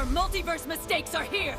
Your multiverse mistakes are here!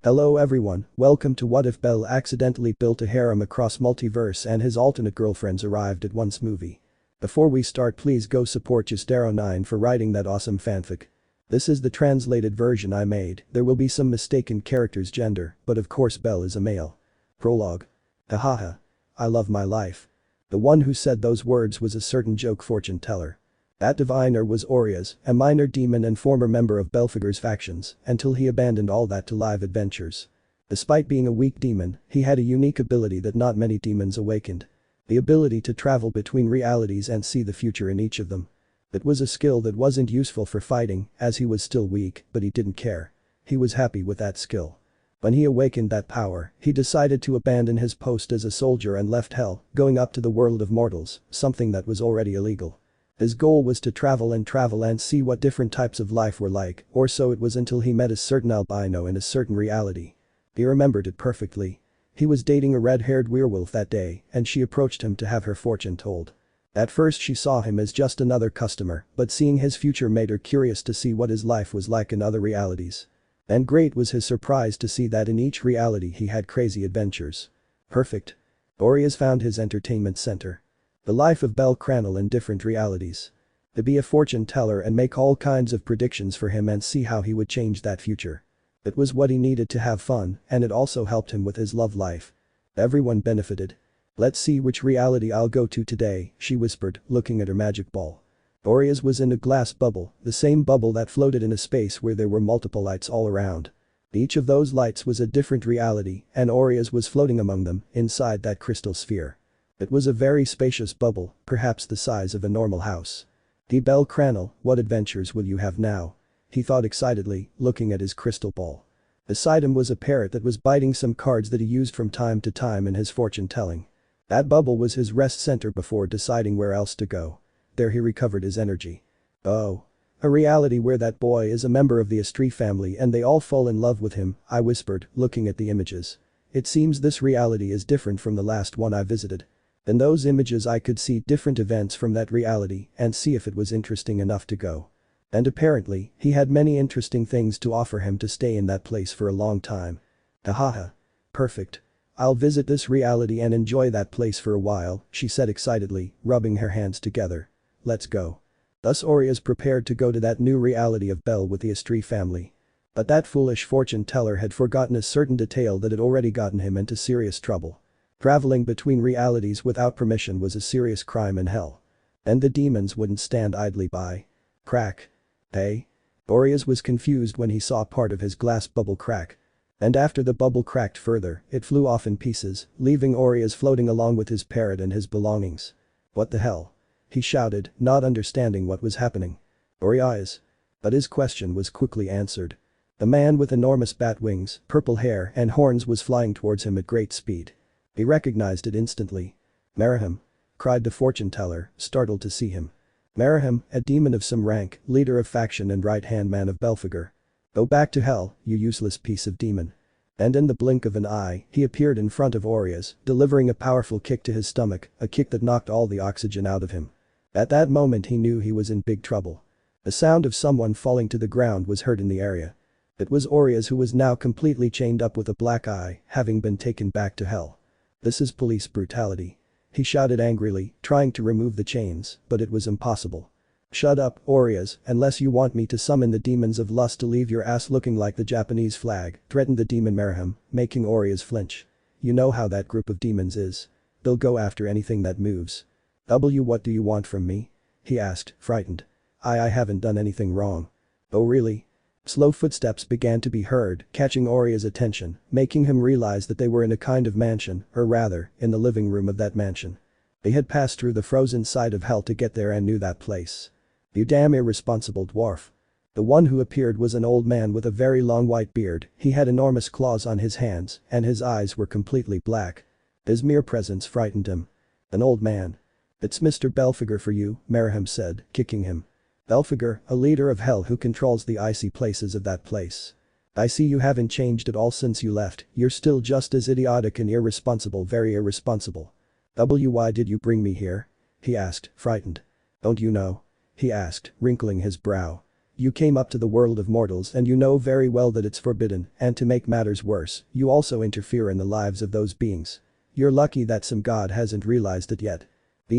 Hello everyone, welcome to What If Belle Accidentally Built a Harem Across Multiverse and His Alternate Girlfriends Arrived at Once movie. Before we start, please go support Justero9 for writing that awesome fanfic. This is the translated version I made. There will be some mistaken character's gender, but of course Belle is a male. Prologue. Hahaha. I love my life. The one who said those words was a certain joke fortune teller. That diviner was Orizas, a minor demon and former member of Belphegor's factions, until he abandoned all that to live adventures. Despite being a weak demon, he had a unique ability that not many demons awakened. The ability to travel between realities and see the future in each of them. It was a skill that wasn't useful for fighting, as he was still weak, but he didn't care. He was happy with that skill. When he awakened that power, he decided to abandon his post as a soldier and left Hell, going up to the world of mortals, something that was already illegal. His goal was to travel and see what different types of life were like, or so it was until he met a certain albino in a certain reality. He remembered it perfectly. He was dating a red-haired werewolf that day, and she approached him to have her fortune told. At first she saw him as just another customer, but seeing his future made her curious to see what his life was like in other realities. And great was his surprise to see that in each reality he had crazy adventures. Perfect. Orizas found his entertainment center. The life of bellcranel in different realities. To be a fortune teller and make all kinds of predictions for him and see how he would change that future. It was what he needed to have fun, and it also helped him with his love life. Everyone benefited. Let's see which reality I'll go to today, she whispered, looking at her magic ball. Orizas was in a glass bubble, the same bubble that floated in a space where there were multiple lights all around. Each of those lights was a different reality, and Orizas was floating among them, inside that crystal sphere. It was a very spacious bubble, perhaps the size of a normal house. Bellcranel, what adventures will you have now? He thought excitedly, looking at his crystal ball. Beside him was a parrot that was biting some cards that he used from time to time in his fortune telling. That bubble was his rest center before deciding where else to go. There he recovered his energy. Oh. A reality where that boy is a member of the strife family and they all fall in love with him, I whispered, looking at the images. It seems this reality is different from the last one I visited. In those images I could see different events from that reality and see if it was interesting enough to go. And apparently, he had many interesting things to offer him to stay in that place for a long time. Hahaha. Perfect. I'll visit this reality and enjoy that place for a while, she said excitedly, rubbing her hands together. Let's go. Thus Orizas prepared to go to that new reality of Belle with the strife family. But that foolish fortune teller had forgotten a certain detail that had already gotten him into serious trouble. Traveling between realities without permission was a serious crime in Hell. And the demons wouldn't stand idly by. Crack. Hey? Orizas was confused when he saw part of his glass bubble crack. And after the bubble cracked further, it flew off in pieces, leaving Orizas floating along with his parrot and his belongings. What the hell? He shouted, not understanding what was happening. Orizas. But his question was quickly answered. The man with enormous bat wings, purple hair and horns was flying towards him at great speed. He recognized it instantly. Harem! Cried the fortune teller, startled to see him. Harem, a demon of some rank, leader of faction and right-hand man of Belphegor. Go back to Hell, you useless piece of demon. And in the blink of an eye, he appeared in front of Orizas, delivering a powerful kick to his stomach, a kick that knocked all the oxygen out of him. At that moment he knew he was in big trouble. The sound of someone falling to the ground was heard in the area. It was Orizas, who was now completely chained up with a black eye, having been taken back to Hell. This is police brutality. He shouted angrily, trying to remove the chains, but it was impossible. Shut up, Orizas, unless you want me to summon the demons of lust to leave your ass looking like the Japanese flag, threatened the demon Harem, making Orizas flinch. You know how that group of demons is. They'll go after anything that moves. What do you want from me? He asked, frightened. I haven't done anything wrong. Oh really? Slow footsteps began to be heard, catching Orizas' attention, making him realize that they were in a kind of mansion, or rather, in the living room of that mansion. They had passed through the frozen side of Hell to get there and knew that place. You damn irresponsible dwarf. The one who appeared was an old man with a very long white beard, he had enormous claws on his hands, and his eyes were completely black. His mere presence frightened him. An old man. It's Mr. Belphegor for you, Harem said, kicking him. Belphegor, a leader of Hell who controls the icy places of that place. I see you haven't changed at all since you left, you're still just as idiotic and irresponsible, very irresponsible. Why did you bring me here? He asked, frightened. Don't you know? he asked, wrinkling his brow. You came up to the world of mortals and you know very well that it's forbidden, and to make matters worse, you also interfere in the lives of those beings. You're lucky that some god hasn't realized it yet.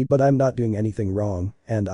But I'm not doing anything wrong, and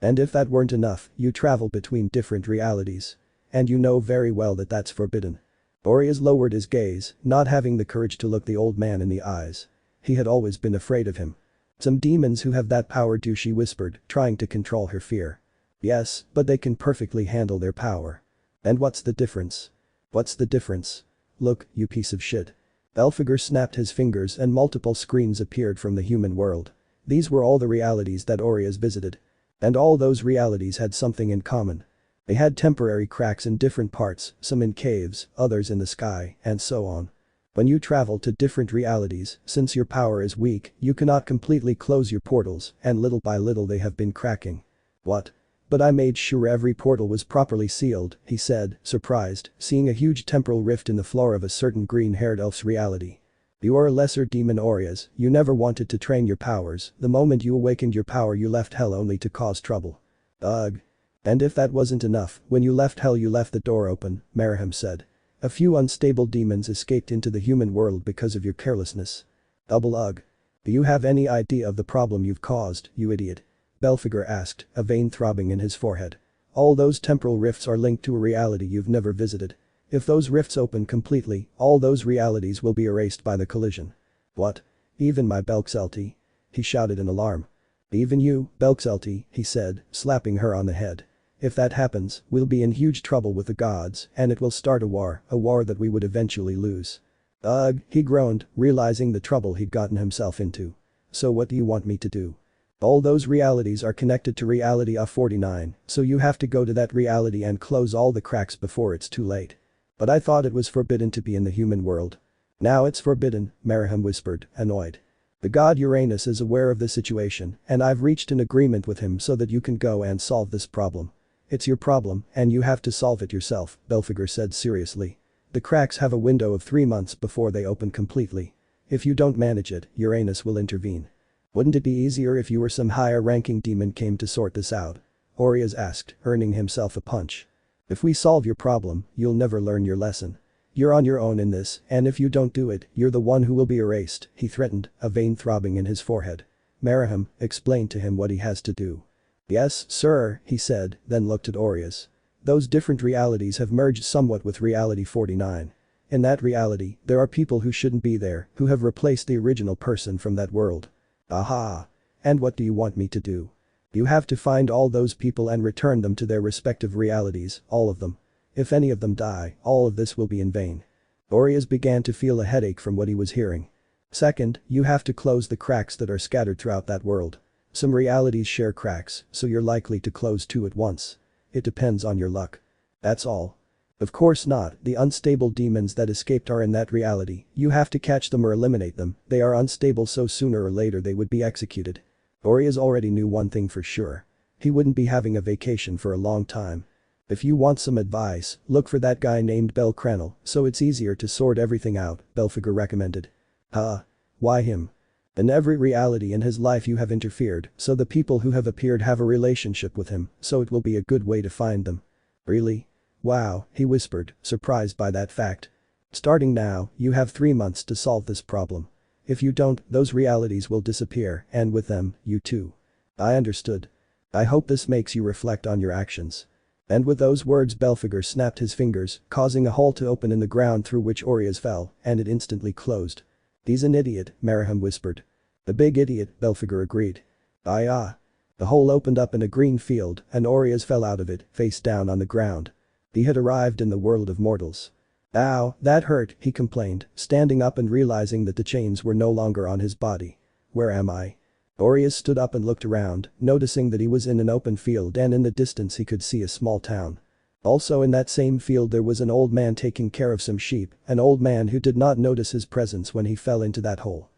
if that weren't enough, you travel between different realities. And you know very well that that's forbidden. Orizas lowered his gaze, not having the courage to look the old man in the eyes. He had always been afraid of him. Some demons who have that power do, she whispered, trying to control her fear. Yes, but they can perfectly handle their power. And what's the difference? What's the difference? Look, you piece of shit. Belphegor snapped his fingers and multiple screens appeared from the human world. These were all the realities that Orizas visited. And all those realities had something in common. They had temporary cracks in different parts, some in caves, others in the sky, and so on. When you travel to different realities, since your power is weak, you cannot completely close your portals, and little by little they have been cracking. What? But I made sure every portal was properly sealed, he said, surprised, seeing a huge temporal rift in the floor of a certain green-haired elf's reality. You are a lesser demon Orizas, you never wanted to train your powers, the moment you awakened your power you left hell only to cause trouble. Ugh. And if that wasn't enough, when you left hell you left the door open, Harem said. A few unstable demons escaped into the human world because of your carelessness. Double ugh. Do you have any idea of the problem you've caused, you idiot? Belphegor asked, a vein throbbing in his forehead. All those temporal rifts are linked to a reality you've never visited. If those rifts open completely, all those realities will be erased by the collision. What? Even my Bellcranel? He shouted in alarm. Even you, Bellcranel, he said, slapping her on the head. If that happens, we'll be in huge trouble with the gods, and it will start a war that we would eventually lose. Ugh, he groaned, realizing the trouble he'd gotten himself into. So what do you want me to do? All those realities are connected to reality A49, so you have to go to that reality and close all the cracks before it's too late. But I thought it was forbidden to be in the human world. Now it's forbidden, Harem whispered, annoyed. The god Uranus is aware of the situation, and I've reached an agreement with him so that you can go and solve this problem. It's your problem, and you have to solve it yourself, Belphegor said seriously. The cracks have a window of 3 months before they open completely. If you don't manage it, Uranus will intervene. Wouldn't it be easier if you or some higher-ranking demon came to sort this out? Orizas asked, earning himself a punch. If we solve your problem, you'll never learn your lesson. You're on your own in this, and if you don't do it, you're the one who will be erased, he threatened, a vein throbbing in his forehead. Harem, explain to him what he has to do. Yes, sir, he said, then looked at Orizas. Those different realities have merged somewhat with reality 49. In that reality, there are people who shouldn't be there, who have replaced the original person from that world. Aha. And what do you want me to do? You have to find all those people and return them to their respective realities, all of them. If any of them die, all of this will be in vain. Orizas began to feel a headache from what he was hearing. Second, you have to close the cracks that are scattered throughout that world. Some realities share cracks, so you're likely to close 2 at once. It depends on your luck. That's all. Of course not, the unstable demons that escaped are in that reality, you have to catch them or eliminate them, they are unstable so sooner or later they would be executed. Orizas already knew one thing for sure. He wouldn't be having a vacation for a long time. If you want some advice, look for that guy named bellcranel, so it's easier to sort everything out, Belphegor recommended. Huh? Why him? In every reality in his life you have interfered, so the people who have appeared have a relationship with him, so it will be a good way to find them. Really? Wow, he whispered, surprised by that fact. Starting now, you have 3 months to solve this problem. If you don't, those realities will disappear, and with them, you too. I understood. I hope this makes you reflect on your actions. And with those words Belphegor snapped his fingers, causing a hole to open in the ground through which Orizas fell, and it instantly closed. He's an idiot, Harem whispered. The big idiot, Belphegor agreed. Ah. The hole opened up in a green field, and Orizas fell out of it, face down on the ground. He had arrived in the world of mortals. Ow, that hurt, he complained, standing up and realizing that the chains were no longer on his body. Where am I? Orizas stood up and looked around, noticing that he was in an open field and in the distance he could see a small town. Also in that same field there was an old man taking care of some sheep, an old man who did not notice his presence when he fell into that hole.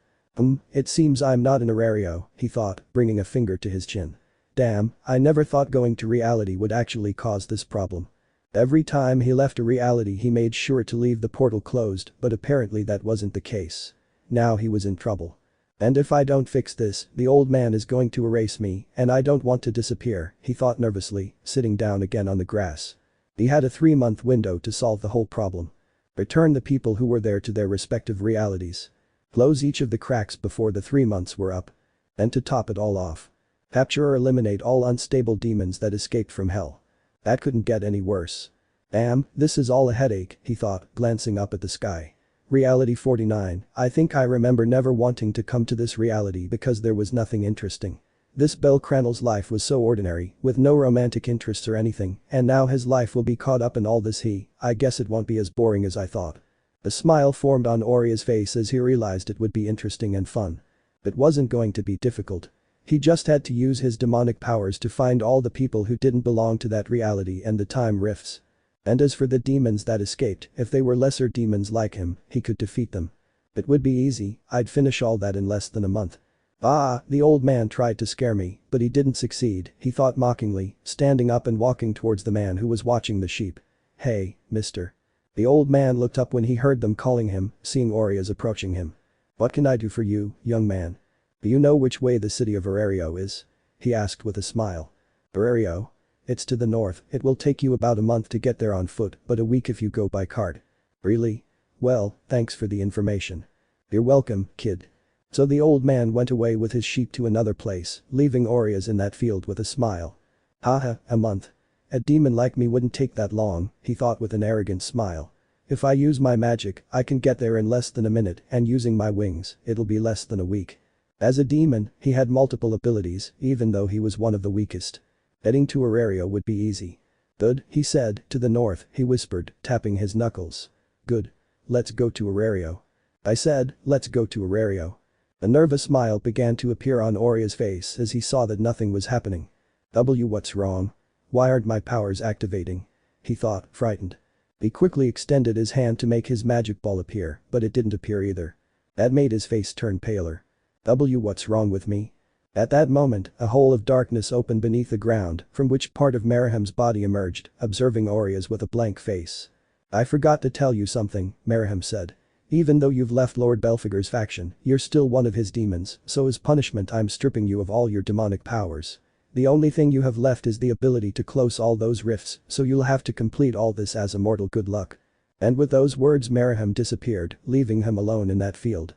It seems I'm not an Arario, he thought, bringing a finger to his chin. Damn, I never thought going to reality would actually cause this problem. Every time he left a reality he made sure to leave the portal closed, but apparently that wasn't the case. Now he was in trouble. And if I don't fix this, the old man is going to erase me, and I don't want to disappear, he thought nervously, sitting down again on the grass. He had a 3-month window to solve the whole problem. Return the people who were there to their respective realities. Close each of the cracks before the 3 months were up. And to top it all off, capture or eliminate all unstable demons that escaped from hell. That couldn't get any worse. Damn, this is all a headache, he thought, glancing up at the sky. Reality 49, I think I remember never wanting to come to this reality because there was nothing interesting. This bellcranel's life was so ordinary, with no romantic interests or anything, and now his life will be caught up in all this I guess it won't be as boring as I thought. A smile formed on Oria's face as he realized it would be interesting and fun. It wasn't going to be difficult. He just had to use his demonic powers to find all the people who didn't belong to that reality and the time rifts. And as for the demons that escaped, if they were lesser demons like him, he could defeat them. It would be easy, I'd finish all that in less than a month. Ah, the old man tried to scare me, but he didn't succeed, he thought mockingly, standing up and walking towards the man who was watching the sheep. Hey, mister. The old man looked up when he heard them calling him, seeing Orias approaching him. What can I do for you, young man? Do you know which way the city of Arario is? He asked with a smile. Arario? It's to the north, it will take you about a month to get there on foot, but a week if you go by cart. Really? Well, thanks for the information. You're welcome, kid. So the old man went away with his sheep to another place, leaving Orias in that field with a smile. Haha, a month. A demon like me wouldn't take that long, he thought with an arrogant smile. If I use my magic, I can get there in less than a minute, and using my wings, it'll be less than a week. As a demon, he had multiple abilities, even though he was one of the weakest. Heading to Arario would be easy. Good, he said, to the north, he whispered, tapping his knuckles. Good. Let's go to Arario. I said, let's go to Arario. A nervous smile began to appear on Oria's face as he saw that nothing was happening. What's wrong? Why aren't my powers activating? He thought, frightened. He quickly extended his hand to make his magic ball appear, but it didn't appear either. That made his face turn paler. What's wrong with me? At that moment, a hole of darkness opened beneath the ground, from which part of Merihem's body emerged, observing Orias with a blank face. I forgot to tell you something, Merihem said. Even though you've left Lord Belphegor's faction, you're still one of his demons, so as punishment I'm stripping you of all your demonic powers. The only thing you have left is the ability to close all those rifts, so you'll have to complete all this as a mortal. Good luck. And with those words Merihem disappeared, leaving him alone in that field.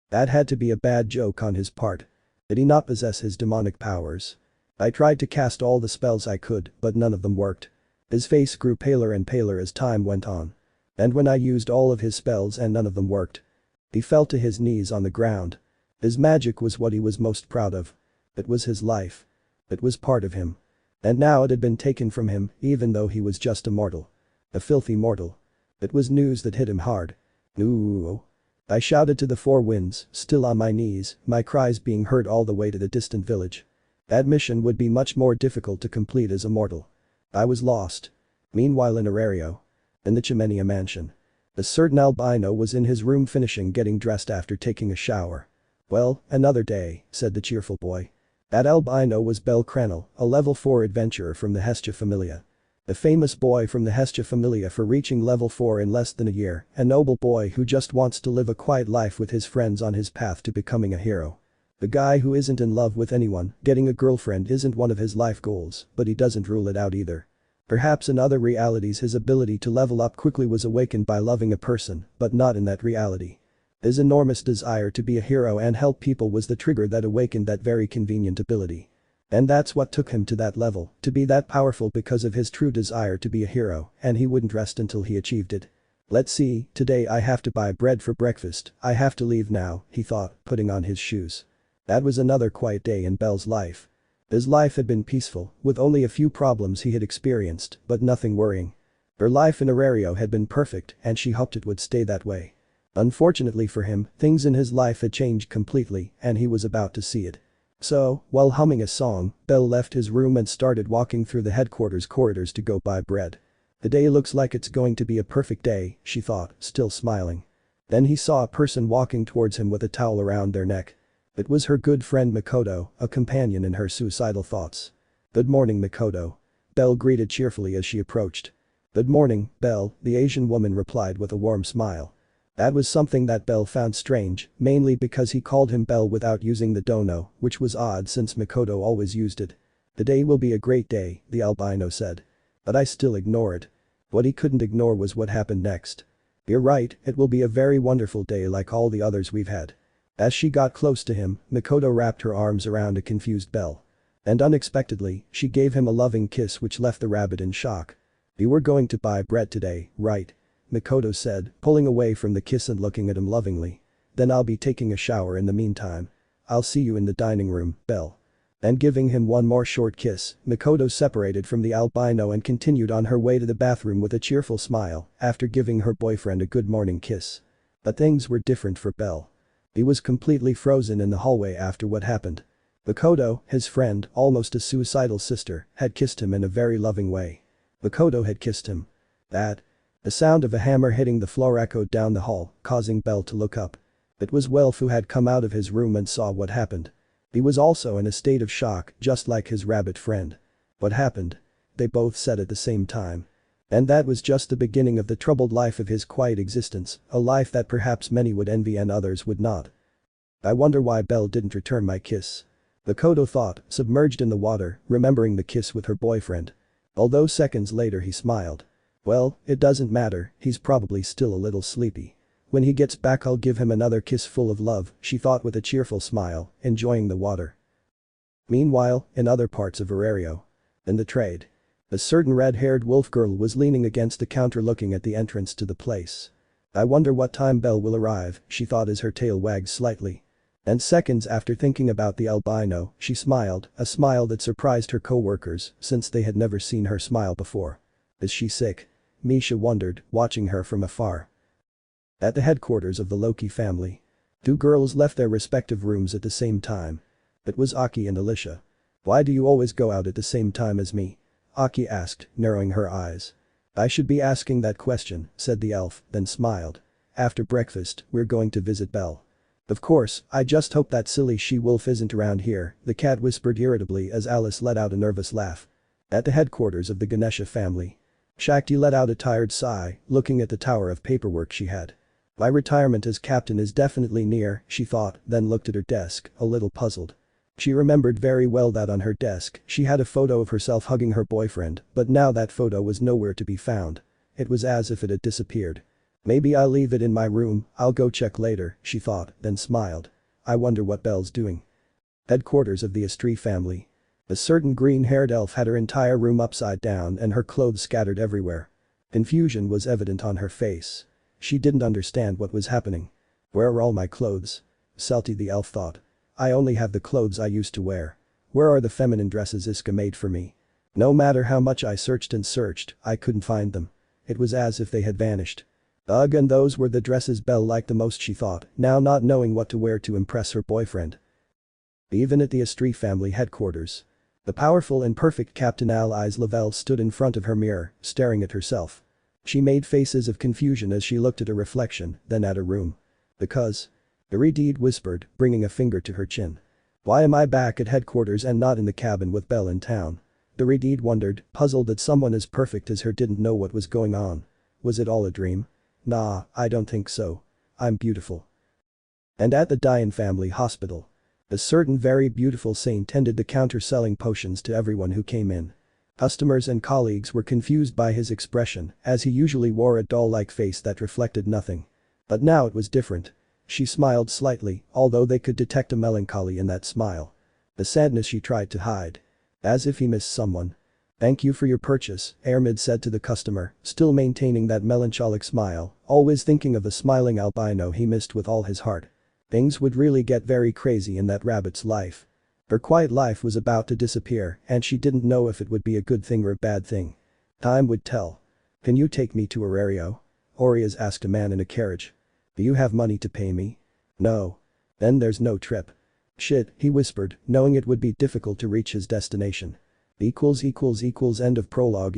That had to be a bad joke on his part. Did he not possess his demonic powers? I tried to cast all the spells I could, but none of them worked. His face grew paler and paler as time went on. And when I used all of his spells and none of them worked. He fell to his knees on the ground. His magic was what he was most proud of. It was his life. It was part of him. And now it had been taken from him, even though he was just a mortal. A filthy mortal. It was news that hit him hard. Ooh. I shouted to the four winds, still on my knees, my cries being heard all the way to the distant village. That mission would be much more difficult to complete as a mortal. I was lost. Meanwhile in Arario. In the Chimenia mansion. A certain albino was in his room finishing getting dressed after taking a shower. Well, another day, said the cheerful boy. That albino was bellcranel, a level 4 adventurer from the Hestia familia. A famous boy from the Hestia familia for reaching level 4 in less than a year, a noble boy who just wants to live a quiet life with his friends on his path to becoming a hero. The guy who isn't in love with anyone, getting a girlfriend isn't one of his life goals, but he doesn't rule it out either. Perhaps in other realities his ability to level up quickly was awakened by loving a person, but not in that reality. His enormous desire to be a hero and help people was the trigger that awakened that very convenient ability. And that's what took him to that level, to be that powerful because of his true desire to be a hero, and he wouldn't rest until he achieved it. Let's see, today I have to buy bread for breakfast, I have to leave now, he thought, putting on his shoes. That was another quiet day in Belle's life. His life had been peaceful, with only a few problems he had experienced, but nothing worrying. Her life in Arario had been perfect, and she hoped it would stay that way. Unfortunately for him, things in his life had changed completely, and he was about to see it. So, while humming a song, Belle left his room and started walking through the headquarters corridors to go buy bread. The day looks like it's going to be a perfect day, she thought, still smiling. Then he saw a person walking towards him with a towel around their neck. It was her good friend Makoto, a companion in her suicidal thoughts. Good morning, Makoto. Belle greeted cheerfully as she approached. Good morning, Belle, the Asian woman replied with a warm smile. That was something that Belle found strange, mainly because he called him Belle without using the dono, which was odd since Makoto always used it. "Today will be a great day," the albino said. But I still ignore it. What he couldn't ignore was what happened next. "You're right, it will be a very wonderful day like all the others we've had." As she got close to him, Makoto wrapped her arms around a confused Belle. And unexpectedly, she gave him a loving kiss which left the rabbit in shock. "You were going to buy bread today, right?" Makoto said, pulling away from the kiss and looking at him lovingly. "Then I'll be taking a shower in the meantime. I'll see you in the dining room, Belle." And giving him one more short kiss, Makoto separated from the albino and continued on her way to the bathroom with a cheerful smile after giving her boyfriend a good morning kiss. But things were different for Belle. He was completely frozen in the hallway after what happened. Makoto, his friend, almost a suicidal sister, had kissed him in a very loving way. Makoto had kissed him. The sound of a hammer hitting the floor echoed down the hall, causing Belle to look up. It was Welf who had come out of his room and saw what happened. He was also in a state of shock, just like his rabbit friend. "What happened?" they both said at the same time. And that was just the beginning of the troubled life of his quiet existence, a life that perhaps many would envy and others would not. "I wonder why Belle didn't return my kiss." Makoto thought, submerged in the water, remembering the kiss with her boyfriend. Although seconds later he smiled. "Well, it doesn't matter, he's probably still a little sleepy. When he gets back I'll give him another kiss full of love," she thought with a cheerful smile, enjoying the water. Meanwhile, in other parts of Aurario. In the trade. A certain red-haired wolf girl was leaning against the counter looking at the entrance to the place. "I wonder what time Belle will arrive," she thought as her tail wagged slightly. And seconds after thinking about the albino, she smiled, a smile that surprised her co-workers since they had never seen her smile before. "Is she sick?" Misha wondered, watching her from afar. At the headquarters of the Loki family. Two girls left their respective rooms at the same time. It was Aki and Alicia. "Why do you always go out at the same time as me?" Aki asked, narrowing her eyes. "I should be asking that question," said the elf, then smiled. "After breakfast, we're going to visit Belle." "Of course, I just hope that silly she-wolf isn't around here," the cat whispered irritably as Alice let out a nervous laugh. At the headquarters of the Ganesha family. Shakti let out a tired sigh, looking at the tower of paperwork she had. "My retirement as captain is definitely near," she thought, then looked at her desk, a little puzzled. She remembered very well that on her desk, she had a photo of herself hugging her boyfriend, but now that photo was nowhere to be found. It was as if it had disappeared. "Maybe I'll leave it in my room, I'll go check later," she thought, then smiled. "I wonder what Belle's doing." Headquarters of the Estrie family. A certain green-haired elf had her entire room upside down and her clothes scattered everywhere. Confusion was evident on her face. She didn't understand what was happening. "Where are all my clothes?" Salty the elf thought. "I only have the clothes I used to wear. Where are the feminine dresses Iska made for me?" No matter how much I searched and searched, I couldn't find them. It was as if they had vanished. Ugh, and those were the dresses Belle liked the most, she thought, now not knowing what to wear to impress her boyfriend. Even at the Estrie family headquarters. The powerful and perfect Captain Allies Lavelle stood in front of her mirror, staring at herself. She made faces of confusion as she looked at her reflection, then at her room. "Because?" Iridide whispered, bringing a finger to her chin. "Why am I back at headquarters and not in the cabin with Belle in town?" Iridide wondered, puzzled that someone as perfect as her didn't know what was going on. Was it all a dream? Nah, I don't think so. I'm beautiful. And at the Dian family hospital. A certain very beautiful saint tended the counter selling potions to everyone who came in. Customers and colleagues were confused by his expression, as he usually wore a doll-like face that reflected nothing. But now it was different. She smiled slightly, although they could detect a melancholy in that smile. The sadness she tried to hide. As if he missed someone. "Thank you for your purchase," Armid said to the customer, still maintaining that melancholic smile, always thinking of the smiling albino he missed with all his heart. Things would really get very crazy in that rabbit's life. Her quiet life was about to disappear and she didn't know if it would be a good thing or a bad thing. Time would tell. "Can you take me to Aurario?" Orizas asked a man in a carriage. "Do you have money to pay me?" "No. Then there's no trip." "Shit," he whispered, knowing it would be difficult to reach his destination. End of prologue.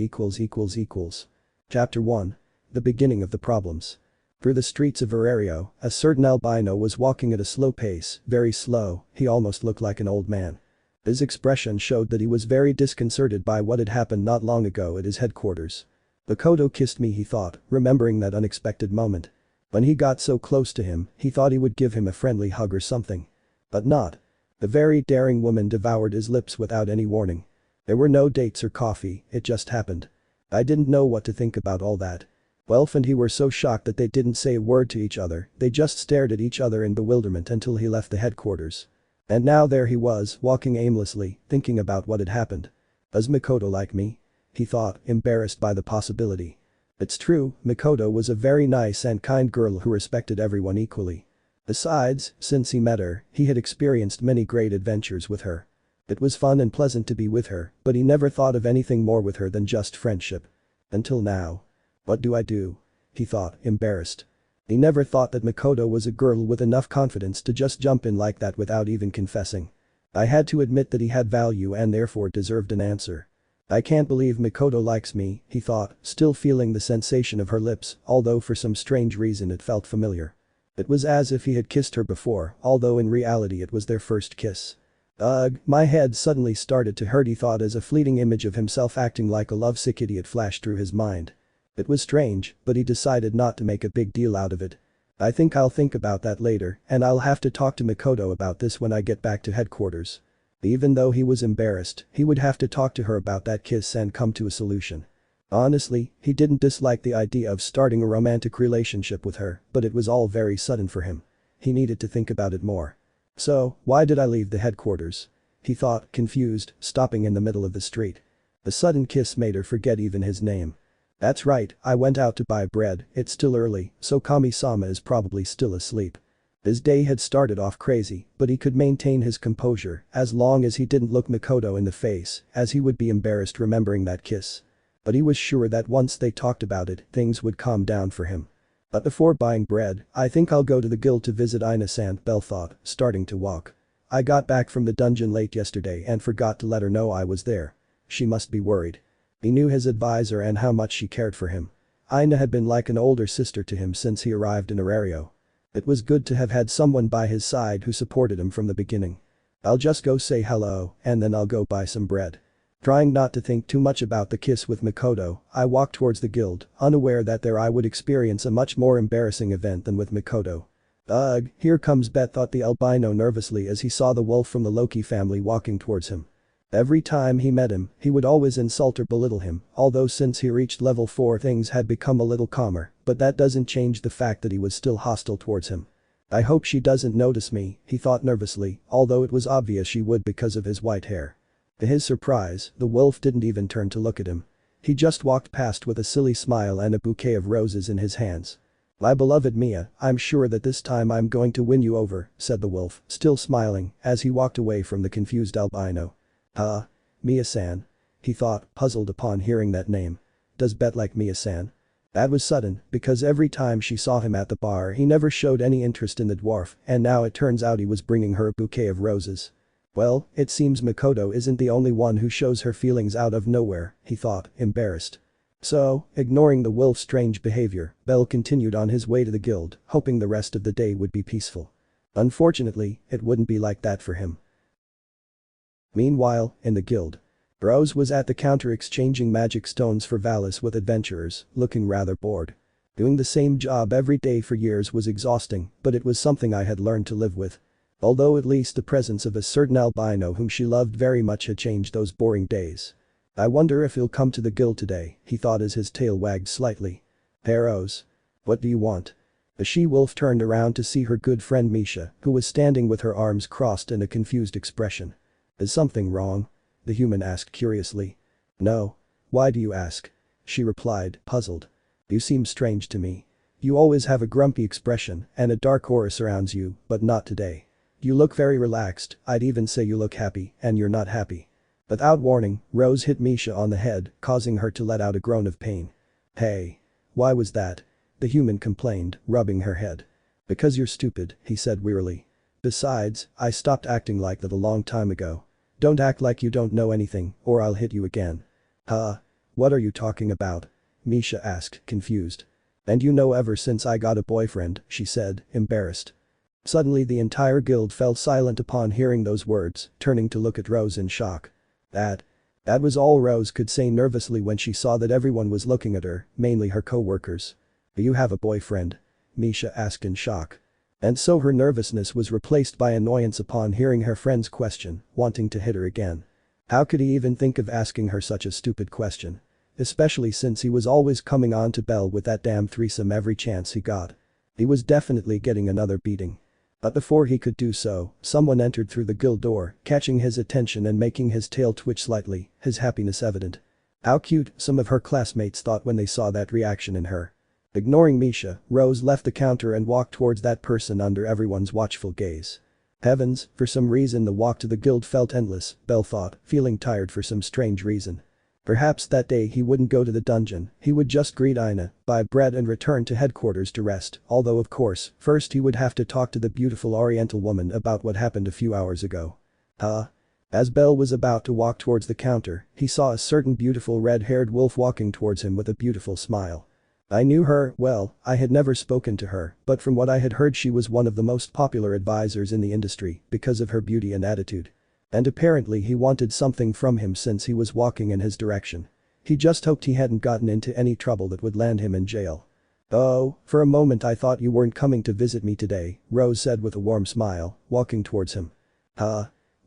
Chapter 1. The beginning of the problems. Through the streets of Aurario, a certain albino was walking at a slow pace, very slow, he almost looked like an old man. His expression showed that he was very disconcerted by what had happened not long ago at his headquarters. "Makoto kissed me," he thought, remembering that unexpected moment. When he got so close to him, he thought he would give him a friendly hug or something. But not. The very daring woman devoured his lips without any warning. There were no dates or coffee, it just happened. I didn't know what to think about all that. Welf and he were so shocked that they didn't say a word to each other, they just stared at each other in bewilderment until he left the headquarters. And now there he was, walking aimlessly, thinking about what had happened. Does Makoto like me? He thought, embarrassed by the possibility. It's true, Makoto was a very nice and kind girl who respected everyone equally. Besides, since he met her, he had experienced many great adventures with her. It was fun and pleasant to be with her, but he never thought of anything more with her than just friendship. Until now. What do I do? He thought, embarrassed. He never thought that Makoto was a girl with enough confidence to just jump in like that without even confessing. I had to admit that he had value and therefore deserved an answer. I can't believe Makoto likes me, he thought, still feeling the sensation of her lips, although for some strange reason it felt familiar. It was as if he had kissed her before, although in reality it was their first kiss. Ugh, my head suddenly started to hurt, he thought as a fleeting image of himself acting like a lovesick idiot flashed through his mind. It was strange, but he decided not to make a big deal out of it. I think I'll think about that later, and I'll have to talk to Makoto about this when I get back to headquarters. Even though he was embarrassed, he would have to talk to her about that kiss and come to a solution. Honestly, he didn't dislike the idea of starting a romantic relationship with her, but it was all very sudden for him. He needed to think about it more. So, why did I leave the headquarters? He thought, confused, stopping in the middle of the street. The sudden kiss made her forget even his name. That's right, I went out to buy bread, it's still early, so Kami-sama is probably still asleep. His day had started off crazy, but he could maintain his composure as long as he didn't look Makoto in the face, as he would be embarrassed remembering that kiss. But he was sure that once they talked about it, things would calm down for him. But before buying bread, I think I'll go to the guild to visit Ina-san, Belle thought, starting to walk. I got back from the dungeon late yesterday and forgot to let her know I was there. She must be worried. He knew his advisor and how much she cared for him. Ina had been like an older sister to him since he arrived in Arario. It was good to have had someone by his side who supported him from the beginning. I'll just go say hello, and then I'll go buy some bread. Trying not to think too much about the kiss with Makoto, I walked towards the guild, unaware that there I would experience a much more embarrassing event than with Makoto. Ugh, here comes Bet, thought the albino nervously as he saw the wolf from the Loki family walking towards him. Every time he met him, he would always insult or belittle him, although since he reached level 4 things had become a little calmer, but that doesn't change the fact that he was still hostile towards him. I hope she doesn't notice me, he thought nervously, although it was obvious she would because of his white hair. To his surprise, the wolf didn't even turn to look at him. He just walked past with a silly smile and a bouquet of roses in his hands. My beloved Mia, I'm sure that this time I'm going to win you over, said the wolf, still smiling, as he walked away from the confused albino. Mia-san. He thought, puzzled upon hearing that name. Does Bet like Mia-san? That was sudden, because every time she saw him at the bar he never showed any interest in the dwarf, and now it turns out he was bringing her a bouquet of roses. Well, it seems Makoto isn't the only one who shows her feelings out of nowhere, he thought, embarrassed. So, ignoring the wolf's strange behavior, Belle continued on his way to the guild, hoping the rest of the day would be peaceful. Unfortunately, it wouldn't be like that for him. Meanwhile, in the guild. Rose was at the counter exchanging magic stones for Valis with adventurers, looking rather bored. Doing the same job every day for years was exhausting, but it was something I had learned to live with. Although at least the presence of a certain albino whom she loved very much had changed those boring days. I wonder if he'll come to the guild today, he thought as his tail wagged slightly. Hey Rose. What do you want? The she-wolf turned around to see her good friend Misha, who was standing with her arms crossed and a confused expression. Is something wrong? The human asked curiously. No. Why do you ask? She replied, puzzled. You seem strange to me. You always have a grumpy expression and a dark aura surrounds you, but not today. You look very relaxed, I'd even say you look happy, and you're not happy. Without warning, Rose hit Misha on the head, causing her to let out a groan of pain. Hey. Why was that? The human complained, rubbing her head. Because you're stupid, he said wearily. Besides, I stopped acting like that a long time ago. Don't act like you don't know anything, or I'll hit you again. Huh? What are you talking about? Misha asked, confused. And you know ever since I got a boyfriend, she said, embarrassed. Suddenly the entire guild fell silent upon hearing those words, turning to look at Rose in shock. That was all Rose could say nervously when she saw that everyone was looking at her, mainly her co-workers. You have a boyfriend? Misha asked in shock. And so her nervousness was replaced by annoyance upon hearing her friend's question, wanting to hit her again. How could he even think of asking her such a stupid question? Especially since he was always coming on to Belle with that damn threesome every chance he got. He was definitely getting another beating. But before he could do so, someone entered through the guild door, catching his attention and making his tail twitch slightly, his happiness evident. How cute, some of her classmates thought when they saw that reaction in her. Ignoring Misha, Rose left the counter and walked towards that person under everyone's watchful gaze. Heavens, for some reason the walk to the guild felt endless, Belle thought, feeling tired for some strange reason. Perhaps that day he wouldn't go to the dungeon, he would just greet Ina, buy bread and return to headquarters to rest, although of course, first he would have to talk to the beautiful oriental woman about what happened a few hours ago. As Belle was about to walk towards the counter, he saw a certain beautiful red-haired wolf walking towards him with a beautiful smile. I knew her, well, I had never spoken to her, but from what I had heard she was one of the most popular advisors in the industry because of her beauty and attitude. And apparently he wanted something from him since he was walking in his direction. He just hoped he hadn't gotten into any trouble that would land him in jail. Oh, for a moment I thought you weren't coming to visit me today, Rose said with a warm smile, walking towards him.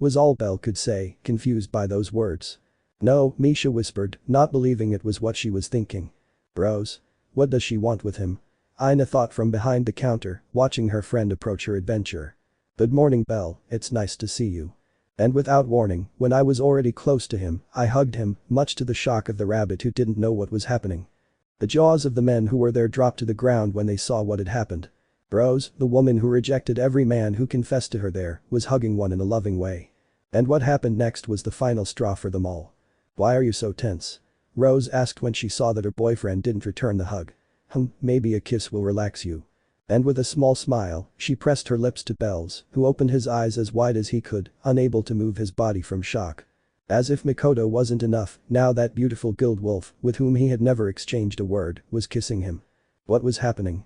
Was all Belle could say, confused by those words. No, Misha whispered, not believing it was what she was thinking. Rose? What does she want with him? Ina thought from behind the counter, watching her friend approach her adventurer. Good morning, Belle, it's nice to see you. And without warning, when I was already close to him, I hugged him, much to the shock of the rabbit who didn't know what was happening. The jaws of the men who were there dropped to the ground when they saw what had happened. Rose, the woman who rejected every man who confessed to her there, was hugging one in a loving way. And what happened next was the final straw for them all. Why are you so tense? Rose asked when she saw that her boyfriend didn't return the hug. Maybe a kiss will relax you. And with a small smile, she pressed her lips to Belle's, who opened his eyes as wide as he could, unable to move his body from shock. As if Mikoto wasn't enough, now that beautiful guild wolf, with whom he had never exchanged a word, was kissing him. What was happening?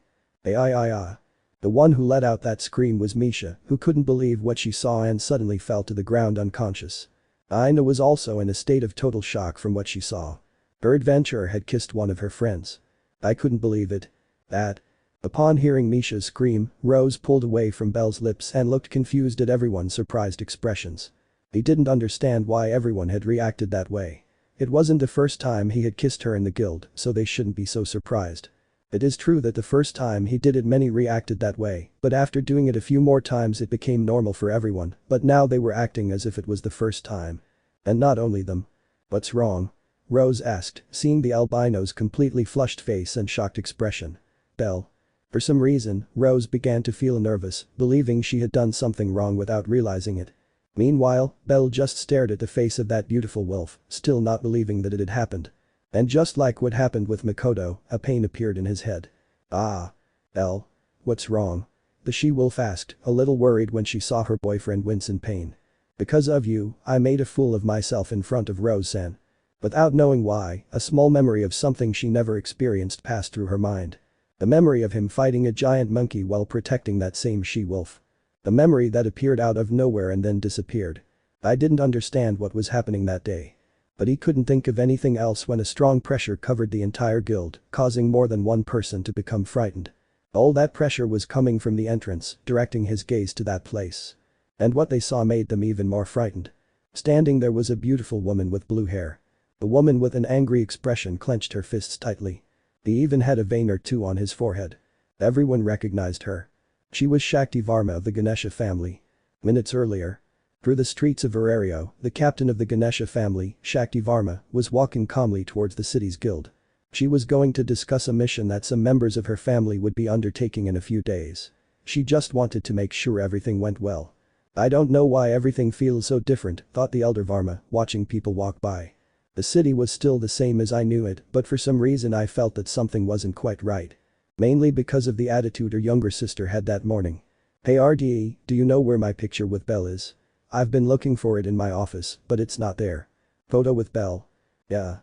The one who let out that scream was Misha, who couldn't believe what she saw and suddenly fell to the ground unconscious. Ina was also in a state of total shock from what she saw. Her adventurer had kissed one of her friends. I couldn't believe it. Upon hearing Misha's scream, Rose pulled away from Belle's lips and looked confused at everyone's surprised expressions. He didn't understand why everyone had reacted that way. It wasn't the first time he had kissed her in the guild, so they shouldn't be so surprised. It is true that the first time he did it many reacted that way, but after doing it a few more times it became normal for everyone, but now they were acting as if it was the first time. And not only them. What's wrong? Rose asked, seeing the albino's completely flushed face and shocked expression. Belle. For some reason, Rose began to feel nervous, believing she had done something wrong without realizing it. Meanwhile, Belle just stared at the face of that beautiful wolf, still not believing that it had happened. And just like what happened with Mikoto, a pain appeared in his head. Elle. What's wrong? The she-wolf asked, a little worried when she saw her boyfriend wince in pain. Because of you, I made a fool of myself in front of Rose-san. Without knowing why, a small memory of something she never experienced passed through her mind. The memory of him fighting a giant monkey while protecting that same she-wolf. The memory that appeared out of nowhere and then disappeared. I didn't understand what was happening that day. But he couldn't think of anything else when a strong pressure covered the entire guild, causing more than one person to become frightened. All that pressure was coming from the entrance, directing his gaze to that place. And what they saw made them even more frightened. Standing there was a beautiful woman with blue hair. The woman with an angry expression clenched her fists tightly. He even had a vein or two on his forehead. Everyone recognized her. She was Shakti Varma of the Ganesha family. Minutes earlier. Through the streets of Varario, the captain of the Ganesha family, Shakti Varma, was walking calmly towards the city's guild. She was going to discuss a mission that some members of her family would be undertaking in a few days. She just wanted to make sure everything went well. I don't know why everything feels so different, thought the elder Varma, watching people walk by. The city was still the same as I knew it, but for some reason I felt that something wasn't quite right. Mainly because of the attitude her younger sister had that morning. Hey RDE, do you know where my picture with Belle is? I've been looking for it in my office, but it's not there. Photo with Belle? Yeah.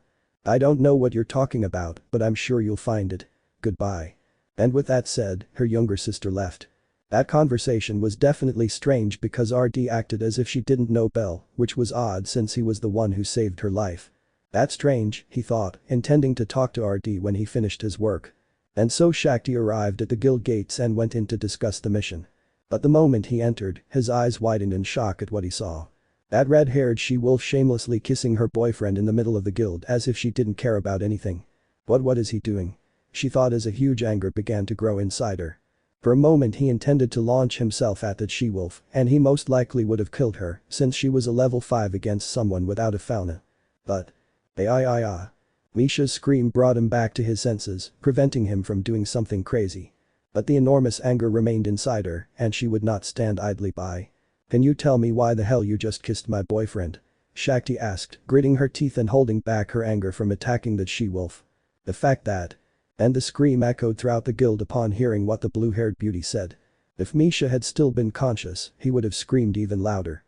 I don't know what you're talking about, but I'm sure you'll find it. Goodbye. And with that said, her younger sister left. That conversation was definitely strange because RD acted as if she didn't know Belle, which was odd since he was the one who saved her life. That's strange, he thought, intending to talk to RD when he finished his work. And so Shakti arrived at the guild gates and went in to discuss the mission. But the moment he entered, his eyes widened in shock at what he saw. That red-haired she-wolf shamelessly kissing her boyfriend in the middle of the guild as if she didn't care about anything. What is he doing? She thought as a huge anger began to grow inside her. For a moment he intended to launch himself at that she-wolf, and he most likely would have killed her since she was a level 5 against someone without a fauna. But. Misha's scream brought him back to his senses, preventing him from doing something crazy. But the enormous anger remained inside her, and she would not stand idly by. Can you tell me why the hell you just kissed my boyfriend? Shakti asked, gritting her teeth and holding back her anger from attacking that she-wolf. The fact that. And the scream echoed throughout the guild upon hearing what the blue-haired beauty said. If Misha had still been conscious, he would have screamed even louder.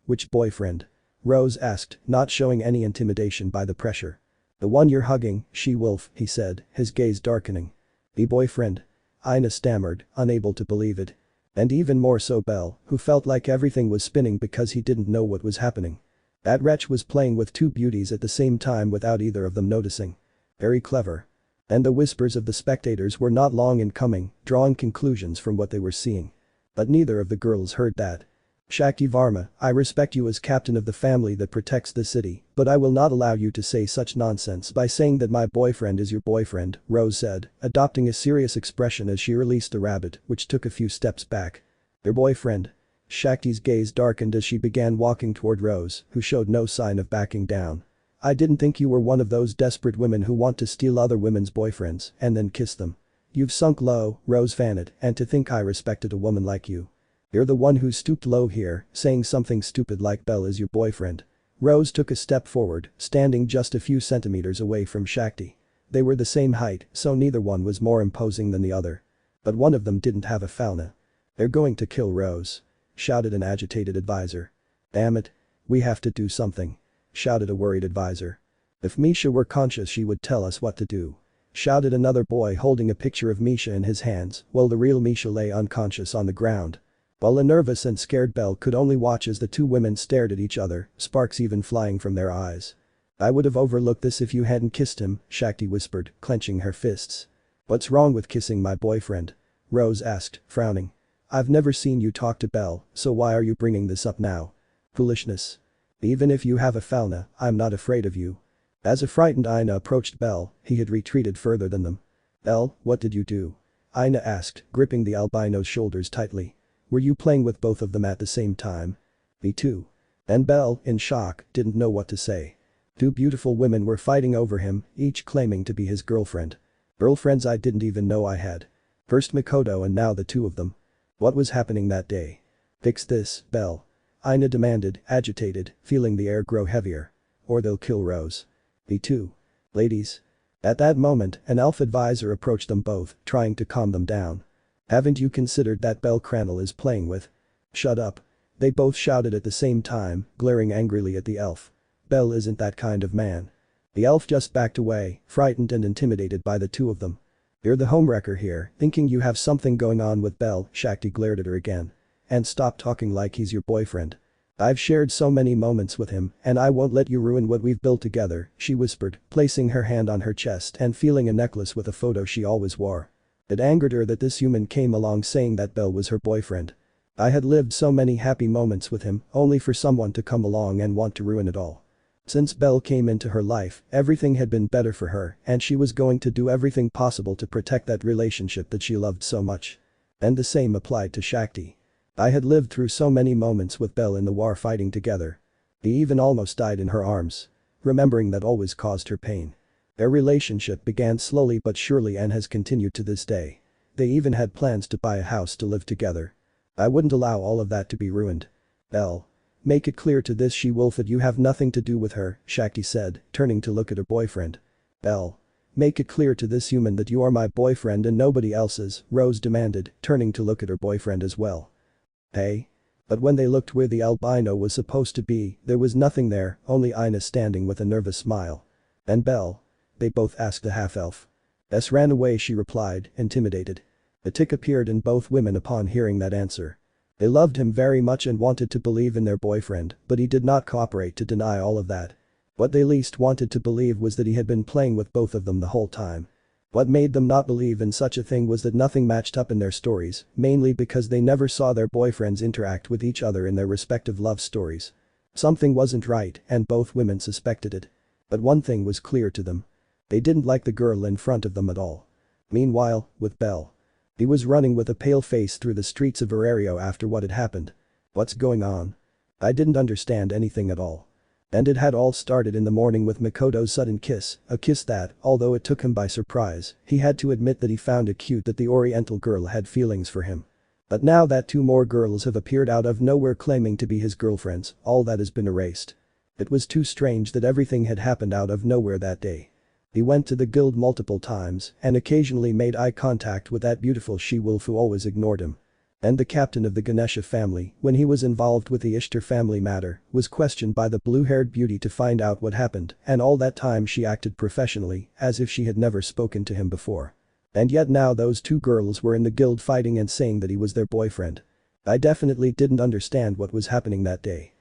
Which boyfriend? Rose asked, not showing any intimidation by the pressure. The one you're hugging, she-wolf, he said, his gaze darkening. The boyfriend? Ina stammered, unable to believe it. And even more so Belle, who felt like everything was spinning because he didn't know what was happening. That wretch was playing with two beauties at the same time without either of them noticing. Very clever. And the whispers of the spectators were not long in coming, drawing conclusions from what they were seeing. But neither of the girls heard that. Shakti Varma, I respect you as captain of the family that protects the city, but I will not allow you to say such nonsense by saying that my boyfriend is your boyfriend, Rose said, adopting a serious expression as she released the rabbit, which took a few steps back. Your boyfriend? Shakti's gaze darkened as she began walking toward Rose, who showed no sign of backing down. I didn't think you were one of those desperate women who want to steal other women's boyfriends and then kiss them. You've sunk low, Rose fanned, and to think I respected a woman like you. You're the one who stooped low here, saying something stupid like Belle is your boyfriend. Rose took a step forward, standing just a few centimeters away from Shakti. They were the same height, so neither one was more imposing than the other. But one of them didn't have a fauna. They're going to kill Rose. Shouted an agitated advisor. Damn it. We have to do something. Shouted a worried advisor. If Misha were conscious she would tell us what to do. Shouted another boy holding a picture of Misha in his hands while the real Misha lay unconscious on the ground. While a nervous and scared Belle could only watch as the two women stared at each other, sparks even flying from their eyes. I would have overlooked this if you hadn't kissed him, Shakti whispered, clenching her fists. What's wrong with kissing my boyfriend? Rose asked, frowning. I've never seen you talk to Belle, so why are you bringing this up now? Foolishness. Even if you have a fauna, I'm not afraid of you. As a frightened Ina approached Belle, he had retreated further than them. Belle, what did you do? Ina asked, gripping the albino's shoulders tightly. Were you playing with both of them at the same time? Me too. And Belle, in shock, didn't know what to say. Two beautiful women were fighting over him, each claiming to be his girlfriend. Girlfriends I didn't even know I had. First Makoto and now the two of them. What was happening that day? Fix this, Belle. Ina demanded, agitated, feeling the air grow heavier. Or they'll kill Rose. Me too. Ladies. At that moment, an elf advisor approached them both, trying to calm them down. Haven't you considered that bellcranel is playing with? Shut up. They both shouted at the same time, glaring angrily at the elf. Belle isn't that kind of man. The elf just backed away, frightened and intimidated by the two of them. You're the homewrecker here, thinking you have something going on with Belle, Shakti glared at her again. And stop talking like he's your boyfriend. I've shared so many moments with him, and I won't let you ruin what we've built together, she whispered, placing her hand on her chest and feeling a necklace with a photo she always wore. It angered her that this human came along saying that Belle was her boyfriend. I had lived so many happy moments with him, only for someone to come along and want to ruin it all. Since Belle came into her life, everything had been better for her, and she was going to do everything possible to protect that relationship that she loved so much. And the same applied to Shakti. I had lived through so many moments with Belle in the war fighting together. He even almost died in her arms. Remembering that always caused her pain. Their relationship began slowly but surely and has continued to this day. They even had plans to buy a house to live together. I wouldn't allow all of that to be ruined. Belle. Make it clear to this she-wolf that you have nothing to do with her, Shakti said, turning to look at her boyfriend. Belle. Make it clear to this human that you are my boyfriend and nobody else's, Rose demanded, turning to look at her boyfriend as well. Hey? But when they looked where the albino was supposed to be, there was nothing there, only Ina standing with a nervous smile. And Belle? They both asked the half-elf. Bess ran away, she replied, intimidated. A tick appeared in both women upon hearing that answer. They loved him very much and wanted to believe in their boyfriend, but he did not cooperate to deny all of that. What they least wanted to believe was that he had been playing with both of them the whole time. What made them not believe in such a thing was that nothing matched up in their stories, mainly because they never saw their boyfriends interact with each other in their respective love stories. Something wasn't right and both women suspected it. But one thing was clear to them. They didn't like the girl in front of them at all. Meanwhile, with Belle. He was running with a pale face through the streets of Arario after what had happened. What's going on? I didn't understand anything at all. And it had all started in the morning with Makoto's sudden kiss, a kiss that, although it took him by surprise, he had to admit that he found it cute that the Oriental girl had feelings for him. But now that two more girls have appeared out of nowhere claiming to be his girlfriends, all that has been erased. It was too strange that everything had happened out of nowhere that day. He went to the guild multiple times and occasionally made eye contact with that beautiful she-wolf who always ignored him. And the captain of the Ganesha family, when he was involved with the Ishtar family matter, was questioned by the blue-haired beauty to find out what happened, and all that time she acted professionally, as if she had never spoken to him before. And yet now those two girls were in the guild fighting and saying that he was their boyfriend. I definitely didn't understand what was happening that day.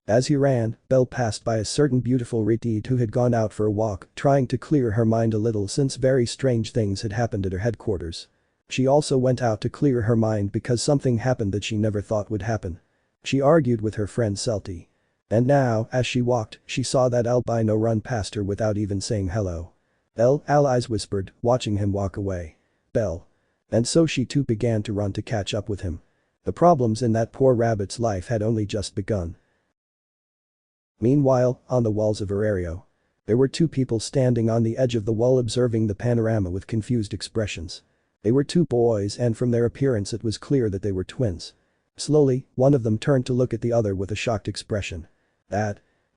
As he ran, Belle passed by a certain beautiful Redeed who had gone out for a walk, trying to clear her mind a little since very strange things had happened at her headquarters. She also went out to clear her mind because something happened that she never thought would happen. She argued with her friend Celti. And now, as she walked, she saw that albino run past her without even saying hello. Allies whispered, watching him walk away. Belle. And so she too began to run to catch up with him. The problems in that poor rabbit's life had only just begun. Meanwhile, on the walls of Arario. There were two people standing on the edge of the wall observing the panorama with confused expressions. They were two boys and from their appearance it was clear that they were twins. Slowly, one of them turned to look at the other with a shocked expression.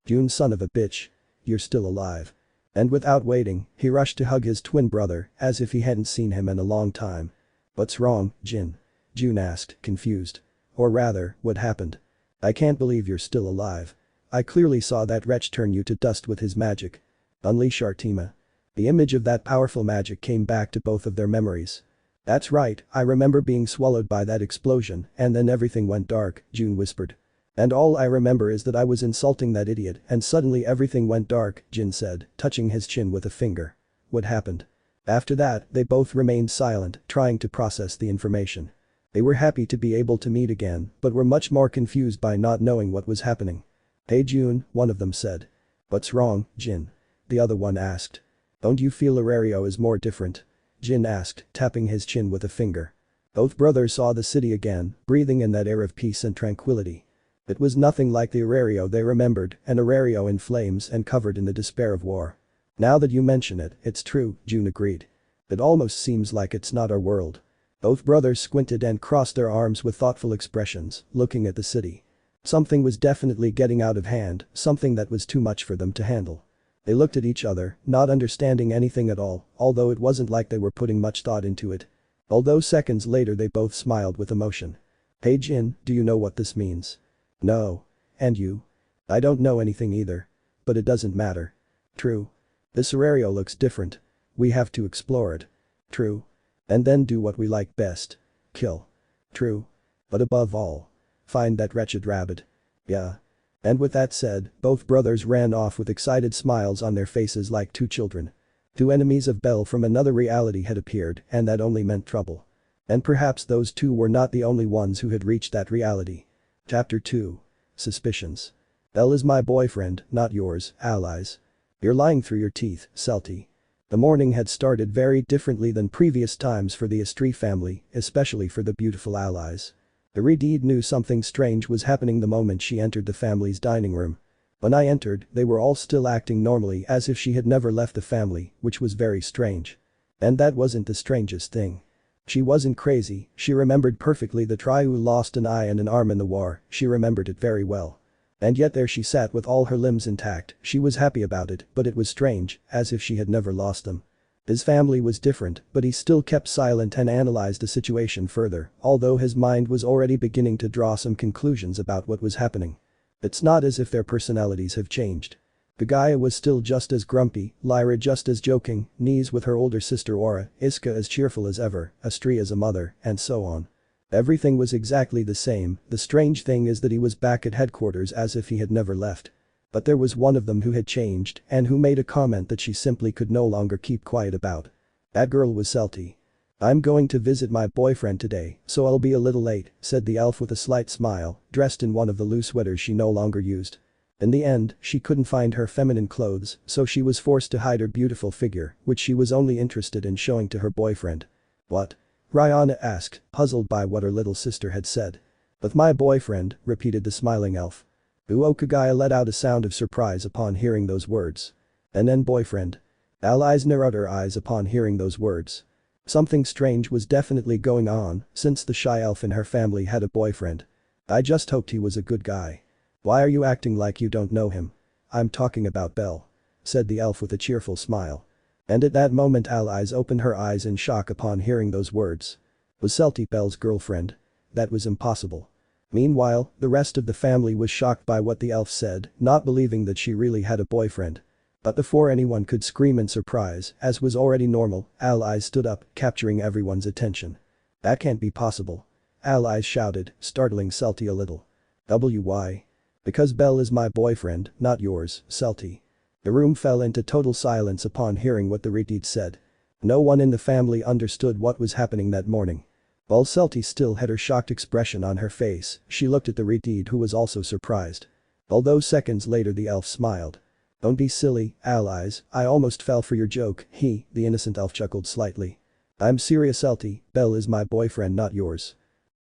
June, son of a bitch. You're still alive. And without waiting, he rushed to hug his twin brother as if he hadn't seen him in a long time. What's wrong, Jin? June asked, confused. Or rather, what happened? I can't believe you're still alive. I clearly saw that wretch turn you to dust with his magic. Unleash Artima. The image of that powerful magic came back to both of their memories. That's right, I remember being swallowed by that explosion and then everything went dark, June whispered. And all I remember is that I was insulting that idiot and suddenly everything went dark, Jin said, touching his chin with a finger. What happened? After that, they both remained silent, trying to process the information. They were happy to be able to meet again, but were much more confused by not knowing what was happening. Hey June, one of them said. What's wrong, Jin? The other one asked. Don't you feel Arario is more different? Jin asked, tapping his chin with a finger. Both brothers saw the city again, breathing in that air of peace and tranquility. It was nothing like the Arario they remembered, an Arario in flames and covered in the despair of war. Now that you mention it, it's true, June agreed. It almost seems like it's not our world. Both brothers squinted and crossed their arms with thoughtful expressions, looking at the city. Something was definitely getting out of hand, something that was too much for them to handle. They looked at each other, not understanding anything at all, although it wasn't like they were putting much thought into it. Although seconds later they both smiled with emotion. Hey Jin, do you know what this means? No. And you? I don't know anything either. But it doesn't matter. True. This Arario looks different. We have to explore it. True. And then do what we like best. Kill. True. But above all, find that wretched rabbit. Yeah. And with that said, both brothers ran off with excited smiles on their faces like two children. Two enemies of Belle from another reality had appeared and that only meant trouble. And perhaps those two were not the only ones who had reached that reality. Chapter 2. Suspicions. Belle is my boyfriend, not yours, allies. You're lying through your teeth, Celti. The morning had started very differently than previous times for the Estrie family, especially for the beautiful allies. Redeed knew something strange was happening the moment she entered the family's dining room. When I entered, they were all still acting normally as if she had never left the family, which was very strange. And that wasn't the strangest thing. She wasn't crazy, she remembered perfectly the trio who lost an eye and an arm in the war, she remembered it very well. And yet there she sat with all her limbs intact, she was happy about it, but it was strange, as if she had never lost them. His family was different, but he still kept silent and analyzed the situation further, although his mind was already beginning to draw some conclusions about what was happening. It's not as if their personalities have changed. Pagaya was still just as grumpy, Lyra just as joking, Nise with her older sister Aura, Iska as cheerful as ever, Astri as a mother, and so on. Everything was exactly the same, the strange thing is that he was back at headquarters as if he had never left. But there was one of them who had changed and who made a comment that she simply could no longer keep quiet about. That girl was Celti. I'm going to visit my boyfriend today, so I'll be a little late, said the elf with a slight smile, dressed in one of the loose sweaters she no longer used. In the end, she couldn't find her feminine clothes, so she was forced to hide her beautiful figure, which she was only interested in showing to her boyfriend. What? Rihanna asked, puzzled by what her little sister had said. With my boyfriend, repeated the smiling elf. Okagaya let out a sound of surprise upon hearing those words. And then boyfriend. Allies narrowed her eyes upon hearing those words. Something strange was definitely going on, since the shy elf in her family had a boyfriend. I just hoped he was a good guy. Why are you acting like you don't know him? I'm talking about Belle, said the elf with a cheerful smile. And at that moment Allies opened her eyes in shock upon hearing those words. Was Celti Belle's girlfriend? That was impossible. Meanwhile, the rest of the family was shocked by what the elf said, not believing that she really had a boyfriend. But before anyone could scream in surprise, as was already normal, Allies stood up, capturing everyone's attention. That can't be possible. Allies shouted, startling Celti a little. Why? Because Belle is my boyfriend, not yours, Celti. The room fell into total silence upon hearing what the Redeed said. No one in the family understood what was happening that morning. While Celti still had her shocked expression on her face, she looked at the Redeed who was also surprised. Although seconds later the elf smiled. Don't be silly, Allies, I almost fell for your joke, the innocent elf chuckled slightly. I'm serious Celti, Belle is my boyfriend not yours.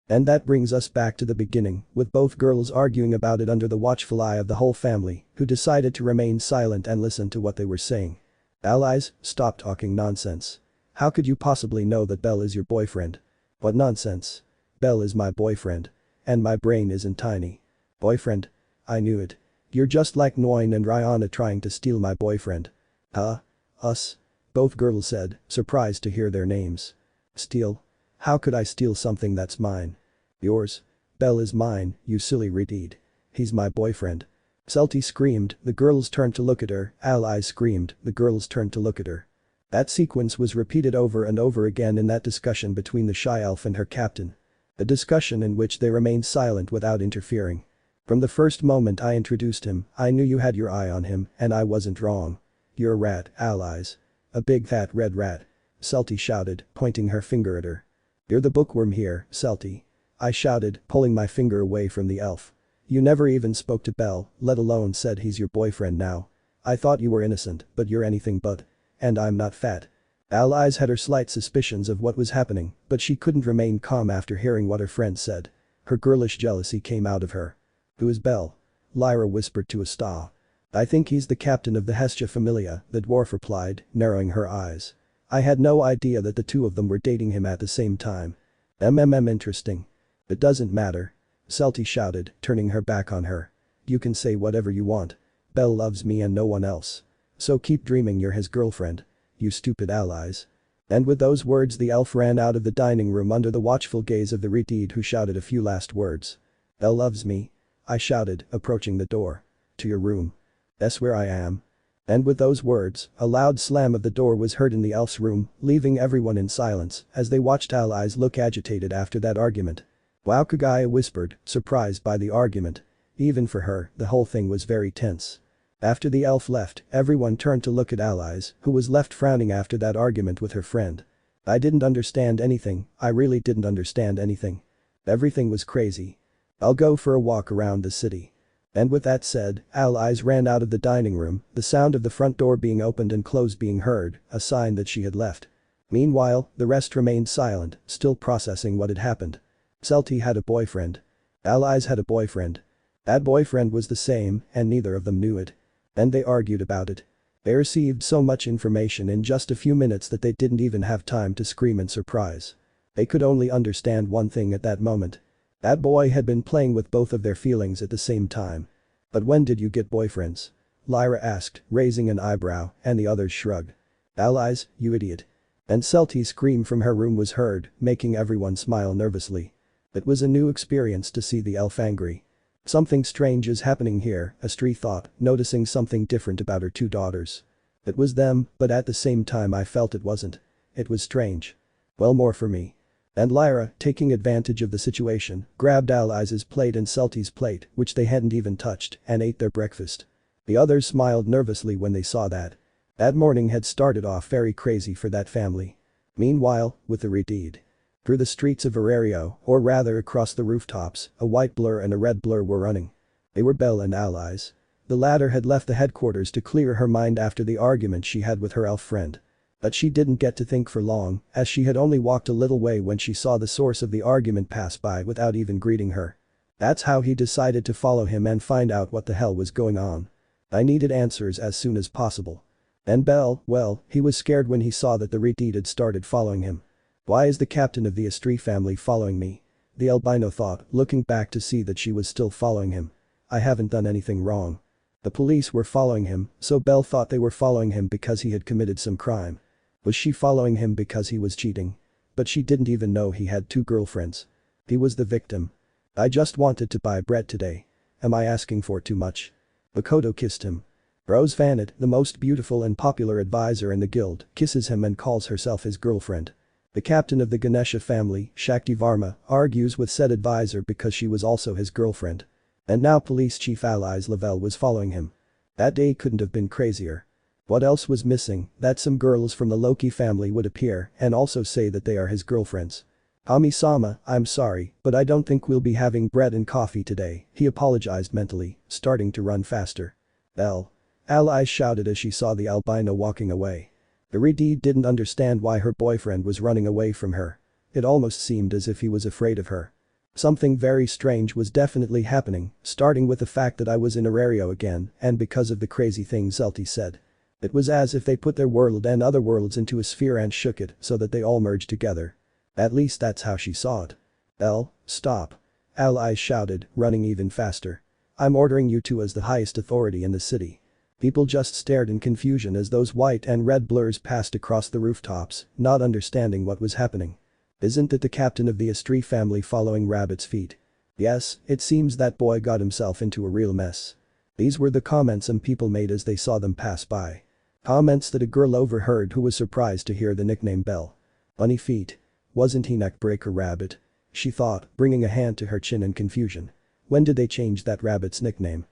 And that brings us back to the beginning, with both girls arguing about it under the watchful eye of the whole family, who decided to remain silent and listen to what they were saying. Allies, stop talking nonsense. How could you possibly know that Belle is your boyfriend? What nonsense. Belle is my boyfriend. And my brain isn't tiny. Boyfriend? I knew it. You're just like Noin and Rihanna trying to steal my boyfriend. Huh? Us? Both girls said, surprised to hear their names. Steal? How could I steal something that's mine? Yours? Belle is mine, you silly Redeed. He's my boyfriend. Celti screamed, the girls turned to look at her, Allies screamed, the girls turned to look at her. That sequence was repeated over and over again in that discussion between the shy elf and her captain. A discussion in which they remained silent without interfering. From the first moment I introduced him, I knew you had your eye on him, and I wasn't wrong. You're a rat, Allies. A big fat red rat. Celti shouted, pointing her finger at her. You're the bookworm here, Celti. I shouted, pulling my finger away from the elf. You never even spoke to Belle, let alone said he's your boyfriend now. I thought you were innocent, but you're anything but. And I'm not fat. Allies had her slight suspicions of what was happening, but she couldn't remain calm after hearing what her friend said. Her girlish jealousy came out of her. Who is Belle? Lyra whispered to Asta. I think he's the captain of the Hestia Familia, the dwarf replied, narrowing her eyes. I had no idea that the two of them were dating him at the same time. Interesting. It doesn't matter. Celti shouted, turning her back on her. You can say whatever you want. Belle loves me and no one else. So keep dreaming you're his girlfriend. You stupid Allies. And with those words the elf ran out of the dining room under the watchful gaze of the Redeed who shouted a few last words. Belle loves me. I shouted, approaching the door. To your room. That's where I am. And with those words, a loud slam of the door was heard in the elf's room, leaving everyone in silence as they watched Allies look agitated after that argument. Wow, Kagaya whispered, surprised by the argument. Even for her, the whole thing was very tense. After the elf left, everyone turned to look at Allies, who was left frowning after that argument with her friend. I didn't understand anything, I really didn't understand anything. Everything was crazy. I'll go for a walk around the city. And with that said, Allies ran out of the dining room, the sound of the front door being opened and closed being heard, a sign that she had left. Meanwhile, the rest remained silent, still processing what had happened. Celti had a boyfriend. Allies had a boyfriend. That boyfriend was the same, and neither of them knew it. And they argued about it. They received so much information in just a few minutes that they didn't even have time to scream in surprise. They could only understand one thing at that moment. That boy had been playing with both of their feelings at the same time. But when did you get boyfriends? Lyra asked, raising an eyebrow, and the others shrugged. Allies, you idiot. And Celti's scream from her room was heard, making everyone smile nervously. It was a new experience to see the elf angry. Something strange is happening here, Astri thought, noticing something different about her two daughters. It was them, but at the same time I felt it wasn't. It was strange. Well, more for me. And Lyra, taking advantage of the situation, grabbed Allies' plate and Celti's plate, which they hadn't even touched, and ate their breakfast. The others smiled nervously when they saw that. That morning had started off very crazy for that family. Meanwhile, with the redeed. Through the streets of Verario, or rather across the rooftops, a white blur and a red blur were running. They were Belle and allies. The latter had left the headquarters to clear her mind after the argument she had with her elf friend. But she didn't get to think for long, as she had only walked a little way when she saw the source of the argument pass by without even greeting her. That's how he decided to follow him and find out what the hell was going on. I needed answers as soon as possible. And Belle, well, he was scared when he saw that the redeed had started following him. Why is the captain of the Estrie family following me? The albino thought, looking back to see that she was still following him. I haven't done anything wrong. The police were following him, so Belle thought they were following him because he had committed some crime. Was she following him because he was cheating? But she didn't even know he had 2 girlfriends. He was the victim. I just wanted to buy bread today. Am I asking for too much? Makoto kissed him. Rose Vanet, the most beautiful and popular advisor in the guild, kisses him and calls herself his girlfriend. The captain of the Ganesha family, Shakti Varma, argues with said advisor because she was also his girlfriend. And now police chief allies Lavelle was following him. That day couldn't have been crazier. What else was missing? That some girls from the Loki family would appear and also say that they are his girlfriends. Kami-sama, I'm sorry, but I don't think we'll be having bread and coffee today, he apologized mentally, starting to run faster. Belle. Allies shouted as she saw the albino walking away. The redeed didn't understand why her boyfriend was running away from her. It almost seemed as if he was afraid of her. Something very strange was definitely happening, starting with the fact that I was in Arario again and because of the crazy things Zelti said. It was as if they put their world and other worlds into a sphere and shook it so that they all merged together. At least that's how she saw it. Belle, stop. Allies shouted, running even faster. I'm ordering you two as the highest authority in the city. People just stared in confusion as those white and red blurs passed across the rooftops, not understanding what was happening. Isn't it the captain of the Estrie family following Rabbit's feet? Yes, it seems that boy got himself into a real mess. These were the comments some people made as they saw them pass by. Comments that a girl overheard who was surprised to hear the nickname Belle. Bunny feet. Wasn't he neckbreaker Rabbit? She thought, bringing a hand to her chin in confusion. When did they change that Rabbit's nickname?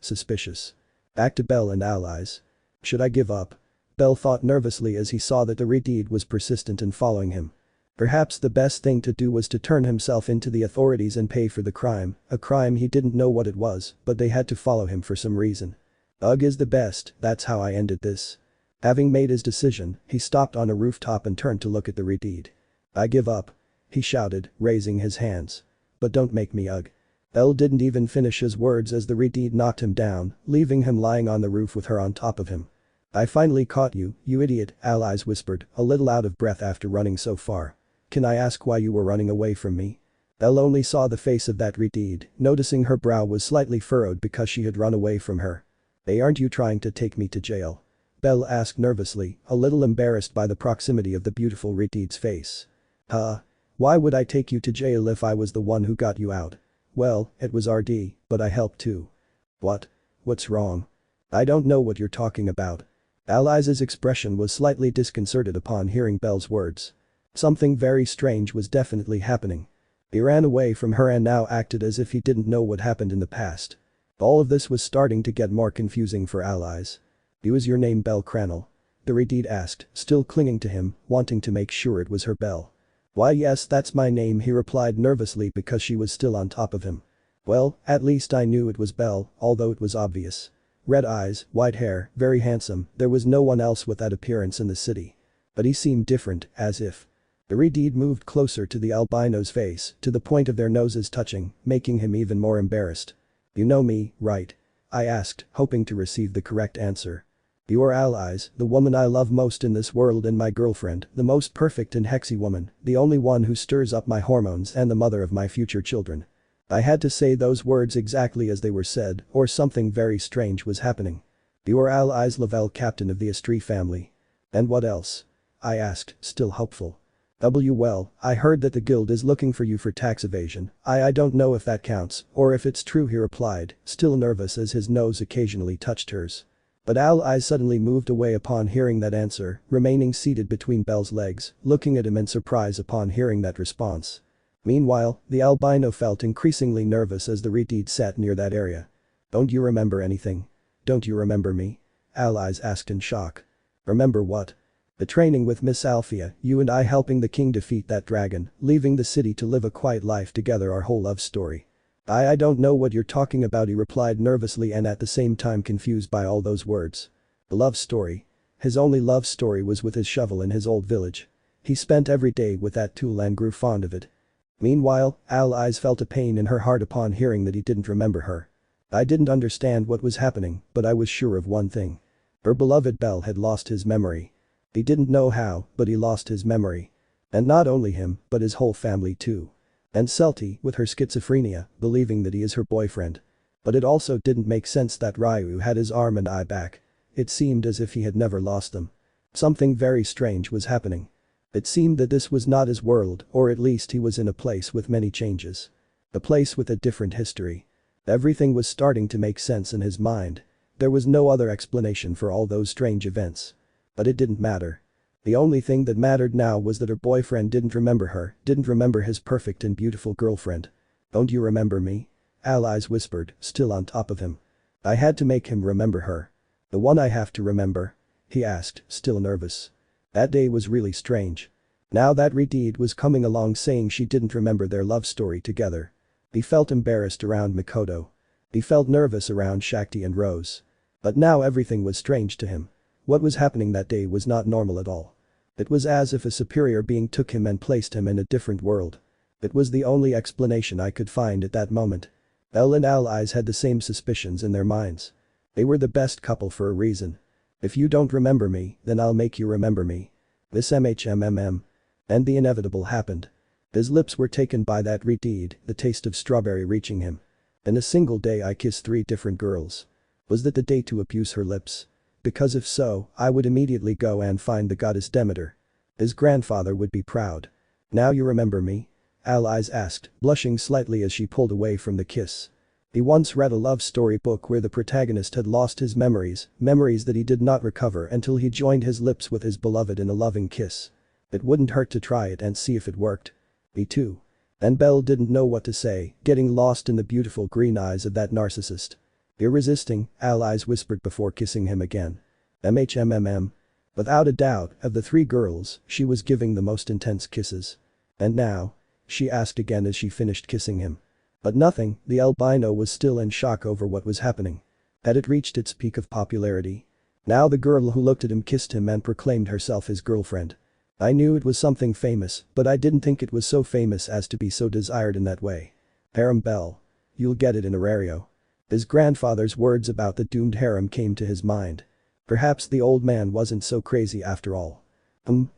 Suspicious. Back to Belle and allies. Should I give up? Belle thought nervously as he saw that the redeed was persistent in following him. Perhaps the best thing to do was to turn himself into the authorities and pay for the crime, a crime he didn't know what it was, but they had to follow him for some reason. Ugh is the best, that's how I ended this. Having made his decision, he stopped on a rooftop and turned to look at the redeed. I give up. He shouted, raising his hands. But don't make me ugh. Belle didn't even finish his words as the redeed knocked him down, leaving him lying on the roof with her on top of him. I finally caught you, you idiot, allies whispered, a little out of breath after running so far. Can I ask why you were running away from me? Belle only saw the face of that redeed, noticing her brow was slightly furrowed because she had run away from her. Hey, aren't you trying to take me to jail? Belle asked nervously, a little embarrassed by the proximity of the beautiful redeed's face. Huh? Why would I take you to jail if I was the one who got you out? Well, it was RD, but I helped too. What? What's wrong? I don't know what you're talking about. Allies' expression was slightly disconcerted upon hearing Belle's words. Something very strange was definitely happening. He ran away from her and now acted as if he didn't know what happened in the past. All of this was starting to get more confusing for allies. "Is your name bellcranel?" the redeed asked, still clinging to him, wanting to make sure it was her Belle. "Why yes, that's my name," he replied nervously because she was still on top of him. "Well, at least I knew it was Belle, although it was obvious. Red eyes, white hair, very handsome, there was no one else with that appearance in the city. But he seemed different, as if." The redeed moved closer to the albino's face, to the point of their noses touching, making him even more embarrassed. "You know me, right?" I asked, hoping to receive the correct answer. "Your allies, the woman I love most in this world and my girlfriend, the most perfect and hexy woman, the only one who stirs up my hormones and the mother of my future children." I had to say those words exactly as they were said, or something very strange was happening. "Your allies Lavelle, captain of the Estrie family. And what else?" I asked, still hopeful. Well, I heard that the guild is looking for you for tax evasion. I don't know if that counts, or if it's true, he replied, still nervous as his nose occasionally touched hers. But allies suddenly moved away upon hearing that answer, remaining seated between Belle's legs, looking at him in surprise upon hearing that response. Meanwhile, the albino felt increasingly nervous as the redeed sat near that area. "Don't you remember anything? Don't you remember me?" Allies asked in shock. Remember what? The training with Miss Althea, you and I helping the king defeat that dragon, leaving the city to live a quiet life together, our whole love story. I don't know what you're talking about, he replied nervously and at the same time confused by all those words. The love story. His only love story was with his shovel in his old village. He spent every day with that tool and grew fond of it. Meanwhile, Allies felt a pain in her heart upon hearing that he didn't remember her. I didn't understand what was happening, but I was sure of one thing. Her beloved Belle had lost his memory. He didn't know how, but he lost his memory. And not only him, but his whole family too. And Celti, with her schizophrenia, believing that he is her boyfriend. But it also didn't make sense that Ryu had his arm and eye back. It seemed as if he had never lost them. Something very strange was happening. It seemed that this was not his world, or at least he was in a place with many changes. A place with a different history. Everything was starting to make sense in his mind. There was no other explanation for all those strange events. But it didn't matter. The only thing that mattered now was that her boyfriend didn't remember her, didn't remember his perfect and beautiful girlfriend. Don't you remember me? Allies whispered, still on top of him. I had to make him remember her. The one I have to remember? He asked, still nervous. That day was really strange. Now that Redeed was coming along saying she didn't remember their love story together. He felt embarrassed around Mikoto. He felt nervous around Shakti and Rose. But now everything was strange to him. What was happening that day was not normal at all. It was as if a superior being took him and placed him in a different world. It was the only explanation I could find at that moment. Belle and Allies had the same suspicions in their minds. They were the best couple for a reason. If you don't remember me, then I'll make you remember me. This MHMMM. And the inevitable happened. His lips were taken by that Redeed, the taste of strawberry reaching him. In a single day I kissed 3 different girls. Was that the day to abuse her lips? Because if so, I would immediately go and find the goddess Demeter. His grandfather would be proud. Now you remember me? Allies asked, blushing slightly as she pulled away from the kiss. He once read a love story book where the protagonist had lost his memories that he did not recover until he joined his lips with his beloved in a loving kiss. It wouldn't hurt to try it and see if it worked. Me too. And Belle didn't know what to say, getting lost in the beautiful green eyes of that narcissist. You're resisting, Allies whispered before kissing him again. MHMMM. Without a doubt, of the 3 girls, she was giving the most intense kisses. And now? She asked again as she finished kissing him. But nothing, the albino was still in shock over what was happening. Had it reached its peak of popularity? Now the girl who looked at him kissed him and proclaimed herself his girlfriend. I knew it was something famous, but I didn't think it was so famous as to be so desired in that way. Harem Belle. You'll get it in Arario. His grandfather's words about the doomed harem came to his mind. Perhaps the old man wasn't so crazy after all.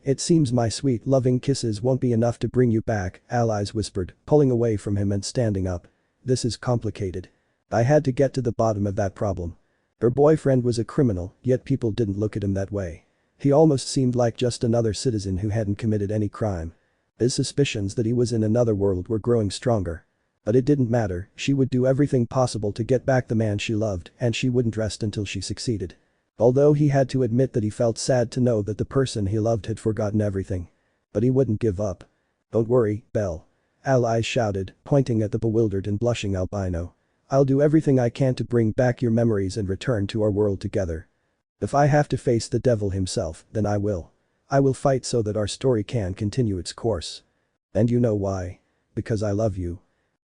It seems my sweet loving kisses won't be enough to bring you back, Allies whispered, pulling away from him and standing up. This is complicated. I had to get to the bottom of that problem. Her boyfriend was a criminal, yet people didn't look at him that way. He almost seemed like just another citizen who hadn't committed any crime. His suspicions that he was in another world were growing stronger. But it didn't matter, she would do everything possible to get back the man she loved and she wouldn't rest until she succeeded. Although he had to admit that he felt sad to know that the person he loved had forgotten everything. But he wouldn't give up. Don't worry, Belle. Allies shouted, pointing at the bewildered and blushing albino. I'll do everything I can to bring back your memories and return to our world together. If I have to face the devil himself, then I will. I will fight so that our story can continue its course. And you know why? Because I love you.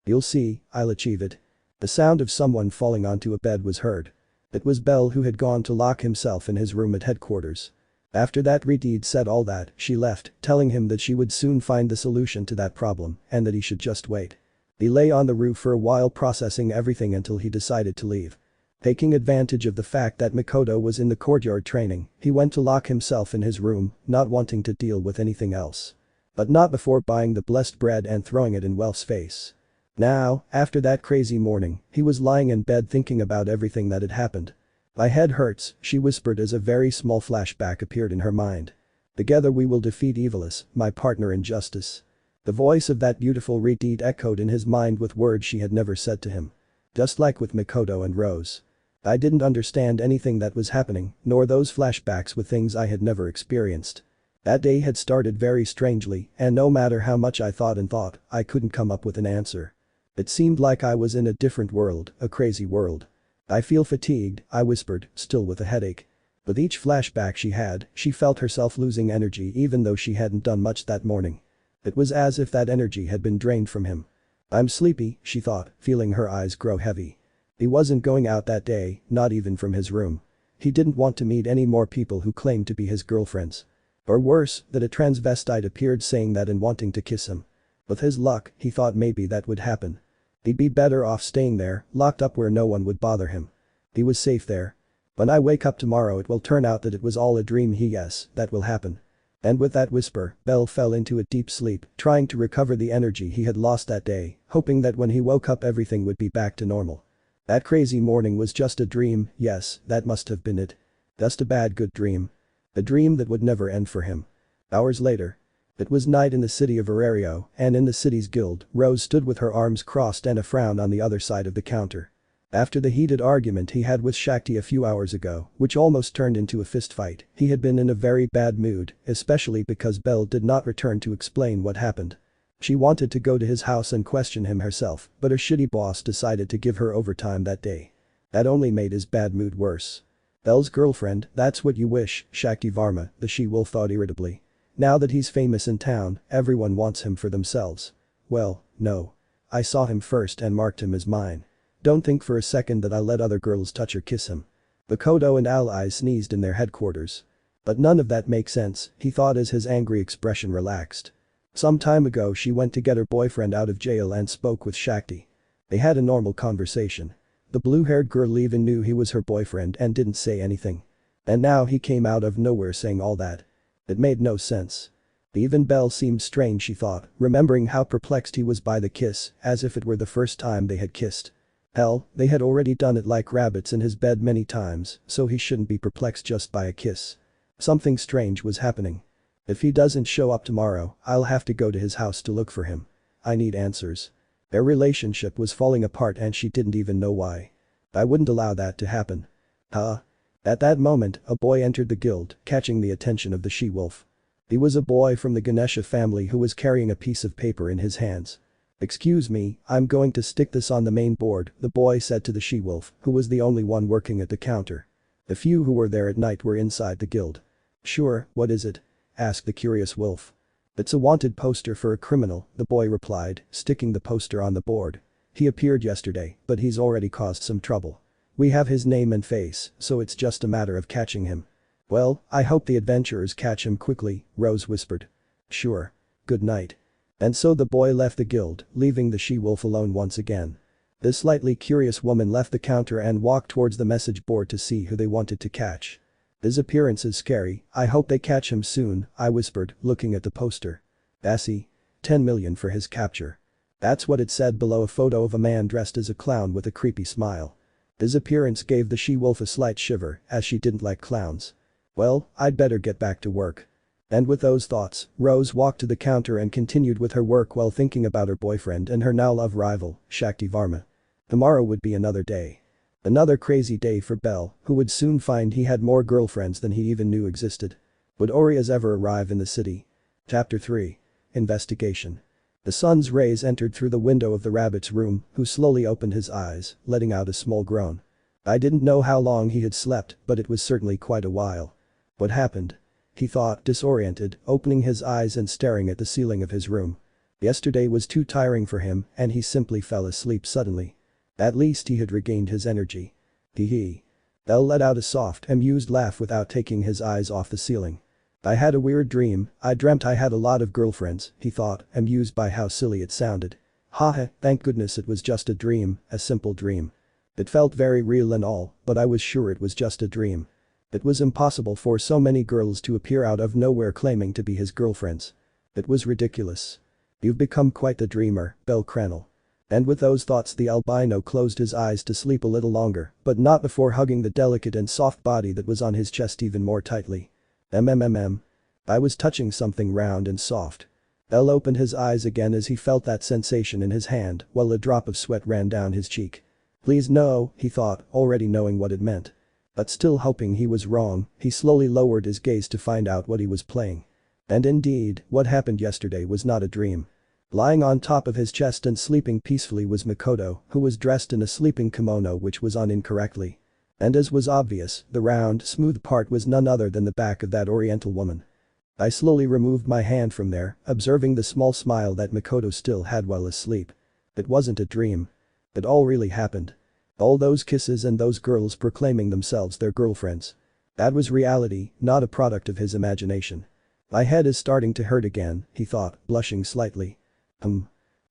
You'll see, I'll achieve it. The sound of someone falling onto a bed was heard. It was Belle who had gone to lock himself in his room at headquarters. After that Redeed said all that, she left, telling him that she would soon find the solution to that problem and that he should just wait. He lay on the roof for a while processing everything until he decided to leave. Taking advantage of the fact that Mikoto was in the courtyard training, he went to lock himself in his room, not wanting to deal with anything else. But not before buying the blessed bread and throwing it in Welf's face. Now, after that crazy morning, he was lying in bed thinking about everything that had happened. My head hurts, she whispered as a very small flashback appeared in her mind. Together we will defeat Evilus, my partner in justice. The voice of that beautiful Redeed echoed in his mind with words she had never said to him. Just like with Mikoto and Rose. I didn't understand anything that was happening, nor those flashbacks with things I had never experienced. That day had started very strangely, and no matter how much I thought, I couldn't come up with an answer. It seemed like I was in a different world, a crazy world. I feel fatigued, I whispered, still with a headache. With each flashback she had, she felt herself losing energy even though she hadn't done much that morning. It was as if that energy had been drained from him. I'm sleepy, she thought, feeling her eyes grow heavy. He wasn't going out that day, not even from his room. He didn't want to meet any more people who claimed to be his girlfriends. Or worse, that a transvestite appeared saying that and wanting to kiss him. With his luck, he thought maybe that would happen. He'd be better off staying there, locked up where no one would bother him. He was safe there. When I wake up tomorrow it will turn out that it was all a dream. Yes, that will happen. And with that whisper, Belle fell into a deep sleep, trying to recover the energy he had lost that day, hoping that when he woke up everything would be back to normal. That crazy morning was just a dream, yes, that must have been it. Just a bad good dream. A dream that would never end for him. Hours later. It was night in the city of Arario, and in the city's guild, Rose stood with her arms crossed and a frown on the other side of the counter. After the heated argument he had with Shakti a few hours ago, which almost turned into a fistfight, he had been in a very bad mood, especially because Belle did not return to explain what happened. She wanted to go to his house and question him herself, but her shitty boss decided to give her overtime that day. That only made his bad mood worse. Belle's girlfriend, that's what you wish, Shakti Varma, the she-wolf thought irritably. Now that he's famous in town, everyone wants him for themselves. Well, no. I saw him first and marked him as mine. Don't think for a second that I let other girls touch or kiss him. The Kodo and allies sneezed in their headquarters. But none of that makes sense, he thought as his angry expression relaxed. Some time ago she went to get her boyfriend out of jail and spoke with Shakti. They had a normal conversation. The blue-haired girl even knew he was her boyfriend and didn't say anything. And now he came out of nowhere saying all that. It made no sense. Even Belle seemed strange, she thought, remembering how perplexed he was by the kiss, as if it were the first time they had kissed. Hell, they had already done it like rabbits in his bed many times, so he shouldn't be perplexed just by a kiss. Something strange was happening. If he doesn't show up tomorrow, I'll have to go to his house to look for him. I need answers. Their relationship was falling apart and she didn't even know why. I wouldn't allow that to happen. At that moment, a boy entered the guild, catching the attention of the she-wolf. He was a boy from the Ganesha family who was carrying a piece of paper in his hands. Excuse me, I'm going to stick this on the main board, the boy said to the she-wolf, who was the only one working at the counter. The few who were there at night were inside the guild. Sure, what is it? Asked the curious wolf. It's a wanted poster for a criminal, the boy replied, sticking the poster on the board. He appeared yesterday, but he's already caused some trouble. We have his name and face, so it's just a matter of catching him. Well, I hope the adventurers catch him quickly, Rose whispered. Sure. Good night. And so the boy left the guild, leaving the she-wolf alone once again. This slightly curious woman left the counter and walked towards the message board to see who they wanted to catch. His appearance is scary, I hope they catch him soon, I whispered, looking at the poster. Bassi. 10 million for his capture. That's what it said below, a photo of a man dressed as a clown with a creepy smile. His appearance gave the she-wolf a slight shiver, as she didn't like clowns. Well, I'd better get back to work. And with those thoughts, Rose walked to the counter and continued with her work while thinking about her boyfriend and her now love rival, Shakti Varma. Tomorrow would be another day. Another crazy day for Belle, who would soon find he had more girlfriends than he even knew existed. Would Orizas ever arrive in the city? Chapter 3. Investigation. The sun's rays entered through the window of the rabbit's room, who slowly opened his eyes, letting out a small groan. I didn't know how long he had slept, but it was certainly quite a while. What happened? He thought, disoriented, opening his eyes and staring at the ceiling of his room. Yesterday was too tiring for him, and he simply fell asleep suddenly. At least he had regained his energy. Hee. Belle let out a soft, amused laugh without taking his eyes off the ceiling. I had a weird dream, I dreamt I had a lot of girlfriends, he thought, amused by how silly it sounded. Thank goodness it was just a dream, a simple dream. It felt very real and all, but I was sure it was just a dream. It was impossible for so many girls to appear out of nowhere claiming to be his girlfriends. It was ridiculous. You've become quite the dreamer, bellcranel. And with those thoughts the albino closed his eyes to sleep a little longer, but not before hugging the delicate and soft body that was on his chest even more tightly. I was touching something round and soft. Belle opened his eyes again as he felt that sensation in his hand, while a drop of sweat ran down his cheek. Please no, he thought, already knowing what it meant. But still hoping he was wrong, he slowly lowered his gaze to find out what he was playing. And indeed, what happened yesterday was not a dream. Lying on top of his chest and sleeping peacefully was Makoto, who was dressed in a sleeping kimono which was on incorrectly. And as was obvious, the round, smooth part was none other than the back of that Oriental woman. I slowly removed my hand from there, observing the small smile that Makoto still had while asleep. It wasn't a dream. It all really happened. All those kisses and those girls proclaiming themselves their girlfriends. That was reality, not a product of his imagination. My head is starting to hurt again, he thought, blushing slightly.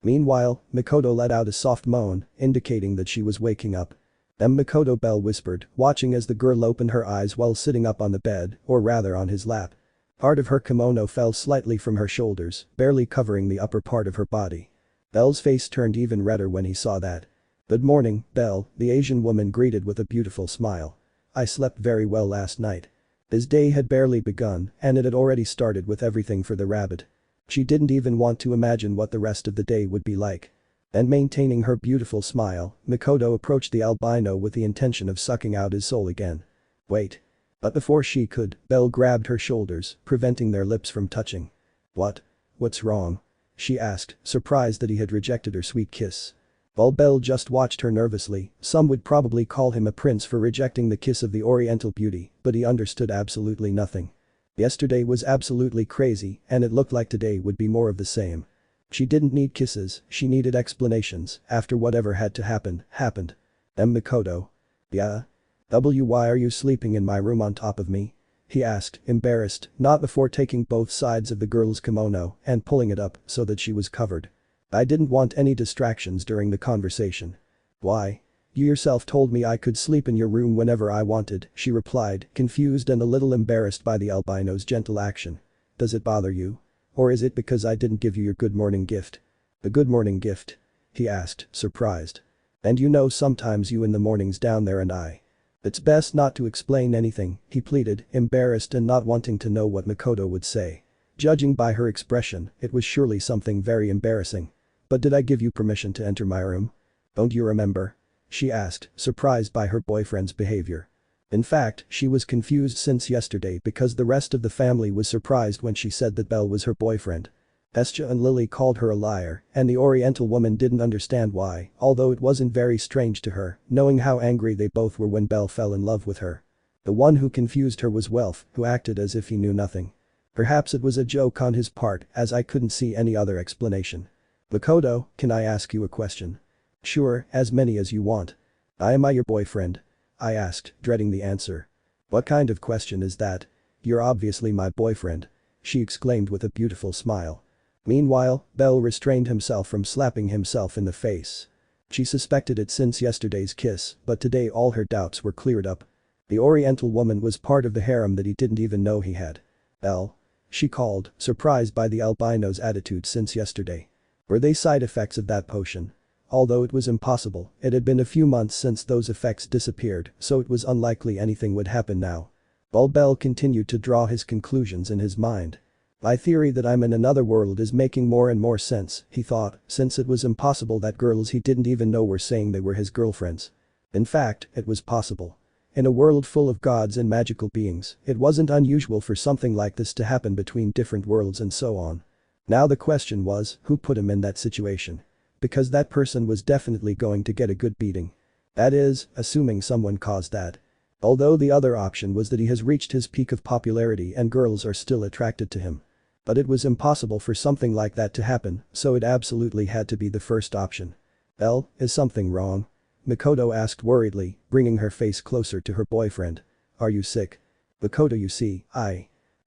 Meanwhile, Makoto let out a soft moan, indicating that she was waking up. Makoto, Belle whispered, watching as the girl opened her eyes while sitting up on the bed, or rather on his lap. Part of her kimono fell slightly from her shoulders, barely covering the upper part of her body. Belle's face turned even redder when he saw that. "Good morning, Belle," the Asian woman greeted with a beautiful smile. "I slept very well last night." His day had barely begun, and it had already started with everything for the rabbit. She didn't even want to imagine what the rest of the day would be like. And maintaining her beautiful smile, Makoto approached the albino with the intention of sucking out his soul again. Wait. But before she could, Belle grabbed her shoulders, preventing their lips from touching. What's wrong?" she asked, surprised that he had rejected her sweet kiss. While Belle just watched her nervously, some would probably call him a prince for rejecting the kiss of the Oriental beauty, but he understood absolutely nothing. Yesterday was absolutely crazy, and it looked like today would be more of the same. She didn't need kisses, she needed explanations, after whatever had to happen, happened. Makoto. "Yeah? Why are you sleeping in my room on top of me?" he asked, embarrassed, not before taking both sides of the girl's kimono and pulling it up so that she was covered. "I didn't want any distractions during the conversation." "Why? You yourself told me I could sleep in your room whenever I wanted," she replied, confused and a little embarrassed by the albino's gentle action. "Does it bother you? Or is it because I didn't give you your good morning gift?" "A good morning gift?" he asked, surprised. "And sometimes you in the mornings down there and I." "It's best not to explain anything," he pleaded, embarrassed and not wanting to know what Makoto would say. Judging by her expression, it was surely something very embarrassing. "But did I give you permission to enter my room? Don't you remember?" she asked, surprised by her boyfriend's behavior. In fact, she was confused since yesterday because the rest of the family was surprised when she said that Belle was her boyfriend. Hestia and Lily called her a liar, and the Oriental woman didn't understand why, although it wasn't very strange to her, knowing how angry they both were when Belle fell in love with her. The one who confused her was Welf, who acted as if he knew nothing. Perhaps it was a joke on his part, as I couldn't see any other explanation. "Makoto, can I ask you a question?" "Sure, as many as you want." Am I your boyfriend?" I asked, dreading the answer. "What kind of question is that? You're obviously my boyfriend," she exclaimed with a beautiful smile. Meanwhile, Belle restrained himself from slapping himself in the face. She suspected it since yesterday's kiss, but today all her doubts were cleared up. The Oriental woman was part of the harem that he didn't even know he had. "Belle?" she called, surprised by the albino's attitude since yesterday. Were they side effects of that potion? Although it was impossible, it had been a few months since those effects disappeared, so it was unlikely anything would happen now. While Belle continued to draw his conclusions in his mind. "My theory that I'm in another world is making more and more sense," he thought, since it was impossible that girls he didn't even know were saying they were his girlfriends. In fact, it was possible. In a world full of gods and magical beings, it wasn't unusual for something like this to happen between different worlds and so on. Now the question was, who put him in that situation? Because that person was definitely going to get a good beating. That is, assuming someone caused that. Although the other option was that he has reached his peak of popularity and girls are still attracted to him. But it was impossible for something like that to happen, so it absolutely had to be the first option. "Belle, is something wrong?" Makoto asked worriedly, bringing her face closer to her boyfriend. "Are you sick?" "Makoto, you see,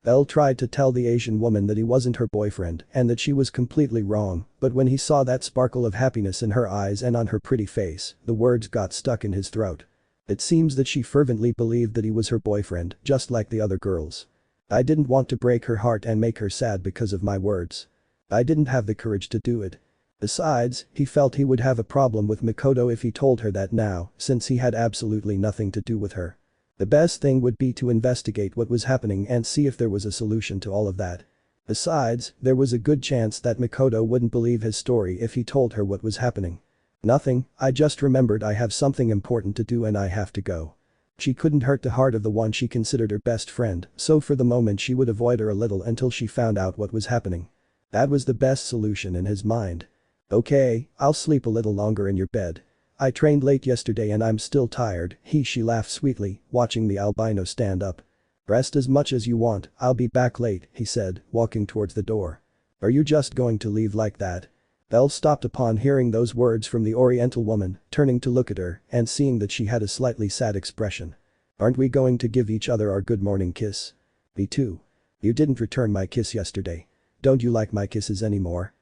Belle tried to tell the Asian woman that he wasn't her boyfriend and that she was completely wrong, but when he saw that sparkle of happiness in her eyes and on her pretty face, the words got stuck in his throat. It seems that she fervently believed that he was her boyfriend, just like the other girls. I didn't want to break her heart and make her sad because of my words. I didn't have the courage to do it. Besides, he felt he would have a problem with Makoto if he told her that now, since he had absolutely nothing to do with her. The best thing would be to investigate what was happening and see if there was a solution to all of that. Besides, there was a good chance that Makoto wouldn't believe his story if he told her what was happening. "Nothing, I just remembered I have something important to do and I have to go." She couldn't hurt the heart of the one she considered her best friend, so for the moment she would avoid her a little until she found out what was happening. That was the best solution in his mind. "Okay, I'll sleep a little longer in your bed. I trained late yesterday and I'm still tired, she laughed sweetly, watching the albino stand up. Rest as much as you want, I'll be back late, he said, walking towards the door. Are you just going to leave like that? Belle stopped upon hearing those words from the Oriental woman, turning to look at her and seeing that she had a slightly sad expression. Aren't we going to give each other our good morning kiss? Me too. You didn't return my kiss yesterday. Don't you like my kisses anymore?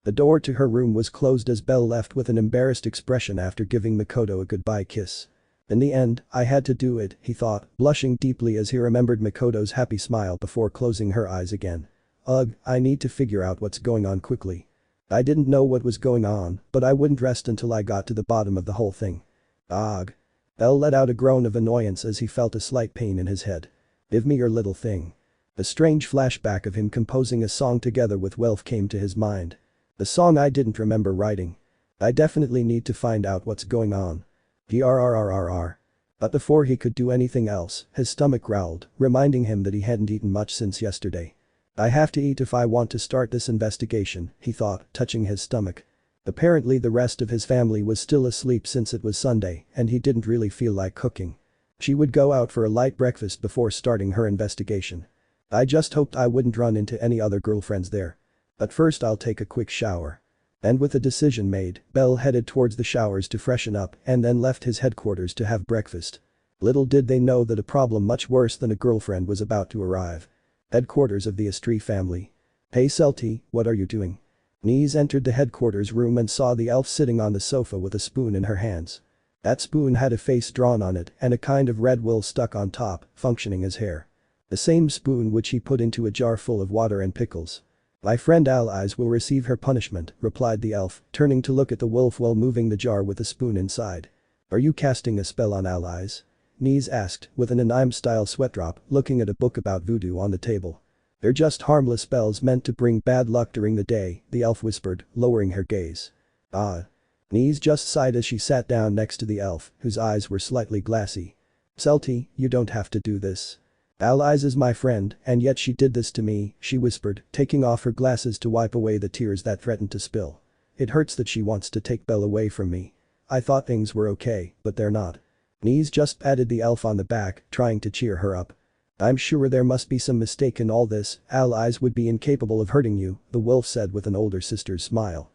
The door to her room was closed as Belle left with an embarrassed expression after giving Makoto a goodbye kiss. In the end, I had to do it, he thought, blushing deeply as he remembered Makoto's happy smile before closing her eyes again. Ugh, I need to figure out what's going on quickly. I didn't know what was going on, but I wouldn't rest until I got to the bottom of the whole thing. Ugh. Belle let out a groan of annoyance as he felt a slight pain in his head. Give me your little thing. A strange flashback of him composing a song together with Welf came to his mind. The song I didn't remember writing. I definitely need to find out what's going on. Grrrrrr. But before he could do anything else, his stomach growled, reminding him that he hadn't eaten much since yesterday. I have to eat if I want to start this investigation, he thought, touching his stomach. Apparently the rest of his family was still asleep since it was Sunday and he didn't really feel like cooking. She would go out for a light breakfast before starting her investigation. I just hoped I wouldn't run into any other girlfriends there. But first I'll take a quick shower. And with the decision made, Belle headed towards the showers to freshen up and then left his headquarters to have breakfast. Little did they know that a problem much worse than a girlfriend was about to arrive. Headquarters of the Estrie family. Hey Celty, what are you doing? Nese entered the headquarters room and saw the elf sitting on the sofa with a spoon in her hands. That spoon had a face drawn on it and a kind of red wool stuck on top, functioning as hair. The same spoon which he put into a jar full of water and pickles. My friend Allies will receive her punishment, replied the elf, turning to look at the wolf while moving the jar with the spoon inside. Are you casting a spell on Allies? Nese asked, with an anime-style sweat drop, looking at a book about voodoo on the table. They're just harmless spells meant to bring bad luck during the day, the elf whispered, lowering her gaze. Ah. Nese just sighed as she sat down next to the elf, whose eyes were slightly glassy. Celty, you don't have to do this. Allies is my friend, and yet she did this to me, she whispered, taking off her glasses to wipe away the tears that threatened to spill. It hurts that she wants to take Belle away from me. I thought things were okay, but they're not. Nese just patted the elf on the back, trying to cheer her up. I'm sure there must be some mistake in all this, Allies would be incapable of hurting you, the wolf said with an older sister's smile.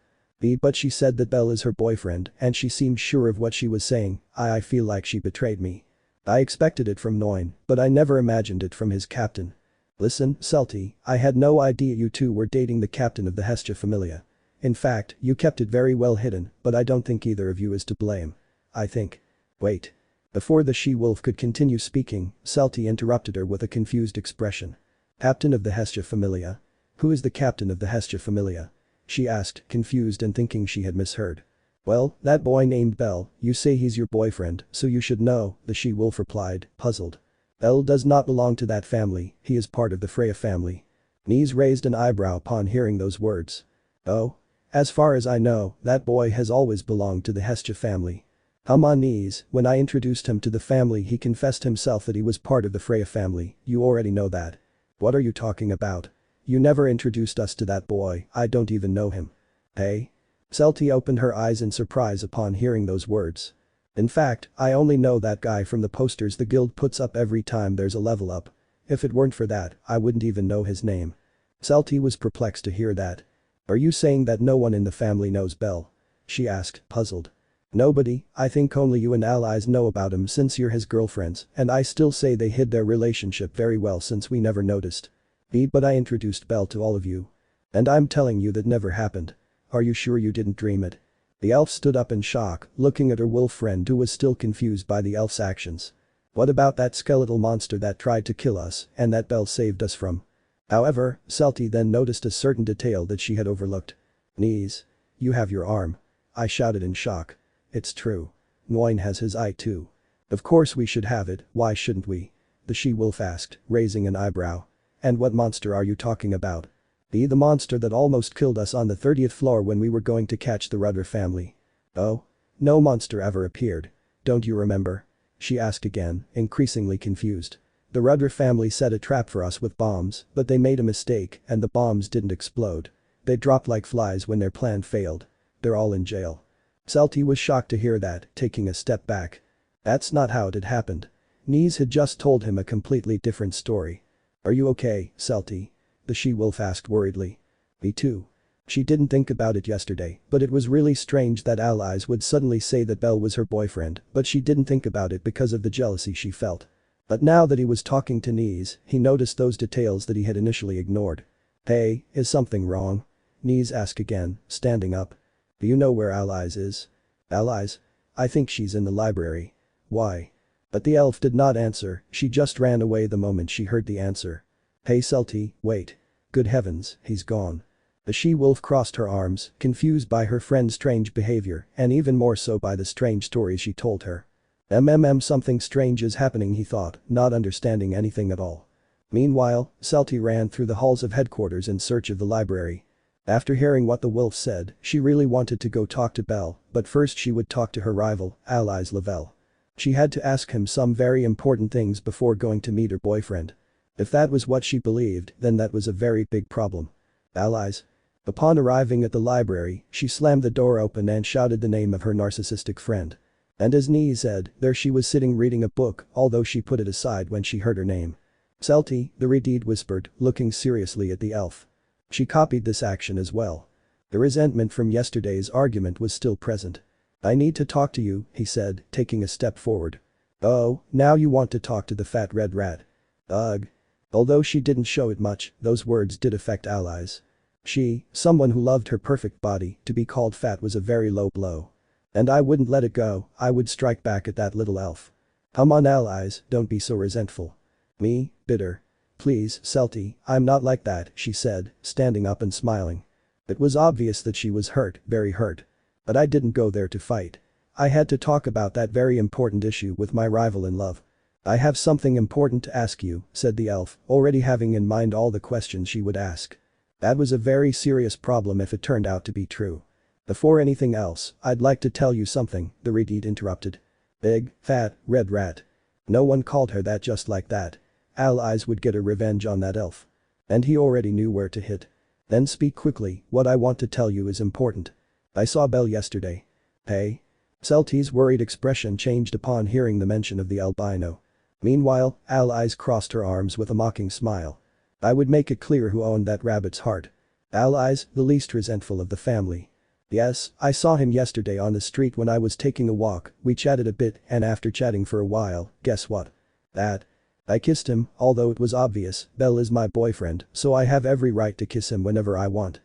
But she said that Belle is her boyfriend and she seemed sure of what she was saying. I feel like she betrayed me. I expected it from Noin, but I never imagined it from his captain. Listen, Celty, I had no idea you two were dating the captain of the Hestia Familia. In fact, you kept it very well hidden, but I don't think either of you is to blame. I think. Wait. Before the she-wolf could continue speaking, Celty interrupted her with a confused expression. Captain of the Hestia Familia? Who is the captain of the Hestia Familia? She asked, confused and thinking she had misheard. Well, that boy named Belle, you say he's your boyfriend, so you should know, the she-wolf replied, puzzled. Belle does not belong to that family, he is part of the Freya family. Nese raised an eyebrow upon hearing those words. Oh? As far as I know, that boy has always belonged to the Hestia family. On Nese, when I introduced him to the family he confessed himself that he was part of the Freya family, you already know that. What are you talking about? You never introduced us to that boy, I don't even know him. Hey? Celty opened her eyes in surprise upon hearing those words. In fact, I only know that guy from the posters the guild puts up every time there's a level up. If it weren't for that, I wouldn't even know his name. Celty was perplexed to hear that. Are you saying that no one in the family knows Belle? She asked, puzzled. Nobody, I think only you and Allies know about him since you're his girlfriends, and I still say they hid their relationship very well since we never noticed. But I introduced Belle to all of you. And I'm telling you that never happened. Are you sure you didn't dream it? The elf stood up in shock, looking at her wolf friend who was still confused by the elf's actions. What about that skeletal monster that tried to kill us and that Belle saved us from? However, Celty then noticed a certain detail that she had overlooked. Nese. You have your arm. I shouted in shock. It's true. Noin has his eye too. Of course we should have it, why shouldn't we? The she-wolf asked, raising an eyebrow. And what monster are you talking about? The monster that almost killed us on the 30th floor when we were going to catch the Rudder family. Oh? No monster ever appeared. Don't you remember? She asked again, increasingly confused. The Rudder family set a trap for us with bombs, but they made a mistake and the bombs didn't explode. They dropped like flies when their plan failed. They're all in jail. Celti was shocked to hear that, taking a step back. That's not how it had happened. Knees had just told him a completely different story. Are you okay, Celti? The she-wolf asked worriedly. Me too. She didn't think about it yesterday, but it was really strange that allies would suddenly say that Belle was her boyfriend, but she didn't think about it because of the jealousy she felt. But now that he was talking to Knees, he noticed those details that he had initially ignored. Hey, is something wrong? Knees asked again, standing up. Do you know where Allies is? Allies? I think she's in the library. Why? But the elf did not answer, she just ran away the moment she heard the answer. Hey Celti, wait. Good heavens, he's gone. The she-wolf crossed her arms, confused by her friend's strange behavior and even more so by the strange stories she told her. Something strange is happening, he thought, not understanding anything at all. Meanwhile, Celti ran through the halls of headquarters in search of the library. After hearing what the wolf said, she really wanted to go talk to Belle, but first she would talk to her rival, Allies Lavelle. She had to ask him some very important things before going to meet her boyfriend. If that was what she believed, then that was a very big problem. Allies. Upon arriving at the library, she slammed the door open and shouted the name of her narcissistic friend. And as Nee said, there she was sitting reading a book, although she put it aside when she heard her name. Celti, the Redeed whispered, looking seriously at the elf. She copied this action as well. The resentment from yesterday's argument was still present. I need to talk to you, he said, taking a step forward. Oh, now you want to talk to the fat red rat. Ugh. Although she didn't show it much, those words did affect allies. She, someone who loved her perfect body, to be called fat was a very low blow. And I wouldn't let it go, I would strike back at that little elf. Come on allies, don't be so resentful. Me, bitter. Please, Celti, I'm not like that, she said, standing up and smiling. It was obvious that she was hurt, very hurt. But I didn't go there to fight. I had to talk about that very important issue with my rival in love. I have something important to ask you, said the elf, already having in mind all the questions she would ask. That was a very serious problem if it turned out to be true. Before anything else, I'd like to tell you something, the Redeed interrupted. Big, fat, red rat. No one called her that just like that. Allies would get a revenge on that elf. And he already knew where to hit. Then speak quickly, what I want to tell you is important. I saw Belle yesterday. Hey? Celti's worried expression changed upon hearing the mention of the albino. Meanwhile, Allies crossed her arms with a mocking smile. I would make it clear who owned that rabbit's heart. Allies, the least resentful of the family. Yes, I saw him yesterday on the street when I was taking a walk, we chatted a bit and after chatting for a while, guess what? I kissed him, although it was obvious, Belle is my boyfriend, so I have every right to kiss him whenever I want.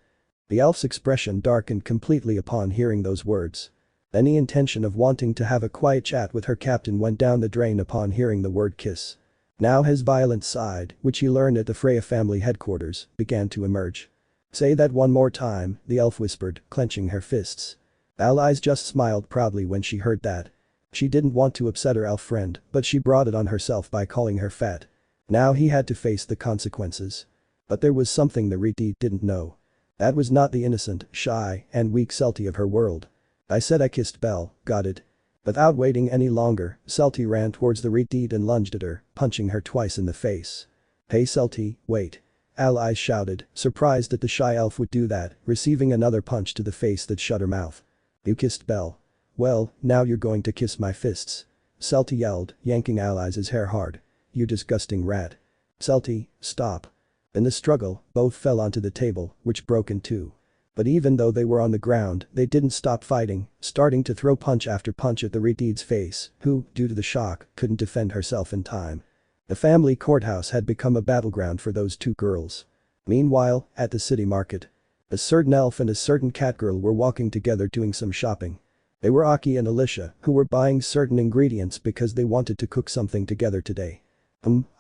The elf's expression darkened completely upon hearing those words. Any intention of wanting to have a quiet chat with her captain went down the drain upon hearing the word kiss. Now his violent side, which he learned at the Freya family headquarters, began to emerge. Say that one more time, the elf whispered, clenching her fists. Allies just smiled proudly when she heard that. She didn't want to upset her elf friend, but she brought it on herself by calling her fat. Now he had to face the consequences. But there was something the Redeed didn't know. That was not the innocent, shy, and weak Celti of her world. I said I kissed Belle, got it? Without waiting any longer, Celti ran towards the Redeed and lunged at her, punching her twice in the face. Hey Celti, wait. Allies shouted, surprised that the shy elf would do that, receiving another punch to the face that shut her mouth. You kissed Belle. Well, now you're going to kiss my fists. Celti yelled, yanking Allies' hair hard. You disgusting rat. Celti, stop. In the struggle, both fell onto the table, which broke in two. But even though they were on the ground, they didn't stop fighting, starting to throw punch after punch at the Redeed's face, who, due to the shock, couldn't defend herself in time. The family courthouse had become a battleground for those two girls. Meanwhile, at the city market. A certain elf and a certain catgirl were walking together doing some shopping. They were Aki and Alicia, who were buying certain ingredients because they wanted to cook something together today.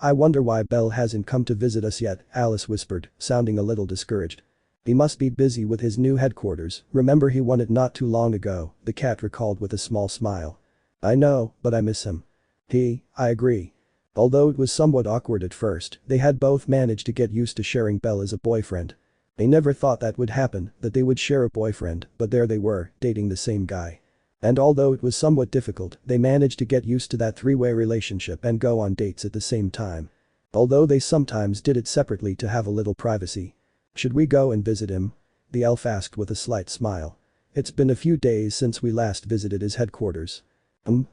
I wonder why Belle hasn't come to visit us yet, Alice whispered, sounding a little discouraged. He must be busy with his new headquarters, remember he won it not too long ago, the cat recalled with a small smile. I know, but I miss him. I agree. Although it was somewhat awkward at first, they had both managed to get used to sharing Belle as a boyfriend. They never thought that would happen, that they would share a boyfriend, but there they were, dating the same guy. And although it was somewhat difficult, they managed to get used to that three-way relationship and go on dates at the same time. Although they sometimes did it separately to have a little privacy. Should we go and visit him? The elf asked with a slight smile. It's been a few days since we last visited his headquarters.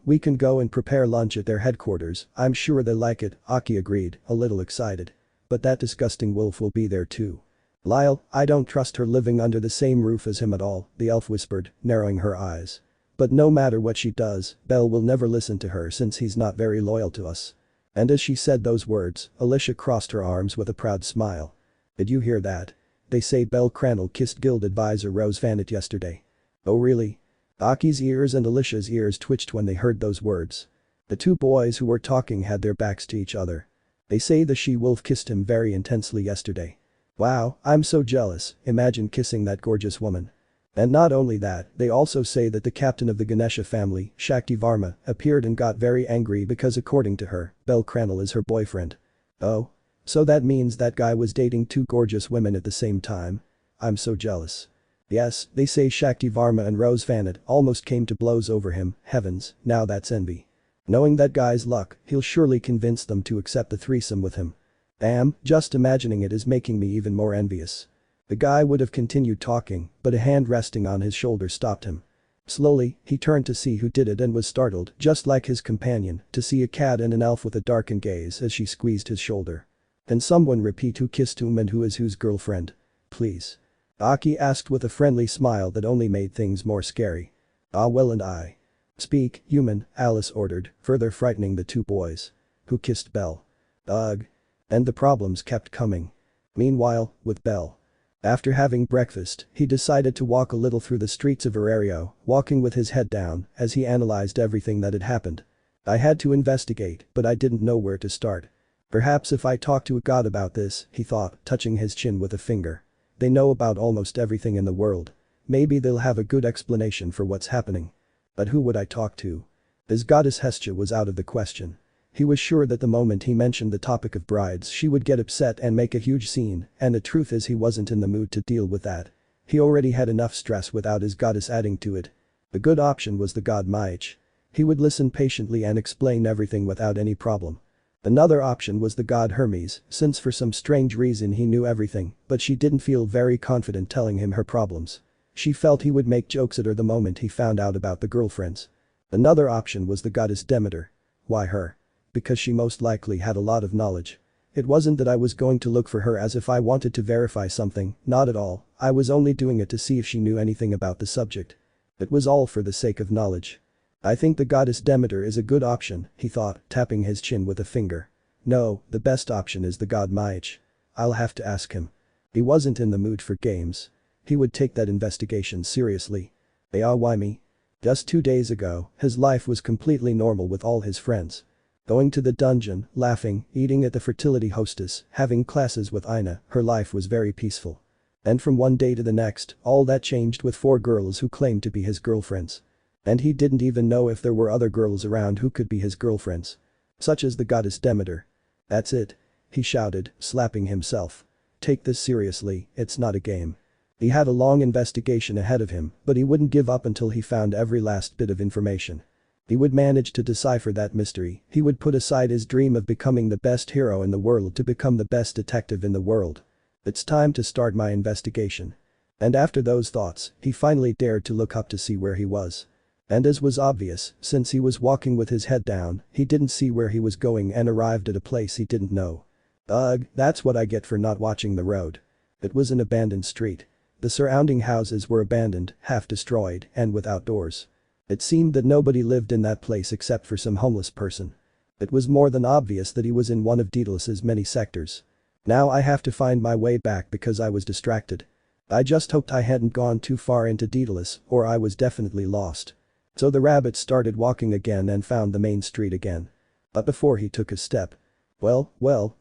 We can go and prepare lunch at their headquarters, I'm sure they'll like it, Aki agreed, a little excited. But that disgusting wolf will be there too. Lyle, I don't trust her living under the same roof as him at all, the elf whispered, narrowing her eyes. But no matter what she does, Belle will never listen to her since he's not very loyal to us. And as she said those words, Alicia crossed her arms with a proud smile. Did you hear that? They say bellcranel kissed guild advisor Rose Vanet yesterday. Oh really? Aki's ears and Alicia's ears twitched when they heard those words. The two boys who were talking had their backs to each other. They say the she-wolf kissed him very intensely yesterday. Wow, I'm so jealous, imagine kissing that gorgeous woman. And not only that, they also say that the captain of the Ganesha family, Shakti Varma, appeared and got very angry because according to her, bellcranel is her boyfriend. Oh? So that means that guy was dating two gorgeous women at the same time? I'm so jealous. Yes, they say Shakti Varma and Rose Vanet almost came to blows over him, heavens, now that's envy. Knowing that guy's luck, he'll surely convince them to accept the threesome with him. Damn, just imagining it is making me even more envious. The guy would have continued talking, but a hand resting on his shoulder stopped him. Slowly, he turned to see who did it and was startled, just like his companion, to see a cat and an elf with a darkened gaze as she squeezed his shoulder. Can someone repeat who kissed whom and who is whose girlfriend? Please. Aki asked with a friendly smile that only made things more scary. Ah well and I. Speak, human, Alice ordered, further frightening the two boys. Who kissed Belle? Ugh. And the problems kept coming. Meanwhile, with Belle. After having breakfast, he decided to walk a little through the streets of Arario, walking with his head down as he analyzed everything that had happened. I had to investigate, but I didn't know where to start. Perhaps if I talk to a god about this, he thought, touching his chin with a finger. They know about almost everything in the world. Maybe they'll have a good explanation for what's happening. But who would I talk to? His goddess Hestia was out of the question. He was sure that the moment he mentioned the topic of brides she would get upset and make a huge scene, and the truth is he wasn't in the mood to deal with that. He already had enough stress without his goddess adding to it. The good option was the god Maich. He would listen patiently and explain everything without any problem. Another option was the god Hermes, since for some strange reason he knew everything, but she didn't feel very confident telling him her problems. She felt he would make jokes at her the moment he found out about the girlfriends. Another option was the goddess Demeter. Why her? Because she most likely had a lot of knowledge. It wasn't that I was going to look for her as if I wanted to verify something, not at all, I was only doing it to see if she knew anything about the subject. It was all for the sake of knowledge. I think the goddess Demeter is a good option, he thought, tapping his chin with a finger. No, the best option is the god Maich. I'll have to ask him. He wasn't in the mood for games. He would take that investigation seriously. Why me? Just 2 days ago, his life was completely normal with all his friends. Going to the dungeon, laughing, eating at the fertility hostess, having classes with Ina, her life was very peaceful. And from one day to the next, all that changed with 4 girls who claimed to be his girlfriends. And he didn't even know if there were other girls around who could be his girlfriends. Such as the goddess Demeter. That's it. He shouted, slapping himself. Take this seriously, it's not a game. He had a long investigation ahead of him, but he wouldn't give up until he found every last bit of information. He would manage to decipher that mystery, he would put aside his dream of becoming the best hero in the world to become the best detective in the world. It's time to start my investigation. And after those thoughts, he finally dared to look up to see where he was. And as was obvious, since he was walking with his head down, he didn't see where he was going and arrived at a place he didn't know. Ugh, that's what I get for not watching the road. It was an abandoned street. The surrounding houses were abandoned, half destroyed, and without doors. It seemed that nobody lived in that place except for some homeless person. It was more than obvious that he was in one of Daedalus's many sectors. Now I have to find my way back because I was distracted. I just hoped I hadn't gone too far into Daedalus or I was definitely lost. So the rabbit started walking again and found the main street again. But before he took a step. Well,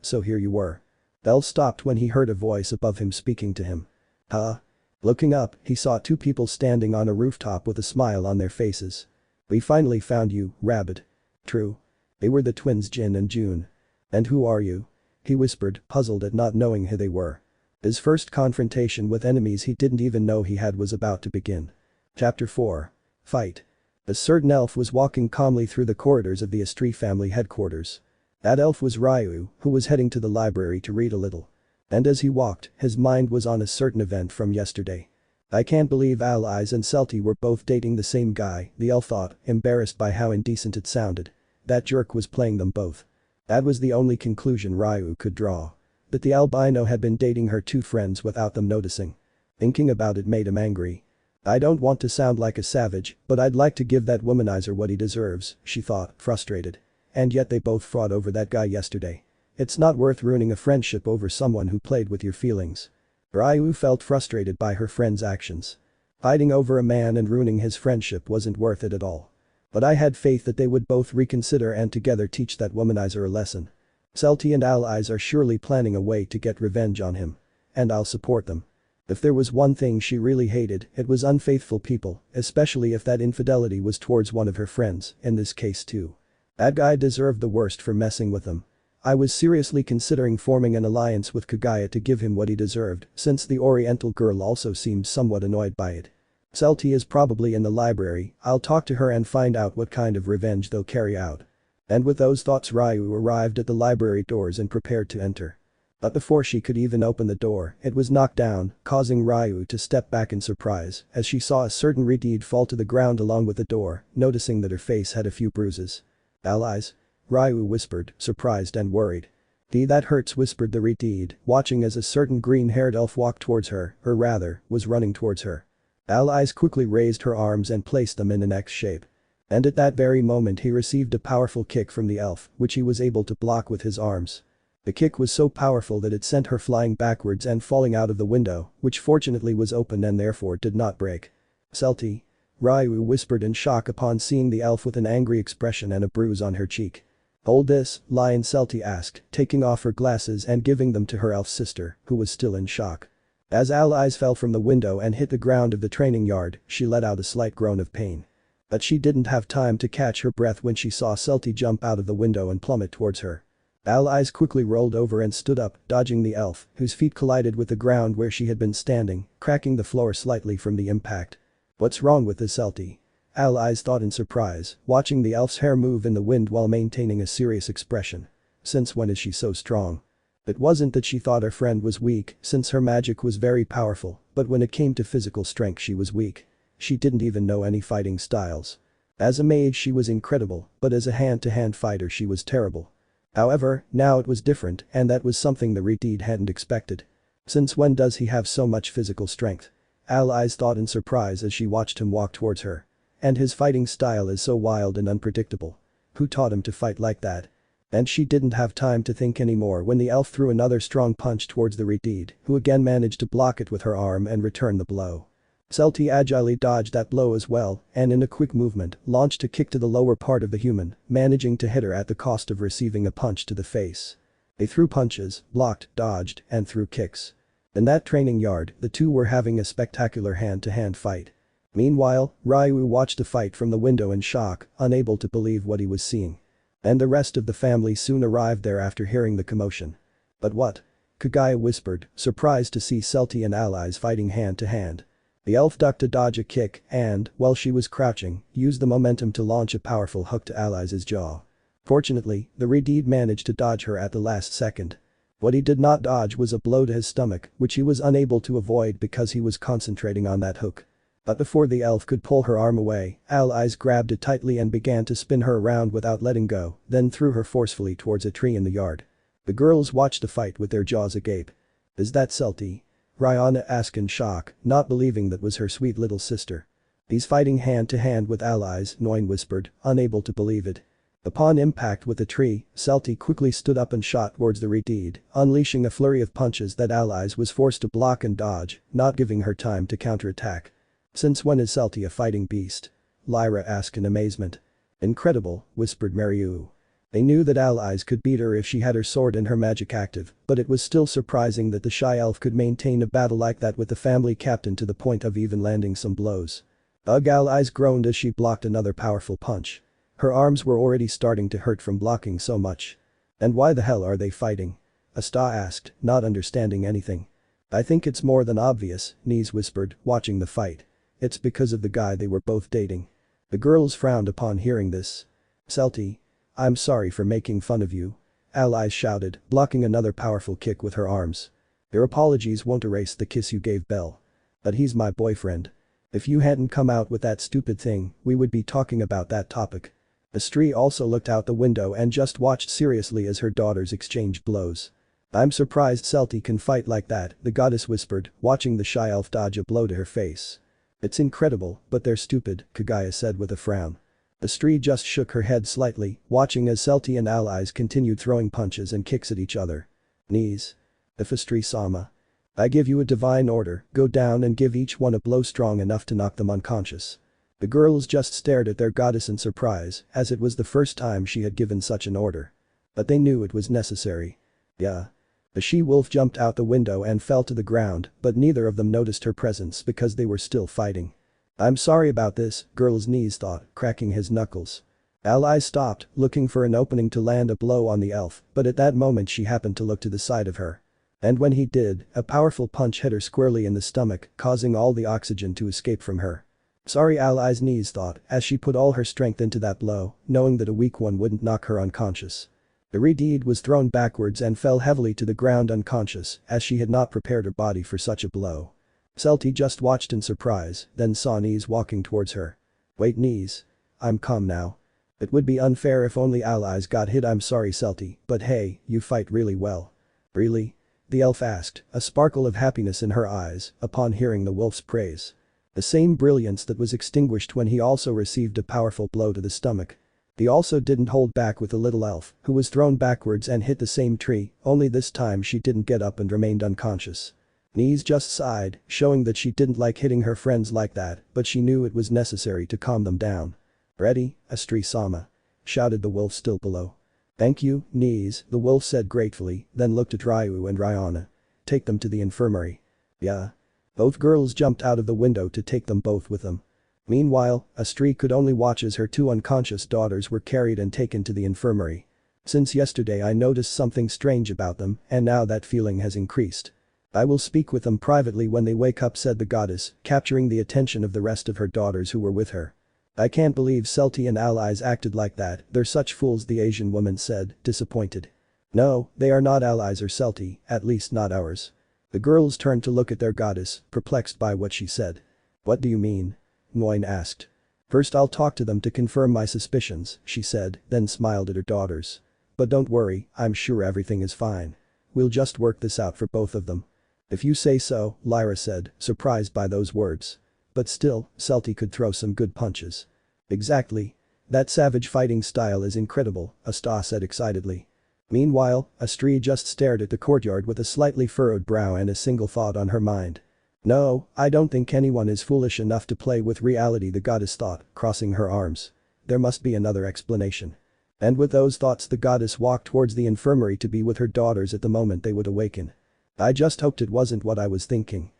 so here you were. Belle stopped when he heard a voice above him speaking to him. Huh? Looking up, he saw 2 people standing on a rooftop with a smile on their faces. We finally found you, Rabbit. True. They were the twins Jin and June. And who are you? He whispered, puzzled at not knowing who they were. His first confrontation with enemies he didn't even know he had was about to begin. Chapter 4. Fight. A certain elf was walking calmly through the corridors of the Estri family headquarters. That elf was Ryu, who was heading to the library to read a little. And as he walked, his mind was on a certain event from yesterday. I can't believe Allies and Celti were both dating the same guy, the elf thought, embarrassed by how indecent it sounded. That jerk was playing them both. That was the only conclusion Ryu could draw. That the albino had been dating her two friends without them noticing. Thinking about it made him angry. I don't want to sound like a savage, but I'd like to give that womanizer what he deserves, she thought, frustrated. And yet they both fought over that guy yesterday. It's not worth ruining a friendship over someone who played with your feelings. Ryu felt frustrated by her friend's actions. Fighting over a man and ruining his friendship wasn't worth it at all. But I had faith that they would both reconsider and together teach that womanizer a lesson. Celti and Allies are surely planning a way to get revenge on him. And I'll support them. If there was one thing she really hated, it was unfaithful people, especially if that infidelity was towards one of her friends, in this case too. That guy deserved the worst for messing with them. I was seriously considering forming an alliance with Kagaya to give him what he deserved, since the Oriental girl also seemed somewhat annoyed by it. Celti is probably in the library, I'll talk to her and find out what kind of revenge they'll carry out. And with those thoughts Ryu arrived at the library doors and prepared to enter. But before she could even open the door, it was knocked down, causing Ryu to step back in surprise as she saw a certain Redeed fall to the ground along with the door, noticing that her face had a few bruises. Allies? Ryu whispered, surprised and worried. That hurts, whispered the Redeed, watching as a certain green-haired elf walked towards her, or rather, was running towards her. Allies quickly raised her arms and placed them in an X shape. And at that very moment he received a powerful kick from the elf, which he was able to block with his arms. The kick was so powerful that it sent her flying backwards and falling out of the window, which fortunately was open and therefore did not break. Celti? Ryu whispered in shock upon seeing the elf with an angry expression and a bruise on her cheek. Hold this, Lion, Celti asked, taking off her glasses and giving them to her elf sister, who was still in shock. As Allies fell from the window and hit the ground of the training yard, she let out a slight groan of pain. But she didn't have time to catch her breath when she saw Celti jump out of the window and plummet towards her. Allies quickly rolled over and stood up, dodging the elf, whose feet collided with the ground where she had been standing, cracking the floor slightly from the impact. What's wrong with this Celti? Allies thought in surprise, watching the elf's hair move in the wind while maintaining a serious expression. Since when is she so strong? It wasn't that she thought her friend was weak, since her magic was very powerful, but when it came to physical strength she was weak. She didn't even know any fighting styles. As a mage she was incredible, but as a hand-to-hand fighter she was terrible. However, now it was different, and that was something the Redeed hadn't expected. Since when does he have so much physical strength? Allies thought in surprise as she watched him walk towards her. And his fighting style is so wild and unpredictable. Who taught him to fight like that? And she didn't have time to think anymore when the elf threw another strong punch towards the Redeed, who again managed to block it with her arm and return the blow. Celti agilely dodged that blow as well, and in a quick movement, launched a kick to the lower part of the human, managing to hit her at the cost of receiving a punch to the face. They threw punches, blocked, dodged, and threw kicks. In that training yard, the two were having a spectacular hand-to-hand fight. Meanwhile, Ryu watched the fight from the window in shock, unable to believe what he was seeing. And the rest of the family soon arrived there after hearing the commotion. But what? Kagaya whispered, surprised to see Celti and Allies fighting hand-to-hand. The elf ducked to dodge a kick and, while she was crouching, used the momentum to launch a powerful hook to Allies' jaw. Fortunately, the Redeed managed to dodge her at the last second. What he did not dodge was a blow to his stomach, which he was unable to avoid because he was concentrating on that hook. But before the elf could pull her arm away, Allies grabbed it tightly and began to spin her around without letting go, then threw her forcefully towards a tree in the yard. The girls watched the fight with their jaws agape. Is that Celti? Rihanna asked in shock, not believing that was her sweet little sister. He's fighting hand-to-hand with Allies, Noin whispered, unable to believe it. Upon impact with the tree, Celti quickly stood up and shot towards the Redeed, unleashing a flurry of punches that Allies was forced to block and dodge, not giving her time to counterattack. Since when is Celti a fighting beast? Lyra asked in amazement. Incredible, whispered Mariu. They knew that Allies could beat her if she had her sword and her magic active, but it was still surprising that the shy elf could maintain a battle like that with the family captain to the point of even landing some blows. Ugh, Allies groaned as she blocked another powerful punch. Her arms were already starting to hurt from blocking so much. And why the hell are they fighting? Asta asked, not understanding anything. I think it's more than obvious, Nese whispered, watching the fight. It's because of the guy they were both dating. The girls frowned upon hearing this. Celti. I'm sorry for making fun of you. Allies shouted, blocking another powerful kick with her arms. Your apologies won't erase the kiss you gave Belle. But he's my boyfriend. If you hadn't come out with that stupid thing, we would be talking about that topic. Astri also looked out the window and just watched seriously as her daughters exchanged blows. I'm surprised Celti can fight like that, the goddess whispered, watching the shy elf dodge a blow to her face. It's incredible, but they're stupid, Kaguya said with a frown. Astri just shook her head slightly, watching as Celti and allies continued throwing punches and kicks at each other. Knees. If Astri-sama. I give you a divine order, go down and give each one a blow strong enough to knock them unconscious. The girls just stared at their goddess in surprise, as it was the first time she had given such an order. But they knew it was necessary. Yeah. The she-wolf jumped out the window and fell to the ground, but neither of them noticed her presence because they were still fighting. I'm sorry about this, girl's knees thought, cracking his knuckles. Allies stopped, looking for an opening to land a blow on the elf, but at that moment she happened to look to the side of her. And when he did, a powerful punch hit her squarely in the stomach, causing all the oxygen to escape from her. Sorry, Allies' knees thought, as she put all her strength into that blow, knowing that a weak one wouldn't knock her unconscious. The Redeed was thrown backwards and fell heavily to the ground unconscious, as she had not prepared her body for such a blow. Celti just watched in surprise, then saw Knees walking towards her. Wait, Knees. I'm calm now. It would be unfair if only allies got hit. I'm sorry, Celti, but hey, you fight really well. Really? The elf asked, a sparkle of happiness in her eyes, upon hearing the wolf's praise. The same brilliance that was extinguished when he also received a powerful blow to the stomach. He also didn't hold back with the little elf, who was thrown backwards and hit the same tree, only this time she didn't get up and remained unconscious. Knees just sighed, showing that she didn't like hitting her friends like that, but she knew it was necessary to calm them down. Ready, Astri-sama? Shouted the wolf still below. Thank you, Knees, the wolf said gratefully, then looked at Ryu and Ryana. Take them to the infirmary. Yeah. Both girls jumped out of the window to take them both with them. Meanwhile, Astri could only watch as her two unconscious daughters were carried and taken to the infirmary. Since yesterday I noticed something strange about them, and now that feeling has increased. I will speak with them privately when they wake up, said the goddess, capturing the attention of the rest of her daughters who were with her. I can't believe Celti and allies acted like that, they're such fools, the Asian woman said, disappointed. No, they are not allies or Celti, at least not ours. The girls turned to look at their goddess, perplexed by what she said. What do you mean? Nguyen asked. First I'll talk to them to confirm my suspicions, she said, then smiled at her daughters. But don't worry, I'm sure everything is fine. We'll just work this out for both of them. If you say so, Lyra said, surprised by those words. But still, Celti could throw some good punches. Exactly. That savage fighting style is incredible, Asta said excitedly. Meanwhile, Astri just stared at the courtyard with a slightly furrowed brow and a single thought on her mind. No, I don't think anyone is foolish enough to play with reality, the goddess thought, crossing her arms. There must be another explanation. And with those thoughts the goddess walked towards the infirmary to be with her daughters at the moment they would awaken. I just hoped it wasn't what I was thinking.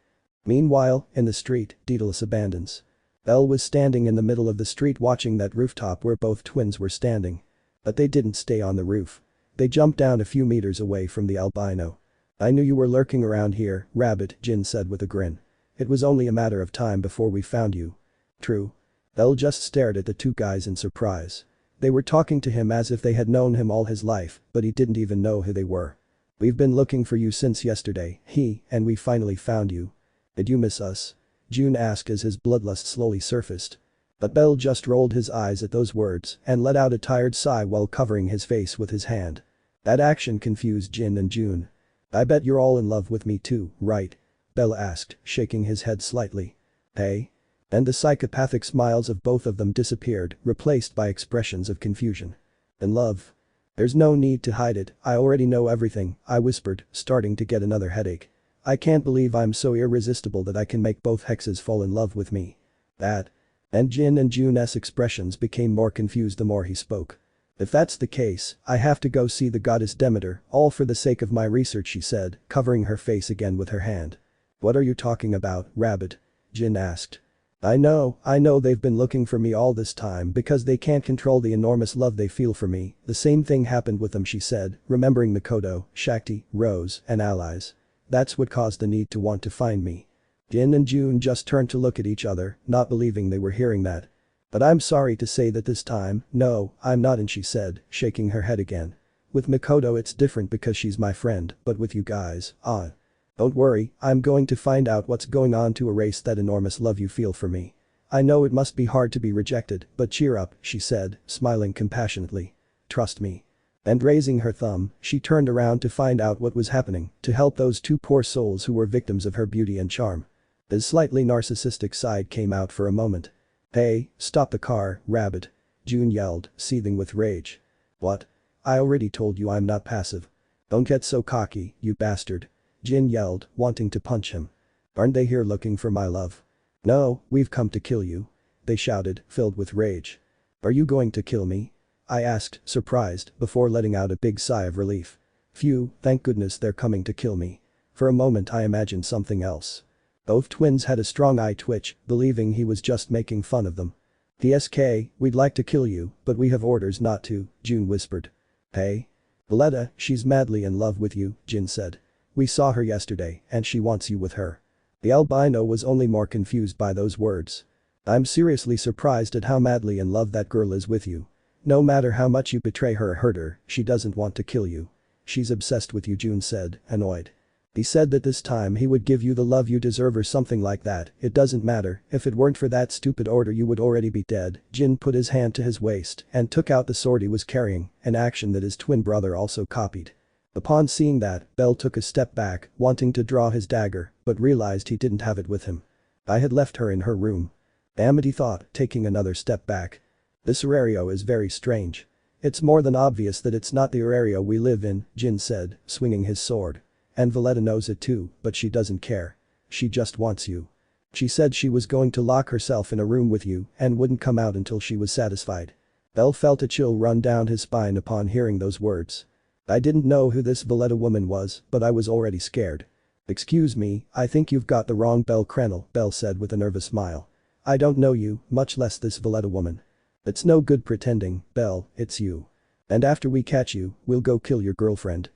Meanwhile, in the street, Daedalus abandons. Belle was standing in the middle of the street watching that rooftop where both twins were standing. But they didn't stay on the roof. They jumped down a few meters away from the albino. I knew you were lurking around here, Rabbit, Jin said with a grin. It was only a matter of time before we found you. True. Belle just stared at the two guys in surprise. They were talking to him as if they had known him all his life, but he didn't even know who they were. We've been looking for you since yesterday, and we finally found you. Did you miss us? June asked as his bloodlust slowly surfaced. But Belle just rolled his eyes at those words and let out a tired sigh while covering his face with his hand. That action confused Jin and June. I bet you're all in love with me too, right? Belle asked, shaking his head slightly. Hey? And the psychopathic smiles of both of them disappeared, replaced by expressions of confusion. In love? There's no need to hide it, I already know everything, I whispered, starting to get another headache. I can't believe I'm so irresistible that I can make both hexes fall in love with me. That? And Jin and June's expressions became more confused the more he spoke. If that's the case, I have to go see the goddess Demeter, all for the sake of my research, she said, covering her face again with her hand. What are you talking about, Rabbit? Jin asked. I know they've been looking for me all this time because they can't control the enormous love they feel for me, the same thing happened with them, she said, remembering Mikoto, Shakti, Rose, and allies. That's what caused the need to want to find me. Jin and June just turned to look at each other, not believing they were hearing that. But I'm sorry to say that this time, no, I'm not, and she said, shaking her head again. With Mikoto it's different because she's my friend, but with you guys, Don't worry, I'm going to find out what's going on to erase that enormous love you feel for me. I know it must be hard to be rejected, but cheer up, she said, smiling compassionately. Trust me. And raising her thumb, she turned around to find out what was happening, to help those two poor souls who were victims of her beauty and charm. His slightly narcissistic side came out for a moment. Hey, stop the car, rabbit. June yelled, seething with rage. What? I already told you I'm not passive. Don't get so cocky, you bastard. Jin yelled, wanting to punch him. Aren't they here looking for my love? No, we've come to kill you. They shouted, filled with rage. Are you going to kill me? I asked, surprised, before letting out a big sigh of relief. Phew, thank goodness they're coming to kill me. For a moment I imagined something else. Both twins had a strong eye twitch, believing he was just making fun of them. TSK, we'd like to kill you, but we have orders not to, June whispered. Hey? Valletta, she's madly in love with you, Jin said. We saw her yesterday, and she wants you with her. The albino was only more confused by those words. I'm seriously surprised at how madly in love that girl is with you. No matter how much you betray her or hurt her, she doesn't want to kill you. She's obsessed with you, June said, annoyed. He said that this time he would give you the love you deserve or something like that. It doesn't matter, if it weren't for that stupid order you would already be dead. Jin put his hand to his waist and took out the sword he was carrying, an action that his twin brother also copied. Upon seeing that, Belle took a step back, wanting to draw his dagger, but realized he didn't have it with him. I had left her in her room. Damn it, he thought, taking another step back. This scenario is very strange. It's more than obvious that it's not the area we live in, Jin said, swinging his sword. And Valletta knows it too, but she doesn't care. She just wants you. She said she was going to lock herself in a room with you and wouldn't come out until she was satisfied. Belle felt a chill run down his spine upon hearing those words. I didn't know who this Valletta woman was, but I was already scared. Excuse me, I think you've got the wrong bellcranel, Belle said with a nervous smile. I don't know you, much less this Valletta woman. It's no good pretending, Belle, it's you. And after we catch you, we'll go kill your girlfriend,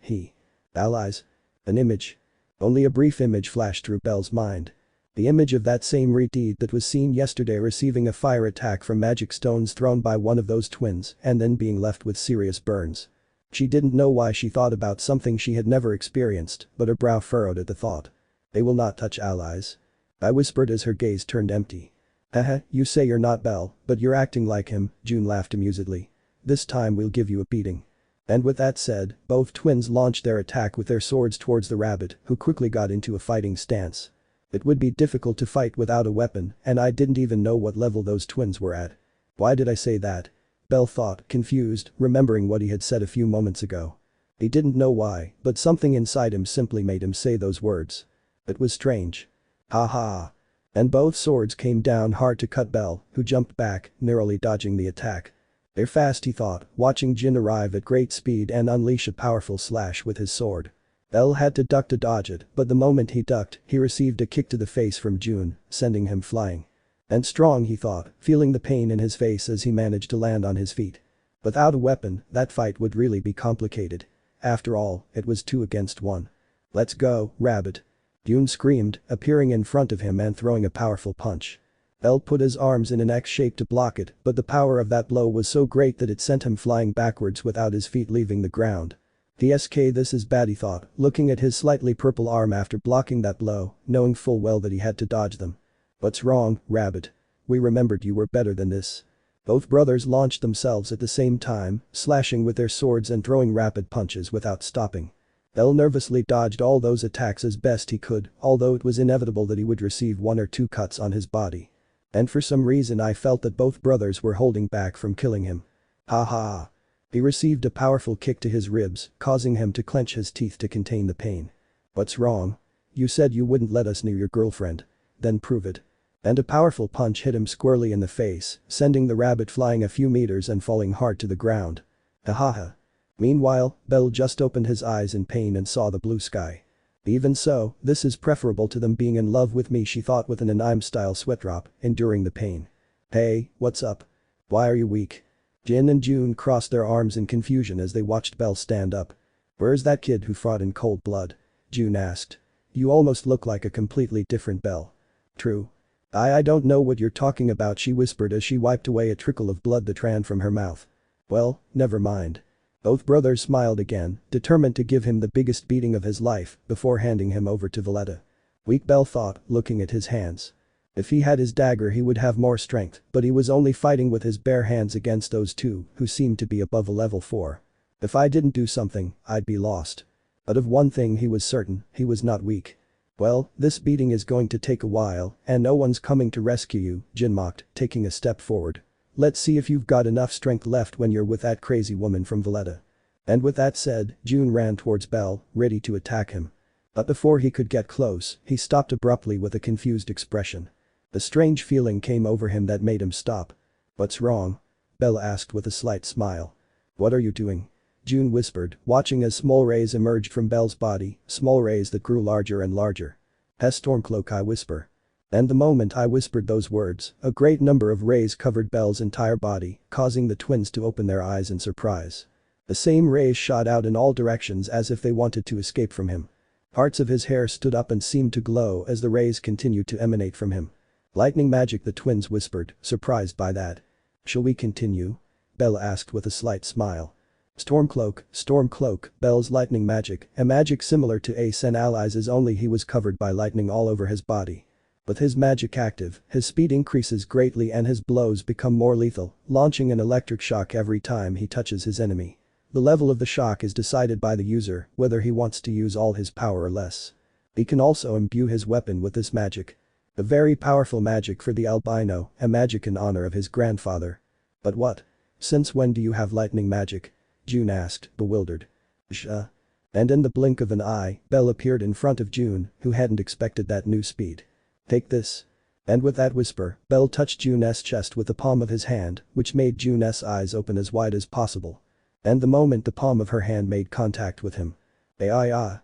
Allies? An image. Only a brief image flashed through Belle's mind. The image of that same Reed that was seen yesterday receiving a fire attack from magic stones thrown by one of those twins and then being left with serious burns. She didn't know why she thought about something she had never experienced, but her brow furrowed at the thought. They will not touch allies. I whispered as her gaze turned empty. Haha, you say you're not Belle, but you're acting like him, June laughed amusedly. This time we'll give you a beating. And with that said, both twins launched their attack with their swords towards the rabbit, who quickly got into a fighting stance. It would be difficult to fight without a weapon, and I didn't even know what level those twins were at. Why did I say that? Belle thought, confused, remembering what he had said a few moments ago. He didn't know why, but something inside him simply made him say those words. It was strange. Ha ha. And both swords came down hard to cut Belle, who jumped back, narrowly dodging the attack. They're fast, he thought, watching Jin arrive at great speed and unleash a powerful slash with his sword. Belle had to duck to dodge it, but the moment he ducked, he received a kick to the face from June, sending him flying. And strong, he thought, feeling the pain in his face as he managed to land on his feet. Without a weapon, that fight would really be complicated. After all, it was 2 against 1. Let's go, rabbit. June screamed, appearing in front of him and throwing a powerful punch. Belle put his arms in an X shape to block it, but the power of that blow was so great that it sent him flying backwards without his feet leaving the ground. TSK, this is bad, he thought, looking at his slightly purple arm after blocking that blow, knowing full well that he had to dodge them. What's wrong, rabbit? We remembered you were better than this. Both brothers launched themselves at the same time, slashing with their swords and throwing rapid punches without stopping. Belle nervously dodged all those attacks as best he could, although it was inevitable that he would receive 1 or 2 cuts on his body. And for some reason I felt that both brothers were holding back from killing him. Ha ha. He received a powerful kick to his ribs, causing him to clench his teeth to contain the pain. What's wrong? You said you wouldn't let us near your girlfriend. Then prove it. And a powerful punch hit him squarely in the face, sending the rabbit flying a few meters and falling hard to the ground. Ha. Meanwhile, Belle just opened his eyes in pain and saw the blue sky. Even so, this is preferable to them being in love with me, she thought with an anime-style sweat drop, enduring the pain. Hey, what's up? Why are you weak? Jin and June crossed their arms in confusion as they watched Belle stand up. Where's that kid who fought in cold blood? June asked. You almost look like a completely different Belle. True. I don't know what you're talking about, she whispered as she wiped away a trickle of blood that ran from her mouth. Well, never mind. Both brothers smiled again, determined to give him the biggest beating of his life before handing him over to Valletta. Weak Belle thought, looking at his hands. If he had his dagger he would have more strength, but he was only fighting with his bare hands against those two who seemed to be above a level 4. If I didn't do something, I'd be lost. But of one thing he was certain, he was not weak. Well, this beating is going to take a while, and no one's coming to rescue you, Jin mocked, taking a step forward. Let's see if you've got enough strength left when you're with that crazy woman from Valletta. And with that said, June ran towards Belle, ready to attack him. But before he could get close, he stopped abruptly with a confused expression. A strange feeling came over him that made him stop. What's wrong? Belle asked with a slight smile. What are you doing? June whispered, watching as small rays emerged from Belle's body, small rays that grew larger and larger. Stormcloak, I whisper. And the moment I whispered those words, a great number of rays covered Belle's entire body, causing the twins to open their eyes in surprise. The same rays shot out in all directions as if they wanted to escape from him. Parts of his hair stood up and seemed to glow as the rays continued to emanate from him. Lightning magic, the twins whispered, surprised by that. Shall we continue? Belle asked with a slight smile. Stormcloak, Belle's lightning magic, a magic similar to Ace and Allies, only he was covered by lightning all over his body. With his magic active, his speed increases greatly and his blows become more lethal, launching an electric shock every time he touches his enemy. The level of the shock is decided by the user, whether he wants to use all his power or less. He can also imbue his weapon with this magic. A very powerful magic for the albino, a magic in honor of his grandfather. But what? Since when do you have lightning magic? June asked, bewildered. And in the blink of an eye, Belle appeared in front of June, who hadn't expected that new speed. Take this. And with that whisper, Belle touched June's chest with the palm of his hand, which made June's eyes open as wide as possible. And the moment the palm of her hand made contact with him. The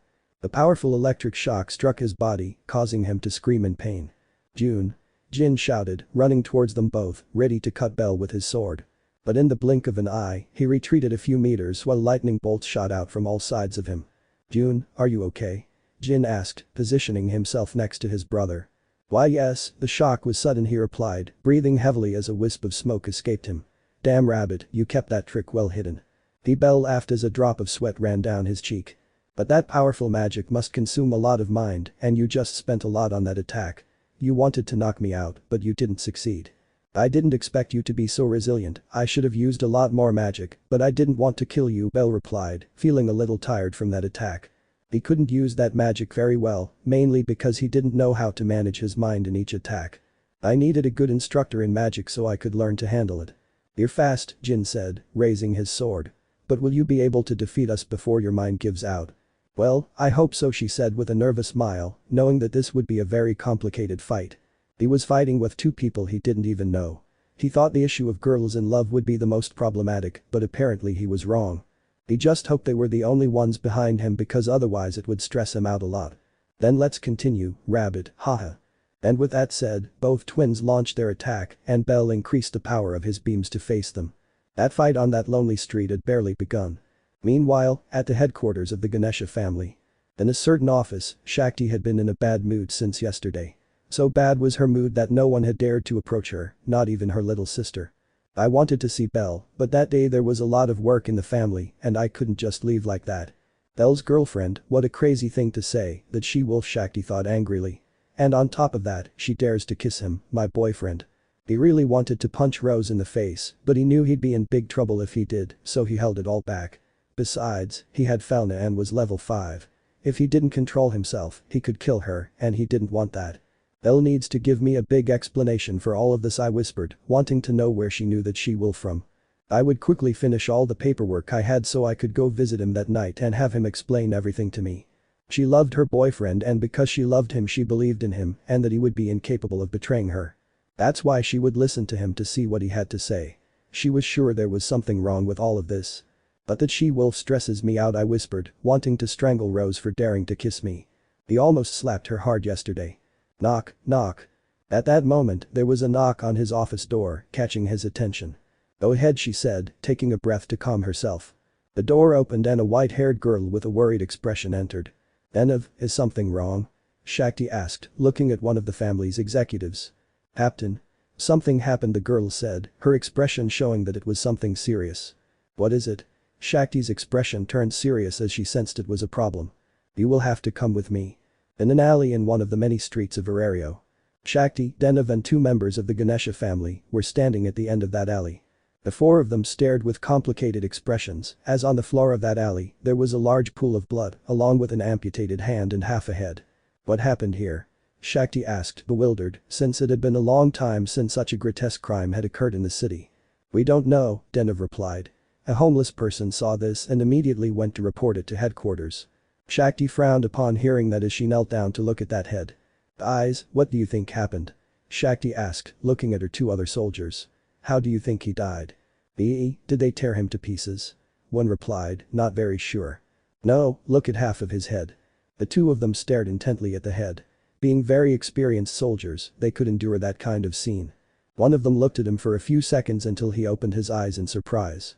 powerful electric shock struck his body, causing him to scream in pain. Jin shouted, running towards them both, ready to cut Belle with his sword. But in the blink of an eye, he retreated a few meters while lightning bolts shot out from all sides of him. June, are you okay? Jin asked, positioning himself next to his brother. Why yes, the shock was sudden, he replied, breathing heavily as a wisp of smoke escaped him. Damn rabbit, you kept that trick well hidden. Belle laughed as a drop of sweat ran down his cheek. But that powerful magic must consume a lot of mind, and you just spent a lot on that attack. You wanted to knock me out, but you didn't succeed. I didn't expect you to be so resilient, I should have used a lot more magic, but I didn't want to kill you, Belle replied, feeling a little tired from that attack. He couldn't use that magic very well, mainly because he didn't know how to manage his mind in each attack. I needed a good instructor in magic so I could learn to handle it. You're fast, Jin said, raising his sword. But will you be able to defeat us before your mind gives out? Well, I hope so, she said with a nervous smile, knowing that this would be a very complicated fight. He was fighting with two people he didn't even know. He thought the issue of girls in love would be the most problematic, but apparently he was wrong. He just hoped they were the only ones behind him because otherwise it would stress him out a lot. Then let's continue, rabbit, haha. And with that said, both twins launched their attack and Belle increased the power of his beams to face them. That fight on that lonely street had barely begun. Meanwhile, at the headquarters of the Ganesha family. In a certain office, Shakti had been in a bad mood since yesterday. So bad was her mood that no one had dared to approach her, not even her little sister. I wanted to see Belle, but that day there was a lot of work in the family and I couldn't just leave like that. Belle's girlfriend, what a crazy thing to say, that she-wolf, Shakti thought angrily. And on top of that, she dares to kiss him, my boyfriend. He really wanted to punch Rose in the face, but he knew he'd be in big trouble if he did, so he held it all back. Besides, he had Fauna and was level 5. If he didn't control himself, he could kill her, and he didn't want that. Belle needs to give me a big explanation for all of this, I whispered, wanting to know where she knew that she-wolf from. I would quickly finish all the paperwork I had so I could go visit him that night and have him explain everything to me. She loved her boyfriend and because she loved him she believed in him and that he would be incapable of betraying her. That's why she would listen to him to see what he had to say. She was sure there was something wrong with all of this. But that she-wolf stresses me out, I whispered, wanting to strangle Rose for daring to kiss me. He almost slapped her hard yesterday. Knock, knock. At that moment, there was a knock on his office door, catching his attention. Go ahead, she said, taking a breath to calm herself. The door opened and a white-haired girl with a worried expression entered. Is something wrong? Shakti asked, looking at one of the family's executives. Captain. Something happened, the girl said, her expression showing that it was something serious. What is it? Shakti's expression turned serious as she sensed it was a problem. You will have to come with me. In an alley in one of the many streets of Varario. Shakti, Denav and 2 members of the Ganesha family were standing at the end of that alley. The 4 of them stared with complicated expressions as on the floor of that alley there was a large pool of blood along with an amputated hand and half a head. What happened here? Shakti asked, bewildered, since it had been a long time since such a grotesque crime had occurred in the city. We don't know, Denav replied. A homeless person saw this and immediately went to report it to headquarters. Shakti frowned upon hearing that as she knelt down to look at that head. Eyes, what do you think happened? Shakti asked, looking at her 2 other soldiers. How do you think he died? Did they tear him to pieces? One replied, not very sure. No, look at half of his head. The 2 of them stared intently at the head. Being very experienced soldiers, they could endure that kind of scene. One of them looked at him for a few seconds until he opened his eyes in surprise.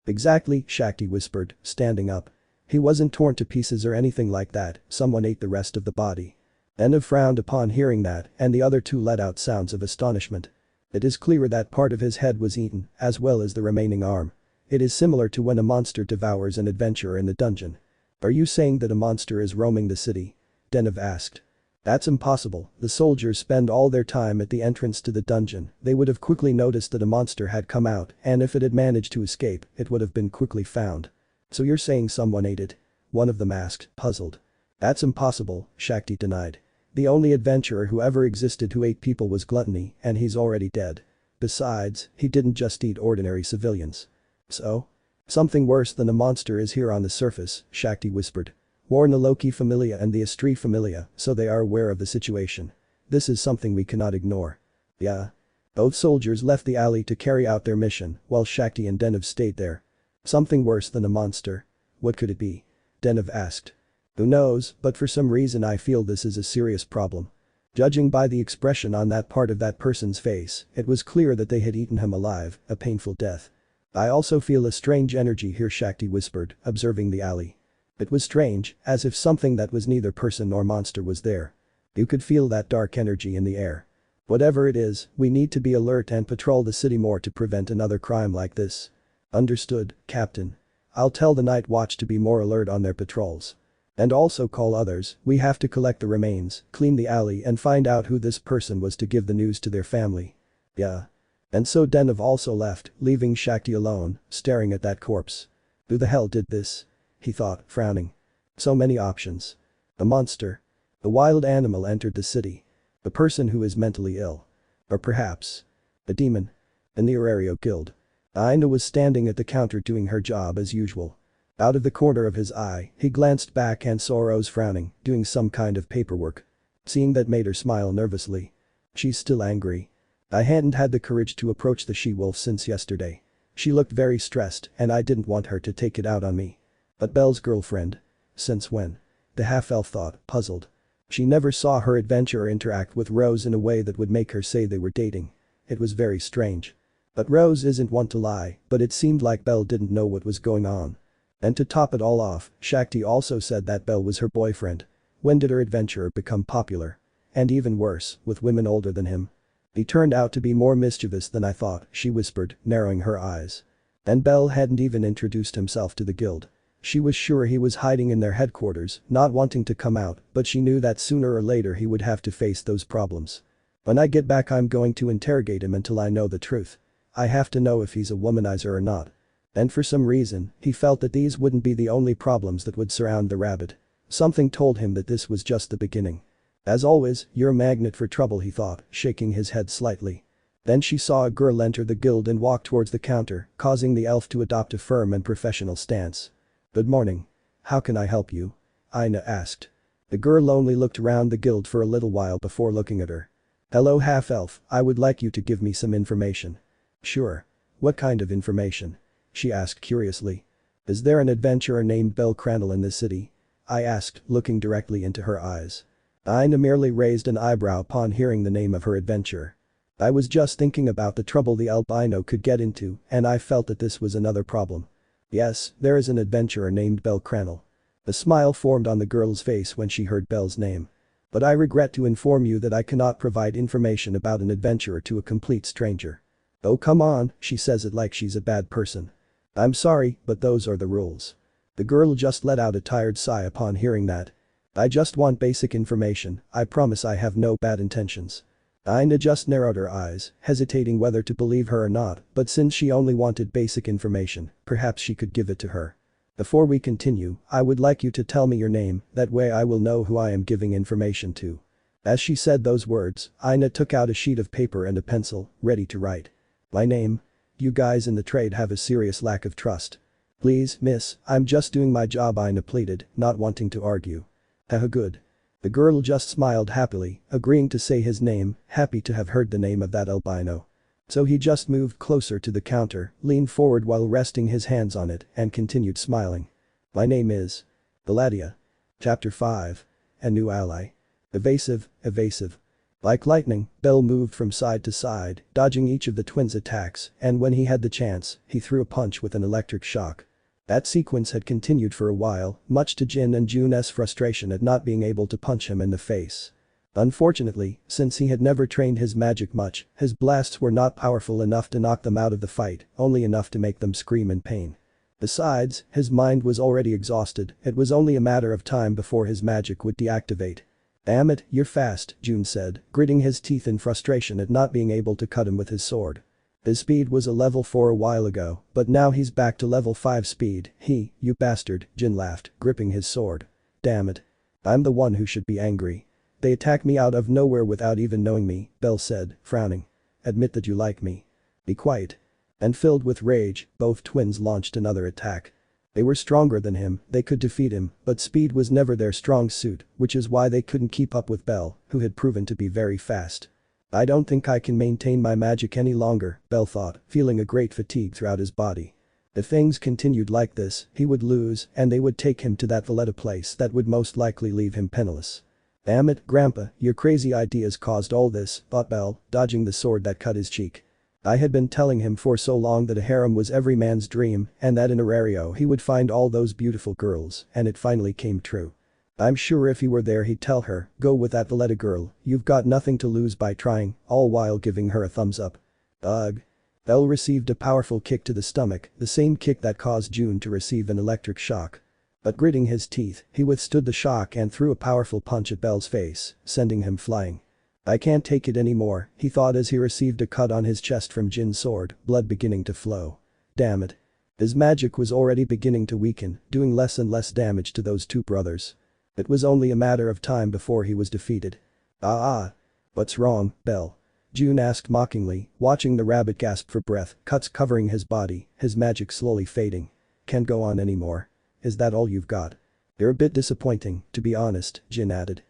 Exactly, Shakti whispered, standing up. He wasn't torn to pieces or anything like that, someone ate the rest of the body. Denav frowned upon hearing that and the other 2 let out sounds of astonishment. It is clear that part of his head was eaten, as well as the remaining arm. It is similar to when a monster devours an adventurer in the dungeon. Are you saying that a monster is roaming the city? Denav asked. That's impossible, the soldiers spend all their time at the entrance to the dungeon, they would have quickly noticed that a monster had come out and if it had managed to escape, it would have been quickly found. So you're saying someone ate it? One of them asked, puzzled. That's impossible, Shakti denied. The only adventurer who ever existed who ate people was Gluttony and he's already dead. Besides, he didn't just eat ordinary civilians. So? Something worse than a monster is here on the surface, Shakti whispered. Warn the Loki familia and the Estri familia so they are aware of the situation. This is something we cannot ignore. Yeah. Both soldiers left the alley to carry out their mission while Shakti and Denav stayed there. Something worse than a monster? What could it be? Denav asked. Who knows, but for some reason I feel this is a serious problem. Judging by the expression on that part of that person's face, it was clear that they had eaten him alive, a painful death. I also feel a strange energy here, Shakti whispered, observing the alley. It was strange, as if something that was neither person nor monster was there. You could feel that dark energy in the air. Whatever it is, we need to be alert and patrol the city more to prevent another crime like this. Understood, Captain. I'll tell the night watch to be more alert on their patrols. And also call others, we have to collect the remains, clean the alley and find out who this person was to give the news to their family. Yeah. And so Denav also left, leaving Shakti alone, staring at that corpse. Who the hell did this? He thought, frowning. So many options. The monster. The wild animal entered the city. The person who is mentally ill. Or perhaps. A demon. In the Orario Guild. Aina was standing at the counter doing her job as usual. Out of the corner of his eye, he glanced back and saw Rose frowning, doing some kind of paperwork. Seeing that made her smile nervously. She's still angry. I hadn't had the courage to approach the she-wolf since yesterday. She looked very stressed and I didn't want her to take it out on me. But Belle's girlfriend? Since when? The half-elf thought, puzzled. She never saw her adventurer interact with Rose in a way that would make her say they were dating. It was very strange. But Rose isn't one to lie, but it seemed like Belle didn't know what was going on. And to top it all off, Shakti also said that Belle was her boyfriend. When did her adventurer become popular? And even worse, with women older than him. He turned out to be more mischievous than I thought, she whispered, narrowing her eyes. And Belle hadn't even introduced himself to the guild. She was sure he was hiding in their headquarters, not wanting to come out, but she knew that sooner or later he would have to face those problems. When I get back I'm going to interrogate him until I know the truth. I have to know if he's a womanizer or not. And for some reason, he felt that these wouldn't be the only problems that would surround the rabbit. Something told him that this was just the beginning. As always, you're a magnet for trouble, he thought, shaking his head slightly. Then she saw a girl enter the guild and walk towards the counter, causing the elf to adopt a firm and professional stance. Good morning. How can I help you? Aina asked. The girl only looked around the guild for a little while before looking at her. Hello half-elf, I would like you to give me some information. Sure. What kind of information? She asked curiously. Is there an adventurer named bellcranel in this city? I asked, looking directly into her eyes. Aina merely raised an eyebrow upon hearing the name of her adventurer. I was just thinking about the trouble the albino could get into and I felt that this was another problem. Yes, there is an adventurer named bellcranel. A smile formed on the girl's face when she heard Belle's name. But I regret to inform you that I cannot provide information about an adventurer to a complete stranger. Oh come on, she says it like she's a bad person. I'm sorry, but those are the rules. The girl just let out a tired sigh upon hearing that. I just want basic information, I promise I have no bad intentions. Aina just narrowed her eyes, hesitating whether to believe her or not, but since she only wanted basic information, perhaps she could give it to her. Before we continue, I would like you to tell me your name, that way I will know who I am giving information to. As she said those words, Aina took out a sheet of paper and a pencil, ready to write. My name? You guys in the trade have a serious lack of trust. Please, miss, I'm just doing my job, Aina pleaded, not wanting to argue. Haha, good. The girl just smiled happily, agreeing to say his name, happy to have heard the name of that albino. So he just moved closer to the counter, leaned forward while resting his hands on it, and continued smiling. My name is Valadia. Chapter 5. A new ally. Evasive. Like lightning, Belle moved from side to side, dodging each of the twins' attacks, and when he had the chance, he threw a punch with an electric shock. That sequence had continued for a while, much to Jin and Jun's frustration at not being able to punch him in the face. Unfortunately, since he had never trained his magic much, his blasts were not powerful enough to knock them out of the fight, only enough to make them scream in pain. Besides, his mind was already exhausted, it was only a matter of time before his magic would deactivate. Damn it, you're fast, Jun said, gritting his teeth in frustration at not being able to cut him with his sword. His speed was a level 4 a while ago, but now he's back to level 5 speed. You bastard, Jin laughed, gripping his sword. Damn it. I'm the one who should be angry. They attack me out of nowhere without even knowing me, Belle said, frowning. Admit that you like me. Be quiet. And filled with rage, both twins launched another attack. They were stronger than him, they could defeat him, but speed was never their strong suit, which is why they couldn't keep up with Belle, who had proven to be very fast. I don't think I can maintain my magic any longer, Belle thought, feeling a great fatigue throughout his body. If things continued like this, he would lose and they would take him to that Valletta place that would most likely leave him penniless. Damn it, Grandpa, your crazy ideas caused all this, thought Belle, dodging the sword that cut his cheek. I had been telling him for so long that a harem was every man's dream and that in Arario he would find all those beautiful girls, and it finally came true. I'm sure if he were there he'd tell her, go with that Valletta girl, you've got nothing to lose by trying, all while giving her a thumbs up. Ugh. Belle received a powerful kick to the stomach, the same kick that caused Jun to receive an electric shock. But gritting his teeth, he withstood the shock and threw a powerful punch at Belle's face, sending him flying. I can't take it anymore, he thought as he received a cut on his chest from Jin's sword, blood beginning to flow. Damn it. His magic was already beginning to weaken, doing less and less damage to those two brothers. It was only a matter of time before he was defeated. What's wrong, Belle? Jun asked mockingly, watching the rabbit gasp for breath, cuts covering his body, his magic slowly fading. Can't go on anymore. Is that all you've got? You're a bit disappointing, to be honest, Jin added.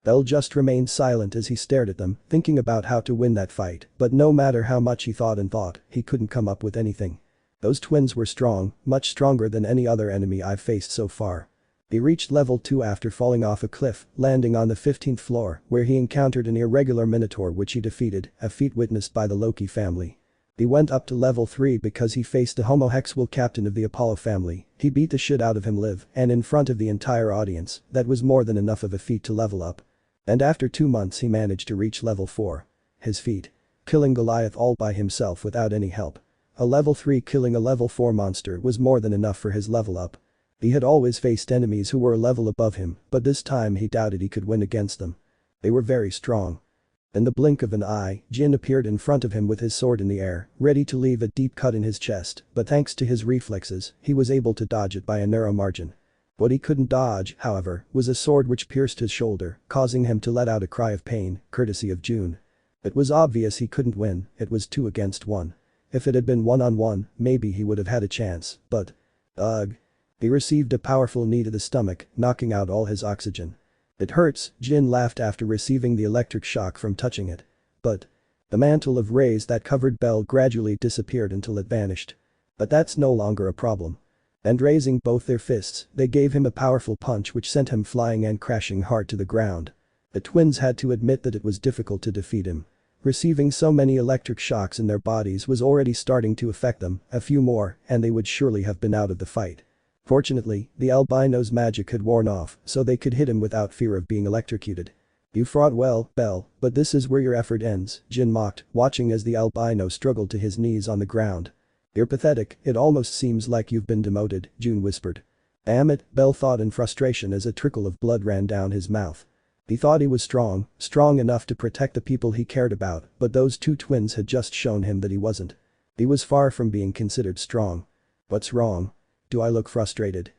Belle just remained silent as he stared at them, thinking about how to win that fight, but no matter how much he thought, he couldn't come up with anything. Those twins were strong, much stronger than any other enemy I've faced so far. He reached level 2 after falling off a cliff, landing on the 15th floor, where he encountered an irregular minotaur which he defeated, a feat witnessed by the Loki family. He went up to level 3 because he faced the homosexual captain of the Apollo family, he beat the shit out of him live, and in front of the entire audience, that was more than enough of a feat to level up. And after 2 months he managed to reach level 4. His feat. Killing Goliath all by himself without any help. A level 3 killing a level 4 monster was more than enough for his level up. He had always faced enemies who were a level above him, but this time he doubted he could win against them. They were very strong. In the blink of an eye, Jin appeared in front of him with his sword in the air, ready to leave a deep cut in his chest, but thanks to his reflexes, he was able to dodge it by a narrow margin. What he couldn't dodge, however, was a sword which pierced his shoulder, causing him to let out a cry of pain, courtesy of Jun. It was obvious he couldn't win, it was 2 against 1. If it had been 1-on-1, maybe he would have had a chance, but… Ugh. He received a powerful knee to the stomach, knocking out all his oxygen. It hurts, Jin laughed after receiving the electric shock from touching it. But… the mantle of rays that covered Belle gradually disappeared until it vanished. But that's no longer a problem. And raising both their fists, they gave him a powerful punch which sent him flying and crashing hard to the ground. The twins had to admit that it was difficult to defeat him. Receiving so many electric shocks in their bodies was already starting to affect them, a few more, and they would surely have been out of the fight. Fortunately, the albino's magic had worn off, so they could hit him without fear of being electrocuted. You fought well, Belle, but this is where your effort ends, Jin mocked, watching as the albino struggled to his knees on the ground. You're pathetic, it almost seems like you've been demoted, June whispered. Damn it, Belle thought in frustration as a trickle of blood ran down his mouth. He thought he was strong enough to protect the people he cared about, but those two twins had just shown him that he wasn't. He was far from being considered strong. What's wrong? Do I look frustrated?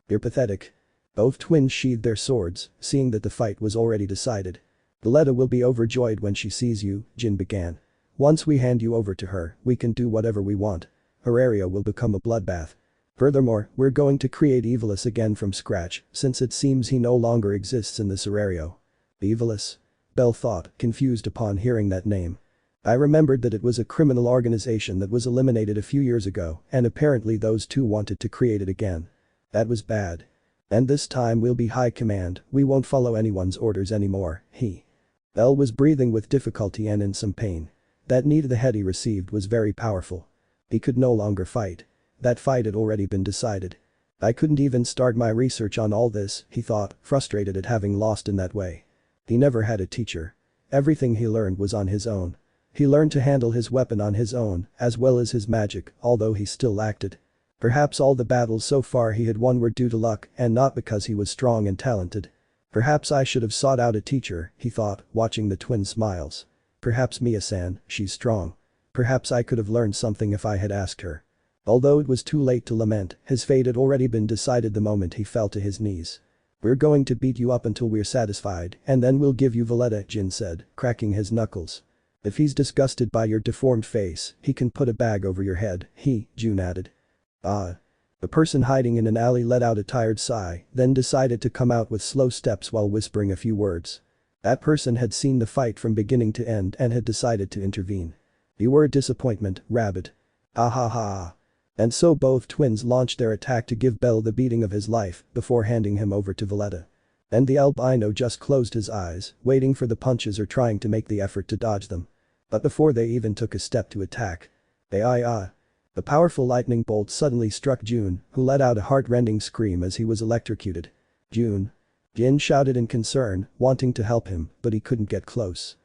You're pathetic. Both twins sheathed their swords, seeing that the fight was already decided. Valletta will be overjoyed when she sees you, Jin began. Once we hand you over to her, we can do whatever we want. Her area will become a bloodbath. Furthermore, we're going to create Evilus again from scratch, since it seems he no longer exists in this scenario. Evilus? Belle thought, confused upon hearing that name. I remembered that it was a criminal organization that was eliminated a few years ago, and apparently those two wanted to create it again. That was bad. And this time we'll be high command, we won't follow anyone's orders anymore, Belle was breathing with difficulty and in some pain. That knee to the head he received was very powerful. He could no longer fight. That fight had already been decided. I couldn't even start my research on all this, he thought, frustrated at having lost in that way. He never had a teacher. Everything he learned was on his own. He learned to handle his weapon on his own, as well as his magic, although he still lacked it. Perhaps all the battles so far he had won were due to luck and not because he was strong and talented. Perhaps I should have sought out a teacher, he thought, watching the twin smiles. Perhaps Mia-san, she's strong. Perhaps I could have learned something if I had asked her. Although it was too late to lament, his fate had already been decided the moment he fell to his knees. We're going to beat you up until we're satisfied, and then we'll give you Valletta, Jin said, cracking his knuckles. If he's disgusted by your deformed face, he can put a bag over your head, June added. The person hiding in an alley let out a tired sigh, then decided to come out with slow steps while whispering a few words. That person had seen the fight from beginning to end and had decided to intervene. You were a disappointment, Rabbit. Ha. And so both twins launched their attack to give Belle the beating of his life before handing him over to Valletta. And the albino just closed his eyes, waiting for the punches or trying to make the effort to dodge them. But before they even took a step to attack. The powerful lightning bolt suddenly struck June, who let out a heart-rending scream as he was electrocuted. June. Jin shouted in concern, wanting to help him, but he couldn't get close.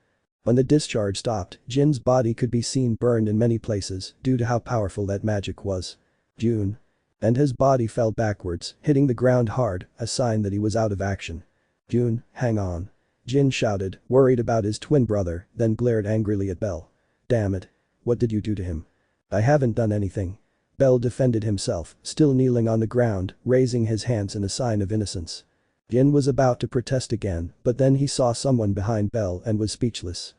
When the discharge stopped, Jin's body could be seen burned in many places due to how powerful that magic was. June. And his body fell backwards, hitting the ground hard, a sign that he was out of action. June, hang on. Jin shouted, worried about his twin brother, then glared angrily at Belle. Damn it. What did you do to him? I haven't done anything. Belle defended himself, still kneeling on the ground, raising his hands in a sign of innocence. Jin was about to protest again, but then he saw someone behind Belle and was speechless.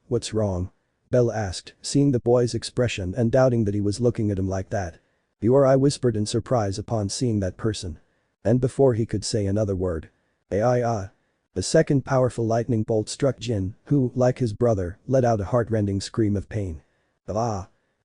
What's wrong? Belle asked, seeing the boy's expression and doubting that he was looking at him like that. You are, I whispered in surprise upon seeing that person. And before he could say another word. The second powerful lightning bolt struck Jin, who, like his brother, let out a heart-rending scream of pain.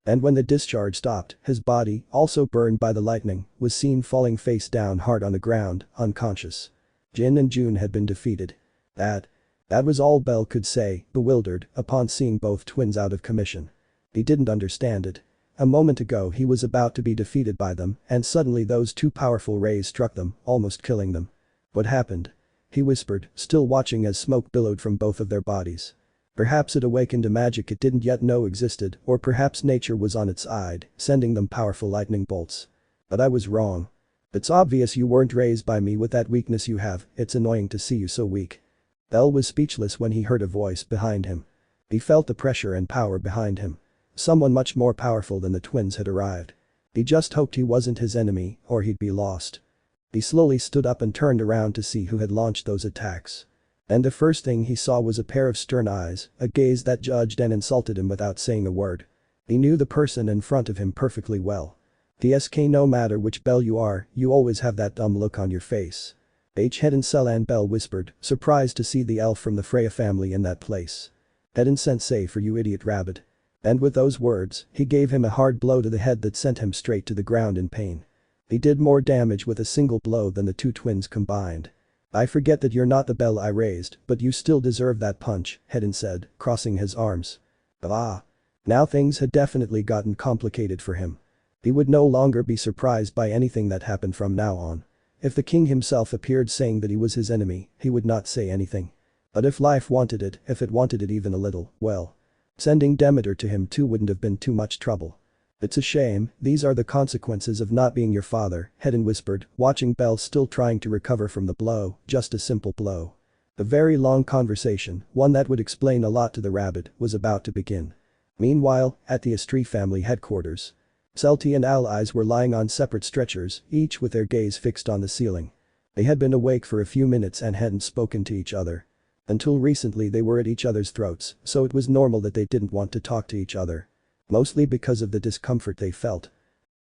And when the discharge stopped, his body, also burned by the lightning, was seen falling face down hard on the ground, unconscious. Jin and June had been defeated. That was all Belle could say, bewildered, upon seeing both twins out of commission. He didn't understand it. A moment ago he was about to be defeated by them, and suddenly those two powerful rays struck them, almost killing them. What happened? He whispered, still watching as smoke billowed from both of their bodies. Perhaps it awakened a magic it didn't yet know existed, or perhaps nature was on its side, sending them powerful lightning bolts. But I was wrong. It's obvious you weren't raised by me with that weakness you have, it's annoying to see you so weak. Belle was speechless when he heard a voice behind him. He felt the pressure and power behind him. Someone much more powerful than the twins had arrived. He just hoped he wasn't his enemy, or he'd be lost. He slowly stood up and turned around to see who had launched those attacks. And the first thing he saw was a pair of stern eyes, a gaze that judged and insulted him without saying a word. He knew the person in front of him perfectly well. No matter which Belle you are, you always have that dumb look on your face. Hedon Sellan, Belle whispered, surprised to see the elf from the Freya family in that place. Hedon sensei for you idiot rabbit. And with those words, he gave him a hard blow to the head that sent him straight to the ground in pain. He did more damage with a single blow than the two twins combined. I forget that you're not the Belle I raised, but you still deserve that punch, Hedon said, crossing his arms. Now things had definitely gotten complicated for him. He would no longer be surprised by anything that happened from now on. If the king himself appeared saying that he was his enemy, he would not say anything. But if life wanted it, if it wanted it even a little, well. Sending Demeter to him too wouldn't have been too much trouble. It's a shame, these are the consequences of not being your father, Hedon whispered, watching Belle still trying to recover from the blow, just a simple blow. A very long conversation, one that would explain a lot to the rabbit, was about to begin. Meanwhile, at the Estrie family headquarters. Celti and allies were lying on separate stretchers, each with their gaze fixed on the ceiling. They had been awake for a few minutes and hadn't spoken to each other. Until recently they were at each other's throats, so it was normal that they didn't want to talk to each other. Mostly because of the discomfort they felt.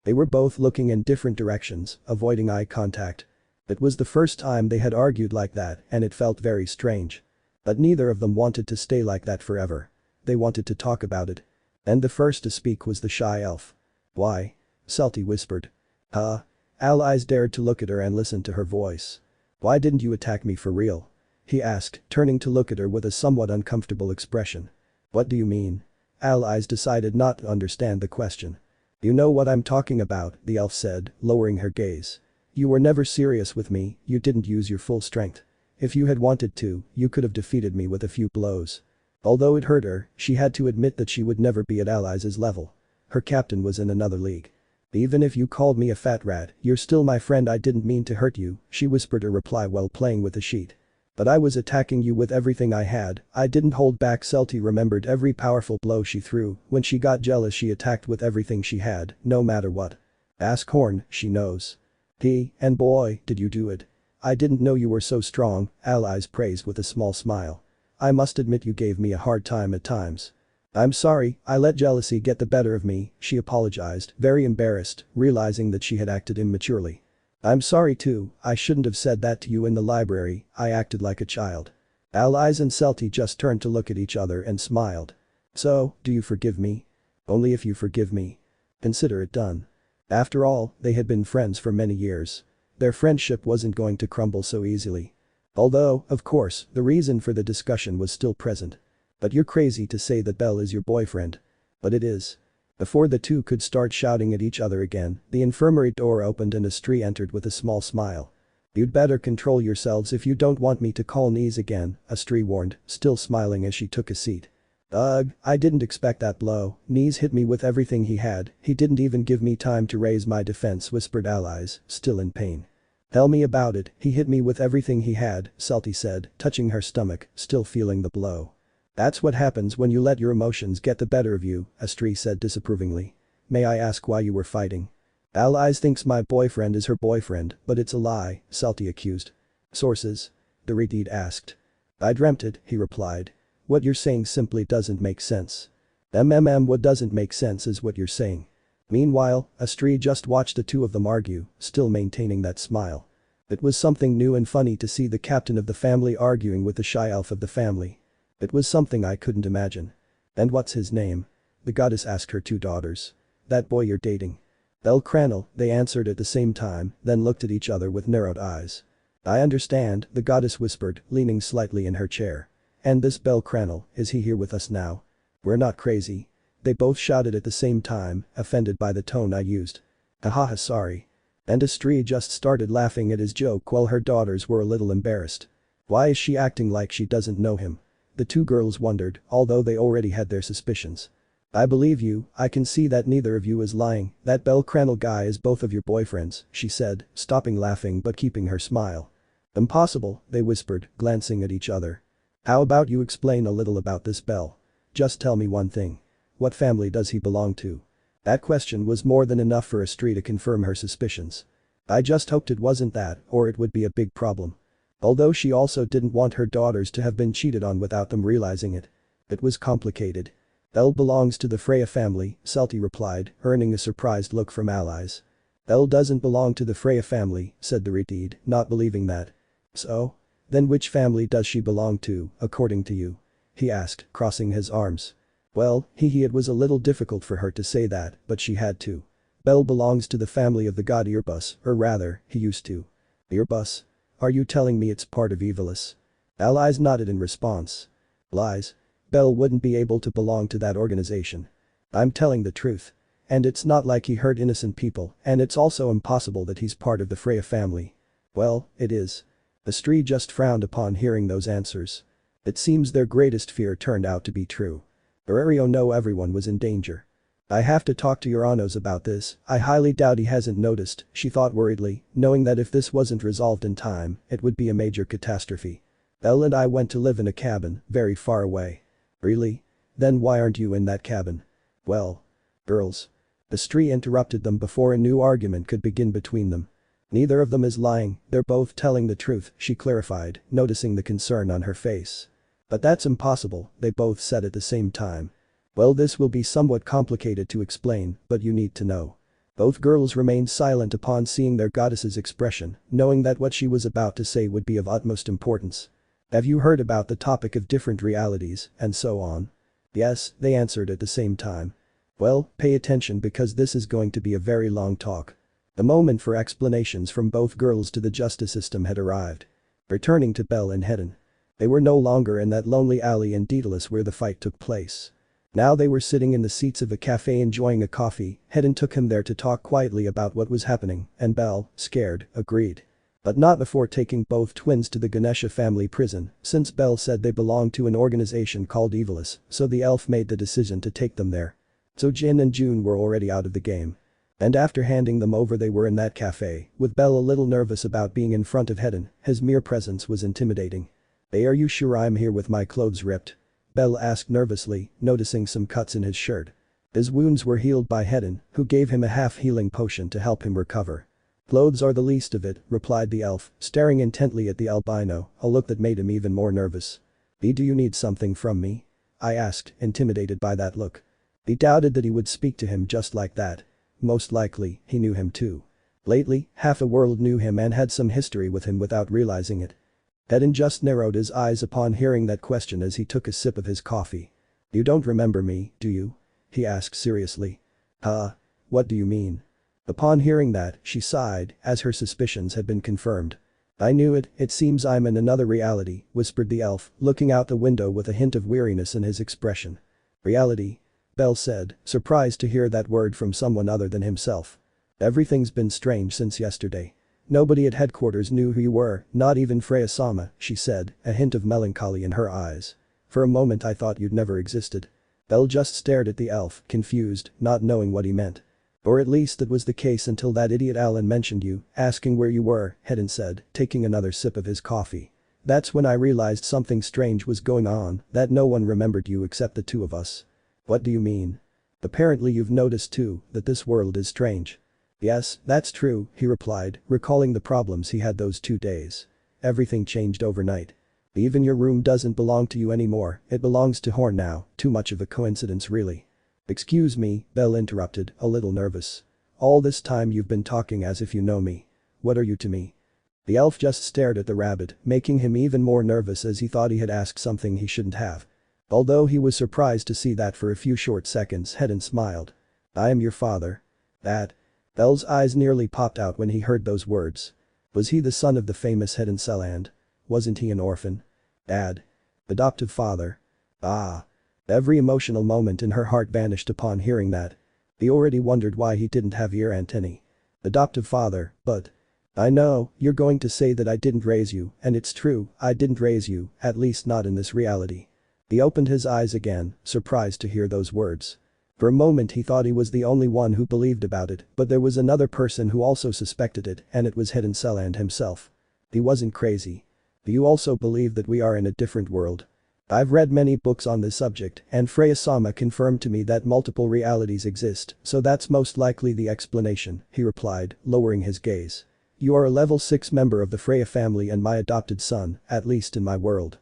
They were both looking in different directions, avoiding eye contact. It was the first time they had argued like that and it felt very strange. But neither of them wanted to stay like that forever. They wanted to talk about it. And the first to speak was the shy elf. "Why?" Celti whispered. Allies dared to look at her and listen to her voice. "Why didn't you attack me for real?" he asked, turning to look at her with a somewhat uncomfortable expression. "What do you mean?" Allies decided not to understand the question. "You know what I'm talking about," the elf said, lowering her gaze. "You were never serious with me, you didn't use your full strength. If you had wanted to, you could have defeated me with a few blows." Although it hurt her, she had to admit that she would never be at Allies' level. Her captain was in another league. "Even if you called me a fat rat, you're still my friend, I didn't mean to hurt you," she whispered her reply while playing with the sheet. "But I was attacking you with everything I had, I didn't hold back." Celti remembered every powerful blow she threw, when she got jealous she attacked with everything she had, no matter what. "Ask Horn, she knows." And boy, did you do it. "I didn't know you were so strong," Allies praised with a small smile. "I must admit you gave me a hard time at times." "I'm sorry, I let jealousy get the better of me," she apologized, very embarrassed, realizing that she had acted immaturely. "I'm sorry too, I shouldn't have said that to you in the library, I acted like a child." Allies and Celti just turned to look at each other and smiled. "So, do you forgive me?" "Only if you forgive me. Consider it done." After all, they had been friends for many years. Their friendship wasn't going to crumble so easily. Although, of course, the reason for the discussion was still present. "But you're crazy to say that Belle is your boyfriend." "But it is." Before the two could start shouting at each other again, the infirmary door opened and Estrie entered with a small smile. "You'd better control yourselves if you don't want me to call Knees again," Estrie warned, still smiling as she took a seat. "Ugh, I didn't expect that blow, Knees hit me with everything he had, he didn't even give me time to raise my defense," whispered Allies, still in pain. "Tell me about it, he hit me with everything he had," Celti said, touching her stomach, still feeling the blow. "That's what happens when you let your emotions get the better of you," Estrie said disapprovingly. "May I ask why you were fighting?" "Allies thinks my boyfriend is her boyfriend, but it's a lie," Celti accused. "Sources?" Deepening asked. "I dreamt it," he replied. "What you're saying simply doesn't make sense." What doesn't make sense is what you're saying." Meanwhile, Estrie just watched the two of them argue, still maintaining that smile. It was something new and funny to see the captain of the family arguing with the shy elf of the family. It was something I couldn't imagine. "And what's his name?" the goddess asked her two daughters. "That boy you're dating." "Bellcranel," they answered at the same time, then looked at each other with narrowed eyes. "I understand," the goddess whispered, leaning slightly in her chair. "And this Bellcranel, is he here with us now?" "We're not crazy." They both shouted at the same time, offended by the tone I used. "Haha, sorry." And Estrie just started laughing at his joke while her daughters were a little embarrassed. Why is she acting like she doesn't know him? The two girls wondered, although they already had their suspicions. "I believe you, I can see that neither of you is lying, that Bellcranel guy is both of your boyfriends," she said, stopping laughing but keeping her smile. "Impossible," they whispered, glancing at each other. "How about you explain a little about this Belle? Just tell me one thing. What family does he belong to?" That question was more than enough for Estrie to confirm her suspicions. "I just hoped it wasn't that, or it would be a big problem." Although she also didn't want her daughters to have been cheated on without them realizing it. It was complicated. "Elle belongs to the Freya family," Celti replied, earning a surprised look from Allies. "Elle doesn't belong to the Freya family," said the Redeed, not believing that. "So? Then which family does she belong to, according to you?" he asked, crossing his arms. Well, it was a little difficult for her to say that, but she had to. "Belle belongs to the family of the god Erebus, or rather, he used to." "Erebus? Are you telling me it's part of Evilus?" Allies nodded in response. "Lies. Belle wouldn't be able to belong to that organization." "I'm telling the truth. And it's not like he hurt innocent people, and it's also impossible that he's part of the Freya family." "Well, it is." Estrie just frowned upon hearing those answers. It seems their greatest fear turned out to be true. Aurelio knew everyone was in danger. I have to talk to Uranos about this, I highly doubt he hasn't noticed, she thought worriedly, knowing that if this wasn't resolved in time, it would be a major catastrophe. Belle and I went to live in a cabin, very far away. Really? Then why aren't you in that cabin? Well. Girls. Astri interrupted them before a new argument could begin between them. Neither of them is lying, they're both telling the truth, she clarified, noticing the concern on her face. But that's impossible, they both said at the same time. Well, this will be somewhat complicated to explain, but you need to know. Both girls remained silent upon seeing their goddess's expression, knowing that what she was about to say would be of utmost importance. Have you heard about the topic of different realities, and so on? Yes, they answered at the same time. Well, pay attention because this is going to be a very long talk. The moment for explanations from both girls to the justice system had arrived. Returning to Belle and Hedon. They were no longer in that lonely alley in Daedalus where the fight took place. Now they were sitting in the seats of a cafe enjoying a coffee. Hedon took him there to talk quietly about what was happening, and Belle, scared, agreed. But not before taking both twins to the Ganesha family prison, since Belle said they belonged to an organization called Evilus, so the elf made the decision to take them there. So Jin and June were already out of the game. And after handing them over they were in that cafe, with Belle a little nervous about being in front of Hedon, his mere presence was intimidating. Hey, are you sure I'm here with my clothes ripped? Belle asked nervously, noticing some cuts in his shirt. His wounds were healed by Hedon, who gave him a half-healing potion to help him recover. Clothes are the least of it, replied the elf, staring intently at the albino, a look that made him even more nervous. Do you need something from me? I asked, intimidated by that look. He doubted that he would speak to him just like that. Most likely, he knew him too. Lately, half the world knew him and had some history with him without realizing it. Hedon just narrowed his eyes upon hearing that question as he took a sip of his coffee. You don't remember me, do you? He asked seriously. What do you mean? Upon hearing that, she sighed, as her suspicions had been confirmed. I knew it, it seems I'm in another reality, whispered the elf, looking out the window with a hint of weariness in his expression. Reality? Belle said, surprised to hear that word from someone other than himself. Everything's been strange since yesterday. Nobody at headquarters knew who you were, not even Freya-sama, she said, a hint of melancholy in her eyes. For a moment I thought you'd never existed. Belle just stared at the elf, confused, not knowing what he meant. Or at least that was the case until that idiot Alan mentioned you, asking where you were, Hedon said, taking another sip of his coffee. That's when I realized something strange was going on, that no one remembered you except the two of us. What do you mean? Apparently you've noticed too, that this world is strange. Yes, that's true, he replied, recalling the problems he had those 2 days. Everything changed overnight. Even your room doesn't belong to you anymore, it belongs to Horn now, too much of a coincidence really. Excuse me, Belle interrupted, a little nervous. All this time you've been talking as if you know me. What are you to me? The elf just stared at the rabbit, making him even more nervous as he thought he had asked something he shouldn't have. Although he was surprised to see that for a few short seconds, Hedon smiled. I am your father. That. Belle's eyes nearly popped out when he heard those words. Was he the son of the famous Hedon Selland? Wasn't he an orphan? Dad. Adoptive father. Ah. Every emotional moment in her heart vanished upon hearing that. He already wondered why he didn't have ear antennae. Adoptive father, but. I know, you're going to say that I didn't raise you, and it's true, I didn't raise you, at least not in this reality. He opened his eyes again, surprised to hear those words. For a moment he thought he was the only one who believed about it, but there was another person who also suspected it, and it was Hedon Selland himself. He wasn't crazy. Do you also believe that we are in a different world? I've read many books on this subject, and Freya-sama confirmed to me that multiple realities exist, so that's most likely the explanation, he replied, lowering his gaze. You are a level 6 member of the Freya family and my adopted son, at least in my world.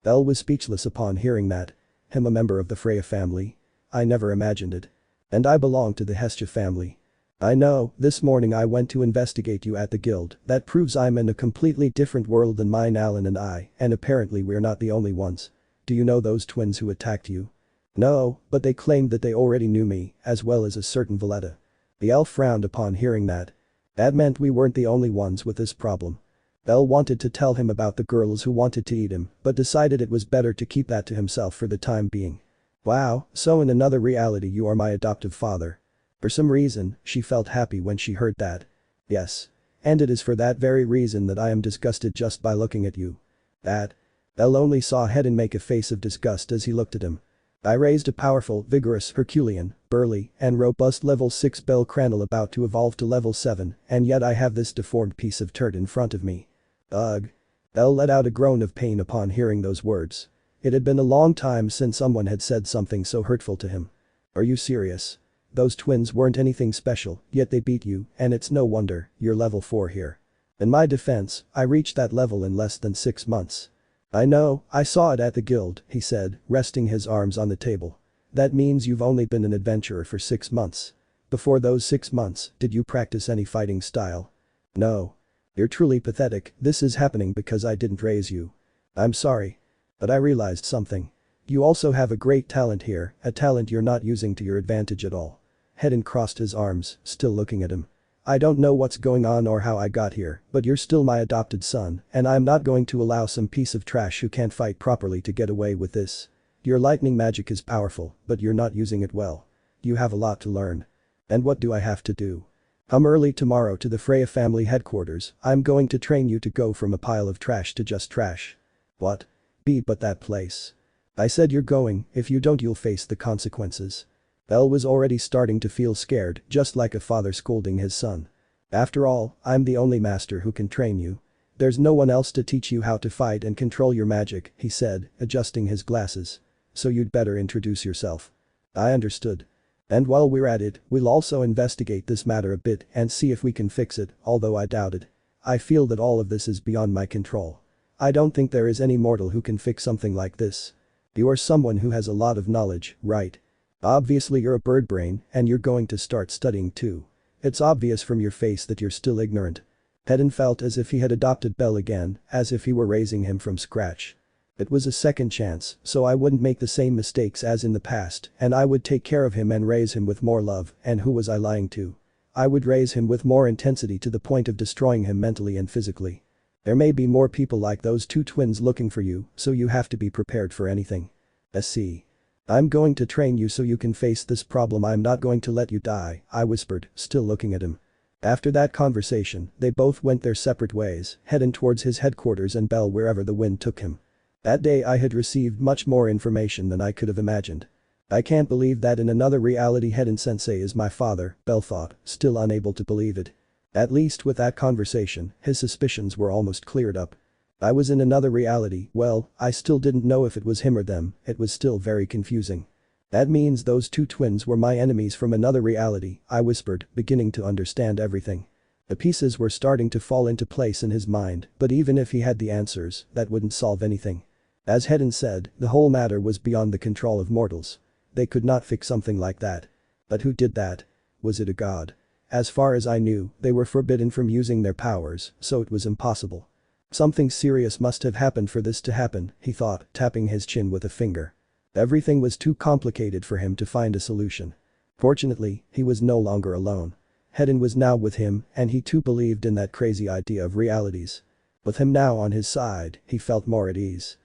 Belle was speechless upon hearing that. Him a member of the Freya family? I never imagined it. And I belong to the Hestia family. I know, this morning I went to investigate you at the guild, that proves I'm in a completely different world than mine Alan and I, and apparently we're not the only ones. Do you know those twins who attacked you? No, but they claimed that they already knew me, as well as a certain Valletta. The elf frowned upon hearing that. That meant we weren't the only ones with this problem. Belle wanted to tell him about the girls who wanted to eat him, but decided it was better to keep that to himself for the time being. Wow, so in another reality you are my adoptive father. For some reason, she felt happy when she heard that. Yes. And it is for that very reason that I am disgusted just by looking at you. That. Belle only saw Hedon make a face of disgust as he looked at him. I raised a powerful, vigorous, Herculean, burly, and robust level 6 bellcranel about to evolve to level 7, and yet I have this deformed piece of turd in front of me. Ugh. Belle let out a groan of pain upon hearing those words. It had been a long time since someone had said something so hurtful to him. Are you serious? Those twins weren't anything special, yet they beat you, and it's no wonder you're level 4 here. In my defense, I reached that level in less than 6 months. I know, I saw it at the guild, he said, resting his arms on the table. That means you've only been an adventurer for 6 months. Before those 6 months, did you practice any fighting style? No. You're truly pathetic, this is happening because I didn't raise you. I'm sorry. But I realized something. You also have a great talent here, a talent you're not using to your advantage at all. Hedin crossed his arms, still looking at him. I don't know what's going on or how I got here, but you're still my adopted son, and I'm not going to allow some piece of trash who can't fight properly to get away with this. Your lightning magic is powerful, but you're not using it well. You have a lot to learn. And what do I have to do? Come early tomorrow to the Freya family headquarters, I'm going to train you to go from a pile of trash to just trash. What? But that place. I said you're going, if you don't you'll face the consequences. Belle was already starting to feel scared, just like a father scolding his son. After all, I'm the only master who can train you. There's no one else to teach you how to fight and control your magic, he said, adjusting his glasses. So you'd better introduce yourself. I understood. And while we're at it, we'll also investigate this matter a bit and see if we can fix it, although I doubt it. I feel that all of this is beyond my control. I don't think there is any mortal who can fix something like this. You are someone who has a lot of knowledge, right? Obviously you're a bird brain and you're going to start studying too. It's obvious from your face that you're still ignorant. Hedin felt as if he had adopted Belle again, as if he were raising him from scratch. It was a second chance, so I wouldn't make the same mistakes as in the past and I would take care of him and raise him with more love, and who was I lying to? I would raise him with more intensity to the point of destroying him mentally and physically. There may be more people like those two twins looking for you, so you have to be prepared for anything. See. I'm going to train you so you can face this problem. I'm not going to let you die, I whispered, still looking at him. After that conversation, they both went their separate ways, heading towards his headquarters and Belle wherever the wind took him. That day I had received much more information than I could have imagined. I can't believe that in another reality Hedin-sensei is my father, Belle thought, still unable to believe it. At least with that conversation, his suspicions were almost cleared up. I was in another reality, well, I still didn't know if it was him or them, it was still very confusing. That means those two twins were my enemies from another reality, I whispered, beginning to understand everything. The pieces were starting to fall into place in his mind, but even if he had the answers, that wouldn't solve anything. As Hedin said, the whole matter was beyond the control of mortals. They could not fix something like that. But who did that? Was it a god? As far as I knew, they were forbidden from using their powers, so it was impossible. Something serious must have happened for this to happen, he thought, tapping his chin with a finger. Everything was too complicated for him to find a solution. Fortunately, he was no longer alone. Hedin was now with him, and he too believed in that crazy idea of realities. With him now on his side, he felt more at ease.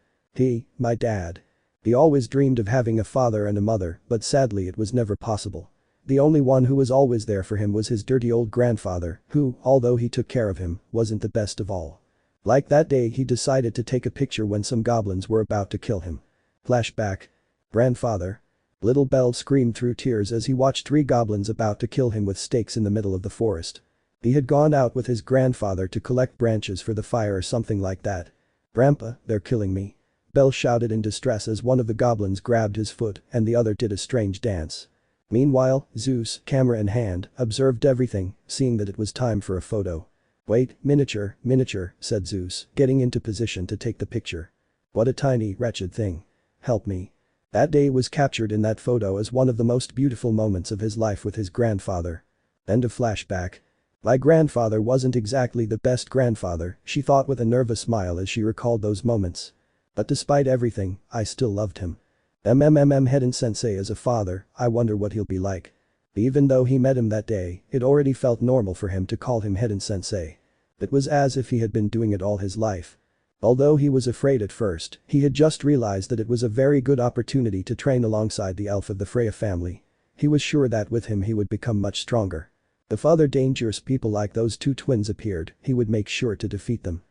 My dad. He always dreamed of having a father and a mother, but sadly it was never possible. The only one who was always there for him was his dirty old grandfather, who, although he took care of him, wasn't the best of all. Like that day he decided to take a picture when some goblins were about to kill him. Flashback. Grandfather. Little Belle screamed through tears as he watched 3 goblins about to kill him with stakes in the middle of the forest. He had gone out with his grandfather to collect branches for the fire or something like that. Grandpa, they're killing me. Belle shouted in distress as one of the goblins grabbed his foot and the other did a strange dance. Meanwhile, Zeus, camera in hand, observed everything, seeing that it was time for a photo. Wait, miniature, said Zeus, getting into position to take the picture. What a tiny, wretched thing. Help me. That day was captured in that photo as one of the most beautiful moments of his life with his grandfather. End of flashback. My grandfather wasn't exactly the best grandfather, she thought with a nervous smile as she recalled those moments. But despite everything, I still loved him. Hedin-sensei as a father, I wonder what he'll be like. Even though he met him that day, it already felt normal for him to call him Hedin-sensei. It was as if he had been doing it all his life. Although he was afraid at first, he had just realized that it was a very good opportunity to train alongside the elf of the Freya family. He was sure that with him he would become much stronger. If other dangerous people like those two twins appeared, he would make sure to defeat them.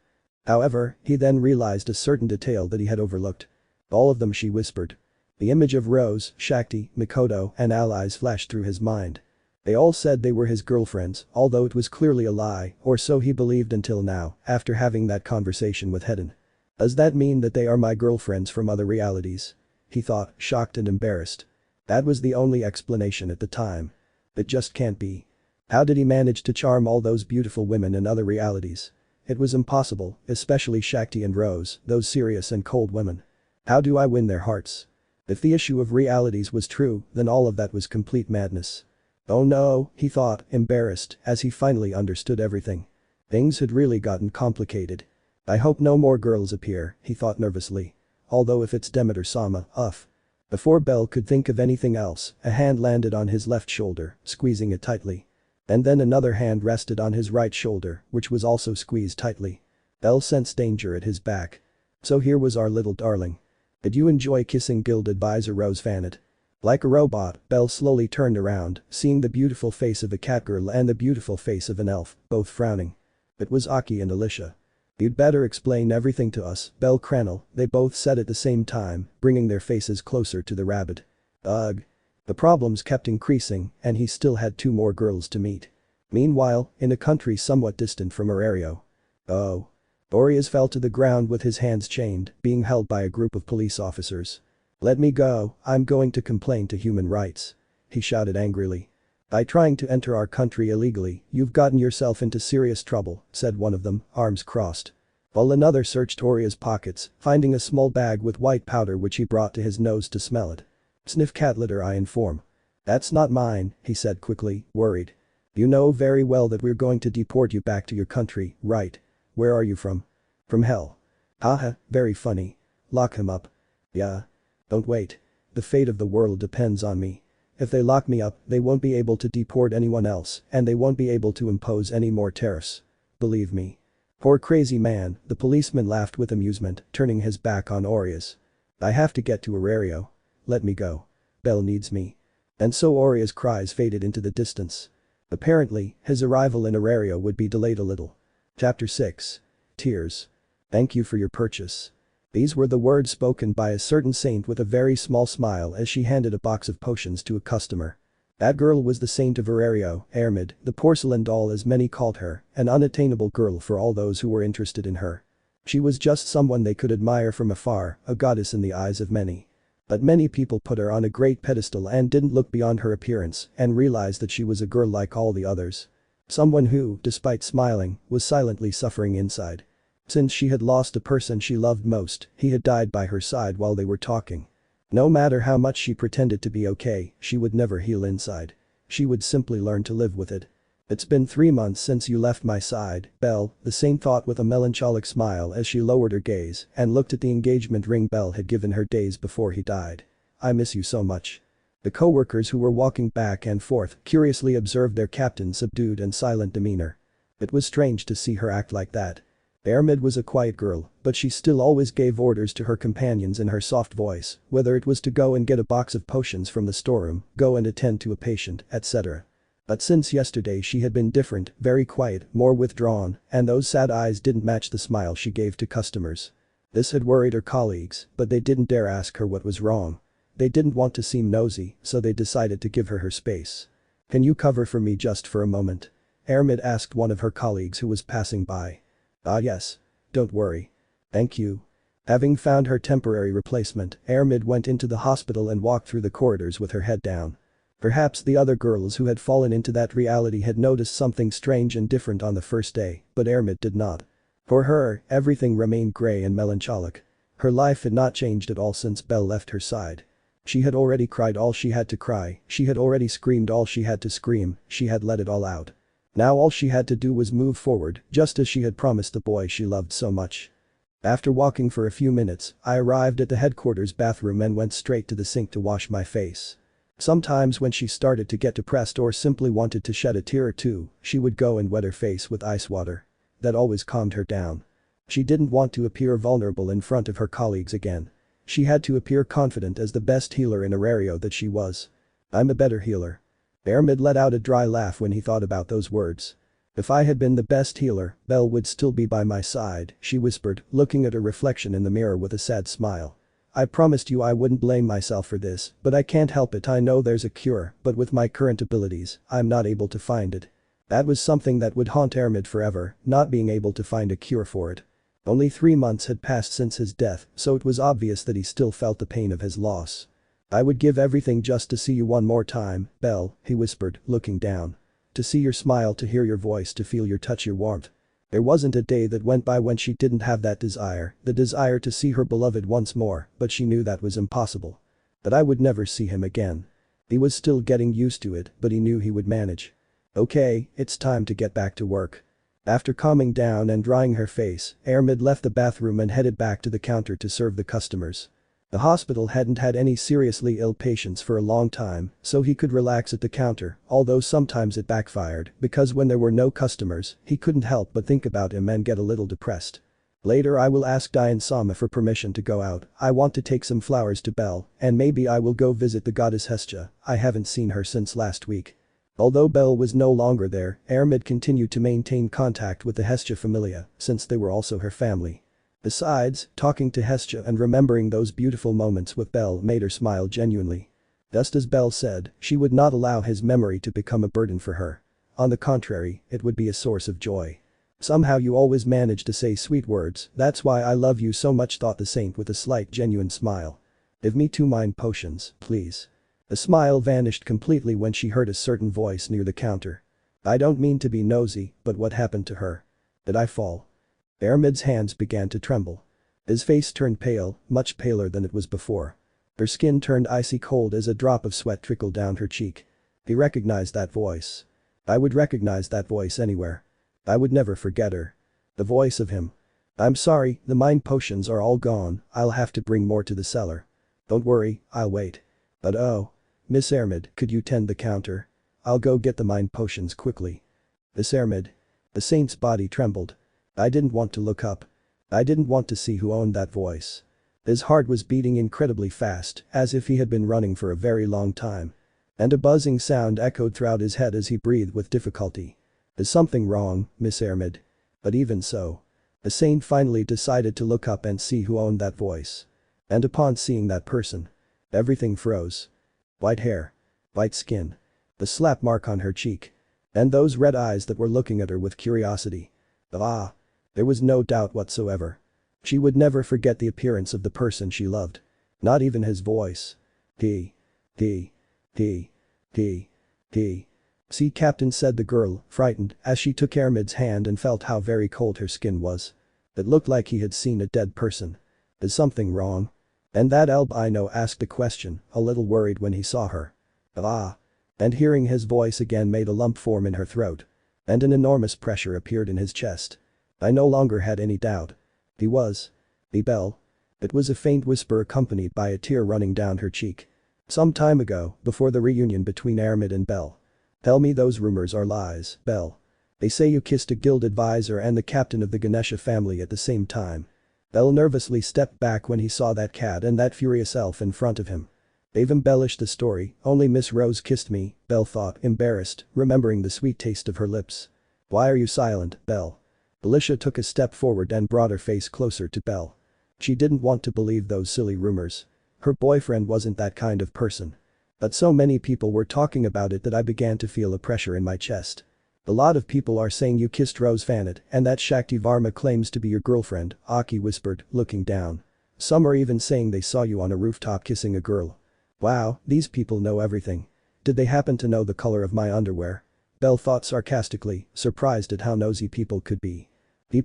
However, he then realized a certain detail that he had overlooked. All of them, she whispered. The image of Rose, Shakti, Mikoto, and allies flashed through his mind. They all said they were his girlfriends, although it was clearly a lie, or so he believed until now, after having that conversation with Hedon. Does that mean that they are my girlfriends from other realities? He thought, shocked and embarrassed. That was the only explanation at the time. It just can't be. How did he manage to charm all those beautiful women in other realities? It was impossible, especially Shakti and Rose, those serious and cold women. How do I win their hearts? If the issue of realities was true, then all of that was complete madness. Oh no, he thought, embarrassed, as he finally understood everything. Things had really gotten complicated. I hope no more girls appear, he thought nervously. Although if it's Demeter-sama, uff. Before Belle could think of anything else, a hand landed on his left shoulder, squeezing it tightly. And then another hand rested on his right shoulder, which was also squeezed tightly. Belle sensed danger at his back. So here was our little darling. Did you enjoy kissing Guild Advisor Rose Vanet? Like a robot, Belle slowly turned around, seeing the beautiful face of a catgirl and the beautiful face of an elf, both frowning. It was Aki and Alicia. You'd better explain everything to us, bellcranel, they both said at the same time, bringing their faces closer to the rabbit. Ugh. The problems kept increasing, and he still had 2 more girls to meet. Meanwhile, in a country somewhat distant from Arario. Oh. Orizas fell to the ground with his hands chained, being held by a group of police officers. Let me go, I'm going to complain to human rights. He shouted angrily. By trying to enter our country illegally, you've gotten yourself into serious trouble, said one of them, arms crossed. While another searched Orizas' pockets, finding a small bag with white powder which he brought to his nose to smell it. Sniff cat litter, I inform. That's not mine, he said quickly, worried. You know very well that we're going to deport you back to your country, right? Where are you from? From hell. Haha, very funny. Lock him up. Yeah. Don't wait. The fate of the world depends on me. If they lock me up, they won't be able to deport anyone else, and they won't be able to impose any more tariffs. Believe me. Poor crazy man, the policeman laughed with amusement, turning his back on Orizas. I have to get to Arario. Let me go. Belle needs me. And so Orizas' cries faded into the distance. Apparently, his arrival in Arario would be delayed a little. Chapter 6. Tears. Thank you for your purchase. These were the words spoken by a certain saint with a very small smile as she handed a box of potions to a customer. That girl was the saint of Arario, Armid, the porcelain doll as many called her, an unattainable girl for all those who were interested in her. She was just someone they could admire from afar, a goddess in the eyes of many. But many people put her on a great pedestal and didn't look beyond her appearance and realized that she was a girl like all the others. Someone who, despite smiling, was silently suffering inside. Since she had lost the person she loved most, he had died by her side while they were talking. No matter how much she pretended to be okay, she would never heal inside. She would simply learn to live with it. It's been 3 months since you left my side, Belle, the saint thought with a melancholic smile as she lowered her gaze and looked at the engagement ring Belle had given her days before he died. I miss you so much. The co-workers who were walking back and forth curiously observed their captain's subdued and silent demeanor. It was strange to see her act like that. Armid was a quiet girl, but she still always gave orders to her companions in her soft voice, whether it was to go and get a box of potions from the storeroom, go and attend to a patient, etc. But since yesterday she had been different, very quiet, more withdrawn, and those sad eyes didn't match the smile she gave to customers. This had worried her colleagues, but they didn't dare ask her what was wrong. They didn't want to seem nosy, so they decided to give her space. Can you cover for me just for a moment? Armid asked one of her colleagues who was passing by. Ah yes. Don't worry. Thank you. Having found her temporary replacement, Armid went into the hospital and walked through the corridors with her head down. Perhaps the other girls who had fallen into that reality had noticed something strange and different on the first day, but Armid did not. For her, everything remained grey and melancholic. Her life had not changed at all since Belle left her side. She had already cried all she had to cry, she had already screamed all she had to scream, she had let it all out. Now all she had to do was move forward, just as she had promised the boy she loved so much. After walking for a few minutes, I arrived at the headquarters bathroom and went straight to the sink to wash my face. Sometimes when she started to get depressed or simply wanted to shed a tear or two, she would go and wet her face with ice water. That always calmed her down. She didn't want to appear vulnerable in front of her colleagues again. She had to appear confident as the best healer in Arario that she was. I'm a better healer. Armid let out a dry laugh when he thought about those words. If I had been the best healer, Belle would still be by my side, she whispered, looking at her reflection in the mirror with a sad smile. I promised you I wouldn't blame myself for this, but I can't help it. I know there's a cure, but with my current abilities, I'm not able to find it. That was something that would haunt Armid forever, not being able to find a cure for it. Only 3 months had passed since his death, so it was obvious that he still felt the pain of his loss. I would give everything just to see you one more time, Belle, he whispered, looking down. To see your smile, to hear your voice, to feel your touch, your warmth. There wasn't a day that went by when she didn't have that desire, the desire to see her beloved once more, but she knew that was impossible. That I would never see him again. He was still getting used to it, but he knew he would manage. Okay, it's time to get back to work. After calming down and drying her face, Armid left the bathroom and headed back to the counter to serve the customers. The hospital hadn't had any seriously ill patients for a long time, so he could relax at the counter, although sometimes it backfired because when there were no customers, he couldn't help but think about him and get a little depressed. Later I will ask Diane Sama for permission to go out. I want to take some flowers to Belle, and maybe I will go visit the goddess Hestia. I haven't seen her since last week. Although Belle was no longer there, Armid continued to maintain contact with the Hestia familia, since they were also her family. Besides, talking to Hestia and remembering those beautiful moments with Belle made her smile genuinely. Just as Belle said, she would not allow his memory to become a burden for her. On the contrary, it would be a source of joy. Somehow you always manage to say sweet words, that's why I love you so much, thought the saint with a slight genuine smile. Give me 2 mind potions, please. The smile vanished completely when she heard a certain voice near the counter. I don't mean to be nosy, but what happened to her? Did I fall? Armid's hands began to tremble. His face turned pale, much paler than it was before. Her skin turned icy cold as a drop of sweat trickled down her cheek. He recognized that voice. I would recognize that voice anywhere. I would never forget her. The voice of him. I'm sorry, the mind potions are all gone, I'll have to bring more to the cellar. Don't worry, I'll wait. But oh. Miss Armid, could you tend the counter? I'll go get the mind potions quickly. Miss Armid. The saint's body trembled. I didn't want to look up. I didn't want to see who owned that voice. His heart was beating incredibly fast, as if he had been running for a very long time. And a buzzing sound echoed throughout his head as he breathed with difficulty. Is something wrong, Miss Armid? But even so. The saint finally decided to look up and see who owned that voice. And upon seeing that person, everything froze. White hair. White skin. The slap mark on her cheek. And those red eyes that were looking at her with curiosity. Ah. There was no doubt whatsoever. She would never forget the appearance of the person she loved. Not even his voice. He. See, Captain, said the girl, frightened, as she took Armid's hand and felt how very cold her skin was. It looked like he had seen a dead person. Is something wrong? And that albino asked a question, a little worried when he saw her. Ah. And hearing his voice again made a lump form in her throat. And an enormous pressure appeared in his chest. I no longer had any doubt. He was. The Belle. It was a faint whisper accompanied by a tear running down her cheek. Some time ago, before the reunion between Armid and Belle. Tell me those rumors are lies, Belle. They say you kissed a guild advisor and the captain of the Ganesha family at the same time. Belle nervously stepped back when he saw that cat and that furious elf in front of him. They've embellished the story, only Miss Rose kissed me, Belle thought, embarrassed, remembering the sweet taste of her lips. Why are you silent, Belle? Alicia took a step forward and brought her face closer to Belle. She didn't want to believe those silly rumors. Her boyfriend wasn't that kind of person. But so many people were talking about it that I began to feel a pressure in my chest. A lot of people are saying you kissed Rose Vanit and that Shakti Varma claims to be your girlfriend, Aki whispered, looking down. Some are even saying they saw you on a rooftop kissing a girl. Wow, these people know everything. Did they happen to know the color of my underwear? Belle thought sarcastically, surprised at how nosy people could be.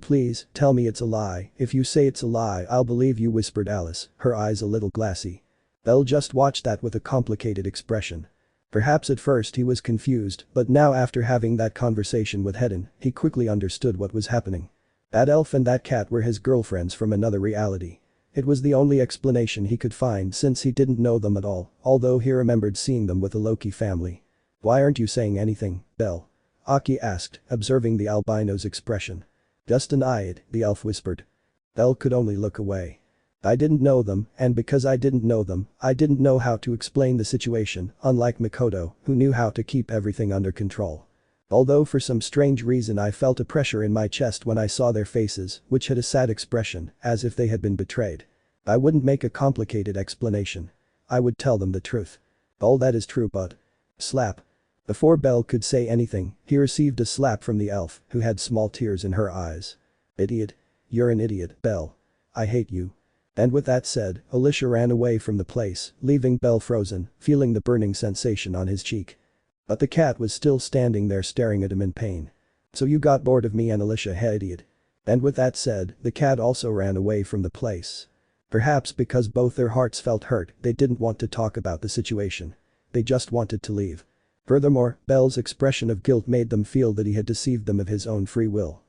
Please, tell me it's a lie. If you say it's a lie, I'll believe you, whispered Alice, her eyes a little glassy. Belle just watched that with a complicated expression. Perhaps at first he was confused, but now after having that conversation with Hedin, he quickly understood what was happening. That elf and that cat were his girlfriends from another reality. It was the only explanation he could find since he didn't know them at all, although he remembered seeing them with the Loki family. Why aren't you saying anything, Belle? Aki asked, observing the albino's expression. Just an eye, the elf whispered. Belle could only look away. I didn't know them, and because I didn't know them, I didn't know how to explain the situation, unlike Mikoto, who knew how to keep everything under control. Although for some strange reason I felt a pressure in my chest when I saw their faces, which had a sad expression, as if they had been betrayed. I wouldn't make a complicated explanation. I would tell them the truth. All that is true but… Slap. Before Belle could say anything, he received a slap from the elf, who had small tears in her eyes. Idiot. You're an idiot, Belle. I hate you. And with that said, Alicia ran away from the place, leaving Belle frozen, feeling the burning sensation on his cheek. But the cat was still standing there staring at him in pain. So you got bored of me and Alicia, hey idiot. And with that said, the cat also ran away from the place. Perhaps because both their hearts felt hurt, they didn't want to talk about the situation. They just wanted to leave. Furthermore, Belle's expression of guilt made them feel that he had deceived them of his own free will.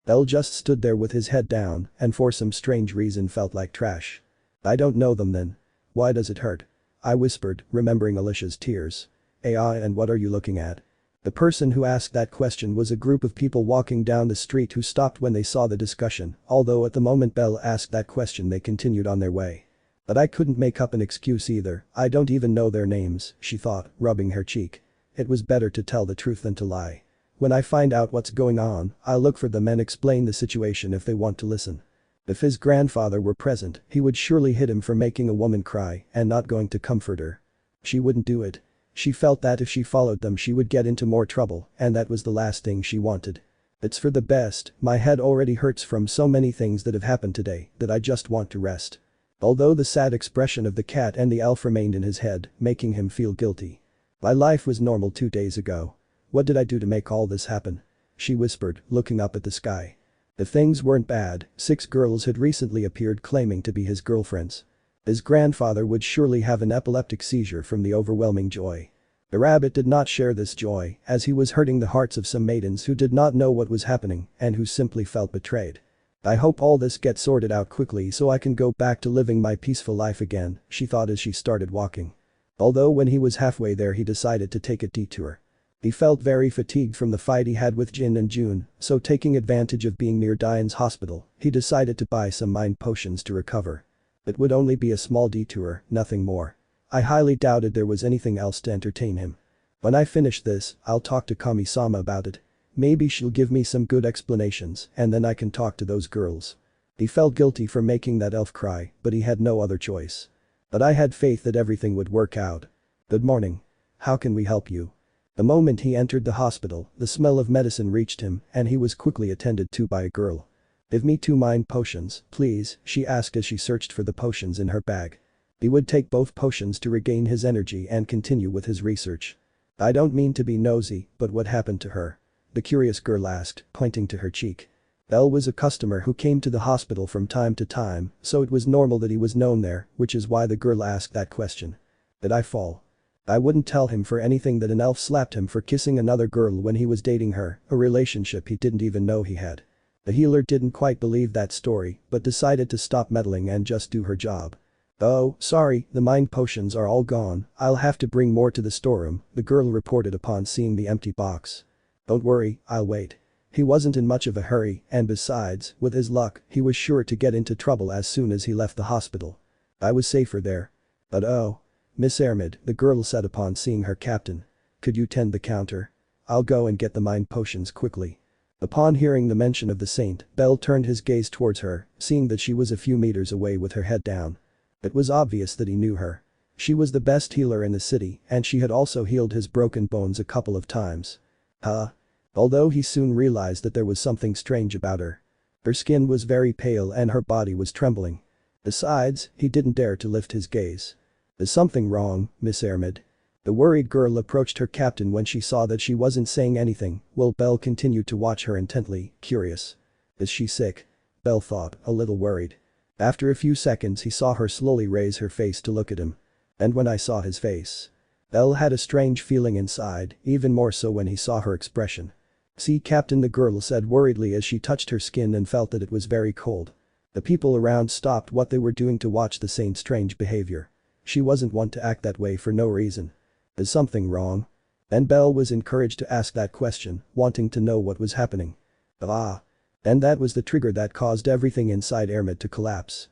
Belle just stood there with his head down and for some strange reason felt like trash. I don't know them then. Why does it hurt? I whispered, remembering Alicia's tears. AI, and what are you looking at? The person who asked that question was a group of people walking down the street who stopped when they saw the discussion, although at the moment Belle asked that question they continued on their way. But I couldn't make up an excuse either, I don't even know their names, she thought, rubbing her cheek. It was better to tell the truth than to lie. When I find out what's going on, I'll look for them and explain the situation if they want to listen. If his grandfather were present, he would surely hit him for making a woman cry and not going to comfort her. She wouldn't do it. She felt that if she followed them she would get into more trouble, and that was the last thing she wanted. It's for the best, my head already hurts from so many things that have happened today that I just want to rest. Although the sad expression of the cat and the elf remained in his head, making him feel guilty. My life was normal 2 days ago. What did I do to make all this happen? She whispered, looking up at the sky. If things weren't bad, 6 girls had recently appeared claiming to be his girlfriends. His grandfather would surely have an epileptic seizure from the overwhelming joy. The rabbit did not share this joy, as he was hurting the hearts of some maidens who did not know what was happening and who simply felt betrayed. I hope all this gets sorted out quickly so I can go back to living my peaceful life again, she thought as she started walking. Although when he was halfway there he decided to take a detour. He felt very fatigued from the fight he had with Jin and June, so taking advantage of being near Diane's hospital, he decided to buy some mind potions to recover. It would only be a small detour, nothing more. I highly doubted there was anything else to entertain him. When I finish this, I'll talk to Kami-sama about it. Maybe she'll give me some good explanations and then I can talk to those girls. He felt guilty for making that elf cry, but he had no other choice. But I had faith that everything would work out. Good morning. How can we help you? The moment he entered the hospital, the smell of medicine reached him and he was quickly attended to by a girl. Give me 2 mind potions, please, she asked as she searched for the potions in her bag. He would take both potions to regain his energy and continue with his research. I don't mean to be nosy, but what happened to her? The curious girl asked, pointing to her cheek. Belle was a customer who came to the hospital from time to time, so it was normal that he was known there, which is why the girl asked that question. Did I fall? I wouldn't tell him for anything that an elf slapped him for kissing another girl when he was dating her, a relationship he didn't even know he had. The healer didn't quite believe that story, but decided to stop meddling and just do her job. Oh, sorry, the mind potions are all gone, I'll have to bring more to the storeroom, the girl reported upon seeing the empty box. Don't worry, I'll wait. He wasn't in much of a hurry, and besides, with his luck, he was sure to get into trouble as soon as he left the hospital. I was safer there. But oh. Miss Armid, the girl said upon seeing her captain. Could you tend the counter? I'll go and get the mind potions quickly. Upon hearing the mention of the saint, Belle turned his gaze towards her, seeing that she was a few meters away with her head down. It was obvious that he knew her. She was the best healer in the city and she had also healed his broken bones a couple of times. Huh? Although he soon realized that there was something strange about her. Her skin was very pale and her body was trembling. Besides, he didn't dare to lift his gaze. Is something wrong, Miss Armid? The worried girl approached her captain when she saw that she wasn't saying anything, while Belle continued to watch her intently, curious. Is she sick? Belle thought, a little worried. After a few seconds he saw her slowly raise her face to look at him. And when I saw his face. Belle had a strange feeling inside, even more so when he saw her expression. See Captain, the girl said worriedly as she touched her skin and felt that it was very cold. The people around stopped what they were doing to watch the saint's strange behavior. She wasn't one to act that way for no reason. Is something wrong? And Belle was encouraged to ask that question, wanting to know what was happening. Ah. And that was the trigger that caused everything inside Armid to collapse.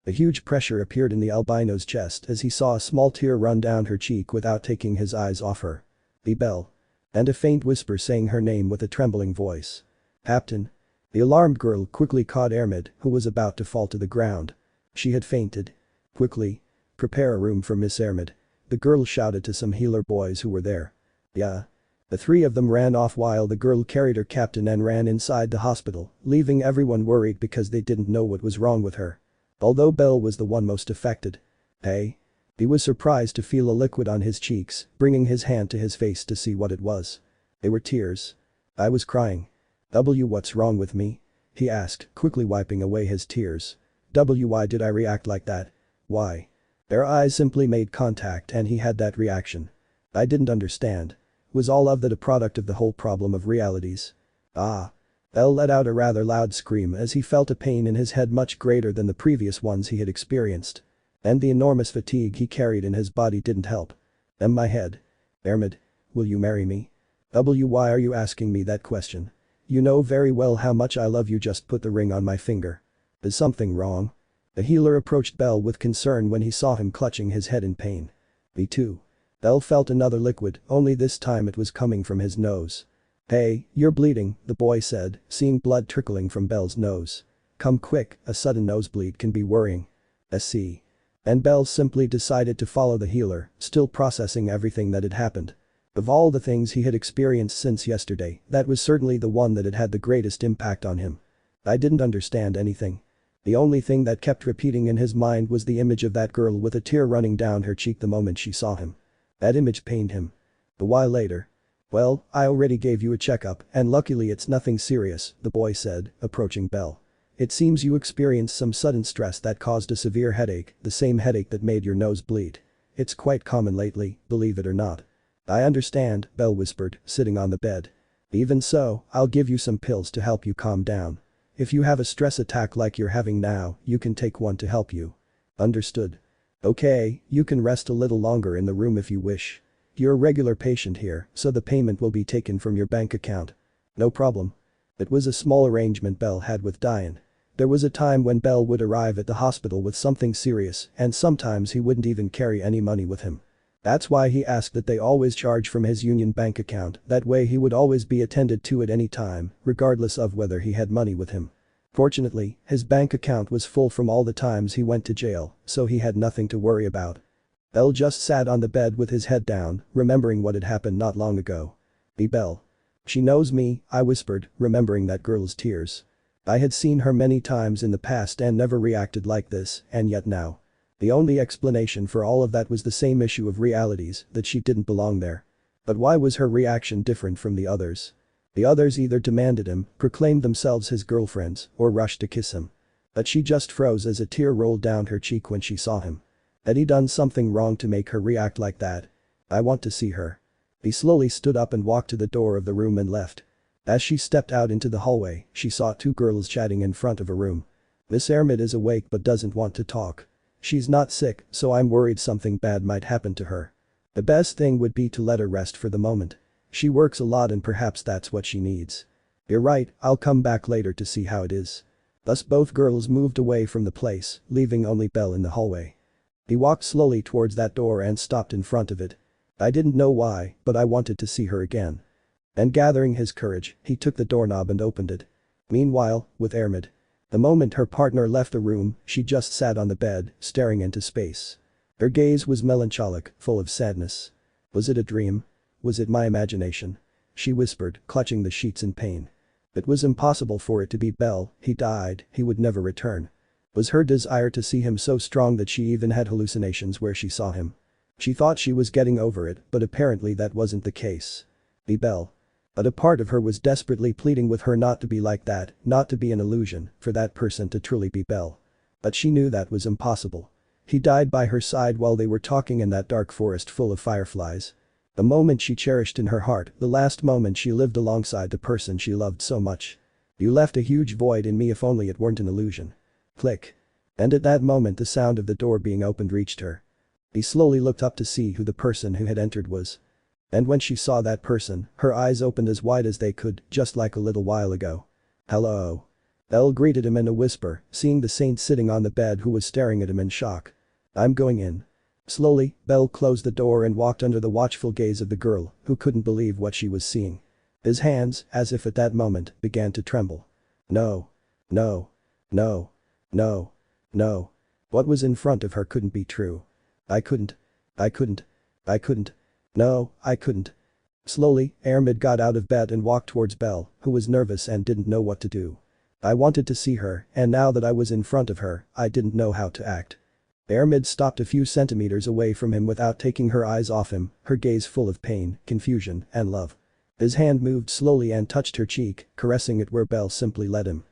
A huge pressure appeared in the albino's chest as he saw a small tear run down her cheek without taking his eyes off her. The Belle. And a faint whisper saying her name with a trembling voice. Captain. The alarmed girl quickly caught Armid, who was about to fall to the ground. She had fainted. Quickly. Prepare a room for Miss Armid. The girl shouted to some healer boys who were there. Yeah. The three of them ran off while the girl carried her captain and ran inside the hospital, leaving everyone worried because they didn't know what was wrong with her. Although Belle was the one most affected. Hey? He was surprised to feel a liquid on his cheeks, bringing his hand to his face to see what it was. They were tears. I was crying. What's wrong with me? He asked, quickly wiping away his tears. Why did I react like that? Why? Their eyes simply made contact and he had that reaction. I didn't understand. Was all of that a product of the whole problem of realities? Ah. Belle let out a rather loud scream as he felt a pain in his head much greater than the previous ones he had experienced. And the enormous fatigue he carried in his body didn't help. My head. Armid, will you marry me? Why are you asking me that question? You know very well how much I love you, just put the ring on my finger. Is something wrong? The healer approached Belle with concern when he saw him clutching his head in pain. Me too. Belle felt another liquid, only this time it was coming from his nose. Hey, you're bleeding, the boy said, seeing blood trickling from Belle's nose. Come quick, a sudden nosebleed can be worrying. See. And Belle simply decided to follow the healer, still processing everything that had happened. Of all the things he had experienced since yesterday, that was certainly the one that had had the greatest impact on him. I didn't understand anything. The only thing that kept repeating in his mind was the image of that girl with a tear running down her cheek the moment she saw him. That image pained him. A while later. Well, I already gave you a checkup and luckily it's nothing serious, the boy said, approaching Belle. It seems you experienced some sudden stress that caused a severe headache, the same headache that made your nose bleed. It's quite common lately, believe it or not. I understand, Belle whispered, sitting on the bed. Even so, I'll give you some pills to help you calm down. If you have a stress attack like you're having now, you can take one to help you. Understood. Okay, you can rest a little longer in the room if you wish. You're a regular patient here, so the payment will be taken from your bank account. No problem. It was a small arrangement Belle had with Diane. There was a time when Belle would arrive at the hospital with something serious and sometimes he wouldn't even carry any money with him. That's why he asked that they always charge from his union bank account, that way he would always be attended to at any time, regardless of whether he had money with him. Fortunately, his bank account was full from all the times he went to jail, so he had nothing to worry about. Belle just sat on the bed with his head down, remembering what had happened not long ago. Belle. She knows me, I whispered, remembering that girl's tears. I had seen her many times in the past and never reacted like this, and yet now. The only explanation for all of that was the same issue of realities, that she didn't belong there. But why was her reaction different from the others? The others either demanded him, proclaimed themselves his girlfriends, or rushed to kiss him. But she just froze as a tear rolled down her cheek when she saw him. Had he done something wrong to make her react like that? I want to see her. He slowly stood up and walked to the door of the room and left. As she stepped out into the hallway, she saw two girls chatting in front of a room. Miss Armid is awake but doesn't want to talk. She's not sick, so I'm worried something bad might happen to her. The best thing would be to let her rest for the moment. She works a lot and perhaps that's what she needs. You're right, I'll come back later to see how it is. Thus both girls moved away from the place, leaving only Belle in the hallway. He walked slowly towards that door and stopped in front of it. I didn't know why, but I wanted to see her again. And gathering his courage, he took the doorknob and opened it. Meanwhile, with Armid. The moment her partner left the room, she just sat on the bed, staring into space. Her gaze was melancholic, full of sadness. Was it a dream? Was it my imagination? She whispered, clutching the sheets in pain. It was impossible for it to be Belle, he died, he would never return. Was her desire to see him so strong that she even had hallucinations where she saw him? She thought she was getting over it, but apparently that wasn't the case. Belle. But a part of her was desperately pleading with her not to be like that, not to be an illusion, for that person to truly be Belle. But she knew that was impossible. He died by her side while they were talking in that dark forest full of fireflies. The moment she cherished in her heart, the last moment she lived alongside the person she loved so much. You left a huge void in me, if only it weren't an illusion. Click. And at that moment the sound of the door being opened reached her. He slowly looked up to see who the person who had entered was. And when she saw that person, her eyes opened as wide as they could, just like a little while ago. Hello. Belle greeted him in a whisper, seeing the saint sitting on the bed who was staring at him in shock. I'm going in. Slowly, Belle closed the door and walked under the watchful gaze of the girl, who couldn't believe what she was seeing. His hands, as if at that moment, began to tremble. No. No. No. No. No. What was in front of her couldn't be true. I couldn't. I couldn't. I couldn't. No, I couldn't. Slowly, Armid got out of bed and walked towards Belle, who was nervous and didn't know what to do. I wanted to see her, and now that I was in front of her, I didn't know how to act. Armid stopped a few centimeters away from him without taking her eyes off him, her gaze full of pain, confusion, and love. His hand moved slowly and touched her cheek, caressing it where Belle simply let him.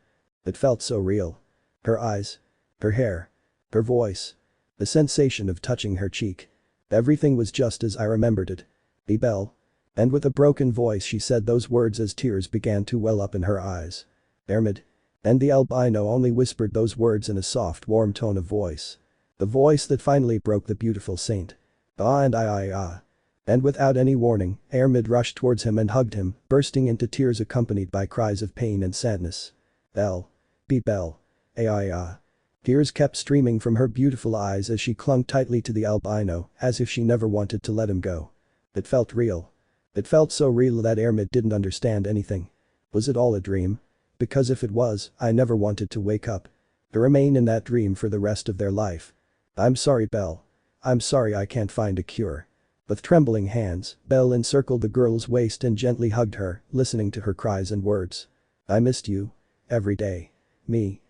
It felt so real. Her eyes. Her hair. Her voice. The sensation of touching her cheek. Everything was just as I remembered it. "Be Belle." And with a broken voice she said those words as tears began to well up in her eyes. "Armid." And the albino only whispered those words in a soft, warm tone of voice. The voice that finally broke the beautiful saint. "Ah and I. And without any warning, Armid rushed towards him and hugged him, bursting into tears accompanied by cries of pain and sadness. "Belle. Be Belle. Ah. Tears kept streaming from her beautiful eyes as she clung tightly to the albino, as if she never wanted to let him go. It felt real. It felt so real that Armid didn't understand anything. Was it all a dream? Because if it was, I never wanted to wake up. To remain in that dream for the rest of their life. "I'm sorry, Belle. I'm sorry I can't find a cure." With trembling hands, Belle encircled the girl's waist and gently hugged her, listening to her cries and words. "I missed you. Every day. Me.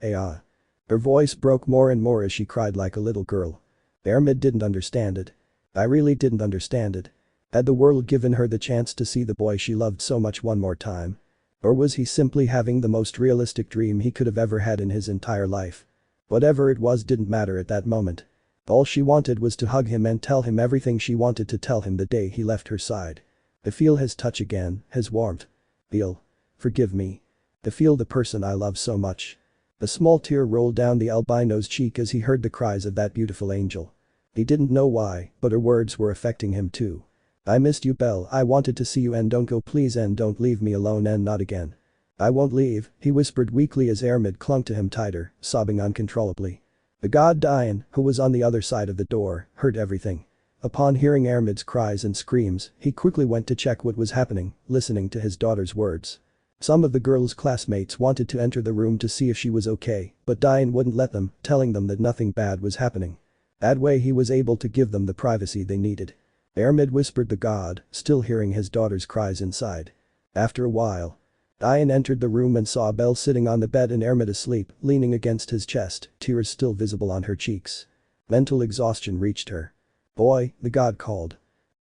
Ah." Her voice broke more and more as she cried like a little girl. Armid didn't understand it. I really didn't understand it. Had the world given her the chance to see the boy she loved so much one more time? Or was he simply having the most realistic dream he could have ever had in his entire life? Whatever it was didn't matter at that moment. All she wanted was to hug him and tell him everything she wanted to tell him the day he left her side. To feel his touch again, his warmth. Feel. Forgive me. To feel the person I love so much. A small tear rolled down the albino's cheek as he heard the cries of that beautiful angel. He didn't know why, but her words were affecting him too. "I missed you, Belle. I wanted to see you and don't go please and don't leave me alone and not again." "I won't leave," he whispered weakly as Armid clung to him tighter, sobbing uncontrollably. The god Diane, who was on the other side of the door, heard everything. Upon hearing Armid's cries and screams, he quickly went to check what was happening, listening to his daughter's words. Some of the girl's classmates wanted to enter the room to see if she was okay, but Diane wouldn't let them, telling them that nothing bad was happening. That way he was able to give them the privacy they needed. Armid whispered the god, still hearing his daughter's cries inside. After a while, Diane entered the room and saw Belle sitting on the bed and Armid asleep, leaning against his chest, tears still visible on her cheeks. Mental exhaustion reached her. "Boy," the god called.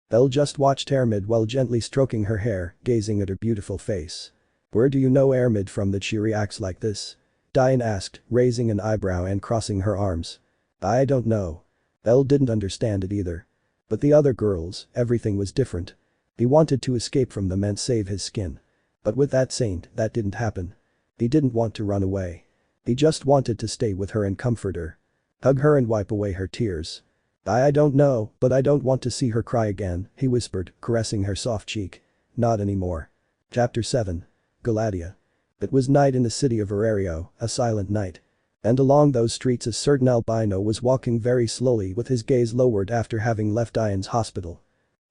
Belle just watched Armid while gently stroking her hair, gazing at her beautiful face. "Where do you know Armid from that she reacts like this?" Diane asked, raising an eyebrow and crossing her arms. "I don't know." Belle didn't understand it either. But the other girls, everything was different. He wanted to escape from them and save his skin. But with that saint, that didn't happen. He didn't want to run away. He just wanted to stay with her and comfort her. Hug her and wipe away her tears. I don't know, but I don't want to see her cry again," he whispered, caressing her soft cheek. "Not anymore." Chapter 7. Galatia. It was night in the city of Arario, a silent night. And along those streets a certain albino was walking very slowly with his gaze lowered after having left Diane's hospital.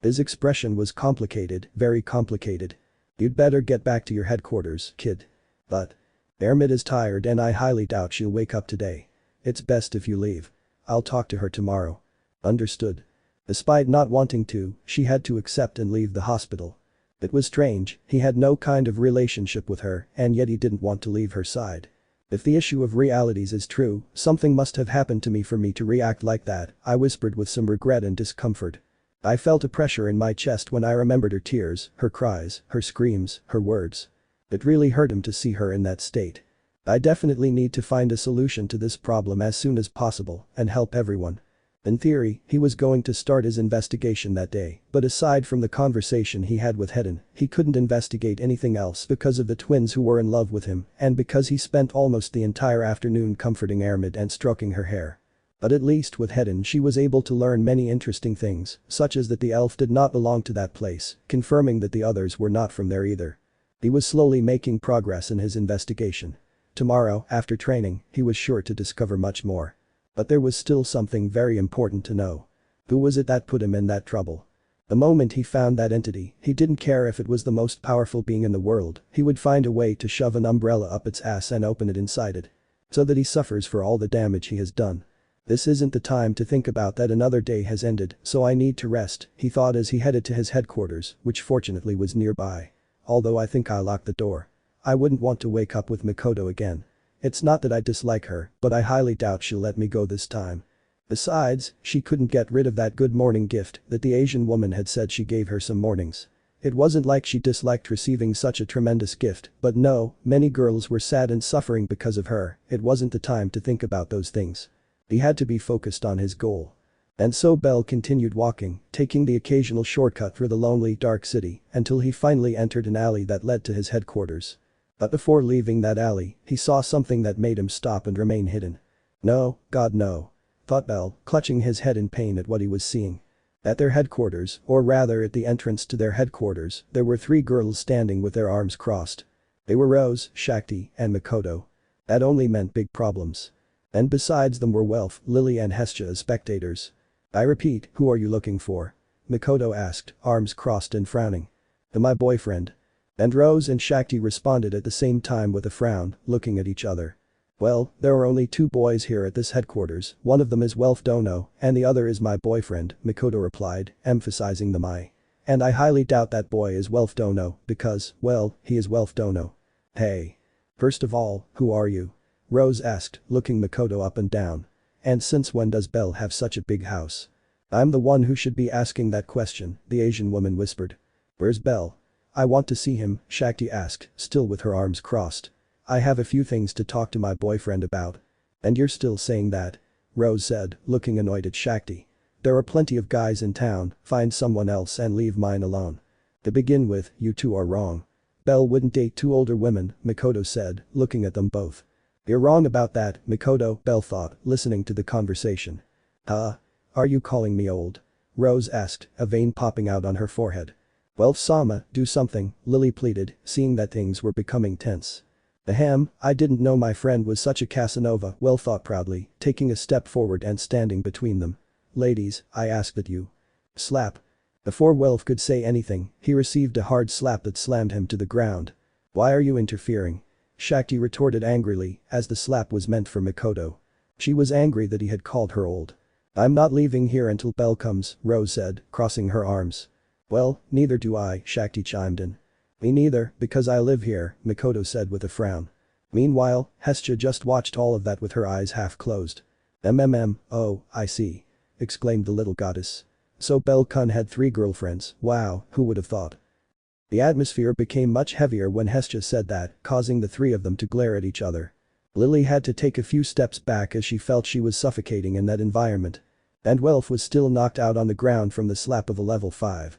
His expression was complicated, very complicated. "You'd better get back to your headquarters, kid." "But Armid is tired and I highly doubt she'll wake up today. It's best if you leave. I'll talk to her tomorrow." Understood. Despite not wanting to, she had to accept and leave the hospital. It was strange, he had no kind of relationship with her and yet he didn't want to leave her side. "If the issue of realities is true, something must have happened to me for me to react like that," I whispered with some regret and discomfort. I felt a pressure in my chest when I remembered her tears, her cries, her screams, her words. It really hurt him to see her in that state. I definitely need to find a solution to this problem as soon as possible and help everyone. In theory, he was going to start his investigation that day, but aside from the conversation he had with Hedon, he couldn't investigate anything else because of the twins who were in love with him and because he spent almost the entire afternoon comforting Armid and stroking her hair. But at least with Hedon she was able to learn many interesting things, such as that the elf did not belong to that place, confirming that the others were not from there either. He was slowly making progress in his investigation. Tomorrow, after training, he was sure to discover much more. But there was still something very important to know. Who was it that put him in that trouble? The moment he found that entity, he didn't care if it was the most powerful being in the world, he would find a way to shove an umbrella up its ass and open it inside it. So that he suffers for all the damage he has done. This isn't the time to think about that another day has ended, so I need to rest, he thought as he headed to his headquarters, which fortunately was nearby. Although I think I locked the door. I wouldn't want to wake up with Makoto again. It's not that I dislike her, but I highly doubt she'll let me go this time. Besides, she couldn't get rid of that good morning gift that the Asian woman had said she gave her some mornings. It wasn't like she disliked receiving such a tremendous gift, but no, many girls were sad and suffering because of her, it wasn't the time to think about those things. He had to be focused on his goal. And so Belle continued walking, taking the occasional shortcut through the lonely, dark city, until he finally entered an alley that led to his headquarters. But before leaving that alley, he saw something that made him stop and remain hidden. No, God no. Thought Belle, clutching his head in pain at what he was seeing. At their headquarters, or rather at the entrance to their headquarters, there were 3 girls standing with their arms crossed. They were Rose, Shakti, and Makoto. That only meant big problems. And besides them were Welf, Lily and Hestia as spectators. I repeat, who are you looking for? Makoto asked, arms crossed and frowning. My boyfriend. And Rose and Shakti responded at the same time with a frown, looking at each other. Well, there are only 2 boys here at this headquarters, one of them is Welf Dono, and the other is my boyfriend, Makoto replied, emphasizing the my. And I highly doubt that boy is Welf Dono, because, well, he is Welf Dono. Hey. First of all, who are you? Rose asked, looking Makoto up and down. And since when does Belle have such a big house? I'm the one who should be asking that question, the Asian woman whispered. Where's Belle? I want to see him, Shakti asked, still with her arms crossed. I have a few things to talk to my boyfriend about. And you're still saying that? Rose said, looking annoyed at Shakti. There are plenty of guys in town, find someone else and leave mine alone. To begin with, you two are wrong. Belle wouldn't date 2 older women, Makoto said, looking at them both. You're wrong about that, Makoto, Belle thought, listening to the conversation. Are you calling me old? Rose asked, a vein popping out on her forehead. Well, Sama, do something, Lily pleaded, seeing that things were becoming tense. Ahem, I didn't know my friend was such a Casanova, Well thought proudly, taking a step forward and standing between them. Ladies, I ask that you. Slap. Before Welf could say anything, he received a hard slap that slammed him to the ground. Why are you interfering? Shakti retorted angrily, as the slap was meant for Makoto. She was angry that he had called her old. I'm not leaving here until Belle comes, Rose said, crossing her arms. Well, neither do I, Shakti chimed in. Me neither, because I live here, Makoto said with a frown. Meanwhile, Hestia just watched all of that with her eyes half closed. Oh, I see. Exclaimed the little goddess. So Belle-kun had 3 girlfriends, wow, who would have thought? The atmosphere became much heavier when Hestia said that, causing the 3 of them to glare at each other. Lily had to take a few steps back as she felt she was suffocating in that environment. And Welf was still knocked out on the ground from the slap of a level 5.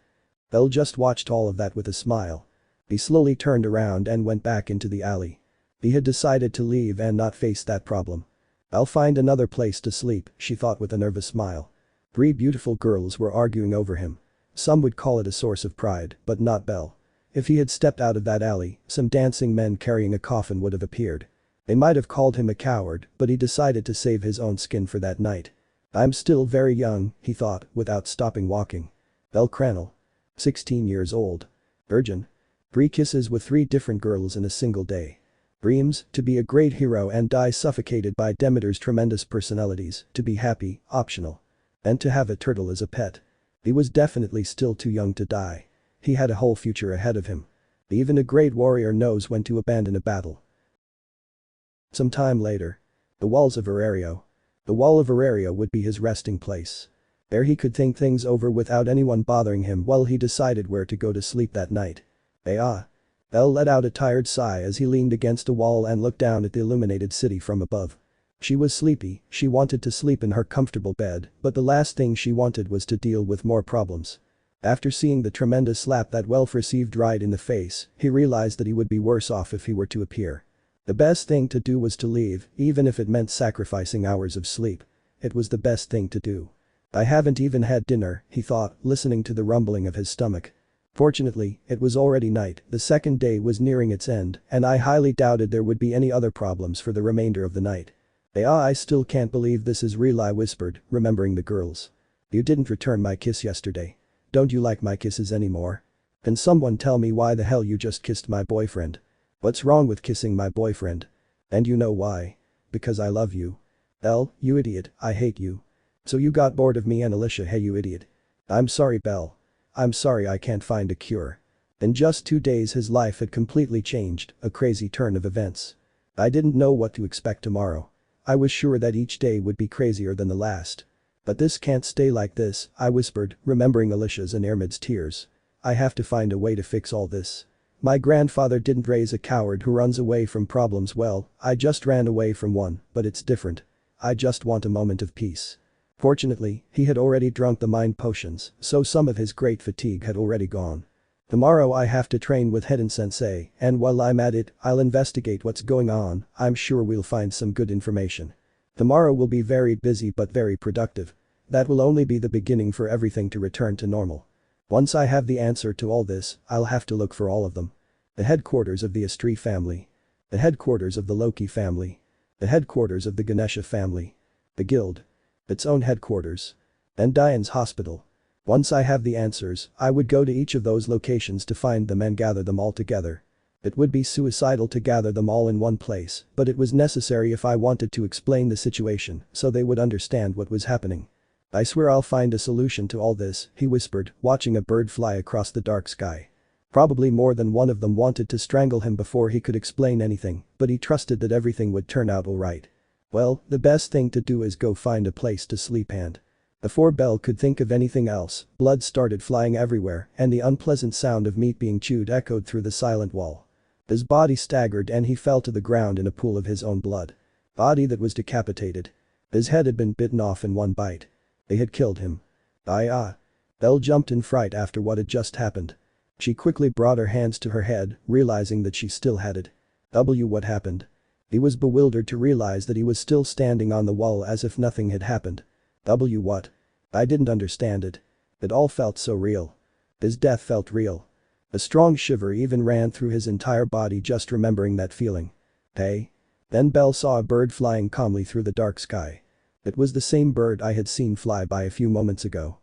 Belle just watched all of that with a smile. He slowly turned around and went back into the alley. He had decided to leave and not face that problem. I'll find another place to sleep, she thought with a nervous smile. 3 beautiful girls were arguing over him. Some would call it a source of pride, but not Belle. If he had stepped out of that alley, some dancing men carrying a coffin would have appeared. They might have called him a coward, but he decided to save his own skin for that night. I'm still very young, he thought, without stopping walking. Bellcranel. 16 years old. Virgin. 3 kisses with 3 different girls in a single day. Dreams, to be a great hero and die suffocated by Demeter's tremendous personalities, to be happy, optional. And to have a turtle as a pet. He was definitely still too young to die. He had a whole future ahead of him. Even a great warrior knows when to abandon a battle. Some time later. The walls of Arario. The wall of Arario would be his resting place. There he could think things over without anyone bothering him while he decided where to go to sleep that night. Belle let out a tired sigh as he leaned against a wall and looked down at the illuminated city from above. She was sleepy, she wanted to sleep in her comfortable bed, but the last thing she wanted was to deal with more problems. After seeing the tremendous slap that Welf received right in the face, he realized that he would be worse off if he were to appear. The best thing to do was to leave, even if it meant sacrificing hours of sleep. It was the best thing to do. I haven't even had dinner, he thought, listening to the rumbling of his stomach. Fortunately, it was already night, the second day was nearing its end, and I highly doubted there would be any other problems for the remainder of the night. I still can't believe this is real, I whispered, remembering the girls. You didn't return my kiss yesterday. Don't you like my kisses anymore? Can someone tell me why the hell you just kissed my boyfriend? What's wrong with kissing my boyfriend? And you know why. Because I love you. Belle, you idiot, I hate you. So you got bored of me and Alicia, hey you idiot. I'm sorry Belle. I'm sorry I can't find a cure. In just 2 days his life had completely changed, a crazy turn of events. I didn't know what to expect tomorrow. I was sure that each day would be crazier than the last. But this can't stay like this, I whispered, remembering Alicia's and Armid's tears. I have to find a way to fix all this. My grandfather didn't raise a coward who runs away from problems. Well, I just ran away from one, but it's different. I just want a moment of peace. Fortunately, he had already drunk the mind potions, so some of his great fatigue had already gone. Tomorrow I have to train with Hidden Sensei, and while I'm at it, I'll investigate what's going on. I'm sure we'll find some good information. Tomorrow will be very busy but very productive. That will only be the beginning for everything to return to normal. Once I have the answer to all this, I'll have to look for all of them. The headquarters of the Strife family. The headquarters of the Loki family. The headquarters of the Ganesha family. The guild. Its own headquarters. And Diane's hospital. Once I have the answers, I would go to each of those locations to find them and gather them all together. It would be suicidal to gather them all in one place, but it was necessary if I wanted to explain the situation so they would understand what was happening. I swear I'll find a solution to all this, he whispered, watching a bird fly across the dark sky. Probably more than one of them wanted to strangle him before he could explain anything, but he trusted that everything would turn out alright. Well, the best thing to do is go find a place to sleep and. Before Belle could think of anything else, blood started flying everywhere and the unpleasant sound of meat being chewed echoed through the silent wall. His body staggered and he fell to the ground in a pool of his own blood. Body that was decapitated. His head had been bitten off in one bite. They had killed him. Belle jumped in fright after what had just happened. She quickly brought her hands to her head, realizing that she still had it. What happened? He was bewildered to realize that he was still standing on the wall as if nothing had happened. What? I didn't understand it. It all felt so real. His death felt real. A strong shiver even ran through his entire body just remembering that feeling. Hey? Then Belle saw a bird flying calmly through the dark sky. It was the same bird I had seen fly by a few moments ago.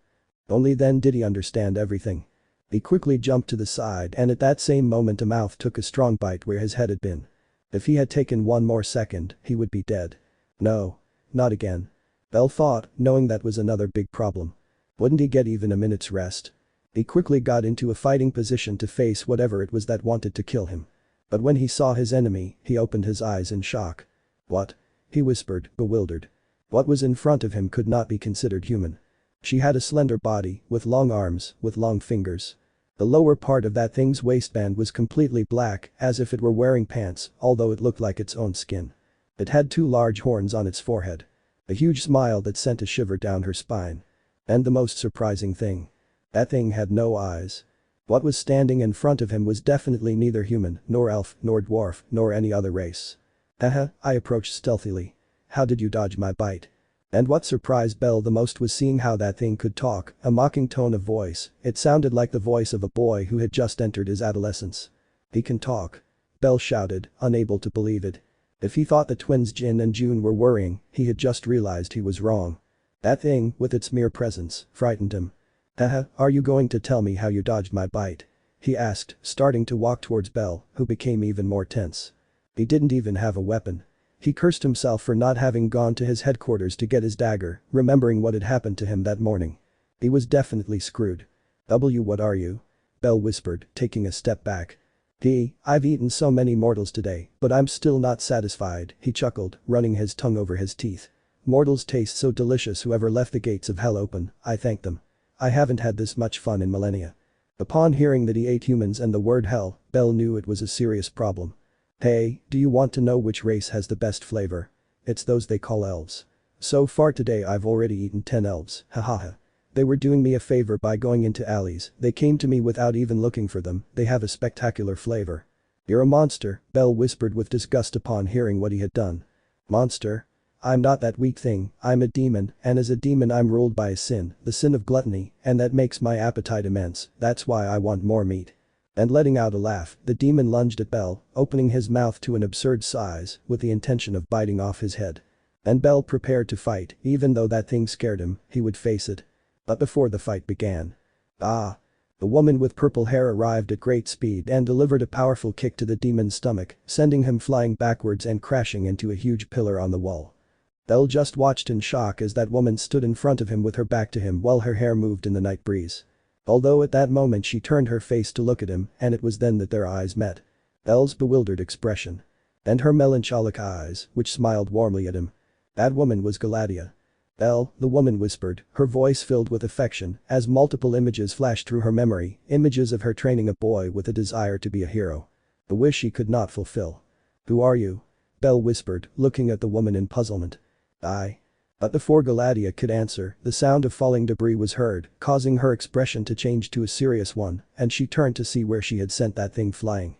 Only then did he understand everything. He quickly jumped to the side and at that same moment a mouth took a strong bite where his head had been. If he had taken one more second, he would be dead. No. Not again. Belle thought, knowing that was another big problem. Wouldn't he get even a minute's rest? He quickly got into a fighting position to face whatever it was that wanted to kill him. But when he saw his enemy, he opened his eyes in shock. What? He whispered, bewildered. What was in front of him could not be considered human. She had a slender body, with long arms, with long fingers. The lower part of that thing's waistband was completely black, as if it were wearing pants, although it looked like its own skin. It had 2 large horns on its forehead. A huge smile that sent a shiver down her spine. And the most surprising thing. That thing had no eyes. What was standing in front of him was definitely neither human, nor elf, nor dwarf, nor any other race. Haha, I approached stealthily. How did you dodge my bite? And what surprised Belle the most was seeing how that thing could talk, a mocking tone of voice. It sounded like the voice of a boy who had just entered his adolescence. He can talk. Belle shouted, unable to believe it. If he thought the twins Jin and June were worrying, he had just realized he was wrong. That thing, with its mere presence, frightened him. Haha, are you going to tell me how you dodged my bite? He asked, starting to walk towards Belle, who became even more tense. He didn't even have a weapon. He cursed himself for not having gone to his headquarters to get his dagger, remembering what had happened to him that morning. He was definitely screwed. What are you? Belle whispered, taking a step back. I've eaten so many mortals today, but I'm still not satisfied, he chuckled, running his tongue over his teeth. Mortals taste so delicious. Whoever left the gates of hell open, I thank them. I haven't had this much fun in millennia. Upon hearing that he ate humans and the word hell, Belle knew it was a serious problem. Hey, do you want to know which race has the best flavor? It's those they call elves. So far today I've already eaten 10 elves, hahaha. They were doing me a favor by going into alleys, they came to me without even looking for them, they have a spectacular flavor. You're a monster, Belle whispered with disgust upon hearing what he had done. Monster? I'm not that weak thing, I'm a demon, and as a demon I'm ruled by a sin, the sin of gluttony, and that makes my appetite immense, that's why I want more meat. And letting out a laugh, the demon lunged at Belle, opening his mouth to an absurd size, with the intention of biting off his head. And Belle prepared to fight, even though that thing scared him, he would face it. But before the fight began. The woman with purple hair arrived at great speed and delivered a powerful kick to the demon's stomach, sending him flying backwards and crashing into a huge pillar on the wall. Belle just watched in shock as that woman stood in front of him with her back to him while her hair moved in the night breeze. Although at that moment she turned her face to look at him, and it was then that their eyes met. Belle's bewildered expression. And her melancholic eyes, which smiled warmly at him. That woman was Galatea. Belle, the woman whispered, her voice filled with affection, as multiple images flashed through her memory, images of her training a boy with a desire to be a hero. A wish she could not fulfill. "Who are you?" Belle whispered, looking at the woman in puzzlement. But before Galatea could answer, the sound of falling debris was heard, causing her expression to change to a serious one, and she turned to see where she had sent that thing flying.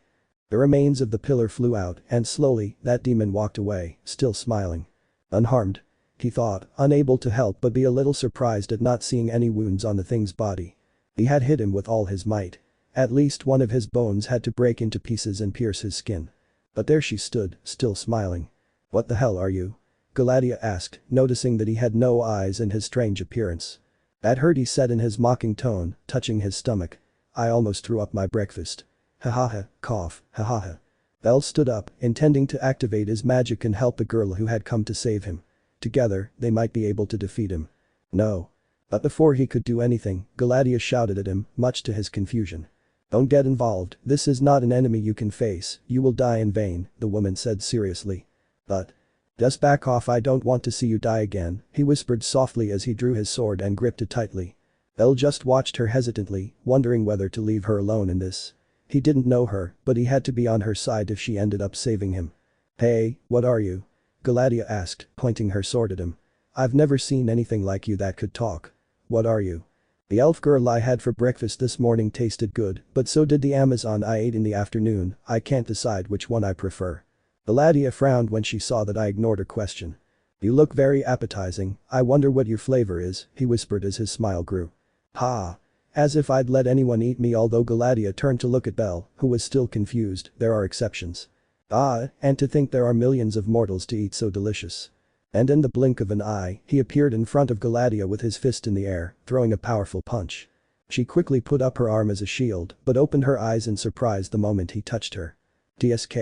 The remains of the pillar flew out, and slowly, that demon walked away, still smiling. Unharmed. He thought, unable to help but be a little surprised at not seeing any wounds on the thing's body. He had hit him with all his might. At least one of his bones had to break into pieces and pierce his skin. But there she stood, still smiling. "What the hell are you?" Galatea asked, noticing that he had no eyes and his strange appearance. "That hurt," he said in his mocking tone, touching his stomach. "I almost threw up my breakfast." "Ha ha ha, cough, ha ha ha." Belle stood up, intending to activate his magic and help the girl who had come to save him. Together, they might be able to defeat him. No. But before he could do anything, Galatea shouted at him, much to his confusion. "Don't get involved, this is not an enemy you can face, you will die in vain," the woman said seriously. "But. Just back off, I don't want to see you die again," he whispered softly as he drew his sword and gripped it tightly. Belle just watched her hesitantly, wondering whether to leave her alone in this. He didn't know her, but he had to be on her side if she ended up saving him. "Hey, what are you?" Galatea asked, pointing her sword at him. "I've never seen anything like you that could talk. What are you?" "The elf girl I had for breakfast this morning tasted good, but so did the Amazon I ate in the afternoon, I can't decide which one I prefer." Galatea frowned when she saw that I ignored her question. "You look very appetizing, I wonder what your flavor is," he whispered as his smile grew. "Ha. As if I'd let anyone eat me." Although Galatea turned to look at Belle, who was still confused, there are exceptions. And to think there are millions of mortals to eat so delicious. And in the blink of an eye, he appeared in front of Galatea with his fist in the air, throwing a powerful punch. She quickly put up her arm as a shield, but opened her eyes in surprise the moment he touched her. "Tsk."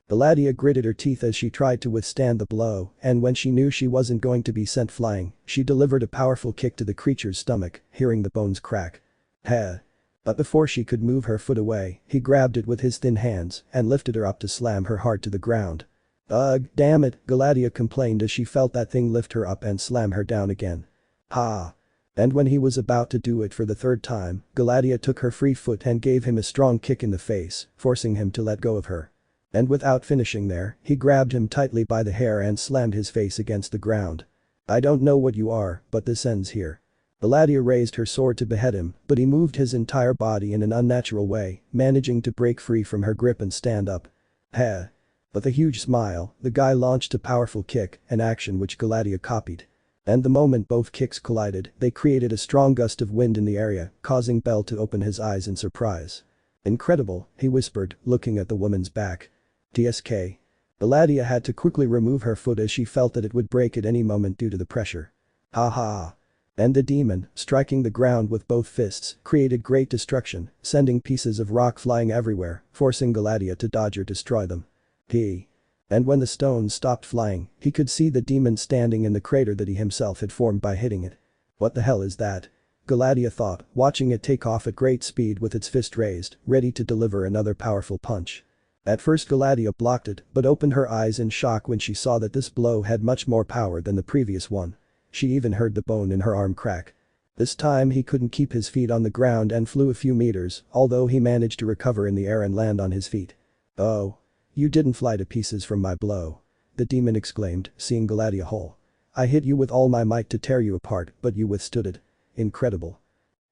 Galatea gritted her teeth as she tried to withstand the blow, and when she knew she wasn't going to be sent flying, she delivered a powerful kick to the creature's stomach, hearing the bones crack. "Heh." But before she could move her foot away, he grabbed it with his thin hands and lifted her up to slam her hard to the ground. "Ugh, damn it," Galatea complained as she felt that thing lift her up and slam her down again. "Ha." And when he was about to do it for the third time, Galatea took her free foot and gave him a strong kick in the face, forcing him to let go of her. And without finishing there, he grabbed him tightly by the hair and slammed his face against the ground. "I don't know what you are, but this ends here." Galatea raised her sword to behead him, but he moved his entire body in an unnatural way, managing to break free from her grip and stand up. "Heh." With a huge smile, the guy launched a powerful kick, an action which Galatea copied. And the moment both kicks collided, they created a strong gust of wind in the area, causing Belle to open his eyes in surprise. "Incredible," he whispered, looking at the woman's back. "Tsk." Galatea had to quickly remove her foot as she felt that it would break at any moment due to the pressure. "Ha ha." And the demon, striking the ground with both fists, created great destruction, sending pieces of rock flying everywhere, forcing Galatea to dodge or destroy them. And when the stones stopped flying, he could see the demon standing in the crater that he himself had formed by hitting it. "What the hell is that?" Galatea thought, watching it take off at great speed with its fist raised, ready to deliver another powerful punch. At first Galatea blocked it, but opened her eyes in shock when she saw that this blow had much more power than the previous one. She even heard the bone in her arm crack. This time he couldn't keep his feet on the ground and flew a few meters, although he managed to recover in the air and land on his feet. "Oh. You didn't fly to pieces from my blow," the demon exclaimed, seeing Galatea whole. "I hit you with all my might to tear you apart, but you withstood it. Incredible."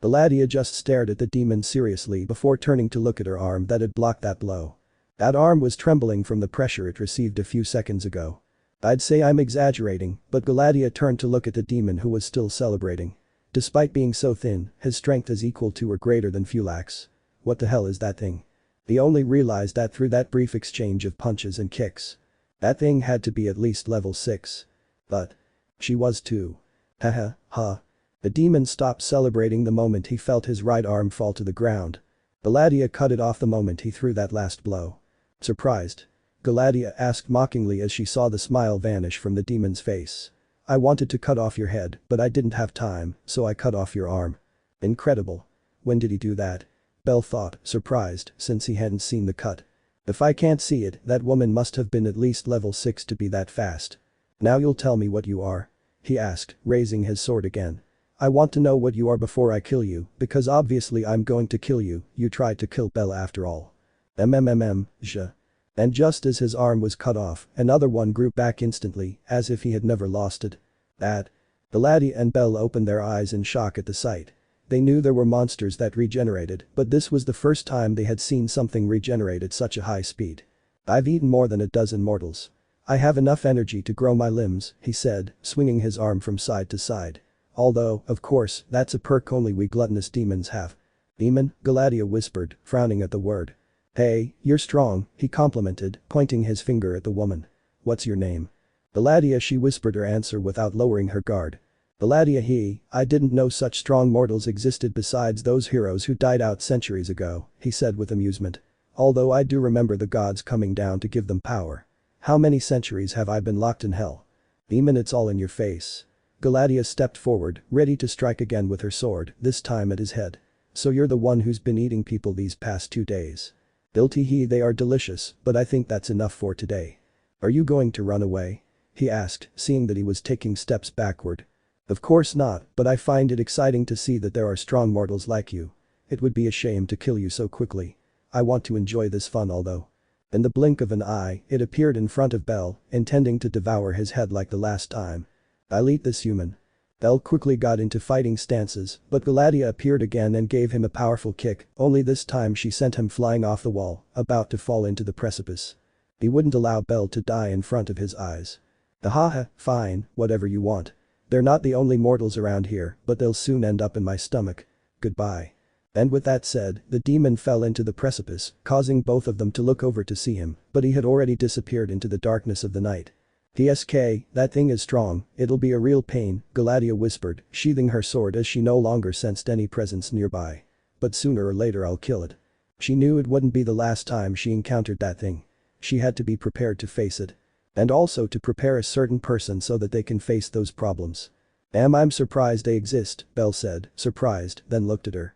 Galatea just stared at the demon seriously before turning to look at her arm that had blocked that blow. That arm was trembling from the pressure it received a few seconds ago. "I'd say I'm exaggerating," but Galatea turned to look at the demon who was still celebrating. Despite being so thin, his strength is equal to or greater than Fulak's. "What the hell is that thing?" He only realized that through that brief exchange of punches and kicks. That thing had to be at least level 6. But she was too. Haha, ha. The demon stopped celebrating the moment he felt his right arm fall to the ground. Galadia cut it off the moment he threw that last blow. Surprised? Galadia asked mockingly as she saw the smile vanish from the demon's face. I wanted to cut off your head, but I didn't have time, so I cut off your arm. Incredible. When did he do that? Belle thought, surprised, since he hadn't seen the cut. If I can't see it, that woman must have been at least level 6 to be that fast. Now you'll tell me what you are? He asked, raising his sword again. I want to know what you are before I kill because obviously I'm going to kill you tried to kill Belle after all. Je. And just as his arm was cut off, another one grew back instantly, as if he had never lost it. That. Galadia and Belle opened their eyes in shock at the sight. They knew there were monsters that regenerated, but this was the first time they had seen something regenerate at such a high speed. I've eaten more than a dozen mortals. I have enough energy to grow my limbs, he said, swinging his arm from side to side. Although, of course, that's a perk only we gluttonous demons have. Demon? Galadia whispered, frowning at the word. Hey, you're strong, he complimented, pointing his finger at the woman. What's your name? Galadia, she whispered her answer without lowering her guard. Galadia, I didn't know such strong mortals existed besides those heroes who died out centuries ago, he said with amusement. Although I do remember the gods coming down to give them power. How many centuries have I been locked in hell? Demon, it's all in your face. Galadia stepped forward, ready to strike again with her sword, this time at his head. So you're the one who's been eating people these past 2 days. They are delicious, but I think that's enough for today. Are you going to run away? He asked, seeing that he was taking steps backward. Of course not, but I find it exciting to see that there are strong mortals like you. It would be a shame to kill you so quickly. I want to enjoy this fun although. In the blink of an eye, it appeared in front of Belle, intending to devour his head like the last time. I'll eat this human. Belle quickly got into fighting stances, but Galadia appeared again and gave him a powerful kick, only this time she sent him flying off the wall, about to fall into the precipice. He wouldn't allow Belle to die in front of his eyes. Haha, fine, whatever you want. They're not the only mortals around here, but they'll soon end up in my stomach. Goodbye. And with that said, the demon fell into the precipice, causing both of them to look over to see him, but he had already disappeared into the darkness of the night. PSK, that thing is strong, it'll be a real pain, Galadia whispered, sheathing her sword as she no longer sensed any presence nearby. But sooner or later I'll kill it. She knew it wouldn't be the last time she encountered that thing. She had to be prepared to face it. And also to prepare a certain person so that they can face those problems. I'm surprised they exist, Belle said, surprised, then looked at her.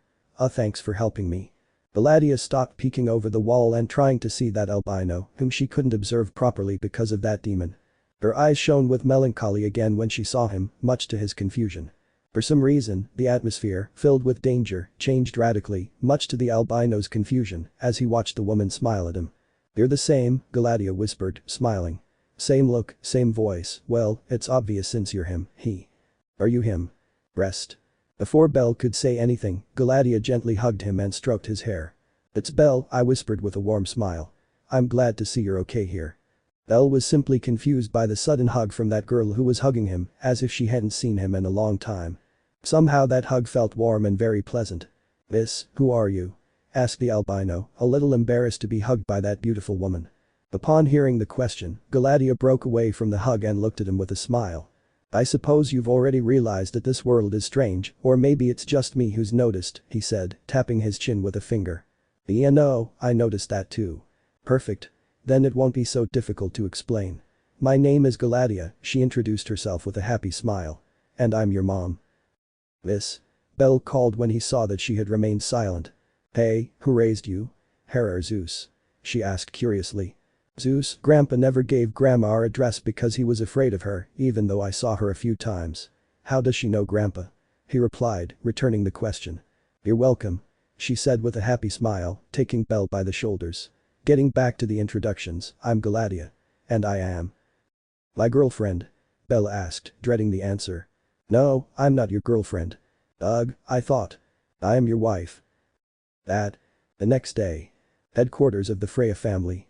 Thanks for helping me. Galadia stopped peeking over the wall and trying to see that albino, whom she couldn't observe properly because of that demon. Her eyes shone with melancholy again when she saw him, much to his confusion. For some reason, the atmosphere, filled with danger, changed radically, much to the albino's confusion, as he watched the woman smile at him. You're the same, Galadia whispered, smiling. Same look, same voice, well, it's obvious since you're him, he. Are you him? Rest. Before Belle could say anything, Galadia gently hugged him and stroked his hair. It's Belle, I whispered with a warm smile. I'm glad to see you're okay here. Belle was simply confused by the sudden hug from that girl who was hugging him, as if she hadn't seen him in a long time. Somehow that hug felt warm and very pleasant. Who are you? Asked the albino, a little embarrassed to be hugged by that beautiful woman. Upon hearing the question, Galadia broke away from the hug and looked at him with a smile. I suppose you've already realized that this world is strange, or maybe it's just me who's noticed, he said, tapping his chin with a finger. Yeah, no, I noticed that too. Perfect. Then it won't be so difficult to explain. My name is Galadia, she introduced herself with a happy smile. And I'm your mom. Belle called when he saw that she had remained silent. Hey, who raised you? Hera or Zeus? She asked curiously. Zeus, Grandpa never gave Grandma our address because he was afraid of her, even though I saw her a few times. How does she know Grandpa? He replied, returning the question. You're welcome. She said with a happy smile, taking Belle by the shoulders. Getting back to the introductions, I'm Galadia. And I am. My girlfriend? Belle asked, dreading the answer. No, I'm not your girlfriend. Ugh, I thought. I am your wife. The next day. Headquarters of the Freya family.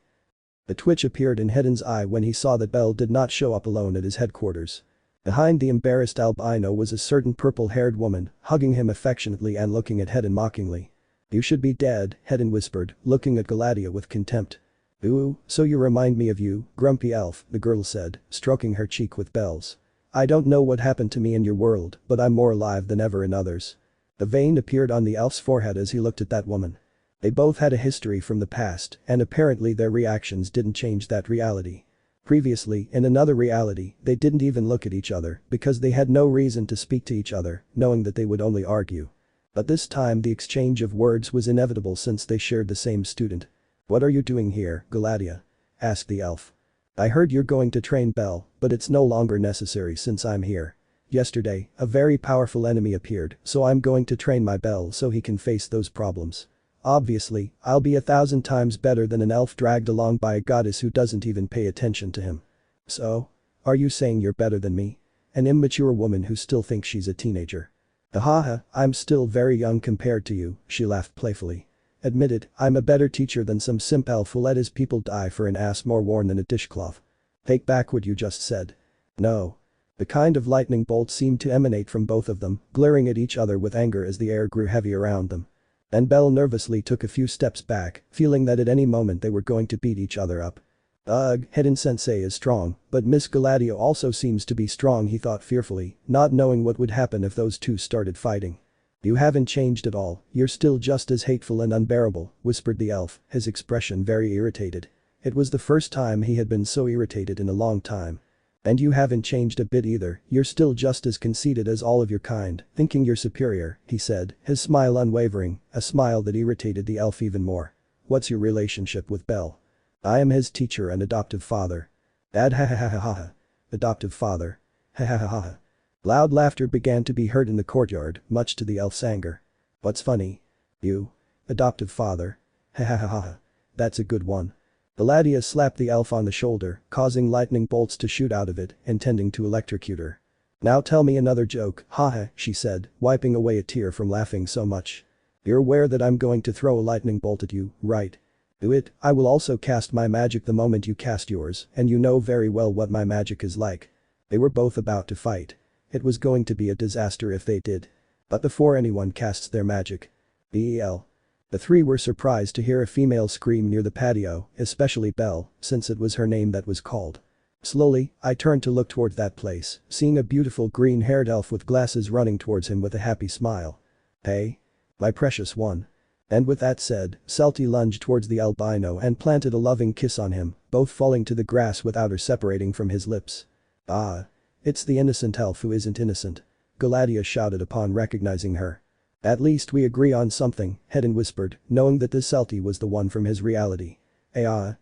A twitch appeared in Hedon's eye when he saw that Belle did not show up alone at his headquarters. Behind the embarrassed albino was a certain purple-haired woman, hugging him affectionately and looking at Hedon mockingly. You should be dead, Hedon whispered, looking at Galadia with contempt. Ooh, so you remind me of you, grumpy elf, the girl said, stroking her cheek with Belle's. I don't know what happened to me in your world, but I'm more alive than ever in others. The vein appeared on the elf's forehead as he looked at that woman. They both had a history from the past, and apparently their reactions didn't change that reality. Previously, in another reality, they didn't even look at each other because they had no reason to speak to each other, knowing that they would only argue. But this time the exchange of words was inevitable since they shared the same student. "What are you doing here, Galatia?" asked the elf. "I heard you're going to train Belle, but it's no longer necessary since I'm here. Yesterday, a very powerful enemy appeared, so I'm going to train my Belle so he can face those problems. Obviously, I'll be 1,000 times better than an elf dragged along by a goddess who doesn't even pay attention to him." "So? Are you saying you're better than me? An immature woman who still thinks she's a teenager." "Haha, I'm still very young compared to you," she laughed playfully. "Admit it, I'm a better teacher than some simp elf who let his people die for an ass more worn than a dishcloth." "Take back what you just said." "No." The kind of lightning bolt seemed to emanate from both of them, glaring at each other with anger as the air grew heavy around them. And Belle nervously took a few steps back, feeling that at any moment they were going to beat each other up. "Ugh, Hidden-sensei is strong, but Miss Galatia also seems to be strong," he thought fearfully, not knowing what would happen if those two started fighting. "You haven't changed at all, you're still just as hateful and unbearable," whispered the elf, his expression very irritated. It was the first time he had been so irritated in a long time. "And you haven't changed a bit either, you're still just as conceited as all of your kind, thinking you're superior," he said, his smile unwavering, a smile that irritated the elf even more. "What's your relationship with Belle?" "I am his teacher and adoptive father." "Ad ha ha ha ha ha. Adoptive father. Ha ha ha ha." Loud laughter began to be heard in the courtyard, much to the elf's anger. "What's funny? You? Adoptive father? Ha ha ha ha. That's a good one." Galatia slapped the elf on the shoulder, causing lightning bolts to shoot out of it, intending to electrocute her. "Now tell me another joke, haha," she said, wiping away a tear from laughing so much. "You're aware that I'm going to throw a lightning bolt at you, right? Do it, I will also cast my magic the moment you cast yours, and you know very well what my magic is like." They were both about to fight. It was going to be a disaster if they did. But before anyone casts their magic. Belle. The three were surprised to hear a female scream near the patio, especially Belle, since it was her name that was called. Slowly, I turned to look toward that place, seeing a beautiful green-haired elf with glasses running towards him with a happy smile. "Hey? My precious one." And with that said, Celty lunged towards the albino and planted a loving kiss on him, both falling to the grass without her separating from his lips. "Ah. It's the innocent elf who isn't innocent," Galatia shouted upon recognizing her. "At least we agree on something," Hedden whispered, knowing that this Celty was the one from his reality.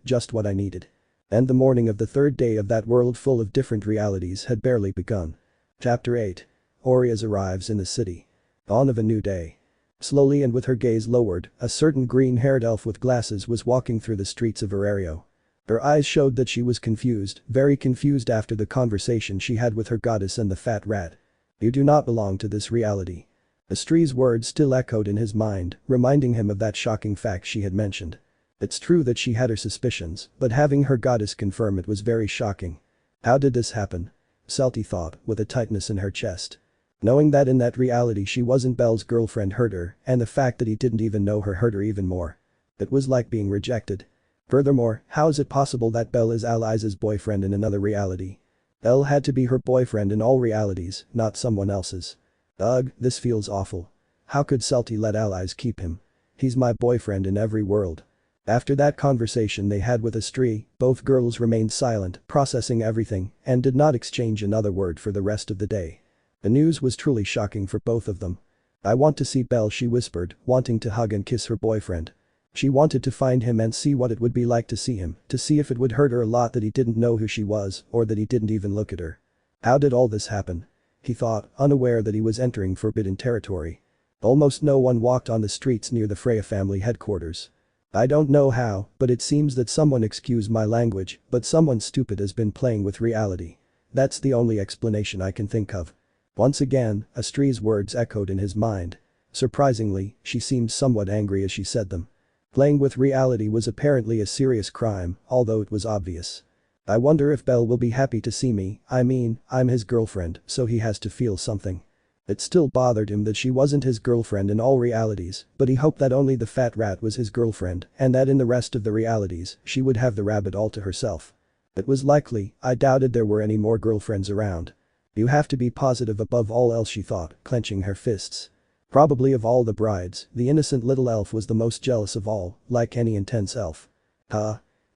Just what I needed. And the morning of the third day of that world full of different realities had barely begun. Chapter 8. Orizas arrives in the city. Dawn of a new day. Slowly and with her gaze lowered, a certain green-haired elf with glasses was walking through the streets of Arario. Her eyes showed that she was confused, very confused after the conversation she had with her goddess and the fat rat. "You do not belong to this reality." Estri's words still echoed in his mind, reminding him of that shocking fact she had mentioned. It's true that she had her suspicions, but having her goddess confirm it was very shocking. How did this happen? Celty thought, with a tightness in her chest. Knowing that in that reality she wasn't Belle's girlfriend hurt her, and the fact that he didn't even know her hurt her even more. It was like being rejected. Furthermore, how is it possible that Belle is Alice's boyfriend in another reality? Belle had to be her boyfriend in all realities, not someone else's. Ugh, this feels awful. How could Celty let Alice keep him? He's my boyfriend in every world. After that conversation they had with Estri, both girls remained silent, processing everything, and did not exchange another word for the rest of the day. The news was truly shocking for both of them. "I want to see Belle," she whispered, wanting to hug and kiss her boyfriend. She wanted to find him and see what it would be like to see him, to see if it would hurt her a lot that he didn't know who she was, or that he didn't even look at her. How did all this happen? He thought, unaware that he was entering forbidden territory. Almost no one walked on the streets near the Freya family headquarters. "I don't know how, but it seems that someone, excuse my language, but someone stupid has been playing with reality. That's the only explanation I can think of." Once again, Estri's words echoed in his mind. Surprisingly, she seemed somewhat angry as she said them. Playing with reality was apparently a serious crime, although it was obvious. "I wonder if Belle will be happy to see me, I mean, I'm his girlfriend, so he has to feel something." It still bothered him that she wasn't his girlfriend in all realities, but he hoped that only the fat rat was his girlfriend and that in the rest of the realities, she would have the rabbit all to herself. It was likely, I doubted there were any more girlfriends around. You have to be positive above all else, she thought, clenching her fists. Probably of all the brides, the innocent little elf was the most jealous of all, like any intense elf.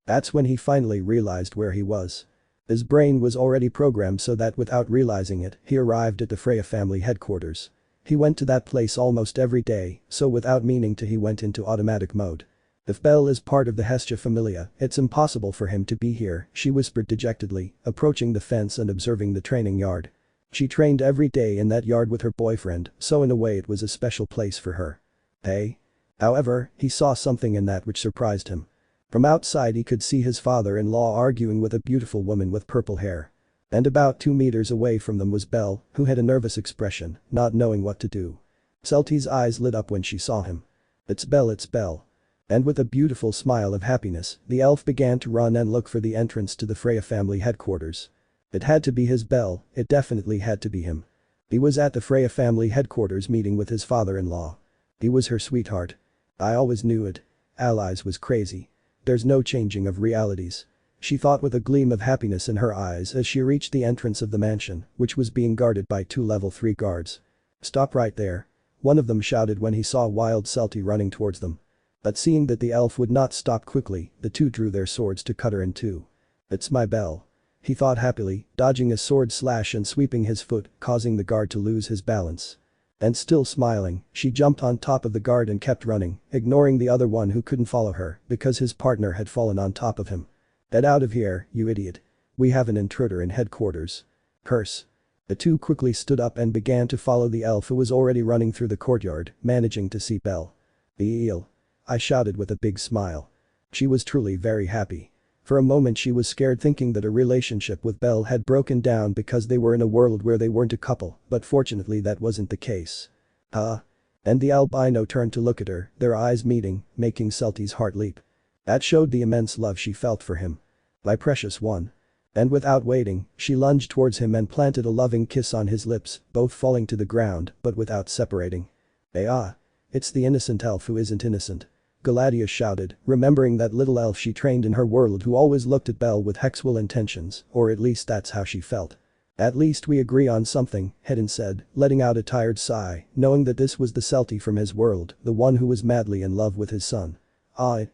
That's when he finally realized where he was. His brain was already programmed so that without realizing it, he arrived at the Freya family headquarters. He went to that place almost every day, so without meaning to he went into automatic mode. If Belle is part of the Hestia familia, it's impossible for him to be here, she whispered dejectedly, approaching the fence and observing the training yard. She trained every day in that yard with her boyfriend, so in a way it was a special place for her. Hey? However, he saw something in that which surprised him. From outside he could see his father-in-law arguing with a beautiful woman with purple hair. And about 2 meters away from them was Belle, who had a nervous expression, not knowing what to do. Celtie's eyes lit up when she saw him. It's Belle, it's Belle. And with a beautiful smile of happiness, the elf began to run and look for the entrance to the Freya family headquarters. It had to be his Belle, it definitely had to be him. He was at the Freya family headquarters meeting with his father-in-law. He was her sweetheart. I always knew it. Allies was crazy. There's no changing of realities. She thought with a gleam of happiness in her eyes as she reached the entrance of the mansion, which was being guarded by 2 level 3 guards. Stop right there. One of them shouted when he saw Wild Celtie running towards them. But seeing that the elf would not stop quickly, the 2 drew their swords to cut her in 2. It's my Belle. He thought happily, dodging a sword slash and sweeping his foot, causing the guard to lose his balance. And still smiling, she jumped on top of the guard and kept running, ignoring the other one who couldn't follow her because his partner had fallen on top of him. Get out of here, you idiot. We have an intruder in headquarters. Curse. The 2 quickly stood up and began to follow the elf who was already running through the courtyard, managing to see Belle. Belle. I shouted with a big smile. She was truly very happy. For a moment she was scared thinking that a relationship with Belle had broken down because they were in a world where they weren't a couple, but fortunately that wasn't the case. And the albino turned to look at her, their eyes meeting, making Celtie's heart leap. That showed the immense love she felt for him. My precious one. And without waiting, she lunged towards him and planted a loving kiss on his lips, both falling to the ground, but without separating. It's the innocent elf who isn't innocent. Galatea shouted, remembering that little elf she trained in her world who always looked at Belle with sexual intentions, or at least that's how she felt. At least we agree on something, Hedin said, letting out a tired sigh, knowing that this was the Celtie from his world, the one who was madly in love with his son.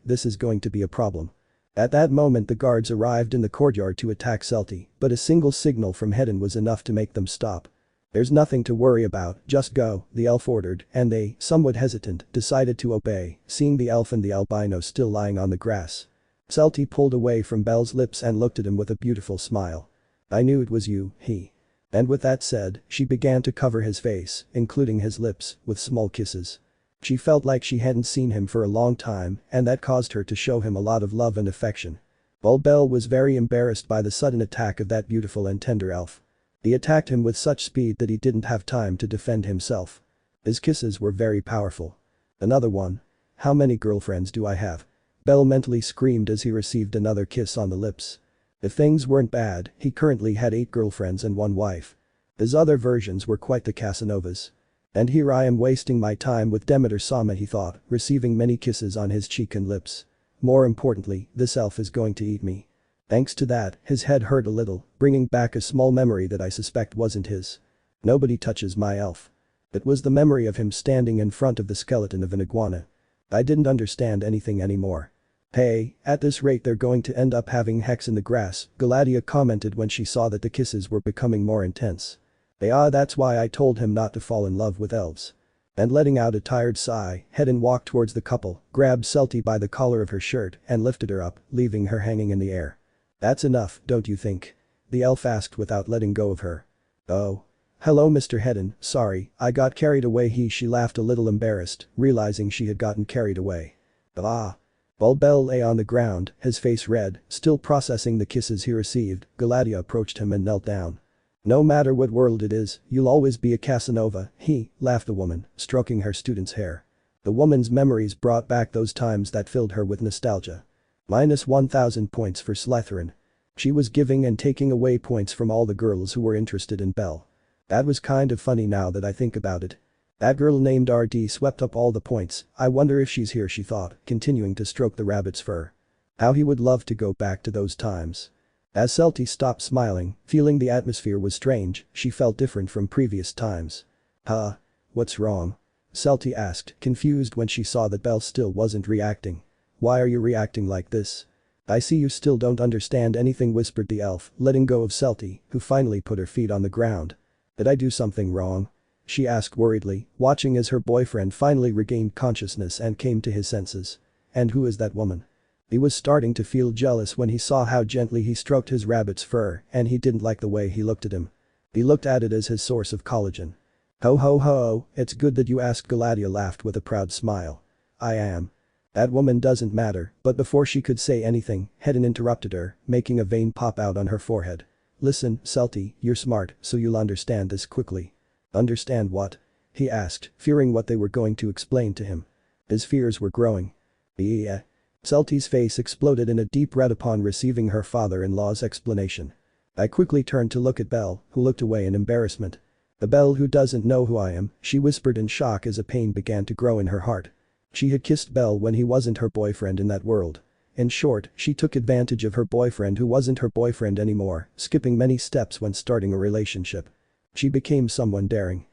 This is going to be a problem. At that moment the guards arrived in the courtyard to attack Celtie, but a single signal from Hedin was enough to make them stop. There's nothing to worry about, just go, the elf ordered, and they, somewhat hesitant, decided to obey, seeing the elf and the albino still lying on the grass. Celtie pulled away from Belle's lips and looked at him with a beautiful smile. I knew it was you, he. And with that said, she began to cover his face, including his lips, with small kisses. She felt like she hadn't seen him for a long time, and that caused her to show him a lot of love and affection. While Belle was very embarrassed by the sudden attack of that beautiful and tender elf. He attacked him with such speed that he didn't have time to defend himself. His kisses were very powerful. Another one. How many girlfriends do I have? Belle mentally screamed as he received another kiss on the lips. If things weren't bad, he currently had 8 girlfriends and 1 wife. His other versions were quite the Casanovas. And here I am wasting my time with Demeter Sama, he thought, receiving many kisses on his cheek and lips. More importantly, this elf is going to eat me. Thanks to that, his head hurt a little, bringing back a small memory that I suspect wasn't his. Nobody touches my elf. It was the memory of him standing in front of the skeleton of an iguana. I didn't understand anything anymore. Hey, at this rate they're going to end up having hex in the grass, Galatea commented when she saw that the kisses were becoming more intense. That's why I told him not to fall in love with elves. And letting out a tired sigh, Hedin walked towards the couple, grabbed Celtie by the collar of her shirt and lifted her up, leaving her hanging in the air. That's enough, don't you think? The elf asked without letting go of her. Oh. Hello Mr. Hedin, sorry, I got carried away she laughed a little embarrassed, realizing she had gotten carried away. While Belle lay on the ground, his face red, still processing the kisses he received, Galatea approached him and knelt down. No matter what world it is, you'll always be a Casanova, laughed the woman, stroking her student's hair. The woman's memories brought back those times that filled her with nostalgia. Minus 1,000 points for Slytherin. She was giving and taking away points from all the girls who were interested in Belle. That was kind of funny now that I think about it. That girl named RD swept up all the points, I wonder if she's here, she thought, continuing to stroke the rabbit's fur. How he would love to go back to those times. As Celti stopped smiling, feeling the atmosphere was strange, she felt different from previous times. Huh? What's wrong? Celti asked, confused when she saw that Belle still wasn't reacting. Why are you reacting like this? I see you still don't understand anything, whispered the elf, letting go of Celti, who finally put her feet on the ground. Did I do something wrong? She asked worriedly, watching as her boyfriend finally regained consciousness and came to his senses. And who is that woman? He was starting to feel jealous when he saw how gently he stroked his rabbit's fur, and he didn't like the way he looked at him. He looked at it as his source of collagen. Ho ho ho, it's good that you asked, Galatea laughed with a proud smile. I am. That woman doesn't matter, but before she could say anything, Hedin interrupted her, making a vein pop out on her forehead. Listen, Celti, you're smart, so you'll understand this quickly. Understand what? He asked, fearing what they were going to explain to him. His fears were growing. Yeah. Celti's face exploded in a deep red upon receiving her father-in-law's explanation. I quickly turned to look at Belle, who looked away in embarrassment. The Belle who doesn't know who I am, she whispered in shock as a pain began to grow in her heart. She had kissed Belle when he wasn't her boyfriend in that world. In short, she took advantage of her boyfriend who wasn't her boyfriend anymore, skipping many steps when starting a relationship. She became someone daring.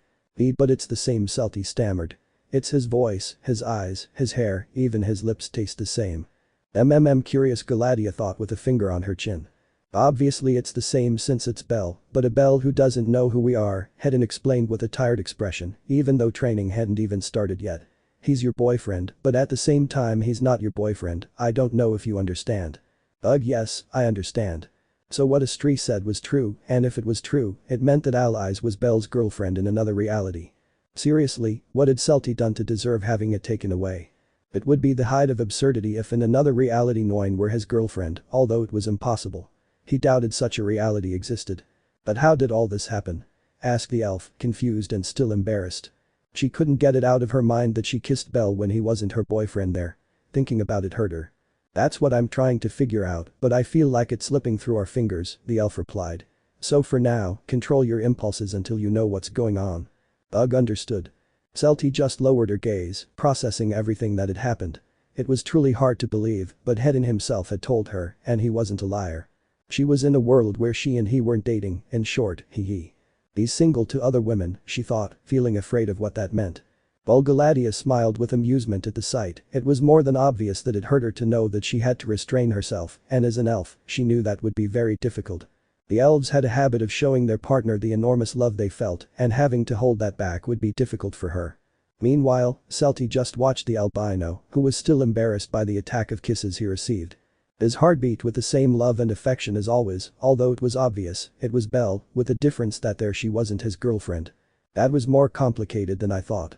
But it's the same, Celti stammered. It's his voice, his eyes, his hair, even his lips taste the same. Curious, Galatea thought with a finger on her chin. Obviously it's the same since it's Belle, but a Belle who doesn't know who we are, Hedin explained with a tired expression, even though training hadn't even started yet. He's your boyfriend, but at the same time he's not your boyfriend, I don't know if you understand. Ugh, yes, I understand. So what Astri said was true, and if it was true, it meant that Allies was Belle's girlfriend in another reality. Seriously, what had Celti done to deserve having it taken away? It would be the height of absurdity if in another reality Noin were his girlfriend, although it was impossible. He doubted such a reality existed. But how did all this happen? Asked the elf, confused and still embarrassed. She couldn't get it out of her mind that she kissed Belle when he wasn't her boyfriend there. Thinking about it hurt her. That's what I'm trying to figure out, but I feel like it's slipping through our fingers, the elf replied. So for now, control your impulses until you know what's going on. Ugh, understood. Celti just lowered her gaze, processing everything that had happened. It was truly hard to believe, but Hedin himself had told her, and he wasn't a liar. She was in a world where she and he weren't dating, in short, he's single to other women, she thought, feeling afraid of what that meant. While Galatea smiled with amusement at the sight, it was more than obvious that it hurt her to know that she had to restrain herself, and as an elf, she knew that would be very difficult. The elves had a habit of showing their partner the enormous love they felt, and having to hold that back would be difficult for her. Meanwhile, Celti just watched the albino, who was still embarrassed by the attack of kisses he received. His heart beat with the same love and affection as always, although it was obvious, it was Belle, with the difference that there she wasn't his girlfriend. That was more complicated than I thought.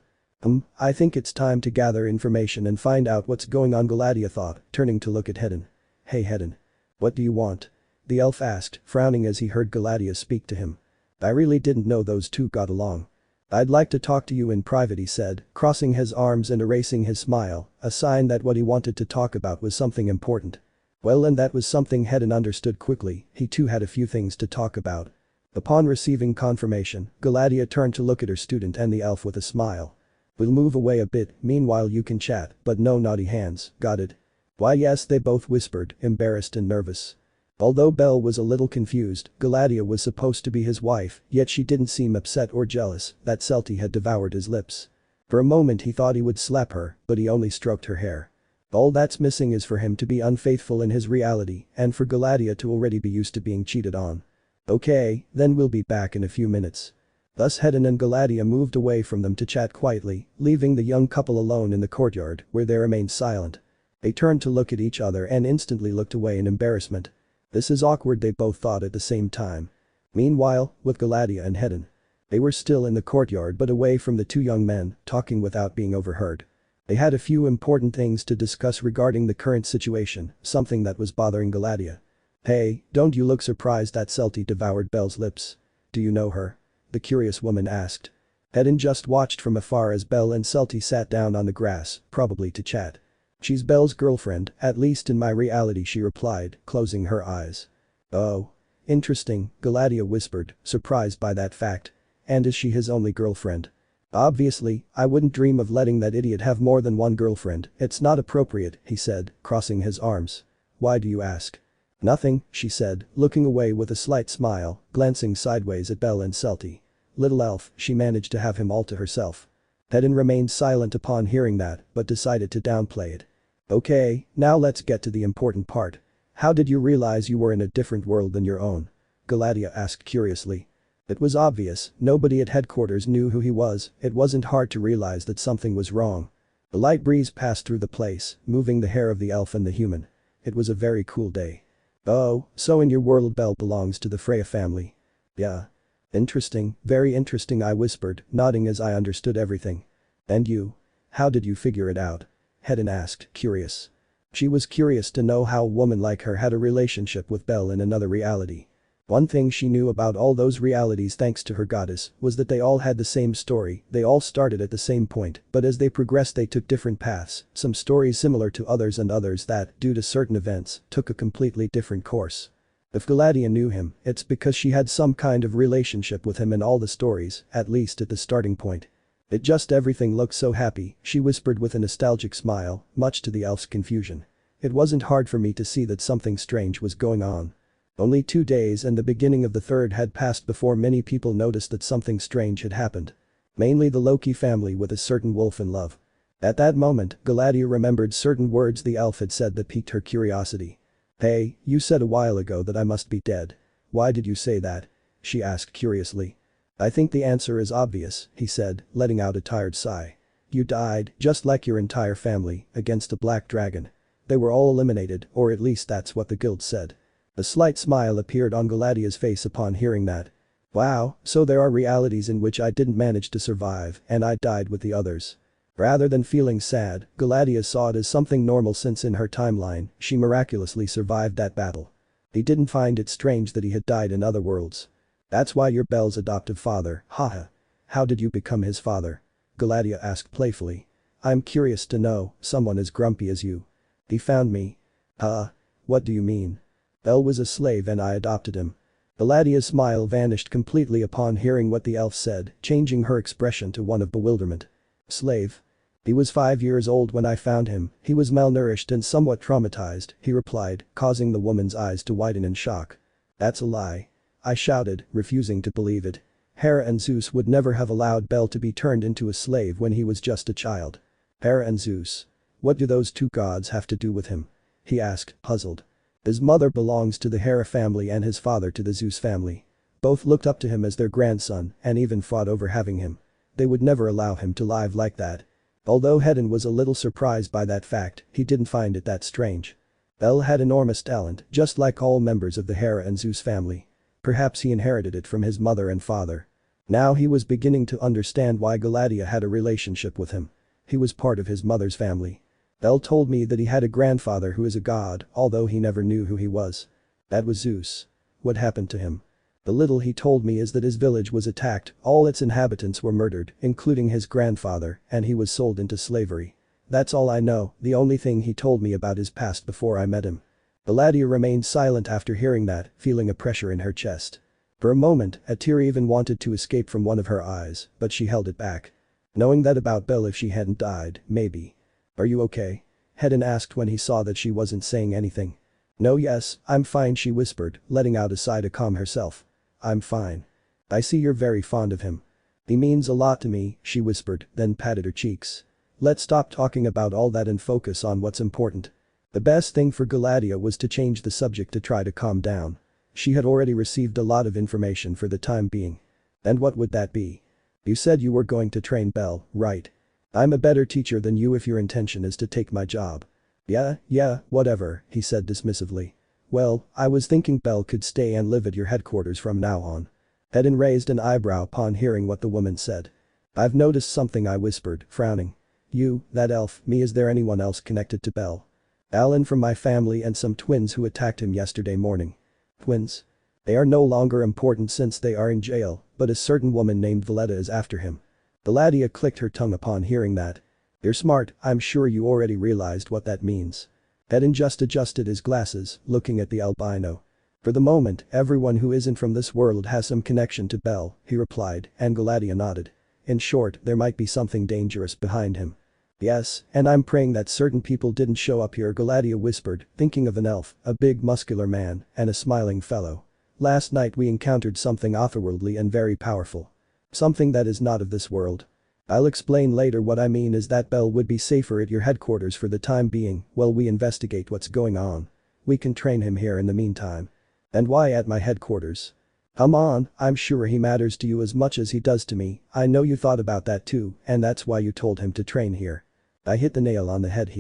I think it's time to gather information and find out what's going on, Galatea thought, turning to look at Hedin. Hey Hedin. What do you want? The elf asked, frowning as he heard Galatea speak to him. I really didn't know those two got along. I'd like to talk to you in private, he said, crossing his arms and erasing his smile, a sign that what he wanted to talk about was something important. Well, and that was something Hedin understood quickly, he too had a few things to talk about. Upon receiving confirmation, Galatea turned to look at her student and the elf with a smile. We'll move away a bit, meanwhile you can chat, but no naughty hands, got it? Why yes, they both whispered, embarrassed and nervous. Although Belle was a little confused, Galatea was supposed to be his wife, yet she didn't seem upset or jealous that Celti had devoured his lips. For a moment he thought he would slap her, but he only stroked her hair. All that's missing is for him to be unfaithful in his reality and for Galatea to already be used to being cheated on. Okay, then we'll be back in a few minutes. Thus Hedin and Galatea moved away from them to chat quietly, leaving the young couple alone in the courtyard where they remained silent. They turned to look at each other and instantly looked away in embarrassment. This is awkward, they both thought at the same time. Meanwhile, with Galatea and Hedin. They were still in the courtyard but away from the two young men, talking without being overheard. They had a few important things to discuss regarding the current situation, something that was bothering Galatea. Hey, don't you look surprised that Celti devoured Belle's lips? Do you know her? The curious woman asked. Hedin just watched from afar as Belle and Celti sat down on the grass, probably to chat. She's Belle's girlfriend, at least in my reality, she replied, closing her eyes. Oh. Interesting, Galatea whispered, surprised by that fact. And is she his only girlfriend? Obviously, I wouldn't dream of letting that idiot have more than one girlfriend, it's not appropriate, he said, crossing his arms. Why do you ask? Nothing, she said, looking away with a slight smile, glancing sideways at Belle and Selty. Little elf, she managed to have him all to herself. Hedin remained silent upon hearing that, but decided to downplay it. Okay, now let's get to the important part. How did you realize you were in a different world than your own? Galatea asked curiously. It was obvious, nobody at headquarters knew who he was, it wasn't hard to realize that something was wrong. A light breeze passed through the place, moving the hair of the elf and the human. It was a very cool day. Oh, so in your world Belle belongs to the Freya family. Yeah. Interesting, very interesting, I whispered, nodding as I understood everything. And you? How did you figure it out? Hedin asked, curious. She was curious to know how a woman like her had a relationship with Belle in another reality. One thing she knew about all those realities thanks to her goddess was that they all had the same story, they all started at the same point, but as they progressed they took different paths, some stories similar to others and others that, due to certain events, took a completely different course. If Galatea knew him, it's because she had some kind of relationship with him in all the stories, at least at the starting point. It just everything looked so happy, she whispered with a nostalgic smile, much to the elf's confusion. It wasn't hard for me to see that something strange was going on. Only 2 days and the beginning of the third had passed before many people noticed that something strange had happened. Mainly the Loki family with a certain wolf in love. At that moment, Galatea remembered certain words the elf had said that piqued her curiosity. Hey, you said a while ago that I must be dead. Why did you say that? She asked curiously. I think the answer is obvious, he said, letting out a tired sigh. You died, just like your entire family, against a black dragon. They were all eliminated, or at least that's what the guild said. A slight smile appeared on Galatea's face upon hearing that. Wow, so there are realities in which I didn't manage to survive and I died with the others. Rather than feeling sad, Galatea saw it as something normal since in her timeline, she miraculously survived that battle. He didn't find it strange that he had died in other worlds. That's why you're Belle's adoptive father, haha. How did you become his father? Galatea asked playfully. I'm curious to know, someone as grumpy as you. He found me. What do you mean? Belle was a slave and I adopted him. Galatea's smile vanished completely upon hearing what the elf said, changing her expression to one of bewilderment. Slave? He was 5 years old when I found him, he was malnourished and somewhat traumatized, he replied, causing the woman's eyes to widen in shock. That's a lie. I shouted, refusing to believe it. Hera and Zeus would never have allowed Belle to be turned into a slave when he was just a child. Hera and Zeus. What do those two gods have to do with him? He asked, puzzled. His mother belongs to the Hera family and his father to the Zeus family. Both looked up to him as their grandson and even fought over having him. They would never allow him to live like that. Although Hedin was a little surprised by that fact, he didn't find it that strange. Belle had enormous talent, just like all members of the Hera and Zeus family. Perhaps he inherited it from his mother and father. Now he was beginning to understand why Galatea had a relationship with him. He was part of his mother's family. Belle told me that he had a grandfather who is a god, although he never knew who he was. That was Zeus. What happened to him? The little he told me is that his village was attacked, all its inhabitants were murdered, including his grandfather, and he was sold into slavery. That's all I know, the only thing he told me about his past before I met him. Galatea remained silent after hearing that, feeling a pressure in her chest. For a moment, a tear even wanted to escape from one of her eyes, but she held it back. Knowing that about Belle if she hadn't died, maybe. Are you okay? Hedin asked when he saw that she wasn't saying anything. No, yes, I'm fine, she whispered, letting out a sigh to calm herself. I'm fine. I see you're very fond of him. He means a lot to me, she whispered, then patted her cheeks. Let's stop talking about all that and focus on what's important. The best thing for Galatea was to change the subject to try to calm down. She had already received a lot of information for the time being. And what would that be? You said you were going to train Belle, right? I'm a better teacher than you if your intention is to take my job. Yeah, whatever, he said dismissively. Well, I was thinking Belle could stay and live at your headquarters from now on. Hedin raised an eyebrow upon hearing what the woman said. I've noticed something, I whispered, frowning. You, that elf, me, is there anyone else connected to Belle? Alan from my family and some twins who attacked him yesterday morning. Twins? They are no longer important since they are in jail, but a certain woman named Valletta is after him. Galatea clicked her tongue upon hearing that. You're smart, I'm sure you already realized what that means. Hedin just adjusted his glasses, looking at the albino. For the moment, everyone who isn't from this world has some connection to Belle, he replied, and Galatea nodded. In short, there might be something dangerous behind him. Yes, and I'm praying that certain people didn't show up here, Galadia whispered, thinking of an elf, a big muscular man, and a smiling fellow. Last night we encountered something otherworldly and very powerful. Something that is not of this world. I'll explain later. What I mean is that Belle would be safer at your headquarters for the time being while we investigate what's going on. We can train him here in the meantime. And why at my headquarters? Come on, I'm sure he matters to you as much as he does to me. I know you thought about that too, and that's why you told him to train here. I hit the nail on the head.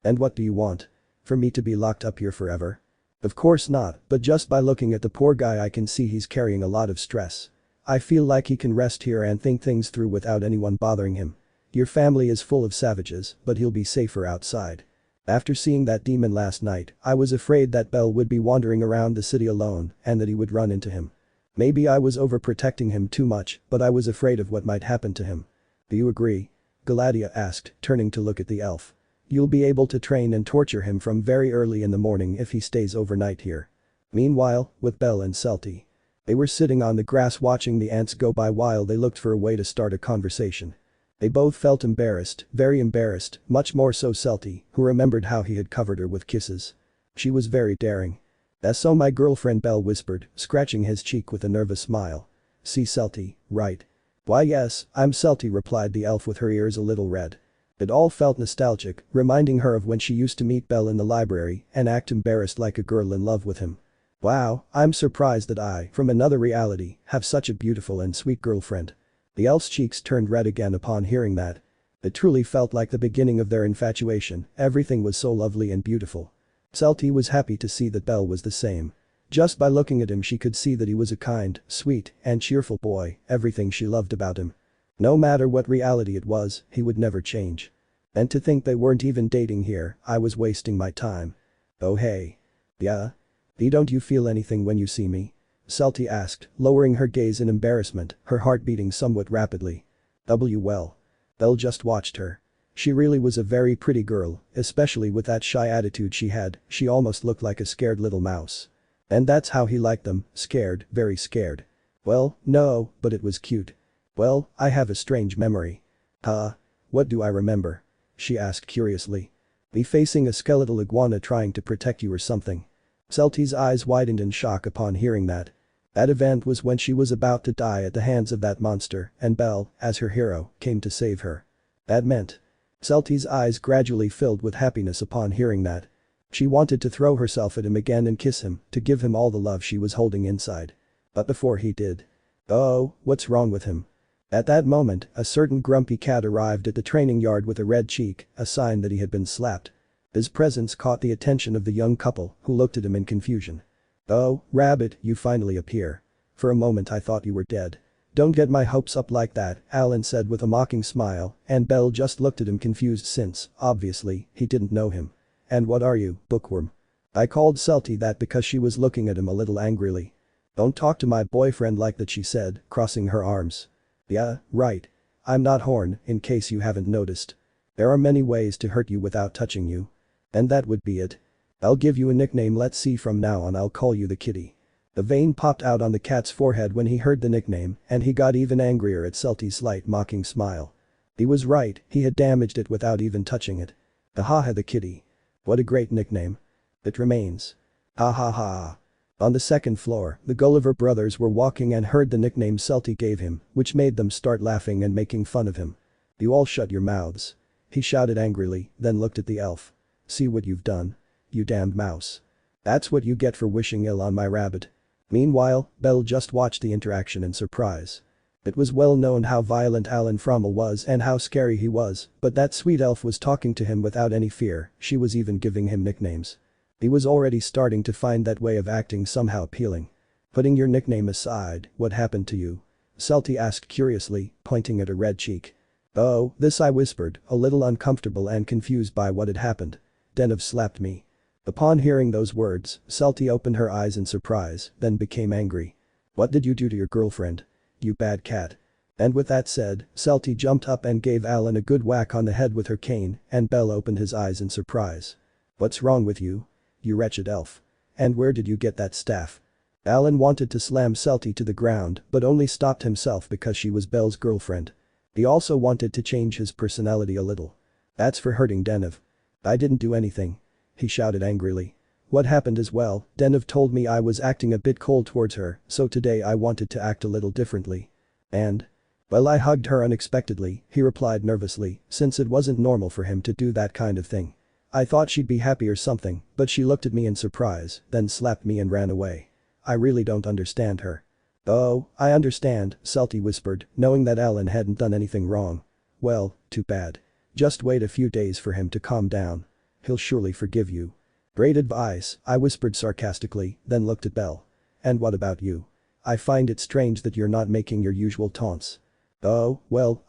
And what do you want? For me to be locked up here forever? Of course not, but just by looking at the poor guy I can see he's carrying a lot of stress. I feel like he can rest here and think things through without anyone bothering him. Your family is full of savages, but he'll be safer outside. After seeing that demon last night, I was afraid that Belle would be wandering around the city alone and that he would run into him. Maybe I was overprotecting him too much, but I was afraid of what might happen to him. Do you agree? Galadia asked, turning to look at the elf. You'll be able to train and torture him from very early in the morning if he stays overnight here. Meanwhile, with Belle and Celti. They were sitting on the grass watching the ants go by while they looked for a way to start a conversation. They both felt embarrassed, very embarrassed, much more so Celti, who remembered how he had covered her with kisses. She was very daring. That's so my girlfriend, Belle whispered, scratching his cheek with a nervous smile. See Celti, right? Why yes, I'm Celti, replied the elf with her ears a little red. It all felt nostalgic, reminding her of when she used to meet Belle in the library and act embarrassed like a girl in love with him. Wow, I'm surprised that I, from another reality, have such a beautiful and sweet girlfriend. The elf's cheeks turned red again upon hearing that. It truly felt like the beginning of their infatuation, everything was so lovely and beautiful. Celti was happy to see that Belle was the same. Just by looking at him she could see that he was a kind, sweet, and cheerful boy, everything she loved about him. No matter what reality it was, he would never change. And to think they weren't even dating here, I was wasting my time. Oh hey. Yeah? Don't you feel anything when you see me? Celti asked, lowering her gaze in embarrassment, her heart beating somewhat rapidly. Well. Belle just watched her. She really was a very pretty girl, especially with that shy attitude she had, she almost looked like a scared little mouse. And that's how he liked them, scared, very scared. Well, no, but it was cute. Well, I have a strange memory. What do I remember? She asked curiously. Be facing a skeletal iguana trying to protect you or something. Celti's eyes widened in shock upon hearing that. That event was when she was about to die at the hands of that monster, and Belle, as her hero, came to save her. That meant. Celti's eyes gradually filled with happiness upon hearing that. She wanted to throw herself at him again and kiss him, to give him all the love she was holding inside. But before he did. Oh, what's wrong with him? At that moment, a certain grumpy cat arrived at the training yard with a red cheek, a sign that he had been slapped. His presence caught the attention of the young couple, who looked at him in confusion. Oh, Rabbit, you finally appear. For a moment I thought you were dead. Don't get my hopes up like that, Alan said with a mocking smile, and Belle just looked at him confused since, obviously, he didn't know him. And what are you, bookworm? I called Celti that because she was looking at him a little angrily. Don't talk to my boyfriend like that, she said, crossing her arms. Yeah, right. I'm not Horn, in case you haven't noticed. There are many ways to hurt you without touching you. And that would be it. I'll give you a nickname. Let's see, from now on I'll call you the kitty. The vein popped out on the cat's forehead when he heard the nickname, and he got even angrier at Celti's slight mocking smile. He was right, he had damaged it without even touching it. Ahaha, the kitty. What a great nickname. It remains. Ha ha ha. On the second floor, the Gulliver brothers were walking and heard the nickname Celti gave him, which made them start laughing and making fun of him. You all shut your mouths. He shouted angrily, then looked at the elf. See what you've done? You damned mouse. That's what you get for wishing ill on my rabbit. Meanwhile, Belle just watched the interaction in surprise. It was well known how violent Alan Frommel was and how scary he was, but that sweet elf was talking to him without any fear, she was even giving him nicknames. He was already starting to find that way of acting somehow appealing. Putting your nickname aside, what happened to you? Celti asked curiously, pointing at her red cheek. Oh, this, I whispered, a little uncomfortable and confused by what had happened. Denov slapped me. Upon hearing those words, Celti opened her eyes in surprise, then became angry. What did you do to your girlfriend? You bad cat. And with that said, Celti jumped up and gave Alan a good whack on the head with her cane, and Belle opened his eyes in surprise. What's wrong with you? You wretched elf. And where did you get that staff? Alan wanted to slam Celti to the ground, but only stopped himself because she was Belle's girlfriend. He also wanted to change his personality a little. That's for hurting Denev. I didn't do anything. He shouted angrily. What happened as well, Denev told me I was acting a bit cold towards her, so today I wanted to act a little differently. And? Well, I hugged her unexpectedly, he replied nervously, since it wasn't normal for him to do that kind of thing. I thought she'd be happy or something, but she looked at me in surprise, then slapped me and ran away. I really don't understand her. Oh, I understand, Salty whispered, knowing that Alan hadn't done anything wrong. Well, too bad. Just wait a few days for him to calm down. He'll surely forgive you. Great advice, I whispered sarcastically, then looked at Belle. And what about you? I find it strange that you're not making your usual taunts. Oh, well,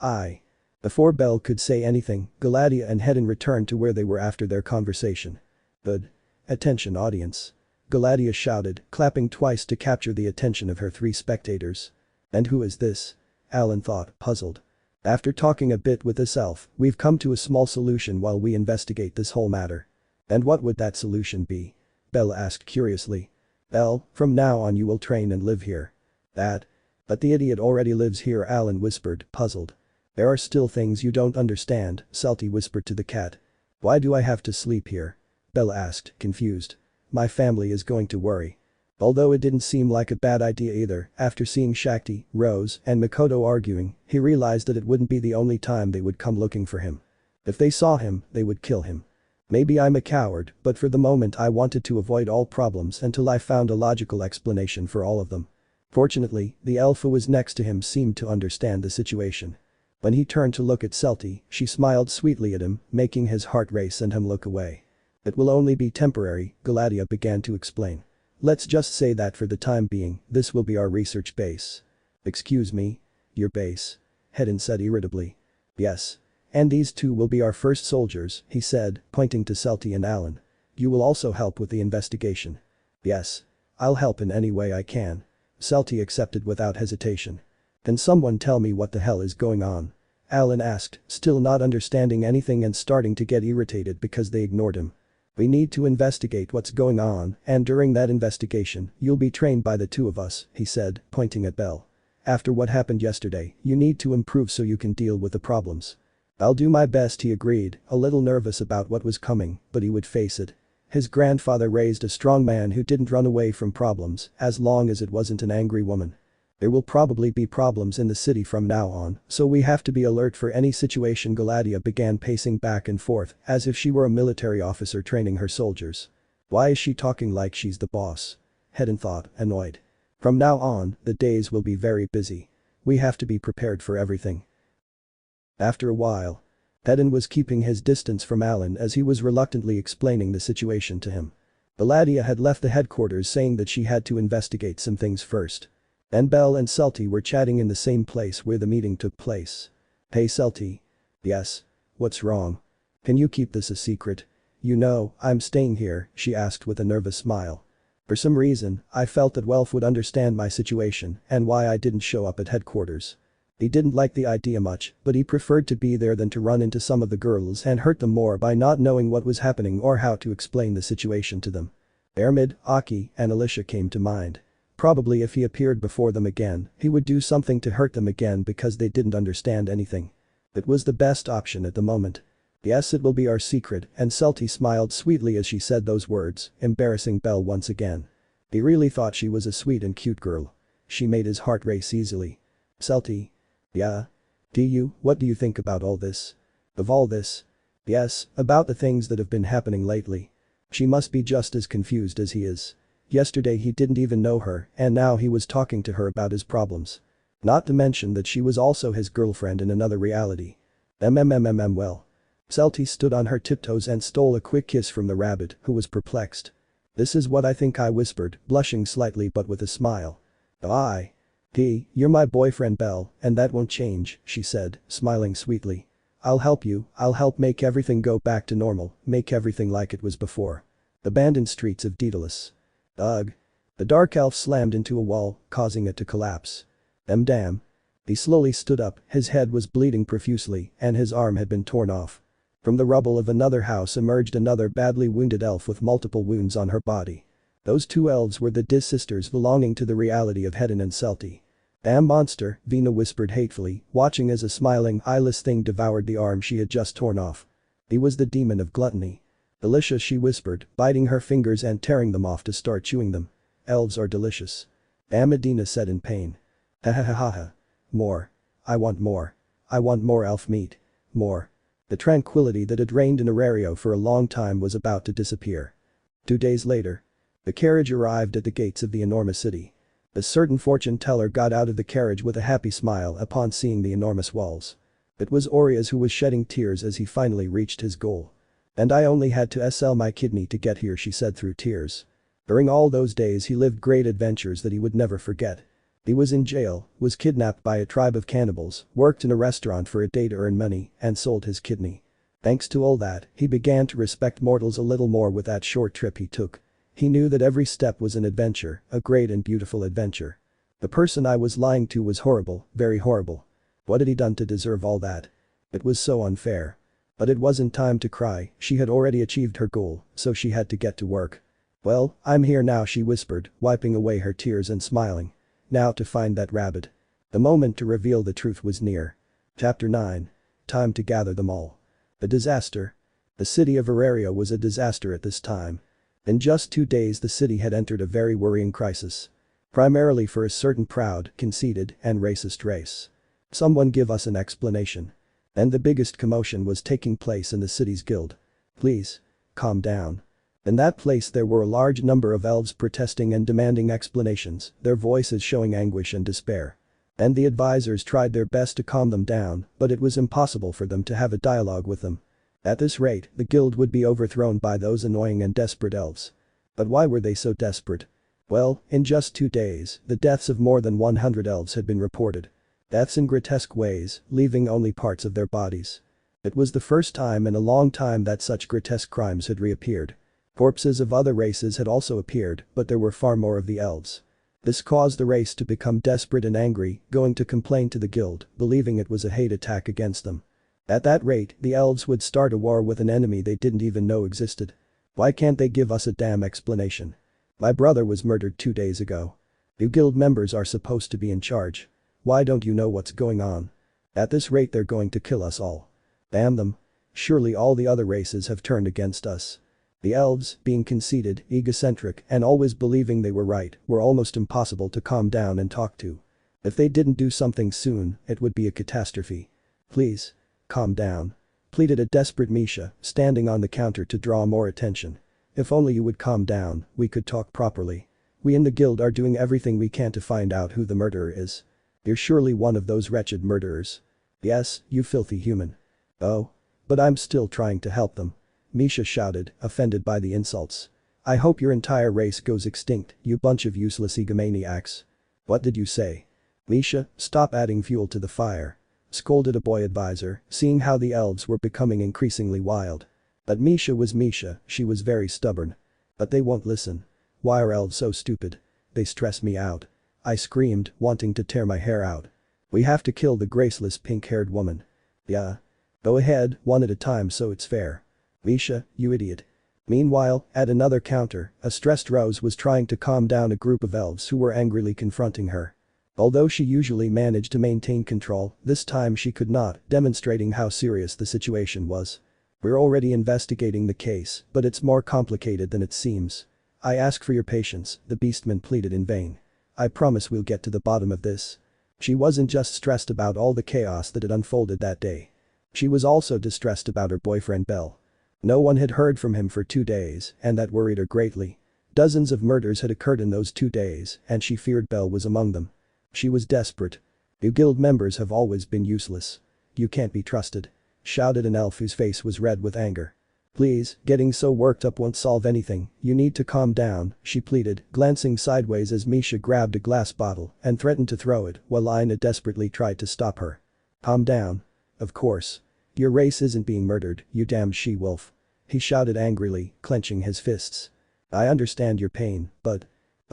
Before Belle could say anything, Galadia and Hedin returned to where they were after their conversation. Good. Attention audience. Galadia shouted, clapping twice to capture the attention of her 3 spectators. And who is this? Alan thought, puzzled. After talking a bit with this elf, we've come to a small solution while we investigate this whole matter. And what would that solution be? Belle asked curiously. Belle, from now on you will train and live here. That? But the idiot already lives here, Alan whispered, puzzled. There are still things you don't understand, Salty whispered to the cat. Why do I have to sleep here? Belle asked, confused. My family is going to worry. Although it didn't seem like a bad idea either, after seeing Shakti, Rose, and Makoto arguing, he realized that it wouldn't be the only time they would come looking for him. If they saw him, they would kill him. Maybe I'm a coward, but for the moment I wanted to avoid all problems until I found a logical explanation for all of them. Fortunately, the elf who was next to him seemed to understand the situation. When he turned to look at Celti, she smiled sweetly at him, making his heart race and him look away. It will only be temporary, Galadia began to explain. Let's just say that for the time being, this will be our research base. Excuse me? Your base? Hedin said irritably. Yes. And these 2 will be our first soldiers, he said, pointing to Celti and Alan. You will also help with the investigation. Yes. I'll help in any way I can. Celti accepted without hesitation. Can someone tell me what the hell is going on? Alan asked, still not understanding anything and starting to get irritated because they ignored him. We need to investigate what's going on, and during that investigation, you'll be trained by the 2 of us, he said, pointing at Belle. After what happened yesterday, you need to improve so you can deal with the problems. I'll do my best, he agreed, a little nervous about what was coming, but he would face it. His grandfather raised a strong man who didn't run away from problems, as long as it wasn't an angry woman. There will probably be problems in the city from now on, so we have to be alert for any situation. Galadia began pacing back and forth, as if she were a military officer training her soldiers. Why is she talking like she's the boss? Hedin thought, annoyed. From now on, the days will be very busy. We have to be prepared for everything. After a while, Hedin was keeping his distance from Alan as he was reluctantly explaining the situation to him. Galadia had left the headquarters saying that she had to investigate some things first. And Belle and Celti were chatting in the same place where the meeting took place. Hey Celti. Yes. What's wrong? Can you keep this a secret? You know, I'm staying here, she asked with a nervous smile. For some reason, I felt that Welf would understand my situation and why I didn't show up at headquarters. He didn't like the idea much, but he preferred to be there than to run into some of the girls and hurt them more by not knowing what was happening or how to explain the situation to them. Armid, Aki, and Alicia came to mind. Probably if he appeared before them again, he would do something to hurt them again because they didn't understand anything. It was the best option at the moment. Yes, it will be our secret, and Celti smiled sweetly as she said those words, embarrassing Belle once again. He really thought she was a sweet and cute girl. She made his heart race easily. Celti. Yeah? What do you think about all this? Of all this? Yes, about the things that have been happening lately. She must be just as confused as he is. Yesterday he didn't even know her, and now he was talking to her about his problems. Not to mention that she was also his girlfriend in another reality. Well. Celti stood on her tiptoes and stole a quick kiss from the rabbit, who was perplexed. This is what I think, I whispered, blushing slightly but with a smile. You're my boyfriend Belle, and that won't change, she said, smiling sweetly. I'll help make everything go back to normal, make everything like it was before. Abandoned streets of Daedalus. Ugh. The dark elf slammed into a wall, causing it to collapse. Damn. He slowly stood up, his head was bleeding profusely, and his arm had been torn off. From the rubble of another house emerged another badly wounded elf with multiple wounds on her body. Those 2 elves were the Diz sisters belonging to the reality of Hedin and Celti. Damn monster, Vina whispered hatefully, watching as a smiling, eyeless thing devoured the arm she had just torn off. He was the demon of gluttony. Delicious, she whispered, biting her fingers and tearing them off to start chewing them. Elves are delicious. Amidina said in pain. Ha ha ha ha ha. More. I want more. I want more elf meat. More. The tranquility that had reigned in Arario for a long time was about to disappear. 2 days later. The carriage arrived at the gates of the enormous city. A certain fortune teller got out of the carriage with a happy smile upon seeing the enormous walls. It was Orizas who was shedding tears as he finally reached his goal. And I only had to sell my kidney to get here, she said through tears. During all those days he lived great adventures that he would never forget. He was in jail, was kidnapped by a tribe of cannibals, worked in a restaurant for a day to earn money, and sold his kidney. Thanks to all that, he began to respect mortals a little more with that short trip he took. He knew that every step was an adventure, a great and beautiful adventure. The person I was lying to was horrible, very horrible. What had he done to deserve all that? It was so unfair. But it wasn't time to cry, she had already achieved her goal, so she had to get to work. Well, I'm here now, she whispered, wiping away her tears and smiling. Now to find that rabbit. The moment to reveal the truth was near. Chapter 9. Time to gather them all. A disaster. The city of Arario was a disaster at this time. In just 2 days the city had entered a very worrying crisis. Primarily for a certain proud, conceited, and racist race. Someone give us an explanation. And the biggest commotion was taking place in the city's guild. Please. Calm down. In that place there were a large number of elves protesting and demanding explanations, their voices showing anguish and despair. And the advisors tried their best to calm them down, but it was impossible for them to have a dialogue with them. At this rate, the guild would be overthrown by those annoying and desperate elves. But why were they so desperate? Well, in just 2 days, the deaths of more than 100 elves had been reported. Deaths in grotesque ways, leaving only parts of their bodies. It was the first time in a long time that such grotesque crimes had reappeared. Corpses of other races had also appeared, but there were far more of the elves. This caused the race to become desperate and angry, going to complain to the guild, believing it was a hate attack against them. At that rate, the elves would start a war with an enemy they didn't even know existed. Why can't they give us a damn explanation? My brother was murdered 2 days ago. You guild members are supposed to be in charge. Why don't you know what's going on? At this rate they're going to kill us all. Damn them. Surely all the other races have turned against us. The elves, being conceited, egocentric, and always believing they were right, were almost impossible to calm down and talk to. If they didn't do something soon, it would be a catastrophe. Please. Calm down. Pleaded a desperate Misha, standing on the counter to draw more attention. If only you would calm down, we could talk properly. We in the guild are doing everything we can to find out who the murderer is. You're surely one of those wretched murderers. Yes, you filthy human. Oh. But I'm still trying to help them. Misha shouted, offended by the insults. I hope your entire race goes extinct, you bunch of useless egomaniacs. What did you say? Misha, stop adding fuel to the fire. Scolded a boy advisor, seeing how the elves were becoming increasingly wild. But Misha was Misha, she was very stubborn. But they won't listen. Why are elves so stupid? They stress me out. I screamed, wanting to tear my hair out. We have to kill the graceless pink-haired woman. Yeah. Go ahead, one at a time so it's fair. Misha, you idiot. Meanwhile, at another counter, a stressed Rose was trying to calm down a group of elves who were angrily confronting her. Although she usually managed to maintain control, this time she could not, demonstrating how serious the situation was. We're already investigating the case, but it's more complicated than it seems. I ask for your patience, the beastman pleaded in vain. I promise we'll get to the bottom of this. She wasn't just stressed about all the chaos that had unfolded that day. She was also distressed about her boyfriend Belle. No one had heard from him for 2 days, and that worried her greatly. Dozens of murders had occurred in those 2 days, and she feared Belle was among them. She was desperate. You guild members have always been useless. You can't be trusted. Shouted an elf whose face was red with anger. Please, getting so worked up won't solve anything, you need to calm down, she pleaded, glancing sideways as Misha grabbed a glass bottle and threatened to throw it while Ina desperately tried to stop her. Calm down. Of course. Your race isn't being murdered, you damned she-wolf. He shouted angrily, clenching his fists. I understand your pain, but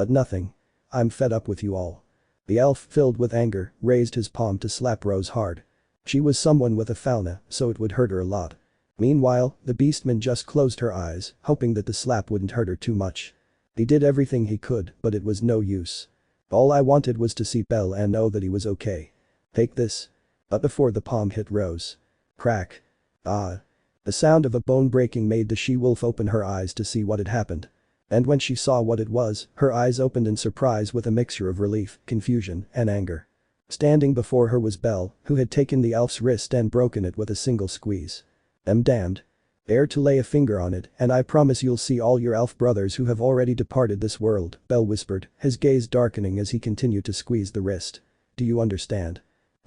nothing. I'm fed up with you all. The elf, filled with anger, raised his palm to slap Rose hard. She was someone with a fauna, so it would hurt her a lot. Meanwhile, the beastman just closed her eyes, hoping that the slap wouldn't hurt her too much. He did everything he could, but it was no use. All I wanted was to see Belle and know that he was okay. Take this. But before the palm hit Rose. Crack. Ah. The sound of a bone breaking made the she-wolf open her eyes to see what had happened. And when she saw what it was, her eyes opened in surprise with a mixture of relief, confusion, and anger. Standing before her was Belle, who had taken the elf's wrist and broken it with a single squeeze. "I'm damned. Dare to lay a finger on it, and I promise you'll see all your elf brothers who have already departed this world," Belle whispered, his gaze darkening as he continued to squeeze the wrist. "Do you understand?"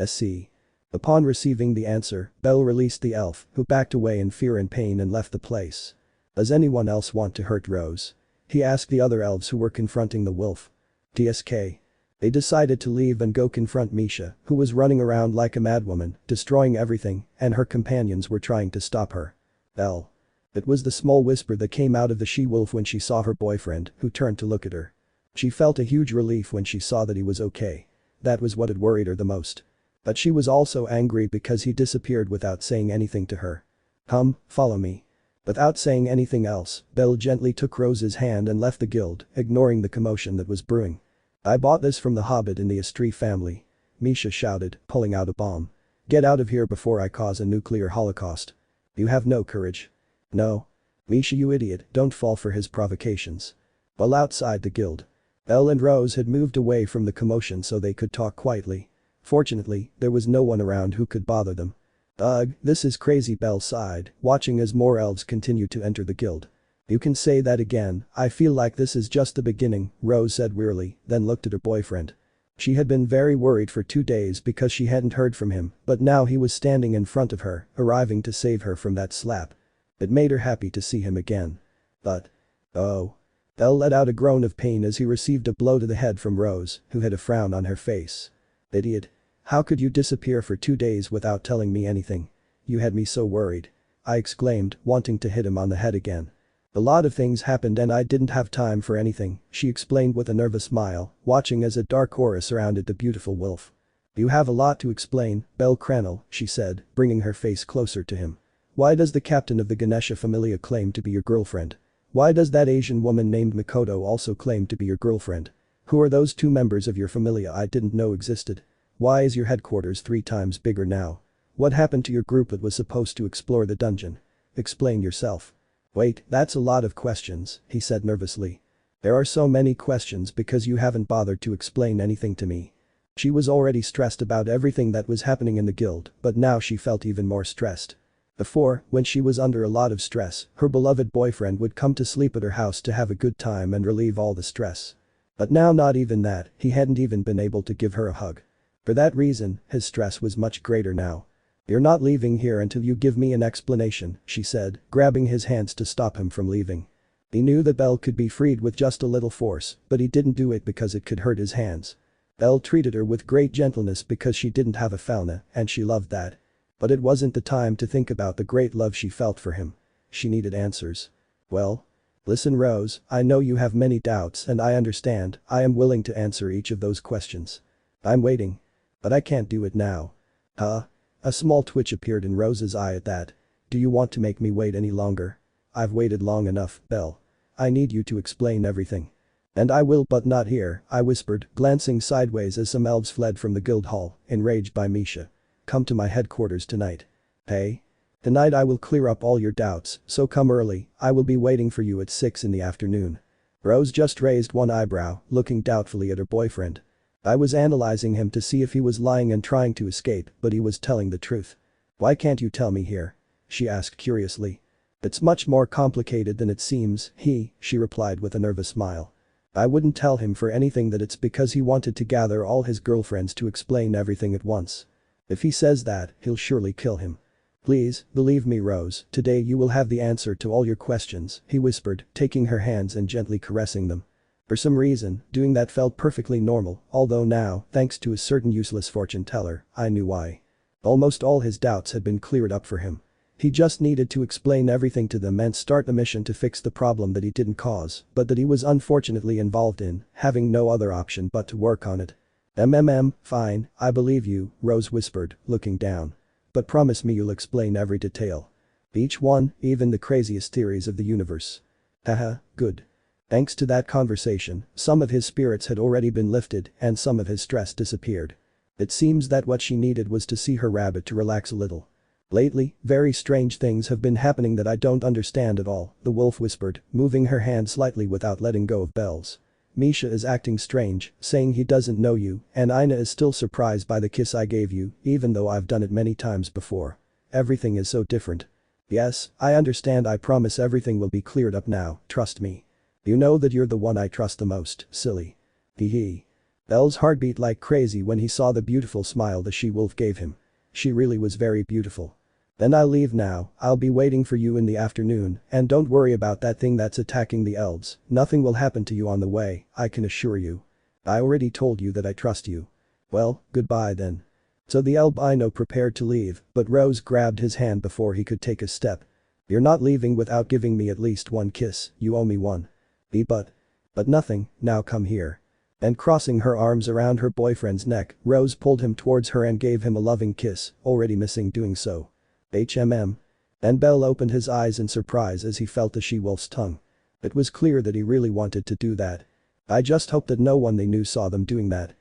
"See." Upon receiving the answer, Belle released the elf, who backed away in fear and pain and left the place. "Does anyone else want to hurt Rose?" he asked the other elves who were confronting the wolf. "TSK." They decided to leave and go confront Misha, who was running around like a madwoman, destroying everything, and her companions were trying to stop her. "Belle." It was the small whisper that came out of the she-wolf when she saw her boyfriend, who turned to look at her. She felt a huge relief when she saw that he was okay. That was what had worried her the most. But she was also angry because he disappeared without saying anything to her. "Come, follow me." Without saying anything else, Belle gently took Rose's hand and left the guild, ignoring the commotion that was brewing. "I bought this from the hobbit in the strife family," Misha shouted, pulling out a bomb. "Get out of here before I cause a nuclear holocaust." "You have no courage." "No. Misha, you idiot, don't fall for his provocations." While outside the guild, Belle and Rose had moved away from the commotion so they could talk quietly. Fortunately, there was no one around who could bother them. "Ugh, this is crazy," Belle sighed, watching as more elves continued to enter the guild. "You can say that again, I feel like this is just the beginning," Rose said wearily, then looked at her boyfriend. She had been very worried for 2 days because she hadn't heard from him, but now he was standing in front of her, arriving to save her from that slap. It made her happy to see him again. But… oh. Belle let out a groan of pain as he received a blow to the head from Rose, who had a frown on her face. "Idiot. How could you disappear for 2 days without telling me anything? You had me so worried," I exclaimed, wanting to hit him on the head again. "A lot of things happened and I didn't have time for anything," she explained with a nervous smile, watching as a dark aura surrounded the beautiful wolf. "You have a lot to explain, bellcranel," she said, bringing her face closer to him. "Why does the captain of the Ganesha familia claim to be your girlfriend? Why does that Asian woman named Makoto also claim to be your girlfriend? Who are those 2 members of your familia I didn't know existed? Why is your headquarters 3 times bigger now? What happened to your group that was supposed to explore the dungeon? Explain yourself." "Wait, that's a lot of questions," he said nervously. "There are so many questions because you haven't bothered to explain anything to me." She was already stressed about everything that was happening in the guild, but now she felt even more stressed. Before, when she was under a lot of stress, her beloved boyfriend would come to sleep at her house to have a good time and relieve all the stress. But now not even that, he hadn't even been able to give her a hug. For that reason, his stress was much greater now. "You're not leaving here until you give me an explanation," she said, grabbing his hands to stop him from leaving. He knew that Belle could be freed with just a little force, but he didn't do it because it could hurt his hands. Belle treated her with great gentleness because she didn't have a fauna, and she loved that. But it wasn't the time to think about the great love she felt for him. She needed answers. "Well? Listen, Rose, I know you have many doubts and I understand, I am willing to answer each of those questions. I'm waiting. But I can't do it now." "Huh?" A small twitch appeared in Rose's eye at that. "Do you want to make me wait any longer? I've waited long enough, Belle. I need you to explain everything." "And I will, but not here," I whispered, glancing sideways as some elves fled from the guild hall, enraged by Misha. "Come to my headquarters tonight." "Hey? Tonight I will clear up all your doubts, so come early, I will be waiting for you at 6 in the afternoon." Rose just raised one eyebrow, looking doubtfully at her boyfriend. I was analyzing him to see if he was lying and trying to escape, but he was telling the truth. "Why can't you tell me here?" she asked curiously. "It's much more complicated than it seems, she replied with a nervous smile. "I wouldn't tell him for anything that it's because he wanted to gather all his girlfriends to explain everything at once. If he says that, he'll surely kill him." "Please, believe me, Rose, today you will have the answer to all your questions," he whispered, taking her hands and gently caressing them. For some reason, doing that felt perfectly normal, although now, thanks to a certain useless fortune teller, I knew why. Almost all his doubts had been cleared up for him. He just needed to explain everything to them and start the mission to fix the problem that he didn't cause, but that he was unfortunately involved in, having no other option but to work on it. Fine, I believe you," Rose whispered, looking down. "But promise me you'll explain every detail. Each one, even the craziest theories of the universe." Haha, good. Thanks to that conversation, some of his spirits had already been lifted and some of his stress disappeared. It seems that what she needed was to see her rabbit to relax a little. Lately, very strange things have been happening that I don't understand at all, the wolf whispered, moving her hand slightly without letting go of Belle's. Misha is acting strange, saying he doesn't know you, and Ina is still surprised by the kiss I gave you, even though I've done it many times before. Everything is so different. Yes, I understand. I promise everything will be cleared up now, trust me. You know that you're the one I trust the most, silly. Hee hee. Belle's heart beat like crazy when he saw the beautiful smile the she-wolf gave him. She really was very beautiful. Then I'll leave now, I'll be waiting for you in the afternoon, and don't worry about that thing that's attacking the elves, nothing will happen to you on the way, I can assure you. I already told you that I trust you. Well, goodbye then. So the albino prepared to leave, but Rose grabbed his hand before he could take a step. You're not leaving without giving me at least one kiss, you owe me one. But nothing, now come here. And crossing her arms around her boyfriend's neck, Rose pulled him towards her and gave him a loving kiss, already missing doing so. HMM. And Belle opened his eyes in surprise as he felt the she-wolf's tongue. It was clear that he really wanted to do that. I just hope that no one they knew saw them doing that.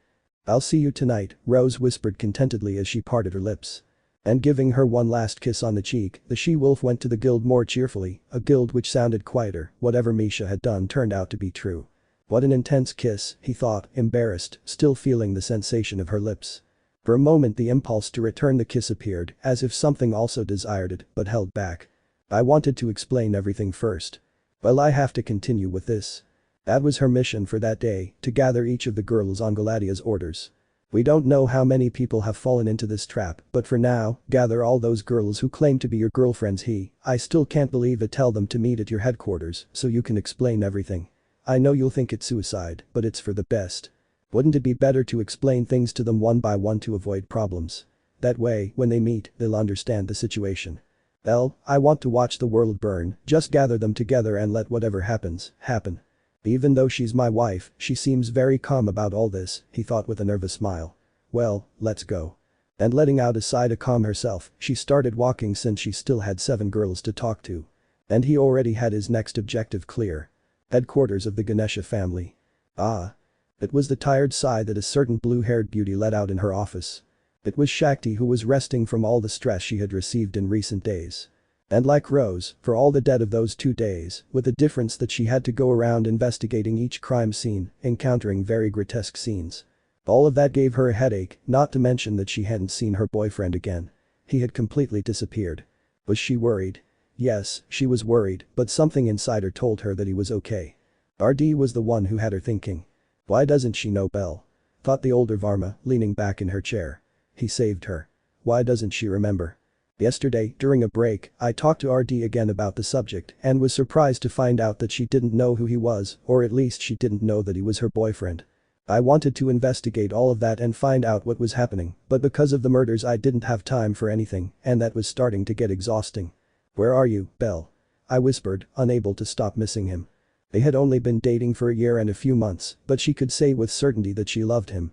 I'll see you tonight, Rose whispered contentedly as she parted her lips. And giving her one last kiss on the cheek, the she-wolf went to the guild more cheerfully, a guild which sounded quieter, whatever Misha had done turned out to be true. What an intense kiss, he thought, embarrassed, still feeling the sensation of her lips. For a moment the impulse to return the kiss appeared, as if something also desired it, but held back. I wanted to explain everything first. Well, I have to continue with this. That was her mission for that day, to gather each of the girls on Galadia's orders. We don't know how many people have fallen into this trap, but for now, gather all those girls who claim to be your girlfriends. I still can't believe it. Tell them to meet at your headquarters, so you can explain everything. I know you'll think it's suicide, but it's for the best. Wouldn't it be better to explain things to them one by one to avoid problems? That way, when they meet, they'll understand the situation. Belle, I want to watch the world burn, just gather them together and let whatever happens, happen. Even though she's my wife, she seems very calm about all this, he thought with a nervous smile. Well, let's go. And letting out a sigh to calm herself, she started walking since she still had 7 girls to talk to. And he already had his next objective clear. Headquarters of the Ganesha family. Ah. It was the tired sigh that a certain blue-haired beauty let out in her office. It was Shakti, who was resting from all the stress she had received in recent days. And like Rose, for all the dead of those 2 days, with the difference that she had to go around investigating each crime scene, encountering very grotesque scenes. All of that gave her a headache, not to mention that she hadn't seen her boyfriend again. He had completely disappeared. Was she worried? Yes, she was worried, but something inside her told her that he was okay. RD was the one who had her thinking. Why doesn't she know Belle? Thought the older Varma, leaning back in her chair. He saved her. Why doesn't she remember? Yesterday, during a break, I talked to RD again about the subject and was surprised to find out that she didn't know who he was, or at least she didn't know that he was her boyfriend. I wanted to investigate all of that and find out what was happening, but because of the murders I didn't have time for anything, and that was starting to get exhausting. Where are you, Belle? I whispered, unable to stop missing him. They had only been dating for a year and a few months, but she could say with certainty that she loved him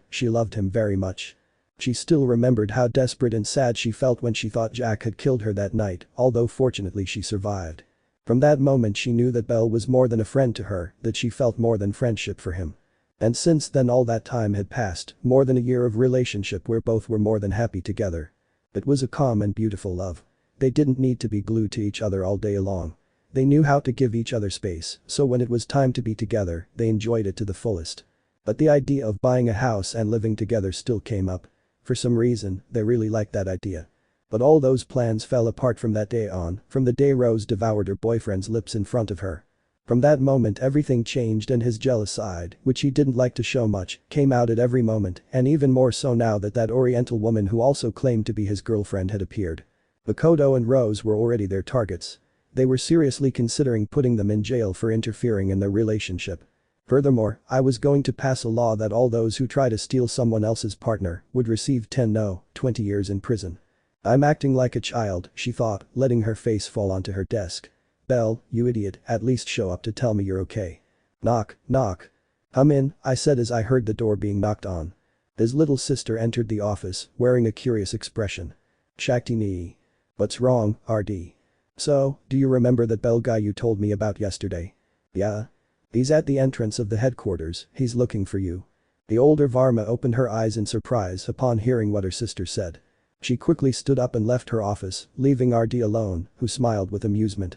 very much. She still remembered how desperate and sad she felt when she thought Jack had killed her that night, although fortunately she survived. From that moment she knew that Belle was more than a friend to her, that she felt more than friendship for him. And since then all that time had passed, more than a year of relationship where both were more than happy together. It was a calm and beautiful love. They didn't need to be glued to each other all day long. They knew how to give each other space, so when it was time to be together, they enjoyed it to the fullest. But the idea of buying a house and living together still came up. For some reason, they really liked that idea. But all those plans fell apart from that day on, from the day Rose devoured her boyfriend's lips in front of her. From that moment everything changed and his jealous side, which he didn't like to show much, came out at every moment, and even more so now that that Oriental woman who also claimed to be his girlfriend had appeared. Makoto and Rose were already their targets. They were seriously considering putting them in jail for interfering in their relationship. Furthermore, I was going to pass a law that all those who try to steal someone else's partner would receive 20 years in prison. I'm acting like a child, she thought, letting her face fall onto her desk. Belle, you idiot, at least show up to tell me you're okay. Knock, knock. Come in, I said as I heard the door being knocked on. His little sister entered the office, wearing a curious expression. Shakti nee. What's wrong, RD? So, do you remember that Belle guy you told me about yesterday? Yeah. He's at the entrance of the headquarters, he's looking for you. The older Varma opened her eyes in surprise upon hearing what her sister said. She quickly stood up and left her office, leaving RD alone, who smiled with amusement.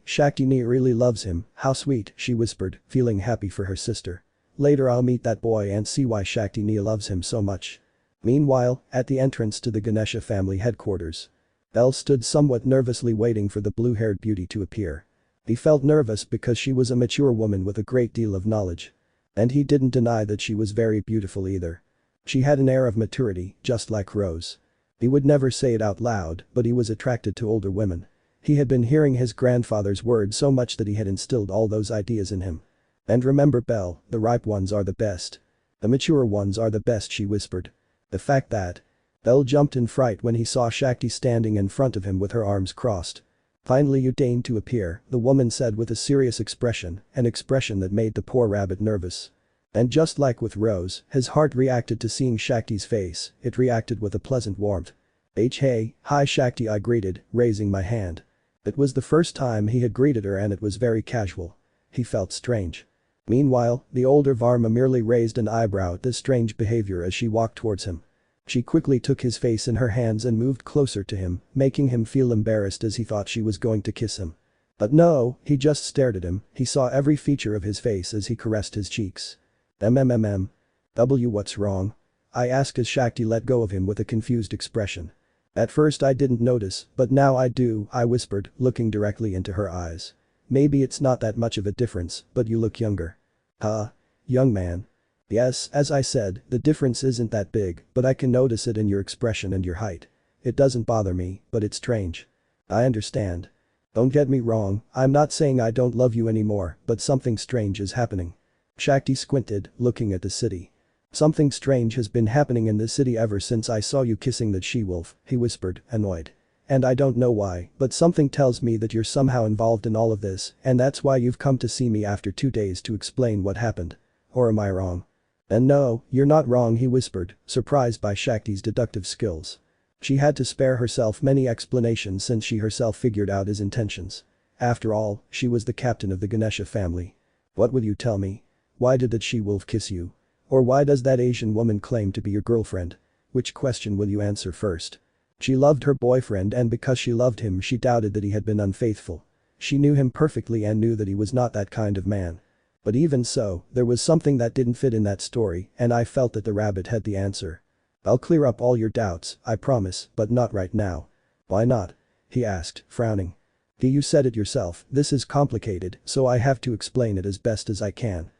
Shakti really loves him, how sweet, she whispered, feeling happy for her sister. Later I'll meet that boy and see why Shakti loves him so much. Meanwhile, at the entrance to the Ganesha family headquarters. Belle stood somewhat nervously waiting for the blue-haired beauty to appear. He felt nervous because she was a mature woman with a great deal of knowledge. And he didn't deny that she was very beautiful either. She had an air of maturity, just like Rose. He would never say it out loud, but he was attracted to older women. He had been hearing his grandfather's words so much that he had instilled all those ideas in him. And remember Belle, the ripe ones are the best. The mature ones are the best, she whispered. The fact that. Belle jumped in fright when he saw Shakti standing in front of him with her arms crossed. Finally you deigned to appear, the woman said with a serious expression, an expression that made the poor rabbit nervous. And just like with Rose, his heart reacted to seeing Shakti's face, it reacted with a pleasant warmth. Hey, hi Shakti, I greeted, raising my hand. It was the first time he had greeted her and it was very casual. He felt strange. Meanwhile, the older Varma merely raised an eyebrow at this strange behavior as she walked towards him. She quickly took his face in her hands and moved closer to him, making him feel embarrassed as he thought she was going to kiss him. But no, he just stared at him, he saw every feature of his face as he caressed his cheeks. What's wrong? I asked as Shakti let go of him with a confused expression. At first I didn't notice, but now I do, I whispered, looking directly into her eyes. Maybe it's not that much of a difference, but you look younger. Huh? Young man. Yes, as I said, the difference isn't that big, but I can notice it in your expression and your height. It doesn't bother me, but it's strange. I understand. Don't get me wrong, I'm not saying I don't love you anymore, but something strange is happening. Shakti squinted, looking at the city. Something strange has been happening in this city ever since I saw you kissing that she-wolf, he whispered, annoyed. And I don't know why, but something tells me that you're somehow involved in all of this, and that's why you've come to see me after 2 days to explain what happened. Or am I wrong? And no, you're not wrong, he whispered, surprised by Shakti's deductive skills. She had to spare herself many explanations since she herself figured out his intentions. After all, she was the captain of the Ganesha family. What will you tell me? Why did that she-wolf kiss you? Or why does that Asian woman claim to be your girlfriend? Which question will you answer first? She loved her boyfriend and because she loved him she doubted that he had been unfaithful. She knew him perfectly and knew that he was not that kind of man. But even so, there was something that didn't fit in that story and I felt that the rabbit had the answer. I'll clear up all your doubts, I promise, but not right now. Why not? He asked, frowning. You said it yourself, this is complicated, so I have to explain it as best as I can.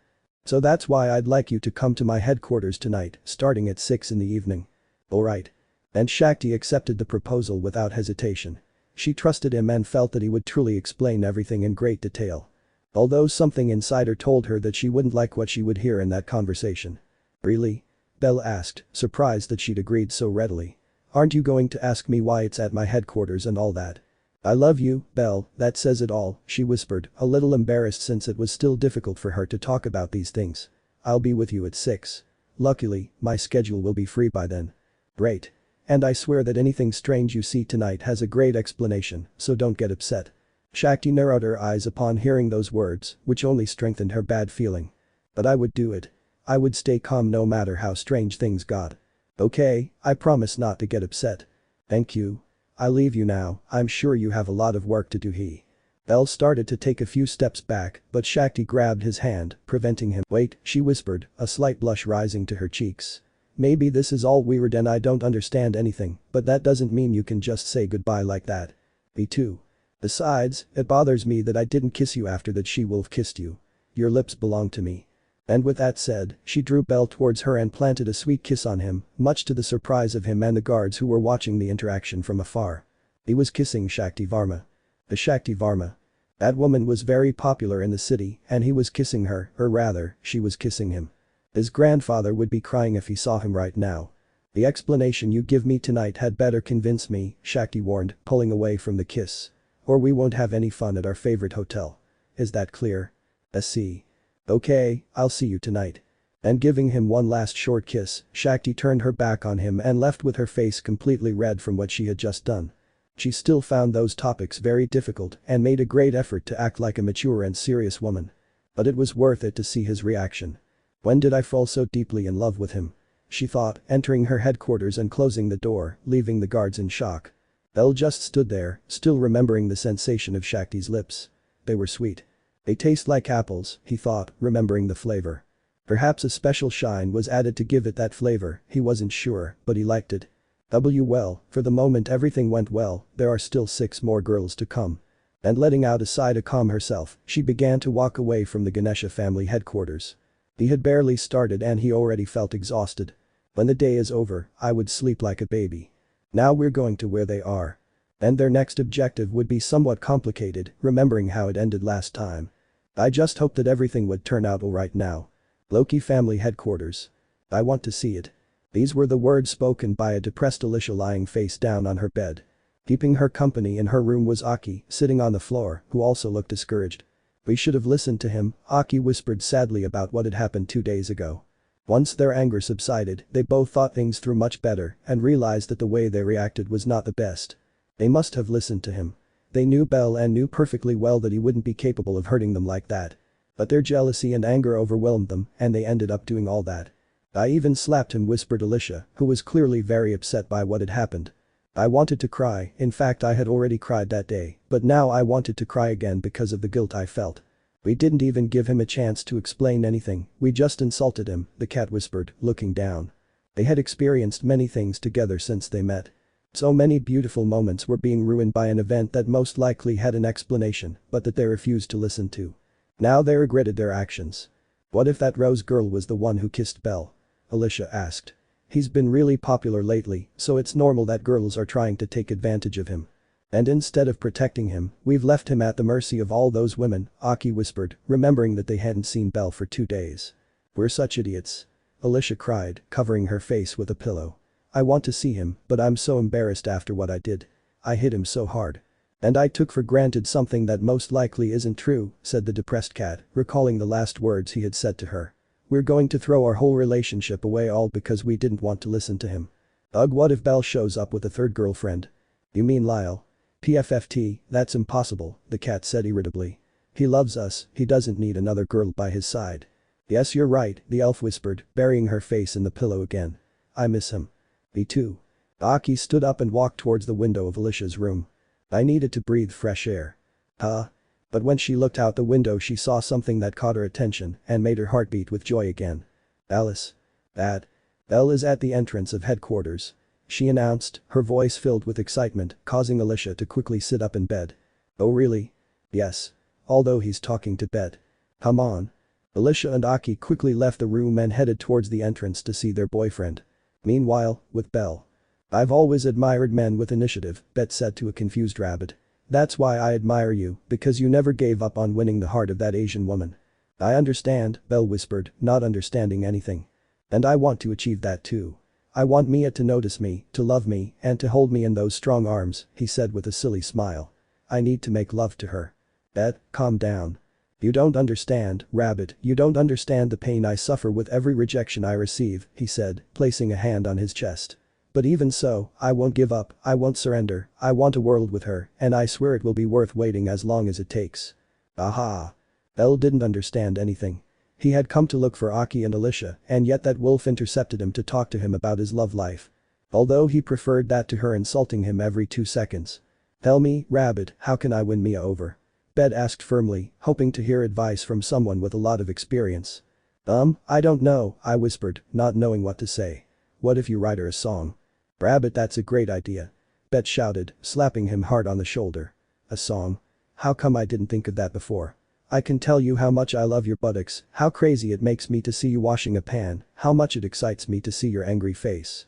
So that's why I'd like you to come to my headquarters tonight, starting at 6 in the evening. Alright. And Shakti accepted the proposal without hesitation. She trusted him and felt that he would truly explain everything in great detail. Although something inside her told her that she wouldn't like what she would hear in that conversation. Really? Belle asked, surprised that she'd agreed so readily. Aren't you going to ask me why it's at my headquarters and all that? I love you, Belle, that says it all, she whispered, a little embarrassed since it was still difficult for her to talk about these things. I'll be with you at 6. Luckily, my schedule will be free by then. Great. And I swear that anything strange you see tonight has a great explanation, so don't get upset. Shakti narrowed her eyes upon hearing those words, which only strengthened her bad feeling. But I would do it. I would stay calm no matter how strange things got. Okay, I promise not to get upset. Thank you. I'll leave you now, I'm sure you have a lot of work to do. Belle started to take a few steps back, but Shakti grabbed his hand, preventing him. Wait, she whispered, a slight blush rising to her cheeks. Maybe this is all weird and I don't understand anything, but that doesn't mean you can just say goodbye like that. Me too. Besides, it bothers me that I didn't kiss you after that she-wolf kissed you. Your lips belong to me. And with that said, she drew Belle towards her and planted a sweet kiss on him, much to the surprise of him and the guards who were watching the interaction from afar. He was kissing Shakti Varma. The Shakti Varma. That woman was very popular in the city and he was kissing her, or rather, she was kissing him. His grandfather would be crying if he saw him right now. The explanation you give me tonight had better convince me, Shakti warned, pulling away from the kiss. Or we won't have any fun at our favorite hotel. Is that clear? I see. Okay, I'll see you tonight. And giving him one last short kiss, Shakti turned her back on him and left with her face completely red from what she had just done. She still found those topics very difficult and made a great effort to act like a mature and serious woman. But it was worth it to see his reaction. When did I fall so deeply in love with him? she thought, entering her headquarters and closing the door, leaving the guards in shock. Belle just stood there, still remembering the sensation of Shakti's lips. They were sweet. They taste like apples, he thought, remembering the flavor. Perhaps a special shine was added to give it that flavor, he wasn't sure, but he liked it. Well, for the moment everything went well, there are still 6 more girls to come. And letting out a sigh to calm herself, she began to walk away from the Ganesha family headquarters. He had barely started and he already felt exhausted. When the day is over, I would sleep like a baby. Now we're going to where they are. And their next objective would be somewhat complicated, remembering how it ended last time. I just hope that everything would turn out alright now. Loki family headquarters. I want to see it. These were the words spoken by a depressed Alicia lying face down on her bed. Keeping her company in her room was Aki, sitting on the floor, who also looked discouraged. We should have listened to him, Aki whispered sadly about what had happened 2 days ago. Once their anger subsided, they both thought things through much better and realized that the way they reacted was not the best. They must have listened to him. They knew Belle and knew perfectly well that he wouldn't be capable of hurting them like that. But their jealousy and anger overwhelmed them and they ended up doing all that. I even slapped him, whispered Alicia, who was clearly very upset by what had happened. I wanted to cry, in fact I had already cried that day, but now I wanted to cry again because of the guilt I felt. We didn't even give him a chance to explain anything, we just insulted him, the cat whispered, looking down. They had experienced many things together since they met. So many beautiful moments were being ruined by an event that most likely had an explanation, but that they refused to listen to. Now they regretted their actions. What if that Rose girl was the one who kissed Belle? Alicia asked. He's been really popular lately, so it's normal that girls are trying to take advantage of him. And instead of protecting him, we've left him at the mercy of all those women, Aki whispered, remembering that they hadn't seen Belle for 2 days. We're such idiots. Alicia cried, covering her face with a pillow. I want to see him, but I'm so embarrassed after what I did. I hit him so hard. And I took for granted something that most likely isn't true, said the depressed cat, recalling the last words he had said to her. We're going to throw our whole relationship away all because we didn't want to listen to him. Ugh, what if Belle shows up with a 3rd girlfriend? You mean Lyle? PFFT, that's impossible, the cat said irritably. He loves us, he doesn't need another girl by his side. Yes, you're right, the elf whispered, burying her face in the pillow again. I miss him. Me too. Aki stood up and walked towards the window of Alicia's room. I needed to breathe fresh air. Huh? But when she looked out the window she saw something that caught her attention and made her heart beat with joy again. Alice. Belle is at the entrance of headquarters. She announced, her voice filled with excitement, causing Alicia to quickly sit up in bed. Oh really? Yes. Although he's talking to Bed. Come on. Alicia and Aki quickly left the room and headed towards the entrance to see their boyfriend. Meanwhile, with Belle. I've always admired men with initiative, Bet said to a confused rabbit. That's why I admire you, because you never gave up on winning the heart of that Asian woman. I understand, Belle whispered, not understanding anything. And I want to achieve that too. I want Mia to notice me, to love me, and to hold me in those strong arms, he said with a silly smile. I need to make love to her. Bet, calm down. You don't understand, rabbit, you don't understand the pain I suffer with every rejection I receive, he said, placing a hand on his chest. But even so, I won't give up, I won't surrender, I want a world with her, and I swear it will be worth waiting as long as it takes. Aha. Belle didn't understand anything. He had come to look for Aki and Alicia, and yet that wolf intercepted him to talk to him about his love life. Although he preferred that to her insulting him every 2 seconds. Tell me, rabbit, how can I win Mia over? Bed asked firmly, hoping to hear advice from someone with a lot of experience. I don't know, I whispered, not knowing what to say. What if you write her a song? Rabbit, that's a great idea. Bet shouted, slapping him hard on the shoulder. A song? How come I didn't think of that before? I can tell you how much I love your buttocks, how crazy it makes me to see you washing a pan, how much it excites me to see your angry face.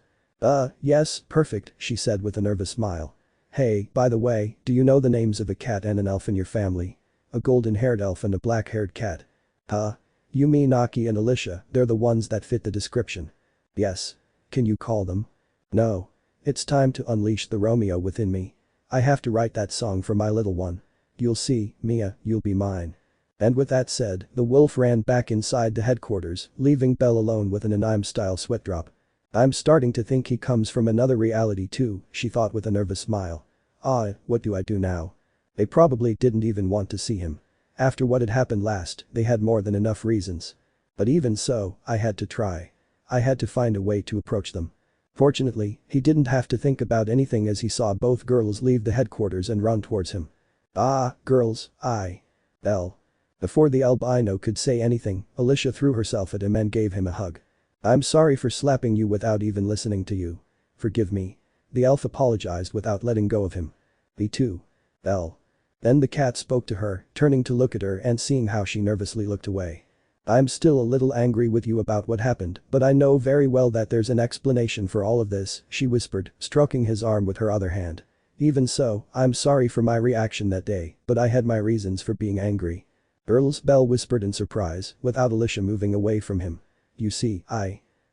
Yes, perfect, she said with a nervous smile. Hey, by the way, do you know the names of a cat and an elf in your family? A golden-haired elf and a black-haired cat. Huh? You mean Aki and Alicia, they're the ones that fit the description. Yes. Can you call them? No. It's time to unleash the Romeo within me. I have to write that song for my little one. You'll see, Mia, you'll be mine. And with that said, the wolf ran back inside the headquarters, leaving Belle alone with an anime-style sweat drop. I'm starting to think he comes from another reality too, she thought with a nervous smile. What do I do now? They probably didn't even want to see him. After what had happened last, they had more than enough reasons. But even so, I had to try. I had to find a way to approach them. Fortunately, he didn't have to think about anything as he saw both girls leave the headquarters and run towards him. Ah, girls, Belle. Before the albino could say anything, Alicia threw herself at him and gave him a hug. I'm sorry for slapping you without even listening to you. Forgive me. The elf apologized without letting go of him. Me too. Belle. Then the cat spoke to her, turning to look at her and seeing how she nervously looked away. I'm still a little angry with you about what happened, but I know very well that there's an explanation for all of this, she whispered, stroking his arm with her other hand. Even so, I'm sorry for my reaction that day, but I had my reasons for being angry. Girls, Belle whispered in surprise, without Alicia moving away from him. You see,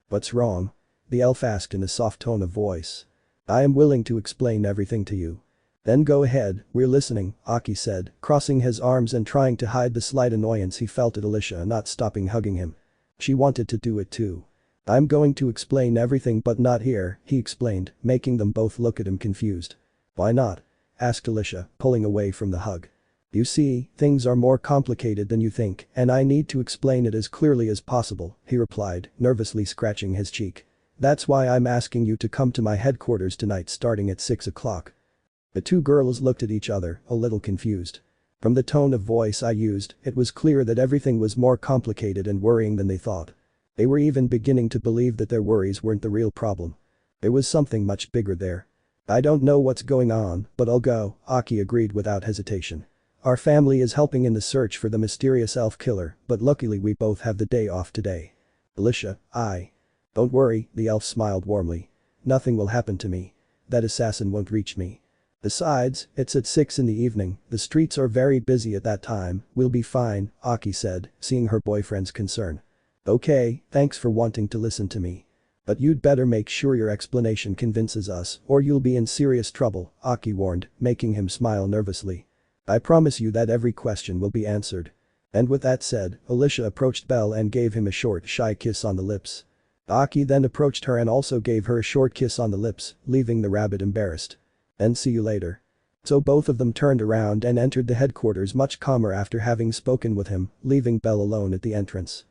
What's wrong? The elf asked in a soft tone of voice. I am willing to explain everything to you. Then go ahead, we're listening, Aki said, crossing his arms and trying to hide the slight annoyance he felt at Alicia not stopping hugging him. She wanted to do it too. I'm going to explain everything but not here, he explained, making them both look at him confused. Why not? Asked Alicia, pulling away from the hug. You see, things are more complicated than you think, and I need to explain it as clearly as possible, he replied, nervously scratching his cheek. That's why I'm asking you to come to my headquarters tonight starting at 6 o'clock. The two girls looked at each other, a little confused. From the tone of voice I used, it was clear that everything was more complicated and worrying than they thought. They were even beginning to believe that their worries weren't the real problem. There was something much bigger there. I don't know what's going on, but I'll go, Aki agreed without hesitation. Our family is helping in the search for the mysterious elf killer, but luckily we both have the day off today. Alicia, Don't worry, the elf smiled warmly. Nothing will happen to me. That assassin won't reach me. Besides, it's at 6 in the evening, the streets are very busy at that time, we'll be fine, Aki said, seeing her boyfriend's concern. Okay, thanks for wanting to listen to me. But you'd better make sure your explanation convinces us, or you'll be in serious trouble, Aki warned, making him smile nervously. I promise you that every question will be answered. And with that said, Alicia approached Belle and gave him a short, shy kiss on the lips. Aki then approached her and also gave her a short kiss on the lips, leaving the rabbit embarrassed. And see you later. So both of them turned around and entered the headquarters much calmer after having spoken with him, leaving Belle alone at the entrance.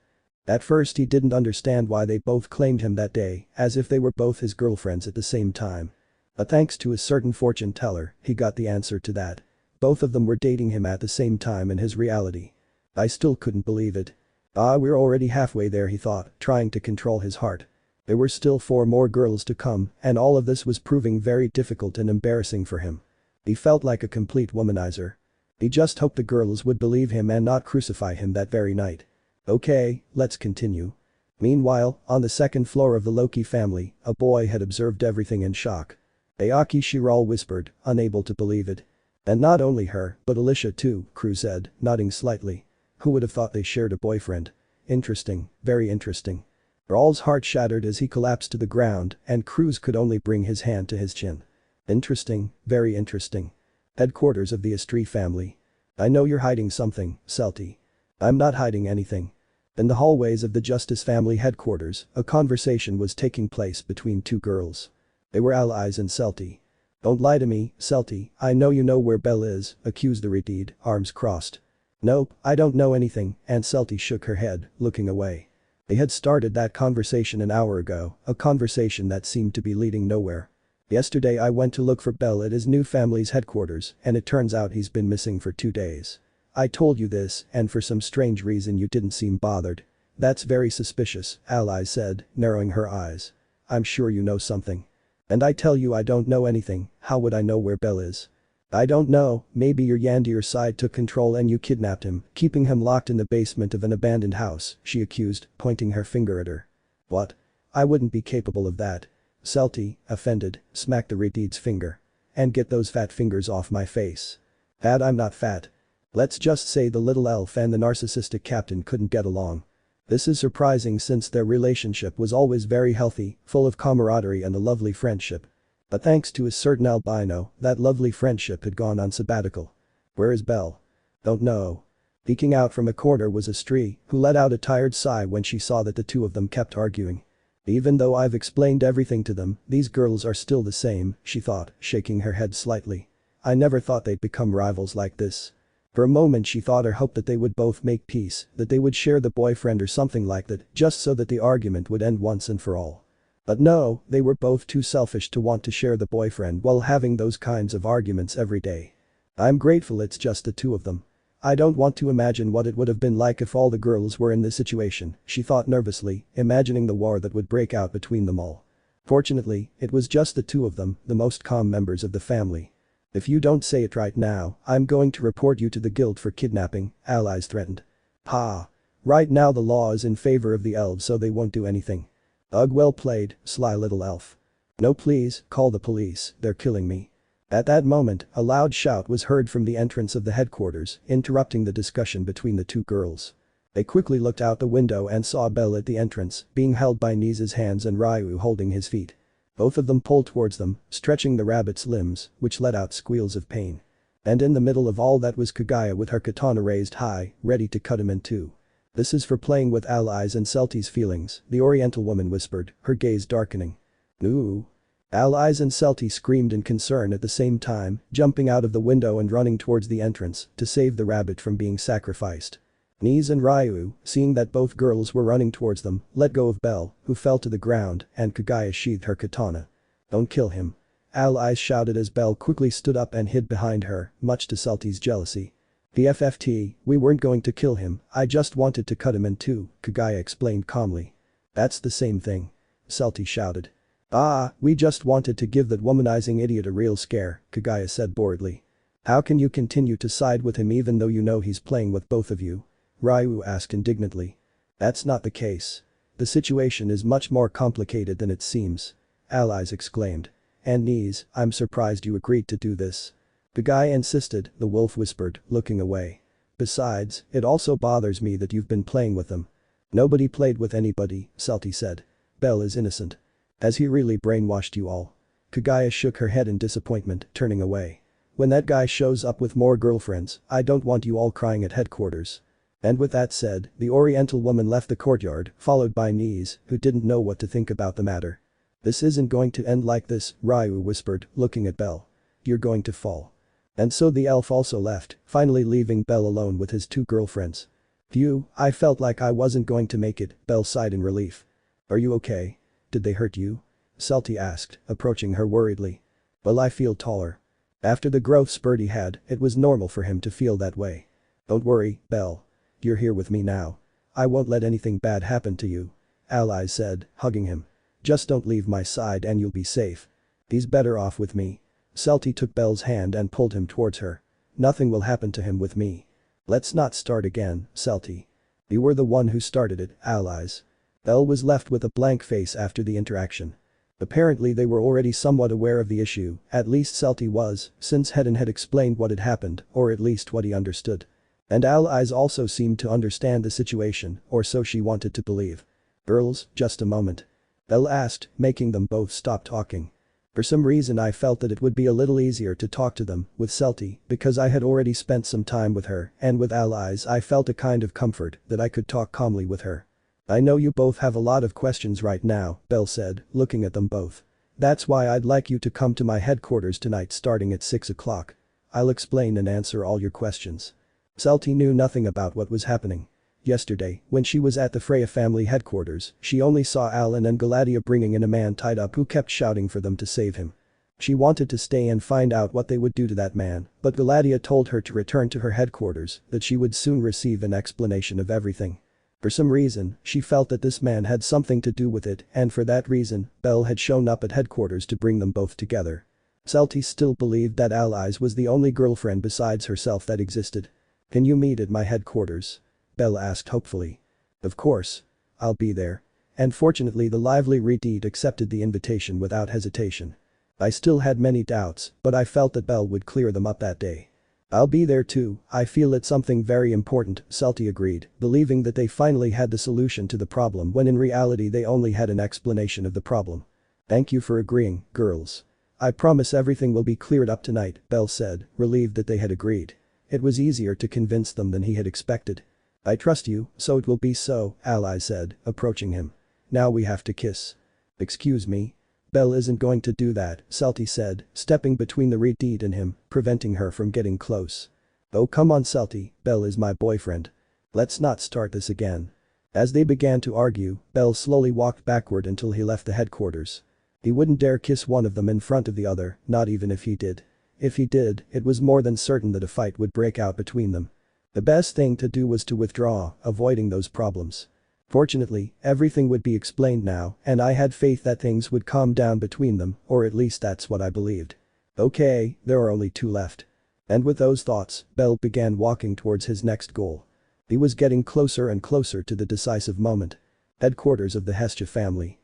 At first he didn't understand why they both claimed him that day, as if they were both his girlfriends at the same time. But thanks to a certain fortune teller, he got the answer to that. Both of them were dating him at the same time in his reality. I still couldn't believe it. We're already halfway there, he thought, trying to control his heart. There were still 4 more girls to come, and all of this was proving very difficult and embarrassing for him. He felt like a complete womanizer. He just hoped the girls would believe him and not crucify him that very night. Okay, let's continue. Meanwhile, on the second floor of the Loki family, a boy had observed everything in shock. Ayaki Shiral whispered, unable to believe it. And not only her, but Alicia too, Cruce said, nodding slightly. Who would have thought they shared a boyfriend? Interesting, very interesting. Rawl's heart shattered as he collapsed to the ground, and Cruce could only bring his hand to his chin. Interesting, very interesting. Headquarters of the Estrie family. I know you're hiding something, Celti. I'm not hiding anything. In the hallways of the Justice family headquarters, a conversation was taking place between 2 girls. They were allies in Celti. Don't lie to me, Celti, I know you know where Belle is, accused the Redeed, arms crossed. Nope, I don't know anything, and Celti shook her head, looking away. They had started that conversation an hour ago, a conversation that seemed to be leading nowhere. Yesterday I went to look for Belle at his new family's headquarters, and it turns out he's been missing for 2 days. I told you this, and for some strange reason you didn't seem bothered. That's very suspicious, Ally said, narrowing her eyes. I'm sure you know something. And I tell you I don't know anything, how would I know where Belle is? I don't know, maybe your Yandir side took control and you kidnapped him, keeping him locked in the basement of an abandoned house, she accused, pointing her finger at her. What? I wouldn't be capable of that. Celti, offended, smacked the Redeed's finger. And get those fat fingers off my face. I'm not fat. Let's just say the little elf and the narcissistic captain couldn't get along. This is surprising since their relationship was always very healthy, full of camaraderie and a lovely friendship. But thanks to a certain albino, that lovely friendship had gone on sabbatical. Where is Belle? Don't know. Peeking out from a corner was Estrie, who let out a tired sigh when she saw that the 2 of them kept arguing. Even though I've explained everything to them, these girls are still the same, she thought, shaking her head slightly. I never thought they'd become rivals like this. For a moment she thought or hoped that they would both make peace, that they would share the boyfriend or something like that, just so that the argument would end once and for all. But no, they were both too selfish to want to share the boyfriend while having those kinds of arguments every day. I'm grateful it's just the two of them. I don't want to imagine what it would have been like if all the girls were in this situation, she thought nervously, imagining the war that would break out between them all. Fortunately, it was just the two of them, the most calm members of the family. If you don't say it right now, I'm going to report you to the guild for kidnapping, allies threatened. Ha. Right now the law is in favor of the elves so they won't do anything. Ugh, well played, sly little elf. No please, call the police, they're killing me. At that moment, a loud shout was heard from the entrance of the headquarters, interrupting the discussion between the two girls. They quickly looked out the window and saw Belle at the entrance, being held by Nisa's hands and Ryu holding his feet. Both of them pulled towards them, stretching the rabbit's limbs, which let out squeals of pain. And in the middle of all that was Kaguya with her katana raised high, ready to cut him in two. This is for playing with allies and Celti's feelings, the Oriental woman whispered, her gaze darkening. Ooh. Allies and Celti screamed in concern at the same time, jumping out of the window and running towards the entrance to save the rabbit from being sacrificed. Nise and Ryu, seeing that both girls were running towards them, let go of Belle, who fell to the ground, and Kaguya sheathed her katana. Don't kill him. Allies shouted as Belle quickly stood up and hid behind her, much to Celti's jealousy. BFFT, we weren't going to kill him, I just wanted to cut him in two, Kaguya explained calmly. That's the same thing. Celti shouted. Ah, we just wanted to give that womanizing idiot a real scare, Kaguya said boredly. How can you continue to side with him even though you know he's playing with both of you? Ryu asked indignantly. That's not the case. The situation is much more complicated than it seems. Allies exclaimed. And Nise, I'm surprised you agreed to do this. Kaguya insisted, the wolf whispered, looking away. Besides, it also bothers me that you've been playing with them. Nobody played with anybody, Celti said. Belle is innocent. Has he really brainwashed you all? Kaguya shook her head in disappointment, turning away. When that guy shows up with more girlfriends, I don't want you all crying at headquarters. And with that said, the Oriental woman left the courtyard, followed by Nise, who didn't know what to think about the matter. This isn't going to end like this, Ryu whispered, looking at Belle. You're going to fall. And so the elf also left, finally leaving Belle alone with his two girlfriends. Phew, I felt like I wasn't going to make it, Belle sighed in relief. Are you okay? Did they hurt you? Celti asked, approaching her worriedly. Well, I feel taller. After the growth spurt he had, it was normal for him to feel that way. Don't worry, Belle. You're here with me now. I won't let anything bad happen to you. Allies said, hugging him. Just don't leave my side and you'll be safe. He's better off with me. Celti took Belle's hand and pulled him towards her. Nothing will happen to him with me. Let's not start again, Celti. You were the one who started it, allies. Belle was left with a blank face after the interaction. Apparently they were already somewhat aware of the issue, at least Celti was, since Hedon had explained what had happened, or at least what he understood. And allies also seemed to understand the situation, or so she wanted to believe. Girls, just a moment. Belle asked, making them both stop talking. For some reason I felt that it would be a little easier to talk to them with Celti because I had already spent some time with her and with allies I felt a kind of comfort that I could talk calmly with her. I know you both have a lot of questions right now, Belle said, looking at them both. That's why I'd like you to come to my headquarters tonight starting at 6 o'clock. I'll explain and answer all your questions. Celti knew nothing about what was happening. Yesterday, when she was at the Freya family headquarters, she only saw Alan and Galadia bringing in a man tied up who kept shouting for them to save him. She wanted to stay and find out what they would do to that man, but Galadia told her to return to her headquarters, that she would soon receive an explanation of everything. For some reason, she felt that this man had something to do with it and for that reason, Belle had shown up at headquarters to bring them both together. Celti still believed that Allies was the only girlfriend besides herself that existed. Can you meet at my headquarters? Belle asked hopefully. Of course. I'll be there. And fortunately the lively Redeed accepted the invitation without hesitation. I still had many doubts, but I felt that Belle would clear them up that day. I'll be there too, I feel it's something very important, Celti agreed, believing that they finally had the solution to the problem when in reality they only had an explanation of the problem. Thank you for agreeing, girls. I promise everything will be cleared up tonight, Belle said, relieved that they had agreed. It was easier to convince them than he had expected. I trust you, so it will be so, Ally said, approaching him. Now we have to kiss. Excuse me? Belle isn't going to do that, Celti said, stepping between the Redeed and him, preventing her from getting close. Oh come on Salty, Belle is my boyfriend. Let's not start this again. As they began to argue, Belle slowly walked backward until he left the headquarters. He wouldn't dare kiss one of them in front of the other, not even if he did. If he did, it was more than certain that a fight would break out between them. The best thing to do was to withdraw, avoiding those problems. Fortunately, everything would be explained now, and I had faith that things would calm down between them, or at least that's what I believed. Okay, there are only two left. And with those thoughts, Belle began walking towards his next goal. He was getting closer and closer to the decisive moment. Headquarters of the Hestia family.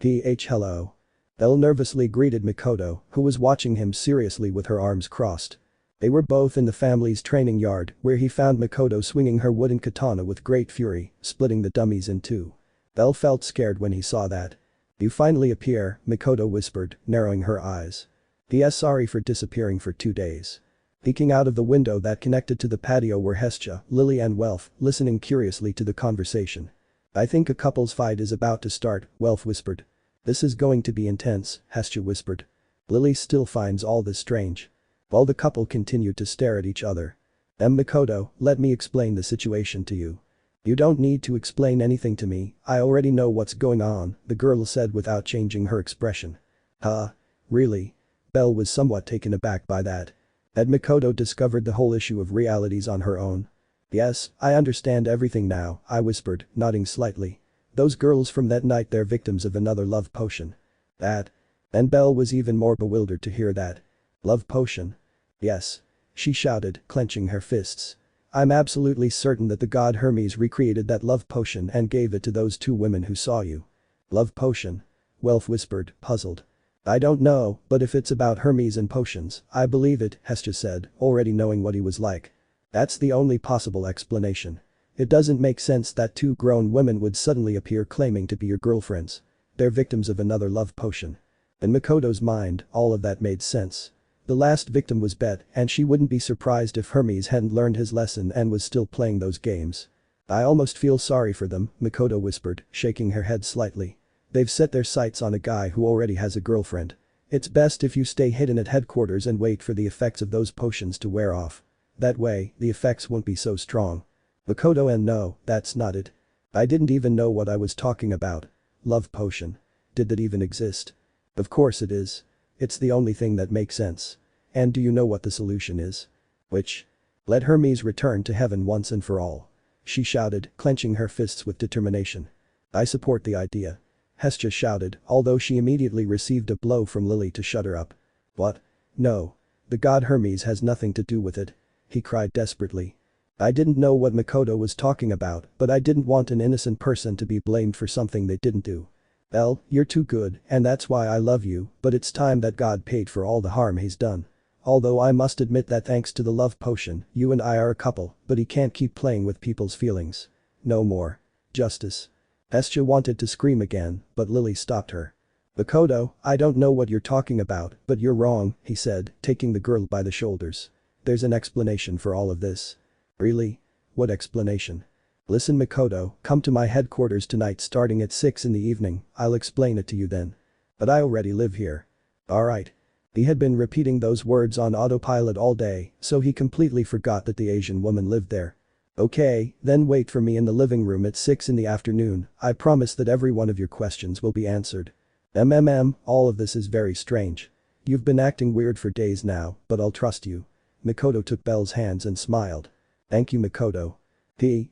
Hello. Belle nervously greeted Mikoto, who was watching him seriously with her arms crossed. They were both in the family's training yard, where he found Mikoto swinging her wooden katana with great fury, splitting the dummies in two. Belle felt scared when he saw that. You finally appear, Mikoto whispered, narrowing her eyes. P.S. Sorry for disappearing for 2 days. Peeking out of the window that connected to the patio were Hestia, Lily and Welf, listening curiously to the conversation. I think a couple's fight is about to start, Welf whispered. This is going to be intense, Hestia whispered. Lily still finds all this strange. While the couple continued to stare at each other. Mikoto, let me explain the situation to you. You don't need to explain anything to me, I already know what's going on, the girl said without changing her expression. Huh? Really? Belle was somewhat taken aback by that. Had Mikoto discovered the whole issue of realities on her own? Yes, I understand everything now, I whispered, nodding slightly. Those girls from that night, they're victims of another love potion. That? And Belle was even more bewildered to hear that. Love potion? Yes. She shouted, clenching her fists. I'm absolutely certain that the god Hermes recreated that love potion and gave it to those two women who saw you. Love potion? Welf whispered, puzzled. I don't know, but if it's about Hermes and potions, I believe it, Hestia said, already knowing what he was like. That's the only possible explanation. It doesn't make sense that two grown women would suddenly appear claiming to be your girlfriends. They're victims of another love potion. In Mikoto's mind, all of that made sense. The last victim was Bet, and she wouldn't be surprised if Hermes hadn't learned his lesson and was still playing those games. I almost feel sorry for them, Mikoto whispered, shaking her head slightly. They've set their sights on a guy who already has a girlfriend. It's best if you stay hidden at headquarters and wait for the effects of those potions to wear off. That way, the effects won't be so strong. Mikoto and no, that's not it. I didn't even know what I was talking about. Love potion. Did that even exist? Of course it is. It's the only thing that makes sense. And do you know what the solution is? Which? Let Hermes return to heaven once and for all. She shouted, clenching her fists with determination. I support the idea. Hestia shouted, although she immediately received a blow from Lily to shut her up. What? No. The god Hermes has nothing to do with it. He cried desperately. I didn't know what Mikoto was talking about, but I didn't want an innocent person to be blamed for something they didn't do. Belle, you're too good, and that's why I love you, but it's time that God paid for all the harm he's done. Although I must admit that thanks to the love potion, you and I are a couple, but he can't keep playing with people's feelings. No more. Justice. Hestia wanted to scream again, but Lily stopped her. Mikoto, I don't know what you're talking about, but you're wrong, he said, taking the girl by the shoulders. There's an explanation for all of this. Really? What explanation? Listen Mikoto, come to my headquarters tonight starting at 6 in the evening, I'll explain it to you then. But I already live here. Alright. He had been repeating those words on autopilot all day, so he completely forgot that the Asian woman lived there. Okay, then wait for me in the living room at 6 in the afternoon, I promise that every one of your questions will be answered. All of this is very strange. You've been acting weird for days now, but I'll trust you. Mikoto took Belle's hands and smiled. Thank you Mikoto.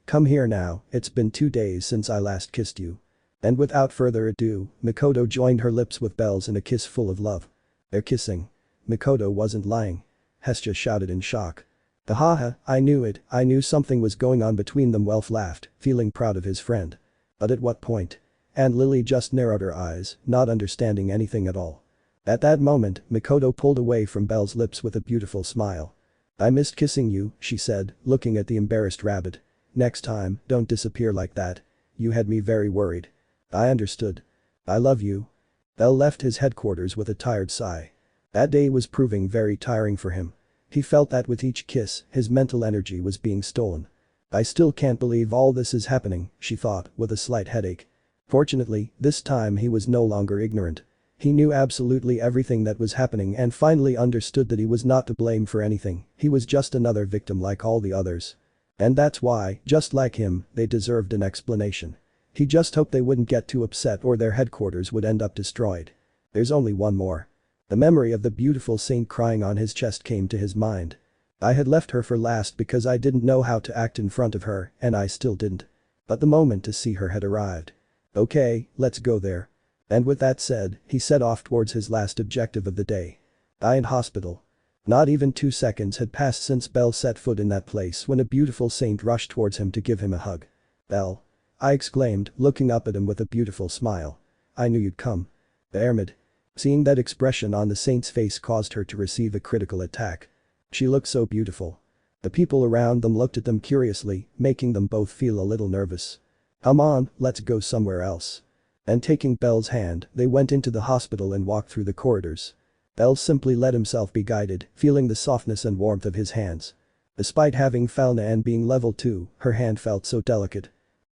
Come here now, it's been 2 days since I last kissed you. And without further ado, Mikoto joined her lips with Belle's in a kiss full of love. They're kissing. Mikoto wasn't lying. Hestia shouted in shock. Haha, I knew it, I knew something was going on between them. Welf laughed, feeling proud of his friend. But at what point? And Lily just narrowed her eyes, not understanding anything at all. At that moment, Mikoto pulled away from Belle's lips with a beautiful smile. I missed kissing you, she said, looking at the embarrassed rabbit. Next time, don't disappear like that. You had me very worried. I understood. I love you. Belle left his headquarters with a tired sigh. That day was proving very tiring for him. He felt that with each kiss, his mental energy was being stolen. I still can't believe all this is happening, she thought, with a slight headache. Fortunately, this time he was no longer ignorant. He knew absolutely everything that was happening and finally understood that he was not to blame for anything, he was just another victim like all the others. And that's why, just like him, they deserved an explanation. He just hoped they wouldn't get too upset or their headquarters would end up destroyed. There's only one more. The memory of the beautiful saint crying on his chest came to his mind. I had left her for last because I didn't know how to act in front of her, and I still didn't. But the moment to see her had arrived. Okay, let's go there. And with that said, he set off towards his last objective of the day. In hospital. Not even 2 seconds had passed since Belle set foot in that place when a beautiful saint rushed towards him to give him a hug. "Belle," I exclaimed, looking up at him with a beautiful smile. "I knew you'd come." Armid. Seeing that expression on the saint's face caused her to receive a critical attack. She looked so beautiful. The people around them looked at them curiously, making them both feel a little nervous. "Come on, let's go somewhere else." And taking Belle's hand, they went into the hospital and walked through the corridors. Belle simply let himself be guided, feeling the softness and warmth of his hands. Despite having fauna and being level 2, her hand felt so delicate.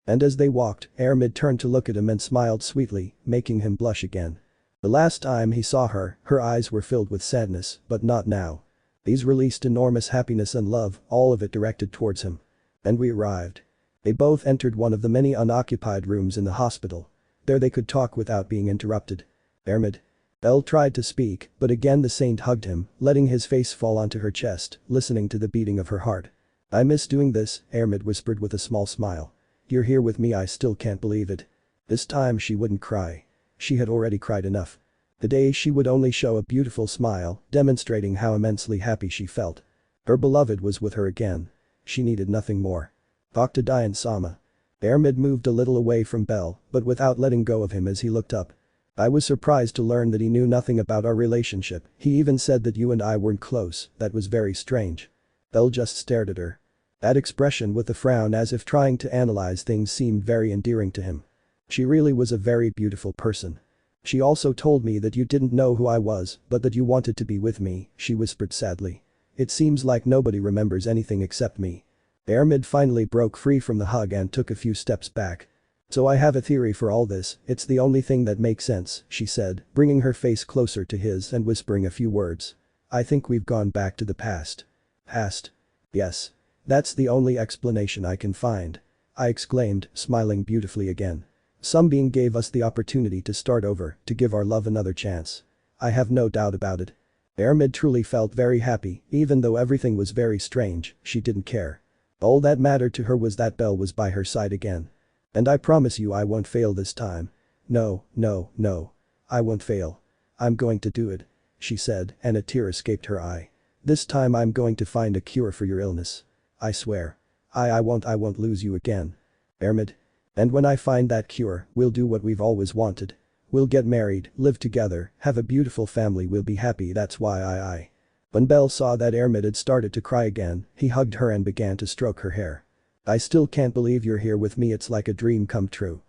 And as they walked, Armid turned to look at him and smiled sweetly, making him blush again. The last time he saw her, her eyes were filled with sadness, but not now. These released enormous happiness and love, all of it directed towards him. And we arrived. They both entered one of the many unoccupied rooms in the hospital. There they could talk without being interrupted. Armid. Belle tried to speak, but again the saint hugged him, letting his face fall onto her chest, listening to the beating of her heart. "I miss doing this," Armid whispered with a small smile. "You're here with me, I still can't believe it." This time she wouldn't cry. She had already cried enough. Today she would only show a beautiful smile, demonstrating how immensely happy she felt. Her beloved was with her again. She needed nothing more. Talk to Diane-sama. Armid moved a little away from Belle, but without letting go of him as he looked up. "I was surprised to learn that he knew nothing about our relationship, he even said that you and I weren't close, that was very strange." Belle just stared at her. That expression with a frown as if trying to analyze things seemed very endearing to him. She really was a very beautiful person. "She also told me that you didn't know who I was, but that you wanted to be with me," she whispered sadly. "It seems like nobody remembers anything except me." Armid finally broke free from the hug and took a few steps back. "So I have a theory for all this, it's the only thing that makes sense," she said, bringing her face closer to his and whispering a few words. "I think we've gone back to the past." "Past?" "Yes. That's the only explanation I can find," I exclaimed, smiling beautifully again. "Some being gave us the opportunity to start over, to give our love another chance. I have no doubt about it." Armid truly felt very happy, even though everything was very strange, she didn't care. All that mattered to her was that Belle was by her side again. "And I promise you I won't fail this time. No, no, no. I won't fail. I'm going to do it," she said, and a tear escaped her eye. "This time I'm going to find a cure for your illness. I swear. I won't lose you again. Armid. And when I find that cure, we'll do what we've always wanted. We'll get married, live together, have a beautiful family, we'll be happy, that's why I. When Belle saw that Armid had started to cry again, he hugged her and began to stroke her hair. "I still can't believe you're here with me, it's like a dream come true.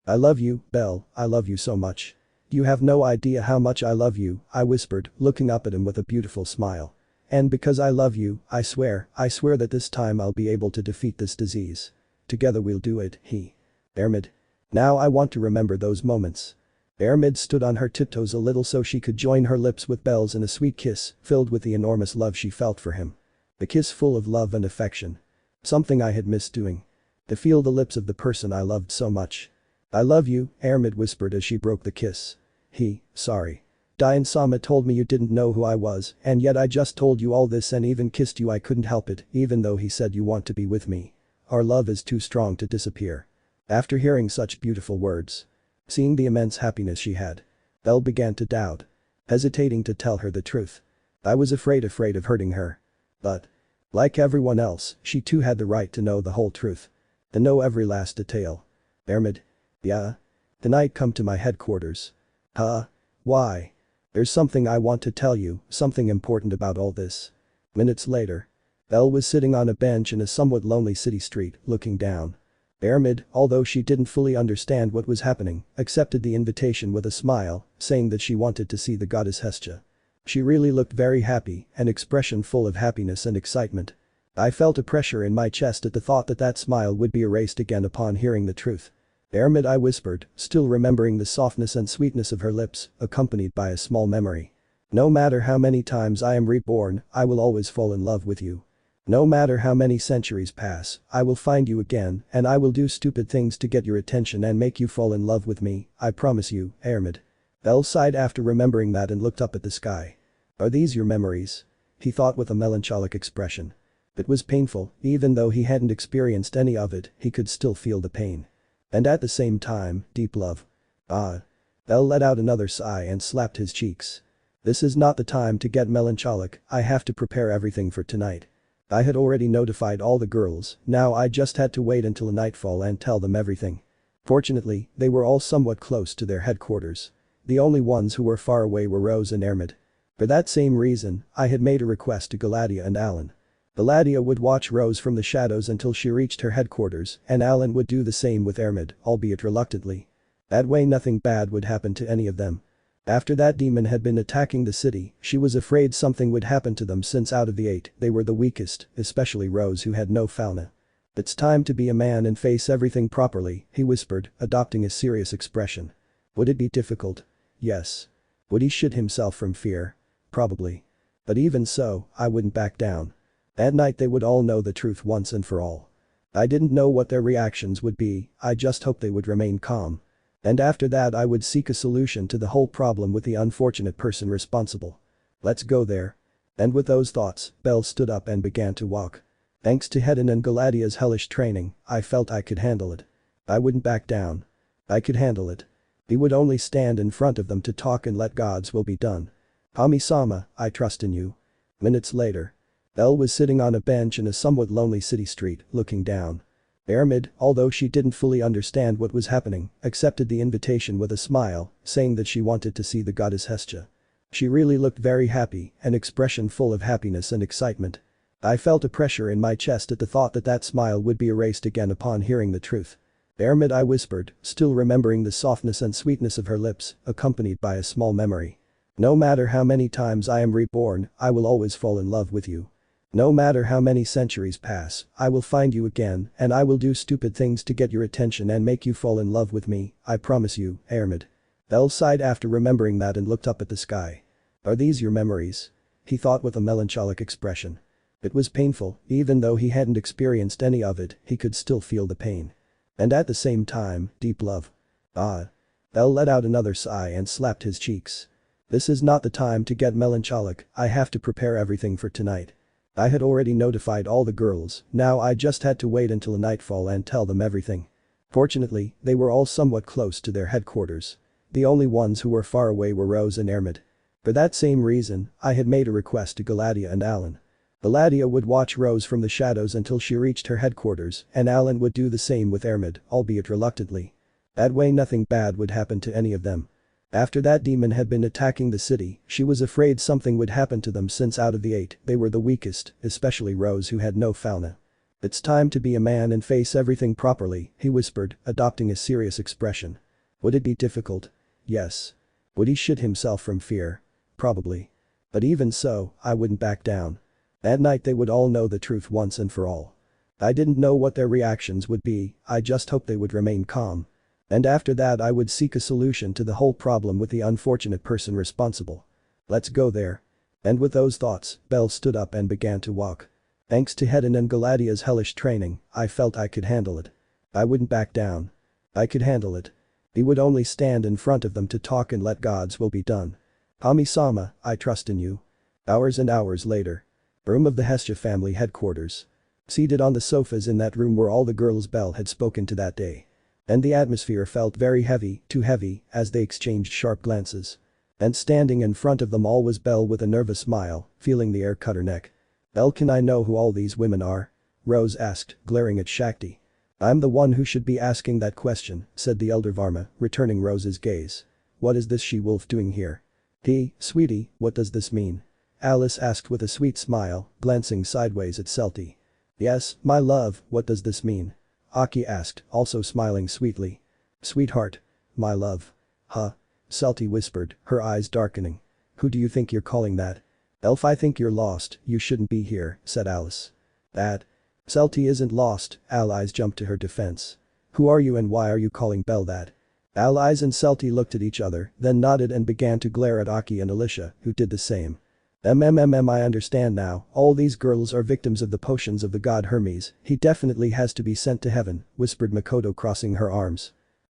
I love you, Belle, I love you so much. You have no idea how much I love you," I whispered, looking up at him with a beautiful smile. "And because I love you, I swear that this time I'll be able to defeat this disease. Together we'll do it, Armid. Now I want to remember those moments." Armid stood on her tiptoes a little so she could join her lips with Belle's in a sweet kiss, filled with the enormous love she felt for him. A kiss full of love and affection. Something I had missed doing. To feel the lips of the person I loved so much. "I love you," Armid whispered as she broke the kiss. Sorry. Diane-sama told me you didn't know who I was, and yet I just told you all this and even kissed you, I couldn't help it, even though he said you want to be with me. Our love is too strong to disappear." After hearing such beautiful words. Seeing the immense happiness she had. Belle began to doubt. Hesitating to tell her the truth. I was afraid of hurting her. But. Like everyone else, she too had the right to know the whole truth. To know every last detail. "Armid. Yeah? Tonight come to my headquarters." "Huh? Why?" "There's something I want to tell you, something important about all this." Minutes later. Belle was sitting on a bench in a somewhat lonely city street, looking down. Armid, although she didn't fully understand what was happening, accepted the invitation with a smile, saying that she wanted to see the goddess Hestia. She really looked very happy, an expression full of happiness and excitement. I felt a pressure in my chest at the thought that that smile would be erased again upon hearing the truth. Armid, I whispered, still remembering the softness and sweetness of her lips, accompanied by a small memory. No matter how many times I am reborn, I will always fall in love with you. No matter how many centuries pass, I will find you again and I will do stupid things to get your attention and make you fall in love with me, I promise you, Armid. Belle sighed after remembering that and looked up at the sky. Are these your memories? He thought with a melancholic expression. It was painful, even though he hadn't experienced any of it, he could still feel the pain. And at the same time, deep love. Ah. Belle let out another sigh and slapped his cheeks. This is not the time to get melancholic, I have to prepare everything for tonight. I had already notified all the girls, now I just had to wait until nightfall and tell them everything. Fortunately, they were all somewhat close to their headquarters. The only ones who were far away were Rose and Armid. For that same reason, I had made a request to Galadia and Alan. Galadia would watch Rose from the shadows until she reached her headquarters, and Alan would do the same with Armid, albeit reluctantly. That way nothing bad would happen to any of them. After that demon had been attacking the city, she was afraid something would happen to them since out of the 8, they were the weakest, especially Rose who had no fauna. It's time to be a man and face everything properly, he whispered, adopting a serious expression. Would it be difficult? Yes. Would he shit himself from fear? Probably. But even so, I wouldn't back down. At night they would all know the truth once and for all. I didn't know what their reactions would be, I just hoped they would remain calm. And after that I would seek a solution to the whole problem with the unfortunate person responsible. Let's go there. And with those thoughts, Belle stood up and began to walk. Thanks to Hedon and Galadia's hellish training, I felt I could handle it. I wouldn't back down. I could handle it. He would only stand in front of them to talk and let God's will be done. Kami-sama, I trust in you. Minutes later. Belle was sitting on a bench in a somewhat lonely city street, looking down. Armid, although she didn't fully understand what was happening, accepted the invitation with a smile, saying that she wanted to see the goddess Hestia. She really looked very happy, an expression full of happiness and excitement. I felt a pressure in my chest at the thought that that smile would be erased again upon hearing the truth. Armid, I whispered, still remembering the softness and sweetness of her lips, accompanied by a small memory. No matter how many times I am reborn, I will always fall in love with you. No matter how many centuries pass, I will find you again and I will do stupid things to get your attention and make you fall in love with me, I promise you, Armid. Belle sighed after remembering that and looked up at the sky. Are these your memories? He thought with a melancholic expression. It was painful, even though he hadn't experienced any of it, he could still feel the pain. And at the same time, deep love. Ah. Belle let out another sigh and slapped his cheeks. This is not the time to get melancholic, I have to prepare everything for tonight. I had already notified all the girls, now I just had to wait until nightfall and tell them everything. Fortunately, they were all somewhat close to their headquarters. The only ones who were far away were Rose and Armid. For that same reason, I had made a request to Galadia and Alan. Galadia would watch Rose from the shadows until she reached her headquarters, and Alan would do the same with Armid, albeit reluctantly. That way nothing bad would happen to any of them. After that demon had been attacking the city, she was afraid something would happen to them since out of the 8, they were the weakest, especially Rose who had no fauna. It's time to be a man and face everything properly, he whispered, adopting a serious expression. Would it be difficult? Yes. Would he shit himself from fear? Probably. But even so, I wouldn't back down. At night they would all know the truth once and for all. I didn't know what their reactions would be, I just hoped they would remain calm. And after that I would seek a solution to the whole problem with the unfortunate person responsible. Let's go there. And with those thoughts, Belle stood up and began to walk. Thanks to Hedon and Galadia's hellish training, I felt I could handle it. I wouldn't back down. I could handle it. He would only stand in front of them to talk and let God's will be done. Kami-sama, I trust in you. Hours and hours later. Room of the Hestia family headquarters. Seated on the sofas in that room were all the girls Belle had spoken to that day. And the atmosphere felt very heavy, too heavy, as they exchanged sharp glances. And standing in front of them all was Belle with a nervous smile, feeling the air cut her neck. Belle, can I know who all these women are? Rose asked, glaring at Shakti. I'm the one who should be asking that question, said the elder Varma, returning Rose's gaze. What is this she-wolf doing here? Sweetie, what does this mean? Alice asked with a sweet smile, glancing sideways at Selti. Yes, my love, what does this mean? Aki asked, also smiling sweetly. Sweetheart. My love. Huh? Selti whispered, her eyes darkening. Who do you think you're calling that? Elf, I think you're lost, you shouldn't be here, said Alice. That. Selti isn't lost, Allies jumped to her defense. Who are you and why are you calling Belle that? Allies and Celti looked at each other, then nodded and began to glare at Aki and Alicia, who did the same. I understand now, all these girls are victims of the potions of the god Hermes, he definitely has to be sent to heaven, whispered Makoto crossing her arms.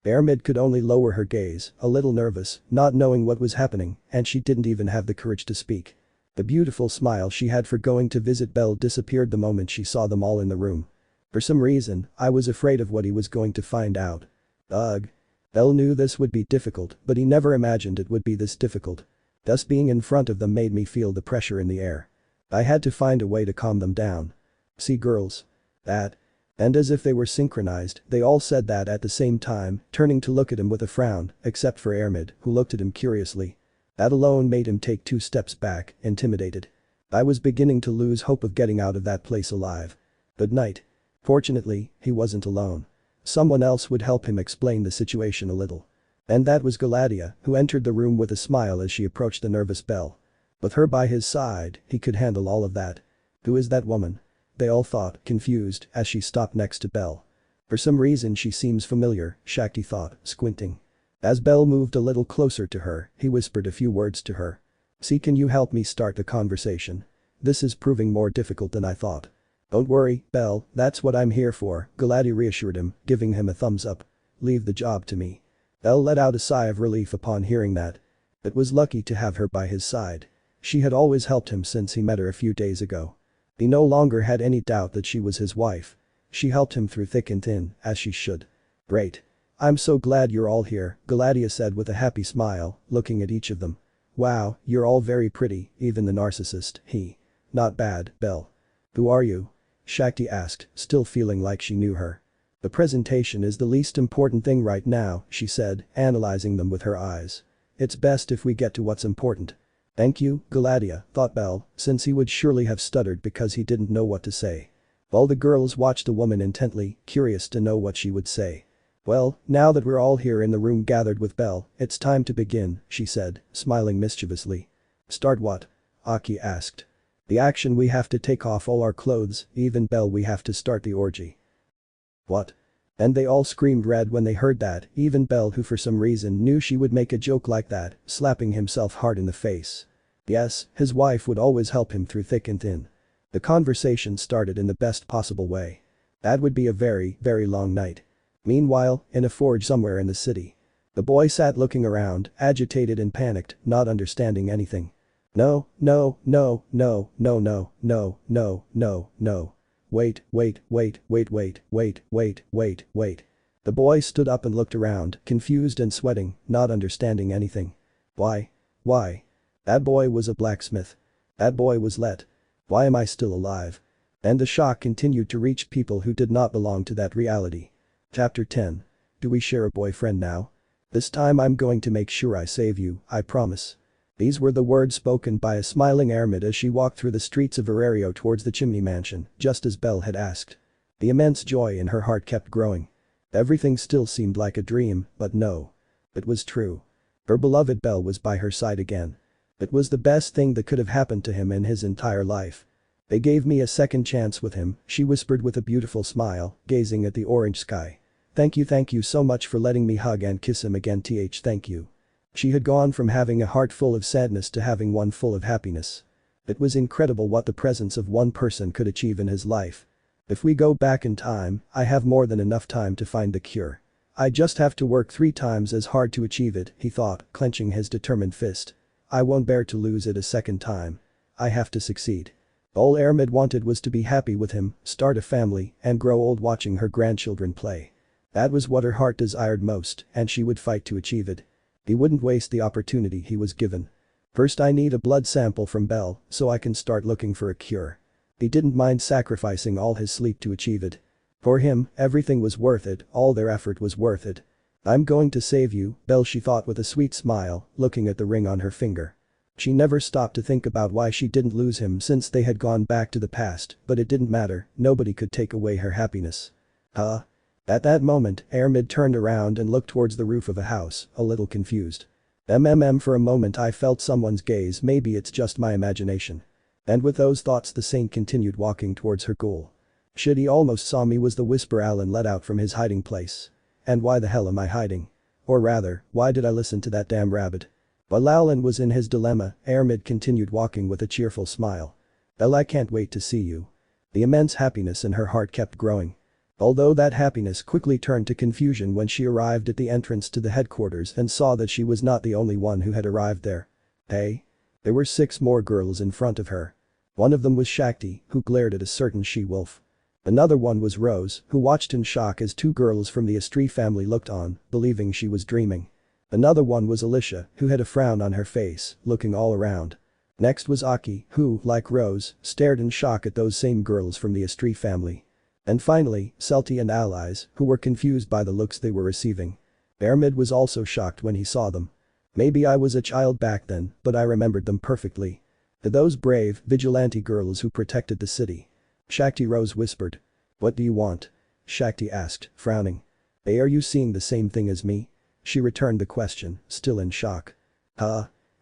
Armid could only lower her gaze, a little nervous, not knowing what was happening, and she didn't even have the courage to speak. The beautiful smile she had for going to visit Belle disappeared the moment she saw them all in the room. For some reason, I was afraid of what he was going to find out. Ugh. Belle knew this would be difficult, but he never imagined it would be this difficult. Thus being in front of them made me feel the pressure in the air. I had to find a way to calm them down. See girls? That. And as if they were synchronized, they all said that at the same time, turning to look at him with a frown, except for Armid, who looked at him curiously. That alone made him take 2 steps back, intimidated. I was beginning to lose hope of getting out of that place alive. Good night. Fortunately, he wasn't alone. Someone else would help him explain the situation a little. And that was Galadia, who entered the room with a smile as she approached the nervous Belle. With her by his side, he could handle all of that. Who is that woman? They all thought, confused, as she stopped next to Belle. For some reason she seems familiar, Shakti thought, squinting. As Belle moved a little closer to her, he whispered a few words to her. See, can you help me start the conversation? This is proving more difficult than I thought. Don't worry, Belle, that's what I'm here for, Galadia reassured him, giving him a thumbs up. Leave the job to me. Belle let out a sigh of relief upon hearing that. It was lucky to have her by his side. She had always helped him since he met her a few days ago. He no longer had any doubt that she was his wife. She helped him through thick and thin, as she should. Great. I'm so glad you're all here, Galadia said with a happy smile, looking at each of them. Wow, you're all very pretty, even the narcissist, he. Not bad, Belle. Who are you? Shakti asked, still feeling like she knew her. The presentation is the least important thing right now, she said, analyzing them with her eyes. It's best if we get to what's important. Thank you, Galadia, thought Belle, since he would surely have stuttered because he didn't know what to say. All the girls watched the woman intently, curious to know what she would say. Well, now that we're all here in the room gathered with Belle, it's time to begin, she said, smiling mischievously. Start what? Aki asked. The action, we have to take off all our clothes, even Belle, we have to start the orgy. What? And they all screamed red when they heard that, even Belle, who for some reason knew she would make a joke like that, slapping himself hard in the face. Yes, his wife would always help him through thick and thin. The conversation started in the best possible way. That would be a very, very long night. Meanwhile, in a forge somewhere in the city. The boy sat looking around, agitated and panicked, not understanding anything. No, no, no, no, no, no, no, no, no, no. Wait. The boy stood up and looked around, confused and sweating, not understanding anything. Why? That boy was a blacksmith. That boy was Let. Why am I still alive? And the shock continued to reach people who did not belong to that reality. Chapter 10. Do we share a boyfriend now? This time I'm going to make sure I save you, I promise. These were the words spoken by a smiling Armid as she walked through the streets of Verario towards the chimney mansion, just as Belle had asked. The immense joy in her heart kept growing. Everything still seemed like a dream, but no. It was true. Her beloved Belle was by her side again. It was the best thing that could have happened to him in his entire life. They gave me a second chance with him, she whispered with a beautiful smile, gazing at the orange sky. Thank you so much for letting me hug and kiss him again, thank you. She had gone from having a heart full of sadness to having one full of happiness. It was incredible what the presence of one person could achieve in his life. If we go back in time, I have more than enough time to find the cure. I just have to work 3 times as hard to achieve it, he thought, clenching his determined fist. I won't bear to lose it a second time. I have to succeed. All Armid wanted was to be happy with him, start a family, and grow old watching her grandchildren play. That was what her heart desired most, and she would fight to achieve it. He wouldn't waste the opportunity he was given. First I need a blood sample from Belle, so I can start looking for a cure. He didn't mind sacrificing all his sleep to achieve it. For him, everything was worth it, all their effort was worth it. I'm going to save you, Belle, she thought with a sweet smile, looking at the ring on her finger. She never stopped to think about why she didn't lose him since they had gone back to the past, but it didn't matter, nobody could take away her happiness. Huh? At that moment, Armid turned around and looked towards the roof of a house, a little confused. For a moment I felt someone's gaze, maybe it's just my imagination. And with those thoughts the saint continued walking towards her goal. Shit, he almost saw me, was the whisper Alan let out from his hiding place. And why the hell am I hiding? Or rather, why did I listen to that damn rabbit? While Alan was in his dilemma, Armid continued walking with a cheerful smile. Belle, I can't wait to see you. The immense happiness in her heart kept growing. Although that happiness quickly turned to confusion when she arrived at the entrance to the headquarters and saw that she was not the only one who had arrived there. Hey? There were 6 more girls in front of her. One of them was Shakti, who glared at a certain she-wolf. Another one was Rose, who watched in shock as 2 girls from the Estrie family looked on, believing she was dreaming. Another one was Alicia, who had a frown on her face, looking all around. Next was Aki, who, like Rose, stared in shock at those same girls from the Estrie family. And finally, Celti and allies, who were confused by the looks they were receiving. Armid was also shocked when he saw them. Maybe I was a child back then, but I remembered them perfectly. Those brave, vigilante girls who protected the city. Shakti. Rose whispered. What do you want? Shakti asked, frowning. Hey, are you seeing the same thing as me? She returned the question, still in shock.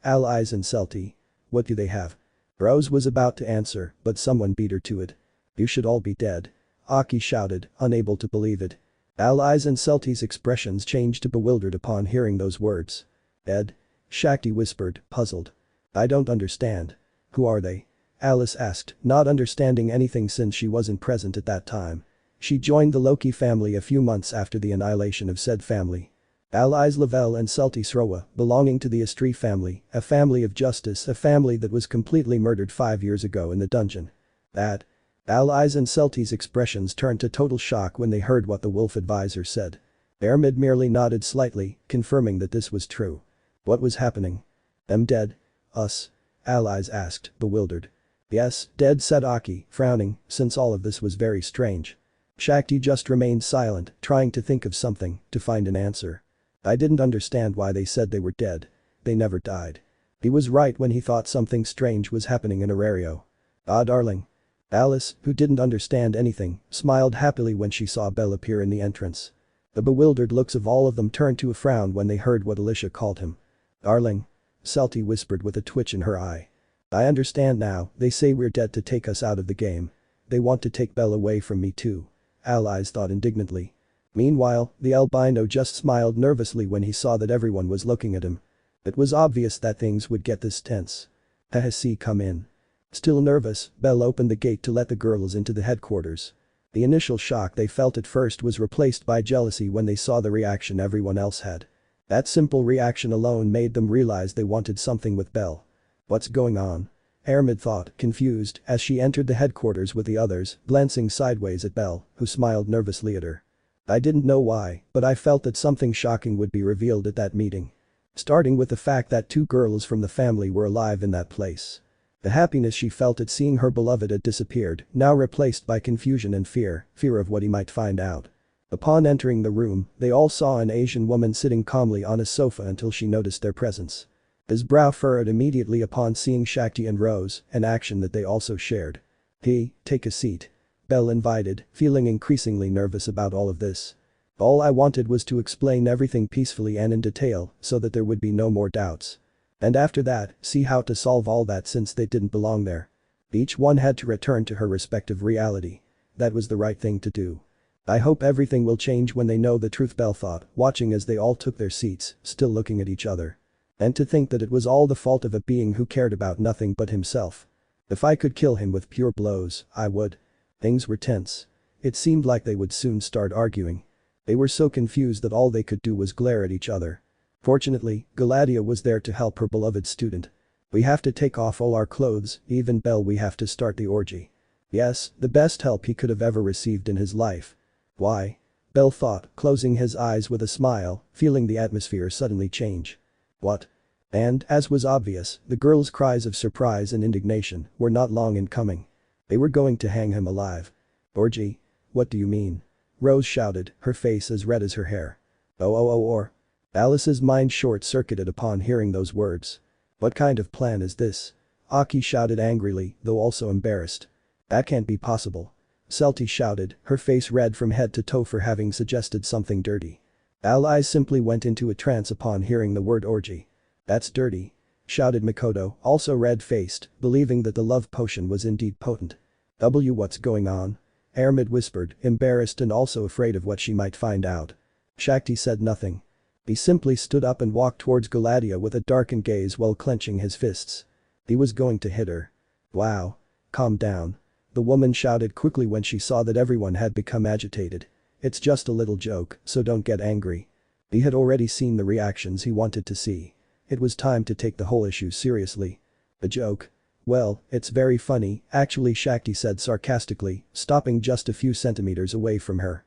Allies and Celti. What do they have? Rose was about to answer, but someone beat her to it. You should all be dead. Aki shouted, unable to believe it. Allies and Celti's expressions changed to bewildered upon hearing those words. Dead? Shakti whispered, puzzled. I don't understand. Who are they? Alice asked, not understanding anything since she wasn't present at that time. She joined the Loki family a few months after the annihilation of said family. Allies Lavelle and Celti Srowa, belonging to the Estrie family, a family of justice, a family that was completely murdered 5 years ago in the dungeon. That? Allies and Celti's expressions turned to total shock when they heard what the wolf advisor said. Armid merely nodded slightly, confirming that this was true. What was happening? Them dead? Us? Allies asked, bewildered. Yes, dead, said Aki, frowning, since all of this was very strange. Shakti just remained silent, trying to think of something, to find an answer. I didn't understand why they said they were dead. They never died. He was right when he thought something strange was happening in Arario. Ah, darling. Alice, who didn't understand anything, smiled happily when she saw Belle appear in the entrance. The bewildered looks of all of them turned to a frown when they heard what Alicia called him. Darling. Celti whispered with a twitch in her eye. I understand now, they say we're dead to take us out of the game. They want to take Belle away from me too. Allies thought indignantly. Meanwhile, the albino just smiled nervously when he saw that everyone was looking at him. It was obvious that things would get this tense. Hestia, come in. Still nervous, Belle opened the gate to let the girls into the headquarters. The initial shock they felt at first was replaced by jealousy when they saw the reaction everyone else had. That simple reaction alone made them realize they wanted something with Belle. What's going on? Armid thought, confused, as she entered the headquarters with the others, glancing sideways at Belle, who smiled nervously at her. I didn't know why, but I felt that something shocking would be revealed at that meeting. Starting with the fact that 2 girls from the family were alive in that place. The happiness she felt at seeing her beloved had disappeared, now replaced by confusion and fear of what he might find out. Upon entering the room, they all saw an Asian woman sitting calmly on a sofa until she noticed their presence. His brow furrowed immediately upon seeing Shakti and Rose, an action that they also shared. Take a seat. Belle invited, feeling increasingly nervous about all of this. All I wanted was to explain everything peacefully and in detail so that there would be no more doubts. And after that, see how to solve all that since they didn't belong there. Each one had to return to her respective reality. That was the right thing to do. I hope everything will change when they know the truth, Belle thought, watching as they all took their seats, still looking at each other. And to think that it was all the fault of a being who cared about nothing but himself. If I could kill him with pure blows, I would. Things were tense. It seemed like they would soon start arguing. They were so confused that all they could do was glare at each other. Fortunately, Galadia was there to help her beloved student. We have to take off all our clothes, even Belle, we have to start the orgy. Yes, the best help he could have ever received in his life. Why? Belle thought, closing his eyes with a smile, feeling the atmosphere suddenly change. What? And, as was obvious, the girls' cries of surprise and indignation were not long in coming. They were going to hang him alive. Orgy? What do you mean? Rose shouted, her face as red as her hair. Or. Alice's mind short-circuited upon hearing those words. What kind of plan is this? Aki shouted angrily, though also embarrassed. That can't be possible. Celti shouted, her face red from head to toe for having suggested something dirty. Allies simply went into a trance upon hearing the word orgy. That's dirty. Shouted Makoto, also red-faced, believing that the love potion was indeed potent. What's going on? Armid whispered, embarrassed and also afraid of what she might find out. Shakti said nothing. He simply stood up and walked towards Galatia with a darkened gaze while clenching his fists. He was going to hit her. Wow. Calm down. The woman shouted quickly when she saw that everyone had become agitated. It's just a little joke, so don't get angry. He had already seen the reactions he wanted to see. It was time to take the whole issue seriously. A joke? Well, it's very funny, actually, Shakti said sarcastically, stopping just a few centimeters away from her.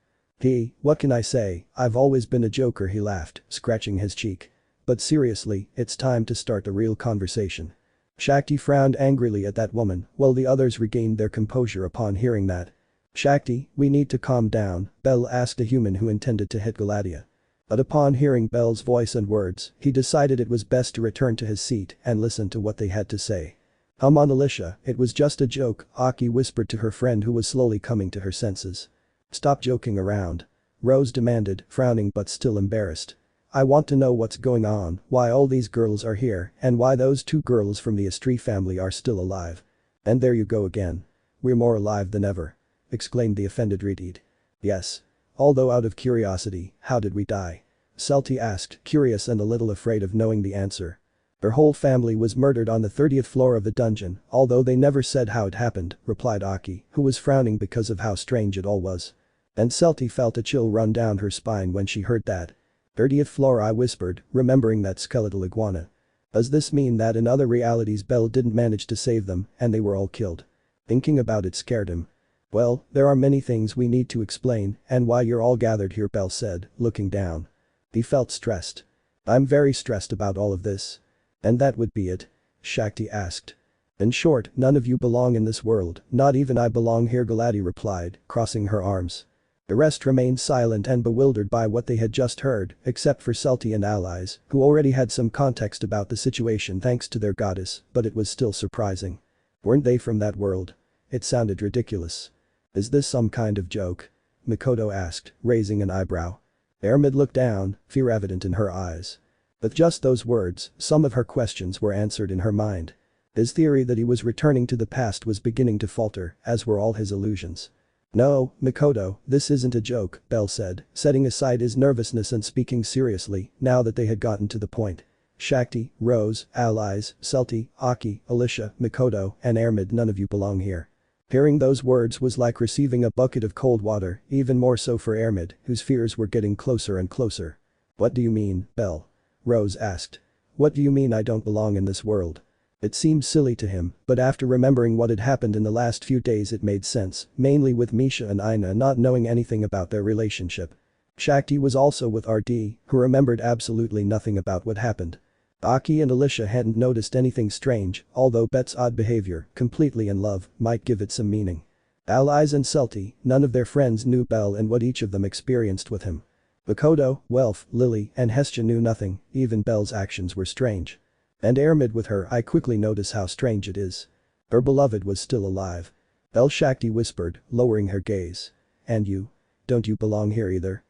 What can I say, I've always been a joker, he laughed, scratching his cheek. But seriously, it's time to start the real conversation. Shakti frowned angrily at that woman, while the others regained their composure upon hearing that. Shakti, we need to calm down, Belle asked a human who intended to hit Galatia. But upon hearing Belle's voice and words, he decided it was best to return to his seat and listen to what they had to say. Come on, Alicia, it was just a joke, Aki whispered to her friend who was slowly coming to her senses. Stop joking around. Rose demanded, frowning but still embarrassed. I want to know what's going on, why all these girls are here, and why those two girls from the Estrie family are still alive. And there you go again. We're more alive than ever. Exclaimed the offended Reed. Yes. Although out of curiosity, how did we die? Celti asked, curious and a little afraid of knowing the answer. Her whole family was murdered on the 30th floor of the dungeon, although they never said how it happened, replied Aki, who was frowning because of how strange it all was. And Celti felt a chill run down her spine when she heard that. 30th floor, I whispered, remembering that skeletal iguana. Does this mean that in other realities Belle didn't manage to save them and they were all killed? Thinking about it scared him. Well, there are many things we need to explain and why you're all gathered here, Belle said, looking down. He felt stressed. I'm very stressed about all of this. And that would be it? Shakti asked. In short, none of you belong in this world, not even I belong here, Galatia replied, crossing her arms. The rest remained silent and bewildered by what they had just heard, except for Celti and allies, who already had some context about the situation thanks to their goddess, but it was still surprising. Weren't they from that world? It sounded ridiculous. Is this some kind of joke? Mikoto asked, raising an eyebrow. Armid looked down, fear evident in her eyes. With just those words, some of her questions were answered in her mind. His theory that he was returning to the past was beginning to falter, as were all his illusions. No, Mikoto, this isn't a joke, Belle said, setting aside his nervousness and speaking seriously, now that they had gotten to the point. Shakti, Rose, allies, Celti, Aki, Alicia, Mikoto, and Armid, none of you belong here. Hearing those words was like receiving a bucket of cold water, even more so for Armid, whose fears were getting closer and closer. What do you mean, Belle? Rose asked. What do you mean I don't belong in this world? It seemed silly to him, but after remembering what had happened in the last few days it made sense, mainly with Misha and Ina not knowing anything about their relationship. Shakti was also with RD, who remembered absolutely nothing about what happened. Aki and Alicia hadn't noticed anything strange, although Bet's odd behavior, completely in love, might give it some meaning. Allies and Celti, none of their friends knew Belle and what each of them experienced with him. Mikoto, Welf, Lily, and Hestia knew nothing, even Belle's actions were strange. And Armid with her, I quickly notice how strange it is. Her beloved was still alive. Belle, Shakti whispered, lowering her gaze. And you? Don't you belong here either?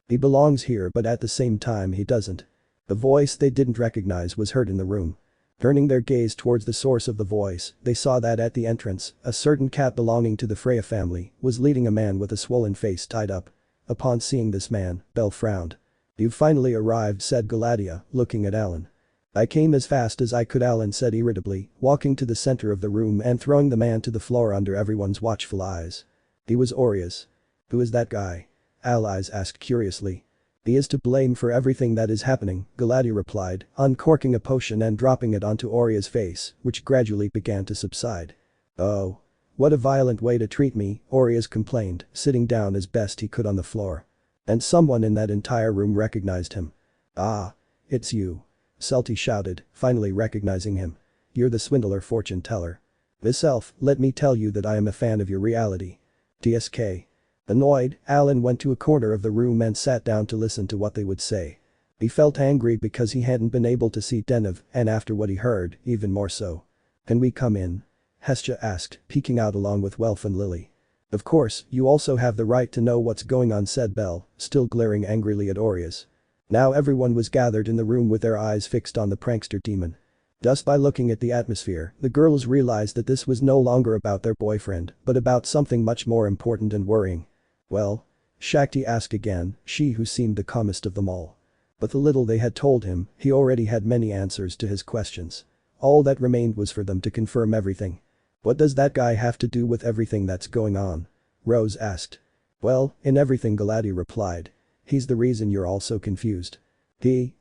He belongs here but at the same time he doesn't. The voice they didn't recognize was heard in the room. Turning their gaze towards the source of the voice, they saw that at the entrance, a certain cat belonging to the Freya family was leading a man with a swollen face tied up. Upon seeing this man, Belle frowned. You've finally arrived, said Galatia, looking at Alan. I came as fast as I could, Alan said irritably, walking to the center of the room and throwing the man to the floor under everyone's watchful eyes. He was Orizas. Who is that guy? Allies asked curiously. He is to blame for everything that is happening, Galatia replied, uncorking a potion and dropping it onto Orizas' face, which gradually began to subside. Oh. What a violent way to treat me, Orizas complained, sitting down as best he could on the floor. And someone in that entire room recognized him. Ah. It's you. Celti shouted, finally recognizing him. You're the swindler fortune teller. This elf, let me tell you that I am a fan of your reality. TSK. Annoyed, Alan went to a corner of the room and sat down to listen to what they would say. He felt angry because he hadn't been able to see Denev, and after what he heard, even more so. Can we come in? Hestia asked, peeking out along with Welf and Lily. Of course, you also have the right to know what's going on, said Belle, still glaring angrily at Orizas. Now everyone was gathered in the room with their eyes fixed on the prankster demon. Just by looking at the atmosphere, the girls realized that this was no longer about their boyfriend, but about something much more important and worrying. Well? Shakti asked again, she who seemed the calmest of them all. But the little they had told him, he already had many answers to his questions. All that remained was for them to confirm everything. What does that guy have to do with everything that's going on? Rose asked. Well, in everything, Galati replied. He's the reason you're all so confused.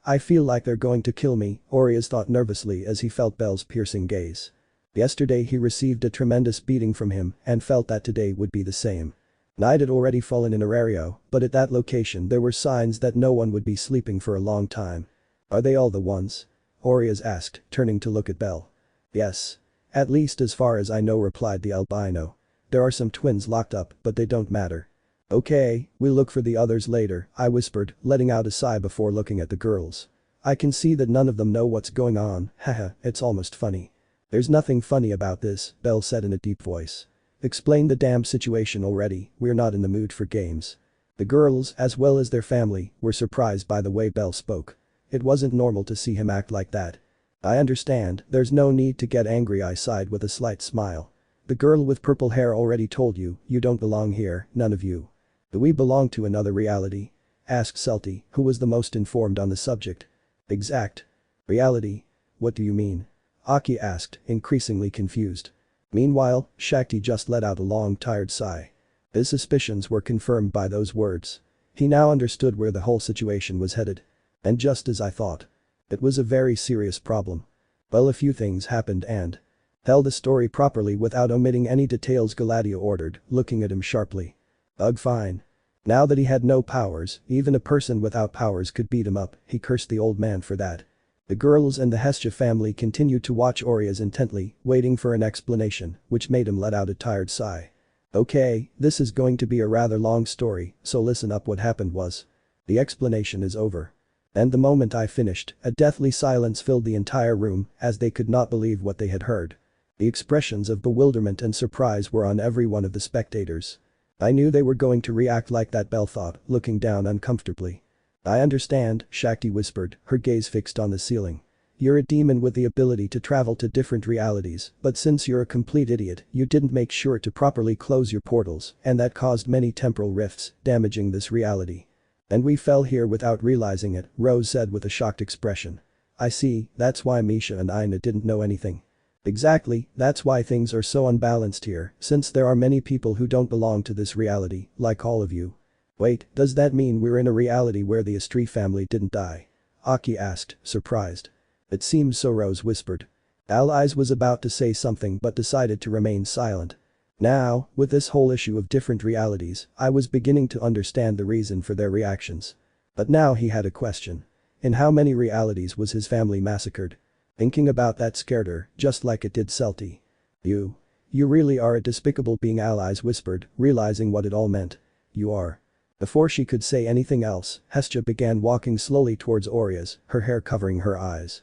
I feel like they're going to kill me, Orizas thought nervously as he felt Belle's piercing gaze. Yesterday he received a tremendous beating from him and felt that today would be the same. Night had already fallen in Arario, but at that location there were signs that no one would be sleeping for a long time. Are they all the ones? Orizas asked, turning to look at Belle. Yes. At least as far as I know, replied the albino. There are some twins locked up, but they don't matter. Okay, we'll look for the others later, I whispered, letting out a sigh before looking at the girls. I can see that none of them know what's going on, haha, it's almost funny. There's nothing funny about this, Belle said in a deep voice. Explain the damn situation already, we're not in the mood for games. The girls, as well as their family, were surprised by the way Belle spoke. It wasn't normal to see him act like that. I understand, there's no need to get angry, I sighed with a slight smile. The girl with purple hair already told you, you don't belong here, none of you. Do we belong to another reality? Asked Sulti, who was the most informed on the subject. Exact. Reality? What do you mean? Aki asked, increasingly confused. Meanwhile, Shakti just let out a long tired sigh. His suspicions were confirmed by those words. He now understood where the whole situation was headed. And just as I thought. It was a very serious problem. Well, a few things happened and… Tell the story properly without omitting any details, Galatia ordered, looking at him sharply. Ugh, fine. Now that he had no powers, even a person without powers could beat him up, he cursed the old man for that. The girls and the Hestia family continued to watch Orizas intently, waiting for an explanation, which made him let out a tired sigh. Okay, this is going to be a rather long story, so listen up. What happened was. The explanation is over. And the moment I finished, a deathly silence filled the entire room as they could not believe what they had heard. The expressions of bewilderment and surprise were on every one of the spectators. I knew they were going to react like that, Belle thought, looking down uncomfortably. I understand, Shakti whispered, her gaze fixed on the ceiling. You're a demon with the ability to travel to different realities, but since you're a complete idiot, you didn't make sure to properly close your portals, and that caused many temporal rifts, damaging this reality. And we fell here without realizing it, Rose said with a shocked expression. I see, that's why Misha and Ina didn't know anything. Exactly, that's why things are so unbalanced here, since there are many people who don't belong to this reality, like all of you. Wait, does that mean we're in a reality where the Strife family didn't die? Aki asked, surprised. It seems so, Rose whispered. Allies was about to say something but decided to remain silent. Now, with this whole issue of different realities, I was beginning to understand the reason for their reactions. But now he had a question. In how many realities was his family massacred? Thinking about that scared her, just like it did Sulti. You really are a despicable being, Allies whispered, realizing what it all meant. You are. Before she could say anything else, Hestia began walking slowly towards Orizas, her hair covering her eyes.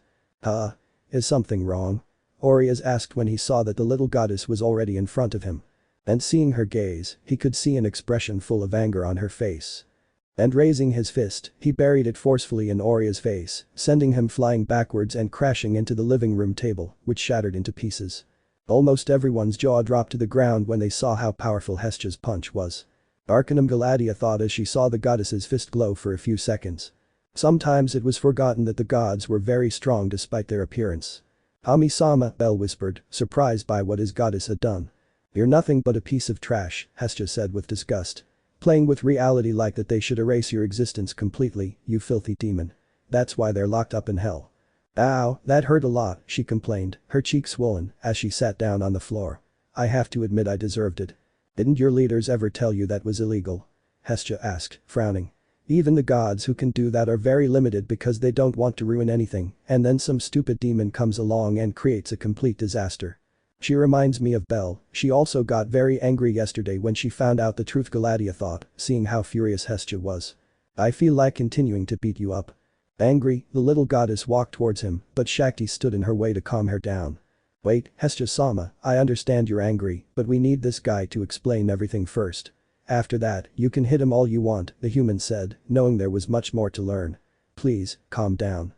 Is something wrong? Orizas asked when he saw that the little goddess was already in front of him. And seeing her gaze, he could see an expression full of anger on her face. And raising his fist, he buried it forcefully in Orizas' face, sending him flying backwards and crashing into the living room table, which shattered into pieces. Almost everyone's jaw dropped to the ground when they saw how powerful Hestia's punch was. Arcanum, Galatia thought as she saw the goddess's fist glow for a few seconds. Sometimes it was forgotten that the gods were very strong despite their appearance. Kami-sama, Belle whispered, surprised by what his goddess had done. You're nothing but a piece of trash, Hestia said with disgust. Playing with reality like that, they should erase your existence completely, you filthy demon. That's why they're locked up in hell. Ow, that hurt a lot, she complained, her cheeks swollen, as she sat down on the floor. I have to admit I deserved it. Didn't your leaders ever tell you that was illegal? Hestia asked, frowning. Even the gods who can do that are very limited because they don't want to ruin anything, and then some stupid demon comes along and creates a complete disaster. She reminds me of Belle, she also got very angry yesterday when she found out the truth, Galatia thought, seeing how furious Hestia was. I feel like continuing to beat you up. Angry, the little goddess walked towards him, but Shakti stood in her way to calm her down. Wait, Hestia-sama, I understand you're angry, but we need this guy to explain everything first. After that, you can hit him all you want, the human said, knowing there was much more to learn. Please, calm down.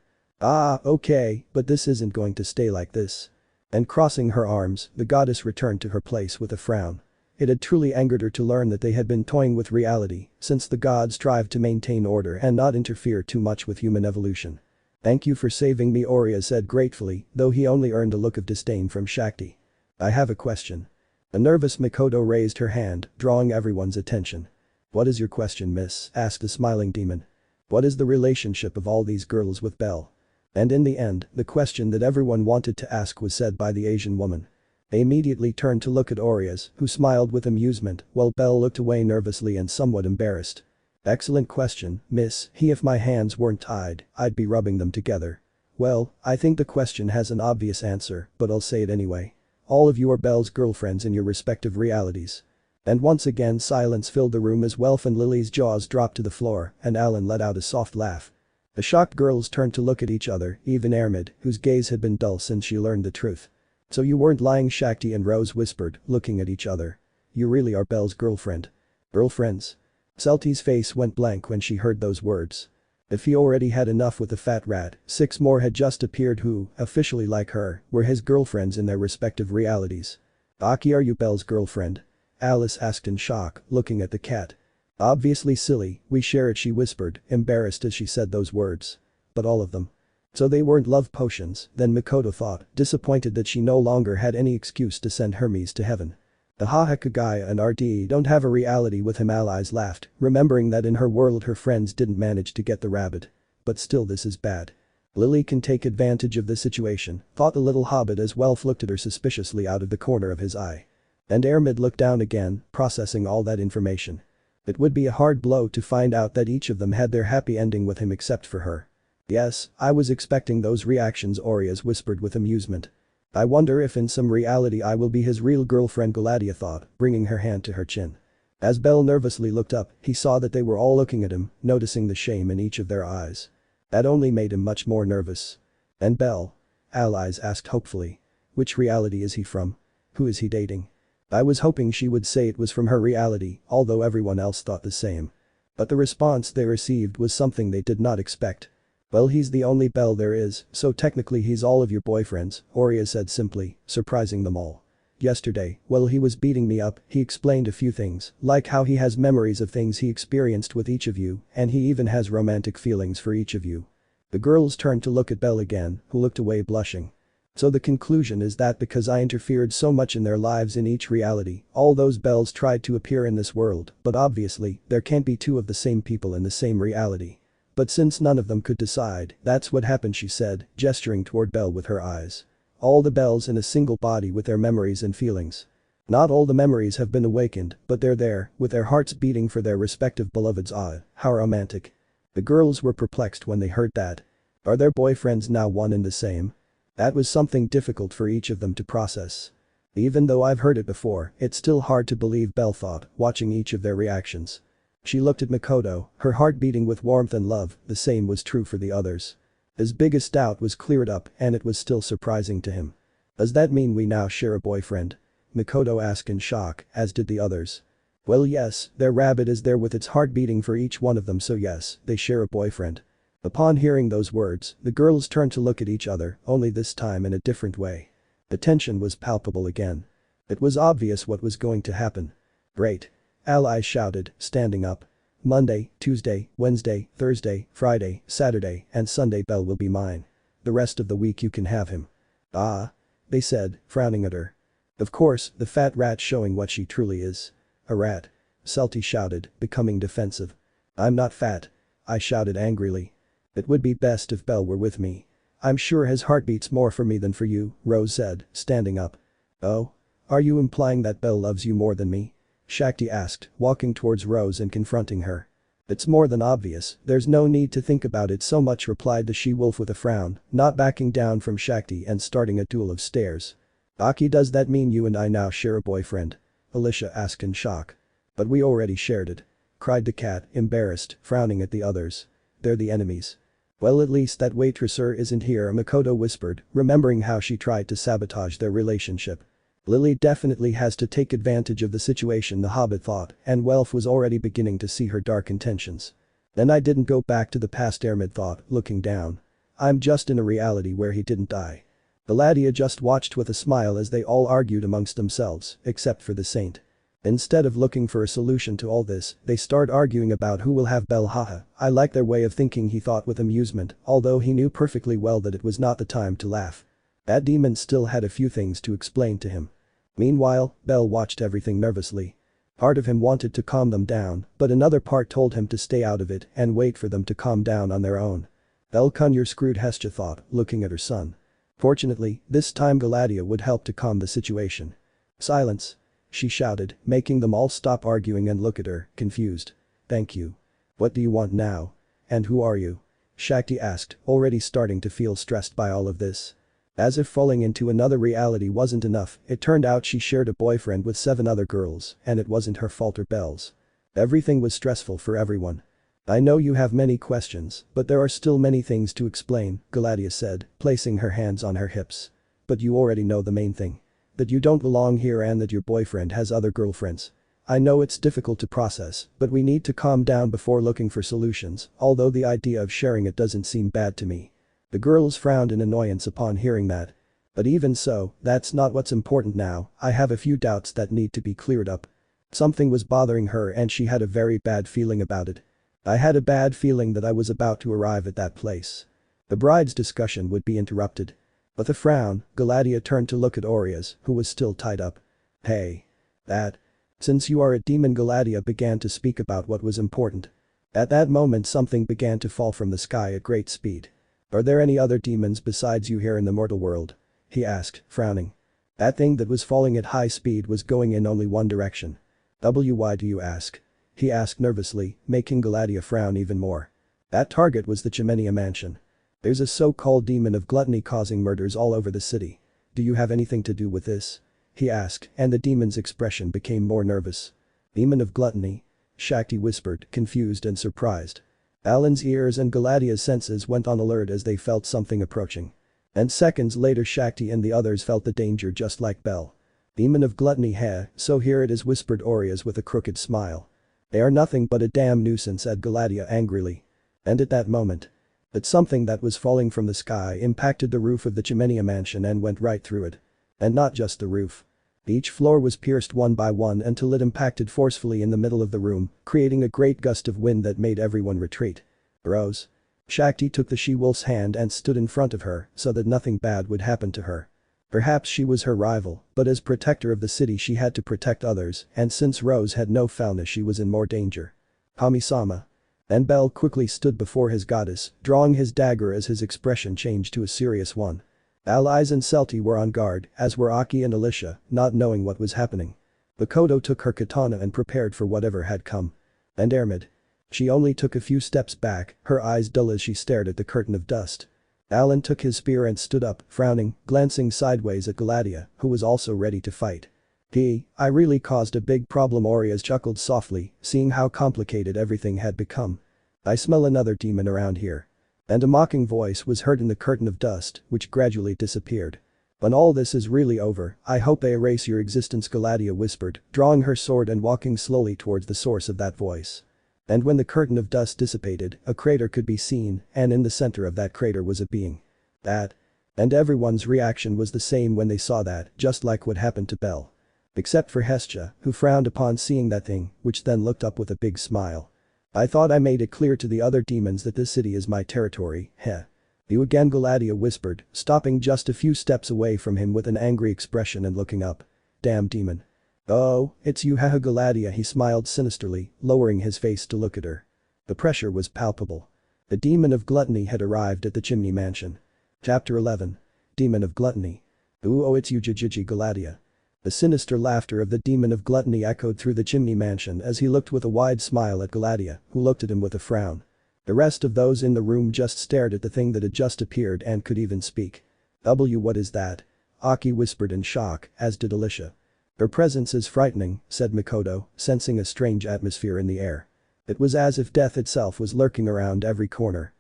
Ah, okay, but this isn't going to stay like this. And crossing her arms, the goddess returned to her place with a frown. It had truly angered her to learn that they had been toying with reality, since the gods strive to maintain order and not interfere too much with human evolution. Thank you for saving me, Oria said gratefully, though he only earned a look of disdain from Shakti. I have a question. A nervous Mikoto raised her hand, drawing everyone's attention. What is your question, miss? Asked the smiling demon. What is the relationship of all these girls with Belle? And in the end, the question that everyone wanted to ask was said by the Asian woman. They immediately turned to look at Orizas, who smiled with amusement, while Belle looked away nervously and somewhat embarrassed. Excellent question, miss. If my hands weren't tied, I'd be rubbing them together. Well, I think the question has an obvious answer, but I'll say it anyway. All of you are Belle's girlfriends in your respective realities. And once again silence filled the room as Welf and Lily's jaws dropped to the floor and Alan let out a soft laugh. The shocked girls turned to look at each other, even Armid, whose gaze had been dull since she learned the truth. So you weren't lying, Shakti and Rose whispered, looking at each other. You really are Belle's girlfriend. Girlfriends? Celti's face went blank when she heard those words. If he already had enough with the fat rat, 6 more had just appeared who, officially like her, were his girlfriends in their respective realities. Aki, are you Belle's girlfriend? Alice asked in shock, looking at the cat. Obviously silly, we share it, she whispered, embarrassed as she said those words. But all of them. So they weren't love potions, then Mikoto thought, disappointed that she no longer had any excuse to send Hermes to heaven. The Hahakagaya and RD don't have a reality with him, allies laughed, remembering that in her world her friends didn't manage to get the rabbit. But still, this is bad. Lily can take advantage of the situation, thought the little hobbit as Welf looked at her suspiciously out of the corner of his eye. And Armid looked down again, processing all that information. It would be a hard blow to find out that each of them had their happy ending with him except for her. Yes, I was expecting those reactions, Orizas whispered with amusement. I wonder if in some reality I will be his real girlfriend, Galadia thought, bringing her hand to her chin. As Belle nervously looked up, he saw that they were all looking at him, noticing the shame in each of their eyes. That only made him much more nervous. And Belle? Allies asked hopefully. Which reality is he from? Who is he dating? I was hoping she would say it was from her reality, although everyone else thought the same. But the response they received was something they did not expect. Well, he's the only Belle there is, so technically he's all of your boyfriends, Oria said simply, surprising them all. Yesterday, while he was beating me up, he explained a few things, like how he has memories of things he experienced with each of you, and he even has romantic feelings for each of you. The girls turned to look at Belle again, who looked away blushing. So the conclusion is that because I interfered so much in their lives in each reality, all those Belles tried to appear in this world, but obviously, there can't be 2 of the same people in the same reality. But since none of them could decide, that's what happened, she said, gesturing toward Belle with her eyes. All the Belles in a single body with their memories and feelings. Not all the memories have been awakened, but they're there, with their hearts beating for their respective beloveds. Ah, how romantic. The girls were perplexed when they heard that. Are their boyfriends now one and the same? That was something difficult for each of them to process. Even though I've heard it before, it's still hard to believe, Belle thought, watching each of their reactions. She looked at Mikoto, her heart beating with warmth and love, the same was true for the others. His biggest doubt was cleared up and it was still surprising to him. Does that mean we now share a boyfriend? Mikoto asked in shock, as did the others. Well, yes, their rabbit is there with its heart beating for each one of them, so yes, they share a boyfriend. Upon hearing those words, the girls turned to look at each other, only this time in a different way. The tension was palpable again. It was obvious what was going to happen. Great. Allies shouted, standing up. Monday, Tuesday, Wednesday, Thursday, Friday, Saturday, and Sunday Belle will be mine. The rest of the week you can have him. Ah. They said, frowning at her. Of course, the fat rat showing what she truly is. A rat. Celti shouted, becoming defensive. I'm not fat. I shouted angrily. It would be best if Belle were with me. I'm sure his heart beats more for me than for you, Rose said, standing up. Oh? Are you implying that Belle loves you more than me? Shakti asked, walking towards Rose and confronting her. It's more than obvious, there's no need to think about it so much, replied the she-wolf with a frown, not backing down from Shakti and starting a duel of stares. Aki, does that mean you and I now share a boyfriend? Alicia asked in shock. But we already shared it. Cried the cat, embarrassed, frowning at the others. They're the enemies. Well, at least that waitresser isn't here, Mikoto whispered, remembering how she tried to sabotage their relationship. Lily definitely has to take advantage of the situation, the hobbit thought, and Welf was already beginning to see her dark intentions. Then I didn't go back to the past, Armid thought, looking down. I'm just in a reality where he didn't die. Galadia just watched with a smile as they all argued amongst themselves, except for the saint. Instead of looking for a solution to all this, they start arguing about who will have Belle. Haha, I like their way of thinking, he thought with amusement, although he knew perfectly well that it was not the time to laugh. That demon still had a few things to explain to him. Meanwhile, Belle watched everything nervously. Part of him wanted to calm them down, but another part told him to stay out of it and wait for them to calm down on their own. Belle, you're screwed, Hestia thought, looking at her son. Fortunately, this time Galadia would help to calm the situation. Silence, she shouted, making them all stop arguing and look at her, confused. Thank you. What do you want now? And who are you? Shakti asked, already starting to feel stressed by all of this. As if falling into another reality wasn't enough, it turned out she shared a boyfriend with 7 other girls, and it wasn't her fault or Belle's. Everything was stressful for everyone. I know you have many questions, but there are still many things to explain, Galadia said, placing her hands on her hips. But you already know the main thing. That you don't belong here and that your boyfriend has other girlfriends. I know it's difficult to process, but we need to calm down before looking for solutions, although the idea of sharing it doesn't seem bad to me. The girls frowned in annoyance upon hearing that. But even so, that's not what's important now, I have a few doubts that need to be cleared up. Something was bothering her and she had a very bad feeling about it. I had a bad feeling that I was about to arrive at that place. The bride's discussion would be interrupted. With a frown, Galadia turned to look at Orizas, who was still tied up. Hey. That. Since you are a demon, Galadia began to speak about what was important. At that moment something began to fall from the sky at great speed. Are there any other demons besides you here in the mortal world? He asked, frowning. That thing that was falling at high speed was going in only one direction. Why do you ask? He asked nervously, making Galadia frown even more. That target was the Chimenia mansion. There's a so-called demon of gluttony causing murders all over the city. Do you have anything to do with this? He asked, and the demon's expression became more nervous. Demon of gluttony? Shakti whispered, confused and surprised. Alan's ears and Galadia's senses went on alert as they felt something approaching. And seconds later Shakti and the others felt the danger just like Belle. Demon of gluttony, heh, so here it is, whispered Orizas with a crooked smile. They are nothing but a damn nuisance, said Galadia angrily. And at that moment, that something that was falling from the sky impacted the roof of the Chimenia mansion and went right through it. And not just the roof. Each floor was pierced one by one until it impacted forcefully in the middle of the room, creating a great gust of wind that made everyone retreat. Rose. Shakti took the she-wolf's hand and stood in front of her so that nothing bad would happen to her. Perhaps she was her rival, but as protector of the city she had to protect others, and since Rose had no foulness she was in more danger. Kami-sama. And Belle quickly stood before his goddess, drawing his dagger as his expression changed to a serious one. Allies and Celti were on guard, as were Aki and Alicia, not knowing what was happening. Makoto took her katana and prepared for whatever had come. And Armid. She only took a few steps back, her eyes dull as she stared at the curtain of dust. Alan took his spear and stood up, frowning, glancing sideways at Galadia, who was also ready to fight. I really caused a big problem, Orizas chuckled softly, seeing how complicated everything had become. I smell another demon around here. And a mocking voice was heard in the curtain of dust, which gradually disappeared. When all this is really over, I hope they erase your existence, Galadia whispered, drawing her sword and walking slowly towards the source of that voice. And when the curtain of dust dissipated, a crater could be seen, and in the center of that crater was a being. That. And everyone's reaction was the same when they saw that, just like what happened to Belle. Except for Hestia, who frowned upon seeing that thing, which then looked up with a big smile. I thought I made it clear to the other demons that this city is my territory, heh. You again, Galadia whispered, stopping just a few steps away from him with an angry expression and looking up. Damn demon. Oh, it's you, haha, Galadia, he smiled sinisterly, lowering his face to look at her. The pressure was palpable. The demon of gluttony had arrived at the chimney mansion. Chapter 11. Demon of gluttony. Ooh, oh, it's you, Jijiji, Galadia. The sinister laughter of the demon of gluttony echoed through the chimney mansion as he looked with a wide smile at Galadia, who looked at him with a frown. The rest of those in the room just stared at the thing that had just appeared and could even speak. What is that? Aki whispered in shock, as did Alicia. Her presence is frightening, said Makoto, sensing a strange atmosphere in the air. It was as if death itself was lurking around every corner.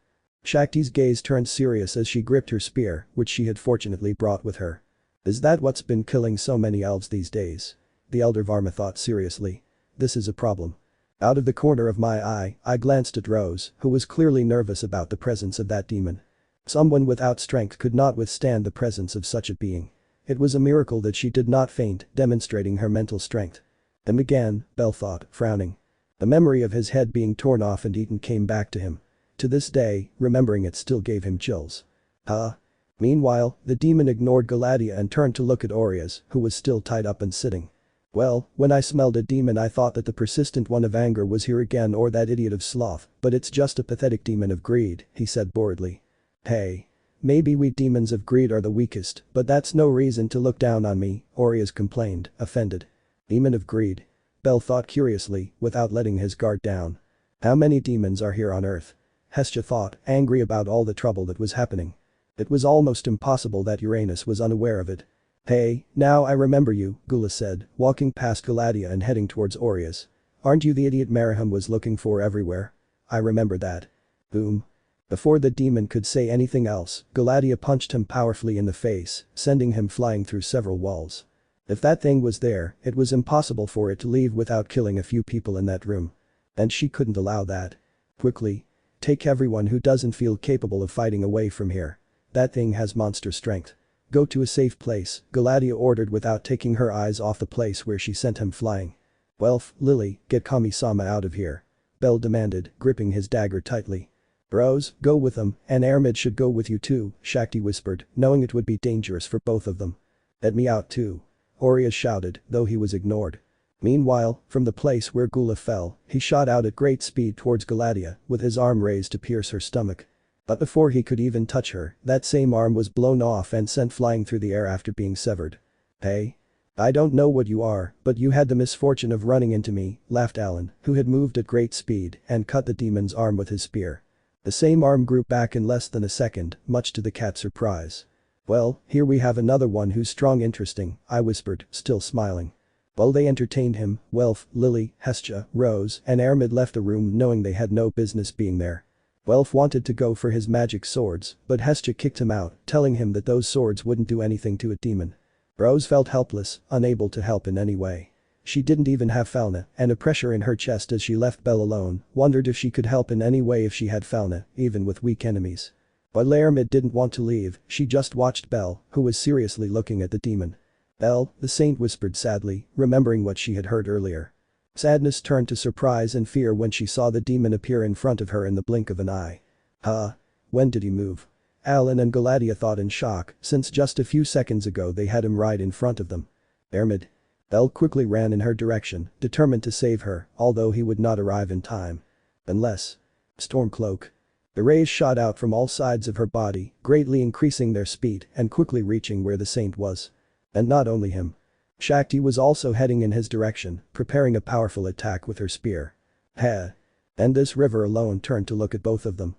Shakti's gaze turned serious as she gripped her spear, which she had fortunately brought with her. Is that what's been killing so many elves these days? The elder Varma thought seriously. This is a problem. Out of the corner of my eye, I glanced at Rose, who was clearly nervous about the presence of that demon. Someone without strength could not withstand the presence of such a being. It was a miracle that she did not faint, demonstrating her mental strength. Them again, Belle thought, frowning. The memory of his head being torn off and eaten came back to him. To this day, remembering it still gave him chills. Huh? Meanwhile, the demon ignored Galatea and turned to look at Orizas, who was still tied up and sitting. Well, when I smelled a demon I thought that the persistent one of anger was here again or that idiot of sloth, but it's just a pathetic demon of greed, he said boredly. Hey. Maybe we demons of greed are the weakest, but that's no reason to look down on me, Orizas complained, offended. Demon of greed? Belle thought curiously, without letting his guard down. How many demons are here on Earth? Hestia thought, angry about all the trouble that was happening. It was almost impossible that Uranus was unaware of it. Hey, now I remember you, Gula said, walking past Galatea and heading towards Orizas. Aren't you the idiot Harem was looking for everywhere? I remember that. Boom. Before the demon could say anything else, Galatea punched him powerfully in the face, sending him flying through several walls. If that thing was there, it was impossible for it to leave without killing a few people in that room. And she couldn't allow that. Quickly. Take everyone who doesn't feel capable of fighting away from here. That thing has monster strength. Go to a safe place, Galatea ordered without taking her eyes off the place where she sent him flying. Well, Lily, get Kami-sama out of here. Belle demanded, gripping his dagger tightly. Bros, go with them, and Armid should go with you too, Shakti whispered, knowing it would be dangerous for both of them. Let me out too. Orizas shouted, though he was ignored. Meanwhile, from the place where Gula fell, he shot out at great speed towards Galatea, with his arm raised to pierce her stomach. But before he could even touch her, that same arm was blown off and sent flying through the air after being severed. Hey? I don't know what you are, but you had the misfortune of running into me, laughed Alan, who had moved at great speed and cut the demon's arm with his spear. The same arm grew back in less than a second, much to the cat's surprise. Well, here we have another one who's strong interesting, I whispered, still smiling. While they entertained him, Welf, Lily, Hestia, Rose, and Armid left the room knowing they had no business being there. Welf wanted to go for his magic swords, but Hestia kicked him out, telling him that those swords wouldn't do anything to a demon. Rose felt helpless, unable to help in any way. She didn't even have Falna, and a pressure in her chest as she left Belle alone, wondered if she could help in any way if she had Falna, even with weak enemies. While Armid didn't want to leave, she just watched Belle, who was seriously looking at the demon. Belle, the saint whispered sadly, remembering what she had heard earlier. Sadness turned to surprise and fear when she saw the demon appear in front of her in the blink of an eye. Huh? When did he move? Alan and Galatea thought in shock, since just a few seconds ago they had him right in front of them. Armid. Belle quickly ran in her direction, determined to save her, although he would not arrive in time. Unless. Stormcloak. The rays shot out from all sides of her body, greatly increasing their speed and quickly reaching where the saint was. And not only him. Shakti was also heading in his direction, preparing a powerful attack with her spear. Heh. And this river alone turned to look at both of them.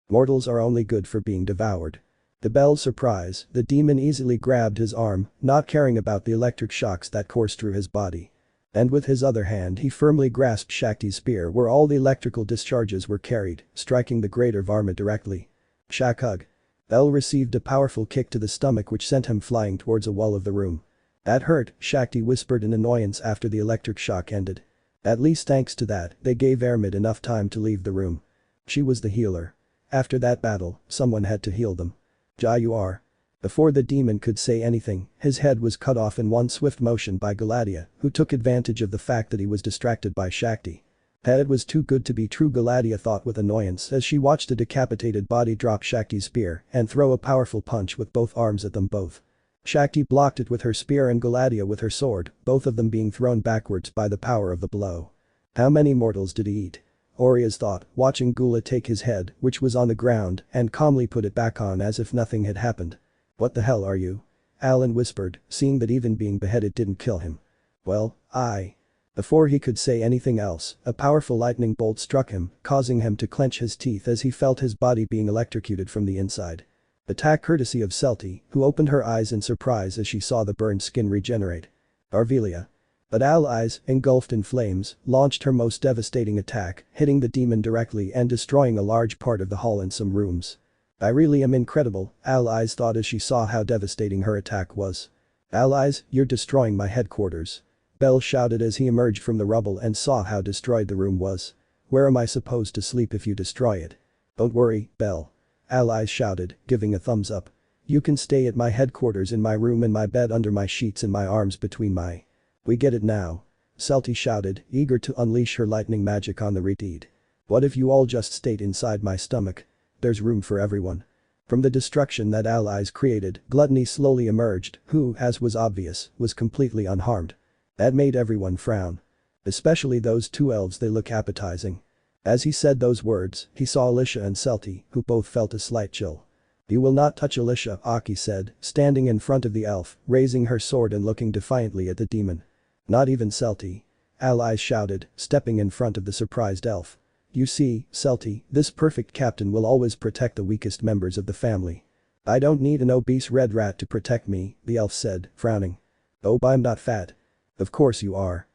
Mortals are only good for being devoured. To Belle's surprise, the demon easily grabbed his arm, not caring about the electric shocks that coursed through his body. And with his other hand he firmly grasped Shakti's spear where all the electrical discharges were carried, striking the greater Armid directly. Shak hug. Belle received a powerful kick to the stomach which sent him flying towards a wall of the room. That hurt, Shakti whispered in annoyance after the electric shock ended. At least thanks to that, they gave Armid enough time to leave the room. She was the healer. After that battle, someone had to heal them. Ja you are. Before the demon could say anything, his head was cut off in one swift motion by Galatea, who took advantage of the fact that he was distracted by Shakti. It was too good to be true, Galatea thought with annoyance as she watched the decapitated body drop Shakti's spear and throw a powerful punch with both arms at them both. Shakti blocked it with her spear and Galatea with her sword, both of them being thrown backwards by the power of the blow. How many mortals did he eat? Orizas thought, watching Gula take his head, which was on the ground, and calmly put it back on as if nothing had happened. What the hell are you? Alan whispered, seeing that even being beheaded didn't kill him. Well, I. Before he could say anything else, a powerful lightning bolt struck him, causing him to clench his teeth as he felt his body being electrocuted from the inside. Attack courtesy of Celti, who opened her eyes in surprise as she saw the burned skin regenerate. Arvelia. But allies, engulfed in flames, launched her most devastating attack, hitting the demon directly and destroying a large part of the hall and some rooms. I really am incredible, allies thought as she saw how devastating her attack was. Allies, you're destroying my headquarters. Belle shouted as he emerged from the rubble and saw how destroyed the room was. Where am I supposed to sleep if you destroy it? Don't worry, Belle. allies shouted, giving a thumbs up. You can stay at my headquarters in my room in my bed under my sheets and my arms between my. We get it now. Celti shouted, eager to unleash her lightning magic on the retreat. What if you all just stayed inside my stomach? There's room for everyone. From the destruction that allies created, Gluttony slowly emerged, who, as was obvious, was completely unharmed. That made everyone frown. Especially those two elves. They look appetizing. As he said those words, he saw Alicia and Celti, who both felt a slight chill. You will not touch Alicia, Aki said, standing in front of the elf, raising her sword and looking defiantly at the demon. Not even Celti. Allies shouted, stepping in front of the surprised elf. You see, Celti, this perfect captain will always protect the weakest members of the family. I don't need an obese red rat to protect me, the elf said, frowning. Oh, I'm not fat. Of course you are.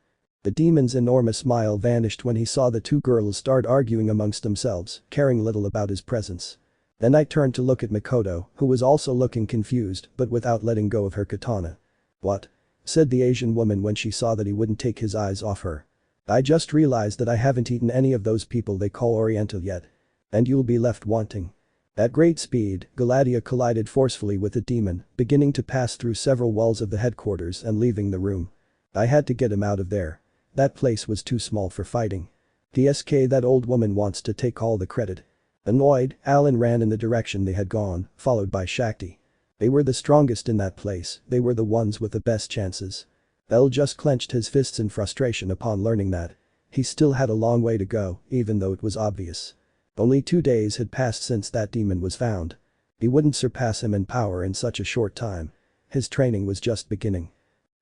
The demon's enormous smile vanished when he saw the two girls start arguing amongst themselves, caring little about his presence. Then I turned to look at Makoto, who was also looking confused but without letting go of her katana. What? Said the Asian woman when she saw that he wouldn't take his eyes off her. I just realized that I haven't eaten any of those people they call Oriental yet. And you'll be left wanting. At great speed, Galadia collided forcefully with the demon, beginning to pass through several walls of the headquarters and leaving the room. I had to get him out of there. That place was too small for fighting. DSK, that old woman wants to take all the credit. Annoyed, Alan ran in the direction they had gone, followed by Shakti. They were the strongest in that place, they were the ones with the best chances. Belle just clenched his fists in frustration upon learning that. He still had a long way to go, even though it was obvious. Only 2 days had passed since that demon was found. He wouldn't surpass him in power in such a short time. His training was just beginning.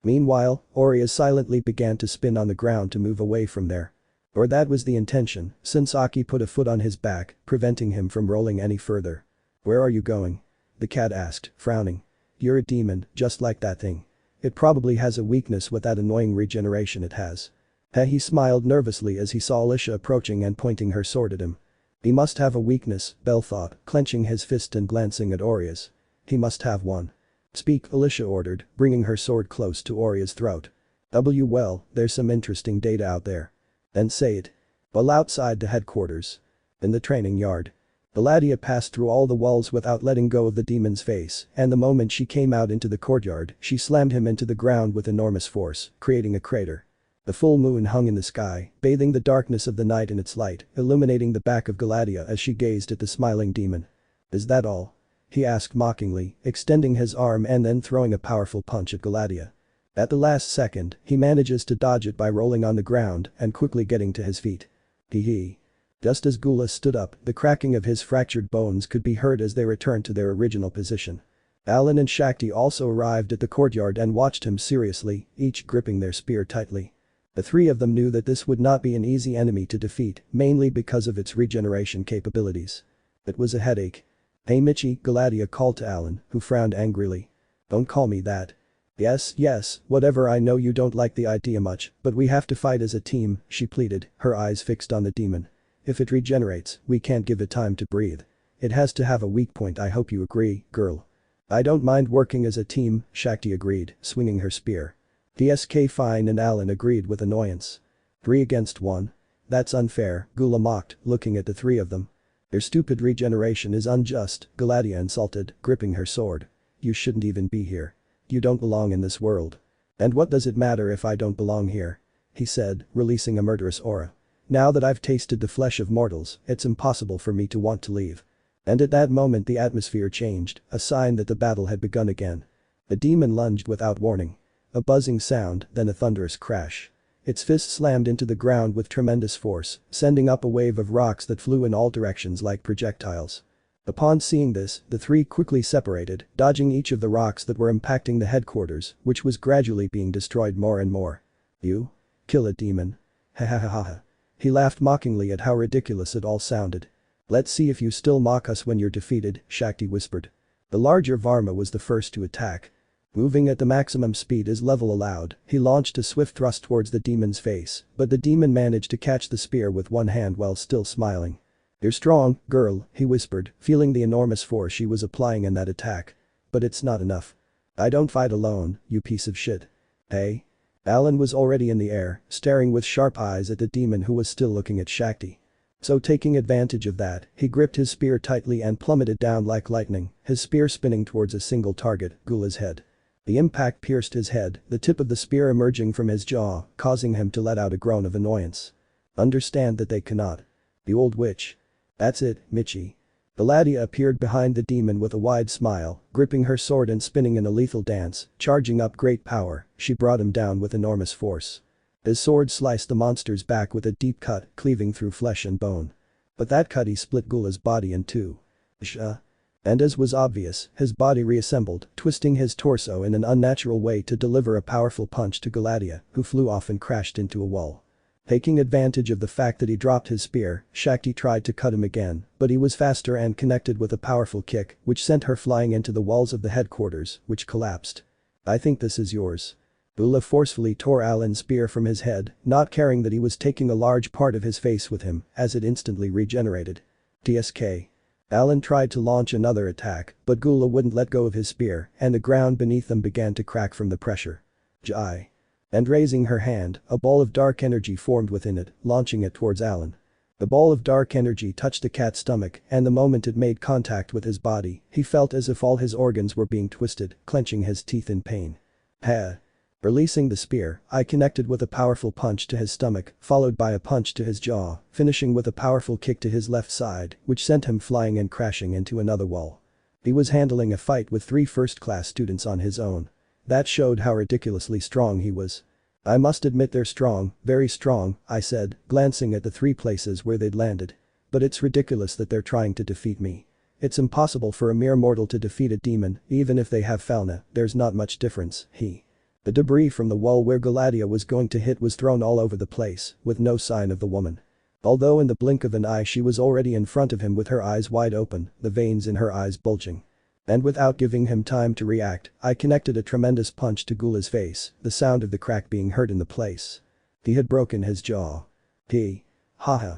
Meanwhile, Orizas silently began to spin on the ground to move away from there. Or that was the intention, since Aki put a foot on his back, preventing him from rolling any further. Where are you going? The cat asked, frowning. You're a demon, just like that thing. It probably has a weakness with that annoying regeneration it has. He smiled nervously as he saw Alicia approaching and pointing her sword at him. He must have a weakness, Belle thought, clenching his fist and glancing at Orizas. He must have one. Speak, Alicia ordered, bringing her sword close to Orizas' throat. Well, there's some interesting data out there. Then say it. Well, outside the headquarters. In the training yard. Galadia passed through all the walls without letting go of the demon's face, and the moment she came out into the courtyard, she slammed him into the ground with enormous force, creating a crater. The full moon hung in the sky, bathing the darkness of the night in its light, illuminating the back of Galadia as she gazed at the smiling demon. Is that all? He asked mockingly, extending his arm and then throwing a powerful punch at Galadia. At the last second, he manages to dodge it by rolling on the ground and quickly getting to his feet. Hee. Just as Gula stood up, the cracking of his fractured bones could be heard as they returned to their original position. Alan and Shakti also arrived at the courtyard and watched him seriously, each gripping their spear tightly. The three of them knew that this would not be an easy enemy to defeat, mainly because of its regeneration capabilities. It was a headache. Hey Michi, Galadia called to Alan, who frowned angrily. Don't call me that. Yes, whatever, I know you don't like the idea much, but we have to fight as a team, she pleaded, her eyes fixed on the demon. If it regenerates, we can't give it time to breathe. It has to have a weak point. I hope you agree, girl. I don't mind working as a team, Shakti agreed, swinging her spear. DSK fine, and Alan agreed with annoyance. 3 against 1? That's unfair, Gula mocked, looking at the three of them. Their stupid regeneration is unjust, Galadia insulted, gripping her sword. You shouldn't even be here. You don't belong in this world. And what does it matter if I don't belong here? He said, releasing a murderous aura. Now that I've tasted the flesh of mortals, it's impossible for me to want to leave. And at that moment the atmosphere changed, a sign that the battle had begun again. The demon lunged without warning. A buzzing sound, then a thunderous crash. Its fist slammed into the ground with tremendous force, sending up a wave of rocks that flew in all directions like projectiles. Upon seeing this, the three quickly separated, dodging each of the rocks that were impacting the headquarters, which was gradually being destroyed more and more. You? Kill a demon. Ha ha ha ha. He laughed mockingly at how ridiculous it all sounded. Let's see if you still mock us when you're defeated, Shakti whispered. The larger Varma was the first to attack. Moving at the maximum speed his level allowed, he launched a swift thrust towards the demon's face, but the demon managed to catch the spear with one hand while still smiling. You're strong, girl, he whispered, feeling the enormous force she was applying in that attack. But it's not enough. I don't fight alone, you piece of shit. Hey? Alan was already in the air, staring with sharp eyes at the demon who was still looking at Shakti. So taking advantage of that, he gripped his spear tightly and plummeted down like lightning, his spear spinning towards a single target, Gula's head. The impact pierced his head, the tip of the spear emerging from his jaw, causing him to let out a groan of annoyance. Understand that they cannot. The old witch. That's it, Michi. Galadia appeared behind the demon with a wide smile, gripping her sword and spinning in a lethal dance, charging up great power, she brought him down with enormous force. His sword sliced the monster's back with a deep cut, cleaving through flesh and bone. But that cut he split Gula's body in two. And as was obvious, his body reassembled, twisting his torso in an unnatural way to deliver a powerful punch to Galadia, who flew off and crashed into a wall. Taking advantage of the fact that he dropped his spear, Shakti tried to cut him again, but he was faster and connected with a powerful kick, which sent her flying into the walls of the headquarters, which collapsed. I think this is yours. Gula forcefully tore Alan's spear from his head, not caring that he was taking a large part of his face with him, as it instantly regenerated. TSK. Alan tried to launch another attack, but Gula wouldn't let go of his spear, and the ground beneath them began to crack from the pressure. Jai. And raising her hand, a ball of dark energy formed within it, launching it towards Alan. The ball of dark energy touched the cat's stomach, and the moment it made contact with his body, he felt as if all his organs were being twisted, clenching his teeth in pain. Ha. Releasing the spear, I connected with a powerful punch to his stomach, followed by a punch to his jaw, finishing with a powerful kick to his left side, which sent him flying and crashing into another wall. He was handling a fight with 3 first-class students on his own. That showed how ridiculously strong he was. I must admit they're strong, very strong, I said, glancing at the 3 places where they'd landed. But it's ridiculous that they're trying to defeat me. It's impossible for a mere mortal to defeat a demon, even if they have Falna, there's not much difference, The debris from the wall where Galadia was going to hit was thrown all over the place, with no sign of the woman. Although in the blink of an eye she was already in front of him with her eyes wide open, the veins in her eyes bulging. And without giving him time to react, I connected a tremendous punch to Gula's face, the sound of the crack being heard in the place. He had broken his jaw. Haha.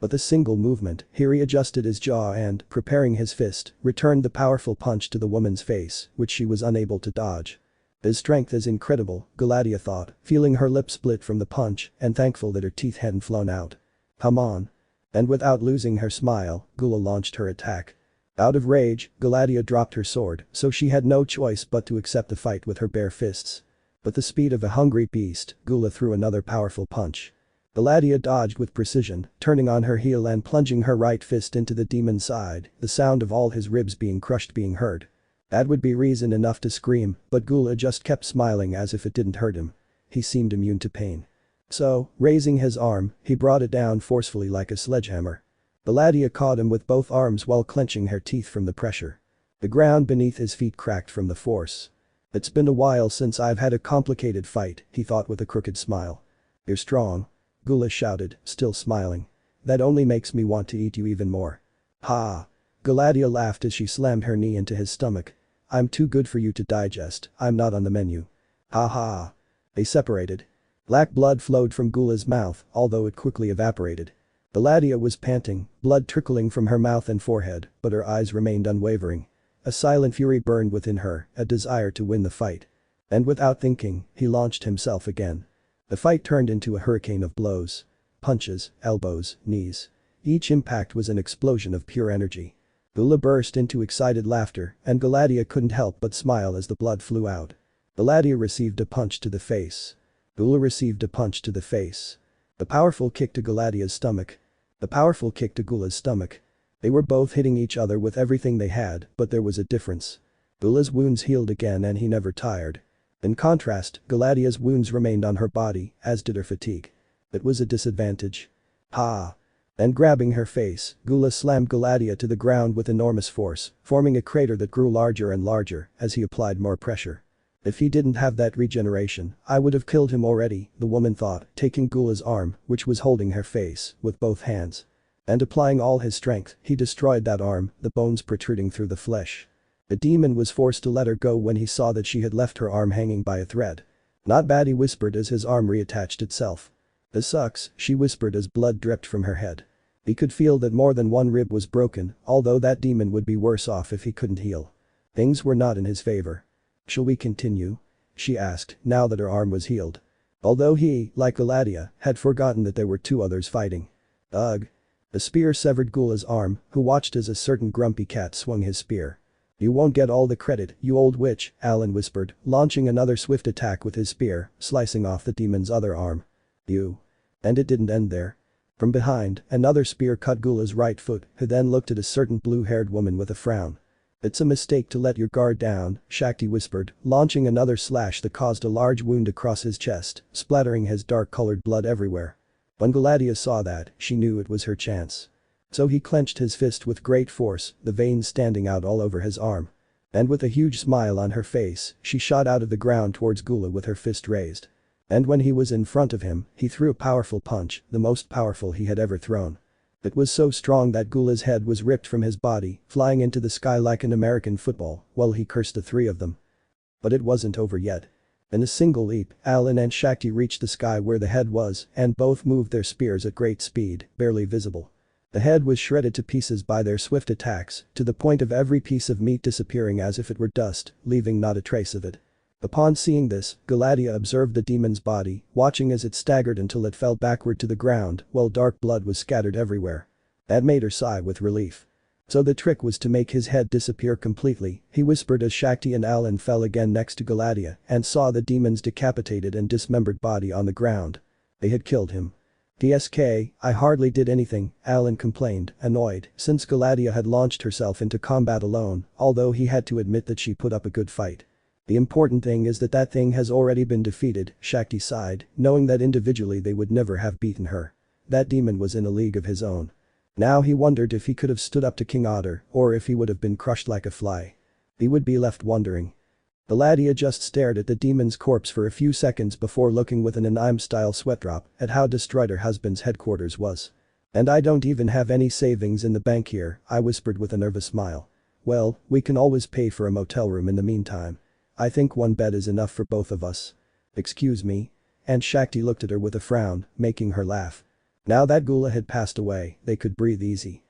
With a single movement, he readjusted his jaw and, preparing his fist, returned the powerful punch to the woman's face, which she was unable to dodge. His strength is incredible, Galadia thought, feeling her lip split from the punch and thankful that her teeth hadn't flown out. Come on. And without losing her smile, Gula launched her attack. Out of rage, Galadia dropped her sword, so she had no choice but to accept the fight with her bare fists. With the speed of a hungry beast, Gula threw another powerful punch. Galadia dodged with precision, turning on her heel and plunging her right fist into the demon's side, the sound of all his ribs being crushed being heard. That would be reason enough to scream, but Gula just kept smiling as if it didn't hurt him. He seemed immune to pain. So, raising his arm, he brought it down forcefully like a sledgehammer. Galadia caught him with both arms while clenching her teeth from the pressure. The ground beneath his feet cracked from the force. It's been a while since I've had a complicated fight, he thought with a crooked smile. You're strong. Gula shouted, still smiling. That only makes me want to eat you even more. Ha. Galadia laughed as she slammed her knee into his stomach. I'm too good for you to digest, I'm not on the menu. Ha ha. They separated. Black blood flowed from Gula's mouth, although it quickly evaporated. Galadia was panting, blood trickling from her mouth and forehead, but her eyes remained unwavering. A silent fury burned within her, a desire to win the fight. And without thinking, he launched himself again. The fight turned into a hurricane of blows. Punches, elbows, knees. Each impact was an explosion of pure energy. Gula burst into excited laughter, and Galadia couldn't help but smile as the blood flew out. Galadia received a punch to the face. Gula received a punch to the face. The powerful kick to Galadia's stomach. The powerful kick to Gula's stomach. They were both hitting each other with everything they had, but there was a difference. Gula's wounds healed again and he never tired. In contrast, Galadia's wounds remained on her body, as did her fatigue. It was a disadvantage. Ha. And grabbing her face, Gula slammed Galadia to the ground with enormous force, forming a crater that grew larger and larger as he applied more pressure. If he didn't have that regeneration, I would have killed him already, the woman thought, taking Gula's arm, which was holding her face, with both hands. And applying all his strength, he destroyed that arm, the bones protruding through the flesh. The demon was forced to let her go when he saw that she had left her arm hanging by a thread. Not bad, he whispered as his arm reattached itself. This sucks, she whispered as blood dripped from her head. He could feel that more than one rib was broken, although that demon would be worse off if he couldn't heal. Things were not in his favor. Shall we continue? She asked, now that her arm was healed. Although he, like Galadia, had forgotten that there were 2 others fighting. Ugh. The spear severed Gula's arm, who watched as a certain grumpy cat swung his spear. "You won't get all the credit, you old witch," Alan whispered, launching another swift attack with his spear, slicing off the demon's other arm. "You." And it didn't end there. From behind, another spear cut Gula's right foot, who then looked at a certain blue-haired woman with a frown. "It's a mistake to let your guard down," Shakti whispered, launching another slash that caused a large wound across his chest, splattering his dark-colored blood everywhere. When Gladia saw that, she knew it was her chance. So he clenched his fist with great force, the veins standing out all over his arm. And with a huge smile on her face, she shot out of the ground towards Gula with her fist raised. And when he was in front of him, he threw a powerful punch, the most powerful he had ever thrown. It was so strong that Gula's head was ripped from his body, flying into the sky like an American football, while he cursed the three of them. But it wasn't over yet. In a single leap, Alan and Shakti reached the sky where the head was, and both moved their spears at great speed, barely visible. The head was shredded to pieces by their swift attacks, to the point of every piece of meat disappearing as if it were dust, leaving not a trace of it. Upon seeing this, Gladia observed the demon's body, watching as it staggered until it fell backward to the ground, while dark blood was scattered everywhere. That made her sigh with relief. So the trick was to make his head disappear completely, he whispered as Shakti and Alan fell again next to Gladia and saw the demon's decapitated and dismembered body on the ground. They had killed him. "DSK, I hardly did anything," Alan complained, annoyed, since Gladia had launched herself into combat alone, although he had to admit that she put up a good fight. "The important thing is that thing has already been defeated," Shakti sighed, knowing that individually they would never have beaten her. That demon was in a league of his own. Now he wondered if he could have stood up to King Otter, or if he would have been crushed like a fly. He would be left wondering. Gladia just stared at the demon's corpse for a few seconds before looking with an anime-style sweat drop at how destroyed her husband's headquarters was. "And I don't even have any savings in the bank here," I whispered with a nervous smile. "Well, we can always pay for a motel room in the meantime. I think one bed is enough for both of us." "Excuse me?" And Shakti looked at her with a frown, making her laugh. Now that Gula had passed away, they could breathe easy.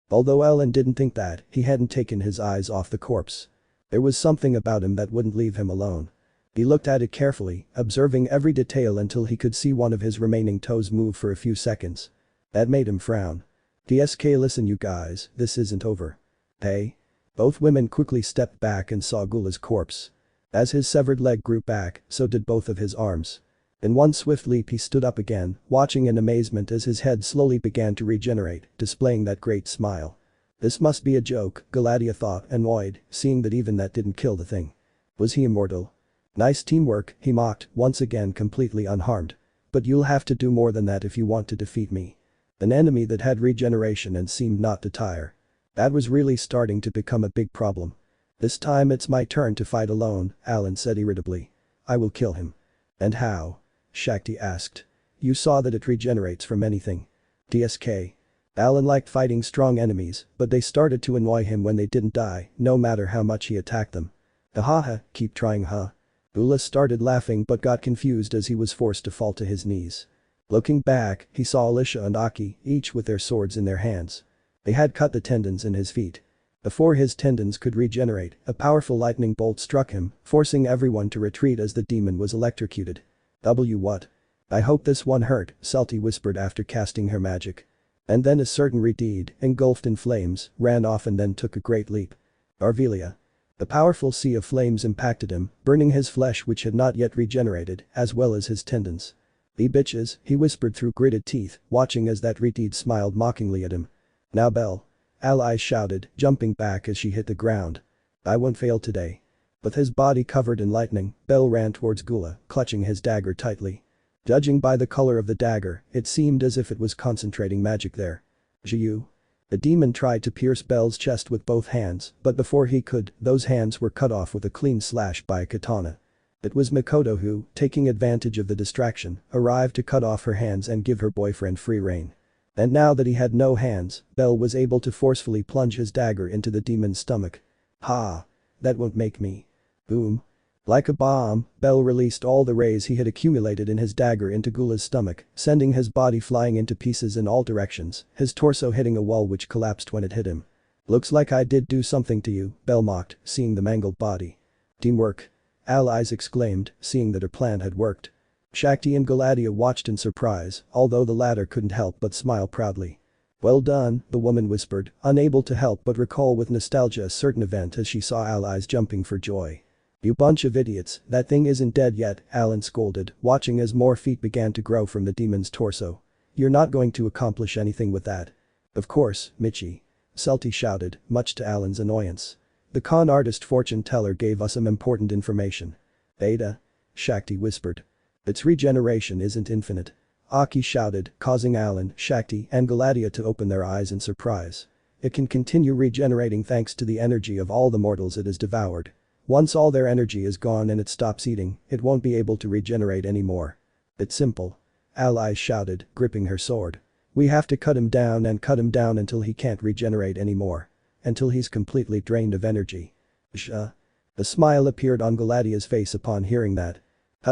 Although Ellen didn't think that, he hadn't taken his eyes off the corpse. There was something about him that wouldn't leave him alone. He looked at it carefully, observing every detail until he could see one of his remaining toes move for a few seconds. That made him frown. "DSK, listen you guys, this isn't over." "Hey?" Both women quickly stepped back and saw Gula's corpse. As his severed leg grew back, so did both of his arms. In one swift leap he stood up again, watching in amazement as his head slowly began to regenerate, displaying that great smile. This must be a joke, Gladia thought, annoyed, seeing that even that didn't kill the thing. Was he immortal? "Nice teamwork," he mocked, once again completely unharmed. "But you'll have to do more than that if you want to defeat me." An enemy that had regeneration and seemed not to tire. That was really starting to become a big problem. "This time it's my turn to fight alone," Alan said irritably. "I will kill him." "And how?" Shakti asked. "You saw that it regenerates from anything." "DSK." Alan liked fighting strong enemies, but they started to annoy him when they didn't die, no matter how much he attacked them. "Ahaha, keep trying huh?" Ula started laughing but got confused as he was forced to fall to his knees. Looking back, he saw Alicia and Aki, each with their swords in their hands. They had cut the tendons in his feet. Before his tendons could regenerate, a powerful lightning bolt struck him, forcing everyone to retreat as the demon was electrocuted. What? "I hope this one hurt," Salty whispered after casting her magic. And then a certain Redeed, engulfed in flames, ran off and then took a great leap. Arvelia. The powerful sea of flames impacted him, burning his flesh which had not yet regenerated, as well as his tendons. "The bitches," he whispered through gritted teeth, watching as that Redeed smiled mockingly at him. "Now Belle." Allies shouted, jumping back as she hit the ground. "I won't fail today." With his body covered in lightning, Belle ran towards Gula, clutching his dagger tightly. Judging by the color of the dagger, it seemed as if it was concentrating magic there. "Jiu." The demon tried to pierce Belle's chest with both hands, but before he could, those hands were cut off with a clean slash by a katana. It was Makoto who, taking advantage of the distraction, arrived to cut off her hands and give her boyfriend free rein. And now that he had no hands, Belle was able to forcefully plunge his dagger into the demon's stomach. "Ha! That won't make me." Boom. Like a bomb, Belle released all the rays he had accumulated in his dagger into Gula's stomach, sending his body flying into pieces in all directions, his torso hitting a wall which collapsed when it hit him. "Looks like I did do something to you," Belle mocked, seeing the mangled body. "Teamwork." Allies exclaimed, seeing that her plan had worked. Shakti and Gladia watched in surprise, although the latter couldn't help but smile proudly. Well done, the woman whispered, unable to help but recall with nostalgia a certain event as she saw allies jumping for joy. You bunch of idiots, that thing isn't dead yet, Alan scolded, watching as more feet began to grow from the demon's torso. You're not going to accomplish anything with that. Of course, Michi. Celty shouted, much to Alan's annoyance. The con artist fortune teller gave us some important information. Beta? Shakti whispered. Its regeneration isn't infinite. Aki shouted, causing Alan, Shakti, and Galadia to open their eyes in surprise. It can continue regenerating thanks to the energy of all the mortals it has devoured. Once all their energy is gone and it stops eating, it won't be able to regenerate anymore. It's simple. Allies shouted, gripping her sword. We have to cut him down and cut him down until he can't regenerate anymore. Until he's completely drained of energy. A smile appeared on Galadia's face upon hearing that.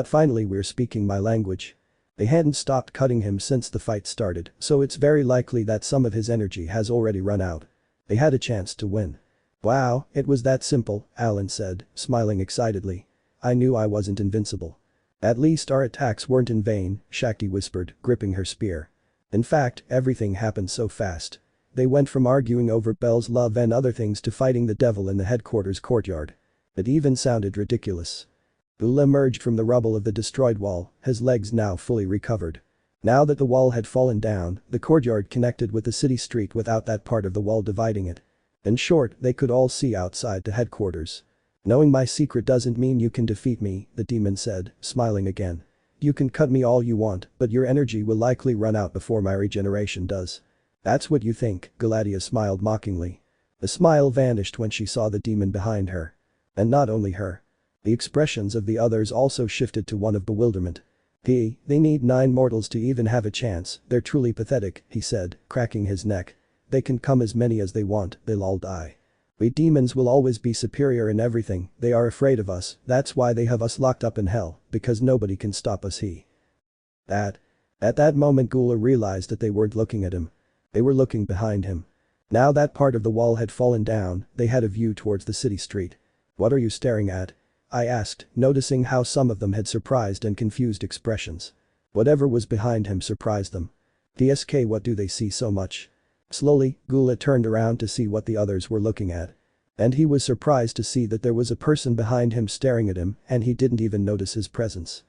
Finally we're speaking my language. They hadn't stopped cutting him since the fight started, so it's very likely that some of his energy has already run out. They had a chance to win. Wow, it was that simple, Alan said, smiling excitedly. I knew I wasn't invincible. At least our attacks weren't in vain, Shakti whispered, gripping her spear. In fact, everything happened so fast. They went from arguing over Belle's love and other things to fighting the devil in the headquarters courtyard. It even sounded ridiculous. Bull emerged from the rubble of the destroyed wall, his legs now fully recovered. Now that the wall had fallen down, the courtyard connected with the city street without that part of the wall dividing it. In short, they could all see outside the headquarters. Knowing my secret doesn't mean you can defeat me, the demon said, smiling again. You can cut me all you want, but your energy will likely run out before my regeneration does. That's what you think, Galadia smiled mockingly. The smile vanished when she saw the demon behind her. And not only her. The expressions of the others also shifted to one of bewilderment. They need 9 mortals to even have a chance, they're truly pathetic, he said, cracking his neck. They can come as many as they want, they'll all die. We demons will always be superior in everything, they are afraid of us, that's why they have us locked up in hell, because nobody can stop us At that moment Gula realized that they weren't looking at him. They were looking behind him. Now that part of the wall had fallen down, they had a view towards the city street. What are you staring at? I asked, noticing how some of them had surprised and confused expressions. Whatever was behind him surprised them. DSK, what do they see so much? Slowly, Gula turned around to see what the others were looking at. And he was surprised to see that there was a person behind him staring at him and he didn't even notice his presence.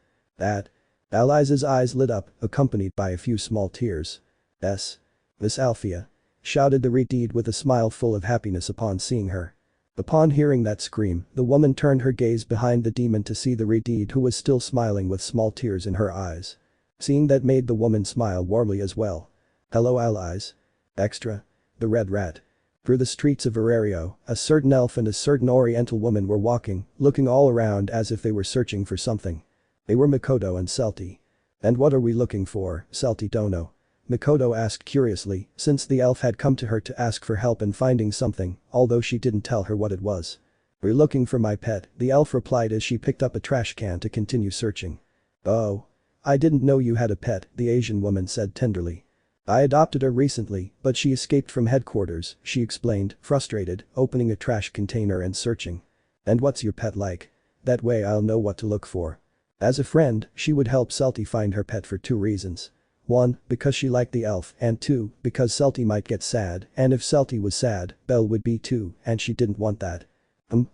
Alice's eyes lit up, accompanied by a few small tears. Miss Althea. Shouted the Redeed with a smile full of happiness upon seeing her. Upon hearing that scream, the woman turned her gaze behind the demon to see the Redeed, who was still smiling with small tears in her eyes. Seeing that made the woman smile warmly as well. Hello allies. Extra. The Red Rat. Through the streets of Arario, a certain elf and a certain oriental woman were walking, looking all around as if they were searching for something. They were Makoto and Celty. And what are we looking for, Celty don't know? Makoto asked curiously, since the elf had come to her to ask for help in finding something, although she didn't tell her what it was. We're looking for my pet, the elf replied as she picked up a trash can to continue searching. Oh. I didn't know you had a pet, the Asian woman said tenderly. I adopted her recently, but she escaped from headquarters, she explained, frustrated, opening a trash container and searching. And what's your pet like? That way I'll know what to look for. As a friend, she would help Celty find her pet for 2 reasons. 1, because she liked the elf, and 2, because Celty might get sad, and if Celty was sad, Belle would be too, and she didn't want that.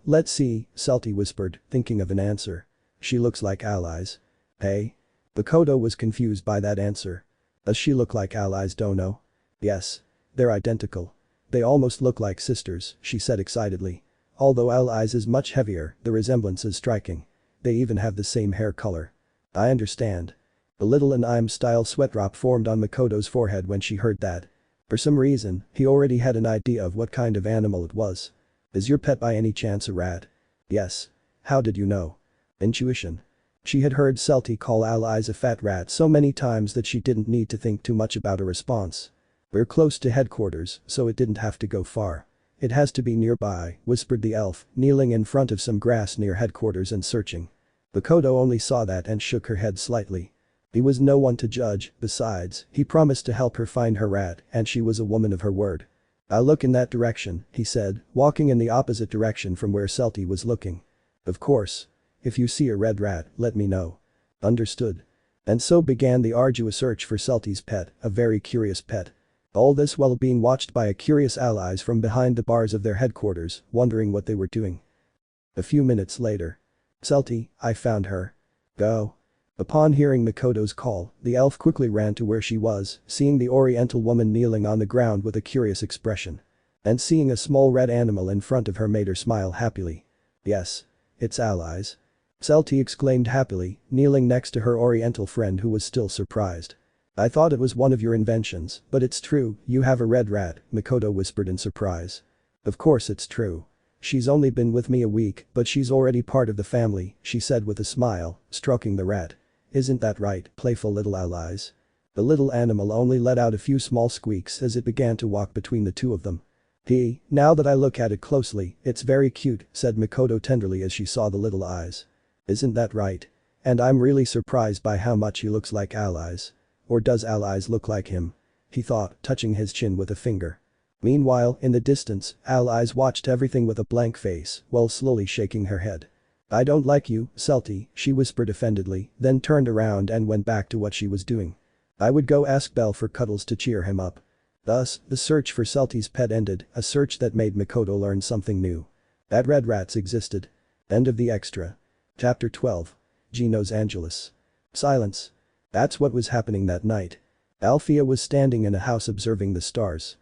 Let's see, Celty whispered, thinking of an answer. She looks like allies. Hey? Makoto was confused by that answer. Does she look like allies Dono? Yes. They're identical. They almost look like sisters, she said excitedly. Although allies is much heavier, the resemblance is striking. They even have the same hair color. I understand. A little anime-style sweat drop formed on Makoto's forehead when she heard that. For some reason, he already had an idea of what kind of animal it was. Is your pet by any chance a rat? Yes. How did you know? Intuition. She had heard Celty call allies a fat rat so many times that she didn't need to think too much about a response. We're close to headquarters, so it didn't have to go far. It has to be nearby, whispered the elf, kneeling in front of some grass near headquarters and searching. Makoto only saw that and shook her head slightly. He was no one to judge, besides, he promised to help her find her rat and she was a woman of her word. I'll look in that direction, he said, walking in the opposite direction from where Celty was looking. Of course. If you see a red rat, let me know. Understood. And so began the arduous search for Celty's pet, a very curious pet. All this while being watched by a curious allies from behind the bars of their headquarters, wondering what they were doing. A few minutes later. Celti, I found her. Go. Upon hearing Makoto's call, the elf quickly ran to where she was, seeing the oriental woman kneeling on the ground with a curious expression. And seeing a small red animal in front of her made her smile happily. Yes. It's allies. Celti exclaimed happily, kneeling next to her oriental friend who was still surprised. I thought it was one of your inventions, but it's true, you have a red rat, Makoto whispered in surprise. Of course it's true. She's only been with me a week, but she's already part of the family, she said with a smile, stroking the rat. Isn't that right, playful little allies? The little animal only let out a few small squeaks as it began to walk between the two of them. Now that I look at it closely, it's very cute, said Makoto tenderly as she saw the little eyes. Isn't that right? And I'm really surprised by how much he looks like allies. Or does allies look like him? He thought, touching his chin with a finger. Meanwhile, in the distance, allies watched everything with a blank face, while slowly shaking her head. I don't like you, Celti, she whispered offendedly, then turned around and went back to what she was doing. I would go ask Belle for cuddles to cheer him up. Thus, the search for Celti's pet ended, a search that made Makoto learn something new. That red rats existed. End of the extra. Chapter 12. Gino's Angelus. Silence. That's what was happening that night. Althea was standing in a house observing the stars.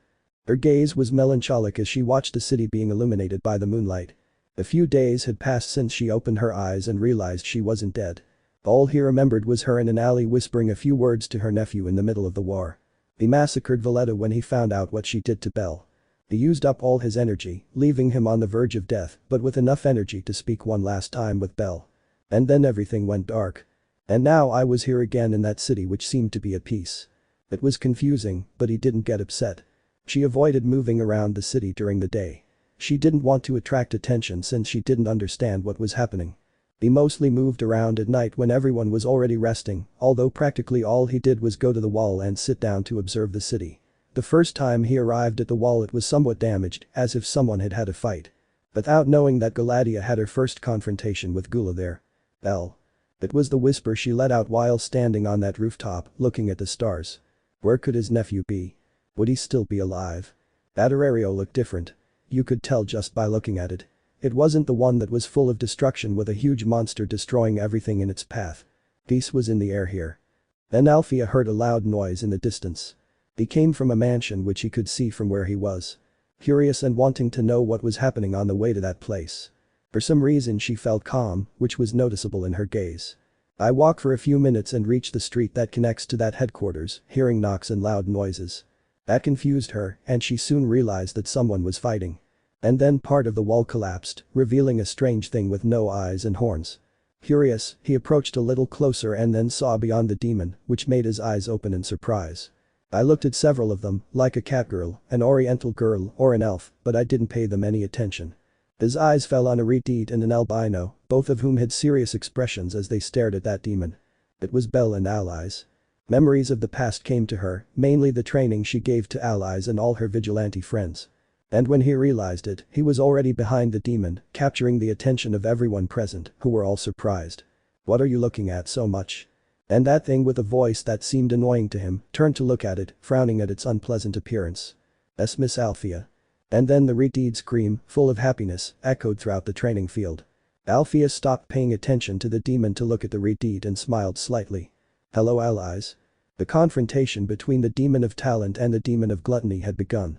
Her gaze was melancholic as she watched the city being illuminated by the moonlight. A few days had passed since she opened her eyes and realized she wasn't dead. All he remembered was her in an alley whispering a few words to her nephew in the middle of the war. He massacred Valletta when he found out what she did to Belle. He used up all his energy, leaving him on the verge of death, but with enough energy to speak one last time with Belle. And then everything went dark. And now I was here again in that city which seemed to be at peace. It was confusing, but he didn't get upset. She avoided moving around the city during the day. She didn't want to attract attention since she didn't understand what was happening. He mostly moved around at night when everyone was already resting, although practically all he did was go to the wall and sit down to observe the city. The first time he arrived at the wall it was somewhat damaged, as if someone had had a fight. Without knowing that Galatia had her first confrontation with Gula there. Belle. It was the whisper she let out while standing on that rooftop, looking at the stars. Where could his nephew be? Would he still be alive? That Aurario looked different. You could tell just by looking at it. It wasn't the one that was full of destruction with a huge monster destroying everything in its path. Peace was in the air here. Then Althea heard a loud noise in the distance. It came from a mansion which he could see from where he was. Curious and wanting to know what was happening on the way to that place. For some reason she felt calm, which was noticeable in her gaze. I walk for a few minutes and reach the street that connects to that headquarters, hearing knocks and loud noises. That confused her, and she soon realized that someone was fighting. And then part of the wall collapsed, revealing a strange thing with no eyes and horns. Curious, he approached a little closer and then saw beyond the demon, which made his eyes open in surprise. I looked at several of them, like a catgirl, an oriental girl, or an elf, but I didn't pay them any attention. His eyes fell on a redeed and an albino, both of whom had serious expressions as they stared at that demon. It was Belle and allies. Memories of the past came to her, mainly the training she gave to allies and all her vigilante friends. And when he realized it, he was already behind the demon, capturing the attention of everyone present, who were all surprised. What are you looking at so much? And that thing with a voice that seemed annoying to him, turned to look at it, frowning at its unpleasant appearance. Miss Althea. And then the redeed scream, full of happiness, echoed throughout the training field. Althea stopped paying attention to the demon to look at the redeed and smiled slightly. Hello allies. The confrontation between the demon of talent and the demon of gluttony had begun.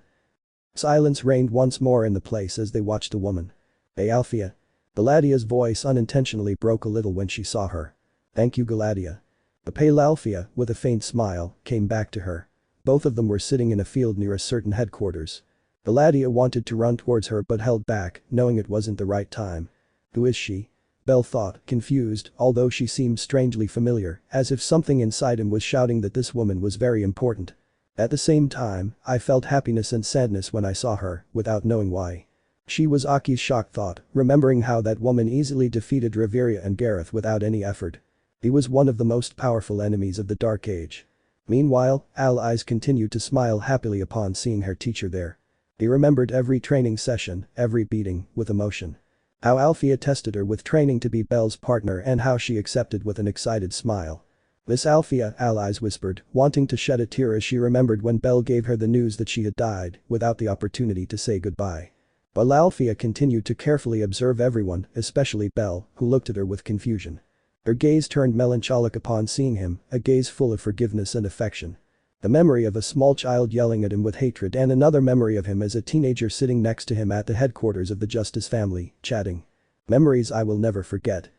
Silence reigned once more in the place as they watched the woman. Hey Althea. Galadia's voice unintentionally broke a little when she saw her. Thank you Galadia. The pale Althea, with a faint smile, came back to her. Both of them were sitting in a field near a certain headquarters. Galadia wanted to run towards her but held back, knowing it wasn't the right time. Who is she? Belle thought, confused, although she seemed strangely familiar, as if something inside him was shouting that this woman was very important. At the same time, I felt happiness and sadness when I saw her, without knowing why. She was Aki's shocked thought, remembering how that woman easily defeated Riveria and Gareth without any effort. He was one of the most powerful enemies of the Dark Age. Meanwhile, allies continued to smile happily upon seeing her teacher there. He remembered every training session, every beating, with emotion. How Althea tested her with training to be Belle's partner and how she accepted with an excited smile. "Miss Althea," Allies whispered, wanting to shed a tear as she remembered when Belle gave her the news that she had died, without the opportunity to say goodbye. But Althea continued to carefully observe everyone, especially Belle, who looked at her with confusion. Her gaze turned melancholic upon seeing him, a gaze full of forgiveness and affection. The memory of a small child yelling at him with hatred and another memory of him as a teenager sitting next to him at the headquarters of the Justice family, chatting. Memories I will never forget.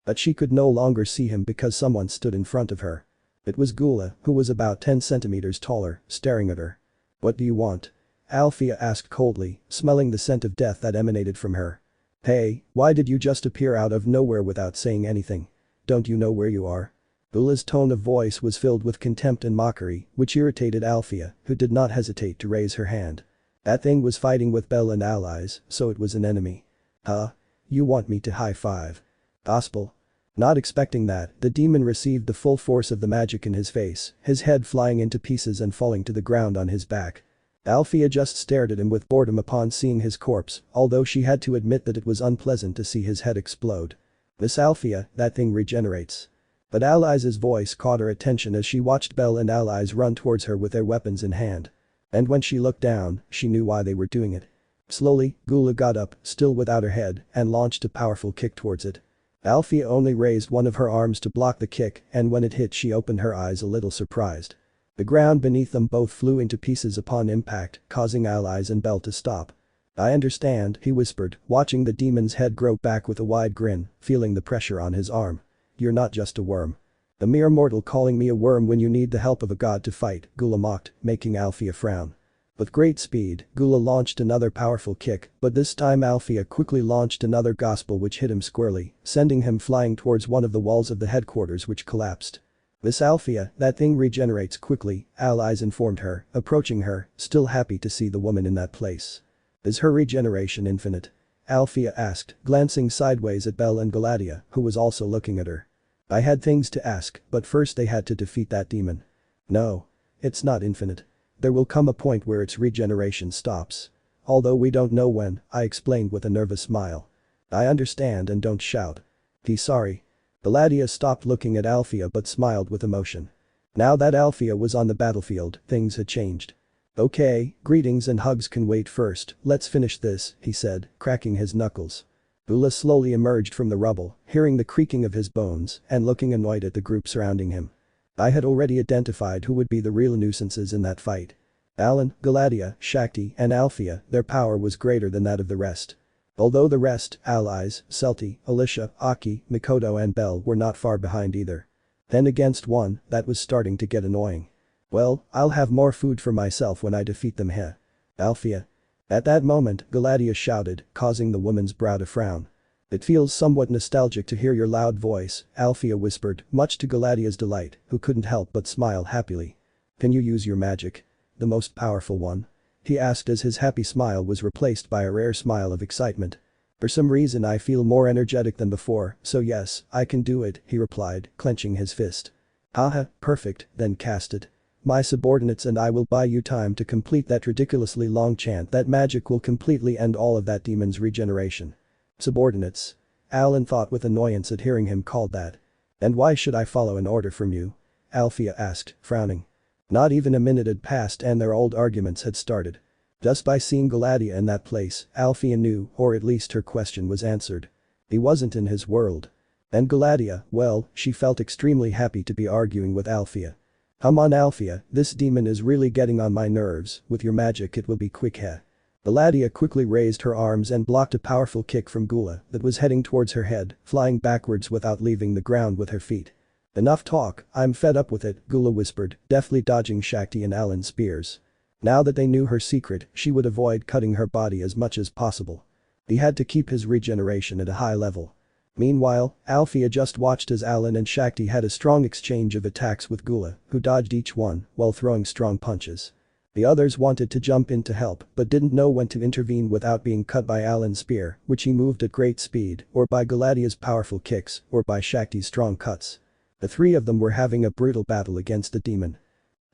But she could no longer see him because someone stood in front of her. It was Gula, who was about 10 centimeters taller, staring at her. "What do you want?" Althea asked coldly, smelling the scent of death that emanated from her. "Hey, why did you just appear out of nowhere without saying anything? Don't you know where you are?" Gula's tone of voice was filled with contempt and mockery, which irritated Althea, who did not hesitate to raise her hand. That thing was fighting with Belle and allies, so it was an enemy. "Huh? You want me to high-five? Gospel?" Not expecting that, the demon received the full force of the magic in his face, his head flying into pieces and falling to the ground on his back. Althea just stared at him with boredom upon seeing his corpse, although she had to admit that it was unpleasant to see his head explode. "Miss Althea, that thing regenerates." But Allies' voice caught her attention as she watched Belle and allies run towards her with their weapons in hand. And when she looked down, she knew why they were doing it. Slowly, Gula got up, still without her head, and launched a powerful kick towards it. Althea only raised one of her arms to block the kick, and when it hit she opened her eyes a little surprised. The ground beneath them both flew into pieces upon impact, causing allies and Belle to stop. "I understand," he whispered, watching the demon's head grow back with a wide grin, feeling the pressure on his arm. "You're not just a worm. A mere mortal calling me a worm when you need the help of a god to fight," Gula mocked, making Althea frown. With great speed, Gula launched another powerful kick, but this time Althea quickly launched another gospel which hit him squarely, sending him flying towards one of the walls of the headquarters which collapsed. "Miss Althea, that thing regenerates quickly," allies informed her, approaching her, still happy to see the woman in that place. "Is her regeneration infinite?" Althea asked, glancing sideways at Belle and Galatea, who was also looking at her. "I had things to ask, but first they had to defeat that demon." "No. It's not infinite. There will come a point where its regeneration stops. Although we don't know when," I explained with a nervous smile. "I understand and don't shout." "He's sorry." Galatea stopped looking at Althea but smiled with emotion. Now that Althea was on the battlefield, things had changed. "Okay, greetings and hugs can wait first, let's finish this," he said, cracking his knuckles. Gula slowly emerged from the rubble, hearing the creaking of his bones and looking annoyed at the group surrounding him. I had already identified who would be the real nuisances in that fight. Alan, Galatea, Shakti, and Althea, their power was greater than that of the rest. Although the rest, allies, Selti, Alicia, Aki, Mikoto and Belle were not far behind either. Then against one, that was starting to get annoying. "Well, I'll have more food for myself when I defeat them heh. Althea." At that moment, Galatea shouted, causing the woman's brow to frown. "It feels somewhat nostalgic to hear your loud voice," Althea whispered, much to Galatea's delight, who couldn't help but smile happily. "Can you use your magic? The most powerful one?" he asked as his happy smile was replaced by a rare smile of excitement. "For some reason I feel more energetic than before, so yes, I can do it," he replied, clenching his fist. "Haha, perfect, then cast it. My subordinates and I will buy you time to complete that ridiculously long chant. That magic will completely end all of that demon's regeneration." "Subordinates?" Alan thought with annoyance at hearing him called that. "And why should I follow an order from you?" Althea asked, frowning. Not even a minute had passed and their old arguments had started. Just by seeing Galatea in that place, Althea knew, or at least her question was answered. He wasn't in his world. And Galatea, well, she felt extremely happy to be arguing with Althea. "Come on Althea, this demon is really getting on my nerves, with your magic it will be quick heh." Galatea quickly raised her arms and blocked a powerful kick from Gula that was heading towards her head, flying backwards without leaving the ground with her feet. "Enough talk, I'm fed up with it," Gula whispered, deftly dodging Shakti and Alan's spears. Now that they knew her secret, she would avoid cutting her body as much as possible. He had to keep his regeneration at a high level. Meanwhile, Althea just watched as Alan and Shakti had a strong exchange of attacks with Gula, who dodged each one while throwing strong punches. The others wanted to jump in to help but didn't know when to intervene without being cut by Alan's spear, which he moved at great speed, or by Galatea's powerful kicks, or by Shakti's strong cuts. The three of them were having a brutal battle against the demon.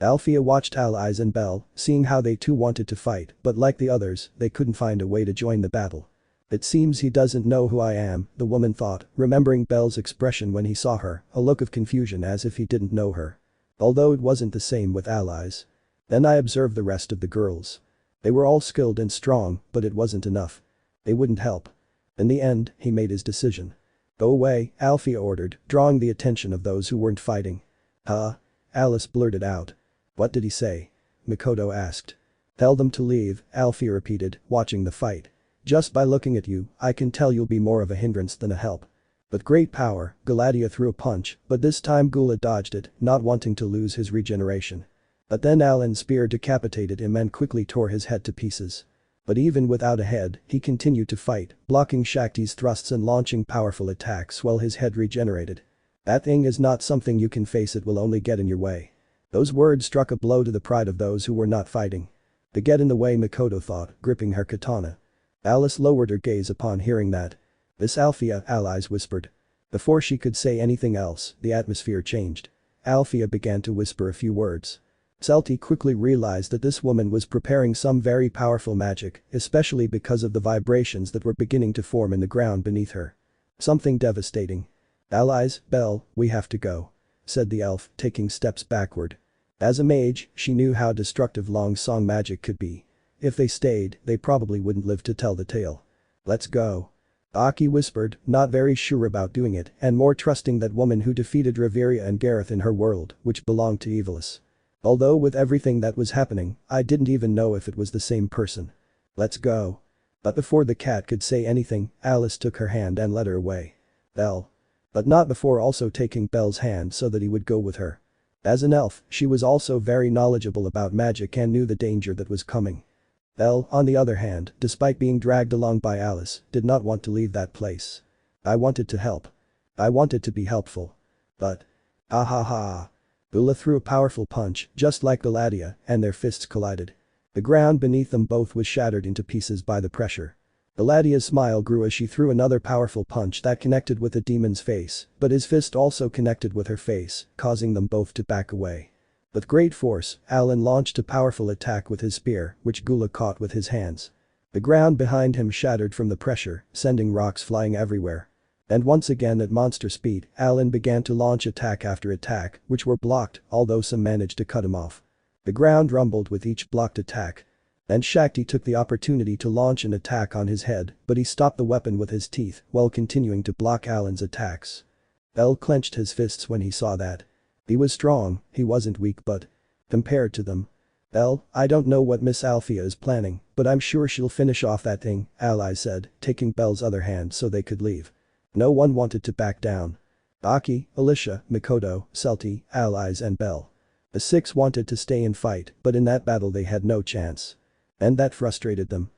Althea watched allies and Belle, seeing how they too wanted to fight, but like the others, they couldn't find a way to join the battle. It seems he doesn't know who I am, the woman thought, remembering Belle's expression when he saw her, a look of confusion as if he didn't know her. Although it wasn't the same with allies. Then I observed the rest of the girls. They were all skilled and strong, but it wasn't enough. They wouldn't help. In the end, he made his decision. Go away, Alfia ordered, drawing the attention of those who weren't fighting. Huh? Alice blurted out. What did he say? Mikoto asked. Tell them to leave, Alfia repeated, watching the fight. Just by looking at you, I can tell you'll be more of a hindrance than a help. With great power, Galatea threw a punch, but this time Gula dodged it, not wanting to lose his regeneration. But then Alan's spear decapitated him and quickly tore his head to pieces. But even without a head, he continued to fight, blocking Shakti's thrusts and launching powerful attacks while his head regenerated. That thing is not something you can face, it will only get in your way. Those words struck a blow to the pride of those who were not fighting. To get in the way, Mikoto thought, gripping her katana. Alice lowered her gaze upon hearing that. This Alfia, allies whispered. Before she could say anything else, the atmosphere changed. Alfia began to whisper a few words. Celti quickly realized that this woman was preparing some very powerful magic, especially because of the vibrations that were beginning to form in the ground beneath her. Something devastating. Allies, Belle, we have to go. Said the elf, taking steps backward. As a mage, she knew how destructive long song magic could be. If they stayed, they probably wouldn't live to tell the tale. Let's go. Aki whispered, not very sure about doing it and more trusting that woman who defeated Reveria and Gareth in her world, which belonged to Evilis. Although with everything that was happening, I didn't even know if it was the same person. Let's go. But before the cat could say anything, Alice took her hand and led her away. Belle. But not before also taking Belle's hand so that he would go with her. As an elf, she was also very knowledgeable about magic and knew the danger that was coming. Belle, on the other hand, despite being dragged along by Alice, did not want to leave that place. I wanted to help. I wanted to be helpful. But. Ah ha ha. Bula threw a powerful punch, just like Galatea, and their fists collided. The ground beneath them both was shattered into pieces by the pressure. Galatea's smile grew as she threw another powerful punch that connected with the demon's face, but his fist also connected with her face, causing them both to back away. With great force, Alan launched a powerful attack with his spear, which Gula caught with his hands. The ground behind him shattered from the pressure, sending rocks flying everywhere. And once again at monster speed, Alan began to launch attack after attack, which were blocked, although some managed to cut him off. The ground rumbled with each blocked attack. And Shakti took the opportunity to launch an attack on his head, but he stopped the weapon with his teeth while continuing to block Alan's attacks. Belle clenched his fists when he saw that. He was strong, he wasn't weak, but compared to them. Belle, I don't know what Miss Alfia is planning, but I'm sure she'll finish off that thing, Ally said, taking Belle's other hand so they could leave. No one wanted to back down. Aki, Alicia, Mikoto, Celti, allies and Belle. The six wanted to stay and fight, but in that battle they had no chance. And that frustrated them.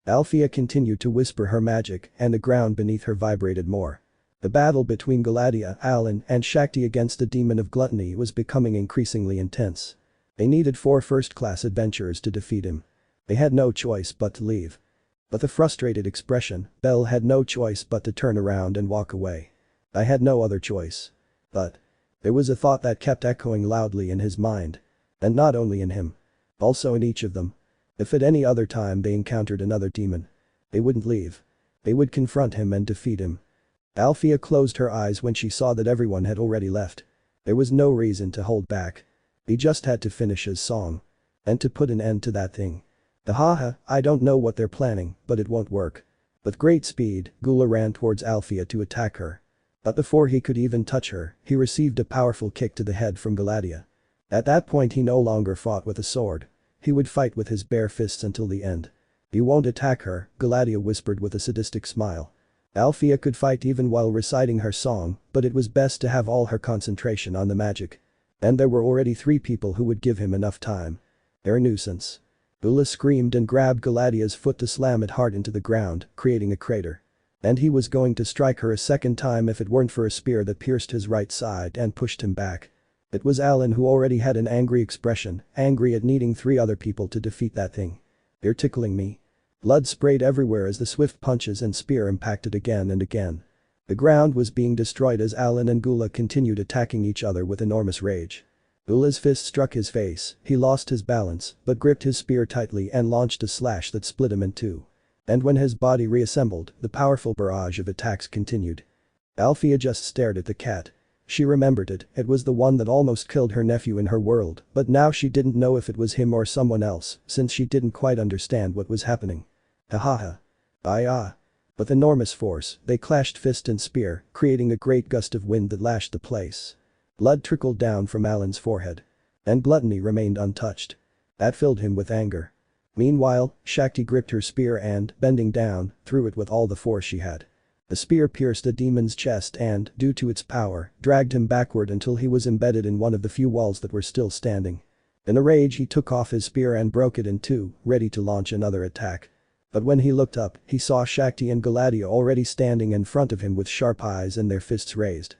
Alfia continued to whisper her magic and the ground beneath her vibrated more. The battle between Galatea, Alan and Shakti against the demon of gluttony was becoming increasingly intense. They needed 4 first-class adventurers to defeat him. They had no choice but to leave. With a frustrated expression, Belle had no choice but to turn around and walk away. I had no other choice. But. There was a thought that kept echoing loudly in his mind. And not only in him. Also in each of them. If at any other time they encountered another demon. They wouldn't leave. They would confront him and defeat him. Alfia closed her eyes when she saw that everyone had already left. There was no reason to hold back. He just had to finish his song. And to put an end to that thing. Haha, I don't know what they're planning, but it won't work. With great speed, Gula ran towards Alfia to attack her. But before he could even touch her, he received a powerful kick to the head from Galatea. At that point he no longer fought with a sword. He would fight with his bare fists until the end. You won't attack her, Galatea whispered with a sadistic smile. Alfia could fight even while reciting her song, but it was best to have all her concentration on the magic. And there were already 3 people who would give him enough time. They're a nuisance. Gula screamed and grabbed Galatea's foot to slam it hard into the ground, creating a crater. And he was going to strike her a second time if it weren't for a spear that pierced his right side and pushed him back. It was Alan who already had an angry expression, angry at needing 3 other people to defeat that thing. You're tickling me. Blood sprayed everywhere as the swift punches and spear impacted again and again. The ground was being destroyed as Alan and Gula continued attacking each other with enormous rage. Gula's fist struck his face, he lost his balance, but gripped his spear tightly and launched a slash that split him in 2. And when his body reassembled, the powerful barrage of attacks continued. Althea just stared at the cat. She remembered it, it was the one that almost killed her nephew in her world, but now she didn't know if it was him or someone else, since she didn't quite understand what was happening. Ha. With enormous force, they clashed fist and spear, creating a great gust of wind that lashed the place. Blood trickled down from Alan's forehead. And gluttony remained untouched. That filled him with anger. Meanwhile, Shakti gripped her spear and, bending down, threw it with all the force she had. The spear pierced the demon's chest and, due to its power, dragged him backward until he was embedded in one of the few walls that were still standing. In a rage he took off his spear and broke it in two, ready to launch another attack. But when he looked up, he saw Shakti and Galadia already standing in front of him with sharp eyes and their fists raised.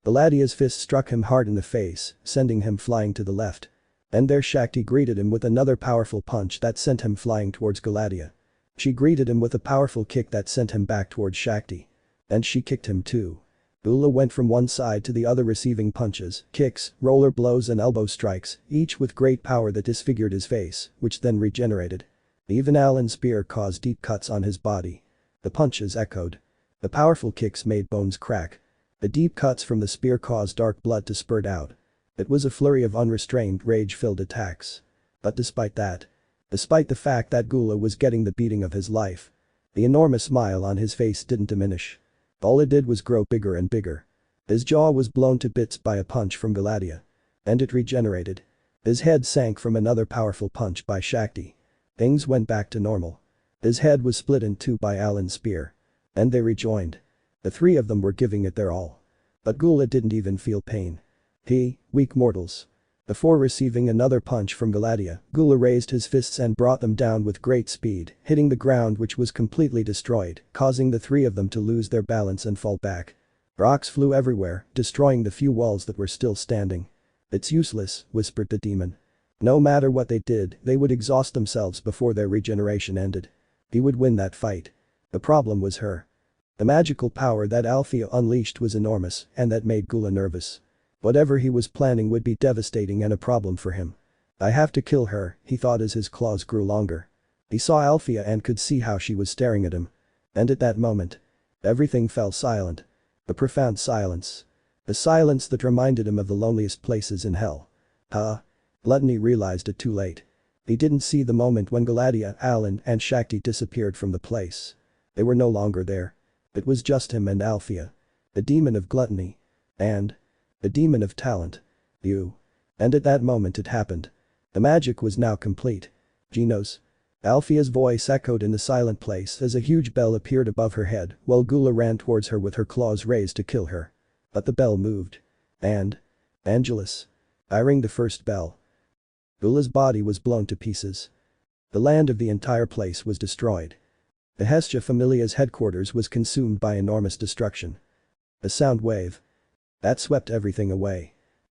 Galadia's fist struck him hard in the face, sending him flying to the left. And there Shakti greeted him with another powerful punch that sent him flying towards Galadia. She greeted him with a powerful kick that sent him back towards Shakti. And she kicked him too. Gula went from one side to the other receiving punches, kicks, roller blows and elbow strikes, each with great power that disfigured his face, which then regenerated. Even Alan's spear caused deep cuts on his body. The punches echoed. The powerful kicks made bones crack. The deep cuts from the spear caused dark blood to spurt out. It was a flurry of unrestrained, rage-filled attacks. But despite the fact that Gula was getting the beating of his life, the enormous smile on his face didn't diminish. All it did was grow bigger and bigger. His jaw was blown to bits by a punch from Galadia. And it regenerated. His head sank from another powerful punch by Shakti. Things went back to normal. His head was split in two by Alan's spear. And they rejoined. The three of them were giving it their all. But Gula didn't even feel pain. Weak mortals. Before receiving another punch from Galadia, Gula raised his fists and brought them down with great speed, hitting the ground which was completely destroyed, causing the three of them to lose their balance and fall back. Rocks flew everywhere, destroying the few walls that were still standing. "It's useless," whispered the demon. No matter what they did, they would exhaust themselves before their regeneration ended. He would win that fight. The problem was her. The magical power that Althea unleashed was enormous, and that made Gula nervous. Whatever he was planning would be devastating and a problem for him. "I have to kill her," he thought as his claws grew longer. He saw Althea and could see how she was staring at him. And at that moment, everything fell silent. A profound silence. A silence that reminded him of the loneliest places in hell. Gluttony realized it too late. He didn't see the moment when Galadia, Alan and Shakti disappeared from the place. They were no longer there. It was just him and Althea. The demon of gluttony. And the demon of talent. And at that moment it happened. The magic was now complete. Genos. Althea's voice echoed in the silent place as a huge bell appeared above her head while Gula ran towards her with her claws raised to kill her. But the bell moved. And Angelus. I rang the first bell. Gula's body was blown to pieces. The land of the entire place was destroyed. The Hestia Familia's headquarters was consumed by enormous destruction. A sound wave that swept everything away.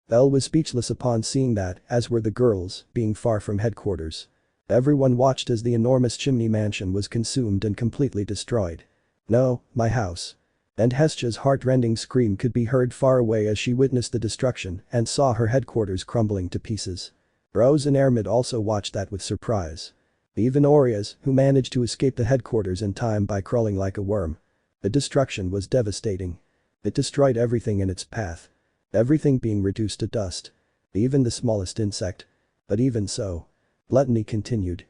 Belle was speechless upon seeing that, as were the girls, being far from headquarters. Everyone watched as the enormous chimney mansion was consumed and completely destroyed. "No, my house." And Hestia's heart-rending scream could be heard far away as she witnessed the destruction and saw her headquarters crumbling to pieces. Rose and Armid also watched that with surprise. Even Orizas, who managed to escape the headquarters in time by crawling like a worm. The destruction was devastating. It destroyed everything in its path. Everything being reduced to dust. Even the smallest insect. But even so. Gluttony continued.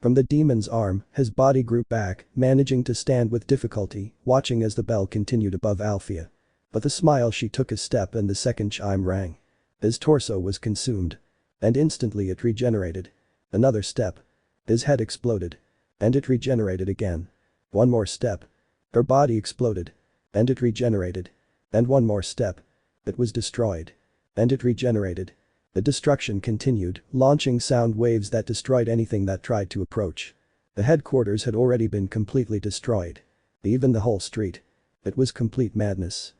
From the demon's arm, his body grew back, managing to stand with difficulty, watching as the bell continued above Althea. But the smile she took a step and the second chime rang. His torso was consumed. And instantly it regenerated. Another step. His head exploded. And it regenerated again. One more step. Her body exploded. And it regenerated. And one more step. It was destroyed. And it regenerated. The destruction continued, launching sound waves that destroyed anything that tried to approach. The headquarters had already been completely destroyed. Even the whole street. It was complete madness.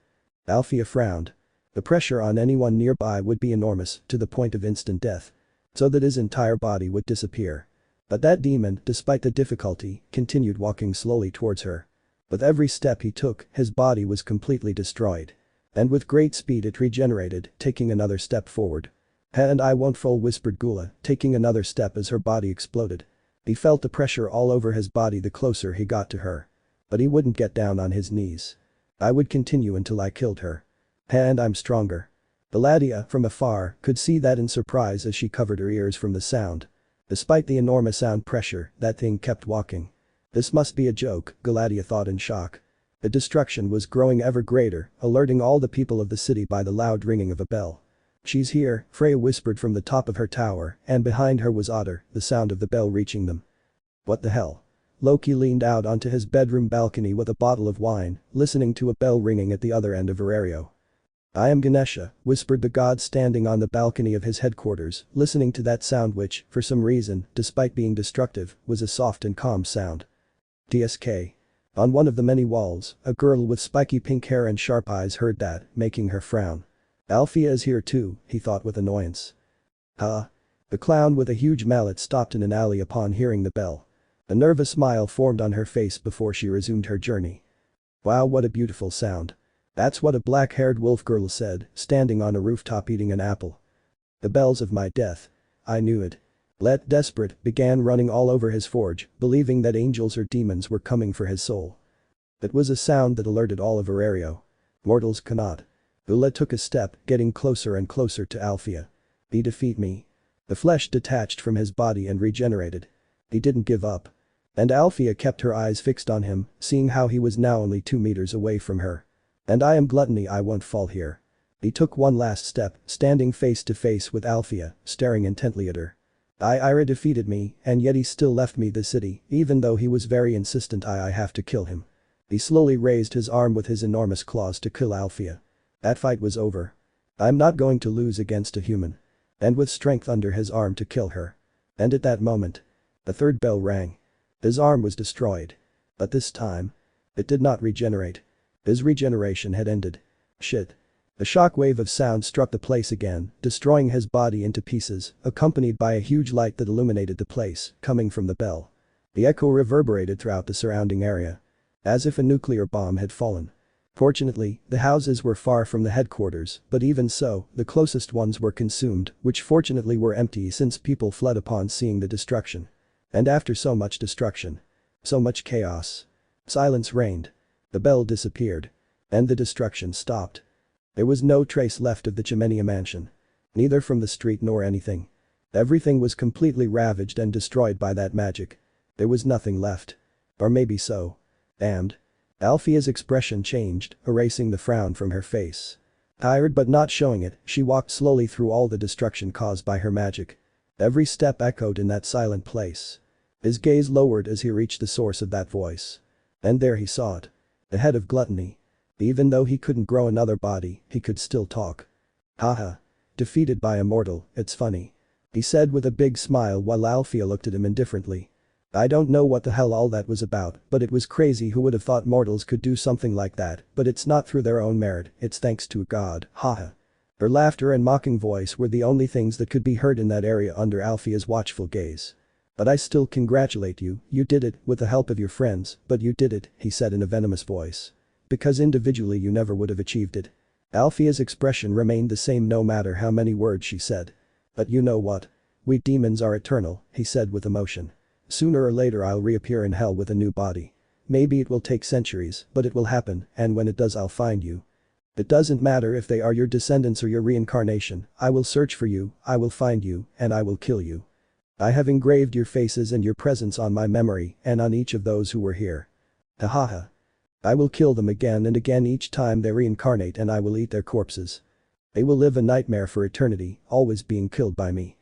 Althea frowned. The pressure on anyone nearby would be enormous, to the point of instant death. So that his entire body would disappear. But that demon, despite the difficulty, continued walking slowly towards her. With every step he took, his body was completely destroyed. And with great speed it regenerated, taking another step forward. "And I won't fall," whispered Gula, taking another step as her body exploded. He felt the pressure all over his body the closer he got to her. But he wouldn't get down on his knees. I would continue until I killed her. And I'm stronger. Belladia, from afar, could see that in surprise as she covered her ears from the sound. Despite the enormous sound pressure, that thing kept walking. This must be a joke, Galadia thought in shock. The destruction was growing ever greater, alerting all the people of the city by the loud ringing of a bell. She's here, Freya whispered from the top of her tower, and behind her was Otter, the sound of the bell reaching them. What the hell? Loki leaned out onto his bedroom balcony with a bottle of wine, listening to a bell ringing at the other end of Verario. I am Ganesha, whispered the god standing on the balcony of his headquarters, listening to that sound which, for some reason, despite being destructive, was a soft and calm sound. DSK. On one of the many walls, a girl with spiky pink hair and sharp eyes heard that, making her frown. Althea is here too, he thought with annoyance. Huh? The clown with a huge mallet stopped in an alley upon hearing the bell. A nervous smile formed on her face before she resumed her journey. Wow, what a beautiful sound. That's what a black-haired wolf girl said, standing on a rooftop eating an apple. The bells of my death. I knew it. Let, desperate, began running all over his forge, believing that angels or demons were coming for his soul. It was a sound that alerted all of Verario. Mortals cannot. Ula took a step, getting closer and closer to Althea. He defeat me. The flesh detached from his body and regenerated. He didn't give up. And Althea kept her eyes fixed on him, seeing how he was now only 2 meters away from her. And I am gluttony, I won't fall here. He took one last step, standing face to face with Althea, staring intently at her. Ira defeated me, and yet he still left me the city, even though he was very insistent I have to kill him. He slowly raised his arm with his enormous claws to kill Althea. That fight was over. I'm not going to lose against a human. And with strength under his arm to kill her. And at that moment, the third bell rang. His arm was destroyed. But this time, it did not regenerate. His regeneration had ended. Shit. A shockwave of sound struck the place again, destroying his body into pieces, accompanied by a huge light that illuminated the place, coming from the bell. The echo reverberated throughout the surrounding area. As if a nuclear bomb had fallen. Fortunately, the houses were far from the headquarters, but even so, the closest ones were consumed, which fortunately were empty since people fled upon seeing the destruction. And after so much destruction. So much chaos. Silence reigned. The bell disappeared. And the destruction stopped. There was no trace left of the Chimenia mansion. Neither from the street nor anything. Everything was completely ravaged and destroyed by that magic. There was nothing left. Or maybe so. And Althea's expression changed, erasing the frown from her face. Tired but not showing it, she walked slowly through all the destruction caused by her magic. Every step echoed in that silent place. His gaze lowered as he reached the source of that voice. And there he saw it. The head of gluttony. Even though he couldn't grow another body, he could still talk. Haha. Defeated by a mortal, it's funny. He said with a big smile while Althea looked at him indifferently. I don't know what the hell all that was about, but it was crazy. Who would have thought mortals could do something like that, but it's not through their own merit, it's thanks to God, haha. Her laughter and mocking voice were the only things that could be heard in that area under Althea's watchful gaze. But I still congratulate you, you did it, with the help of your friends, but you did it, he said in a venomous voice. Because individually you never would have achieved it. Althea's expression remained the same no matter how many words she said. But you know what? We demons are eternal, he said with emotion. Sooner or later I'll reappear in hell with a new body. Maybe it will take centuries, but it will happen, and when it does I'll find you. It doesn't matter if they are your descendants or your reincarnation, I will search for you, I will find you, and I will kill you. I have engraved your faces and your presence on my memory and on each of those who were here. Ha. I will kill them again and again each time they reincarnate, and I will eat their corpses. They will live a nightmare for eternity, always being killed by me.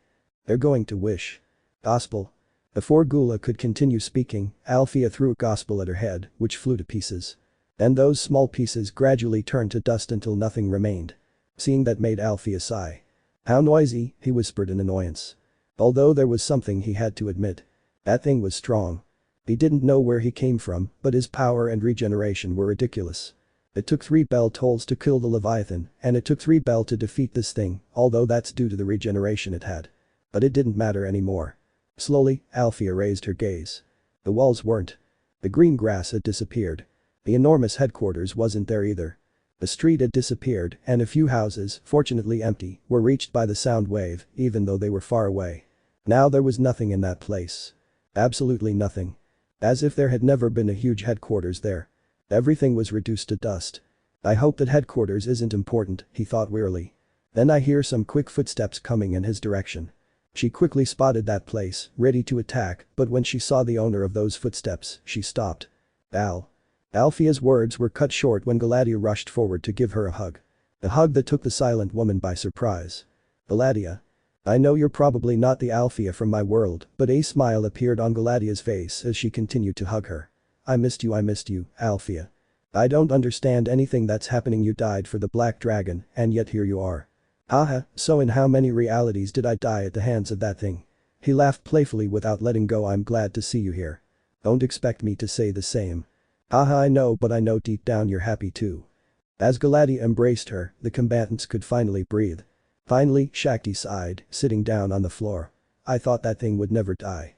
They're going to wish. Gospel. Before Gula could continue speaking, Althea threw a gospel at her head, which flew to pieces. And those small pieces gradually turned to dust until nothing remained. Seeing that made Althea sigh. How noisy, he whispered in annoyance. Although there was something he had to admit. That thing was strong. He didn't know where he came from, but his power and regeneration were ridiculous. It took 3 bell tolls to kill the Leviathan, and it took 3 bell to defeat this thing, although that's due to the regeneration it had. But it didn't matter anymore. Slowly, Althea raised her gaze. The walls weren't. The green grass had disappeared. The enormous headquarters wasn't there either. The street had disappeared, and a few houses, fortunately empty, were reached by the sound wave, even though they were far away. Now there was nothing in that place. Absolutely nothing. As if there had never been a huge headquarters there. Everything was reduced to dust. I hope that headquarters isn't important, he thought wearily. Then I hear some quick footsteps coming in his direction. She quickly spotted that place, ready to attack, but when she saw the owner of those footsteps, she stopped. Al. Alfia's words were cut short when Galatia rushed forward to give her a hug. A hug that took the silent woman by surprise. Galatia. I know you're probably not the Alfia from my world, but a smile appeared on Galatia's face as she continued to hug her. I missed you, Alfia. I don't understand anything that's happening. You died for the Black Dragon, and yet here you are. Haha, so in how many realities did I die at the hands of that thing? He laughed playfully without letting go. I'm glad to see you here. Don't expect me to say the same. Haha, I know, but I know deep down you're happy too. As Galatia embraced her, the combatants could finally breathe. Finally, Shakti sighed, sitting down on the floor. I thought that thing would never die.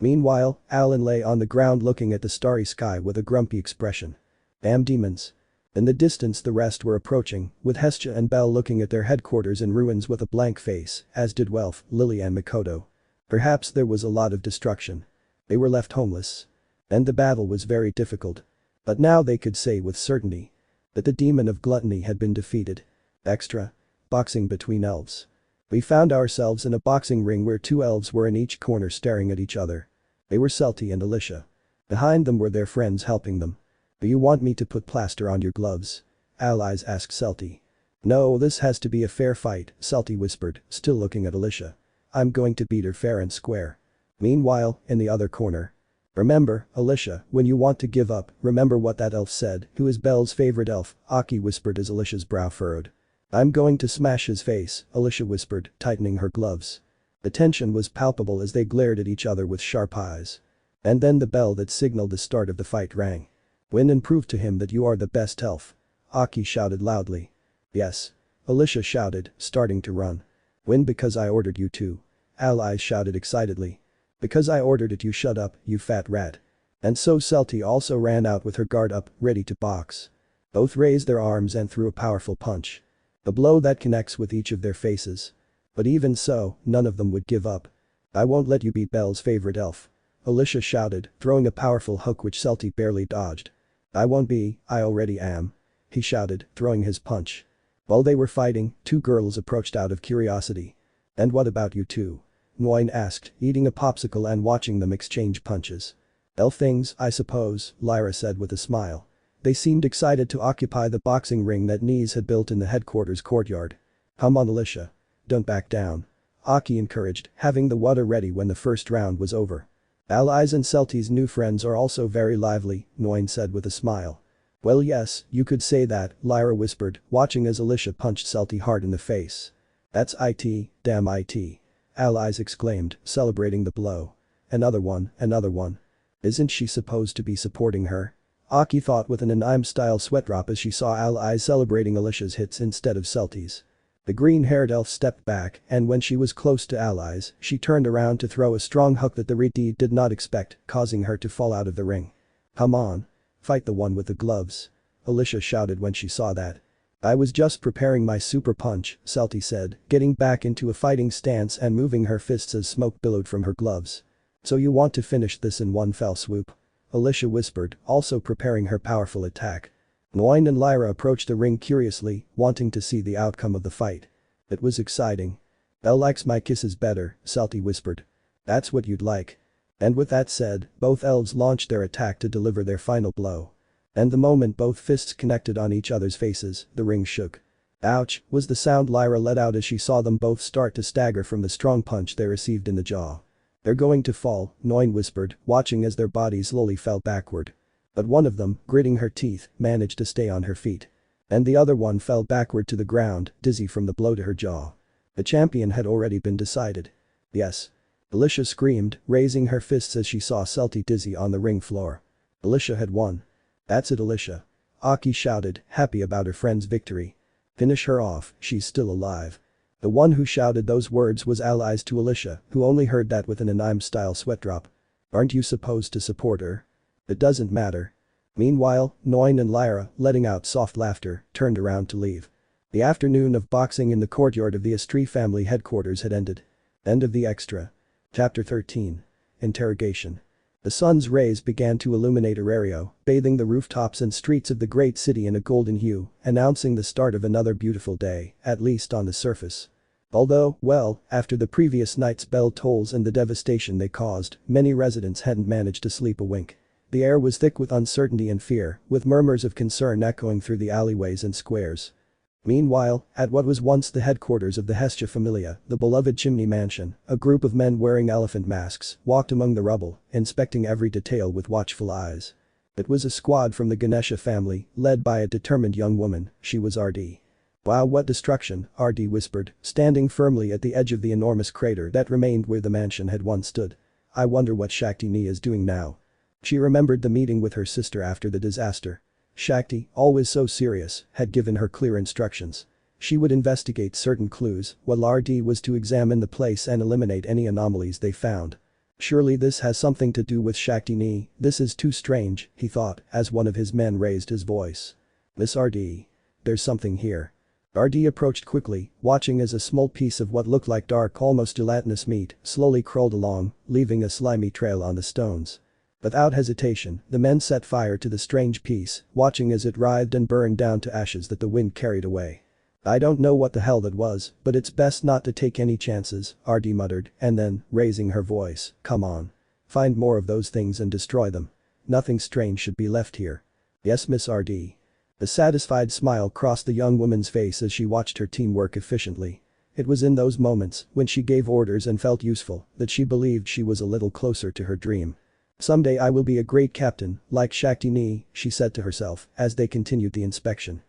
Meanwhile, Alan lay on the ground looking at the starry sky with a grumpy expression. Damn demons. In the distance the rest were approaching, with Hestia and Belle looking at their headquarters in ruins with a blank face, as did Welf, Lily and Makoto. Perhaps there was a lot of destruction. They were left homeless. And the battle was very difficult. But now they could say with certainty that the demon of gluttony had been defeated. Extra. Boxing between elves. We found ourselves in a boxing ring where two elves were in each corner staring at each other. They were Celti and Alicia. Behind them were their friends helping them. Do you want me to put plaster on your gloves? Allies asked Celti. No, this has to be a fair fight, Celti whispered, still looking at Alicia. I'm going to beat her fair and square. Meanwhile, in the other corner. Remember, Alicia, when you want to give up, remember what that elf said. Who is Belle's favorite elf? Aki whispered as Alicia's brow furrowed. I'm going to smash his face, Alicia whispered, tightening her gloves. The tension was palpable as they glared at each other with sharp eyes. And then the bell that signaled the start of the fight rang. Win and prove to him that you are the best elf. Aki shouted loudly. Yes. Alicia shouted, starting to run. Win because I ordered you to. Allies shouted excitedly. Because I ordered it, you shut up, you fat rat. And so Celti also ran out with her guard up, ready to box. Both raised their arms and threw a powerful punch. A blow that connects with each of their faces. But even so, none of them would give up. I won't let you beat Belle's favorite elf. Alicia shouted, throwing a powerful hook which Celti barely dodged. I won't be, I already am. He shouted, throwing his punch. While they were fighting, two girls approached out of curiosity. And what about you two? Nguyen asked, eating a popsicle and watching them exchange punches. Elf things, I suppose, Lyra said with a smile. They seemed excited to occupy the boxing ring that Nies had built in the headquarters courtyard. Come on, Alicia. Don't back down. Aki encouraged, having the water ready when the first round was over. Allies and Celti's new friends are also very lively, Nguyen said with a smile. Well yes, you could say that, Lyra whispered, watching as Alicia punched Celti hard in the face. That's it, damn it. Allies exclaimed, celebrating the blow. Another one. Isn't she supposed to be supporting her? Aki thought with an anime-style sweat drop as she saw allies celebrating Alicia's hits instead of Celti's. The green-haired elf stepped back, and when she was close to allies, she turned around to throw a strong hook that the Riti did not expect, causing her to fall out of the ring. Come on. Fight the one with the gloves. Alicia shouted when she saw that. I was just preparing my super punch, Celti said, getting back into a fighting stance and moving her fists as smoke billowed from her gloves. So you want to finish this in one fell swoop? Alicia whispered, also preparing her powerful attack. Nguyen and Lyra approached the ring curiously, wanting to see the outcome of the fight. It was exciting. Belle likes my kisses better, Celti whispered. That's what you'd like. And with that said, both elves launched their attack to deliver their final blow. And the moment both fists connected on each other's faces, the ring shook. Ouch, was the sound Lyra let out as she saw them both start to stagger from the strong punch they received in the jaw. They're going to fall, Nguyen whispered, watching as their bodies slowly fell backward. But one of them, gritting her teeth, managed to stay on her feet. And the other one fell backward to the ground, dizzy from the blow to her jaw. The champion had already been decided. Yes. Alicia screamed, raising her fists as she saw Celti dizzy on the ring floor. Alicia had won. That's it, Alicia. Aki shouted, happy about her friend's victory. Finish her off, she's still alive. The one who shouted those words was allies to Alicia, who only heard that with an anime-style sweat drop. Aren't you supposed to support her? It doesn't matter. Meanwhile, Nguyen and Lyra, letting out soft laughter, turned around to leave. The afternoon of boxing in the courtyard of the Estrie family headquarters had ended. End of the extra. Chapter 13. interrogation. The sun's rays began to illuminate Arario, bathing the rooftops and streets of the great city in a golden hue, announcing the start of another beautiful day, at least on the surface. Although, well, after the previous night's bell tolls and the devastation they caused, many residents hadn't managed to sleep a wink. The air was thick with uncertainty and fear, with murmurs of concern echoing through the alleyways and squares. Meanwhile, at what was once the headquarters of the Hestia familia, the beloved chimney mansion, a group of men wearing elephant masks walked among the rubble, inspecting every detail with watchful eyes. It was a squad from the Ganesha family, led by a determined young woman. She was RD. "Wow, what destruction," RD whispered, standing firmly at the edge of the enormous crater that remained where the mansion had once stood. "I wonder what Shakti is doing now." She remembered the meeting with her sister after the disaster. Shakti, always so serious, had given her clear instructions. She would investigate certain clues, while RD was to examine the place and eliminate any anomalies they found. Surely this has something to do with Shakti. This is too strange, he thought, as one of his men raised his voice. "Miss RD. There's something here." RD approached quickly, watching as a small piece of what looked like dark, almost gelatinous meat slowly crawled along, leaving a slimy trail on the stones. Without hesitation, the men set fire to the strange piece, watching as it writhed and burned down to ashes that the wind carried away. "I don't know what the hell that was, but it's best not to take any chances," RD muttered, and then, raising her voice, "Come on. Find more of those things and destroy them. Nothing strange should be left here." "Yes, Miss RD." A satisfied smile crossed the young woman's face as she watched her team work efficiently. It was in those moments, when she gave orders and felt useful, that she believed she was a little closer to her dream. "Someday I will be a great captain, like Shakti," she said to herself, as they continued the inspection.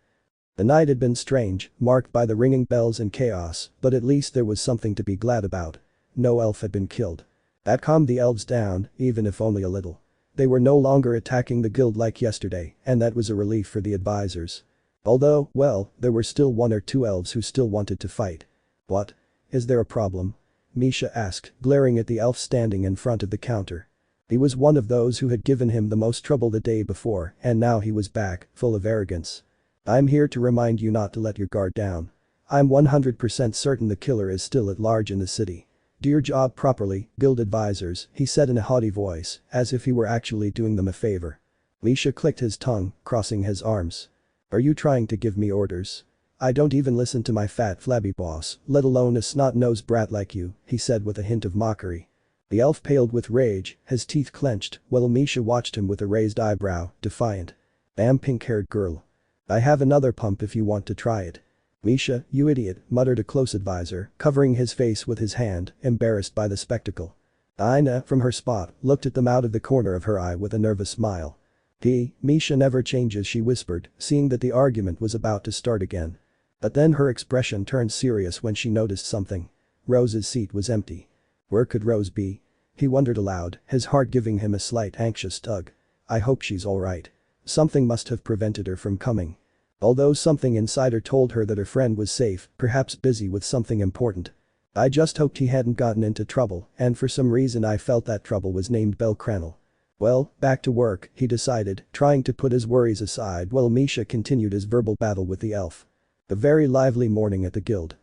The night had been strange, marked by the ringing bells and chaos, but at least there was something to be glad about. No elf had been killed. That calmed the elves down, even if only a little. They were no longer attacking the guild like yesterday, and that was a relief for the advisors. Although, well, there were still one or two elves who still wanted to fight. "What? Is there a problem?" Misha asked, glaring at the elf standing in front of the counter. He was one of those who had given him the most trouble the day before, and now he was back, full of arrogance. "I'm here to remind you not to let your guard down. I'm 100% certain the killer is still at large in the city. Do your job properly, guild advisors," he said in a haughty voice, as if he were actually doing them a favor. Misha clicked his tongue, crossing his arms. "Are you trying to give me orders? I don't even listen to my fat flabby boss, let alone a snot-nosed brat like you," he said with a hint of mockery. The elf paled with rage, his teeth clenched, while Misha watched him with a raised eyebrow, defiant. "Damn pink-haired girl. I have another pump if you want to try it." "Misha, you idiot," muttered a close advisor, covering his face with his hand, embarrassed by the spectacle. Aina, from her spot, looked at them out of the corner of her eye with a nervous smile. Misha never changes," she whispered, seeing that the argument was about to start again. But then her expression turned serious when she noticed something. Rose's seat was empty. Where could Rose be? He wondered aloud, his heart giving him a slight anxious tug. "I hope she's alright. Something must have prevented her from coming." Although something inside her told her that her friend was safe, perhaps busy with something important. "I just hoped he hadn't gotten into trouble, and for some reason I felt that trouble was named bellcranel." Well, back to work, he decided, trying to put his worries aside while Misha continued his verbal battle with the elf. A very lively morning at the guild.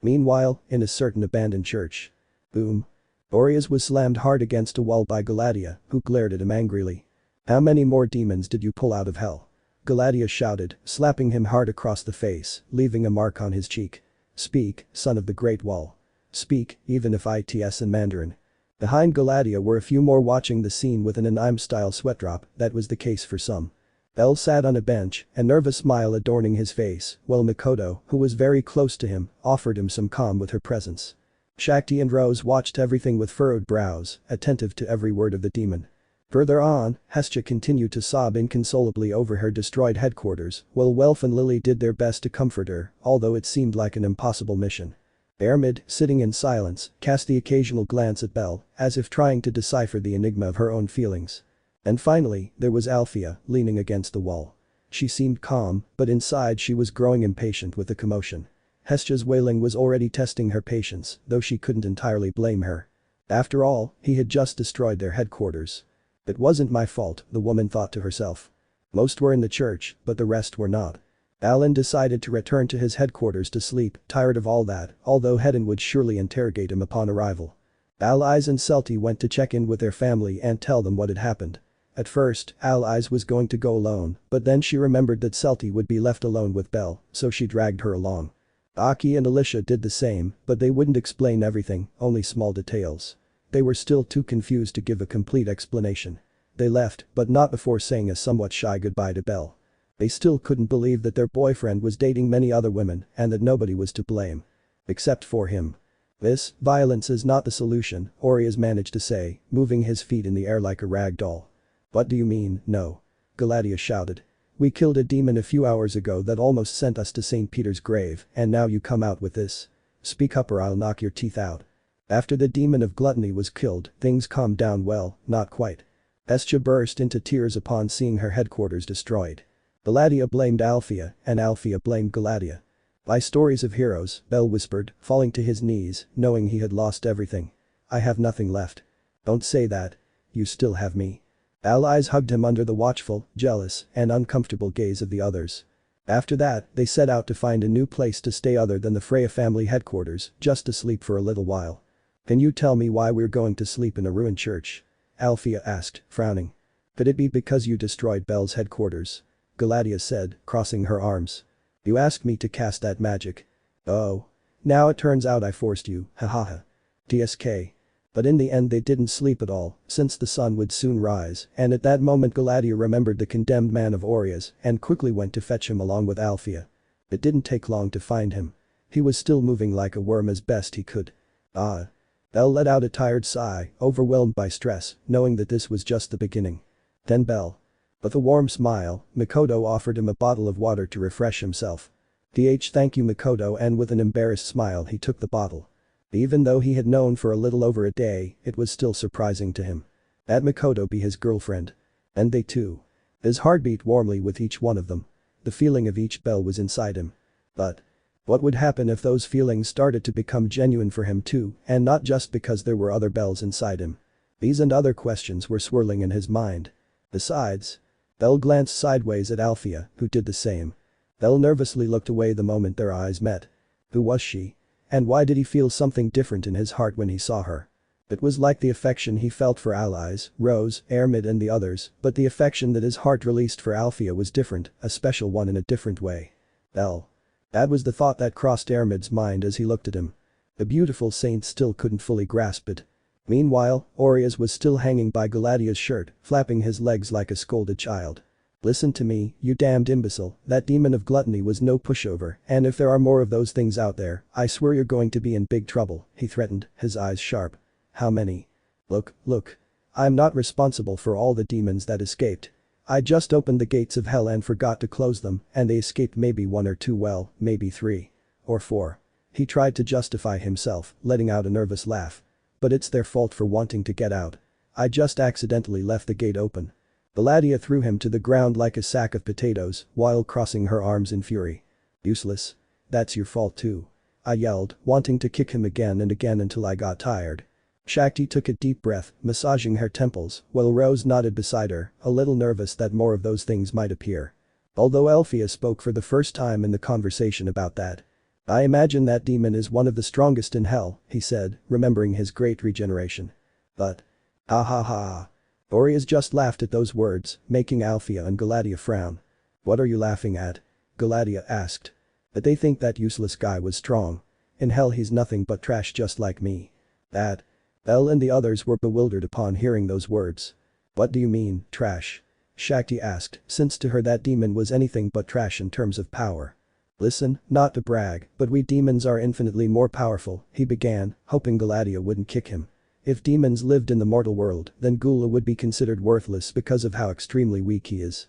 Meanwhile, in a certain abandoned church. Boom. Orizas was slammed hard against a wall by Galatia, who glared at him angrily. "How many more demons did you pull out of hell?" Galatia shouted, slapping him hard across the face, leaving a mark on his cheek. "Speak, son of the Great Wall. Speak, even if it's in Mandarin." Behind Galatia were a few more watching the scene with an anime-style sweat drop. That was the case for some. Belle sat on a bench, a nervous smile adorning his face, while Makoto, who was very close to him, offered him some calm with her presence. Shakti and Rose watched everything with furrowed brows, attentive to every word of the demon. Further on, Hestia continued to sob inconsolably over her destroyed headquarters, while Welf and Lily did their best to comfort her, although it seemed like an impossible mission. Armid, sitting in silence, cast the occasional glance at Belle, as if trying to decipher the enigma of her own feelings. And finally, there was Althea, leaning against the wall. She seemed calm, but inside she was growing impatient with the commotion. Hestia's wailing was already testing her patience, though she couldn't entirely blame her. After all, he had just destroyed their headquarters. "It wasn't my fault," the woman thought to herself. Most were in the church, but the rest were not. Alan decided to return to his headquarters to sleep, tired of all that, although Hedon would surely interrogate him upon arrival. Allies and Celti went to check in with their family and tell them what had happened. At first, Allies was going to go alone, but then she remembered that Celti would be left alone with Belle, so she dragged her along. Aki and Alicia did the same, but they wouldn't explain everything, only small details. They were still too confused to give a complete explanation. They left, but not before saying a somewhat shy goodbye to Belle. They still couldn't believe that their boyfriend was dating many other women and that nobody was to blame. Except for him. This, violence is not the solution, Orizas managed to say, moving his feet in the air like a rag doll. What do you mean, no? Galatea shouted. We killed a demon a few hours ago that almost sent us to St. Peter's grave, and now you come out with this. Speak up or I'll knock your teeth out. After the demon of gluttony was killed, things calmed down well, not quite. Hestia burst into tears upon seeing her headquarters destroyed. Galatea blamed Althea, and Althea blamed Galatea. By stories of heroes, Belle whispered, falling to his knees, knowing he had lost everything. I have nothing left. Don't say that. You still have me. Allies hugged him under the watchful, jealous, and uncomfortable gaze of the others. After that, they set out to find a new place to stay other than the Freya family headquarters, just to sleep for a little while. Can you tell me why we're going to sleep in a ruined church? Althea asked, frowning. Could it be because you destroyed Belle's headquarters? Galatea said, crossing her arms. You asked me to cast that magic. Oh. Now it turns out I forced you, hahaha. TSK. But in the end they didn't sleep at all, since the sun would soon rise, and at that moment Galatea remembered the condemned man of Orizas and quickly went to fetch him along with Althea. It didn't take long to find him. He was still moving like a worm as best he could. Ah. Belle let out a tired sigh, overwhelmed by stress, knowing that this was just the beginning. Then Belle. With a warm smile, Mikoto offered him a bottle of water to refresh himself. Thank you Mikoto, and with an embarrassed smile he took the bottle. Even though he had known for a little over a day, it was still surprising to him. That Mikoto be his girlfriend. And they too. His heart beat warmly with each one of them. The feeling of each Belle was inside him. But what would happen if those feelings started to become genuine for him too, and not just because there were other Belles inside him? These and other questions were swirling in his mind. Besides. Belle glanced sideways at Althea, who did the same. Belle nervously looked away the moment their eyes met. Who was she? And why did he feel something different in his heart when he saw her? It was like the affection he felt for allies, Rose, Armid and the others, but the affection that his heart released for Althea was different, a special one in a different way. Belle. That was the thought that crossed Armid's mind as he looked at him. The beautiful saint still couldn't fully grasp it. Meanwhile, Orizas was still hanging by Galatea's shirt, flapping his legs like a scolded child. Listen to me, you damned imbecile, that demon of gluttony was no pushover, and if there are more of those things out there, I swear you're going to be in big trouble, he threatened, his eyes sharp. How many? Look. I'm not responsible for all the demons that escaped. I just opened the gates of hell and forgot to close them, and they escaped maybe 1 or 2, well, maybe 3. Or 4. He tried to justify himself, letting out a nervous laugh. But it's their fault for wanting to get out. I just accidentally left the gate open. Galatea threw him to the ground like a sack of potatoes while crossing her arms in fury. Useless. That's your fault too. I yelled, wanting to kick him again and again until I got tired. Shakti took a deep breath, massaging her temples, while Rose nodded beside her, a little nervous that more of those things might appear. Although Althea spoke for the first time in the conversation about that. I imagine that demon is one of the strongest in hell, he said, remembering his great regeneration. But. Ha ha ha. Orizas just laughed at those words, making Althea and Galatea frown. What are you laughing at? Galatea asked. That they think that useless guy was strong. In hell he's nothing but trash just like me. That. Belle and the others were bewildered upon hearing those words. What do you mean, trash? Shakti asked, since to her that demon was anything but trash in terms of power. Listen, not to brag, but we demons are infinitely more powerful, he began, hoping Galatea wouldn't kick him. If demons lived in the mortal world, then Gula would be considered worthless because of how extremely weak he is.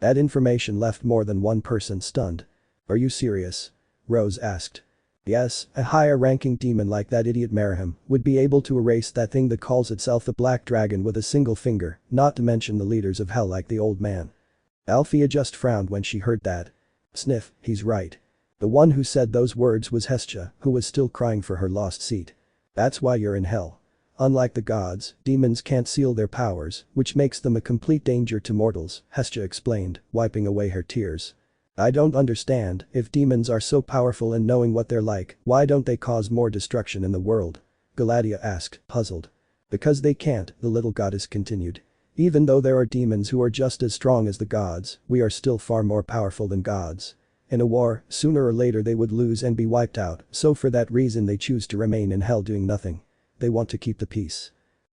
That information left more than one person stunned. Are you serious? Rose asked. Yes, a higher-ranking demon like that idiot Harem would be able to erase that thing that calls itself the Black Dragon with a single finger, not to mention the leaders of hell like the old man. Althea just frowned when she heard that. Sniff, he's right. The one who said those words was Hestia, who was still crying for her lost seat. That's why you're in hell. Unlike the gods, demons can't seal their powers, which makes them a complete danger to mortals, Hestia explained, wiping away her tears. I don't understand, if demons are so powerful and knowing what they're like, why don't they cause more destruction in the world? Galatea asked, puzzled. Because they can't, the little goddess continued. Even though there are demons who are just as strong as the gods, we are still far more powerful than gods. In a war, sooner or later they would lose and be wiped out, so for that reason they choose to remain in hell doing nothing. They want to keep the peace.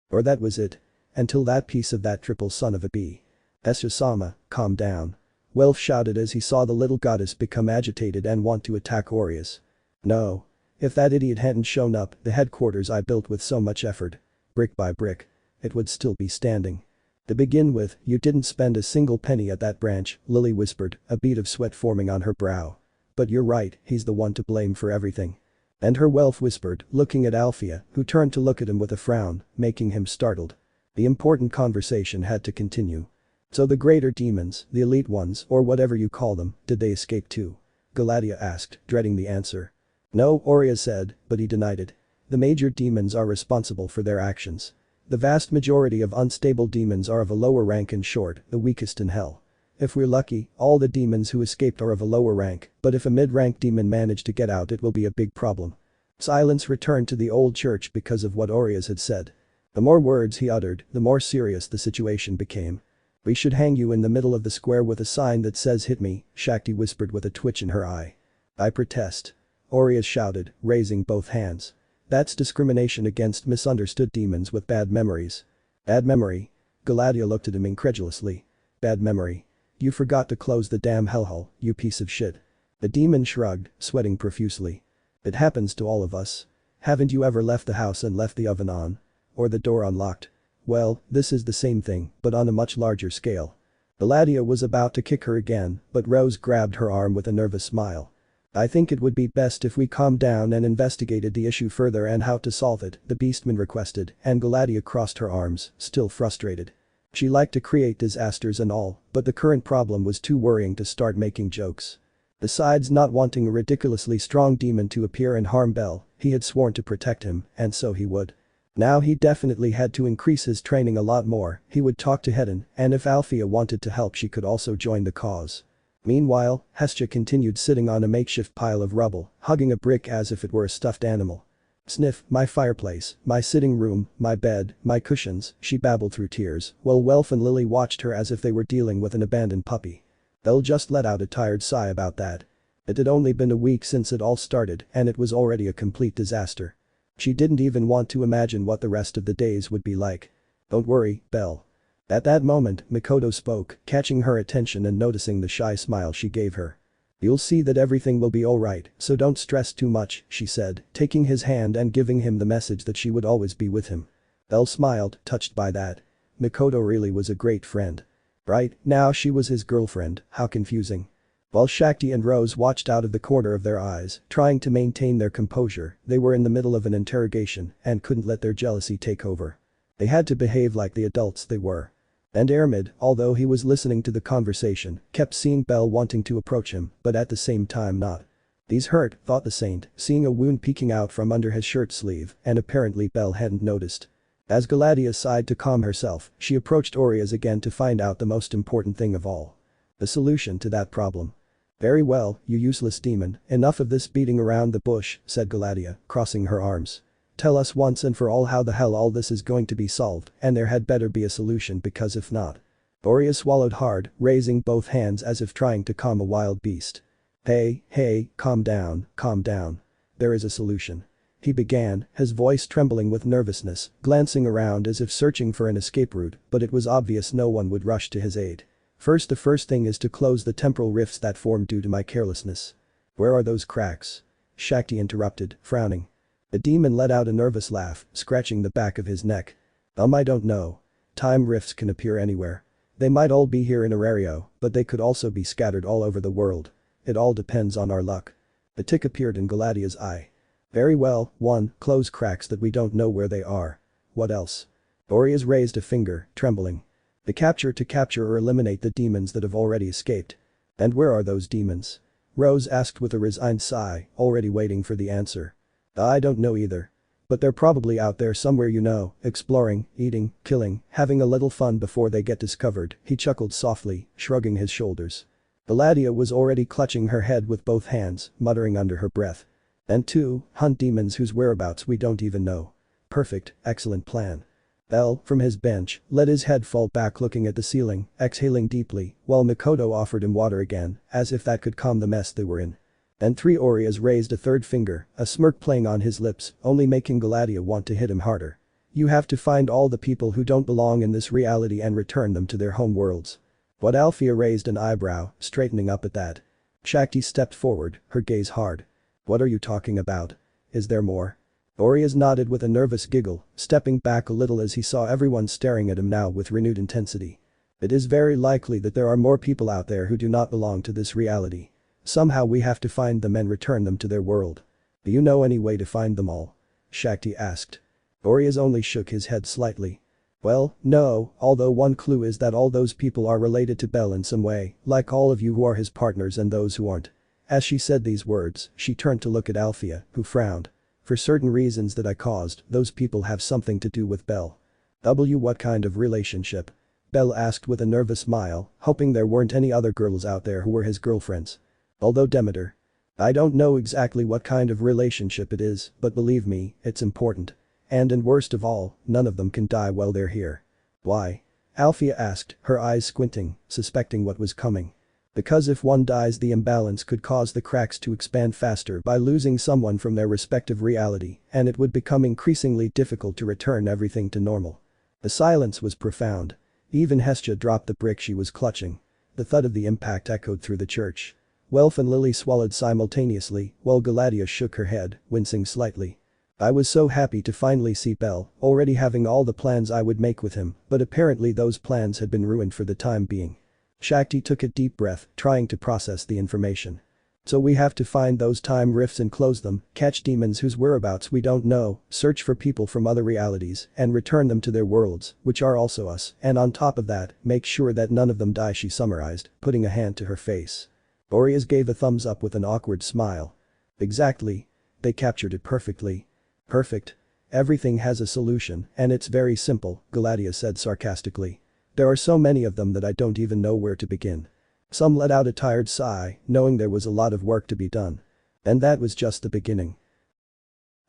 Or that was it. Until that piece of that triple son of a b. Hestia-sama, calm down. Welf shouted as he saw the little goddess become agitated and want to attack Orizas. No. If that idiot hadn't shown up, the headquarters I built with so much effort, brick by brick, it would still be standing. To begin with, you didn't spend a single penny at that branch, Lily whispered, a bead of sweat forming on her brow. But you're right, he's the one to blame for everything. And her Welf whispered, looking at Althea, who turned to look at him with a frown, making him startled. The important conversation had to continue. So the greater demons, the elite ones, or whatever you call them, did they escape too? Galatea asked, dreading the answer. No, Orizas said, but he denied it. The major demons are responsible for their actions. The vast majority of unstable demons are of a lower rank and short, the weakest in hell. If we're lucky, all the demons who escaped are of a lower rank, but if a mid-rank demon managed to get out it will be a big problem. Silence returned to the old church because of what Orizas had said. The more words he uttered, the more serious the situation became. We should hang you in the middle of the square with a sign that says hit me, Shakti whispered with a twitch in her eye. I protest. Orizas shouted, raising both hands. That's discrimination against misunderstood demons with bad memories. Bad memory? Galatea looked at him incredulously. Bad memory. You forgot to close the damn hellhole, you piece of shit. The demon shrugged, sweating profusely. It happens to all of us. Haven't you ever left the house and left the oven on? Or the door unlocked? Well, this is the same thing, but on a much larger scale. Galatea was about to kick her again, but Rose grabbed her arm with a nervous smile. I think it would be best if we calmed down and investigated the issue further and how to solve it, the beastman requested, and Galatea crossed her arms, still frustrated. She liked to create disasters and all, but the current problem was too worrying to start making jokes. Besides not wanting a ridiculously strong demon to appear and harm Belle, he had sworn to protect him, and so he would. Now he definitely had to increase his training a lot more, he would talk to Hedon, and if Althea wanted to help she could also join the cause. Meanwhile, Hestia continued sitting on a makeshift pile of rubble, hugging a brick as if it were a stuffed animal. Sniff, my fireplace, my sitting room, my bed, my cushions, she babbled through tears, while Welf and Lily watched her as if they were dealing with an abandoned puppy. Belle just let out a tired sigh about that. It had only been a week since it all started and it was already a complete disaster. She didn't even want to imagine what the rest of the days would be like. Don't worry, Belle. At that moment, Mikoto spoke, catching her attention and noticing the shy smile she gave her. You'll see that everything will be alright, so don't stress too much, she said, taking his hand and giving him the message that she would always be with him. Belle smiled, touched by that. Mikoto really was a great friend. Right, now she was his girlfriend, how confusing. While Shakti and Rose watched out of the corner of their eyes, trying to maintain their composure, they were in the middle of an interrogation and couldn't let their jealousy take over. They had to behave like the adults they were. And Armid, although he was listening to the conversation, kept seeing Belle wanting to approach him, but at the same time not. These hurt, thought the saint, seeing a wound peeking out from under his shirt sleeve, and apparently Belle hadn't noticed. As Galatea sighed to calm herself, she approached Orizas again to find out the most important thing of all. The solution to that problem. Very well, you useless demon, enough of this beating around the bush, said Galatea, crossing her arms. Tell us once and for all how the hell all this is going to be solved, and there had better be a solution because if not. Orizas swallowed hard, raising both hands as if trying to calm a wild beast. Hey, calm down, calm down. There is a solution. He began, his voice trembling with nervousness, glancing around as if searching for an escape route, but it was obvious no one would rush to his aid. First, the first thing is to close the temporal rifts that formed due to my carelessness. Where are those cracks? Shakti interrupted, frowning. The demon let out a nervous laugh, scratching the back of his neck. I don't know. Time rifts can appear anywhere. They might all be here in Arario, but they could also be scattered all over the world. It all depends on our luck. A tick appeared in Galatea's eye. Very well, 1. Close cracks that we don't know where they are. What else? Orizas raised a finger, trembling. To capture or eliminate the demons that have already escaped. And where are those demons? Rose asked with a resigned sigh, already waiting for the answer. I don't know either. But they're probably out there somewhere exploring, eating, killing, having a little fun before they get discovered, he chuckled softly, shrugging his shoulders. Galatea was already clutching her head with both hands, muttering under her breath. And 2, hunt demons whose whereabouts we don't even know. Perfect, excellent plan. Belle, from his bench, let his head fall back looking at the ceiling, exhaling deeply, while Makoto offered him water again, as if that could calm the mess they were in. Then three Orizas raised a third finger, a smirk playing on his lips, only making Galatea want to hit him harder. You have to find all the people who don't belong in this reality and return them to their home worlds. What? Althea raised an eyebrow, straightening up at that. Shakti stepped forward, her gaze hard. What are you talking about? Is there more? Orizas nodded with a nervous giggle, stepping back a little as he saw everyone staring at him now with renewed intensity. It is very likely that there are more people out there who do not belong to this reality. Somehow we have to find them and return them to their world. Do you know any way to find them all? Shakti asked. Orizas only shook his head slightly. Well, no, although one clue is that all those people are related to Belle in some way, like all of you who are his partners and those who aren't. As she said these words, she turned to look at Althea, who frowned. For certain reasons that I caused, those people have something to do with Belle. What kind of relationship? Belle asked with a nervous smile, hoping there weren't any other girls out there who were his girlfriends. Although Demeter. I don't know exactly what kind of relationship it is, but believe me, it's important. And worst of all, none of them can die while they're here. Why? Althea asked, her eyes squinting, suspecting what was coming. Because if one dies, the imbalance could cause the cracks to expand faster by losing someone from their respective reality, and it would become increasingly difficult to return everything to normal. The silence was profound. Even Hestia dropped the brick she was clutching. The thud of the impact echoed through the church. Welf and Lily swallowed simultaneously, while Galatea shook her head, wincing slightly. I was so happy to finally see Belle, already having all the plans I would make with him, but apparently those plans had been ruined for the time being. Shakti took a deep breath, trying to process the information. So we have to find those time rifts and close them, catch demons whose whereabouts we don't know, search for people from other realities, and return them to their worlds, which are also us, and on top of that, make sure that none of them die, she summarized, putting a hand to her face. Orizas gave a thumbs up with an awkward smile. Exactly. They captured it perfectly. Perfect. Everything has a solution, and it's very simple, Galatea said sarcastically. There are so many of them that I don't even know where to begin. Some let out a tired sigh, knowing there was a lot of work to be done. And that was just the beginning.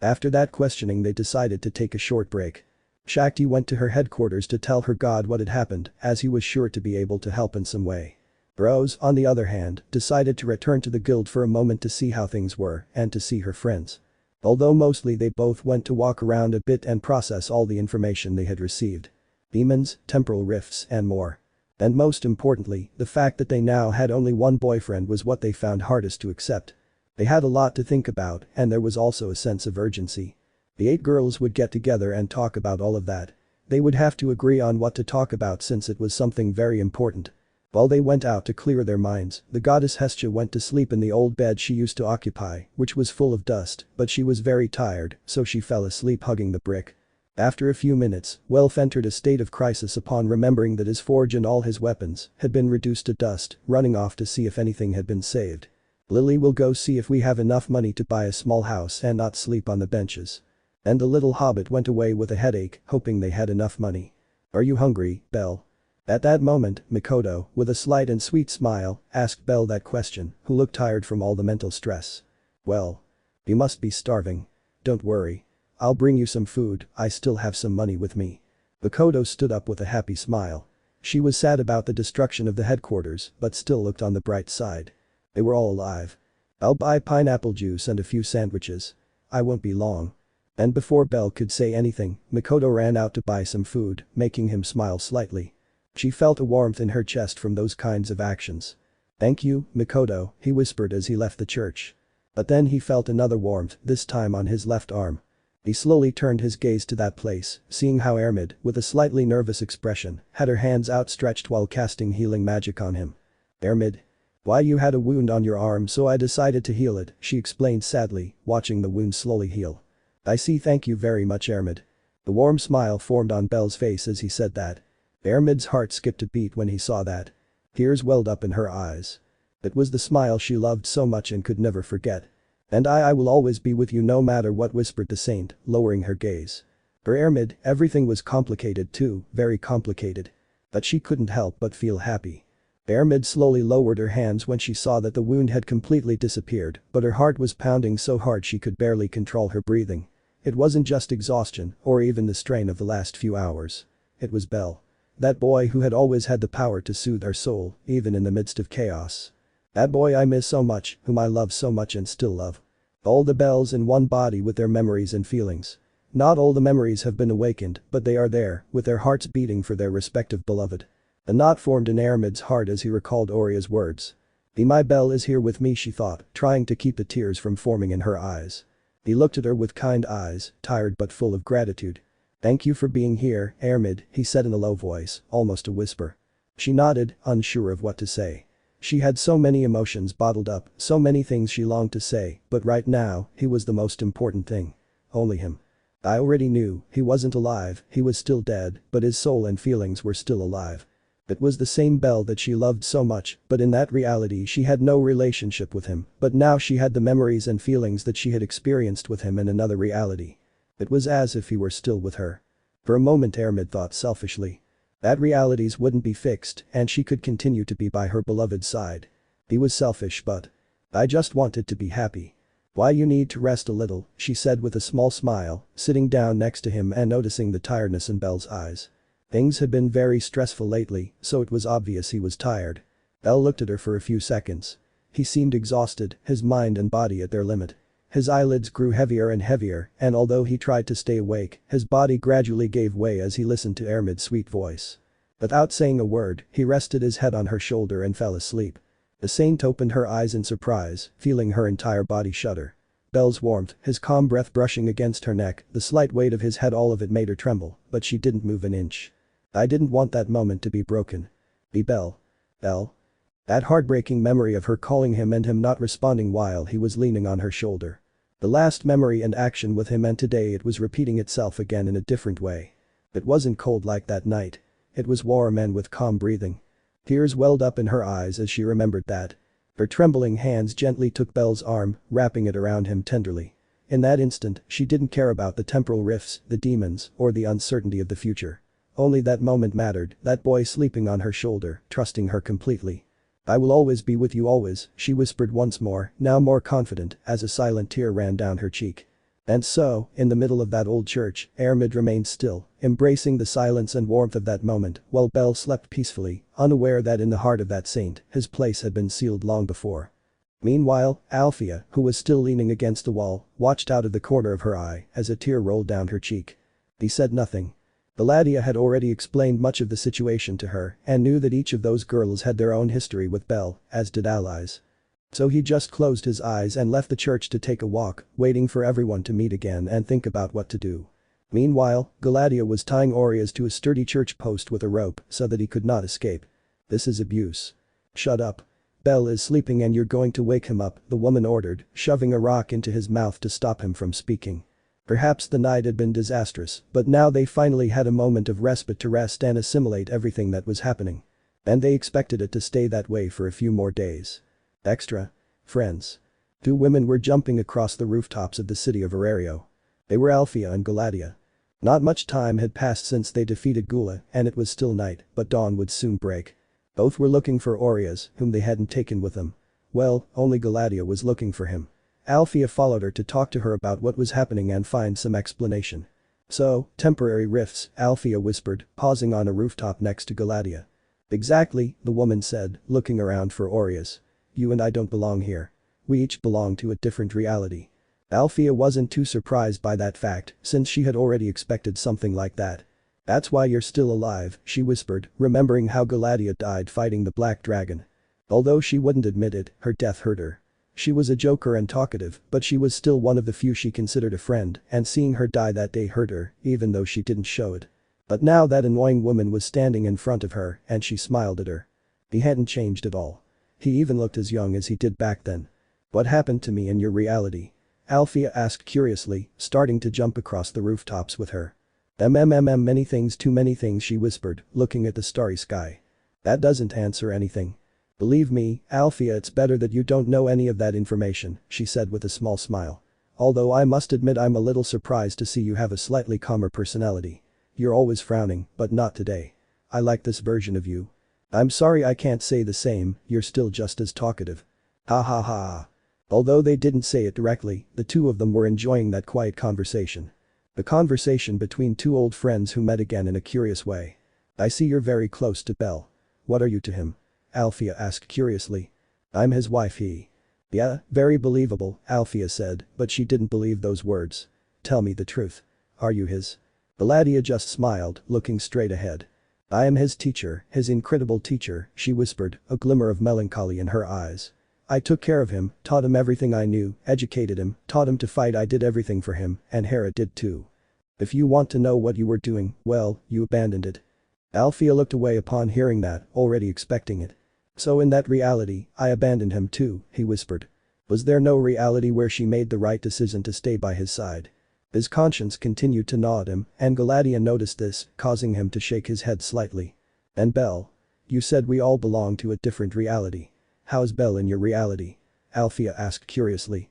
After that questioning, they decided to take a short break. Shakti went to her headquarters to tell her god what had happened, as he was sure to be able to help in some way. Rose, on the other hand, decided to return to the guild for a moment to see how things were and to see her friends. Although mostly they both went to walk around a bit and process all the information they had received. Demons, temporal rifts, and more. And most importantly, the fact that they now had only one boyfriend was what they found hardest to accept. They had a lot to think about, and there was also a sense of urgency. The 8 girls would get together and talk about all of that. They would have to agree on what to talk about since it was something very important. While they went out to clear their minds, the goddess Hestia went to sleep in the old bed she used to occupy, which was full of dust, but she was very tired, so she fell asleep hugging the brick. After a few minutes, Welf entered a state of crisis upon remembering that his forge and all his weapons had been reduced to dust, running off to see if anything had been saved. Lily will go see if we have enough money to buy a small house and not sleep on the benches. And the little hobbit went away with a headache, hoping they had enough money. Are you hungry, Belle? At that moment, Makoto, with a slight and sweet smile, asked Belle that question, who looked tired from all the mental stress. Well. You must be starving. Don't worry. I'll bring you some food, I still have some money with me. Makoto stood up with a happy smile. She was sad about the destruction of the headquarters, but still looked on the bright side. They were all alive. I'll buy pineapple juice and a few sandwiches. I won't be long. And before Belle could say anything, Makoto ran out to buy some food, making him smile slightly. She felt a warmth in her chest from those kinds of actions. Thank you, Makoto, he whispered as he left the church. But then he felt another warmth, this time on his left arm. He slowly turned his gaze to that place, seeing how Armid, with a slightly nervous expression, had her hands outstretched while casting healing magic on him. Armid. Why, you had a wound on your arm, so I decided to heal it, she explained sadly, watching the wound slowly heal. I see, thank you very much, Armid. The warm smile formed on Belle's face as he said that. Armid's heart skipped a beat when he saw that. Tears welled up in her eyes. It was the smile she loved so much and could never forget. And I will always be with you no matter what, whispered the saint, lowering her gaze. For Armid, everything was complicated too, very complicated. But she couldn't help but feel happy. Armid slowly lowered her hands when she saw that the wound had completely disappeared, but her heart was pounding so hard she could barely control her breathing. It wasn't just exhaustion or even the strain of the last few hours. It was Belle. That boy who had always had the power to soothe her soul, even in the midst of chaos. That boy I miss so much, whom I love so much and still love. All the Belles in one body with their memories and feelings. Not all the memories have been awakened, but they are there, with their hearts beating for their respective beloved. A knot formed in Armid's heart as he recalled Oria's words. My Belle is here with me, she thought, trying to keep the tears from forming in her eyes. He looked at her with kind eyes, tired but full of gratitude. Thank you for being here, Armid, he said in a low voice, almost a whisper. She nodded, unsure of what to say. She had so many emotions bottled up, so many things she longed to say, but right now, he was the most important thing. Only him. I already knew, he wasn't alive, he was still dead, but his soul and feelings were still alive. It was the same Belle that she loved so much, but in that reality she had no relationship with him, but now she had the memories and feelings that she had experienced with him in another reality. It was as if he were still with her. For a moment Armid thought selfishly. That realities wouldn't be fixed and she could continue to be by her beloved's side. He was selfish but. I just wanted to be happy. Why you need to rest a little, she said with a small smile, sitting down next to him and noticing the tiredness in Belle's eyes. Things had been very stressful lately, so it was obvious he was tired. Belle looked at her for a few seconds. He seemed exhausted, his mind and body at their limit. His eyelids grew heavier and heavier, and although he tried to stay awake, his body gradually gave way as he listened to Armid's sweet voice. Without saying a word, he rested his head on her shoulder and fell asleep. The saint opened her eyes in surprise, feeling her entire body shudder. Belle's warmth, his calm breath brushing against her neck, the slight weight of his head, all of it made her tremble, but she didn't move an inch. I didn't want that moment to be broken. Be Belle. Belle? That heartbreaking memory of her calling him and him not responding while he was leaning on her shoulder. The last memory and action with him, and today it was repeating itself again in a different way. It wasn't cold like that night. It was warm and with calm breathing. Tears welled up in her eyes as she remembered that. Her trembling hands gently took Belle's arm, wrapping it around him tenderly. In that instant, she didn't care about the temporal rifts, the demons, or the uncertainty of the future. Only that moment mattered, that boy sleeping on her shoulder, trusting her completely. I will always be with you always, she whispered once more, now more confident, as a silent tear ran down her cheek. And so, in the middle of that old church, Armid remained still, embracing the silence and warmth of that moment, while Belle slept peacefully, unaware that in the heart of that saint, his place had been sealed long before. Meanwhile, Althea, who was still leaning against the wall, watched out of the corner of her eye as a tear rolled down her cheek. He said nothing. Galadia had already explained much of the situation to her and knew that each of those girls had their own history with Belle, as did allies. So he just closed his eyes and left the church to take a walk, waiting for everyone to meet again and think about what to do. Meanwhile, Galadia was tying Orizas to a sturdy church post with a rope so that he could not escape. This is abuse. Shut up. Belle is sleeping and you're going to wake him up, the woman ordered, shoving a rock into his mouth to stop him from speaking. Perhaps the night had been disastrous, but now they finally had a moment of respite to rest and assimilate everything that was happening. And they expected it to stay that way for a few more days. Extra. Friends. Two women were jumping across the rooftops of the city of Arario. They were Althea and Galadia. Not much time had passed since they defeated Gula and it was still night, but dawn would soon break. Both were looking for Orizas, whom they hadn't taken with them. Well, only Galadia was looking for him. Althea followed her to talk to her about what was happening and find some explanation. So, temporary rifts, Althea whispered, pausing on a rooftop next to Galadia. Exactly, the woman said, looking around for Orizas. You and I don't belong here. We each belong to a different reality. Althea wasn't too surprised by that fact, since she had already expected something like that. That's why you're still alive, she whispered, remembering how Galadia died fighting the Black Dragon. Although she wouldn't admit it, her death hurt her. She was a joker and talkative, but she was still one of the few she considered a friend, and seeing her die that day hurt her, even though she didn't show it. But now that annoying woman was standing in front of her, and she smiled at her. He hadn't changed at all. He even looked as young as he did back then. What happened to me in your reality? Althea asked curiously, starting to jump across the rooftops with her. Many things, too many things, she whispered, looking at the starry sky. That doesn't answer anything. Believe me, Althea, it's better that you don't know any of that information, she said with a small smile. Although I must admit I'm a little surprised to see you have a slightly calmer personality. You're always frowning, but not today. I like this version of you. I'm sorry I can't say the same, you're still just as talkative. Ha ha ha. Although they didn't say it directly, the two of them were enjoying that quiet conversation. A conversation between two old friends who met again in a curious way. I see you're very close to Belle. What are you to him? Althea asked curiously. I'm his wife he. Yeah, very believable, Althea said, but she didn't believe those words. Tell me the truth. Are you his? Galatea just smiled, looking straight ahead. I am his teacher, his incredible teacher, she whispered, a glimmer of melancholy in her eyes. I took care of him, taught him everything I knew, educated him, taught him to fight. I did everything for him, and Hera did too. If you want to know what you were doing, well, you abandoned it. Althea looked away upon hearing that, already expecting it. So in that reality, I abandoned him too, he whispered. Was there no reality where she made the right decision to stay by his side? His conscience continued to gnaw at him, and Galatea noticed this, causing him to shake his head slightly. And Belle? You said we all belong to a different reality. How's Belle in your reality? Althea asked curiously.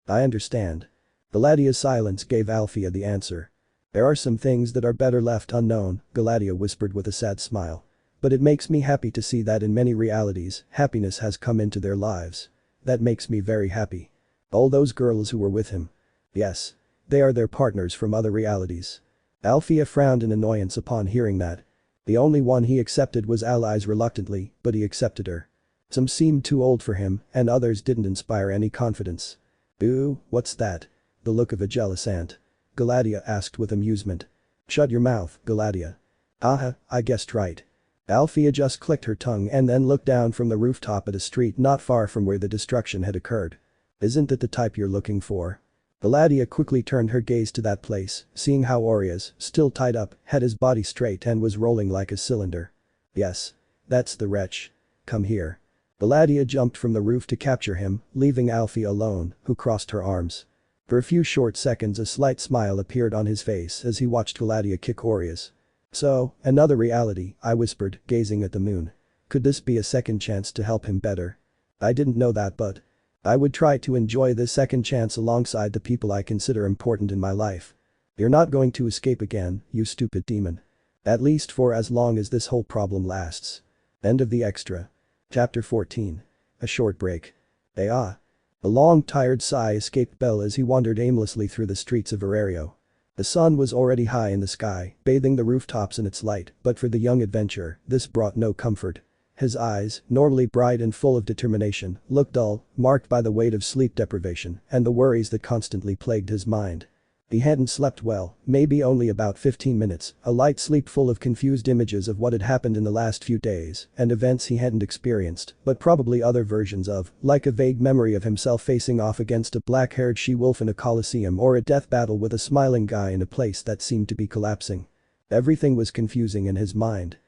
I understand. Galatea's silence gave Althea the answer. There are some things that are better left unknown, Galatea whispered with a sad smile. But it makes me happy to see that in many realities, happiness has come into their lives. That makes me very happy. All those girls who were with him. Yes. They are their partners from other realities. Althea frowned in annoyance upon hearing that. The only one he accepted was Allies reluctantly, but he accepted her. Some seemed too old for him, and others didn't inspire any confidence. Ooh, what's that? The look of a jealous ant. Galatea asked with amusement. Shut your mouth, Galatea. Aha, I guessed right. Althea just clicked her tongue and then looked down from the rooftop at a street not far from where the destruction had occurred. Isn't it the type you're looking for? Galatea quickly turned her gaze to that place, seeing how Orizas, still tied up, had his body straight and was rolling like a cylinder. Yes. That's the wretch. Come here. Galatea jumped from the roof to capture him, leaving Althea alone, who crossed her arms. For a few short seconds a slight smile appeared on his face as he watched Galatea kick Orizas. So, another reality, I whispered, gazing at the moon. Could this be a second chance to help him better? I didn't know that, but I would try to enjoy this second chance alongside the people I consider important in my life. You're not going to escape again, you stupid demon. At least for as long as this whole problem lasts. End of the extra. Chapter 14. A short break. A long tired sigh escaped Belle as he wandered aimlessly through the streets of Verario. The sun was already high in the sky, bathing the rooftops in its light, but for the young adventurer, this brought no comfort. His eyes, normally bright and full of determination, looked dull, marked by the weight of sleep deprivation and the worries that constantly plagued his mind. He hadn't slept well, maybe only about 15 minutes, a light sleep full of confused images of what had happened in the last few days and events he hadn't experienced, but probably other versions of, like a vague memory of himself facing off against a black-haired she-wolf in a coliseum or a death battle with a smiling guy in a place that seemed to be collapsing. Everything was confusing in his mind.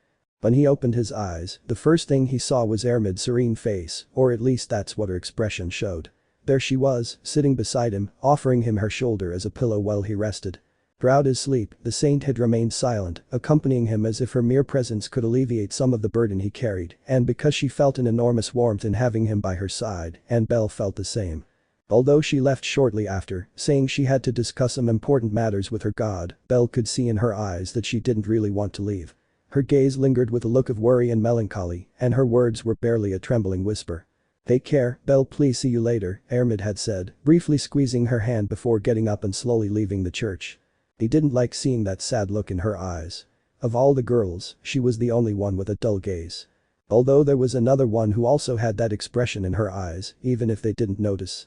When he opened his eyes, the first thing he saw was Armid's serene face, or at least that's what her expression showed. There she was, sitting beside him, offering him her shoulder as a pillow while he rested. Throughout his sleep, the saint had remained silent, accompanying him as if her mere presence could alleviate some of the burden he carried, and because she felt an enormous warmth in having him by her side, and Belle felt the same. Although she left shortly after, saying she had to discuss some important matters with her god, Belle could see in her eyes that she didn't really want to leave. Her gaze lingered with a look of worry and melancholy, and her words were barely a trembling whisper. Take care, Belle, please see you later, Armid had said, briefly squeezing her hand before getting up and slowly leaving the church. He didn't like seeing that sad look in her eyes. Of all the girls, she was the only one with a dull gaze. Although there was another one who also had that expression in her eyes, even if they didn't notice.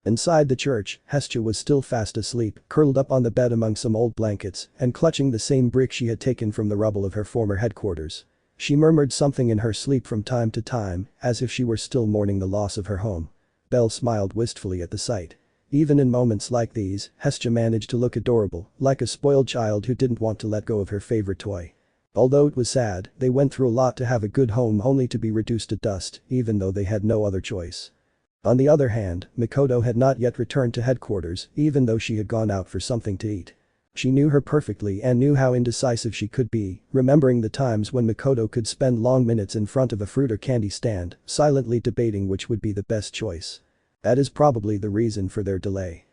Inside the church, Hestia was still fast asleep, curled up on the bed among some old blankets and clutching the same brick she had taken from the rubble of her former headquarters. She murmured something in her sleep from time to time, as if she were still mourning the loss of her home. Belle smiled wistfully at the sight. Even in moments like these, Hestia managed to look adorable, like a spoiled child who didn't want to let go of her favorite toy. Although it was sad, they went through a lot to have a good home only to be reduced to dust, even though they had no other choice. On the other hand, Mikoto had not yet returned to headquarters, even though she had gone out for something to eat. She knew her perfectly and knew how indecisive she could be, remembering the times when Mikoto could spend long minutes in front of a fruit or candy stand, silently debating which would be the best choice. That is probably the reason for their delay.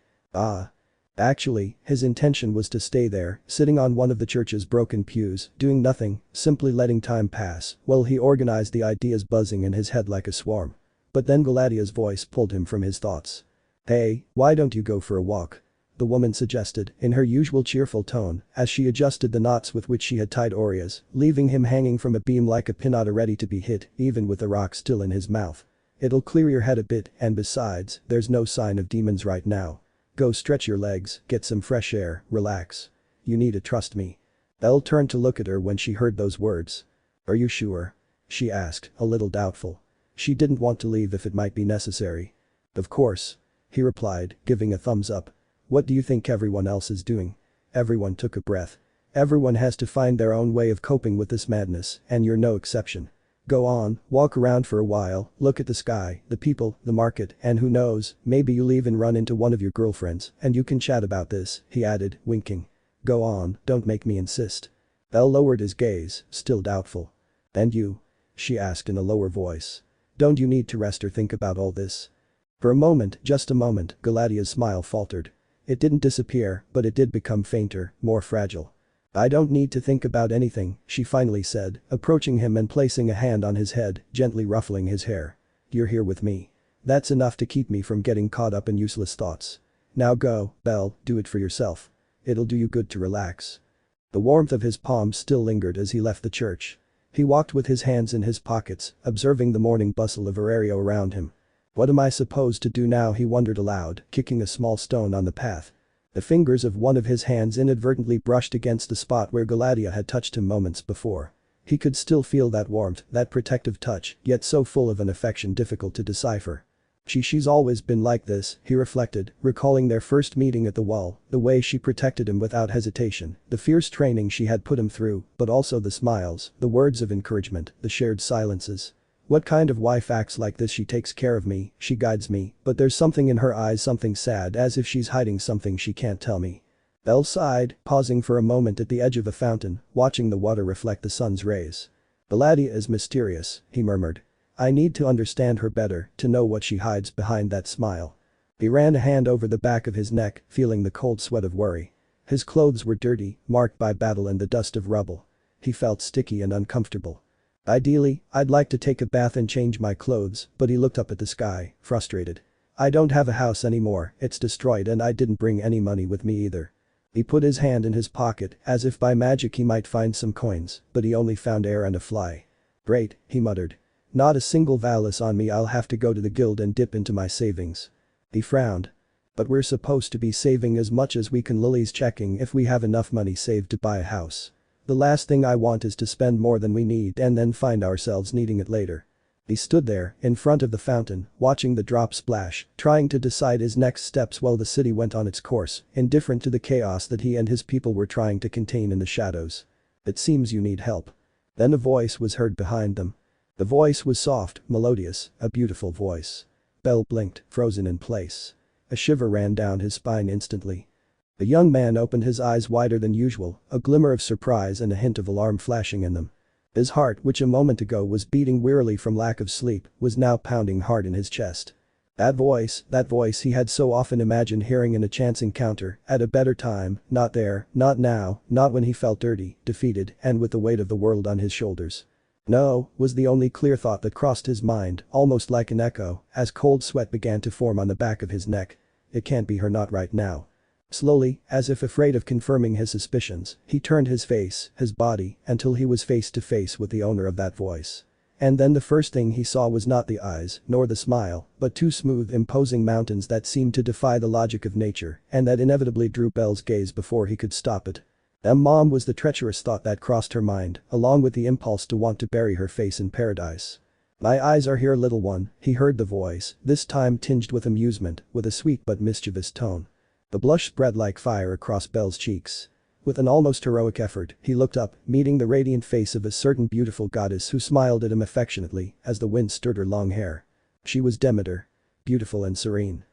Actually, his intention was to stay there, sitting on one of the church's broken pews, doing nothing, simply letting time pass, while he organized the ideas buzzing in his head like a swarm. But then Galadia's voice pulled him from his thoughts. "Hey, why don't you go for a walk?" the woman suggested in her usual cheerful tone as she adjusted the knots with which she had tied Orizas, leaving him hanging from a beam like a pinata ready to be hit, even with the rock still in his mouth. "It'll clear your head a bit, and besides, there's no sign of demons right now. Go stretch your legs, get some fresh air, relax. You need to trust me." Belle turned to look at her when she heard those words. "Are you sure?" she asked, a little doubtful. She didn't want to leave if it might be necessary. "Of course," he replied, giving a thumbs up. "What do you think everyone else is doing?" Everyone took a breath. Everyone has to find their own way of coping with this madness, and you're no exception. Go on, walk around for a while, look at the sky, the people, the market, and who knows, maybe you'll even run into one of your girlfriends, and you can chat about this," he added, winking. "Go on, don't make me insist." Belle lowered his gaze, still doubtful. "And you?" she asked in a lower voice. "Don't you need to rest or think about all this?" For a moment, just a moment, Galadia's smile faltered. It didn't disappear, but it did become fainter, more fragile. "I don't need to think about anything," she finally said, approaching him and placing a hand on his head, gently ruffling his hair. "You're here with me. That's enough to keep me from getting caught up in useless thoughts. Now go, Belle, do it for yourself. It'll do you good to relax." The warmth of his palms still lingered as he left the church. He walked with his hands in his pockets, observing the morning bustle of her area around him. "What am I supposed to do now?" he wondered aloud, kicking a small stone on the path. The fingers of one of his hands inadvertently brushed against the spot where Galadia had touched him moments before. He could still feel that warmth, that protective touch, yet so full of an affection difficult to decipher. She's always been like this, he reflected, recalling their first meeting at the wall, the way she protected him without hesitation, the fierce training she had put him through, but also the smiles, the words of encouragement, the shared silences. "What kind of wife acts like this? She takes care of me, she guides me, but there's something in her eyes, something sad, as if she's hiding something she can't tell me." Belle sighed, pausing for a moment at the edge of a fountain, watching the water reflect the sun's rays. "Galadia is mysterious," he murmured. "I need to understand her better, to know what she hides behind that smile." He ran a hand over the back of his neck, feeling the cold sweat of worry. His clothes were dirty, marked by battle and the dust of rubble. He felt sticky and uncomfortable. "Ideally, I'd like to take a bath and change my clothes," but he looked up at the sky, frustrated. "I don't have a house anymore, it's destroyed, and I didn't bring any money with me either." He put his hand in his pocket, as if by magic he might find some coins, but he only found air and a fly. "Great," he muttered. "Not a single valise on me, I'll have to go to the guild and dip into my savings." He frowned. "But we're supposed to be saving as much as we can. Lily's checking if we have enough money saved to buy a house. The last thing I want is to spend more than we need and then find ourselves needing it later." He stood there, in front of the fountain, watching the drop splash, trying to decide his next steps while the city went on its course, indifferent to the chaos that he and his people were trying to contain in the shadows. "It seems you need help." Then a voice was heard behind them. The voice was soft, melodious, a beautiful voice. Belle blinked, frozen in place. A shiver ran down his spine instantly. The young man opened his eyes wider than usual, a glimmer of surprise and a hint of alarm flashing in them. His heart, which a moment ago was beating wearily from lack of sleep, was now pounding hard in his chest. That voice he had so often imagined hearing in a chance encounter, at a better time, not there, not now, not when he felt dirty, defeated, and with the weight of the world on his shoulders. "No," was the only clear thought that crossed his mind, almost like an echo, as cold sweat began to form on the back of his neck. "It can't be her, not right now." Slowly, as if afraid of confirming his suspicions, he turned his face, his body, until he was face to face with the owner of that voice. And then the first thing he saw was not the eyes, nor the smile, but two smooth, imposing mountains that seemed to defy the logic of nature, and that inevitably drew Belle's gaze before he could stop it. Mom was the treacherous thought that crossed her mind, along with the impulse to want to bury her face in paradise. "My eyes are here, little one," he heard the voice, this time tinged with amusement, with a sweet but mischievous tone. The blush spread like fire across Belle's cheeks. With an almost heroic effort, he looked up, meeting the radiant face of a certain beautiful goddess who smiled at him affectionately as the wind stirred her long hair. She was Demeter. Beautiful and serene.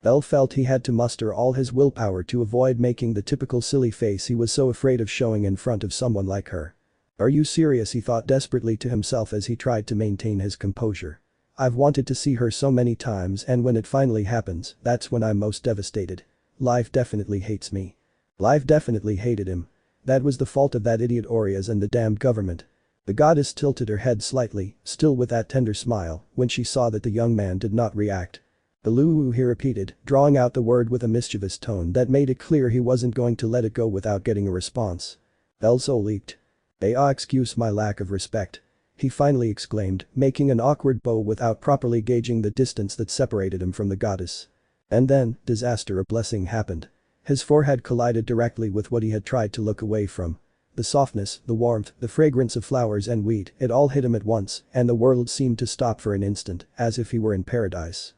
Belle felt he had to muster all his willpower to avoid making the typical silly face he was so afraid of showing in front of someone like her. "Are you serious?" he thought desperately to himself as he tried to maintain his composure. "I've wanted to see her so many times, and when it finally happens, that's when I'm most devastated. Life definitely hates me." Life definitely hated him. That was the fault of that idiot Orizas and the damned government. The goddess tilted her head slightly, still with that tender smile, when she saw that the young man did not react. "Beluu," he repeated, drawing out the word with a mischievous tone that made it clear he wasn't going to let it go without getting a response. Belle's soul leaped. Excuse my lack of respect," he finally exclaimed, making an awkward bow without properly gauging the distance that separated him from the goddess. And then, disaster, a blessing happened. His forehead collided directly with what he had tried to look away from. The softness, the warmth, the fragrance of flowers and wheat, it all hit him at once, and the world seemed to stop for an instant, as if he were in paradise.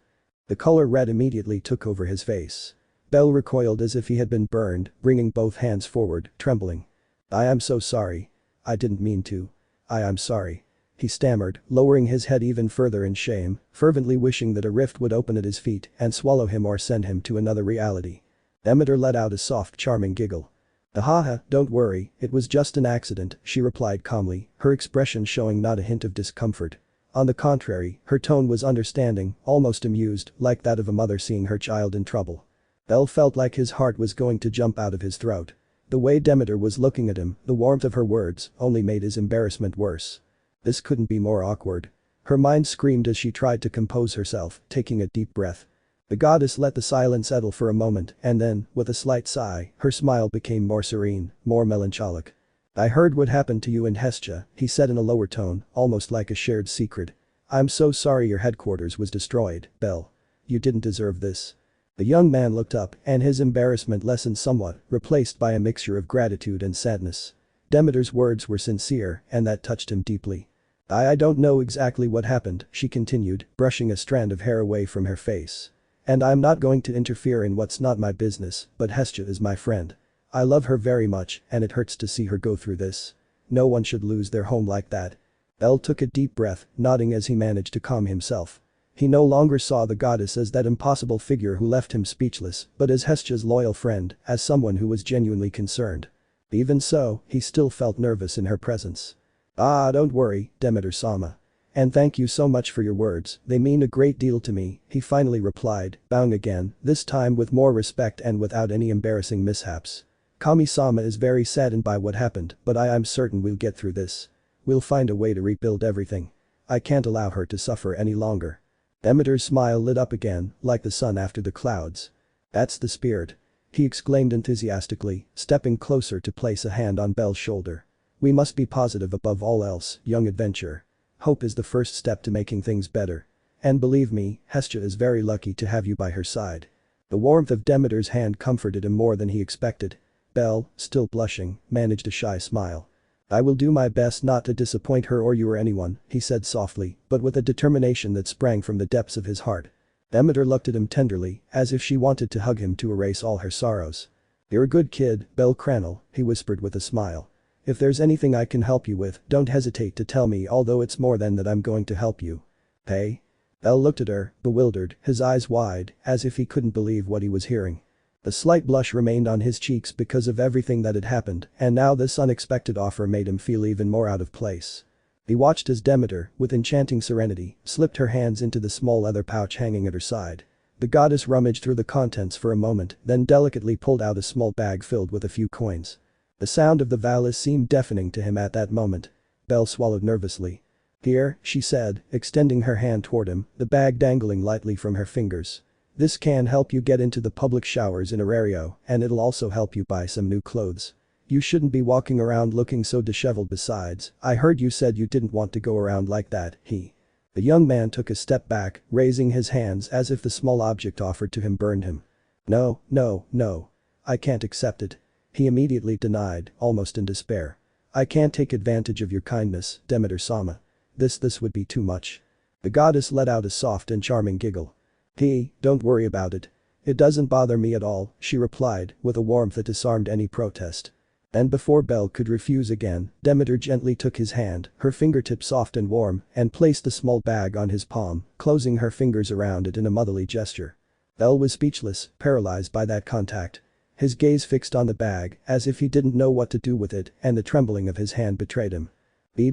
The color red immediately took over his face. Belle recoiled as if he had been burned, bringing both hands forward, trembling. "I am so sorry. I didn't mean to. I am sorry," he stammered, lowering his head even further in shame, fervently wishing that a rift would open at his feet and swallow him or send him to another reality. Demeter let out a soft, charming giggle. "Ahaha, don't worry, it was just an accident," she replied calmly, her expression showing not a hint of discomfort. On the contrary, her tone was understanding, almost amused, like that of a mother seeing her child in trouble. Belle felt like his heart was going to jump out of his throat. The way Demeter was looking at him, the warmth of her words, only made his embarrassment worse. This couldn't be more awkward. Her mind screamed as she tried to compose herself, taking a deep breath. The goddess let the silence settle for a moment and then, with a slight sigh, her smile became more serene, more melancholic. "I heard what happened to you in Hestia," he said in a lower tone, almost like a shared secret. "I'm so sorry your headquarters was destroyed, Belle. You didn't deserve this." The young man looked up and his embarrassment lessened somewhat, replaced by a mixture of gratitude and sadness. Demeter's words were sincere and that touched him deeply. I don't know exactly what happened," she continued, brushing a strand of hair away from her face. "And I'm not going to interfere in what's not my business, but Hestia is my friend. I love her very much and it hurts to see her go through this. No one should lose their home like that." Belle took a deep breath, nodding as he managed to calm himself. He no longer saw the goddess as that impossible figure who left him speechless, but as Hestia's loyal friend, as someone who was genuinely concerned. Even so, he still felt nervous in her presence. Don't worry, Demeter-sama. And thank you so much for your words, they mean a great deal to me," he finally replied, bowing again, this time with more respect and without any embarrassing mishaps. "Kami-sama is very saddened by what happened, but I am certain we'll get through this. We'll find a way to rebuild everything. I can't allow her to suffer any longer." Demeter's smile lit up again, like the sun after the clouds. "That's the spirit," he exclaimed enthusiastically, stepping closer to place a hand on Belle's shoulder. "We must be positive above all else, young adventurer. Hope is the first step to making things better. And believe me, Hestia is very lucky to have you by her side." The warmth of Demeter's hand comforted him more than he expected. Belle, still blushing, managed a shy smile. "I will do my best not to disappoint her or you or anyone," he said softly, but with a determination that sprang from the depths of his heart. Demeter looked at him tenderly, as if she wanted to hug him to erase all her sorrows. "You're a good kid, bellcranel," he whispered with a smile. "If there's anything I can help you with, don't hesitate to tell me, although it's more than that I'm going to help you." "Hey?" Belle looked at her, bewildered, his eyes wide, as if he couldn't believe what he was hearing. The slight blush remained on his cheeks because of everything that had happened, and now this unexpected offer made him feel even more out of place. He watched as Demeter, with enchanting serenity, slipped her hands into the small leather pouch hanging at her side. The goddess rummaged through the contents for a moment, then delicately pulled out a small bag filled with a few coins. The sound of the valise seemed deafening to him at that moment. Belle swallowed nervously. "Here," she said, extending her hand toward him, the bag dangling lightly from her fingers. "This can help you get into the public showers in Arario, and it'll also help you buy some new clothes. You shouldn't be walking around looking so disheveled besides, I heard you said you didn't want to go around like that." The young man took a step back, raising his hands as if the small object offered to him burned him. No. I can't accept it." He immediately denied, almost in despair. "I can't take advantage of your kindness, Demeter-sama. This would be too much." The goddess let out a soft and charming giggle. Don't worry about it. It doesn't bother me at all," she replied, with a warmth that disarmed any protest. And before Belle could refuse again, Demeter gently took his hand, her fingertip soft and warm, and placed the small bag on his palm, closing her fingers around it in a motherly gesture. Belle was speechless, paralyzed by that contact. His gaze fixed on the bag, as if he didn't know what to do with it, and the trembling of his hand betrayed him.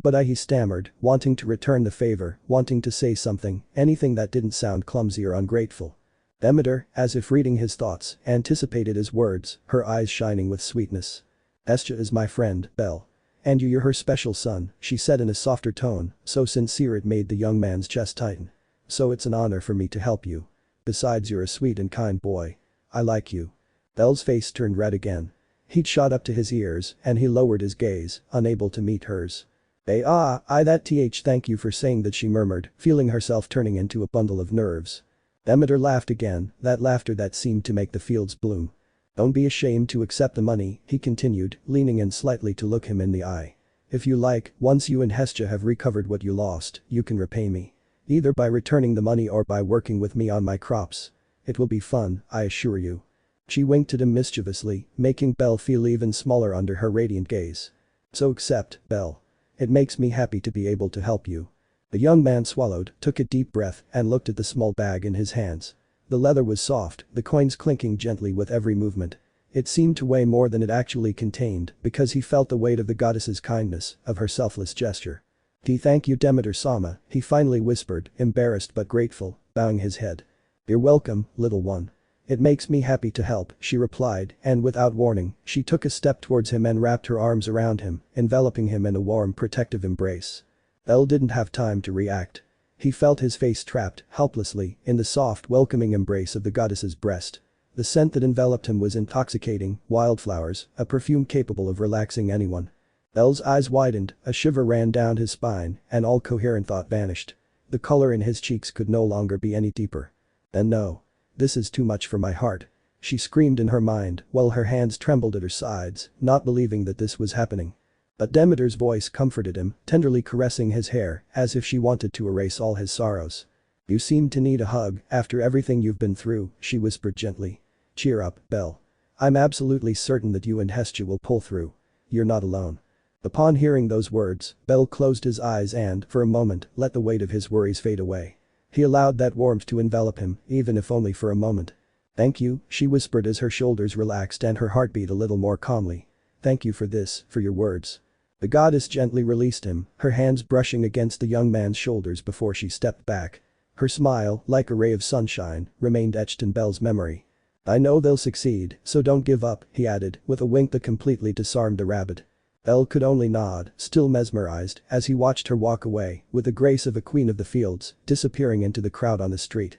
But he stammered, wanting to return the favor, wanting to say something, anything that didn't sound clumsy or ungrateful. Demeter, as if reading his thoughts, anticipated his words, her eyes shining with sweetness. "Hestia is my friend, Belle. "And you're her special son," she said in a softer tone, so sincere it made the young man's chest tighten. "So it's an honor for me to help you. Besides, you're a sweet and kind boy. I like you." Belle's face turned red again. He'd shot up to his ears and he lowered his gaze, unable to meet hers. Thank you for saying that," she murmured, feeling herself turning into a bundle of nerves. Demeter laughed again, that laughter that seemed to make the fields bloom. "Don't be ashamed to accept the money," he continued, leaning in slightly to look him in the eye. "If you like, once you and Hestia have recovered what you lost, you can repay me. Either by returning the money or by working with me on my crops. It will be fun, I assure you." She winked at him mischievously, making Belle feel even smaller under her radiant gaze. "So accept, Belle. It makes me happy to be able to help you." The young man swallowed, took a deep breath and looked at the small bag in his hands. The leather was soft, the coins clinking gently with every movement. It seemed to weigh more than it actually contained because he felt the weight of the goddess's kindness, of her selfless gesture. Thank you Demeter-sama," he finally whispered, embarrassed but grateful, bowing his head. "You're welcome, little one. It makes me happy to help," she replied, and without warning, she took a step towards him and wrapped her arms around him, enveloping him in a warm protective embrace. Belle didn't have time to react. He felt his face trapped, helplessly, in the soft welcoming embrace of the goddess's breast. The scent that enveloped him was intoxicating, wildflowers, a perfume capable of relaxing anyone. Belle's eyes widened, a shiver ran down his spine, and all coherent thought vanished. The color in his cheeks could no longer be any deeper. Then no. This is too much for my heart. She screamed in her mind while her hands trembled at her sides, not believing that this was happening. But Demeter's voice comforted him, tenderly caressing his hair as if she wanted to erase all his sorrows. "You seem to need a hug after everything you've been through," she whispered gently. "Cheer up, Belle. I'm absolutely certain that you and Hestia will pull through. You're not alone." Upon hearing those words, Belle closed his eyes and, for a moment, let the weight of his worries fade away. He allowed that warmth to envelop him, even if only for a moment. "Thank you," she whispered as her shoulders relaxed and her heart beat a little more calmly. "Thank you for this, for your words." The goddess gently released him, her hands brushing against the young man's shoulders before she stepped back. Her smile, like a ray of sunshine, remained etched in Belle's memory. "I know they'll succeed, so don't give up," he added, with a wink that completely disarmed the rabbit. Belle could only nod, still mesmerized, as he watched her walk away, with the grace of a queen of the fields, disappearing into the crowd on the street.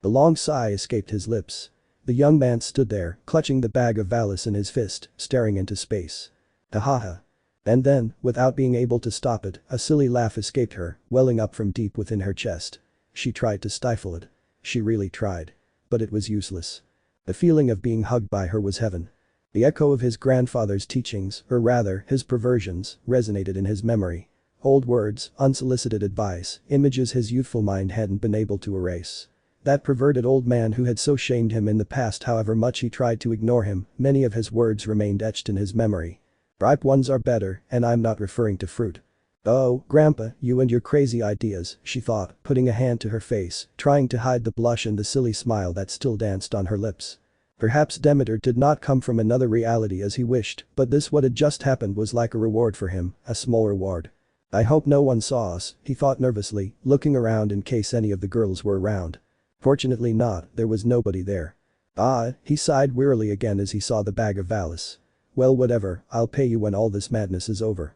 The long sigh escaped his lips. The young man stood there, clutching the bag of valise in his fist, staring into space. Ha. And then, without being able to stop it, a silly laugh escaped her, welling up from deep within her chest. She tried to stifle it. She really tried. But it was useless. The feeling of being hugged by her was heaven. The echo of his grandfather's teachings, or rather, his perversions, resonated in his memory. Old words, unsolicited advice, images his youthful mind hadn't been able to erase. That perverted old man who had so shamed him in the past, however much he tried to ignore him, many of his words remained etched in his memory. "Ripe ones are better, and I'm not referring to fruit." "Oh, Grandpa, you and your crazy ideas," she thought, putting a hand to her face, trying to hide the blush and the silly smile that still danced on her lips. Perhaps Demeter did not come from another reality as he wished, but this what had just happened was like a reward for him, a small reward. "I hope no one saw us," he thought nervously, looking around in case any of the girls were around. Fortunately not, there was nobody there. He sighed wearily again as he saw the bag of valise. "Well, whatever, I'll pay you when all this madness is over."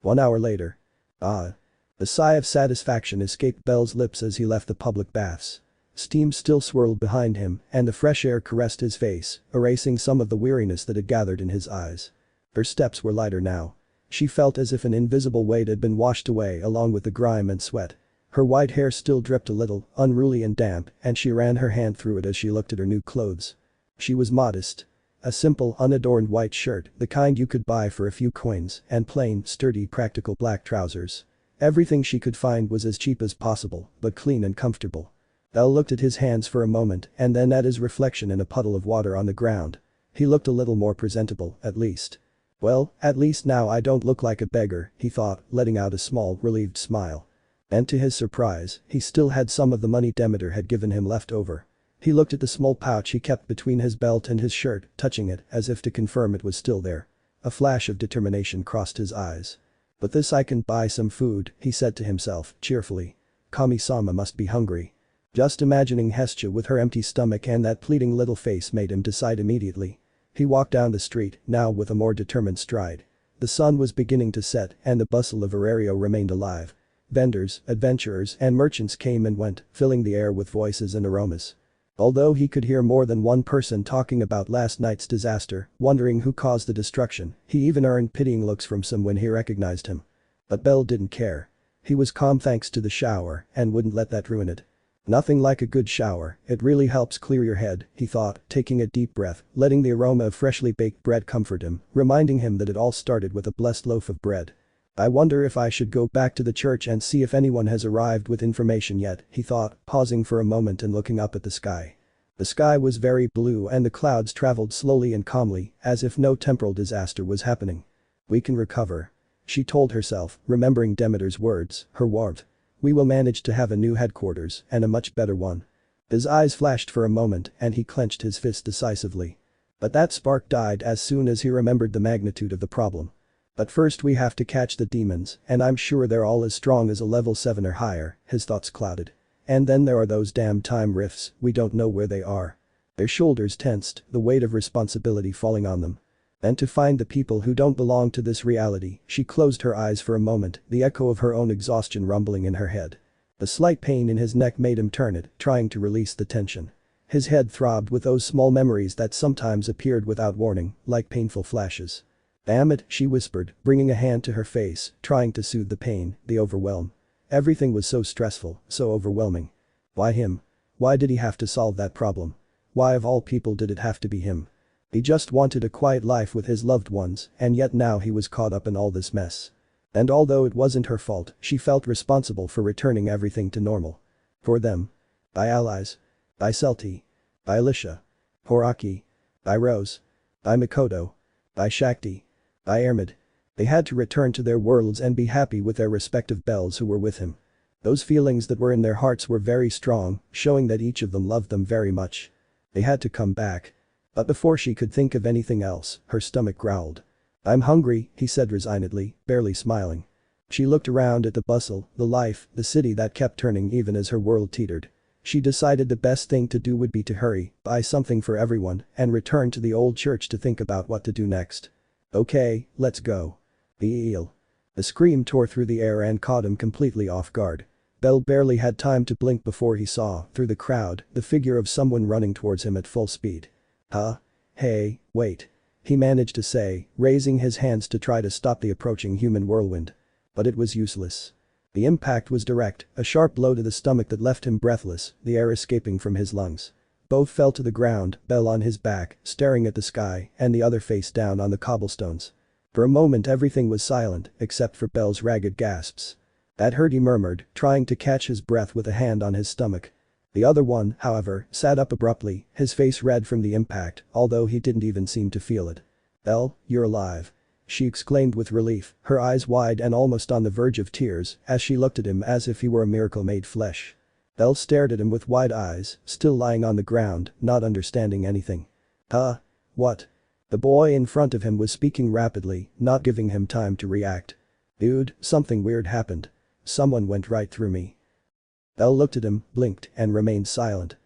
1 hour later. The sigh of satisfaction escaped Belle's lips as he left the public baths. Steam still swirled behind him, and the fresh air caressed his face, erasing some of the weariness that had gathered in his eyes. Her steps were lighter now. She felt as if an invisible weight had been washed away along with the grime and sweat. Her white hair still dripped a little, unruly and damp, and she ran her hand through it as she looked at her new clothes. She was modest. A simple, unadorned white shirt, the kind you could buy for a few coins, and plain, sturdy, practical black trousers. Everything she could find was as cheap as possible, but clean and comfortable. Belle looked at his hands for a moment and then at his reflection in a puddle of water on the ground. He looked a little more presentable, at least. "Well, at least now I don't look like a beggar," he thought, letting out a small, relieved smile. And to his surprise, he still had some of the money Demeter had given him left over. He looked at the small pouch he kept between his belt and his shirt, touching it as if to confirm it was still there. A flash of determination crossed his eyes. "But this I can buy some food," he said to himself, cheerfully. "Kami-sama must be hungry." Just imagining Hestia with her empty stomach and that pleading little face made him decide immediately. He walked down the street, now with a more determined stride. The sun was beginning to set and the bustle of Arario remained alive. Vendors, adventurers and merchants came and went, filling the air with voices and aromas. Although he could hear more than one person talking about last night's disaster, wondering who caused the destruction, he even earned pitying looks from some when he recognized him. But Belle didn't care. He was calm thanks to the shower and wouldn't let that ruin it. Nothing like a good shower, it really helps clear your head, he thought, taking a deep breath, letting the aroma of freshly baked bread comfort him, reminding him that it all started with a blessed loaf of bread. I wonder if I should go back to the church and see if anyone has arrived with information yet, he thought, pausing for a moment and looking up at the sky. The sky was very blue and the clouds traveled slowly and calmly, as if no temporal disaster was happening. We can recover. She told herself, remembering Demeter's words, her warmth. We will manage to have a new headquarters, and a much better one. His eyes flashed for a moment and he clenched his fist decisively. But that spark died as soon as he remembered the magnitude of the problem. But first we have to catch the demons, and I'm sure they're all as strong as a level 7 or higher, his thoughts clouded. And then there are those damn time rifts, we don't know where they are. Their shoulders tensed, the weight of responsibility falling on them. And to find the people who don't belong to this reality, she closed her eyes for a moment, the echo of her own exhaustion rumbling in her head. The slight pain in his neck made him turn it, trying to release the tension. His head throbbed with those small memories that sometimes appeared without warning, like painful flashes. Damn it, she whispered, bringing a hand to her face, trying to soothe the pain, the overwhelm. Everything was so stressful, so overwhelming. Why him? Why did he have to solve that problem? Why of all people did it have to be him? He just wanted a quiet life with his loved ones, and yet now he was caught up in all this mess. And although it wasn't her fault, she felt responsible for returning everything to normal. For them. By allies. By Celti. By Alicia. Horaki. By Rose. By Mikoto. By Shakti. By Armid. They had to return to their worlds and be happy with their respective Belles who were with him. Those feelings that were in their hearts were very strong, showing that each of them loved them very much. They had to come back. But before she could think of anything else, her stomach growled. I'm hungry, he said resignedly, barely smiling. She looked around at the bustle, the life, the city that kept turning even as her world teetered. She decided the best thing to do would be to hurry, buy something for everyone, and return to the old church to think about what to do next. Okay, let's go. The eel. The scream tore through the air and caught him completely off guard. Belle barely had time to blink before he saw, through the crowd, the figure of someone running towards him at full speed. Huh? Hey, wait. He managed to say, raising his hands to try to stop the approaching human whirlwind. But it was useless. The impact was direct, a sharp blow to the stomach that left him breathless, the air escaping from his lungs. Both fell to the ground, Belle on his back, staring at the sky, and the other face down on the cobblestones. For a moment everything was silent, except for Belle's ragged gasps. That hurt, he murmured, trying to catch his breath with a hand on his stomach. The other one, however, sat up abruptly, his face red from the impact, although he didn't even seem to feel it. Belle, you're alive. She exclaimed with relief, her eyes wide and almost on the verge of tears, as she looked at him as if he were a miracle made flesh. Belle stared at him with wide eyes, still lying on the ground, not understanding anything. Huh? What? The boy in front of him was speaking rapidly, not giving him time to react. Dude, something weird happened. Someone went right through me. Belle looked at him, blinked, and remained silent.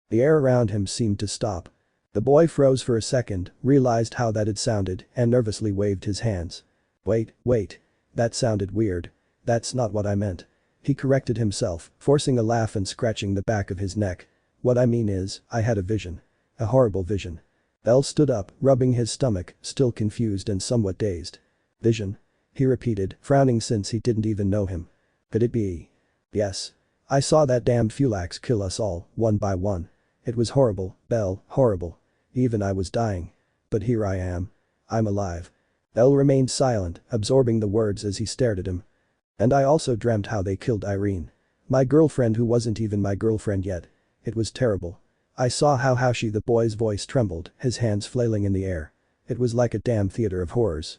The air around him seemed to stop. The boy froze for a second, realized how that had sounded, and nervously waved his hands. Wait. That sounded weird. That's not what I meant. He corrected himself, forcing a laugh and scratching the back of his neck. What I mean is, I had a vision. A horrible vision. Belle stood up, rubbing his stomach, still confused and somewhat dazed. Vision? He repeated, frowning since he didn't even know him. Could it be? Yes. I saw that damned Fulax kill us all, one by one. It was horrible, Belle, horrible. Even I was dying. But here I am. I'm alive. Belle remained silent, absorbing the words as he stared at him. And I also dreamt how they killed Irene. My girlfriend who wasn't even my girlfriend yet. It was terrible. I saw how the boy's voice trembled, his hands flailing in the air. It was like a damn theater of horrors.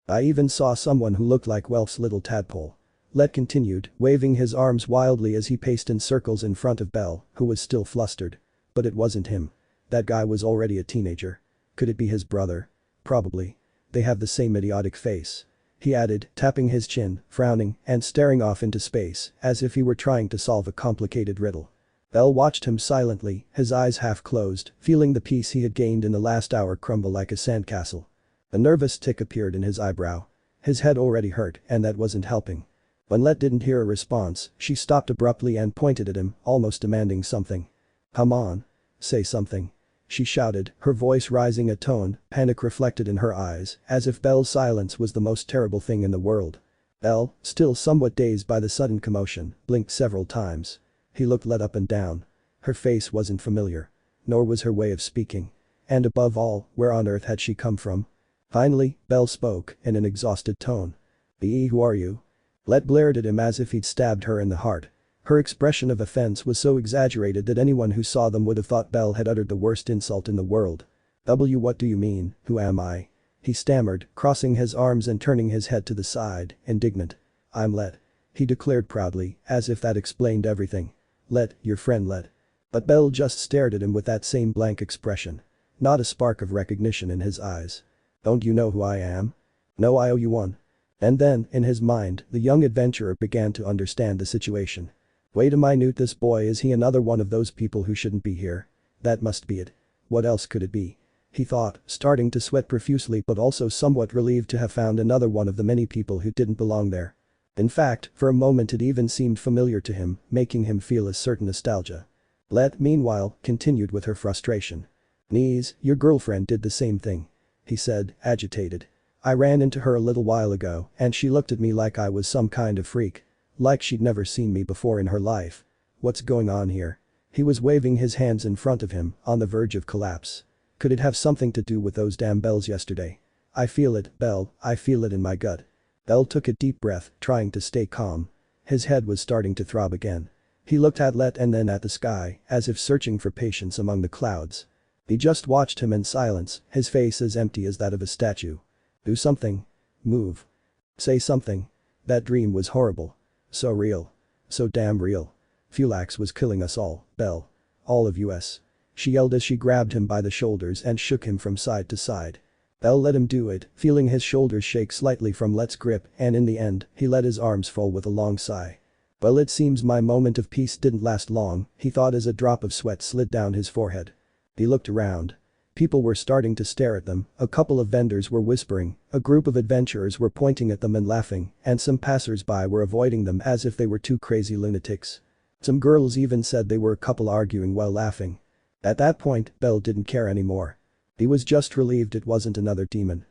I even saw someone who looked like Welf's little tadpole. Let continued, waving his arms wildly as he paced in circles in front of Belle, who was still flustered. But it wasn't him. That guy was already a teenager. Could it be his brother? Probably. They have the same idiotic face. He added, tapping his chin, frowning, and staring off into space, as if he were trying to solve a complicated riddle. Belle watched him silently, his eyes half closed, feeling the peace he had gained in the last hour crumble like a sandcastle. A nervous tick appeared in his eyebrow. His head already hurt and that wasn't helping. When Let didn't hear a response, she stopped abruptly and pointed at him, almost demanding something. "Come on. Say something," she shouted, her voice rising a tone, panic reflected in her eyes, as if Belle's silence was the most terrible thing in the world. Belle, still somewhat dazed by the sudden commotion, blinked several times. He looked Let up and down. Her face wasn't familiar. Nor was her way of speaking. And above all, where on earth had she come from? Finally, Belle spoke, in an exhausted tone. "Be, who are you?" Let glared at him as if he'd stabbed her in the heart. Her expression of offense was so exaggerated that anyone who saw them would have thought Belle had uttered the worst insult in the world. What do you mean, who am I?" He stammered, crossing his arms and turning his head to the side, indignant. "I'm Let," he declared proudly, as if that explained everything. "Let, your friend Let." But Belle just stared at him with that same blank expression. Not a spark of recognition in his eyes. "Don't you know who I am?" "No, I owe you one." And then, in his mind, the young adventurer began to understand the situation. "Wait a minute, this boy, is he another one of those people who shouldn't be here? That must be it. What else could it be?" He thought, starting to sweat profusely but also somewhat relieved to have found another one of the many people who didn't belong there. In fact, for a moment it even seemed familiar to him, making him feel a certain nostalgia. Let, meanwhile, continued with her frustration. "Knees, your girlfriend did the same thing," he said, agitated. "I ran into her a little while ago and she looked at me like I was some kind of freak. Like she'd never seen me before in her life. What's going on here?" He was waving his hands in front of him, on the verge of collapse. "Could it have something to do with those damn bells yesterday? I feel it, Belle, I feel it in my gut." Belle took a deep breath, trying to stay calm. His head was starting to throb again. He looked at Let and then at the sky, as if searching for patience among the clouds. He just watched him in silence, his face as empty as that of a statue. "Do something. Move. Say something." That dream was horrible. So real. So damn real. "Fulax was killing us all, Belle. All of us." She yelled as she grabbed him by the shoulders and shook him from side to side. Belle let him do it, feeling his shoulders shake slightly from Let's grip, and in the end, he let his arms fall with a long sigh. "Well, it seems my moment of peace didn't last long," he thought as a drop of sweat slid down his forehead. He looked around. People were starting to stare at them, a couple of vendors were whispering, a group of adventurers were pointing at them and laughing, and some passers-by were avoiding them as if they were two crazy lunatics. Some girls even said they were a couple arguing while laughing. At that point, Belle didn't care anymore. He was just relieved it wasn't another demon.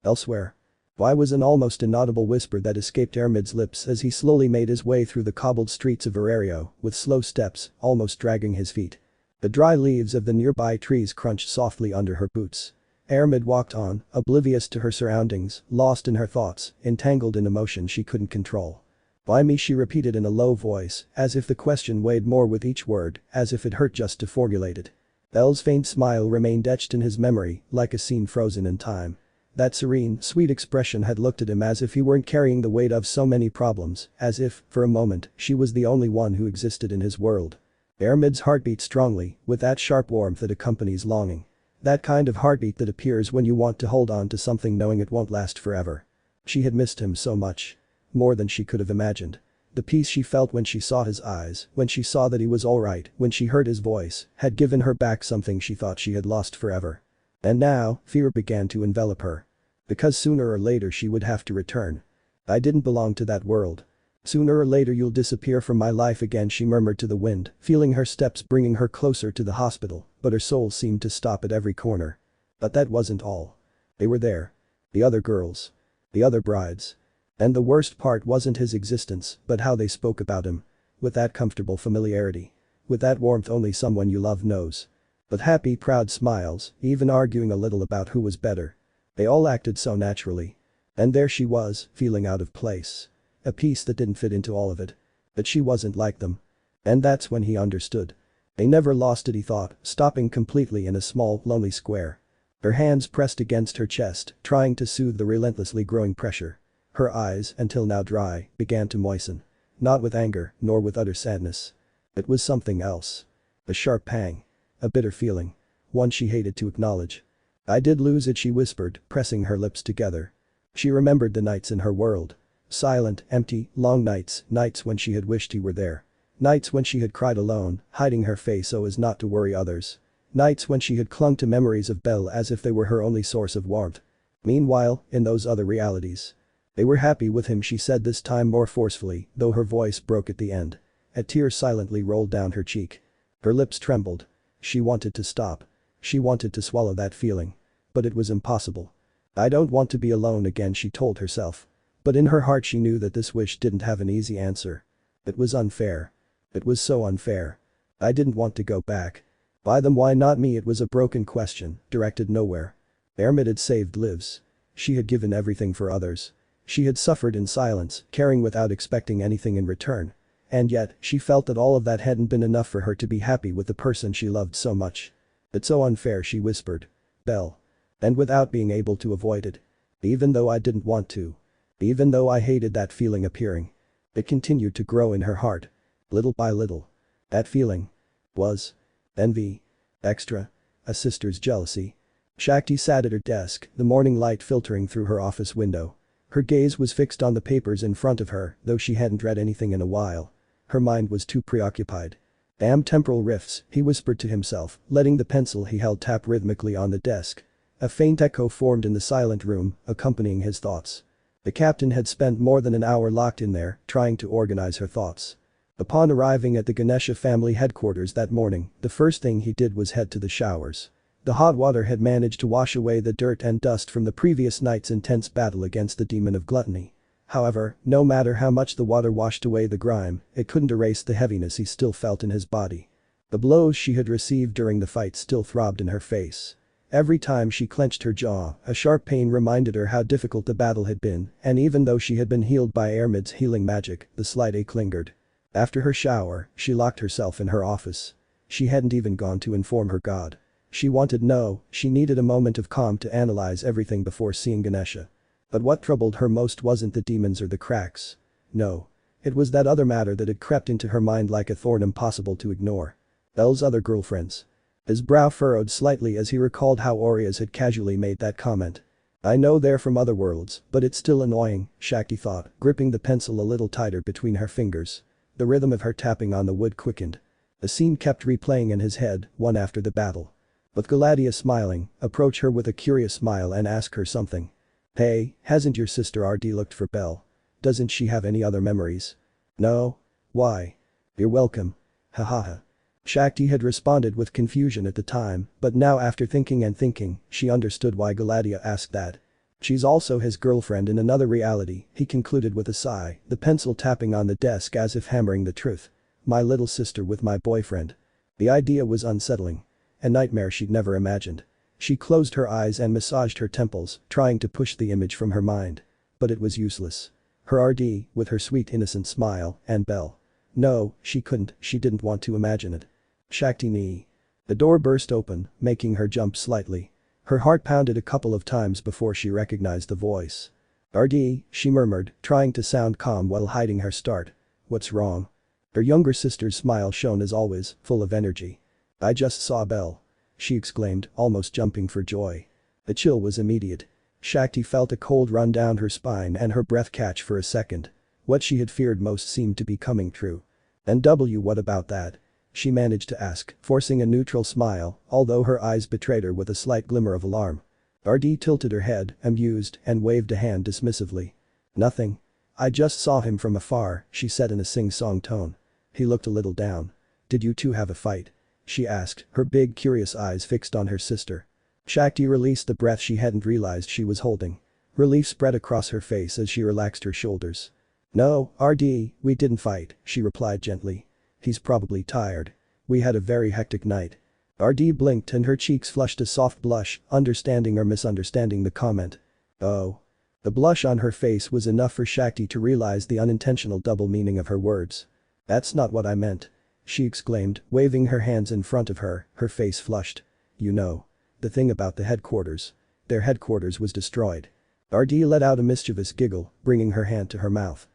Elsewhere. Why was an almost inaudible whisper that escaped Armid's lips as he slowly made his way through the cobbled streets of Verario, with slow steps, almost dragging his feet. The dry leaves of the nearby trees crunched softly under her boots. Armid walked on, oblivious to her surroundings, lost in her thoughts, entangled in emotion she couldn't control. "Why me?" she repeated in a low voice, as if the question weighed more with each word, as if it hurt just to formulate it. Belle's faint smile remained etched in his memory, like a scene frozen in time. That serene, sweet expression had looked at him as if he weren't carrying the weight of so many problems, as if, for a moment, she was the only one who existed in his world. Armid's heart beat strongly, with that sharp warmth that accompanies longing. That kind of heartbeat that appears when you want to hold on to something knowing it won't last forever. She had missed him so much. More than she could have imagined. The peace she felt when she saw his eyes, when she saw that he was alright, when she heard his voice, had given her back something she thought she had lost forever. And now, fear began to envelop her. Because sooner or later she would have to return. "I didn't belong to that world. Sooner or later you'll disappear from my life again," she murmured to the wind, feeling her steps bringing her closer to the hospital, but her soul seemed to stop at every corner. But that wasn't all. They were there. The other girls. The other brides. And the worst part wasn't his existence, but how they spoke about him. With that comfortable familiarity. With that warmth only someone you love knows. With happy, proud smiles, even arguing a little about who was better. They all acted so naturally. And there she was, feeling out of place. A piece that didn't fit into all of it. But she wasn't like them. And that's when he understood. They never lost it, he thought, stopping completely in a small, lonely square. Her hands pressed against her chest, trying to soothe the relentlessly growing pressure. Her eyes, until now dry, began to moisten. Not with anger, nor with utter sadness. It was something else. A sharp pang. A bitter feeling. One she hated to acknowledge. "I did lose it," she whispered, pressing her lips together. She remembered the nights in her world. Silent, empty, long nights, nights when she had wished he were there. Nights when she had cried alone, hiding her face so as not to worry others. Nights when she had clung to memories of Belle as if they were her only source of warmth. Meanwhile, in those other realities. They were happy with him, she said, this time more forcefully, though her voice broke at the end. A tear silently rolled down her cheek. Her lips trembled. She wanted to stop. She wanted to swallow that feeling. But it was impossible. I don't want to be alone again, she told herself. But in her heart she knew that this wish didn't have an easy answer. It was unfair. It was so unfair. I didn't want to go back. By them, why not me? It was a broken question, directed nowhere. Armid had saved lives. She had given everything for others. She had suffered in silence, caring without expecting anything in return. And yet, she felt that all of that hadn't been enough for her to be happy with the person she loved so much. It's so unfair, she whispered. Belle. And without being able to avoid it. Even though I didn't want to. Even though I hated that feeling appearing. It continued to grow in her heart. Little by little. That feeling. Was. Envy. Extra. A sister's jealousy. Shakti sat at her desk, the morning light filtering through her office window. Her gaze was fixed on the papers in front of her, though she hadn't read anything in a while. Her mind was too preoccupied. Damn temporal rifts, he whispered to himself, letting the pencil he held tap rhythmically on the desk. A faint echo formed in the silent room, accompanying his thoughts. The captain had spent more than an hour locked in there, trying to organize her thoughts. Upon arriving at the Ganesha family headquarters that morning, the first thing he did was head to the showers. The hot water had managed to wash away the dirt and dust from the previous night's intense battle against the demon of gluttony. However, no matter how much the water washed away the grime, it couldn't erase the heaviness he still felt in his body. The blows she had received during the fight still throbbed in her face. Every time she clenched her jaw, a sharp pain reminded her how difficult the battle had been, and even though she had been healed by Armid's healing magic, the slight ache lingered. After her shower, she locked herself in her office. She hadn't even gone to inform her god. She needed a moment of calm to analyze everything before seeing Ganesha. But what troubled her most wasn't the demons or the cracks. No. It was that other matter that had crept into her mind like a thorn impossible to ignore. Belle's other girlfriends. His brow furrowed slightly as he recalled how Orizas had casually made that comment. I know they're from other worlds, but it's still annoying, Shakti thought, gripping the pencil a little tighter between her fingers. The rhythm of her tapping on the wood quickened. The scene kept replaying in his head, one after the battle. With Galadia smiling, approach her with a curious smile and ask her something. Hey, hasn't your sister RD looked for Belle? Doesn't she have any other memories? No? Why? You're welcome. Hahaha. Shakti had responded with confusion at the time, but now after thinking and thinking, she understood why Galadia asked that. She's also his girlfriend in another reality, he concluded with a sigh, the pencil tapping on the desk as if hammering the truth. My little sister with my boyfriend. The idea was unsettling. A nightmare she'd never imagined. She closed her eyes and massaged her temples, trying to push the image from her mind. But it was useless. Her RD, with her sweet innocent smile, and Belle. No, she couldn't, she didn't want to imagine it. Shakti knee. The door burst open, making her jump slightly. Her heart pounded a couple of times before she recognized the voice. RD, she murmured, trying to sound calm while hiding her start. What's wrong? Her younger sister's smile shone as always, full of energy. I just saw Belle. She exclaimed, almost jumping for joy. The chill was immediate. Shakti felt a cold run down her spine and her breath catch for a second. What she had feared most seemed to be coming true. And what about that? She managed to ask, forcing a neutral smile, although her eyes betrayed her with a slight glimmer of alarm. RD tilted her head, amused, and waved a hand dismissively. Nothing. I just saw him from afar, she said in a sing-song tone. He looked a little down. Did you two have a fight? She asked, her big curious eyes fixed on her sister. Shakti released the breath she hadn't realized she was holding. Relief spread across her face as she relaxed her shoulders. No, RD, we didn't fight, she replied gently. He's probably tired. We had a very hectic night. RD blinked and her cheeks flushed a soft blush, understanding or misunderstanding the comment. Oh. The blush on her face was enough for Shakti to realize the unintentional double meaning of her words. That's not what I meant. She exclaimed, waving her hands in front of her, her face flushed. You know. The thing about the headquarters. Their headquarters was destroyed. RD let out a mischievous giggle, bringing her hand to her mouth.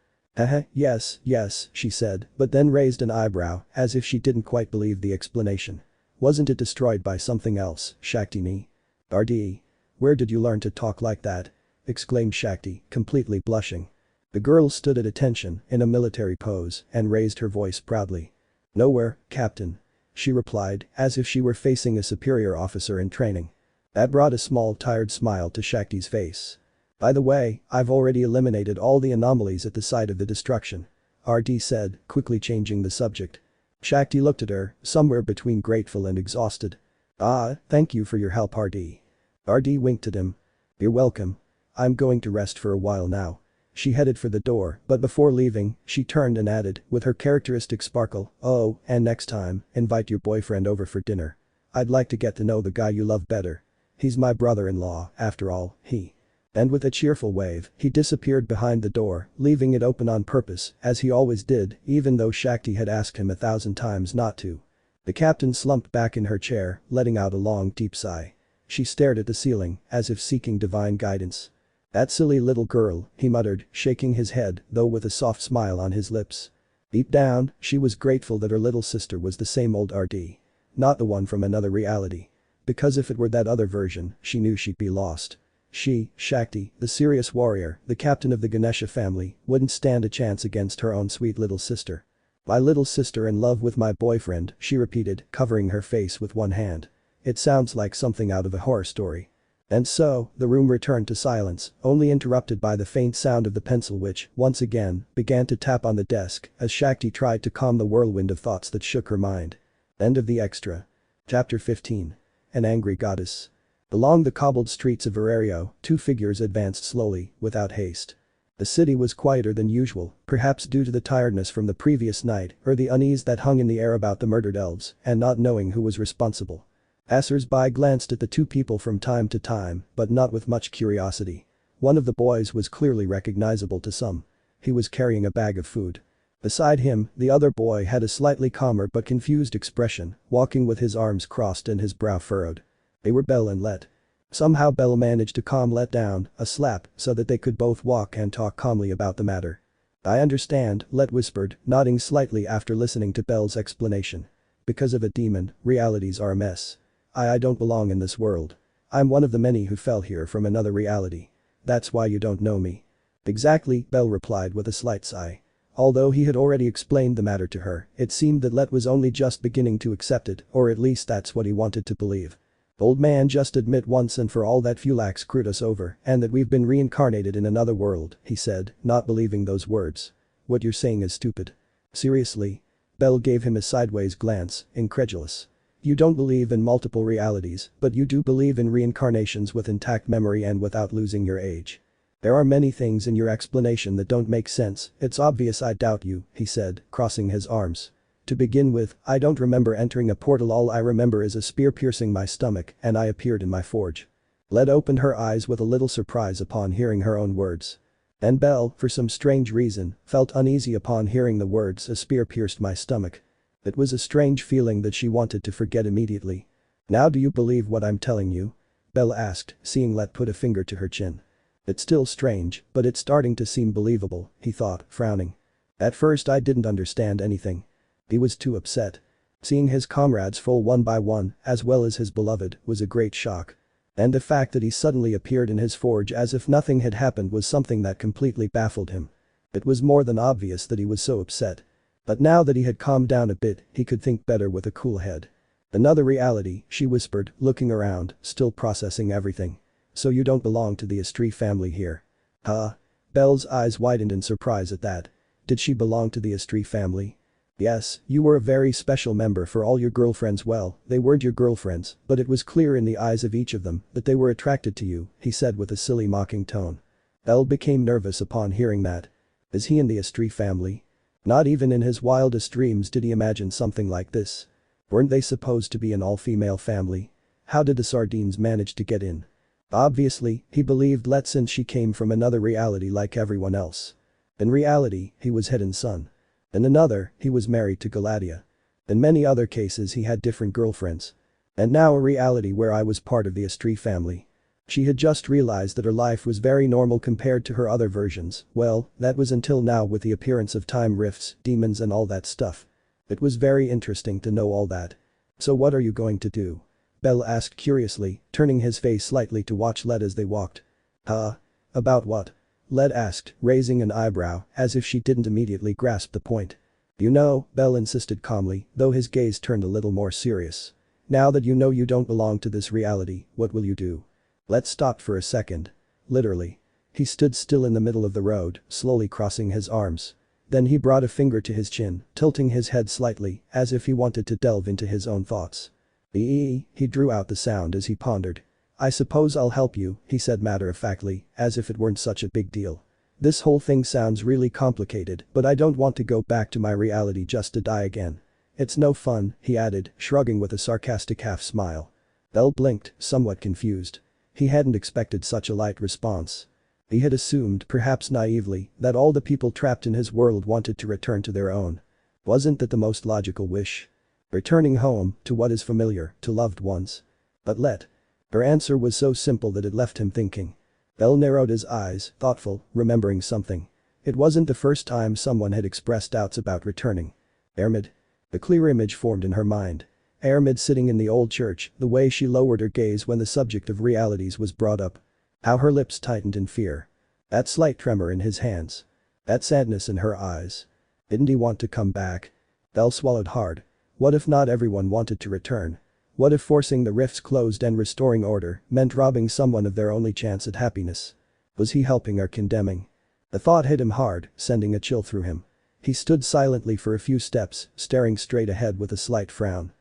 Yes, she said, but then raised an eyebrow, as if she didn't quite believe the explanation. Wasn't it destroyed by something else, Shakti? RD. Where did you learn to talk like that? Exclaimed Shakti, completely blushing. The girl stood at attention, in a military pose, and raised her voice proudly. Nowhere, Captain. She replied, as if she were facing a superior officer in training. That brought a small tired smile to Shakti's face. By the way, I've already eliminated all the anomalies at the site of the destruction. RD said, quickly changing the subject. Shakti looked at her, somewhere between grateful and exhausted. Ah, thank you for your help RD. RD winked at him. You're welcome. I'm going to rest for a while now. She headed for the door, but before leaving, she turned and added, with her characteristic sparkle, oh, and next time, invite your boyfriend over for dinner. I'd like to get to know the guy you love better. He's my brother-in-law, after all, he. And with a cheerful wave, he disappeared behind the door, leaving it open on purpose, as he always did, even though Shakti had asked him 1,000 times not to. The captain slumped back in her chair, letting out a long deep sigh. She stared at the ceiling, as if seeking divine guidance. That silly little girl, he muttered, shaking his head, though with a soft smile on his lips. Deep down, she was grateful that her little sister was the same old RD. Not the one from another reality. Because if it were that other version, she knew she'd be lost. She, Shakti, the serious warrior, the captain of the Ganesha family, wouldn't stand a chance against her own sweet little sister. My little sister in love with my boyfriend, she repeated, covering her face with one hand. It sounds like something out of a horror story. And so, the room returned to silence, only interrupted by the faint sound of the pencil which, once again, began to tap on the desk as Shakti tried to calm the whirlwind of thoughts that shook her mind. End of the extra. Chapter 15. An angry goddess. Along the cobbled streets of Verario, two figures advanced slowly, without haste. The city was quieter than usual, perhaps due to the tiredness from the previous night or the unease that hung in the air about the murdered elves and not knowing who was responsible. Passers-by glanced at the two people from time to time, but not with much curiosity. One of the boys was clearly recognizable to some. He was carrying a bag of food. Beside him, the other boy had a slightly calmer but confused expression, walking with his arms crossed and his brow furrowed. They were Belle and Let. Somehow Belle managed to calm Let down a slap so that they could both walk and talk calmly about the matter. I understand, Let whispered, nodding slightly after listening to Belle's explanation. Because of a demon, realities are a mess. I don't belong in this world. I'm one of the many who fell here from another reality. That's why you don't know me. Exactly, Belle replied with a slight sigh. Although he had already explained the matter to her, it seemed that Let was only just beginning to accept it, or at least that's what he wanted to believe. Old man, just admit once and for all that Fulax screwed us over and that we've been reincarnated in another world, he said, not believing those words. What you're saying is stupid. Seriously? Belle gave him a sideways glance, incredulous. You don't believe in multiple realities, but you do believe in reincarnations with intact memory and without losing your age. There are many things in your explanation that don't make sense, it's obvious I doubt you, he said, crossing his arms. To begin with, I don't remember entering a portal, all I remember is a spear piercing my stomach and I appeared in my forge. Let opened her eyes with a little surprise upon hearing her own words. And Belle, for some strange reason, felt uneasy upon hearing the words a spear pierced my stomach. It was a strange feeling that she wanted to forget immediately. Now do you believe what I'm telling you? Belle asked, seeing Let put a finger to her chin. It's still strange, but it's starting to seem believable, he thought, frowning. At first I didn't understand anything. He was too upset. Seeing his comrades fall one by one, as well as his beloved, was a great shock. And the fact that he suddenly appeared in his forge as if nothing had happened was something that completely baffled him. It was more than obvious that he was so upset. But now that he had calmed down a bit, he could think better with a cool head. Another reality, she whispered, looking around, still processing everything. So you don't belong to the Strife family here. Huh? Belle's eyes widened in surprise at that. Did she belong to the Strife family? Yes, you were a very special member for all your girlfriends. Well, they weren't your girlfriends, but it was clear in the eyes of each of them that they were attracted to you, he said with a silly mocking tone. Belle became nervous upon hearing that. Is he in the Strife family? Not even in his wildest dreams did he imagine something like this. Weren't they supposed to be an all-female family? How did the sardines manage to get in? Obviously, he believed Let since she came from another reality like everyone else. In reality, he was head and son. In another, he was married to Galatia. In many other cases he had different girlfriends. And now a reality where I was part of the Strife family. She had just realized that her life was very normal compared to her other versions, well, that was until now with the appearance of time rifts, demons and all that stuff. It was very interesting to know all that. So what are you going to do? Belle asked curiously, turning his face slightly to watch Let as they walked. About what? Let asked, raising an eyebrow, as if she didn't immediately grasp the point. You know, Belle insisted calmly, though his gaze turned a little more serious. Now that you know you don't belong to this reality, what will you do? Let's stop for a second. Literally. He stood still in the middle of the road, slowly crossing his arms. Then he brought a finger to his chin, tilting his head slightly, as if he wanted to delve into his own thoughts. He drew out the sound as he pondered. I suppose I'll help you, he said matter-of-factly, as if it weren't such a big deal. This whole thing sounds really complicated, but I don't want to go back to my reality just to die again. It's no fun, he added, shrugging with a sarcastic half-smile. Belle blinked, somewhat confused. He hadn't expected such a light response. He had assumed, perhaps naively, that all the people trapped in his world wanted to return to their own. Wasn't that the most logical wish? Returning home, to what is familiar, to loved ones. But her answer was so simple that it left him thinking. Belle narrowed his eyes, thoughtful, remembering something. It wasn't the first time someone had expressed doubts about returning. Armid? The clear image formed in her mind. Armid sitting in the old church, the way she lowered her gaze when the subject of realities was brought up. How her lips tightened in fear. That slight tremor in his hands. That sadness in her eyes. Didn't he want to come back? Belle swallowed hard. What if not everyone wanted to return? What if forcing the rifts closed and restoring order meant robbing someone of their only chance at happiness? Was he helping or condemning? The thought hit him hard, sending a chill through him. He stood silently for a few steps, staring straight ahead with a slight frown.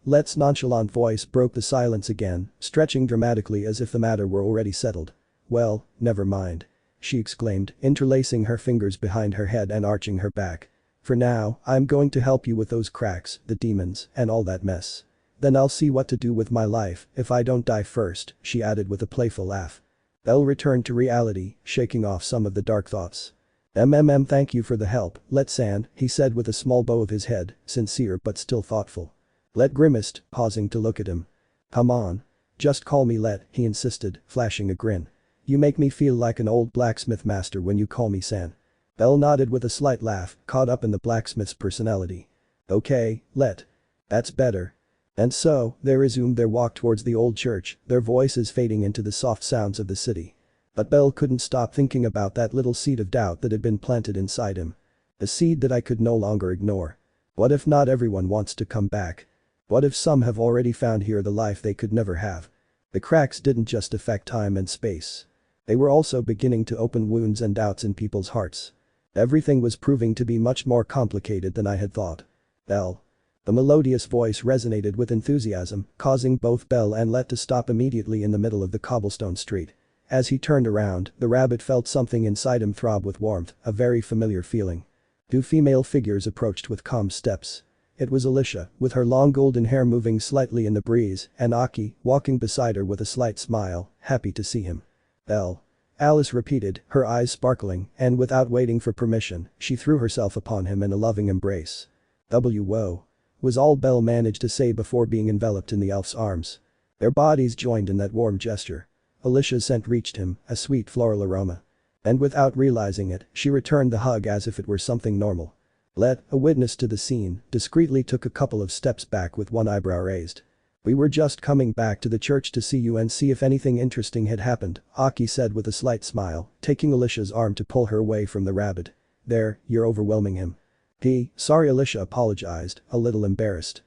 Let's nonchalant voice broke the silence again, stretching dramatically as if the matter were already settled. Well, never mind. She exclaimed, interlacing her fingers behind her head and arching her back. For now, I'm going to help you with those cracks, the demons, and all that mess. Then I'll see what to do with my life if I don't die first, she added with a playful laugh. Belle returned to reality, shaking off some of the dark thoughts. Thank you for the help, Let-san, he said with a small bow of his head, sincere but still thoughtful. Let grimaced, pausing to look at him. Come on. Just call me Let, he insisted, flashing a grin. You make me feel like an old blacksmith master when you call me San. Belle nodded with a slight laugh, caught up in the blacksmith's personality. Okay, Let. That's better. And so, they resumed their walk towards the old church, their voices fading into the soft sounds of the city. But Belle couldn't stop thinking about that little seed of doubt that had been planted inside him. A seed that I could no longer ignore. What if not everyone wants to come back? What if some have already found here the life they could never have? The cracks didn't just affect time and space. They were also beginning to open wounds and doubts in people's hearts. Everything was proving to be much more complicated than I had thought. Belle. The melodious voice resonated with enthusiasm, causing both Belle and Let to stop immediately in the middle of the cobblestone street. As he turned around, the rabbit felt something inside him throb with warmth, a very familiar feeling. Two female figures approached with calm steps. It was Alicia, with her long golden hair moving slightly in the breeze, and Aki, walking beside her with a slight smile, happy to see him. Belle. Alice repeated, her eyes sparkling, and without waiting for permission, she threw herself upon him in a loving embrace. Whoa. Was all Belle managed to say before being enveloped in the elf's arms. Their bodies joined in that warm gesture. Alicia's scent reached him, a sweet floral aroma. And without realizing it, she returned the hug as if it were something normal. Let, a witness to the scene, discreetly took a couple of steps back with one eyebrow raised. We were just coming back to the church to see you and see if anything interesting had happened, Aki said with a slight smile, taking Alicia's arm to pull her away from the rabbit. There, you're overwhelming him. Sorry, Alicia apologized, a little embarrassed.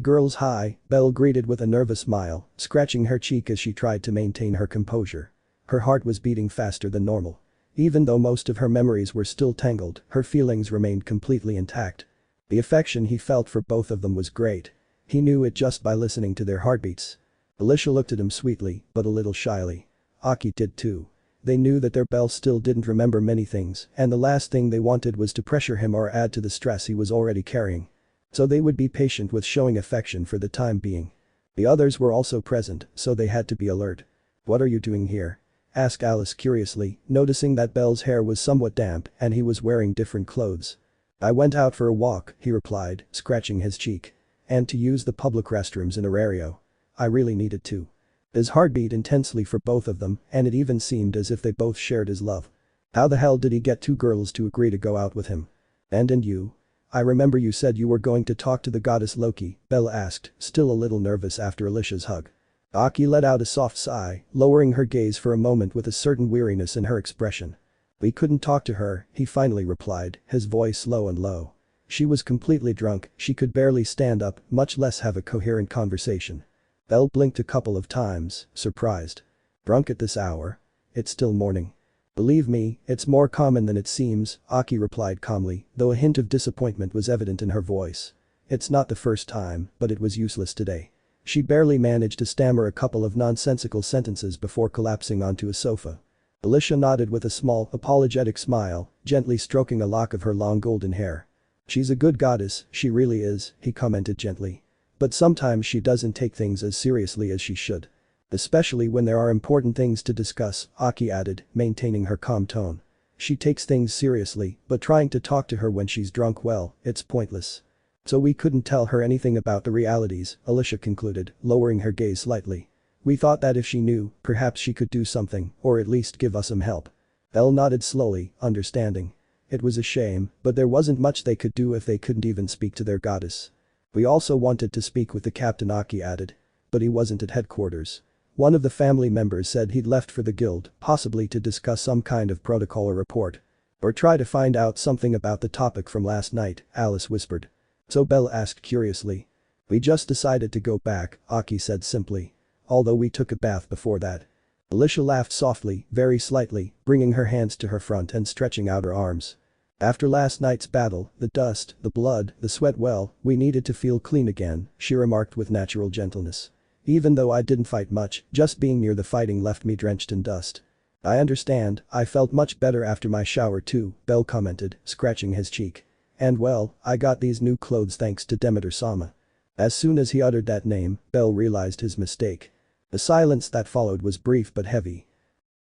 Girls hi, Belle greeted with a nervous smile, scratching her cheek as she tried to maintain her composure. Her heart was beating faster than normal. Even though most of her memories were still tangled, her feelings remained completely intact. The affection he felt for both of them was great. He knew it just by listening to their heartbeats. Alicia looked at him sweetly, but a little shyly. Aki did too. They knew that their Belle still didn't remember many things, and the last thing they wanted was to pressure him or add to the stress he was already carrying. So they would be patient with showing affection for the time being. The others were also present, so they had to be alert. What are you doing here? Asked Alice curiously, noticing that Belle's hair was somewhat damp and he was wearing different clothes. I went out for a walk, he replied, scratching his cheek. And to use the public restrooms in Arario. I really needed to. His heart beat intensely for both of them, and it even seemed as if they both shared his love. How the hell did he get two girls to agree to go out with him? And you? I remember you said you were going to talk to the goddess Loki, Belle asked, still a little nervous after Alicia's hug. Aki let out a soft sigh, lowering her gaze for a moment with a certain weariness in her expression. We couldn't talk to her, he finally replied, his voice low and low. She was completely drunk, she could barely stand up, much less have a coherent conversation. Belle blinked a couple of times, surprised. Drunk at this hour? It's still morning. Believe me, it's more common than it seems, Aki replied calmly, though a hint of disappointment was evident in her voice. It's not the first time, but it was useless today. She barely managed to stammer a couple of nonsensical sentences before collapsing onto a sofa. Alicia nodded with a small, apologetic smile, gently stroking a lock of her long golden hair. She's a good goddess, she really is, he commented gently. But sometimes she doesn't take things as seriously as she should. Especially when there are important things to discuss, Aki added, maintaining her calm tone. She takes things seriously, but trying to talk to her when she's drunk, well, it's pointless. So we couldn't tell her anything about the realities, Alicia concluded, lowering her gaze slightly. We thought that if she knew, perhaps she could do something, or at least give us some help. Belle nodded slowly, understanding. It was a shame, but there wasn't much they could do if they couldn't even speak to their goddess. We also wanted to speak with the captain, Aki added. But he wasn't at headquarters. One of the family members said he'd left for the guild, possibly to discuss some kind of protocol or report. Or try to find out something about the topic from last night, Alice whispered. So Belle asked curiously. We just decided to go back, Aki said simply. Although we took a bath before that. Alicia laughed softly, very slightly, bringing her hands to her front and stretching out her arms. After last night's battle, the dust, the blood, the sweat, well, we needed to feel clean again, she remarked with natural gentleness. Even though I didn't fight much, just being near the fighting left me drenched in dust. I understand, I felt much better after my shower too, Belle commented, scratching his cheek. And well, I got these new clothes thanks to Demeter-sama. As soon as he uttered that name, Belle realized his mistake. The silence that followed was brief but heavy.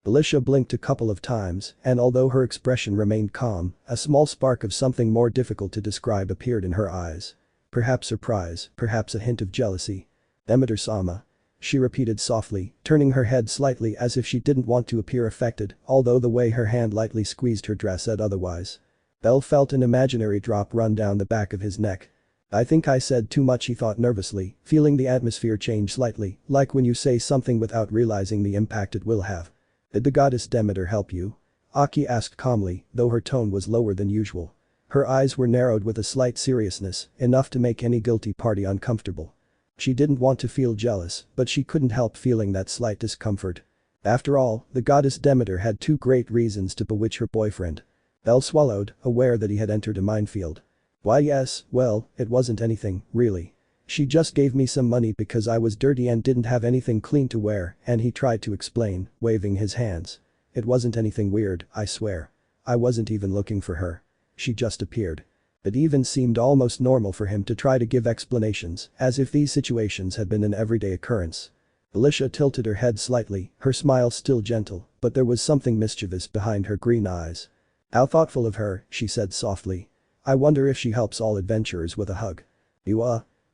Alicia blinked a couple of times, and although her expression remained calm, a small spark of something more difficult to describe appeared in her eyes. Perhaps surprise, perhaps a hint of jealousy. Demeter-sama. She repeated softly, turning her head slightly as if she didn't want to appear affected, although the way her hand lightly squeezed her dress said otherwise. Belle felt an imaginary drop run down the back of his neck. I think I said too much, he thought nervously, feeling the atmosphere change slightly, like when you say something without realizing the impact it will have. Did the goddess Demeter help you? Aki asked calmly, though her tone was lower than usual. Her eyes were narrowed with a slight seriousness, enough to make any guilty party uncomfortable. She didn't want to feel jealous, but she couldn't help feeling that slight discomfort. After all, the goddess Demeter had two great reasons to bewitch her boyfriend. Belle swallowed, aware that he had entered a minefield. Why yes, well, it wasn't anything, really. She just gave me some money because I was dirty and didn't have anything clean to wear, and he tried to explain, waving his hands. It wasn't anything weird, I swear. I wasn't even looking for her. She just appeared. It even seemed almost normal for him to try to give explanations, as if these situations had been an everyday occurrence. Alicia tilted her head slightly, her smile still gentle, but there was something mischievous behind her green eyes. How thoughtful of her, she said softly. I wonder if she helps all adventurers with a hug. You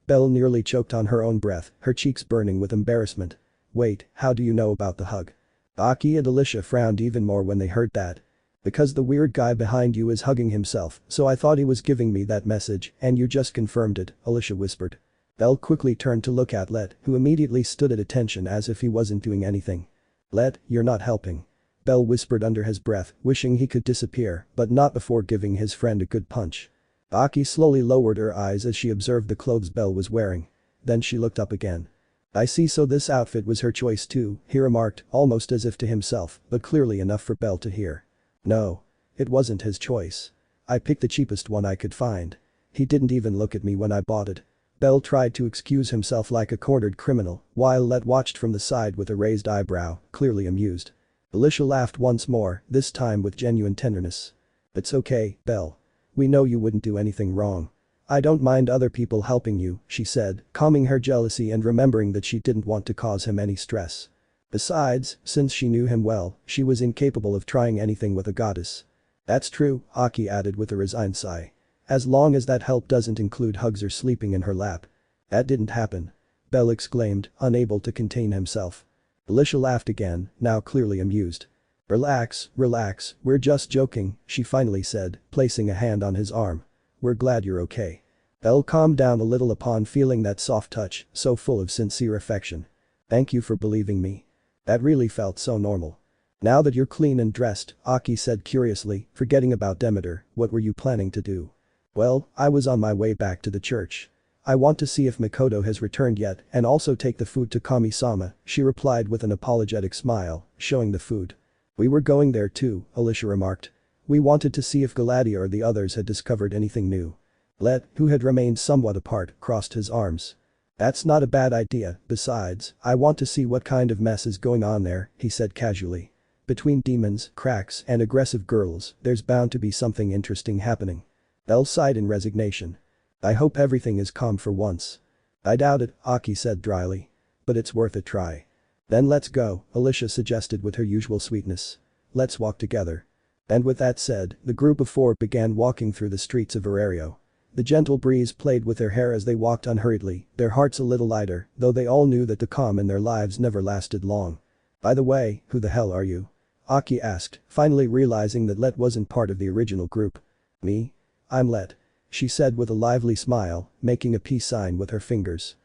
Belle nearly choked on her own breath, her cheeks burning with embarrassment. Wait, how do you know about the hug? Aki and Alicia frowned even more when they heard that. Because the weird guy behind you is hugging himself, so I thought he was giving me that message, and you just confirmed it, Alicia whispered. Belle quickly turned to look at Let, who immediately stood at attention as if he wasn't doing anything. Let, you're not helping. Belle whispered under his breath, wishing he could disappear, but not before giving his friend a good punch. Aki slowly lowered her eyes as she observed the clothes Belle was wearing. Then she looked up again. I see, so this outfit was her choice too, he remarked, almost as if to himself, but clearly enough for Belle to hear. No. It wasn't his choice. I picked the cheapest one I could find. He didn't even look at me when I bought it. Belle tried to excuse himself like a cornered criminal, while Let watched from the side with a raised eyebrow, clearly amused. Alicia laughed once more, this time with genuine tenderness. It's okay, Belle. We know you wouldn't do anything wrong. I don't mind other people helping you, she said, calming her jealousy and remembering that she didn't want to cause him any stress. Besides, since she knew him well, she was incapable of trying anything with a goddess. That's true, Aki added with a resigned sigh. As long as that help doesn't include hugs or sleeping in her lap. That didn't happen. Belle exclaimed, unable to contain himself. Alicia laughed again, now clearly amused. Relax, relax, we're just joking, she finally said, placing a hand on his arm. We're glad you're okay. Belle calmed down a little upon feeling that soft touch, so full of sincere affection. Thank you for believing me. That really felt so normal. Now that you're clean and dressed, Aki said curiously, forgetting about Demeter, what were you planning to do? Well, I was on my way back to the church. I want to see if Makoto has returned yet and also take the food to Kami-sama, she replied with an apologetic smile, showing the food. We were going there too, Alicia remarked. We wanted to see if Galadia or the others had discovered anything new. Let, who had remained somewhat apart, crossed his arms. That's not a bad idea, besides, I want to see what kind of mess is going on there, he said casually. Between demons, cracks, and aggressive girls, there's bound to be something interesting happening. Belle sighed in resignation. I hope everything is calm for once. I doubt it, Aki said dryly. But it's worth a try. Then let's go, Alicia suggested with her usual sweetness. Let's walk together. And with that said, the group of four began walking through the streets of Arario. The gentle breeze played with their hair as they walked unhurriedly, their hearts a little lighter, though they all knew that the calm in their lives never lasted long. By the way, who the hell are you? Aki asked, finally realizing that Let wasn't part of the original group. Me? I'm Let. She said with a lively smile, making a peace sign with her fingers.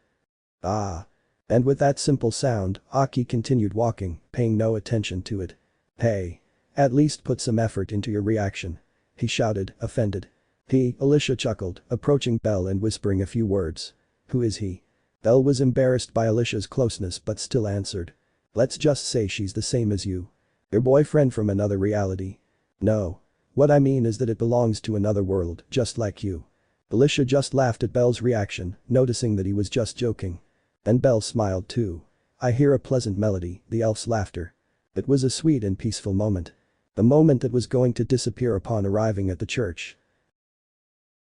Ah. And with that simple sound, Aki continued walking, paying no attention to it. Hey. At least put some effort into your reaction. He shouted, offended. Alicia chuckled, approaching Belle and whispering a few words. Who is he? Belle was embarrassed by Alicia's closeness but still answered. Let's just say she's the same as you. Your boyfriend from another reality. No. What I mean is that it belongs to another world, just like you. Alicia just laughed at Belle's reaction, noticing that he was just joking. And Belle smiled too. I hear a pleasant melody, the elf's laughter. It was a sweet and peaceful moment. The moment that was going to disappear upon arriving at the church.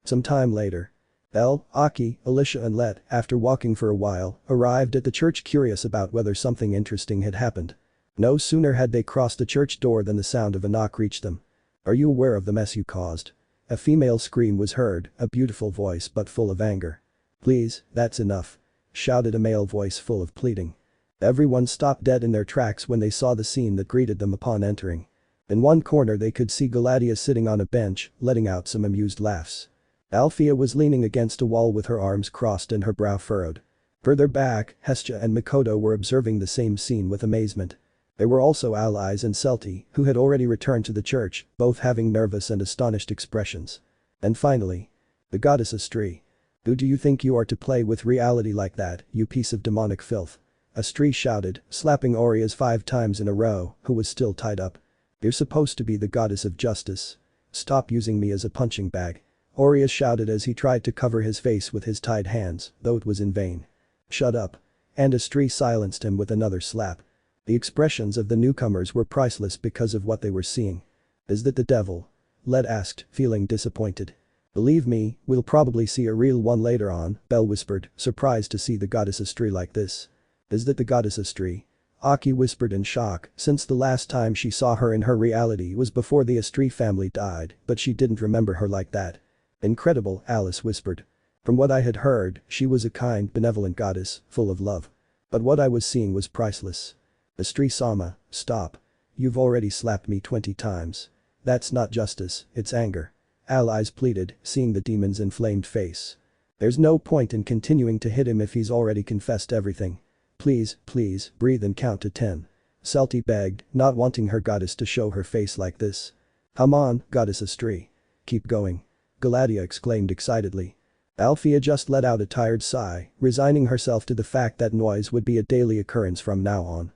Some time later. Belle, Aki, Alicia and Let, after walking for a while, arrived at the church curious about whether something interesting had happened. No sooner had they crossed the church door than the sound of a knock reached them. Are you aware of the mess you caused? A female scream was heard, a beautiful voice but full of anger. Please, that's enough. Shouted a male voice full of pleading. Everyone stopped dead in their tracks when they saw the scene that greeted them upon entering. In one corner they could see Galadia sitting on a bench, letting out some amused laughs. Althea was leaning against a wall with her arms crossed and her brow furrowed. Further back, Hestia and Makoto were observing the same scene with amazement. There were also allies and Celti, who had already returned to the church, both having nervous and astonished expressions. And finally. The goddess Astri. Who do you think you are to play with reality like that, you piece of demonic filth? Astri shouted, slapping Orizas 5 times in a row, who was still tied up. You're supposed to be the goddess of justice. Stop using me as a punching bag. Orizas shouted as he tried to cover his face with his tied hands, though it was in vain. Shut up. And Astri silenced him with another slap. The expressions of the newcomers were priceless because of what they were seeing. Is that the devil? Let asked, feeling disappointed. Believe me, we'll probably see a real one later on, Belle whispered, surprised to see the goddess Astri like this. Is that the goddess Astri? Aki whispered in shock, since the last time she saw her in her reality was before the Astri family died, but she didn't remember her like that. Incredible, Alice whispered. From what I had heard, she was a kind, benevolent goddess, full of love. But what I was seeing was priceless. Astri-sama, stop. You've already slapped me 20 times. That's not justice, it's anger. Allies pleaded, seeing the demon's inflamed face. There's no point in continuing to hit him if he's already confessed everything. Please, please, breathe and count to 10. Celti begged, not wanting her goddess to show her face like this. Come on, goddess Astri. Keep going. Galadia exclaimed excitedly. Althea just let out a tired sigh, resigning herself to the fact that noise would be a daily occurrence from now on.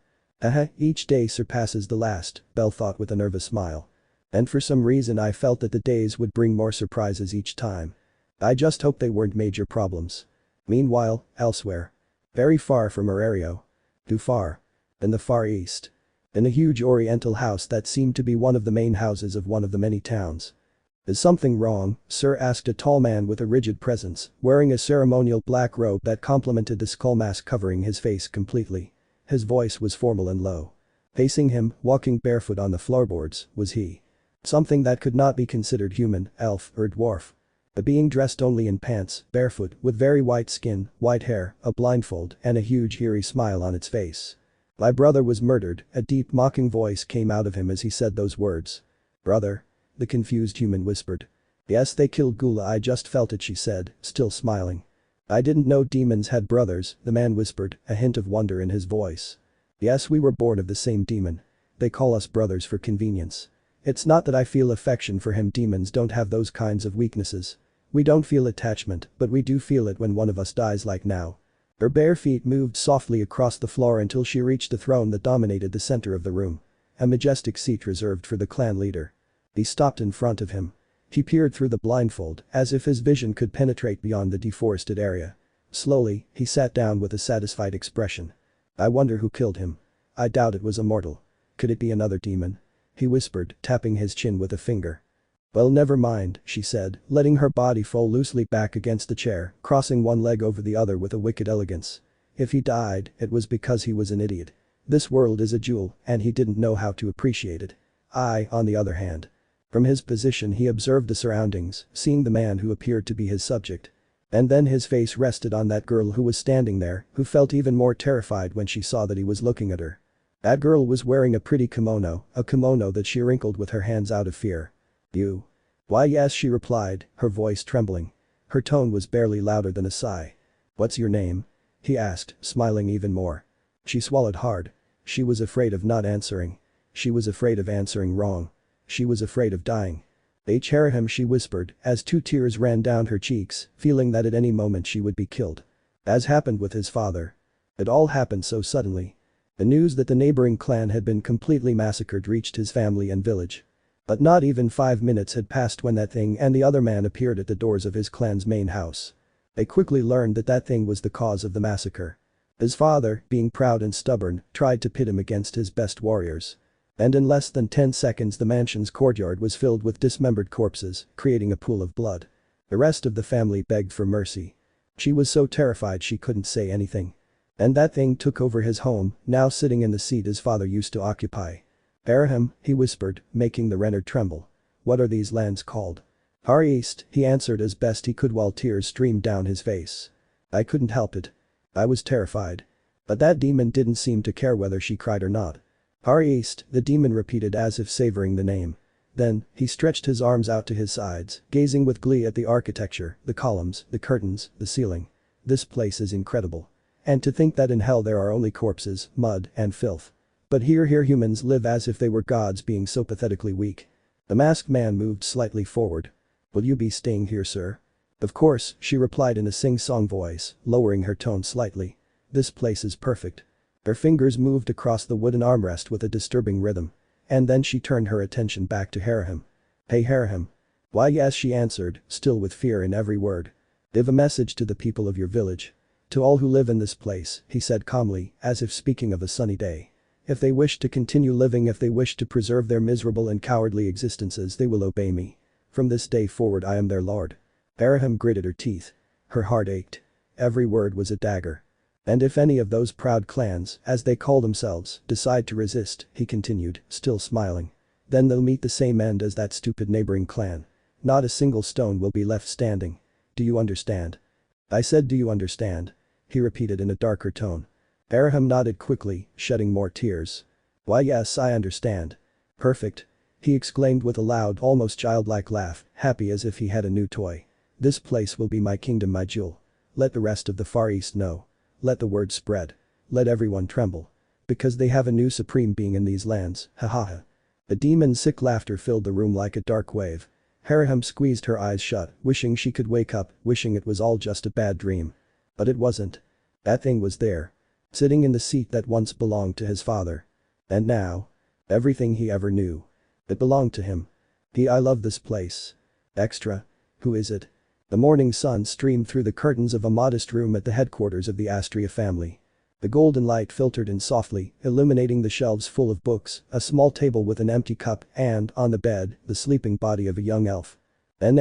Each day surpasses the last, Belle thought with a nervous smile. And for some reason I felt that the days would bring more surprises each time. I just hope they weren't major problems. Meanwhile, elsewhere. Very far from Arario. Too far. In the Far East. In a huge oriental house that seemed to be one of the main houses of one of the many towns. Is something wrong, sir? Asked a tall man with a rigid presence, wearing a ceremonial black robe that complemented the skull mask covering his face completely. His voice was formal and low. Facing him, walking barefoot on the floorboards, was he. Something that could not be considered human, elf, or dwarf. A being dressed only in pants, barefoot, with very white skin, white hair, a blindfold, and a huge eerie smile on its face. My brother was murdered, a deep mocking voice came out of him as he said those words. Brother? The confused human whispered. Yes, they killed Gula, I just felt it, she said, still smiling. I didn't know demons had brothers, the man whispered, a hint of wonder in his voice. Yes, we were born of the same demon. They call us brothers for convenience. It's not that I feel affection for him, demons don't have those kinds of weaknesses. We don't feel attachment, but we do feel it when one of us dies like now. Her bare feet moved softly across the floor until she reached the throne that dominated the center of the room. A majestic seat reserved for the clan leader. He stopped in front of him. He peered through the blindfold, as if his vision could penetrate beyond the deforested area. Slowly, he sat down with a satisfied expression. I wonder who killed him. I doubt it was a mortal. Could it be another demon? He whispered, tapping his chin with a finger. Well, never mind, she said, letting her body fall loosely back against the chair, crossing one leg over the other with a wicked elegance. If he died, it was because he was an idiot. This world is a jewel, and he didn't know how to appreciate it. I, on the other hand. From his position he observed the surroundings, seeing the man who appeared to be his subject. And then his face rested on that girl who was standing there, who felt even more terrified when she saw that he was looking at her. That girl was wearing a pretty kimono, a kimono that she wrinkled with her hands out of fear. You? Why yes, she replied, her voice trembling. Her tone was barely louder than a sigh. What's your name? He asked, smiling even more. She swallowed hard. She was afraid of not answering. She was afraid of answering wrong. She was afraid of dying. Harem, she whispered, as 2 tears ran down her cheeks, feeling that at any moment she would be killed. As happened with his father. It all happened so suddenly. The news that the neighboring clan had been completely massacred reached his family and village. But not even 5 minutes had passed when that thing and the other man appeared at the doors of his clan's main house. They quickly learned that that thing was the cause of the massacre. His father, being proud and stubborn, tried to pit him against his best warriors. And in less than 10 seconds the mansion's courtyard was filled with dismembered corpses, creating a pool of blood. The rest of the family begged for mercy. She was so terrified she couldn't say anything. And that thing took over his home, now sitting in the seat his father used to occupy. Harem, he whispered, making the Renner tremble. What are these lands called? Far East, he answered as best he could while tears streamed down his face. I couldn't help it. I was terrified. But that demon didn't seem to care whether she cried or not. Far East, the demon repeated as if savoring the name. Then, he stretched his arms out to his sides, gazing with glee at the architecture, the columns, the curtains, the ceiling. This place is incredible. And to think that in hell there are only corpses, mud, and filth. But here humans live as if they were gods, being so pathetically weak. The masked man moved slightly forward. Will you be staying here, sir? Of course, she replied in a sing-song voice, lowering her tone slightly. This place is perfect. Her fingers moved across the wooden armrest with a disturbing rhythm. And then she turned her attention back to Harem. Hey Harem. Why yes, she answered, still with fear in every word. Give a message to the people of your village. To all who live in this place, he said calmly, as if speaking of a sunny day. If they wish to continue living, if they wish to preserve their miserable and cowardly existences, they will obey me. From this day forward I am their lord. Harem gritted her teeth. Her heart ached. Every word was a dagger. And if any of those proud clans, as they call themselves, decide to resist, he continued, still smiling. Then they'll meet the same end as that stupid neighboring clan. Not a single stone will be left standing. Do you understand? I said, do you understand? He repeated in a darker tone. Harem nodded quickly, shedding more tears. Why yes, I understand. Perfect. He exclaimed with a loud, almost childlike laugh, happy as if he had a new toy. This place will be my kingdom, my jewel. Let the rest of the Far East know. Let the word spread. Let everyone tremble. Because they have a new supreme being in these lands, ha ha ha. A demon's sick laughter filled the room like a dark wave. Harem squeezed her eyes shut, wishing she could wake up, wishing it was all just a bad dream. But it wasn't. That thing was there. Sitting in the seat that once belonged to his father. And now? Everything he ever knew. It belonged to him. I love this place. Extra. Who is it? The morning sun streamed through the curtains of a modest room at the headquarters of the Astria family. The golden light filtered in softly, illuminating the shelves full of books, a small table with an empty cup, and, on the bed, the sleeping body of a young elf. A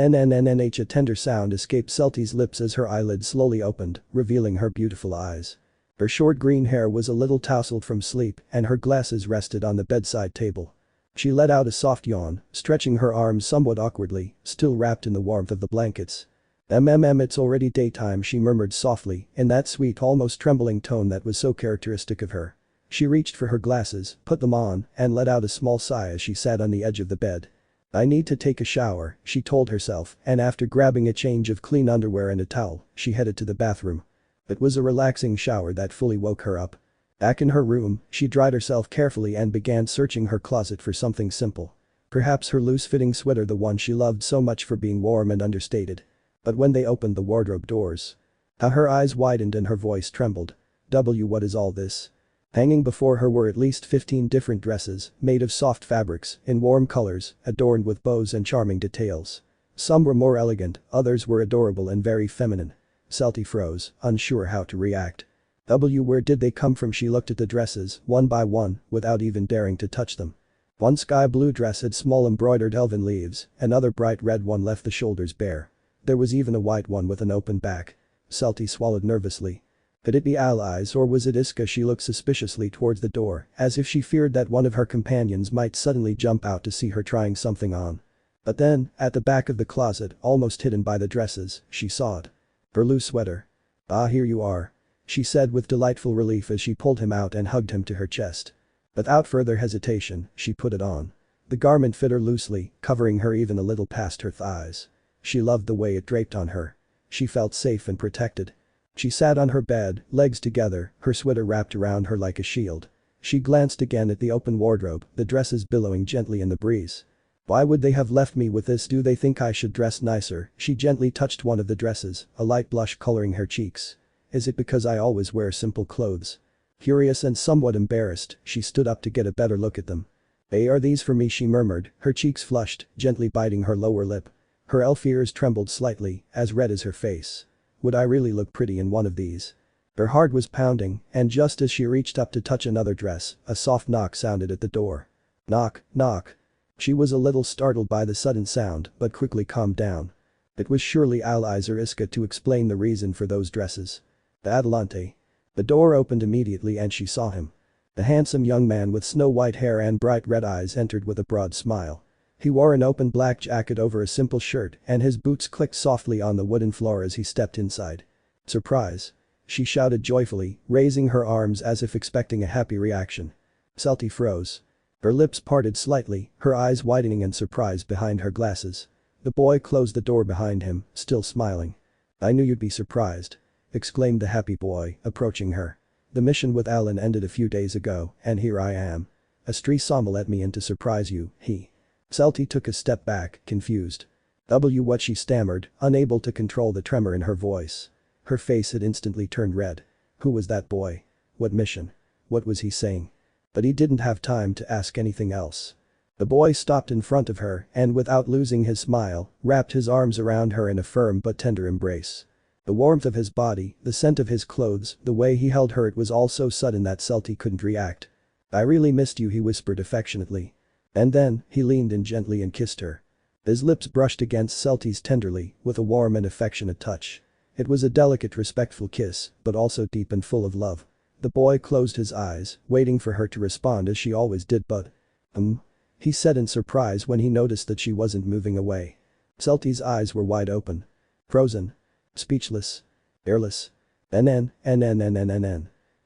tender sound escaped Seltie's lips as her eyelids slowly opened, revealing her beautiful eyes. Her short green hair was a little tousled from sleep, and her glasses rested on the bedside table. She let out a soft yawn, stretching her arms somewhat awkwardly, still wrapped in the warmth of the blankets. It's already daytime, she murmured softly, in that sweet, almost trembling tone that was so characteristic of her. She reached for her glasses, put them on, and let out a small sigh as she sat on the edge of the bed. I need to take a shower, she told herself, and after grabbing a change of clean underwear and a towel, she headed to the bathroom. It was a relaxing shower that fully woke her up. Back in her room, she dried herself carefully and began searching her closet for something simple. Perhaps her loose-fitting sweater, the one she loved so much for being warm and understated. But when they opened the wardrobe doors. Her eyes widened and her voice trembled. What is all this? Hanging before her were at least 15 different dresses, made of soft fabrics, in warm colors, adorned with bows and charming details. Some were more elegant, others were adorable and very feminine. Celty froze, unsure how to react. Where did they come from? She looked at the dresses, one by one, without even daring to touch them. One sky blue dress had small embroidered elven leaves, another bright red one left the shoulders bare. There was even a white one with an open back. Celty swallowed nervously. Could it be allies or was it Iska? She looked suspiciously towards the door, as if she feared that one of her companions might suddenly jump out to see her trying something on. But then, at the back of the closet, almost hidden by the dresses, she saw it. Her loose sweater. "Ah, here you are," she said with delightful relief as she pulled him out and hugged him to her chest. Without further hesitation, she put it on. The garment fit her loosely, covering her even a little past her thighs. She loved the way it draped on her. She felt safe and protected. She sat on her bed, legs together, her sweater wrapped around her like a shield. She glanced again at the open wardrobe, the dresses billowing gently in the breeze. Why would they have left me with this? Do they think I should dress nicer? She gently touched one of the dresses, a light blush coloring her cheeks. Is it because I always wear simple clothes? Curious and somewhat embarrassed, she stood up to get a better look at them. Are these for me? She murmured, her cheeks flushed, gently biting her lower lip. Her elf ears trembled slightly, as red as her face. Would I really look pretty in one of these? Her heart was pounding, and just as she reached up to touch another dress, a soft knock sounded at the door. Knock, knock. She was a little startled by the sudden sound, but quickly calmed down. It was surely allies or Iska to explain the reason for those dresses. Adelante. The door opened immediately and she saw him. The handsome young man with snow-white hair and bright red eyes entered with a broad smile. He wore an open black jacket over a simple shirt and his boots clicked softly on the wooden floor as he stepped inside. Surprise. She shouted joyfully, raising her arms as if expecting a happy reaction. Celty froze. Her lips parted slightly, her eyes widening in surprise behind her glasses. The boy closed the door behind him, still smiling. I knew you'd be surprised, exclaimed the happy boy, approaching her. The mission with Alan ended a few days ago, and here I am. Astri Sama let me in to surprise you, he. Celty took a step back, confused. What she stammered, unable to control the tremor in her voice. Her face had instantly turned red. Who was that boy? What mission? What was he saying? But he didn't have time to ask anything else. The boy stopped in front of her and without losing his smile, wrapped his arms around her in a firm but tender embrace. The warmth of his body, the scent of his clothes, the way he held her, it was all so sudden that Celty couldn't react. I really missed you, he whispered affectionately. And then, he leaned in gently and kissed her. His lips brushed against Celty's tenderly, with a warm and affectionate touch. It was a delicate respectful kiss, but also deep and full of love. The boy closed his eyes, waiting for her to respond as she always did but. He said in surprise when he noticed that she wasn't moving away. Celty's eyes were wide open. Frozen. Speechless. Airless. N.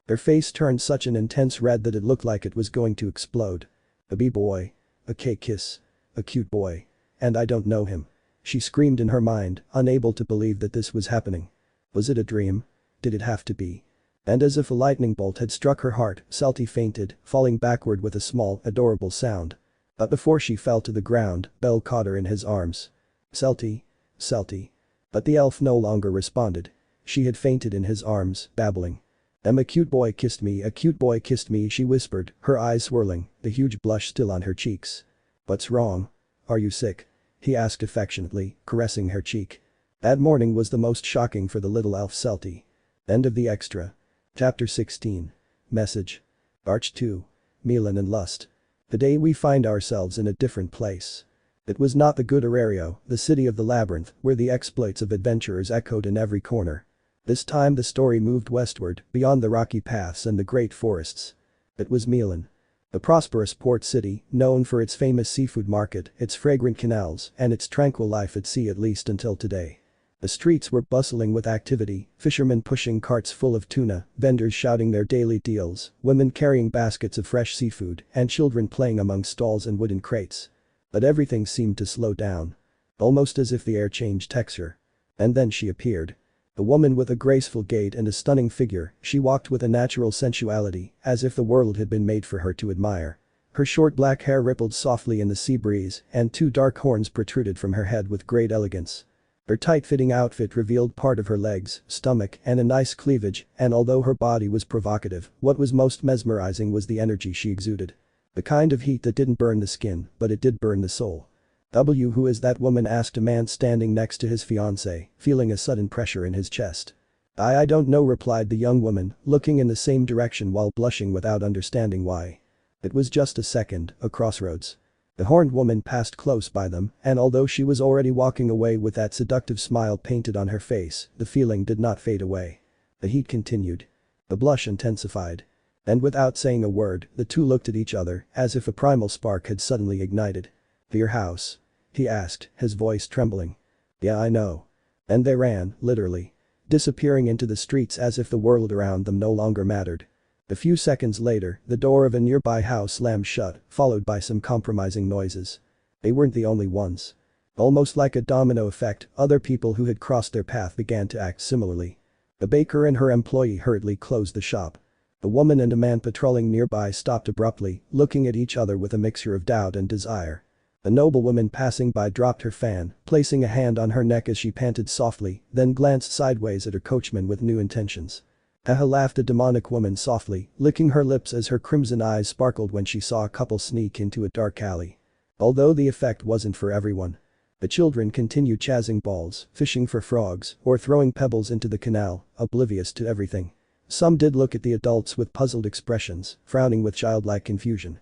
Her face turned such an intense red that it looked like it was going to explode. A b-boy. A cake kiss. A cute boy. And I don't know him. She screamed in her mind, unable to believe that this was happening. Was it a dream? Did it have to be? And as if a lightning bolt had struck her heart, Celty fainted, falling backward with a small, adorable sound. But before she fell to the ground, Belle caught her in his arms. Celty. Celty. But the elf no longer responded. She had fainted in his arms, babbling. A cute boy kissed me, a cute boy kissed me, she whispered, her eyes swirling, the huge blush still on her cheeks. What's wrong? Are you sick? He asked affectionately, caressing her cheek. That morning was the most shocking for the little elf Celty. End of the extra. Chapter 16. Message. Arch 2. Milan and Lust. Today we find ourselves in a different place. It was not the good Arario, the city of the labyrinth, where the exploits of adventurers echoed in every corner. This time the story moved westward, beyond the rocky paths and the great forests. It was Milan. The prosperous port city, known for its famous seafood market, its fragrant canals, and its tranquil life at sea, at least until today. The streets were bustling with activity, fishermen pushing carts full of tuna, vendors shouting their daily deals, women carrying baskets of fresh seafood, and children playing among stalls and wooden crates. But everything seemed to slow down. Almost as if the air changed texture. And then she appeared. A woman with a graceful gait and a stunning figure, she walked with a natural sensuality, as if the world had been made for her to admire. Her short black hair rippled softly in the sea breeze, and two dark horns protruded from her head with great elegance. Her tight-fitting outfit revealed part of her legs, stomach, and a nice cleavage, and although her body was provocative, what was most mesmerizing was the energy she exuded. The kind of heat that didn't burn the skin, but it did burn the soul. Who is that woman?" asked a man standing next to his fiancée, feeling a sudden pressure in his chest. I don't know," replied the young woman, looking in the same direction while blushing without understanding why. It was just a second, a crossroads. The horned woman passed close by them, and although she was already walking away with that seductive smile painted on her face, the feeling did not fade away. The heat continued. The blush intensified. And without saying a word, the two looked at each other, as if a primal spark had suddenly ignited. "To your house?" he asked, his voice trembling. "Yeah, I know." And they ran, literally. Disappearing into the streets as if the world around them no longer mattered. A few seconds later, the door of a nearby house slammed shut, followed by some compromising noises. They weren't the only ones. Almost like a domino effect, other people who had crossed their path began to act similarly. A baker and her employee hurriedly closed the shop. A woman and a man patrolling nearby stopped abruptly, looking at each other with a mixture of doubt and desire. A noblewoman passing by dropped her fan, placing a hand on her neck as she panted softly, then glanced sideways at her coachman with new intentions. Haha, laughed a demonic woman softly, licking her lips as her crimson eyes sparkled when she saw a couple sneak into a dark alley. Although the effect wasn't for everyone. The children continued chasing balls, fishing for frogs, or throwing pebbles into the canal, oblivious to everything. Some did look at the adults with puzzled expressions, frowning with childlike confusion.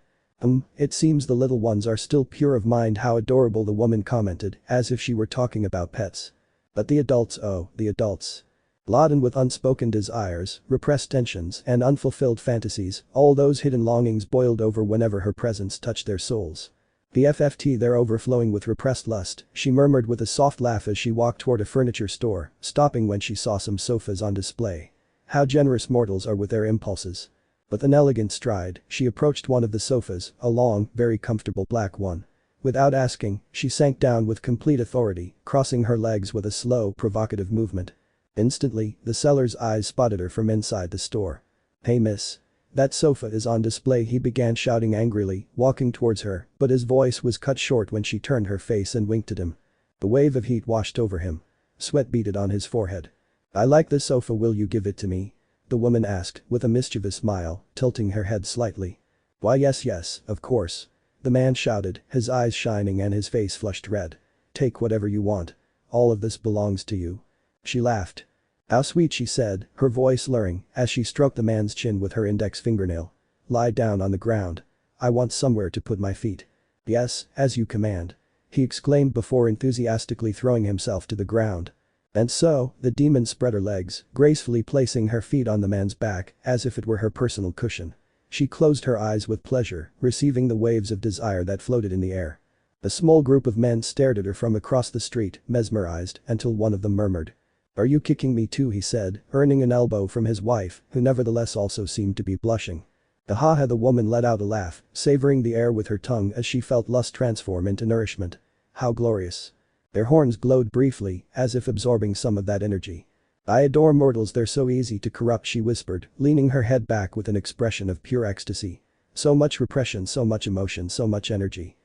It seems the little ones are still pure of mind. How adorable," the woman commented, as if she were talking about pets. But the adults, oh, the adults. Laden with unspoken desires, repressed tensions, and unfulfilled fantasies, all those hidden longings boiled over whenever her presence touched their souls. They're overflowing with repressed lust," she murmured with a soft laugh as she walked toward a furniture store, stopping when she saw some sofas on display. How generous mortals are with their impulses. With an elegant stride, she approached one of the sofas, a long, very comfortable black one. Without asking, she sank down with complete authority, crossing her legs with a slow, provocative movement. Instantly, the seller's eyes spotted her from inside the store. "Hey miss. That sofa is on display," he began shouting angrily, walking towards her, but his voice was cut short when she turned her face and winked at him. The wave of heat washed over him. Sweat beaded on his forehead. "I like the sofa, will you give it to me?" the woman asked, with a mischievous smile, tilting her head slightly. "Why yes, of course." The man shouted, his eyes shining and his face flushed red. "Take whatever you want. All of this belongs to you." She laughed. "How sweet," she said, her voice slurring, as she stroked the man's chin with her index fingernail. "Lie down on the ground. I want somewhere to put my feet." "Yes, as you command," he exclaimed before enthusiastically throwing himself to the ground. And so, the demon spread her legs, gracefully placing her feet on the man's back, as if it were her personal cushion. She closed her eyes with pleasure, receiving the waves of desire that floated in the air. A small group of men stared at her from across the street, mesmerized, until one of them murmured. "Are you kicking me too?" he said, earning an elbow from his wife, who nevertheless also seemed to be blushing. "Ha," the woman let out a laugh, savoring the air with her tongue as she felt lust transform into nourishment. "How glorious." Their horns glowed briefly, as if absorbing some of that energy. "I adore mortals, they're so easy to corrupt," she whispered, leaning her head back with an expression of pure ecstasy. "So much repression, so much emotion, so much energy.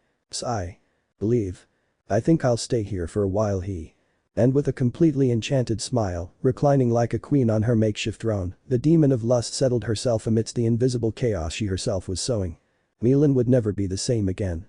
I believe. I think I'll stay here for a while," he. And with a completely enchanted smile, reclining like a queen on her makeshift throne, the demon of lust settled herself amidst the invisible chaos she herself was sowing. Milan would never be the same again.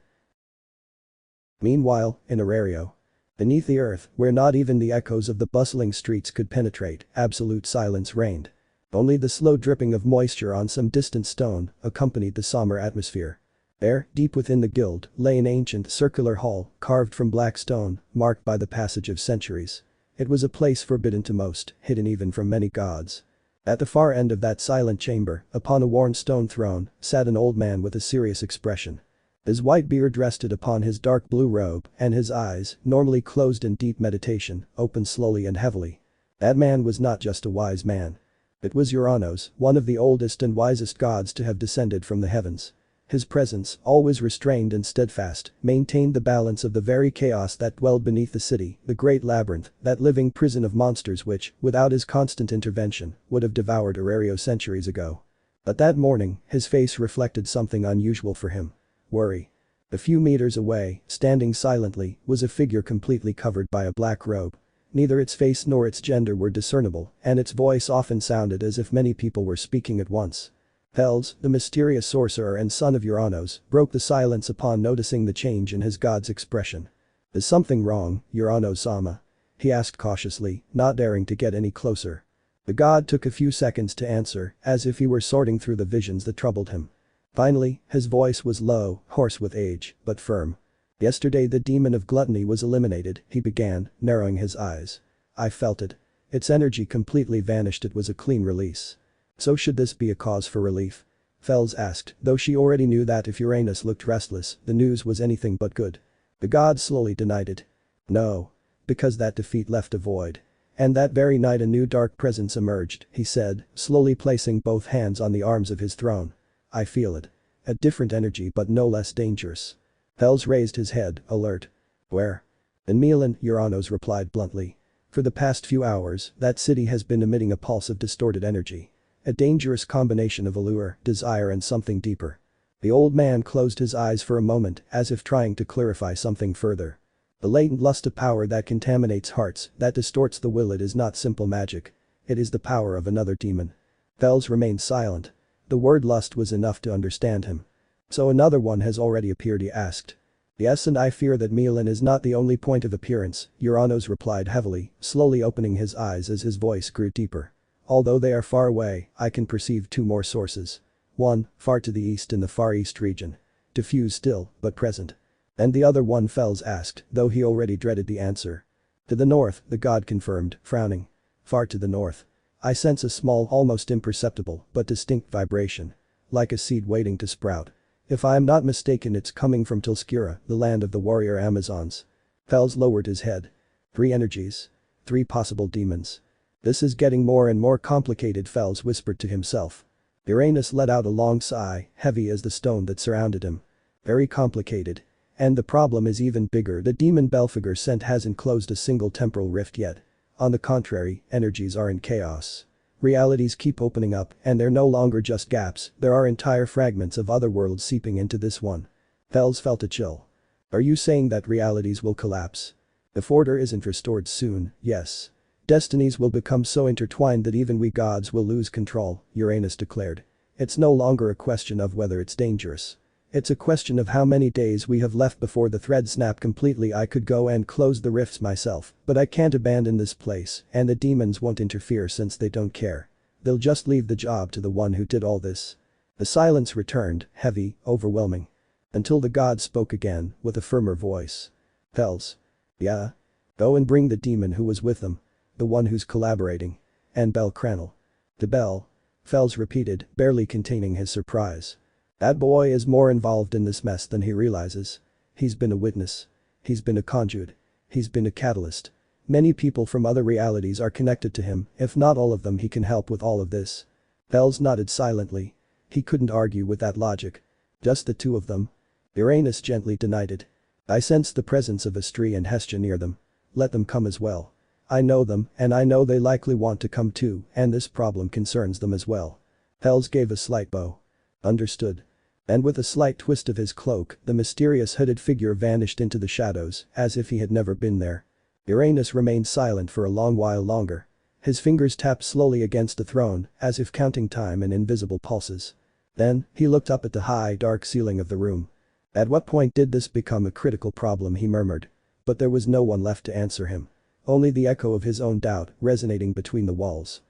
Meanwhile, in Arario. Beneath the earth, where not even the echoes of the bustling streets could penetrate, absolute silence reigned. Only the slow dripping of moisture on some distant stone accompanied the somber atmosphere. There, deep within the guild, lay an ancient circular hall, carved from black stone, marked by the passage of centuries. It was a place forbidden to most, hidden even from many gods. At the far end of that silent chamber, upon a worn stone throne, sat an old man with a serious expression. His white beard rested upon his dark blue robe, and his eyes, normally closed in deep meditation, opened slowly and heavily. That man was not just a wise man. It was Uranos, one of the oldest and wisest gods to have descended from the heavens. His presence, always restrained and steadfast, maintained the balance of the very chaos that dwelled beneath the city, the great labyrinth, that living prison of monsters which, without his constant intervention, would have devoured Arario centuries ago. But that morning, his face reflected something unusual for him. Worry. A few meters away, standing silently, was a figure completely covered by a black robe. Neither its face nor its gender were discernible, and its voice often sounded as if many people were speaking at once. Pels, the mysterious sorcerer and son of Uranos, broke the silence upon noticing the change in his god's expression. "Is something wrong, Uranos-sama?" he asked cautiously, not daring to get any closer. The god took a few seconds to answer, as if he were sorting through the visions that troubled him. Finally, his voice was low, hoarse with age, but firm. "Yesterday the demon of gluttony was eliminated," he began, narrowing his eyes. "I felt it. Its energy completely vanished. It was a clean release." "So should this be a cause for relief?" Fels asked, though she already knew that if Uranus looked restless, the news was anything but good. The god slowly denied it. "No. Because that defeat left a void. And that very night a new dark presence emerged," he said, slowly placing both hands on the arms of his throne. "I feel it. A different energy but no less dangerous." Fels raised his head, alert. "Where?" "In Milan," Uranos replied bluntly. "For the past few hours, that city has been emitting a pulse of distorted energy. A dangerous combination of allure, desire and something deeper." The old man closed his eyes for a moment as if trying to clarify something further. "The latent lust of power that contaminates hearts, that distorts the will. It is not simple magic. It is the power of another demon." Fels remained silent. The word lust was enough to understand him. "So another one has already appeared?" he asked. "Yes, and I fear that Milan is not the only point of appearance," Uranos replied heavily, slowly opening his eyes as his voice grew deeper. "Although they are far away, I can perceive two more sources. One, far to the east in the Far East region. Diffused still, but present." "And the other one?" Fels asked, though he already dreaded the answer. "To the north," the god confirmed, frowning. "Far to the north. I sense a small, almost imperceptible, but distinct vibration. Like a seed waiting to sprout. If I am not mistaken, it's coming from Tilskira, the land of the warrior Amazons." Fels lowered his head. "Three energies. 3 possible demons. This is getting more and more complicated," Fels whispered to himself. Uranus let out a long sigh, heavy as the stone that surrounded him. "Very complicated. And the problem is even bigger. The demon Belphegor sent hasn't closed a single temporal rift yet. On the contrary, energies are in chaos. Realities keep opening up, and they're no longer just gaps, there are entire fragments of other worlds seeping into this one." Fels felt a chill. "Are you saying that realities will collapse? If order isn't restored soon, yes. Destinies will become so intertwined that even we gods will lose control," Uranus declared. "It's no longer a question of whether it's dangerous. It's a question of how many days we have left before the thread snap completely. I could go and close the rifts myself, but I can't abandon this place, and the demons won't interfere since they don't care. They'll just leave the job to the one who did all this." The silence returned, heavy, overwhelming. Until the god spoke again, with a firmer voice. "Fels. Yeah? Go and bring the demon who was with them. The one who's collaborating. And bellcranel." "To Belle?" Fels repeated, barely containing his surprise. "That boy is more involved in this mess than he realizes. He's been a witness. He's been a conduit. He's been a catalyst. Many people from other realities are connected to him, if not all of them. He can help with all of this." Fels nodded silently. He couldn't argue with that logic. "Just the two of them?" Uranus gently denied it. "I sense the presence of Astri and Hestia near them. Let them come as well. I know them, and I know they likely want to come too, and this problem concerns them as well." Fels gave a slight bow. "Understood." And with a slight twist of his cloak, the mysterious hooded figure vanished into the shadows, as if he had never been there. Uranus remained silent for a long while longer. His fingers tapped slowly against the throne, as if counting time in invisible pulses. Then, he looked up at the high, dark ceiling of the room. "At what point did this become a critical problem?" he murmured. But there was no one left to answer him. Only the echo of his own doubt resonating between the walls.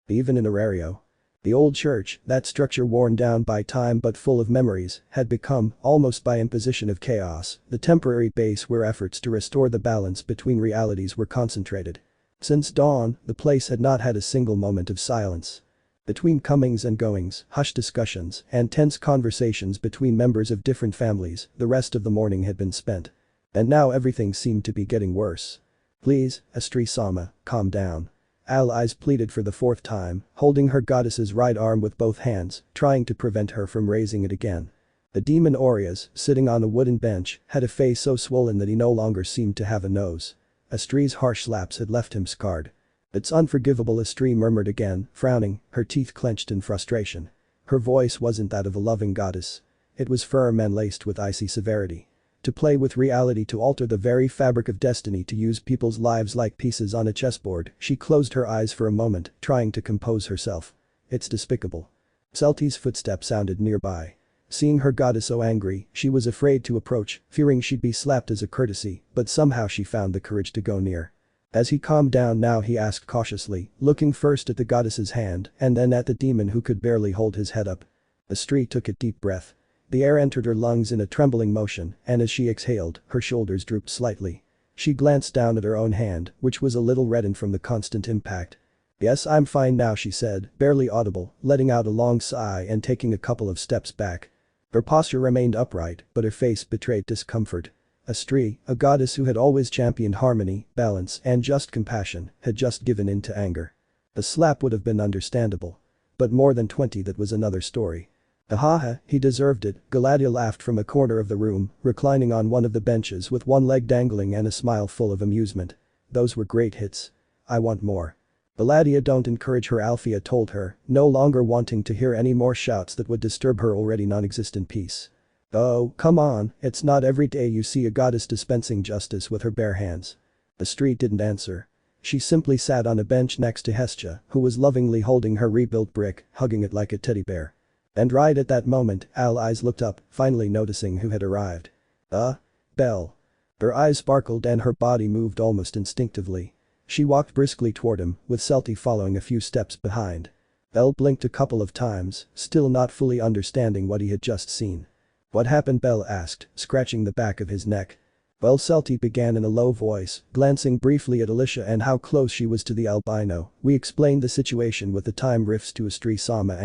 Even in Arario. The old church, that structure worn down by time but full of memories, had become, almost by imposition of chaos, the temporary base where efforts to restore the balance between realities were concentrated. Since dawn, the place had not had a single moment of silence. Between comings and goings, hushed discussions, and tense conversations between members of different families, the rest of the morning had been spent. And now everything seemed to be getting worse. "Please, Astri-sama, calm down." Allies pleaded for the 4th time, holding her goddess's right arm with both hands, trying to prevent her from raising it again. The demon Orizas, sitting on a wooden bench, had a face so swollen that he no longer seemed to have a nose. Astri's harsh slaps had left him scarred. "It's unforgivable," Astri murmured again, frowning, her teeth clenched in frustration. Her voice wasn't that of a loving goddess. It was firm and laced with icy severity. To play with reality, to alter the very fabric of destiny, to use people's lives like pieces on a chessboard. She closed her eyes for a moment, trying to compose herself. It's despicable. Celti's footsteps sounded nearby. Seeing her goddess so angry, she was afraid to approach, fearing she'd be slapped as a courtesy, but somehow she found the courage to go near. As he calmed down now, he asked cautiously, looking first at the goddess's hand and then at the demon who could barely hold his head up. Astri took a deep breath. The air entered her lungs in a trembling motion, and as she exhaled, her shoulders drooped slightly. She glanced down at her own hand, which was a little reddened from the constant impact. "Yes, I'm fine now," she said, barely audible, letting out a long sigh and taking a couple of steps back. Her posture remained upright, but her face betrayed discomfort. Astri, a goddess who had always championed harmony, balance, and just compassion, had just given in to anger. A slap would have been understandable. But more than 20, that was another story. "Ahaha, he deserved it," Galadia laughed from a corner of the room, reclining on one of the benches with one leg dangling and a smile full of amusement. "Those were great hits. I want more." Galadia, don't encourage her, Althea told her, no longer wanting to hear any more shouts that would disturb her already non-existent peace. "Oh, come on, it's not every day you see a goddess dispensing justice with her bare hands." Astri didn't answer. She simply sat on a bench next to Hestia, who was lovingly holding her rebuilt brick, hugging it like a teddy bear. And right at that moment, Al's eyes looked up, finally noticing who had arrived. Belle. Her eyes sparkled and her body moved almost instinctively. She walked briskly toward him, with Celti following a few steps behind. Belle blinked a couple of times, still not fully understanding what he had just seen. "What happened?" Belle asked, scratching the back of his neck. "Well," Celti began in a low voice, glancing briefly at Alicia and how close she was to the albino, "we explained the situation with the time rifts to Astri-sama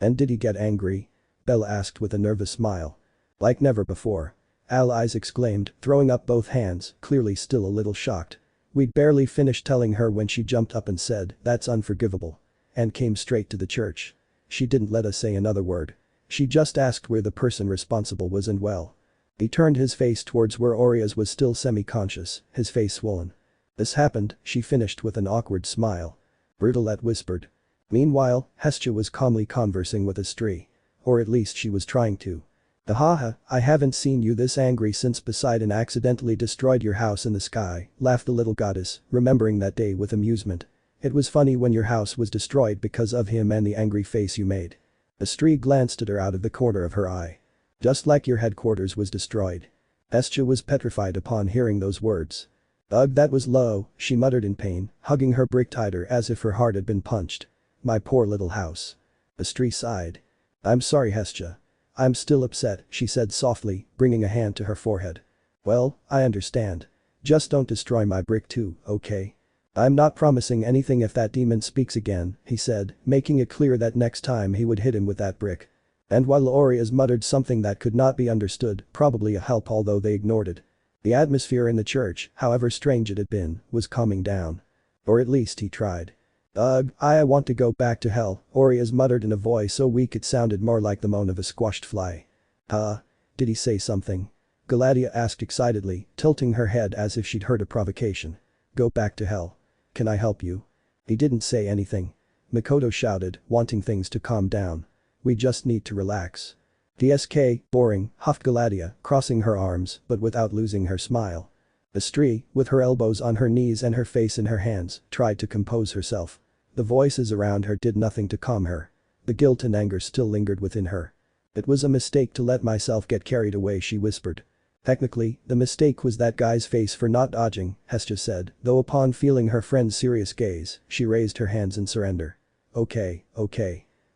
and did he get angry?" Belle asked with a nervous smile. "Like never before." Al's eyes exclaimed, throwing up both hands, clearly still a little shocked. "We'd barely finished telling her when she jumped up and said, 'That's unforgivable.' And came straight to the church. She didn't let us say another word. She just asked where the person responsible was and well." He turned his face towards where Orizas was still semi-conscious, his face swollen. "This happened," she finished with an awkward smile. Brutolette whispered. Meanwhile, Hestia was calmly conversing with Astri. Or at least she was trying to. "Ahaha, I haven't seen you this angry since Poseidon accidentally destroyed your house in the sky," laughed the little goddess, remembering that day with amusement. "It was funny when your house was destroyed because of him and the angry face you made." Astri glanced at her out of the corner of her eye. "Just like your headquarters was destroyed." Hestia was petrified upon hearing those words. "Ugh, that was low," she muttered in pain, hugging her brick tighter as if her heart had been punched. "My poor little house." Astri sighed. "I'm sorry, Hestia. I'm still upset," she said softly, bringing a hand to her forehead. "Well, I understand. Just don't destroy my brick too, okay? I'm not promising anything if that demon speaks again," he said, making it clear that next time he would hit him with that brick. And while Orizas muttered something that could not be understood, probably a help, although they ignored it. The atmosphere in the church, however strange it had been, was calming down. Or at least he tried. "Ugh, I want to go back to hell," Orizas muttered in a voice so weak it sounded more like the moan of a squashed fly. Did he say something?" Galadia asked excitedly, tilting her head as if she'd heard a provocation. "Go back to hell. Can I help you?" "He didn't say anything." Mikoto shouted, wanting things to calm down. "We just need to relax." "DSK, boring," huffed Galadia, crossing her arms but without losing her smile. Astri, with her elbows on her knees and her face in her hands, tried to compose herself. The voices around her did nothing to calm her. The guilt and anger still lingered within her. "It was a mistake to let myself get carried away," she whispered. "Technically, the mistake was that guy's face for not dodging," Hestia said, though upon feeling her friend's serious gaze, she raised her hands in surrender. Okay.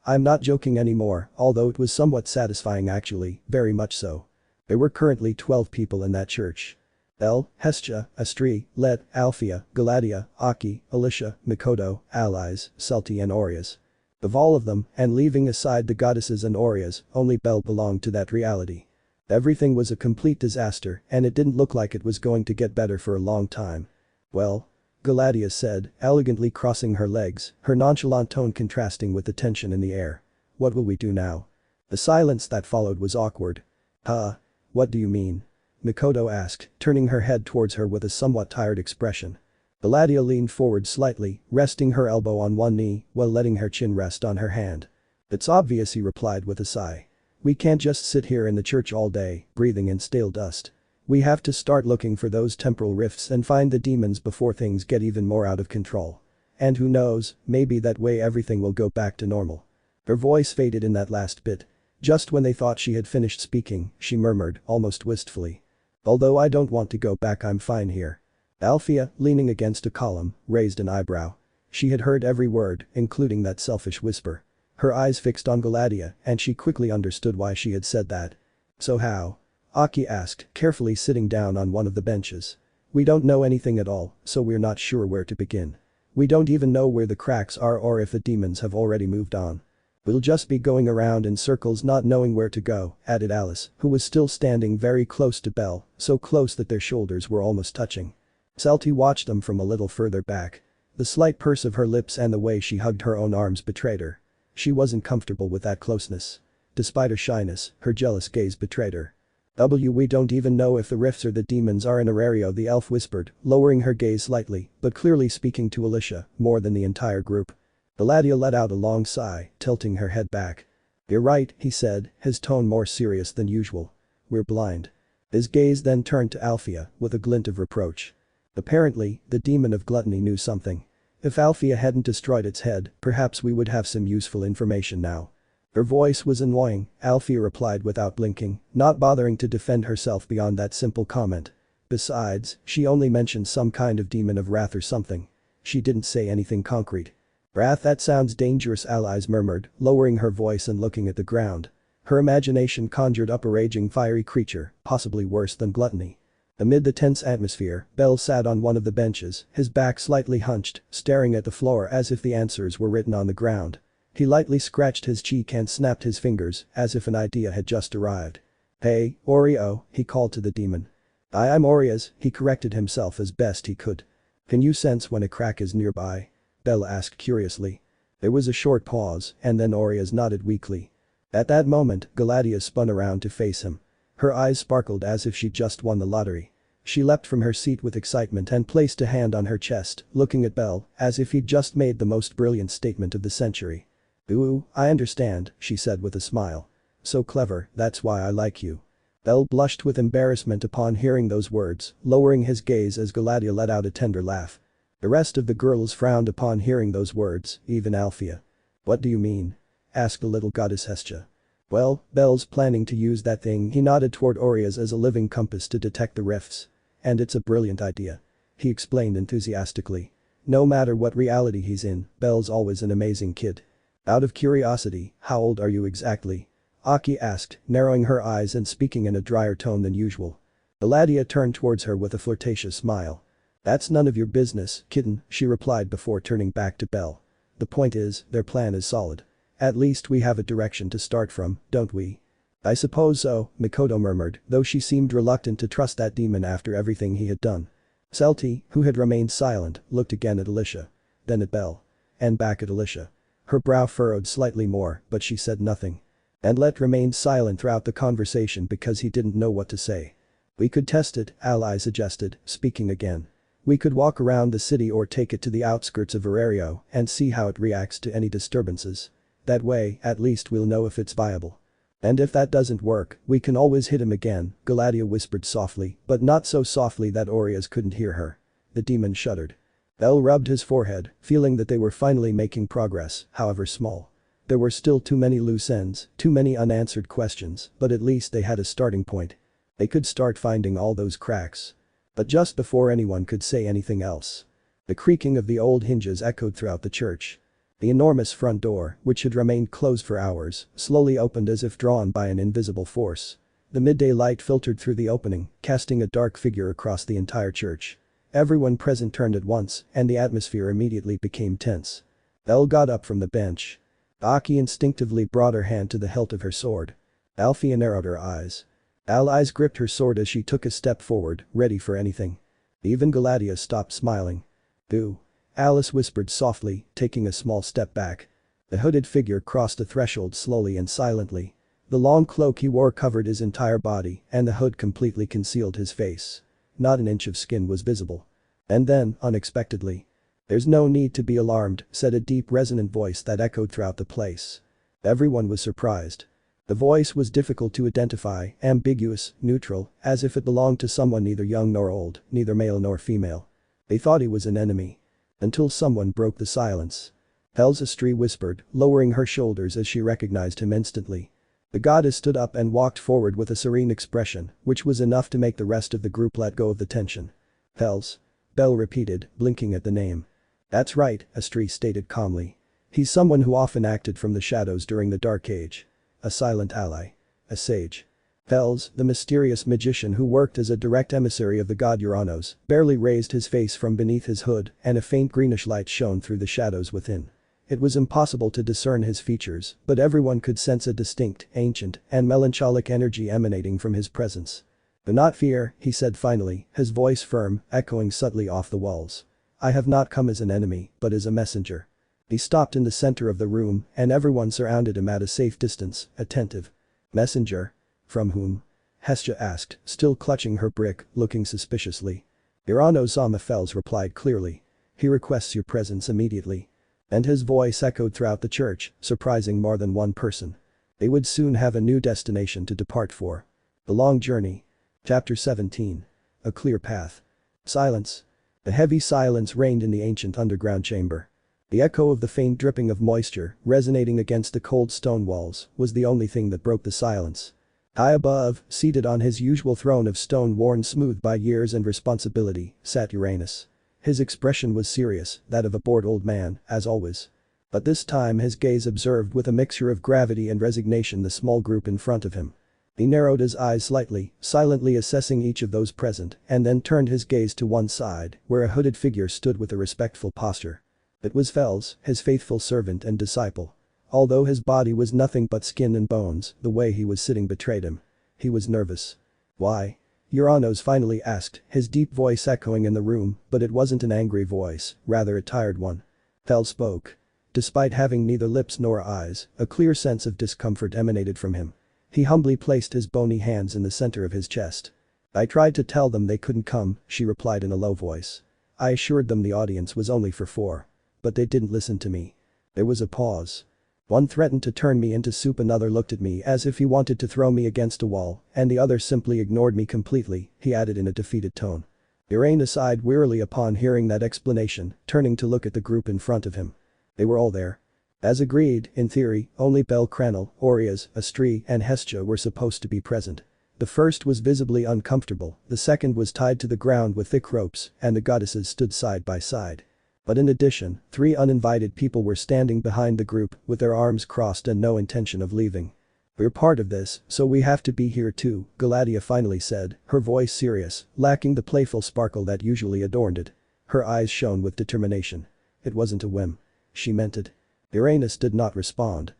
I'm not joking anymore, although it was somewhat satisfying actually, very much so. There were currently 12 people in that church. Belle, Hestia, Astri, Let, Althea, Galadia, Aki, Alicia, Mikoto, Allies, Celti and Orizas. Of all of them, and leaving aside the goddesses and Orizas, only Belle belonged to that reality. Everything was a complete disaster and it didn't look like it was going to get better for a long time. "Well," Galadia said, elegantly crossing her legs, her nonchalant tone contrasting with the tension in the air. "What will we do now?" The silence that followed was awkward. What do you mean?" Mikoto asked, turning her head towards her with a somewhat tired expression. Galadia leaned forward slightly, resting her elbow on one knee while letting her chin rest on her hand. "It's obvious," he replied with a sigh. "We can't just sit here in the church all day, breathing in stale dust. We have to start looking for those temporal rifts and find the demons before things get even more out of control. And who knows, maybe that way everything will go back to normal." Her voice faded in that last bit. Just when they thought she had finished speaking, she murmured, almost wistfully. "Although I don't want to go back, I'm fine here." Althea, leaning against a column, raised an eyebrow. She had heard every word, including that selfish whisper. Her eyes fixed on Galatea, and she quickly understood why she had said that. "So how?" Aki asked, carefully sitting down on one of the benches. "We don't know anything at all, so we're not sure where to begin. We don't even know where the cracks are or if the demons have already moved on. We'll just be going around in circles not knowing where to go," added Alice, who was still standing very close to Belle, so close that their shoulders were almost touching. Salty watched them from a little further back. The slight purse of her lips and the way she hugged her own arms betrayed her. She wasn't comfortable with that closeness. Despite her shyness, her jealous gaze betrayed her. We don't even know if the rifts or the demons are in Arario," the elf whispered, lowering her gaze slightly, but clearly speaking to Alicia more than the entire group. Galatea let out a long sigh, tilting her head back. "You're right," he said, his tone more serious than usual. "We're blind." His gaze then turned to Althea, with a glint of reproach. Apparently, the demon of gluttony knew something. If Althea hadn't destroyed its head, perhaps we would have some useful information now. Her voice was annoying, Althea replied without blinking, not bothering to defend herself beyond that simple comment. Besides, she only mentioned some kind of demon of wrath or something. She didn't say anything concrete. "Wrath, that sounds dangerous," Alice murmured, lowering her voice and looking at the ground. Her imagination conjured up a raging fiery creature, possibly worse than gluttony. Amid the tense atmosphere, Belle sat on one of the benches, his back slightly hunched, staring at the floor as if the answers were written on the ground. He lightly scratched his cheek and snapped his fingers, as if an idea had just arrived. "Hey, Oreo," he called to the demon. I'm Orizas," he corrected himself as best he could. "Can you sense when a crack is nearby?" Belle asked curiously. There was a short pause, and then Orizas nodded weakly. At that moment, Galatea spun around to face him. Her eyes sparkled as if she'd just won the lottery. She leapt from her seat with excitement and placed a hand on her chest, looking at Belle as if he'd just made the most brilliant statement of the century. "Ooh, I understand," she said with a smile. "So clever, that's why I like you." Belle blushed with embarrassment upon hearing those words, lowering his gaze as Galatea let out a tender laugh. The rest of the girls frowned upon hearing those words, even Althea. "What do you mean?" asked the little goddess Hestia. "Well, Belle's planning to use that thing," he nodded toward Orizas, "as a living compass to detect the rifts. And it's a brilliant idea," he explained enthusiastically. "No matter what reality he's in, Belle's always an amazing kid." "Out of curiosity, how old are you exactly?" Aki asked, narrowing her eyes and speaking in a drier tone than usual. Galatea turned towards her with a flirtatious smile. "That's none of your business, kitten," she replied before turning back to Belle. "The point is, their plan is solid. At least we have a direction to start from, don't we?" "I suppose so," Mikoto murmured, though she seemed reluctant to trust that demon after everything he had done. Salty, who had remained silent, looked again at Alicia. Then at Belle. And back at Alicia. Her brow furrowed slightly more, but she said nothing. And Let remained silent throughout the conversation because he didn't know what to say. "We could test it," Ally suggested, speaking again. "We could walk around the city or take it to the outskirts of Arario and see how it reacts to any disturbances. That way, at least we'll know if it's viable. And if that doesn't work, we can always hit him again," Galatea whispered softly, but not so softly that Orizas couldn't hear her. The demon shuddered. Belle rubbed his forehead, feeling that they were finally making progress, however small. There were still too many loose ends, too many unanswered questions, but at least they had a starting point. They could start finding all those cracks. But just before anyone could say anything else, the creaking of the old hinges echoed throughout the church. The enormous front door, which had remained closed for hours, slowly opened as if drawn by an invisible force. The midday light filtered through the opening, casting a dark figure across the entire church. Everyone present turned at once, and the atmosphere immediately became tense. Belle got up from the bench. Aki instinctively brought her hand to the hilt of her sword. Althea narrowed her eyes. Allies gripped her sword as she took a step forward, ready for anything. Even Galatea stopped smiling. "Do," Alice whispered softly, taking a small step back. The hooded figure crossed the threshold slowly and silently. The long cloak he wore covered his entire body, and the hood completely concealed his face. Not an inch of skin was visible. And then, unexpectedly, "There's no need to be alarmed," said a deep resonant voice that echoed throughout the place. Everyone was surprised. The voice was difficult to identify, ambiguous, neutral, as if it belonged to someone neither young nor old, neither male nor female. They thought he was an enemy. Until someone broke the silence. Belle's Estrie whispered, lowering her shoulders as she recognized him instantly. The goddess stood up and walked forward with a serene expression, which was enough to make the rest of the group let go of the tension. Belle's. Belle repeated, blinking at the name. That's right, Estrie stated calmly. He's someone who often acted from the shadows during the Dark Age. A silent ally. A sage. Belle's, the mysterious magician who worked as a direct emissary of the god Uranos, barely raised his face from beneath his hood and a faint greenish light shone through the shadows within. It was impossible to discern his features, but everyone could sense a distinct, ancient, and melancholic energy emanating from his presence. "Do not fear," he said finally, his voice firm, echoing subtly off the walls. "I have not come as an enemy, but as a messenger." He stopped in the center of the room and everyone surrounded him at a safe distance, attentive. "Messenger? From whom?" Hestia asked, still clutching her brick, looking suspiciously. "Uranos Amaphel's replied clearly. He requests your presence immediately." And his voice echoed throughout the church, surprising more than one person. They would soon have a new destination to depart for. The long journey. Chapter 17. A clear path. Silence. A heavy silence reigned in the ancient underground chamber. The echo of the faint dripping of moisture, resonating against the cold stone walls, was the only thing that broke the silence. High above, seated on his usual throne of stone worn smooth by years and responsibility, sat Uranus. His expression was serious, that of a bored old man, as always. But this time his gaze observed with a mixture of gravity and resignation the small group in front of him. He narrowed his eyes slightly, silently assessing each of those present, and then turned his gaze to one side, where a hooded figure stood with a respectful posture. It was Fels, his faithful servant and disciple. Although his body was nothing but skin and bones, the way he was sitting betrayed him. He was nervous. "Why?" Uranos finally asked, his deep voice echoing in the room, but it wasn't an angry voice, rather a tired one. Fels spoke. Despite having neither lips nor eyes, a clear sense of discomfort emanated from him. He humbly placed his bony hands in the center of his chest. "I tried to tell them they couldn't come," she replied in a low voice. "I assured them the audience was only for 4. But they didn't listen to me." There was a pause. One threatened to turn me into soup, another looked at me as if he wanted to throw me against a wall, and the other simply ignored me completely, he added in a defeated tone. Uranus sighed wearily upon hearing that explanation, turning to look at the group in front of him. They were all there. As agreed, in theory, only bellcranel, Orizas, Estrie, and Hestia were supposed to be present. The first was visibly uncomfortable, the second was tied to the ground with thick ropes, and the goddesses stood side by side. But in addition, 3 uninvited people were standing behind the group with their arms crossed and no intention of leaving. "We're part of this, so we have to be here too," Galatea finally said, her voice serious, lacking the playful sparkle that usually adorned it. Her eyes shone with determination. It wasn't a whim. She meant it. Uranus did not respond.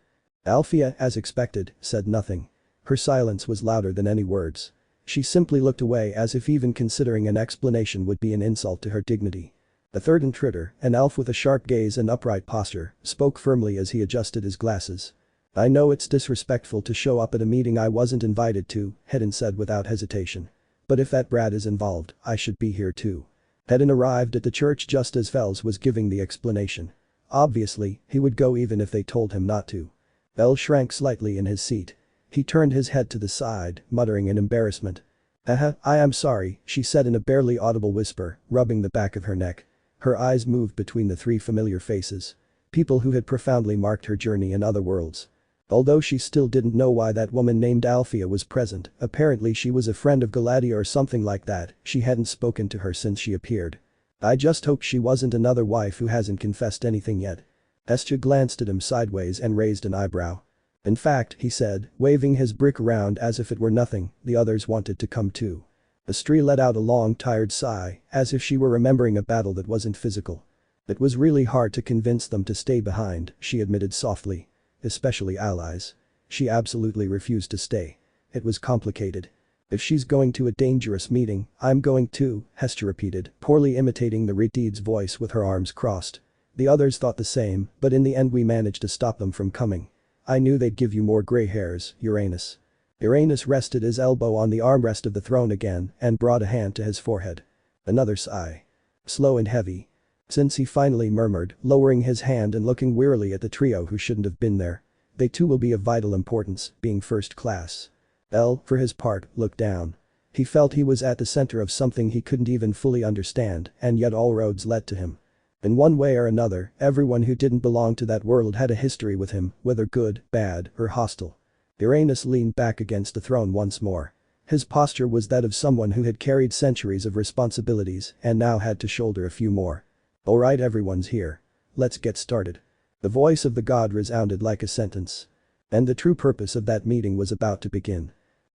Althea, as expected, said nothing. Her silence was louder than any words. She simply looked away as if even considering an explanation would be an insult to her dignity. The third intruder, an elf with a sharp gaze and upright posture, spoke firmly as he adjusted his glasses. "I know it's disrespectful to show up at a meeting I wasn't invited to," Hedin said without hesitation. "But if that brat is involved, I should be here too." Hedin arrived at the church just as Fels was giving the explanation. Obviously, he would go even if they told him not to. Belle shrank slightly in his seat. He turned his head to the side, muttering in embarrassment. I am sorry," she said in a barely audible whisper, rubbing the back of her neck. Her eyes moved between the 3 familiar faces. People who had profoundly marked her journey in other worlds. Although she still didn't know why that woman named Althea was present, apparently she was a friend of Galatea or something like that, she hadn't spoken to her since she appeared. "I just hope she wasn't another wife who hasn't confessed anything yet." Hestia glanced at him sideways and raised an eyebrow. "In fact," he said, waving his brick around as if it were nothing, "the others wanted to come too." Estrie let out a long tired sigh, as if she were remembering a battle that wasn't physical. "It was really hard to convince them to stay behind," she admitted softly. "Especially allies. She absolutely refused to stay. It was complicated." "If she's going to a dangerous meeting, I'm going too," Hestia repeated, poorly imitating the Redeed's voice with her arms crossed. "The others thought the same, but in the end we managed to stop them from coming. I knew they'd give you more gray hairs, Uranus." Uranus rested his elbow on the armrest of the throne again and brought a hand to his forehead. Another sigh. Slow and heavy. Since he finally murmured, lowering his hand and looking wearily at the trio who shouldn't have been there. They too will be of vital importance, being first class. Belle, for his part, looked down. He felt he was at the center of something he couldn't even fully understand, and yet all roads led to him. In one way or another, everyone who didn't belong to that world had a history with him, whether good, bad, or hostile. Uranus leaned back against the throne once more. His posture was that of someone who had carried centuries of responsibilities and now had to shoulder a few more. Alright, everyone's here. Let's get started. The voice of the god resounded like a sentence. And the true purpose of that meeting was about to begin.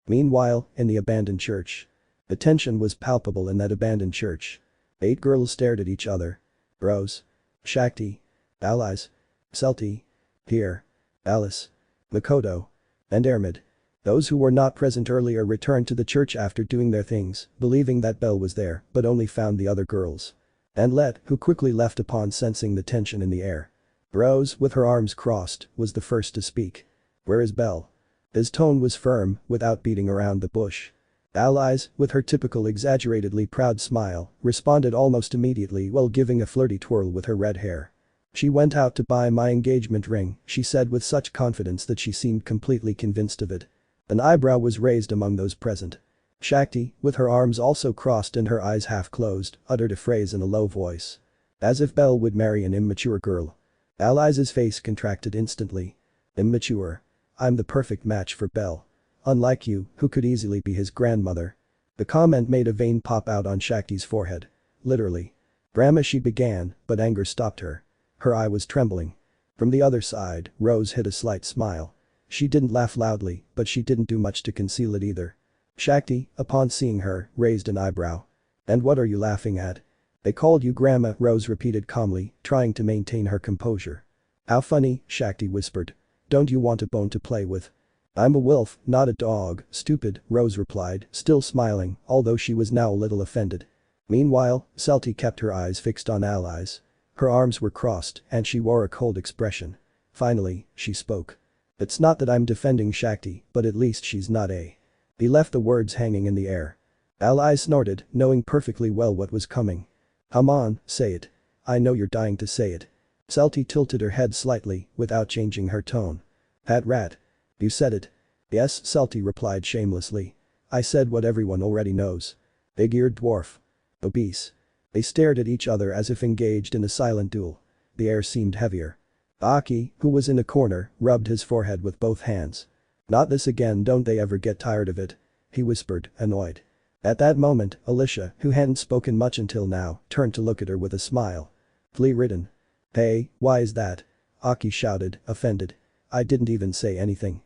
Meanwhile, in the abandoned church. The tension was palpable in that abandoned church. 8 girls stared at each other. Rose. Shakti. Allies. Celti. Here. Alice. Makoto. And Armid. Those who were not present earlier returned to the church after doing their things, believing that Belle was there, but only found the other girls. And Let, who quickly left upon sensing the tension in the air. Rose, with her arms crossed, was the first to speak. Where is Belle? His tone was firm, without beating around the bush. Allies, with her typical exaggeratedly proud smile, responded almost immediately while giving a flirty twirl with her red hair. She went out to buy my engagement ring, she said with such confidence that she seemed completely convinced of it. An eyebrow was raised among those present. Shakti, with her arms also crossed and her eyes half closed, uttered a phrase in a low voice. As if Belle would marry an immature girl. Allies' face contracted instantly. Immature. I'm the perfect match for Belle. Unlike you, who could easily be his grandmother. The comment made a vein pop out on Shakti's forehead. Literally. Grandma, she began, but anger stopped her. Her eye was trembling. From the other side, Rose hid a slight smile. She didn't laugh loudly, but she didn't do much to conceal it either. Shakti, upon seeing her, raised an eyebrow. And what are you laughing at? They called you Grandma, Rose repeated calmly, trying to maintain her composure. How funny, Shakti whispered. Don't you want a bone to play with? I'm a wolf, not a dog, stupid, Rose replied, still smiling, although she was now a little offended. Meanwhile, Celti kept her eyes fixed on Allies. Her arms were crossed, and she wore a cold expression. Finally, she spoke. It's not that I'm defending Shakti, but at least she's not a. He left the words hanging in the air. Allies snorted, knowing perfectly well what was coming. Come on, say it. I know you're dying to say it. Celti tilted her head slightly, without changing her tone. Hat rat. You said it. Yes, Celti replied shamelessly. I said what everyone already knows. Big-eared dwarf. Obese. They stared at each other as if engaged in a silent duel. The air seemed heavier. Aki, who was in a corner, rubbed his forehead with both hands. Not this again, don't they ever get tired of it? He whispered, annoyed. At that moment, Alicia, who hadn't spoken much until now, turned to look at her with a smile. Flea-ridden. Hey, why is that? Aki shouted, offended. I didn't even say anything.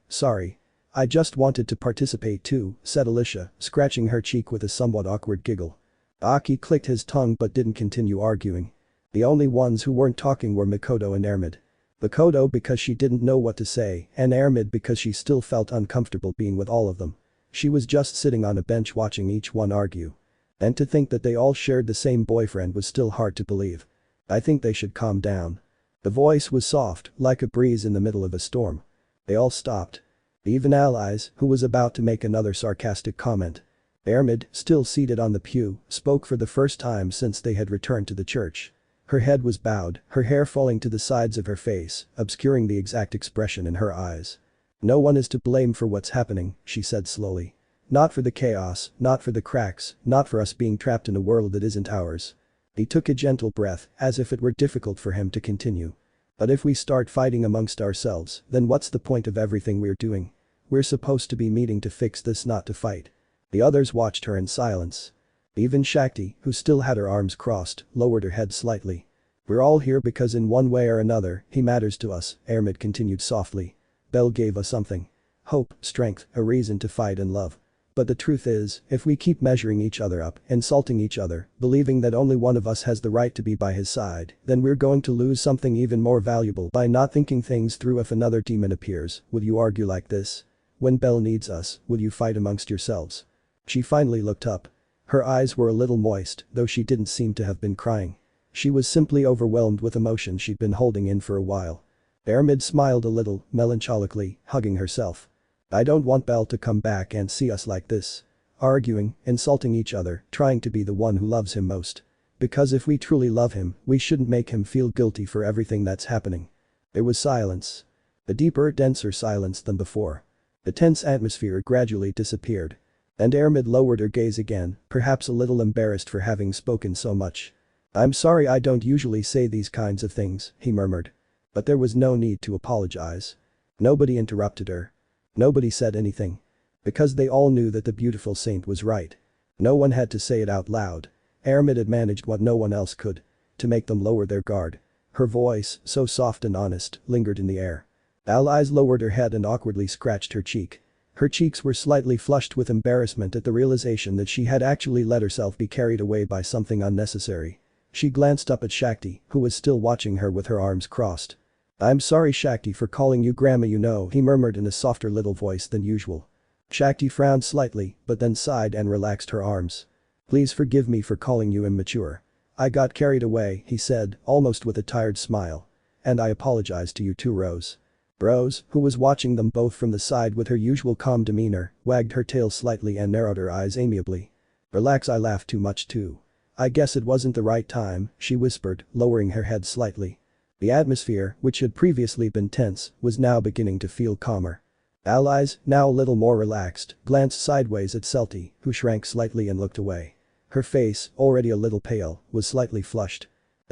Sorry. I just wanted to participate too, said Alicia, scratching her cheek with a somewhat awkward giggle. Aki clicked his tongue but didn't continue arguing. The only ones who weren't talking were Makoto and Armid. Makoto because she didn't know what to say, and Armid because she still felt uncomfortable being with all of them. She was just sitting on a bench watching each one argue. And to think that they all shared the same boyfriend was still hard to believe. I think they should calm down. The voice was soft, like a breeze in the middle of a storm. They all stopped. Even Allies, who was about to make another sarcastic comment. Armid, still seated on the pew, spoke for the first time since they had returned to the church. Her head was bowed, her hair falling to the sides of her face, obscuring the exact expression in her eyes. No one is to blame for what's happening, she said slowly. Not for the chaos, not for the cracks, not for us being trapped in a world that isn't ours. He took a gentle breath, as if it were difficult for him to continue. But if we start fighting amongst ourselves, then what's the point of everything we're doing? We're supposed to be meeting to fix this, not to fight. The others watched her in silence. Even Shakti, who still had her arms crossed, lowered her head slightly. We're all here because in one way or another, he matters to us, Armid continued softly. Belle gave us something. Hope, strength, a reason to fight and love. But the truth is, if we keep measuring each other up, insulting each other, believing that only one of us has the right to be by his side, then we're going to lose something even more valuable by not thinking things through. If another demon appears, will you argue like this? When Belle needs us, will you fight amongst yourselves? She finally looked up. Her eyes were a little moist, though she didn't seem to have been crying. She was simply overwhelmed with emotion she'd been holding in for a while. Armid smiled a little, melancholically, hugging herself. I don't want Belle to come back and see us like this. Arguing, insulting each other, trying to be the one who loves him most. Because if we truly love him, we shouldn't make him feel guilty for everything that's happening. There was silence. A deeper, denser silence than before. The tense atmosphere gradually disappeared. And Armid lowered her gaze again, perhaps a little embarrassed for having spoken so much. "I'm sorry, I don't usually say these kinds of things," he murmured. But there was no need to apologize. Nobody interrupted her. Nobody said anything. Because they all knew that the beautiful saint was right. No one had to say it out loud. Armid had managed what no one else could. To make them lower their guard. Her voice, so soft and honest, lingered in the air. Belle's lowered her head and awkwardly scratched her cheek. Her cheeks were slightly flushed with embarrassment at the realization that she had actually let herself be carried away by something unnecessary. She glanced up at Shakti, who was still watching her with her arms crossed. "I'm sorry, Shakti, for calling you grandma, you know," he murmured in a softer little voice than usual. Shakti frowned slightly, but then sighed and relaxed her arms. "Please forgive me for calling you immature. I got carried away," he said, almost with a tired smile. "And I apologize to you too, Rose." Rose, who was watching them both from the side with her usual calm demeanor, wagged her tail slightly and narrowed her eyes amiably. "Relax, I laughed too much too. I guess it wasn't the right time," she whispered, lowering her head slightly. The atmosphere, which had previously been tense, was now beginning to feel calmer. Allies, now a little more relaxed, glanced sideways at Celti, who shrank slightly and looked away. Her face, already a little pale, was slightly flushed.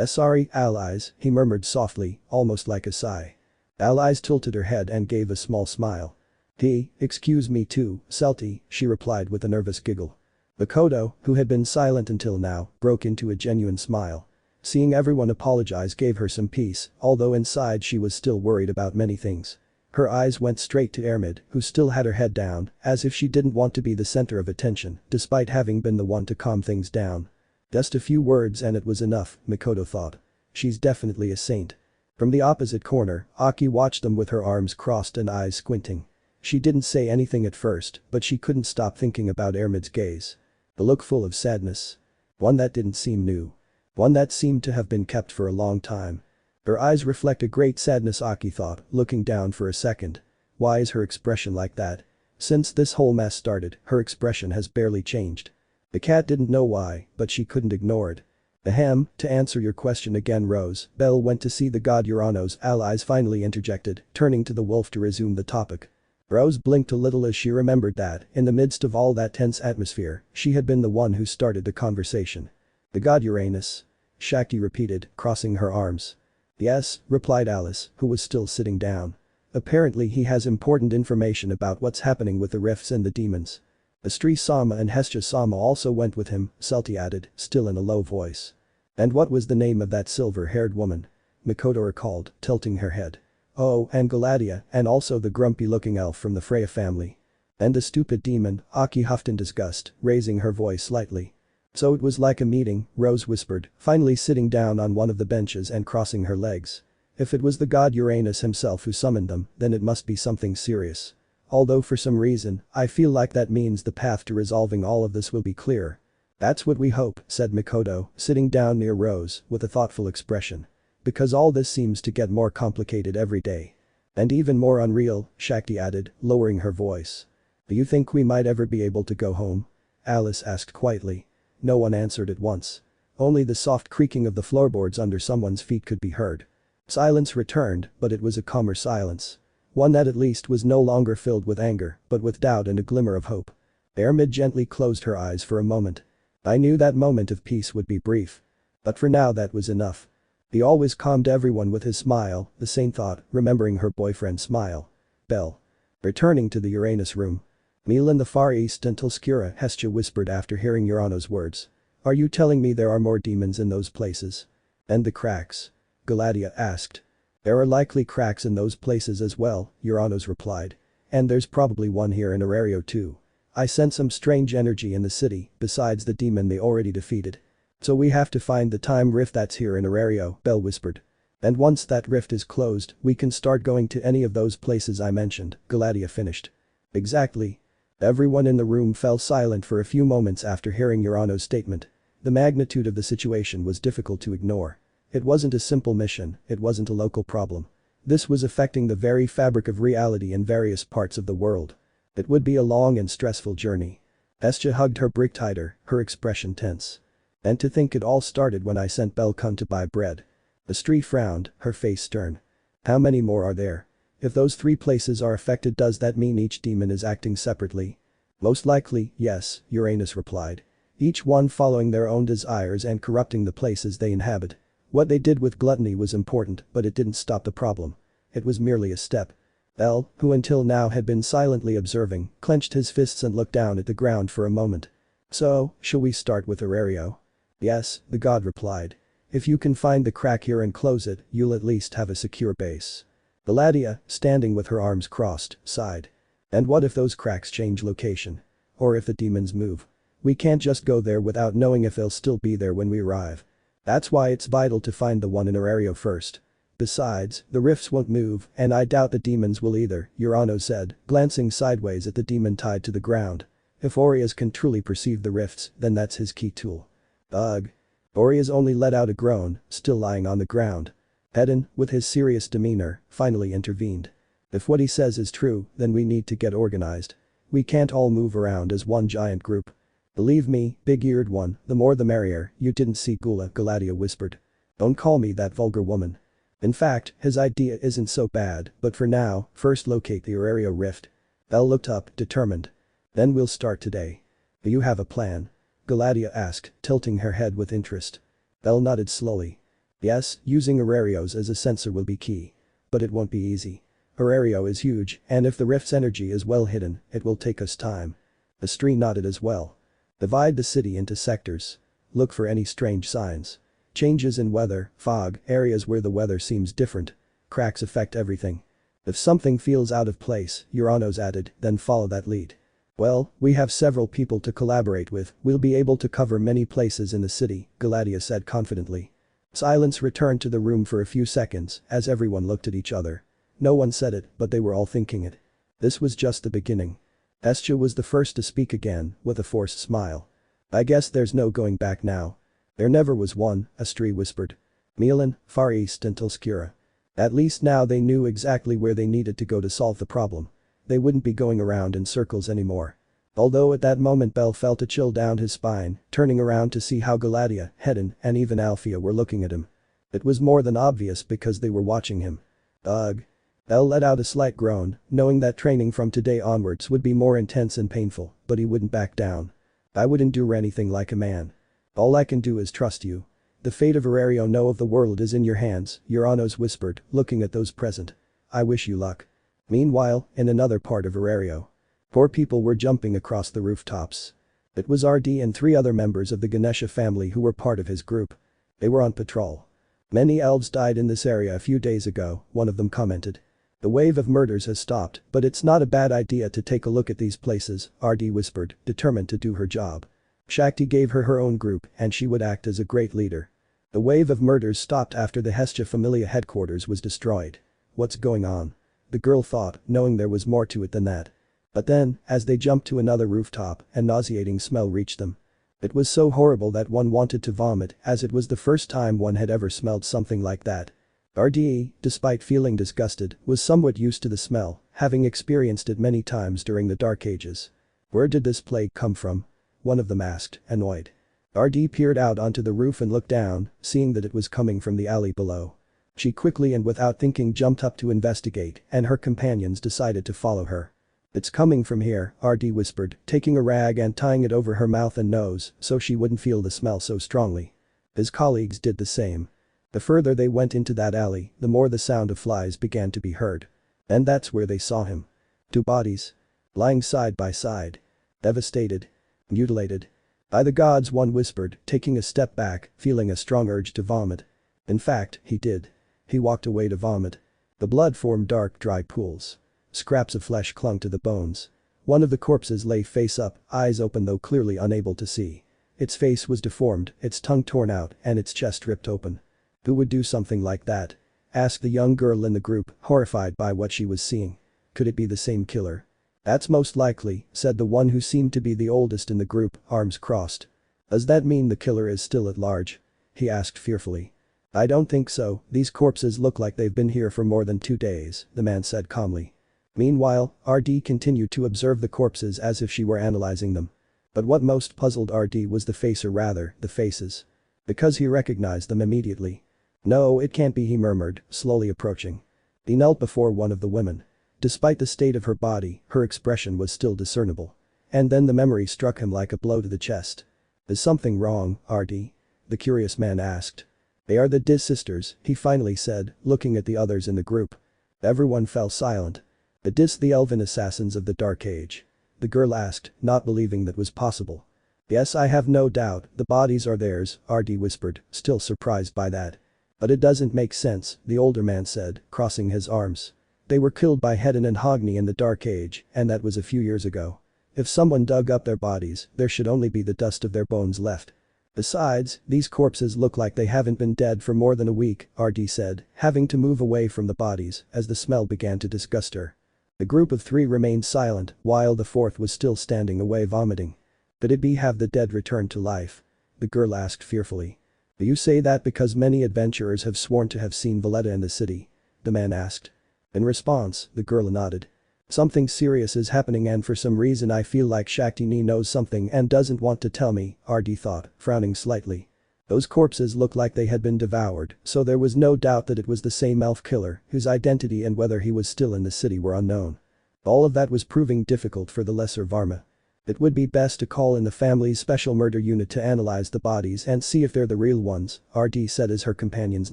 Sorry, allies," he murmured softly, almost like a sigh. Allies tilted her head and gave a small smile. Excuse me too, Celti," she replied with a nervous giggle. Makoto, who had been silent until now, broke into a genuine smile. Seeing everyone apologize gave her some peace, although inside she was still worried about many things. Her eyes went straight to Armid, who still had her head down, as if she didn't want to be the center of attention, despite having been the one to calm things down. Just a few words and it was enough, Makoto thought. She's definitely a saint. From the opposite corner, Aki watched them with her arms crossed and eyes squinting. She didn't say anything at first, but she couldn't stop thinking about Armid's gaze. The look full of sadness. One that didn't seem new. One that seemed to have been kept for a long time. Her eyes reflect a great sadness, Aki thought, looking down for a second. Why is her expression like that? Since this whole mess started, her expression has barely changed. The cat didn't know why, but she couldn't ignore it. Ahem, to answer your question again, Rose, Belle went to see the god Urano's allies finally interjected, turning to the wolf to resume the topic. Rose blinked a little as she remembered that, in the midst of all that tense atmosphere, she had been the one who started the conversation. "The god Uranus?" Shakti repeated, crossing her arms. "Yes," replied Alice, who was still sitting down. "Apparently he has important information about what's happening with the rifts and the demons." Astri-sama and Hestia-sama also went with him, Celti added, still in a low voice. "And what was the name of that silver-haired woman?" Makoto recalled, tilting her head. "Oh, and Galadia, and also the grumpy-looking elf from the Freya family." "And the stupid demon," Aki huffed in disgust, raising her voice slightly. "So it was like a meeting," Rose whispered, finally sitting down on one of the benches and crossing her legs. "If it was the god Uranus himself who summoned them, then it must be something serious. Although for some reason, I feel like that means the path to resolving all of this will be clear." "That's what we hope," said Makoto, sitting down near Rose, with a thoughtful expression. "Because all this seems to get more complicated every day. And even more unreal," Shakti added, lowering her voice. "Do you think we might ever be able to go home?" Alice asked quietly. No one answered at once. Only the soft creaking of the floorboards under someone's feet could be heard. Silence returned, but it was a calmer silence. One that at least was no longer filled with anger, but with doubt and a glimmer of hope. Armid gently closed her eyes for a moment. I knew that moment of peace would be brief. But for now that was enough. He always calmed everyone with his smile, the saint thought, remembering her boyfriend's smile. Belle. Returning to the Uranus room. "Meal in the Far East until Skura," Hestia whispered after hearing Urano's words. "Are you telling me there are more demons in those places?" "And the cracks?" Galadia asked. "There are likely cracks in those places as well," Uranos replied. "And there's probably one here in Arario too. I sense some strange energy in the city, besides the demon they already defeated. So we have to find the time rift that's here in Arario," Belle whispered. "And once that rift is closed, we can start going to any of those places I mentioned," Galadia finished. "Exactly." Everyone in the room fell silent for a few moments after hearing Urano's statement. The magnitude of the situation was difficult to ignore. It wasn't a simple mission, it wasn't a local problem. This was affecting the very fabric of reality in various parts of the world. It would be a long and stressful journey. Hestia hugged her brick tighter, her expression tense. "And to think it all started when I sent Belle come to buy bread." Astri frowned, her face stern. "How many more are there?" If those 3 places are affected, does that mean each demon is acting separately? Most likely, yes, Uranus replied. Each one following their own desires and corrupting the places they inhabit. What they did with gluttony was important, but it didn't stop the problem. It was merely a step. Belle, who until now had been silently observing, clenched his fists and looked down at the ground for a moment. So, shall we start with Aurelio? Yes, the god replied. If you can find the crack here and close it, you'll at least have a secure base. Galadia, standing with her arms crossed, sighed. And what if those cracks change location? Or if the demons move? We can't just go there without knowing if they'll still be there when we arrive. That's why it's vital to find the one in Aurelio first. Besides, the rifts won't move, and I doubt the demons will either, Urano said, glancing sideways at the demon tied to the ground. If Orizas can truly perceive the rifts, then that's his key tool. Ugh. Orizas only let out a groan, still lying on the ground. Hedin, with his serious demeanor, finally intervened. If what he says is true, then we need to get organized. We can't all move around as one giant group. Believe me, big-eared one, the more the merrier, you didn't see Gula, Galadia whispered. Don't call me that vulgar woman. In fact, his idea isn't so bad, but for now, first locate the Aurelio rift. Belle looked up, determined. Then we'll start today. Do you have a plan? Galadia asked, tilting her head with interest. Belle nodded slowly. Yes, using Aurelios as a sensor will be key. But it won't be easy. Aurelio is huge, and if the rift's energy is well hidden, it will take us time. Astri nodded as well. Divide the city into sectors. Look for any strange signs. Changes in weather, fog, areas where the weather seems different. Cracks affect everything. If something feels out of place, Uranos added, then follow that lead. Well, we have several people to collaborate with, we'll be able to cover many places in the city, Galadia said confidently. Silence returned to the room for a few seconds as everyone looked at each other. No one said it, but they were all thinking it. This was just the beginning. Hestia was the first to speak again, with a forced smile. I guess there's no going back now. There never was one, Astri whispered. Milan, Far East until Skira. At least now they knew exactly where they needed to go to solve the problem. They wouldn't be going around in circles anymore. Although at that moment Belle felt a chill down his spine, turning around to see how Galadia, Hedin, and even Althea were looking at him. It was more than obvious because they were watching him. Ugh. Belle let out a slight groan, knowing that training from today onwards would be more intense and painful, but he wouldn't back down. I would endure anything like a man. All I can do is trust you. The fate of Aurelio know of the world is in your hands, Uranos whispered, looking at those present. I wish you luck. Meanwhile, in another part of Aurelio. 4 people were jumping across the rooftops. It was RD and 3 other members of the Ganesha family who were part of his group. They were on patrol. Many elves died in this area a few days ago, one of them commented. The wave of murders has stopped, but it's not a bad idea to take a look at these places, RD whispered, determined to do her job. Shakti gave her own group and she would act as a great leader. The wave of murders stopped after the Hestia Familia headquarters was destroyed. What's going on? The girl thought, knowing there was more to it than that. But then, as they jumped to another rooftop, a nauseating smell reached them. It was so horrible that one wanted to vomit, as it was the first time one had ever smelled something like that. RDE, despite feeling disgusted, was somewhat used to the smell, having experienced it many times during the Dark Ages. Where did this plague come from? One of them asked, annoyed. RD peered out onto the roof and looked down, seeing that it was coming from the alley below. She quickly and without thinking jumped up to investigate, and her companions decided to follow her. It's coming from here, RD whispered, taking a rag and tying it over her mouth and nose so she wouldn't feel the smell so strongly. His colleagues did the same. The further they went into that alley, the more the sound of flies began to be heard. And that's where they saw him. 2 bodies. Lying side by side. Devastated. Mutilated. By the gods, one whispered, taking a step back, feeling a strong urge to vomit. In fact, he did. He walked away to vomit. The blood formed dark, dry pools. Scraps of flesh clung to the bones. One of the corpses lay face up, eyes open though clearly unable to see. Its face was deformed, its tongue torn out, and its chest ripped open. Who would do something like that? Asked the young girl in the group, horrified by what she was seeing. Could it be the same killer? That's most likely, said the one who seemed to be the oldest in the group, arms crossed. Does that mean the killer is still at large? He asked fearfully. I don't think so, these corpses look like they've been here for more than 2 days, the man said calmly. Meanwhile, RD continued to observe the corpses as if she were analyzing them. But what most puzzled RD was the face, or rather, the faces. Because he recognized them immediately. No, it can't be, he murmured, slowly approaching. He knelt before one of the women. Despite the state of her body, her expression was still discernible. And then the memory struck him like a blow to the chest. "Is something wrong, Artie?" the curious man asked. "They are the Dis sisters," he finally said, looking at the others in the group. Everyone fell silent. "The Dis, the elven assassins of the Dark Age?" the girl asked, not believing that was possible. "Yes, I have no doubt, the bodies are theirs," Artie whispered, still surprised by that. "But it doesn't make sense," the older man said, crossing his arms. "They were killed by Hedon and Hogni in the Dark Age, and that was a few years ago. If someone dug up their bodies, there should only be the dust of their bones left. Besides, these corpses look like they haven't been dead for more than a week," Artie said, having to move away from the bodies as the smell began to disgust her. The group of three remained silent while the fourth was still standing away vomiting. "Could it be have the dead returned to life?" the girl asked fearfully. "Do you say that because many adventurers have sworn to have seen Valletta in the city?" the man asked. In response, the girl nodded. "Something serious is happening and for some reason I feel like Shaktini knows something and doesn't want to tell me," Artie thought, frowning slightly. Those corpses looked like they had been devoured, so there was no doubt that it was the same elf killer whose identity and whether he was still in the city were unknown. All of that was proving difficult for the lesser Varma. It would be best to call in the family's special murder unit to analyze the bodies and see if they're the real ones, Artie said as her companions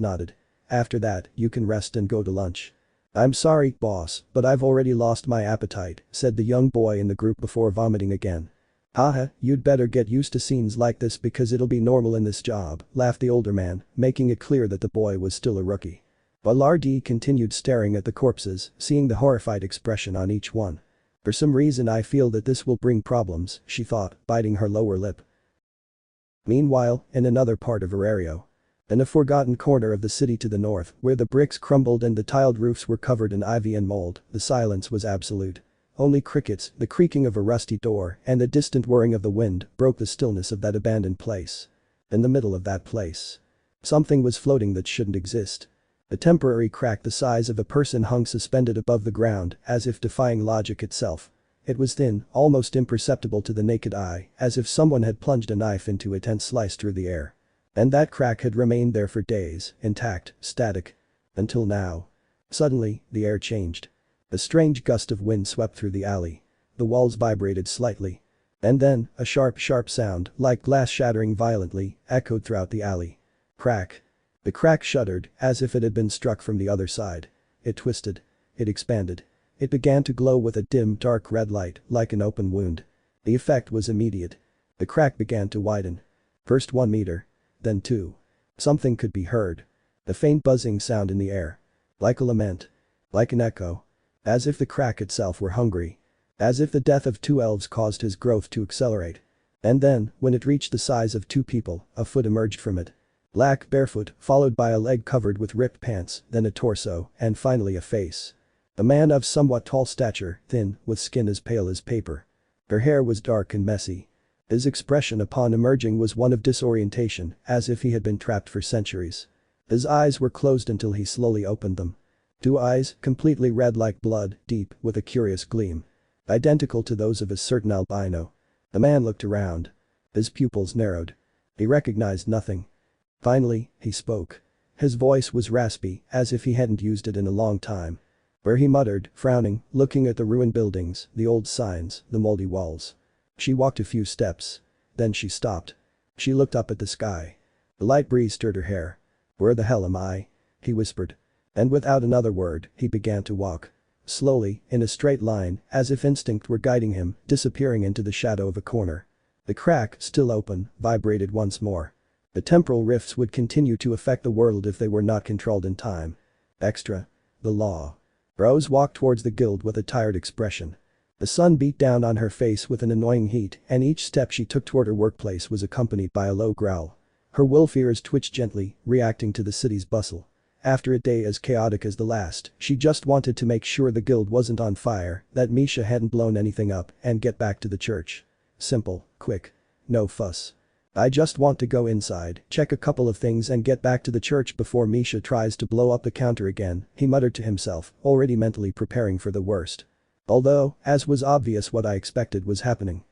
nodded. "After that, you can rest and go to lunch." "I'm sorry, boss, but I've already lost my appetite," said the young boy in the group before vomiting again. "Haha, you'd better get used to scenes like this because it'll be normal in this job," laughed the older man, making it clear that the boy was still a rookie. While RD continued staring at the corpses, seeing the horrified expression on each one. "For some reason I feel that this will bring problems," she thought, biting her lower lip. Meanwhile, in another part of Arario. In a forgotten corner of the city to the north, where the bricks crumbled and the tiled roofs were covered in ivy and mold, the silence was absolute. Only crickets, the creaking of a rusty door, and the distant whirring of the wind broke the stillness of that abandoned place. In the middle of that place. Something was floating that shouldn't exist. A temporary crack the size of a person hung suspended above the ground, as if defying logic itself. It was thin, almost imperceptible to the naked eye, as if someone had plunged a knife into it and sliced through the air. And that crack had remained there for days, intact, static. Until now. Suddenly, the air changed. A strange gust of wind swept through the alley. The walls vibrated slightly. And then, a sharp sound, like glass shattering violently, echoed throughout the alley. Crack. The crack shuddered, as if it had been struck from the other side. It twisted. It expanded. It began to glow with a dim, dark red light, like an open wound. The effect was immediate. The crack began to widen. First 1 meter. Then 2. Something could be heard. A faint buzzing sound in the air. Like a lament. Like an echo. As if the crack itself were hungry. As if the death of 2 elves caused his growth to accelerate. And then, when it reached the size of 2 people, a foot emerged from it. Black, barefoot, followed by a leg covered with ripped pants, then a torso, and finally a face. A man of somewhat tall stature, thin, with skin as pale as paper. Her hair was dark and messy. His expression upon emerging was one of disorientation, as if he had been trapped for centuries. His eyes were closed until he slowly opened them. 2 eyes, completely red like blood, deep, with a curious gleam. Identical to those of a certain albino. The man looked around. His pupils narrowed. He recognized nothing. Finally, he spoke. His voice was raspy, as if he hadn't used it in a long time. Where he muttered, frowning, looking at the ruined buildings, the old signs, the moldy walls. She walked a few steps. Then she stopped. She looked up at the sky. A light breeze stirred her hair. "Where the hell am I?" he whispered. And without another word, he began to walk. Slowly, in a straight line, as if instinct were guiding him, disappearing into the shadow of a corner. The crack, still open, vibrated once more. The temporal rifts would continue to affect the world if they were not controlled in time. Extra. The law. Rose walked towards the guild with a tired expression. The sun beat down on her face with an annoying heat, and each step she took toward her workplace was accompanied by a low growl. Her wolf ears twitched gently, reacting to the city's bustle. After a day as chaotic as the last, she just wanted to make sure the guild wasn't on fire, that Misha hadn't blown anything up, and get back to the church. Simple, quick. No fuss. "I just want to go inside, check a couple of things and get back to the church before Misha tries to blow up the counter again," he muttered to himself, already mentally preparing for the worst. Although, as was obvious, what I expected was happening.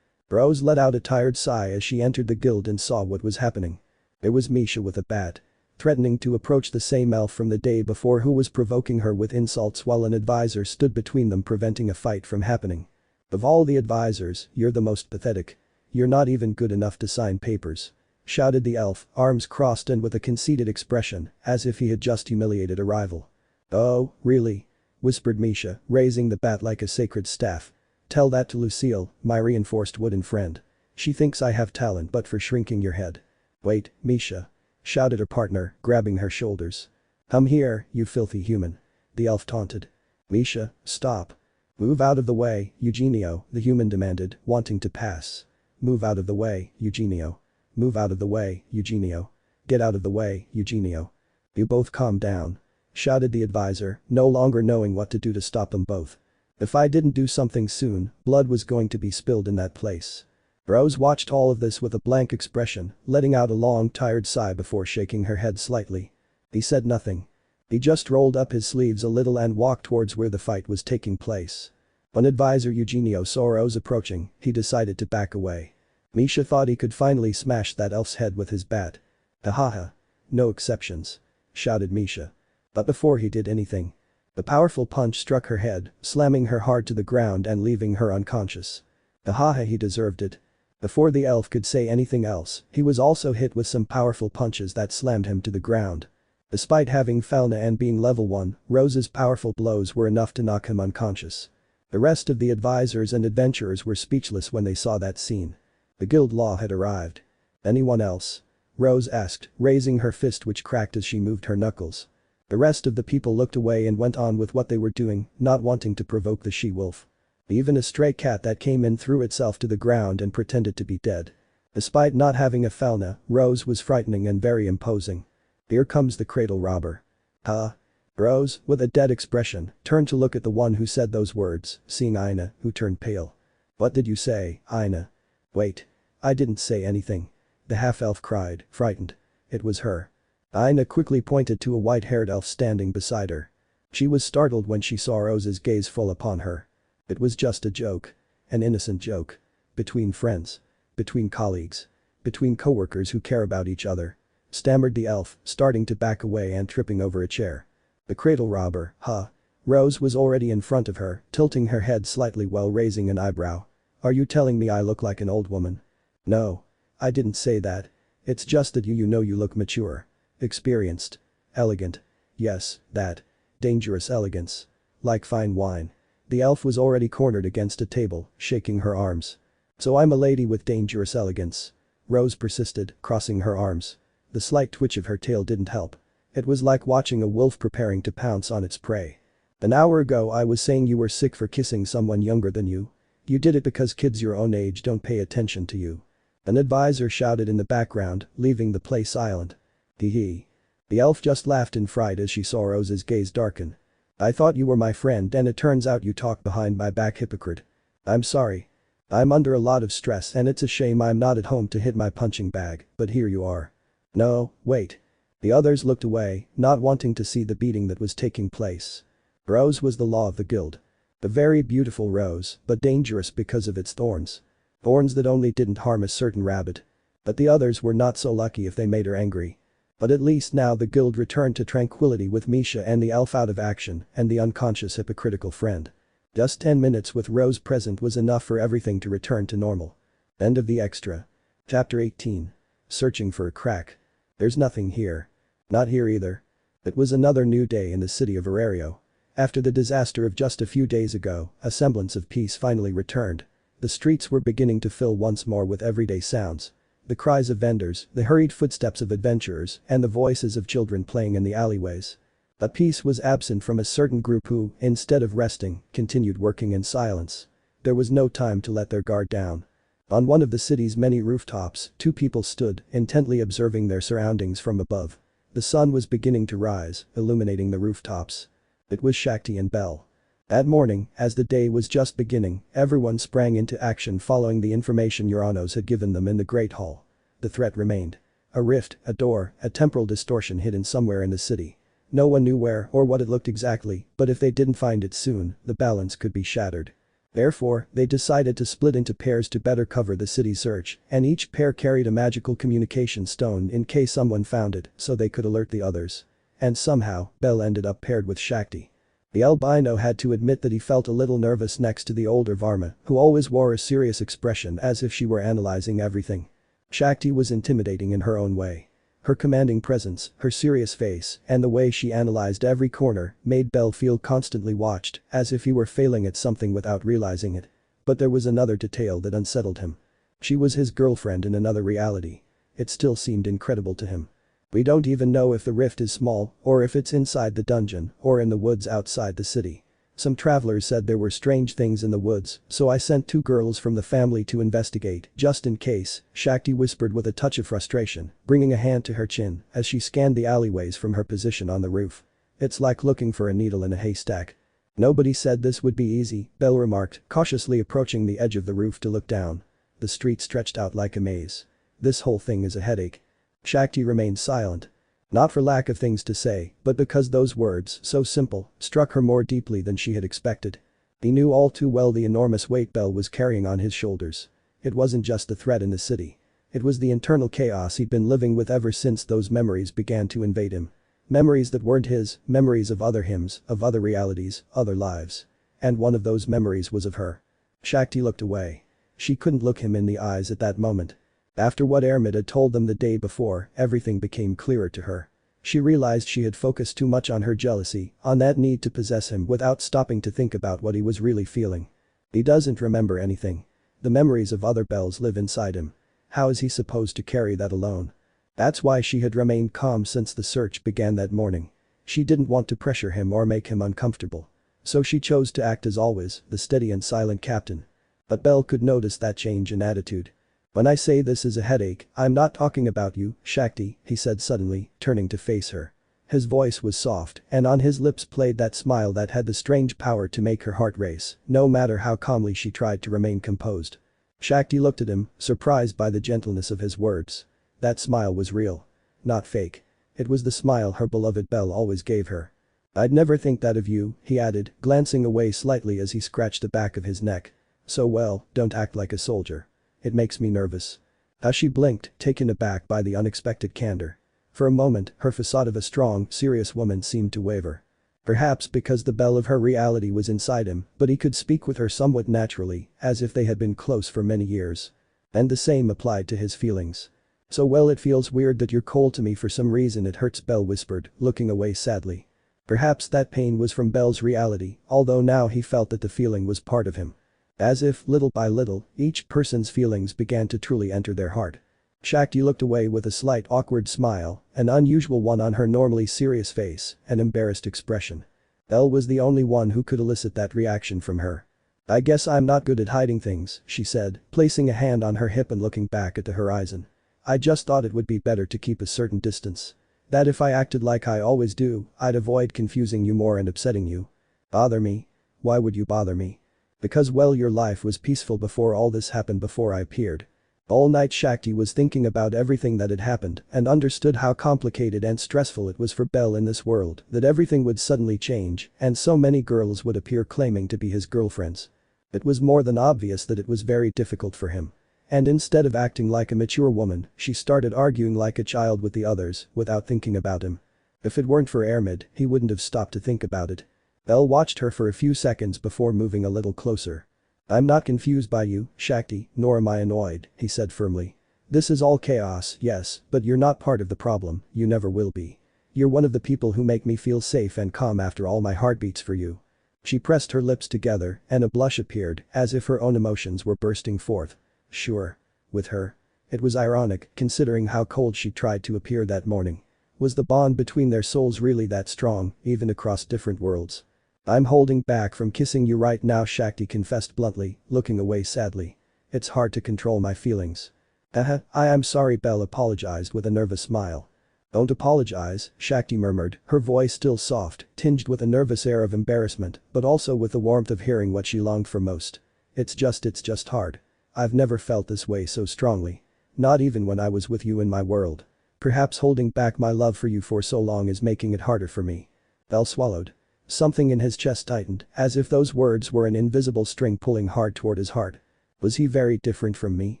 Rose let out a tired sigh as she entered the guild and saw what was happening. It was Misha with a bat. threatening to approach the same elf from the day before who was provoking her with insults while an advisor stood between them preventing a fight from happening. Of all the advisors, you're the most pathetic. You're not even good enough to sign papers. Shouted the elf, arms crossed and with a conceited expression, as if he had just humiliated a rival. Oh, really? Whispered Misha, raising the bat like a sacred staff. Tell that to Lucille, my reinforced wooden friend. She thinks I have talent but for shrinking your head. Wait, Misha. Shouted her partner, grabbing her shoulders. Come here, you filthy human. The elf taunted. Misha, stop. Move out of the way, Eugenio, the human demanded, wanting to pass. Move out of the way, Eugenio. Move out of the way, Eugenio. Get out of the way, Eugenio. You both calm down. Shouted the advisor, no longer knowing what to do to stop them both. If I didn't do something soon, blood was going to be spilled in that place. Rose watched all of this with a blank expression, letting out a long tired sigh before shaking her head slightly. He said nothing. He just rolled up his sleeves a little and walked towards where the fight was taking place. When advisor Eugenio saw Rose approaching, he decided to back away. Misha thought he could finally smash that elf's head with his bat. Hahaha. No exceptions. Shouted Misha. But before he did anything, the powerful punch struck her head, slamming her hard to the ground and leaving her unconscious. Hahaha, he deserved it. Before the elf could say anything else, he was also hit with some powerful punches that slammed him to the ground. Despite having fauna and being level 1, Rose's powerful blows were enough to knock him unconscious. The rest of the advisors and adventurers were speechless when they saw that scene. The guild law had arrived. Anyone else? Rose asked, raising her fist which cracked as she moved her knuckles. The rest of the people looked away and went on with what they were doing, not wanting to provoke the she-wolf. Even a stray cat that came in threw itself to the ground and pretended to be dead. Despite not having a fauna, Rose was frightening and very imposing. Here comes the cradle robber. Huh? Rose, with a dead expression, turned to look at the one who said those words, seeing Ina, who turned pale. What did you say, Ina? Wait. I didn't say anything. The half-elf cried, frightened. It was her. Ina quickly pointed to a white-haired elf standing beside her. She was startled when she saw Rose's gaze full upon her. It was just a joke. An innocent joke. Between friends. Between colleagues. Between coworkers who care about each other. Stammered the elf, starting to back away and tripping over a chair. The cradle robber, huh? Rose was already in front of her, tilting her head slightly while raising an eyebrow. Are you telling me I look like an old woman? No. I didn't say that. It's just that you know you look mature. Experienced. Elegant. Yes, that. Dangerous elegance. Like fine wine. The elf was already cornered against a table, shaking her arms. So I'm a lady with dangerous elegance. Rose persisted, crossing her arms. The slight twitch of her tail didn't help. It was like watching a wolf preparing to pounce on its prey. An hour ago I was saying you were sick for kissing someone younger than you. You did it because kids your own age don't pay attention to you. An advisor shouted in the background, leaving the place silent. Hee hee. The elf just laughed in fright as she saw Rose's gaze darken. I thought you were my friend and it turns out you talk behind my back, hypocrite. I'm sorry. I'm under a lot of stress and it's a shame I'm not at home to hit my punching bag, but here you are. No, wait. The others looked away, not wanting to see the beating that was taking place. Rose was the law of the guild. A very beautiful rose, but dangerous because of its thorns. Thorns that only didn't harm a certain rabbit. But the others were not so lucky if they made her angry. But at least now the guild returned to tranquility with Misha and the elf out of action and the unconscious hypocritical friend. Just 10 minutes with Rose present was enough for everything to return to normal. End of the extra. Chapter 18. Searching for a crack. There's nothing here. Not here either. It was another new day in the city of Arario. After the disaster of just a few days ago, a semblance of peace finally returned. The streets were beginning to fill once more with everyday sounds. The cries of vendors, the hurried footsteps of adventurers, and the voices of children playing in the alleyways. But peace was absent from a certain group who, instead of resting, continued working in silence. There was no time to let their guard down. On one of the city's many rooftops, 2 people stood, intently observing their surroundings from above. The sun was beginning to rise, illuminating the rooftops. It was Shakti and Belle. That morning, as the day was just beginning, everyone sprang into action following the information Uranos had given them in the Great Hall. The threat remained. A rift, a door, a temporal distortion hidden somewhere in the city. No one knew where or what it looked exactly, but if they didn't find it soon, the balance could be shattered. Therefore, they decided to split into pairs to better cover the city's search, and each pair carried a magical communication stone in case someone found it so they could alert the others. And somehow, Belle ended up paired with Shakti. The albino had to admit that he felt a little nervous next to the older Varma, who always wore a serious expression as if she were analyzing everything. Shakti was intimidating in her own way. Her commanding presence, her serious face, and the way she analyzed every corner made Belle feel constantly watched, as if he were failing at something without realizing it. But there was another detail that unsettled him. She was his girlfriend in another reality. It still seemed incredible to him. We don't even know if the rift is small, or if it's inside the dungeon, or in the woods outside the city. Some travelers said there were strange things in the woods, so I sent 2 girls from the family to investigate, just in case, Shakti whispered with a touch of frustration, bringing a hand to her chin as she scanned the alleyways from her position on the roof. It's like looking for a needle in a haystack. Nobody said this would be easy, Belle remarked, cautiously approaching the edge of the roof to look down. The street stretched out like a maze. This whole thing is a headache. Shakti remained silent. Not for lack of things to say, but because those words, so simple, struck her more deeply than she had expected. He knew all too well the enormous weight Belle was carrying on his shoulders. It wasn't just the threat in the city. It was the internal chaos he'd been living with ever since those memories began to invade him. Memories that weren't his, memories of other hims, of other realities, other lives. And one of those memories was of her. Shakti looked away. She couldn't look him in the eyes at that moment. After what Armid had told them the day before, everything became clearer to her. She realized she had focused too much on her jealousy, on that need to possess him without stopping to think about what he was really feeling. He doesn't remember anything. The memories of other Belles live inside him. How is he supposed to carry that alone? That's why she had remained calm since the search began that morning. She didn't want to pressure him or make him uncomfortable. So she chose to act as always, the steady and silent captain. But Belle could notice that change in attitude. When I say this is a headache, I'm not talking about you, Shakti, he said suddenly, turning to face her. His voice was soft, and on his lips played that smile that had the strange power to make her heart race, no matter how calmly she tried to remain composed. Shakti looked at him, surprised by the gentleness of his words. That smile was real. Not fake. It was the smile her beloved Belle always gave her. I'd never think that of you, he added, glancing away slightly as he scratched the back of his neck. So well, don't act like a soldier. It makes me nervous. As she blinked, taken aback by the unexpected candor. For a moment, her facade of a strong, serious woman seemed to waver. Perhaps because the Belle of her reality was inside him, but he could speak with her somewhat naturally, as if they had been close for many years. And the same applied to his feelings. So well, it feels weird that you're cold to me for some reason, it hurts, Belle whispered, looking away sadly. Perhaps that pain was from Belle's reality, although now he felt that the feeling was part of him. As if, little by little, each person's feelings began to truly enter their heart. Shakti looked away with a slight awkward smile, an unusual one on her normally serious face, an embarrassed expression. Belle was the only one who could elicit that reaction from her. I guess I'm not good at hiding things, she said, placing a hand on her hip and looking back at the horizon. I just thought it would be better to keep a certain distance. That if I acted like I always do, I'd avoid confusing you more and upsetting you. Bother me? Why would you bother me? Because well, your life was peaceful before all this happened, before I appeared. All night Shakti was thinking about everything that had happened and understood how complicated and stressful it was for Belle in this world, that everything would suddenly change and so many girls would appear claiming to be his girlfriends. It was more than obvious that it was very difficult for him. And instead of acting like a mature woman, she started arguing like a child with the others, without thinking about him. If it weren't for Armid, he wouldn't have stopped to think about it. Belle watched her for a few seconds before moving a little closer. I'm not confused by you, Shakti, nor am I annoyed, he said firmly. This is all chaos, yes, but you're not part of the problem, you never will be. You're one of the people who make me feel safe and calm after all my heartbeats for you. She pressed her lips together and a blush appeared, as if her own emotions were bursting forth. Sure. With her. It was ironic, considering how cold she tried to appear that morning. Was the bond between their souls really that strong, even across different worlds? I'm holding back from kissing you right now, Shakti confessed bluntly, looking away sadly. It's hard to control my feelings. I am sorry, Belle apologized with a nervous smile. Don't apologize, Shakti murmured, her voice still soft, tinged with a nervous air of embarrassment, but also with the warmth of hearing what she longed for most. It's just hard. I've never felt this way so strongly. Not even when I was with you in my world. Perhaps holding back my love for you for so long is making it harder for me. Belle swallowed. Something in his chest tightened, as if those words were an invisible string pulling hard toward his heart. Was he very different from me?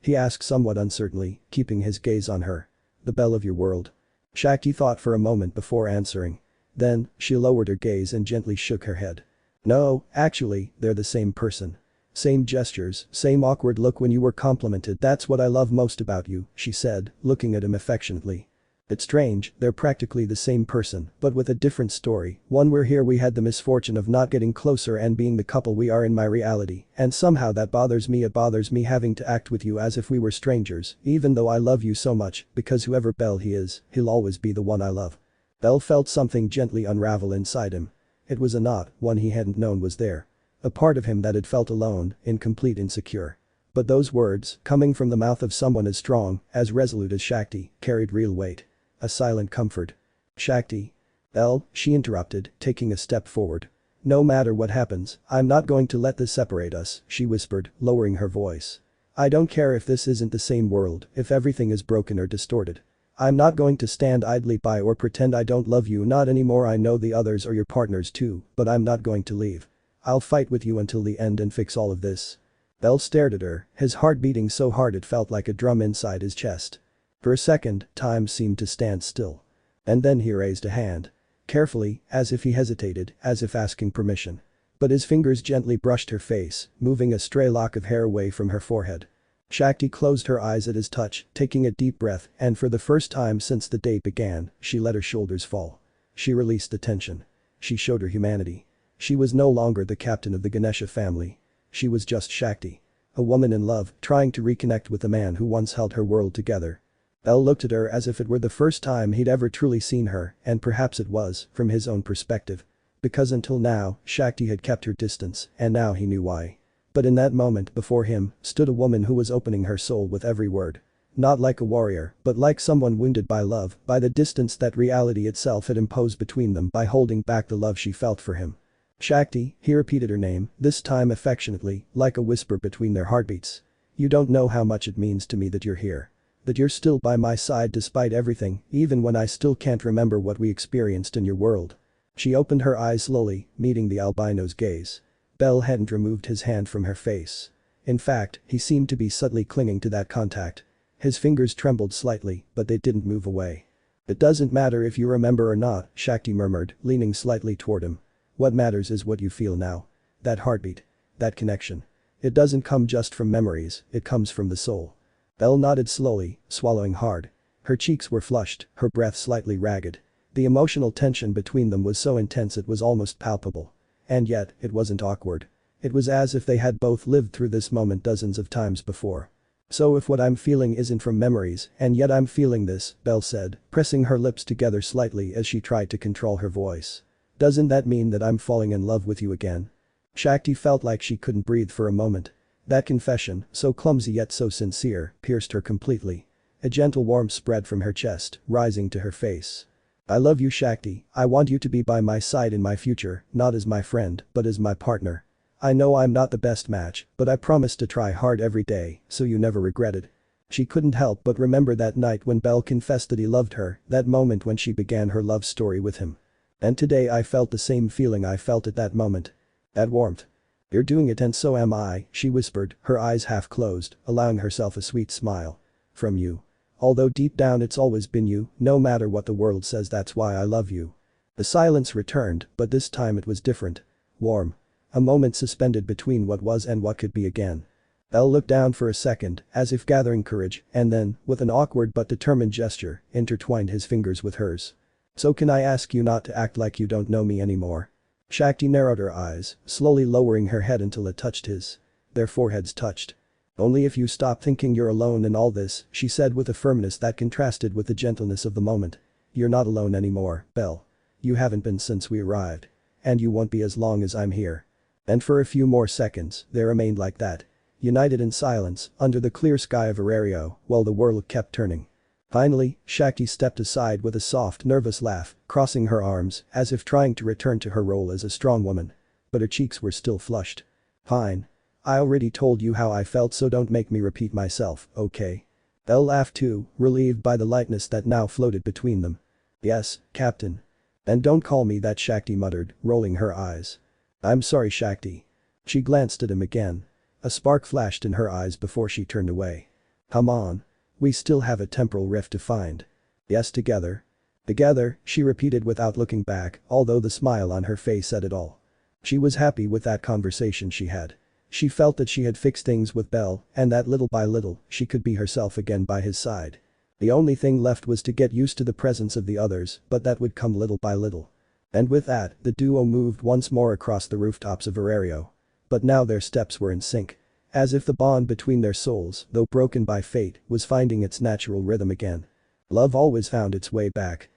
He asked somewhat uncertainly, keeping his gaze on her. The belle of your world. Shakti thought for a moment before answering. Then, she lowered her gaze and gently shook her head. No, actually, they're the same person. Same gestures, same awkward look when you were complimented. That's what I love most about you, she said, looking at him affectionately. It's strange, they're practically the same person, but with a different story. One where here we had the misfortune of not getting closer and being the couple we are in my reality, and somehow that bothers me. It bothers me having to act with you as if we were strangers, even though I love you so much, because whoever Belle he is, he'll always be the one I love. Belle felt something gently unravel inside him. It was a knot, one he hadn't known was there. A part of him that had felt alone, incomplete, insecure. But those words, coming from the mouth of someone as strong, as resolute as Shakti, carried real weight. A silent comfort. Shakti. Belle, she interrupted, taking a step forward. No matter what happens, I'm not going to let this separate us, she whispered, lowering her voice. I don't care if this isn't the same world, if everything is broken or distorted. I'm not going to stand idly by or pretend I don't love you, not anymore. I know the others are your partners too, but I'm not going to leave. I'll fight with you until the end and fix all of this. Belle stared at her, his heart beating so hard it felt like a drum inside his chest. For a second, time seemed to stand still. And then he raised a hand. Carefully, as if he hesitated, as if asking permission. But his fingers gently brushed her face, moving a stray lock of hair away from her forehead. Shakti closed her eyes at his touch, taking a deep breath, and for the first time since the day began, she let her shoulders fall. She released the tension. She showed her humanity. She was no longer the captain of the Ganesha family. She was just Shakti. A woman in love, trying to reconnect with the man who once held her world together. Belle looked at her as if it were the first time he'd ever truly seen her, and perhaps it was, from his own perspective. Because until now, Shakti had kept her distance, and now he knew why. But in that moment before him, stood a woman who was opening her soul with every word. Not like a warrior, but like someone wounded by love, by the distance that reality itself had imposed between them, by holding back the love she felt for him. Shakti, he repeated her name, this time affectionately, like a whisper between their heartbeats. You don't know how much it means to me that you're here. That you're still by my side despite everything, even when I still can't remember what we experienced in your world. She opened her eyes slowly, meeting the albino's gaze. Belle hadn't removed his hand from her face. In fact, he seemed to be subtly clinging to that contact. His fingers trembled slightly, but they didn't move away. It doesn't matter if you remember or not, Shakti murmured, leaning slightly toward him. What matters is what you feel now. That heartbeat. That connection. It doesn't come just from memories, it comes from the soul. Belle nodded slowly, swallowing hard. Her cheeks were flushed, her breath slightly ragged. The emotional tension between them was so intense it was almost palpable. And yet, it wasn't awkward. It was as if they had both lived through this moment dozens of times before. So if what I'm feeling isn't from memories, and yet I'm feeling this, Belle said, pressing her lips together slightly as she tried to control her voice. Doesn't that mean that I'm falling in love with you again? Shakti felt like she couldn't breathe for a moment. That confession, so clumsy yet so sincere, pierced her completely. A gentle warmth spread from her chest, rising to her face. I love you, Shakti. I want you to be by my side in my future, not as my friend, but as my partner. I know I'm not the best match, but I promise to try hard every day, so you never regret it. She couldn't help but remember that night when Belle confessed that he loved her, that moment when she began her love story with him. And today I felt the same feeling I felt at that moment. That warmth. You're doing it and so am I, she whispered, her eyes half closed, allowing herself a sweet smile. From you. Although deep down it's always been you, no matter what the world says, that's why I love you. The silence returned, but this time it was different. Warm. A moment suspended between what was and what could be again. Belle looked down for a second, as if gathering courage, and then, with an awkward but determined gesture, intertwined his fingers with hers. So can I ask you not to act like you don't know me anymore? Shakti narrowed her eyes, slowly lowering her head until it touched his. Their foreheads touched. Only if you stop thinking you're alone in all this, she said with a firmness that contrasted with the gentleness of the moment. You're not alone anymore, Belle. You haven't been since we arrived. And you won't be as long as I'm here. And for a few more seconds, they remained like that. United in silence, under the clear sky of Arario, while the world kept turning. Finally, Shakti stepped aside with a soft, nervous laugh, crossing her arms, as if trying to return to her role as a strong woman. But her cheeks were still flushed. Fine. I already told you how I felt, so don't make me repeat myself, okay? Belle laughed too, relieved by the lightness that now floated between them. Yes, Captain. And don't call me that, Shakti muttered, rolling her eyes. I'm sorry, Shakti. She glanced at him again. A spark flashed in her eyes before she turned away. Come on. We still have a temporal rift to find. Yes, together. Together, she repeated without looking back, although the smile on her face said it all. She was happy with that conversation she had. She felt that she had fixed things with Belle, and that little by little, she could be herself again by his side. The only thing left was to get used to the presence of the others, but that would come little by little. And with that, the duo moved once more across the rooftops of Arario. But now their steps were in sync. As if the bond between their souls, though broken by fate, was finding its natural rhythm again. Love always found its way back.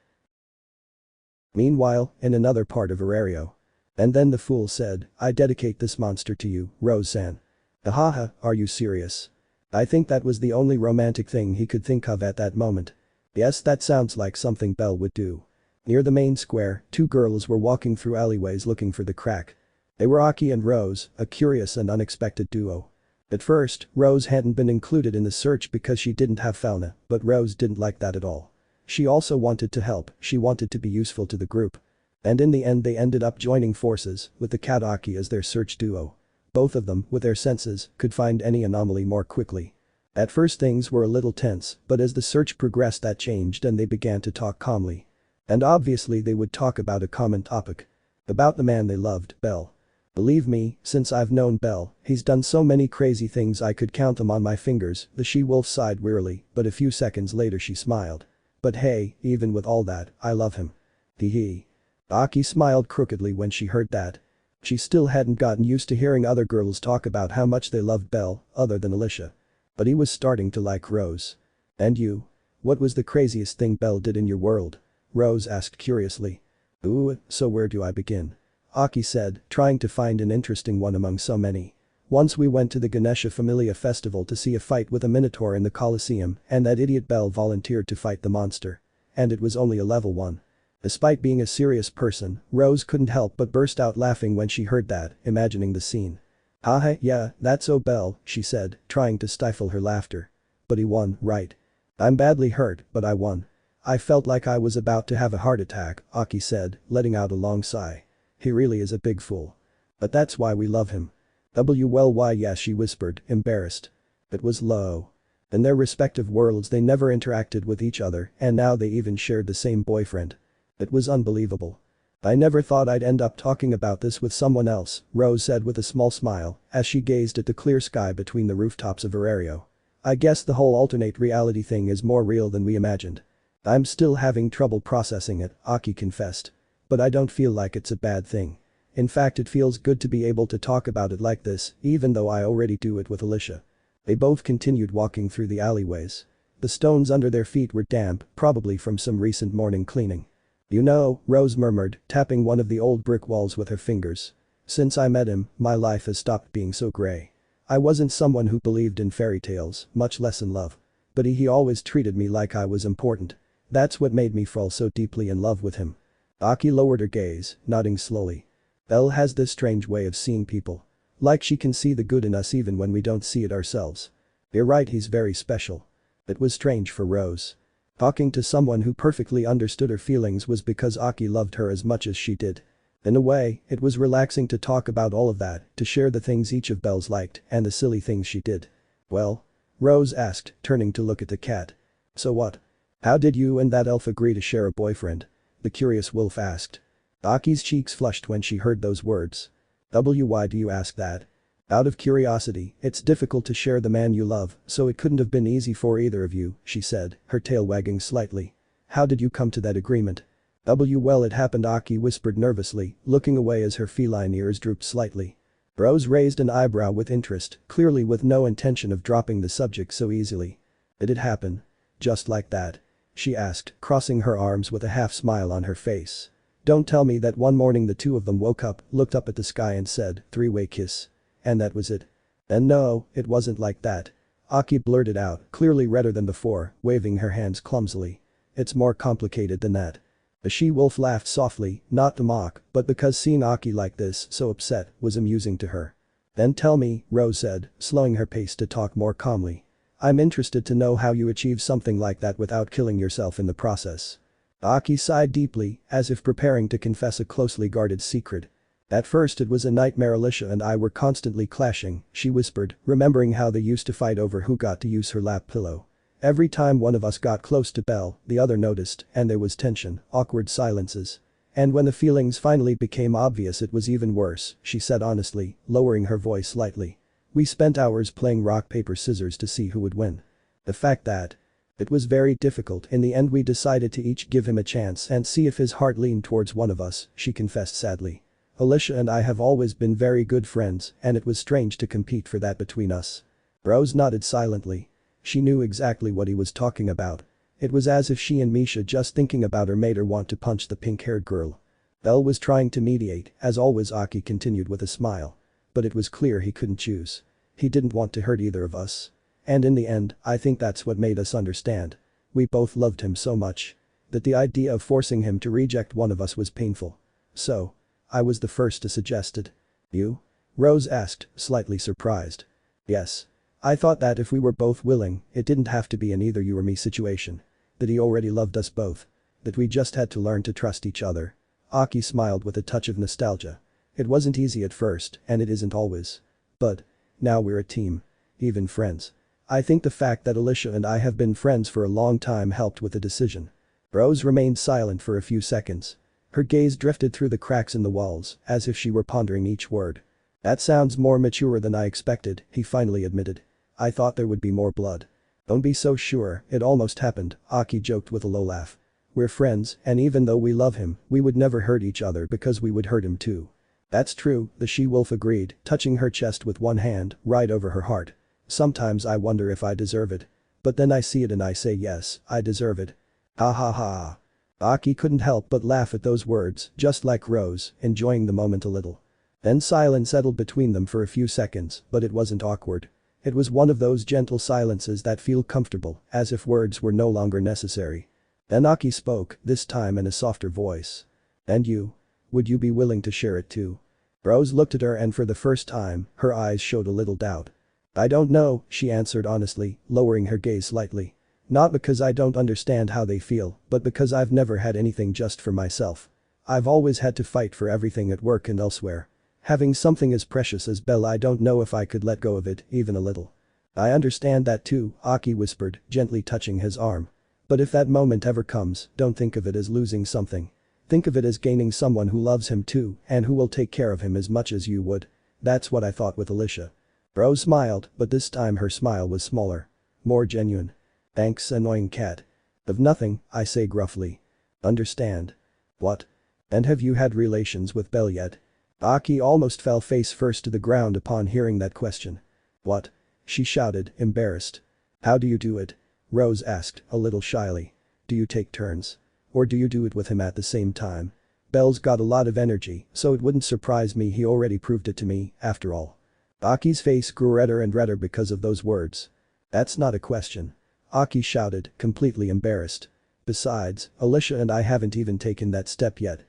Meanwhile, in another part of Arario. And then the fool said, I dedicate this monster to you, Rose-san. Ahaha, are you serious? I think that was the only romantic thing he could think of at that moment. Yes, that sounds like something Belle would do. Near the main square, two girls were walking through alleyways looking for the crack. They were Aki and Rose, a curious and unexpected duo. At first, Rose hadn't been included in the search because she didn't have fauna, but Rose didn't like that at all. She also wanted to help, she wanted to be useful to the group. And in the end they ended up joining forces, with the cat Aki as their search duo. Both of them, with their senses, could find any anomaly more quickly. At first things were a little tense, but as the search progressed that changed and they began to talk calmly. And obviously they would talk about a common topic. About the man they loved, Belle. Believe me, since I've known Belle, he's done so many crazy things I could count them on my fingers, the she-wolf sighed wearily, but a few seconds later she smiled. But hey, even with all that, I love him. Hee hee. Aki smiled crookedly when she heard that. She still hadn't gotten used to hearing other girls talk about how much they loved Belle, other than Alicia. But he was starting to like Rose. And you? What was the craziest thing Belle did in your world? Rose asked curiously. Ooh, so where do I begin? Aki said, trying to find an interesting one among so many. Once we went to the Ganesha Familia festival to see a fight with a minotaur in the Colosseum, and that idiot Belle volunteered to fight the monster. And it was only a level 1. Despite being a serious person, Rose couldn't help but burst out laughing when she heard that, imagining the scene. Haha, yeah, that's so Belle, she said, trying to stifle her laughter. But he won, right? I'm badly hurt, but I won. I felt like I was about to have a heart attack, Aki said, letting out a long sigh. He really is a big fool. But that's why we love him. Well, why yes, she whispered, embarrassed. It was low. In their respective worlds they never interacted with each other, and now they even shared the same boyfriend. It was unbelievable. I never thought I'd end up talking about this with someone else, Rose said with a small smile, as she gazed at the clear sky between the rooftops of Arario. I guess the whole alternate reality thing is more real than we imagined. I'm still having trouble processing it, Aki confessed. But I don't feel like it's a bad thing. In fact, it feels good to be able to talk about it like this, even though I already do it with Alicia. They both continued walking through the alleyways. The stones under their feet were damp, probably from some recent morning cleaning. You know, Rose murmured, tapping one of the old brick walls with her fingers. Since I met him, my life has stopped being so gray. I wasn't someone who believed in fairy tales, much less in love. But he always treated me like I was important. That's what made me fall so deeply in love with him. Aki lowered her gaze, nodding slowly. Belle has this strange way of seeing people. Like she can see the good in us even when we don't see it ourselves. You're right, he's very special. It was strange for Rose. Talking to someone who perfectly understood her feelings was because Aki loved her as much as she did. In a way, it was relaxing to talk about all of that, to share the things each of Belle's liked and the silly things she did. Well? Rose asked, turning to look at the cat. So what? How did you and that elf agree to share a boyfriend? The curious wolf asked. Aki's cheeks flushed when she heard those words. Why do you ask that? Out of curiosity, it's difficult to share the man you love, so it couldn't have been easy for either of you, she said, her tail wagging slightly. How did you come to that agreement? Well, it happened, Aki whispered nervously, looking away as her feline ears drooped slightly. Rose raised an eyebrow with interest, clearly with no intention of dropping the subject so easily. Did it happen? Just like that? She asked, crossing her arms with a half smile on her face. Don't tell me that one morning the two of them woke up, looked up at the sky and said, three-way kiss. And that was it. And no, it wasn't like that. Aki blurted out, clearly redder than before, waving her hands clumsily. It's more complicated than that. The she-wolf laughed softly, not to mock, but because seeing Aki like this, so upset, was amusing to her. Then tell me, Rose said, slowing her pace to talk more calmly. I'm interested to know how you achieve something like that without killing yourself in the process. Aki sighed deeply, as if preparing to confess a closely guarded secret. At first it was a nightmare. Alicia and I were constantly clashing, she whispered, remembering how they used to fight over who got to use her lap pillow. Every time one of us got close to Belle, the other noticed, and there was tension, awkward silences. And when the feelings finally became obvious it was even worse, she said honestly, lowering her voice slightly. We spent hours playing rock paper scissors to see who would win. The fact that it was very difficult. In the end we decided to each give him a chance and see if his heart leaned towards one of us, she confessed sadly. Alicia and I have always been very good friends and it was strange to compete for that between us. Rose nodded silently. She knew exactly what he was talking about. It was as if she and Misha just thinking about her made her want to punch the pink-haired girl. Belle was trying to mediate, as always. Aki continued with a smile. But it was clear he couldn't choose. He didn't want to hurt either of us. And in the end, I think that's what made us understand. We both loved him so much that the idea of forcing him to reject one of us was painful. So, I was the first to suggest it. You? Rose asked, slightly surprised. Yes. I thought that if we were both willing, it didn't have to be an either you or me situation. That he already loved us both. That we just had to learn to trust each other. Aki smiled with a touch of nostalgia. It wasn't easy at first, and it isn't always. But, now we're a team. Even friends. I think the fact that Alicia and I have been friends for a long time helped with the decision. Rose remained silent for a few seconds. Her gaze drifted through the cracks in the walls, as if she were pondering each word. That sounds more mature than I expected, he finally admitted. I thought there would be more blood. Don't be so sure, it almost happened, Aki joked with a low laugh. We're friends, and even though we love him, we would never hurt each other because we would hurt him too. That's true, the she-wolf agreed, touching her chest with one hand, right over her heart. Sometimes I wonder if I deserve it. But then I see it and I say yes, I deserve it. Ha ha ha. Aki couldn't help but laugh at those words, just like Rose, enjoying the moment a little. Then silence settled between them for a few seconds, but it wasn't awkward. It was one of those gentle silences that feel comfortable, as if words were no longer necessary. Then Aki spoke, this time in a softer voice. And you? Would you be willing to share it too? Rose looked at her and for the first time, her eyes showed a little doubt. I don't know, she answered honestly, lowering her gaze slightly. Not because I don't understand how they feel, but because I've never had anything just for myself. I've always had to fight for everything at work and elsewhere. Having something as precious as Belle, I don't know if I could let go of it, even a little. I understand that too, Aki whispered, gently touching his arm. But if that moment ever comes, don't think of it as losing something. Think of it as gaining someone who loves him too and who will take care of him as much as you would. That's what I thought with Alicia. Rose smiled, but this time her smile was smaller. More genuine. Thanks, annoying cat. Of nothing, I say gruffly. Understand. What? And have you had relations with Belle yet? Aki almost fell face first to the ground upon hearing that question. What? She shouted, embarrassed. How do you do it? Rose asked, a little shyly. Do you take turns? Or do you do it with him at the same time? Belle's got a lot of energy, so it wouldn't surprise me he already proved it to me, after all. Aki's face grew redder and redder because of those words. That's not a question. Aki shouted, completely embarrassed. Besides, Alicia and I haven't even taken that step yet.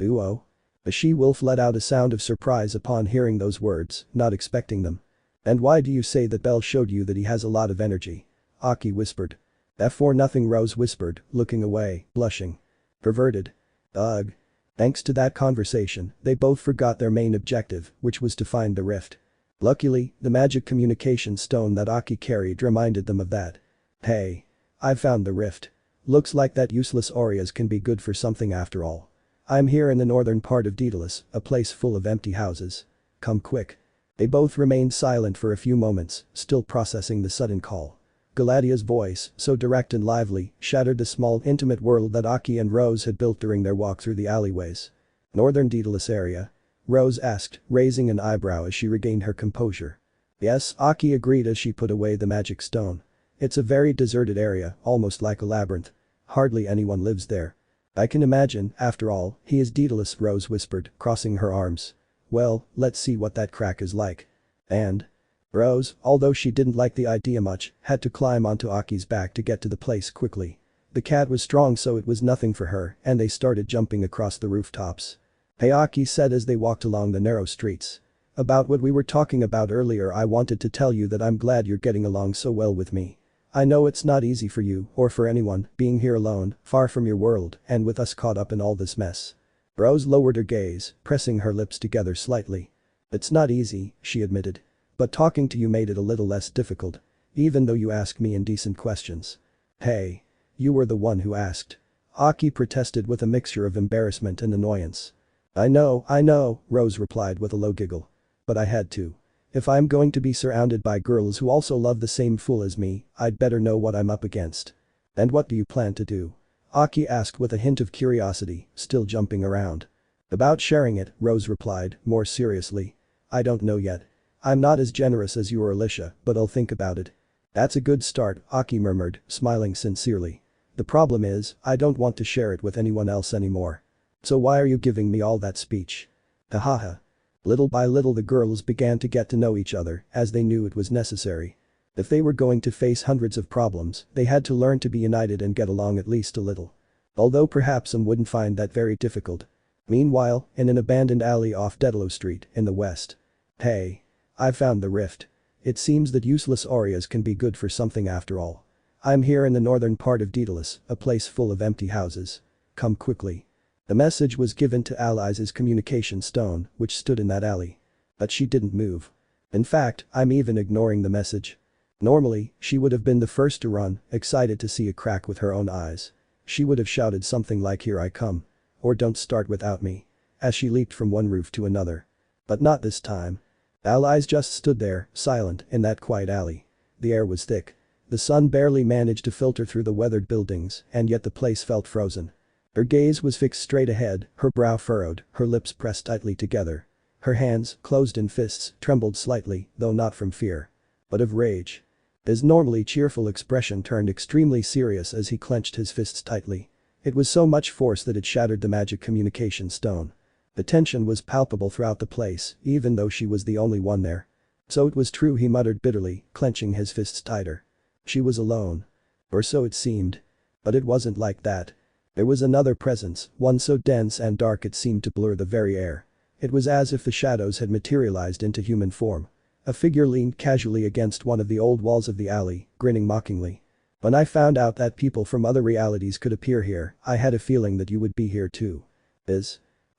Ooh-oh. The she-wolf let out a sound of surprise upon hearing those words, not expecting them. And why do you say that Belle showed you that he has a lot of energy? Aki whispered. For nothing, Rose whispered, looking away, blushing. Perverted. Ugh. Thanks to that conversation, they both forgot their main objective, which was to find the rift. Luckily, the magic communication stone that Aki carried reminded them of that. Hey. I've found the rift. Looks like that useless Orizas can be good for something after all. I'm here in the northern part of Daedalus, a place full of empty houses. Come quick. They both remained silent for a few moments, still processing the sudden call. Galadia's voice, so direct and lively, shattered the small intimate world that Aki and Rose had built during their walk through the alleyways. Northern Daedalus area? Rose asked, raising an eyebrow as she regained her composure. Yes, Aki agreed as she put away the magic stone. It's a very deserted area, almost like a labyrinth. Hardly anyone lives there. I can imagine, after all, he is Daedalus, Rose whispered, crossing her arms. Well, let's see what that crack is like. And? Rose, although she didn't like the idea much, had to climb onto Aki's back to get to the place quickly. The cat was strong so it was nothing for her and they started jumping across the rooftops. Hey, Aki said as they walked along the narrow streets. About what we were talking about earlier, I wanted to tell you that I'm glad you're getting along so well with me. I know it's not easy for you, or for anyone, being here alone, far from your world, and with us caught up in all this mess. Rose lowered her gaze, pressing her lips together slightly. It's not easy, she admitted. But talking to you made it a little less difficult. Even though you ask me indecent questions. Hey. You were the one who asked. Aki protested with a mixture of embarrassment and annoyance. I know, Rose replied with a low giggle. But I had to. If I'm going to be surrounded by girls who also love the same fool as me, I'd better know what I'm up against. And what do you plan to do? Aki asked with a hint of curiosity, still jumping around. About sharing it, Rose replied, more seriously. I don't know yet. I'm not as generous as you or Alicia, but I'll think about it. That's a good start, Aki murmured, smiling sincerely. The problem is, I don't want to share it with anyone else anymore. So why are you giving me all that speech? Hahaha. Little by little the girls began to get to know each other, as they knew it was necessary. If they were going to face hundreds of problems, they had to learn to be united and get along at least a little. Although perhaps some wouldn't find that very difficult. Meanwhile, in an abandoned alley off Dedalo Street, in the west. Hey. I found the rift. It seems that useless Orizas can be good for something after all. I'm here in the northern part of Daedalus, a place full of empty houses. Come quickly. The message was given to Alice's communication stone, which stood in that alley. But she didn't move. In fact, I'm even ignoring the message. Normally, she would have been the first to run, excited to see a crack with her own eyes. She would have shouted something like here I come. Or don't start without me. As she leaped from one roof to another. But not this time. Alice just stood there, silent, in that quiet alley. The air was thick. The sun barely managed to filter through the weathered buildings, and yet the place felt frozen. Her gaze was fixed straight ahead, her brow furrowed, her lips pressed tightly together. Her hands, closed in fists, trembled slightly, though not from fear. But of rage. His normally cheerful expression turned extremely serious as he clenched his fists tightly. It was so much force that it shattered the magic communication stone. The tension was palpable throughout the place, even though she was the only one there. So it was true, he muttered bitterly, clenching his fists tighter. She was alone. Or so it seemed. But it wasn't like that. There was another presence, one so dense and dark it seemed to blur the very air. It was as if the shadows had materialized into human form. A figure leaned casually against one of the old walls of the alley, grinning mockingly. When I found out that people from other realities could appear here, I had a feeling that you would be here too.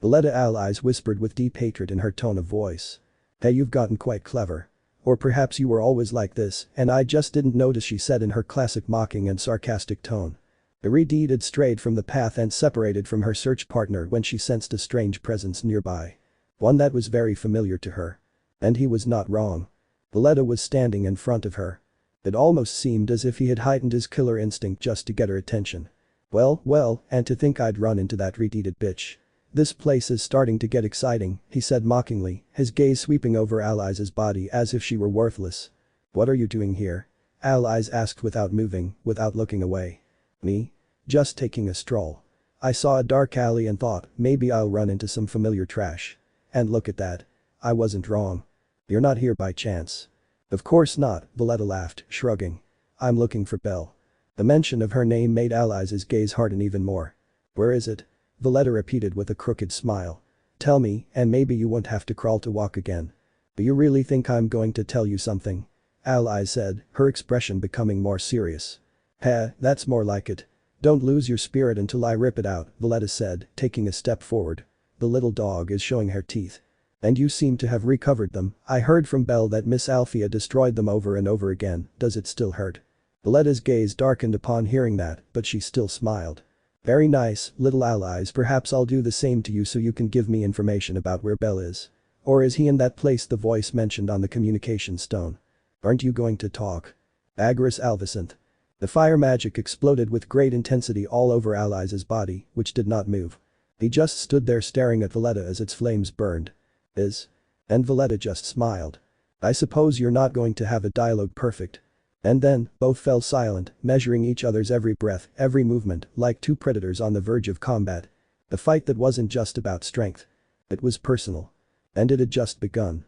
Valletta Alice whispered with deep hatred in her tone of voice. Hey, you've gotten quite clever. Or perhaps you were always like this, and I just didn't notice, she said in her classic mocking and sarcastic tone. Iridide had strayed from the path and separated from her search partner when she sensed a strange presence nearby. One that was very familiar to her. And he was not wrong. Valletta was standing in front of her. It almost seemed as if he had heightened his killer instinct just to get her attention. Well, and to think I'd run into that retarded bitch. This place is starting to get exciting, he said mockingly, his gaze sweeping over Alice's body as if she were worthless. What are you doing here? Alice asked without moving, without looking away. Me? Just taking a stroll. I saw a dark alley and thought, maybe I'll run into some familiar trash. And look at that. I wasn't wrong. You're not here by chance. Of course not, Valletta laughed, shrugging. I'm looking for Belle. The mention of her name made Alice's gaze harden even more. Where is it? Valletta repeated with a crooked smile. Tell me, and maybe you won't have to crawl to walk again. Do you really think I'm going to tell you something? Alice said, her expression becoming more serious. That's more like it. Don't lose your spirit until I rip it out, Valletta said, taking a step forward. The little dog is showing her teeth. And you seem to have recovered them. I heard from Belle that Miss Althea destroyed them over and over again. Does it still hurt? Valletta's gaze darkened upon hearing that, but she still smiled. Very nice, little Alice, perhaps I'll do the same to you so you can give me information about where Belle is. Or is he in that place the voice mentioned on the communication stone? Aren't you going to talk? Agris Alvicinth. The fire magic exploded with great intensity all over Alice's body, which did not move. He just stood there staring at Valletta as its flames burned. And Valletta just smiled. I suppose you're not going to have a dialogue perfect. And then, both fell silent, measuring each other's every breath, every movement, like two predators on the verge of combat. The fight that wasn't just about strength. It was personal. And it had just begun.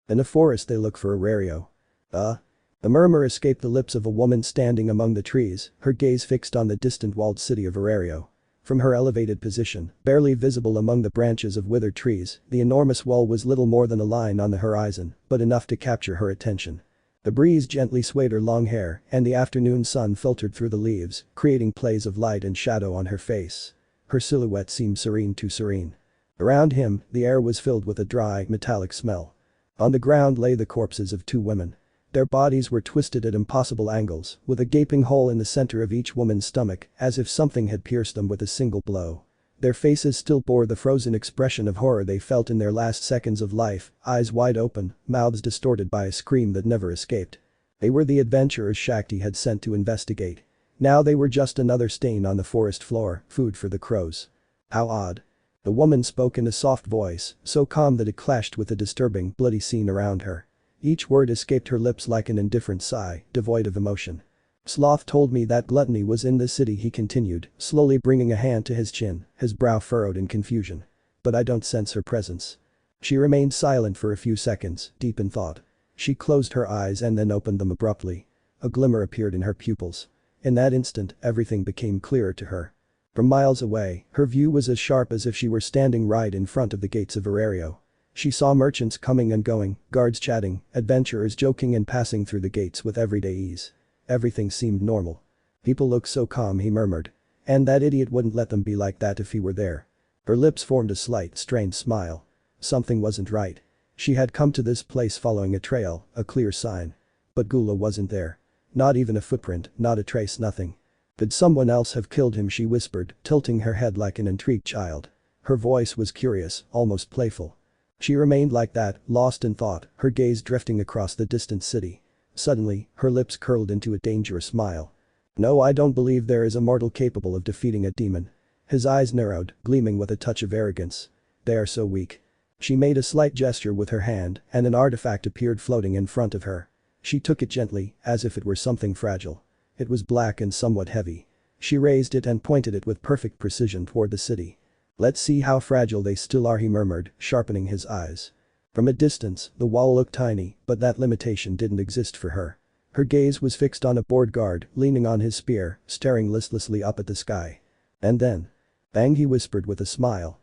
In a forest they look for Aurario. A murmur escaped the lips of a woman standing among the trees, her gaze fixed on the distant walled city of Aurario. From her elevated position, barely visible among the branches of withered trees, the enormous wall was little more than a line on the horizon, but enough to capture her attention. The breeze gently swayed her long hair, and the afternoon sun filtered through the leaves, creating plays of light and shadow on her face. Her silhouette seemed serene too serene. Around him, the air was filled with a dry, metallic smell. On the ground lay the corpses of two women. Their bodies were twisted at impossible angles, with a gaping hole in the center of each woman's stomach, as if something had pierced them with a single blow. Their faces still bore the frozen expression of horror they felt in their last seconds of life, eyes wide open, mouths distorted by a scream that never escaped. They were the adventurers Shakti had sent to investigate. Now they were just another stain on the forest floor, food for the crows. How odd. The woman spoke in a soft voice, so calm that it clashed with the disturbing, bloody scene around her. Each word escaped her lips like an indifferent sigh, devoid of emotion. Sloth told me that gluttony was in the city, he continued, slowly bringing a hand to his chin, his brow furrowed in confusion. But I don't sense her presence. She remained silent for a few seconds, deep in thought. She closed her eyes and then opened them abruptly. A glimmer appeared in her pupils. In that instant, everything became clearer to her. From miles away, her view was as sharp as if she were standing right in front of the gates of Arario. She saw merchants coming and going, guards chatting, adventurers joking and passing through the gates with everyday ease. Everything seemed normal. People look so calm, he murmured. And that idiot wouldn't let them be like that if he were there. Her lips formed a slight, strained smile. Something wasn't right. She had come to this place following a trail, a clear sign. But Gula wasn't there. Not even a footprint, not a trace, nothing. Could someone else have killed him, she whispered, tilting her head like an intrigued child. Her voice was curious, almost playful. She remained like that, lost in thought, her gaze drifting across the distant city. Suddenly, her lips curled into a dangerous smile. No, I don't believe there is a mortal capable of defeating a demon. His eyes narrowed, gleaming with a touch of arrogance. They are so weak. She made a slight gesture with her hand, and an artifact appeared floating in front of her. She took it gently, as if it were something fragile. It was black and somewhat heavy. She raised it and pointed it with perfect precision toward the city. Let's see how fragile they still are, he murmured, sharpening his eyes. From a distance, the wall looked tiny, but that limitation didn't exist for her. Her gaze was fixed on a board guard, leaning on his spear, staring listlessly up at the sky. And then. Bang, he whispered with a smile.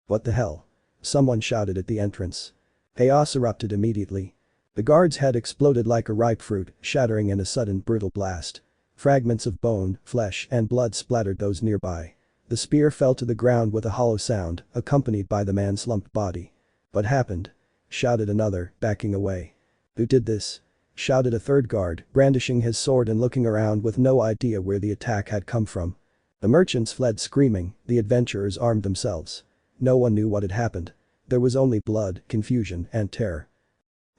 What the hell? Someone shouted at the entrance. Chaos erupted immediately. The guard's head exploded like a ripe fruit, shattering in a sudden brutal blast. Fragments of bone, flesh, and blood splattered those nearby. The spear fell to the ground with a hollow sound, accompanied by the man's slumped body. What happened? Shouted another, backing away. Who did this? Shouted a third guard, brandishing his sword and looking around with no idea where the attack had come from. The merchants fled screaming, the adventurers armed themselves. No one knew what had happened. There was only blood, confusion, and terror.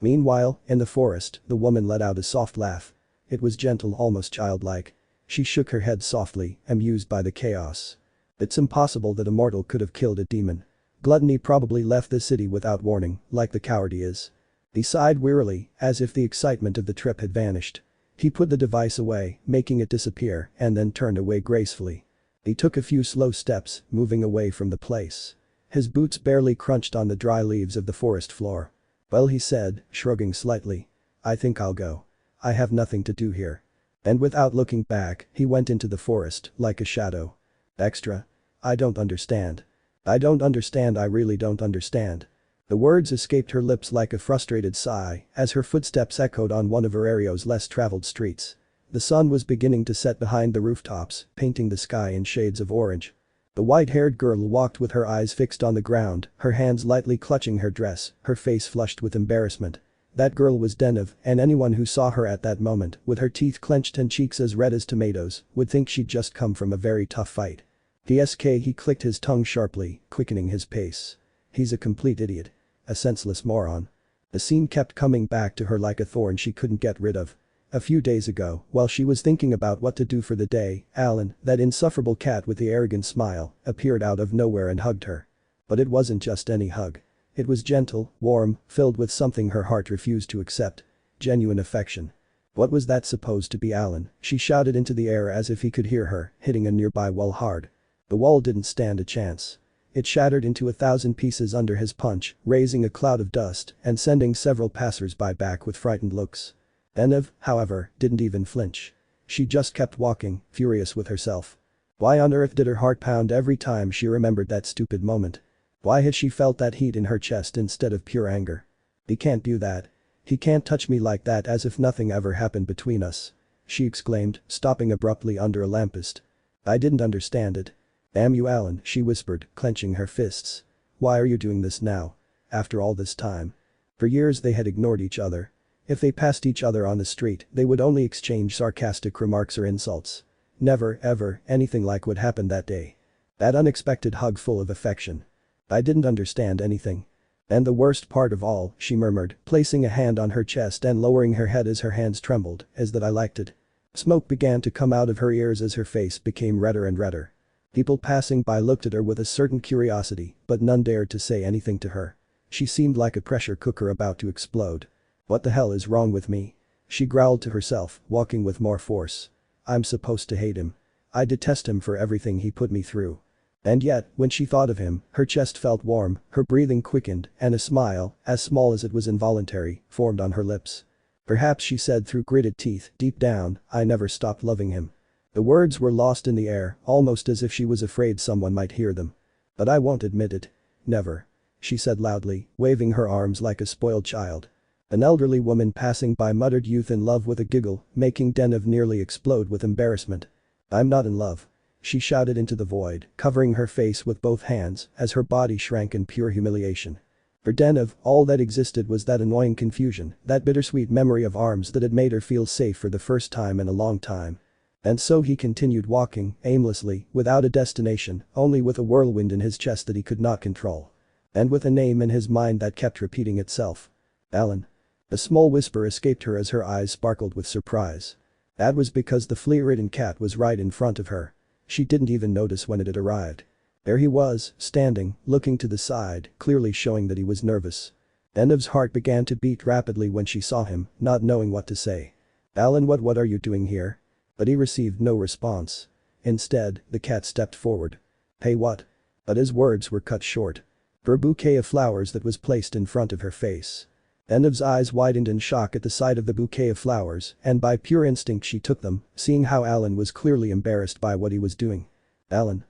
Meanwhile, in the forest, the woman let out a soft laugh. It was gentle, almost childlike. She shook her head softly, amused by the chaos. It's impossible that a mortal could have killed a demon. Gluttony probably left the city without warning, like the coward he is. He sighed wearily, as if the excitement of the trip had vanished. He put the device away, making it disappear, and then turned away gracefully. He took a few slow steps, moving away from the place. His boots barely crunched on the dry leaves of the forest floor. Well, he said, shrugging slightly. I think I'll go. I have nothing to do here. And without looking back, he went into the forest, like a shadow. Extra. I don't understand. I don't understand, I really don't understand. The words escaped her lips like a frustrated sigh, as her footsteps echoed on one of Arario's less traveled streets. The sun was beginning to set behind the rooftops, painting the sky in shades of orange. The white-haired girl walked with her eyes fixed on the ground, her hands lightly clutching her dress, her face flushed with embarrassment. That girl was Denev, and anyone who saw her at that moment, with her teeth clenched and cheeks as red as tomatoes, would think she'd just come from a very tough fight. PSK, he clicked his tongue sharply, quickening his pace. He's a complete idiot. A senseless moron. The scene kept coming back to her like a thorn she couldn't get rid of. A few days ago, while she was thinking about what to do for the day, Alan, that insufferable cat with the arrogant smile, appeared out of nowhere and hugged her. But it wasn't just any hug. It was gentle, warm, filled with something her heart refused to accept. Genuine affection. What was that supposed to be, Alan? She shouted into the air as if he could hear her, hitting a nearby wall hard. The wall didn't stand a chance. It shattered into 1,000 pieces under his punch, raising a cloud of dust and sending several passers-by back with frightened looks. Denev, however, didn't even flinch. She just kept walking, furious with herself. Why on earth did her heart pound every time she remembered that stupid moment? Why had she felt that heat in her chest instead of pure anger? He can't do that. He can't touch me like that as if nothing ever happened between us. She exclaimed, stopping abruptly under a lamppost. I didn't understand it. Damn you, Alan, she whispered, clenching her fists. Why are you doing this now? After all this time. For years they had ignored each other. If they passed each other on the street, they would only exchange sarcastic remarks or insults. Never, ever, anything like what happened that day. That unexpected hug full of affection. I didn't understand anything. And the worst part of all, she murmured, placing a hand on her chest and lowering her head as her hands trembled, is that I liked it. Smoke began to come out of her ears as her face became redder and redder. People passing by looked at her with a certain curiosity, but none dared to say anything to her. She seemed like a pressure cooker about to explode. What the hell is wrong with me? She growled to herself, walking with more force. I'm supposed to hate him. I detest him for everything he put me through. And yet, when she thought of him, her chest felt warm, her breathing quickened, and a smile, as small as it was involuntary, formed on her lips. Perhaps she said through gritted teeth, deep down, I never stopped loving him. The words were lost in the air, almost as if she was afraid someone might hear them. But I won't admit it. Never. She said loudly, waving her arms like a spoiled child. An elderly woman passing by muttered youth in love with a giggle, making Denev nearly explode with embarrassment. I'm not in love. She shouted into the void, covering her face with both hands as her body shrank in pure humiliation. For Denev, all that existed was that annoying confusion, that bittersweet memory of arms that had made her feel safe for the first time in a long time. And so he continued walking, aimlessly, without a destination, only with a whirlwind in his chest that he could not control. And with a name in his mind that kept repeating itself. Alan. A small whisper escaped her as her eyes sparkled with surprise. That was because the flea-ridden cat was right in front of her. She didn't even notice when it had arrived. There he was, standing, looking to the side, clearly showing that he was nervous. Denev's heart began to beat rapidly when she saw him, not knowing what to say. Alan, what are you doing here? But he received no response. Instead, the cat stepped forward. Hey, what? But his words were cut short. For a bouquet of flowers that was placed in front of her face. Denev's eyes widened in shock at the sight of the bouquet of flowers, and by pure instinct she took them, seeing how Alan was clearly embarrassed by what he was doing. Alan,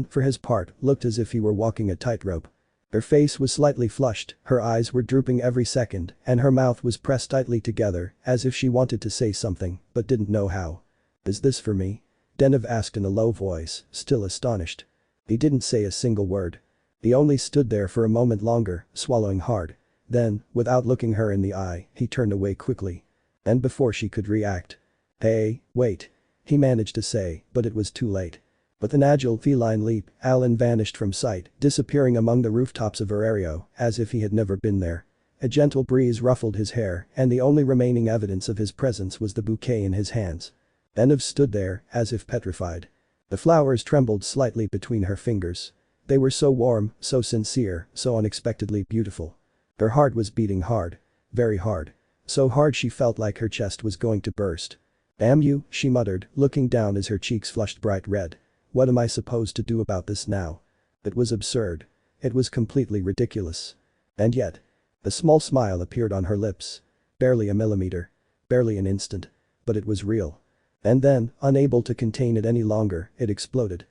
for his part, looked as if he were walking a tightrope. Her face was slightly flushed, her eyes were drooping every second, and her mouth was pressed tightly together, as if she wanted to say something, but didn't know how. Is this for me? Denev asked in a low voice, still astonished. He didn't say a single word. He only stood there for a moment longer, swallowing hard. Then, without looking her in the eye, he turned away quickly. And before she could react. Hey, wait. He managed to say, but it was too late. With an agile feline leap, Alan vanished from sight, disappearing among the rooftops of Aereo, as if he had never been there. A gentle breeze ruffled his hair, and the only remaining evidence of his presence was the bouquet in his hands. Denev stood there, as if petrified. The flowers trembled slightly between her fingers. They were so warm, so sincere, so unexpectedly beautiful. Her heart was beating hard. Very hard. So hard she felt like her chest was going to burst. Damn you, she muttered, looking down as her cheeks flushed bright red. What am I supposed to do about this now? It was absurd. It was completely ridiculous. And yet. A small smile appeared on her lips. Barely a millimeter. Barely an instant. But it was real. And then, unable to contain it any longer, it exploded.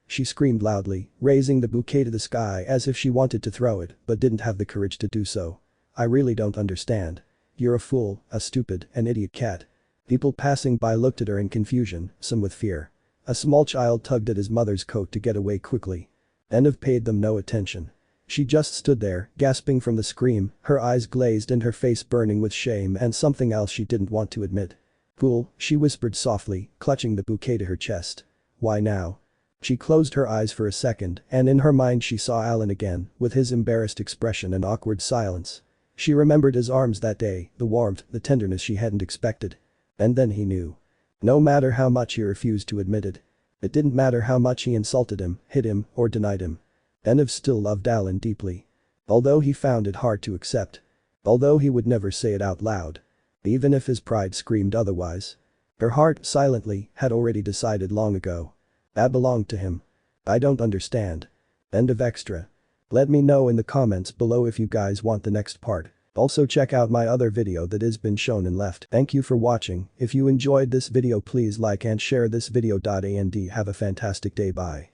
She screamed loudly, raising the bouquet to the sky as if she wanted to throw it, but didn't have the courage to do so. I really don't understand. You're a fool, a stupid, an idiot cat. People passing by looked at her in confusion, some with fear. A small child tugged at his mother's coat to get away quickly. Denev paid them no attention. She just stood there, gasping from the scream, her eyes glazed and her face burning with shame and something else she didn't want to admit. Fool, she whispered softly, clutching the bouquet to her chest. Why now? She closed her eyes for a second, and in her mind she saw Alan again, with his embarrassed expression and awkward silence. She remembered his arms that day, the warmth, the tenderness she hadn't expected. And then he knew. No matter how much he refused to admit it. It didn't matter how much he insulted him, hit him, or denied him. Denev still loved Alan deeply. Although he found it hard to accept. Although he would never say it out loud. Even if his pride screamed otherwise. Her heart, silently, had already decided long ago. That belonged to him. I don't understand. End of extra. Let me know in the comments below if you guys want the next part. Also check out my other video that has been shown and left. Thank you for watching. If you enjoyed this video please like and share this video. And have a fantastic day. Bye.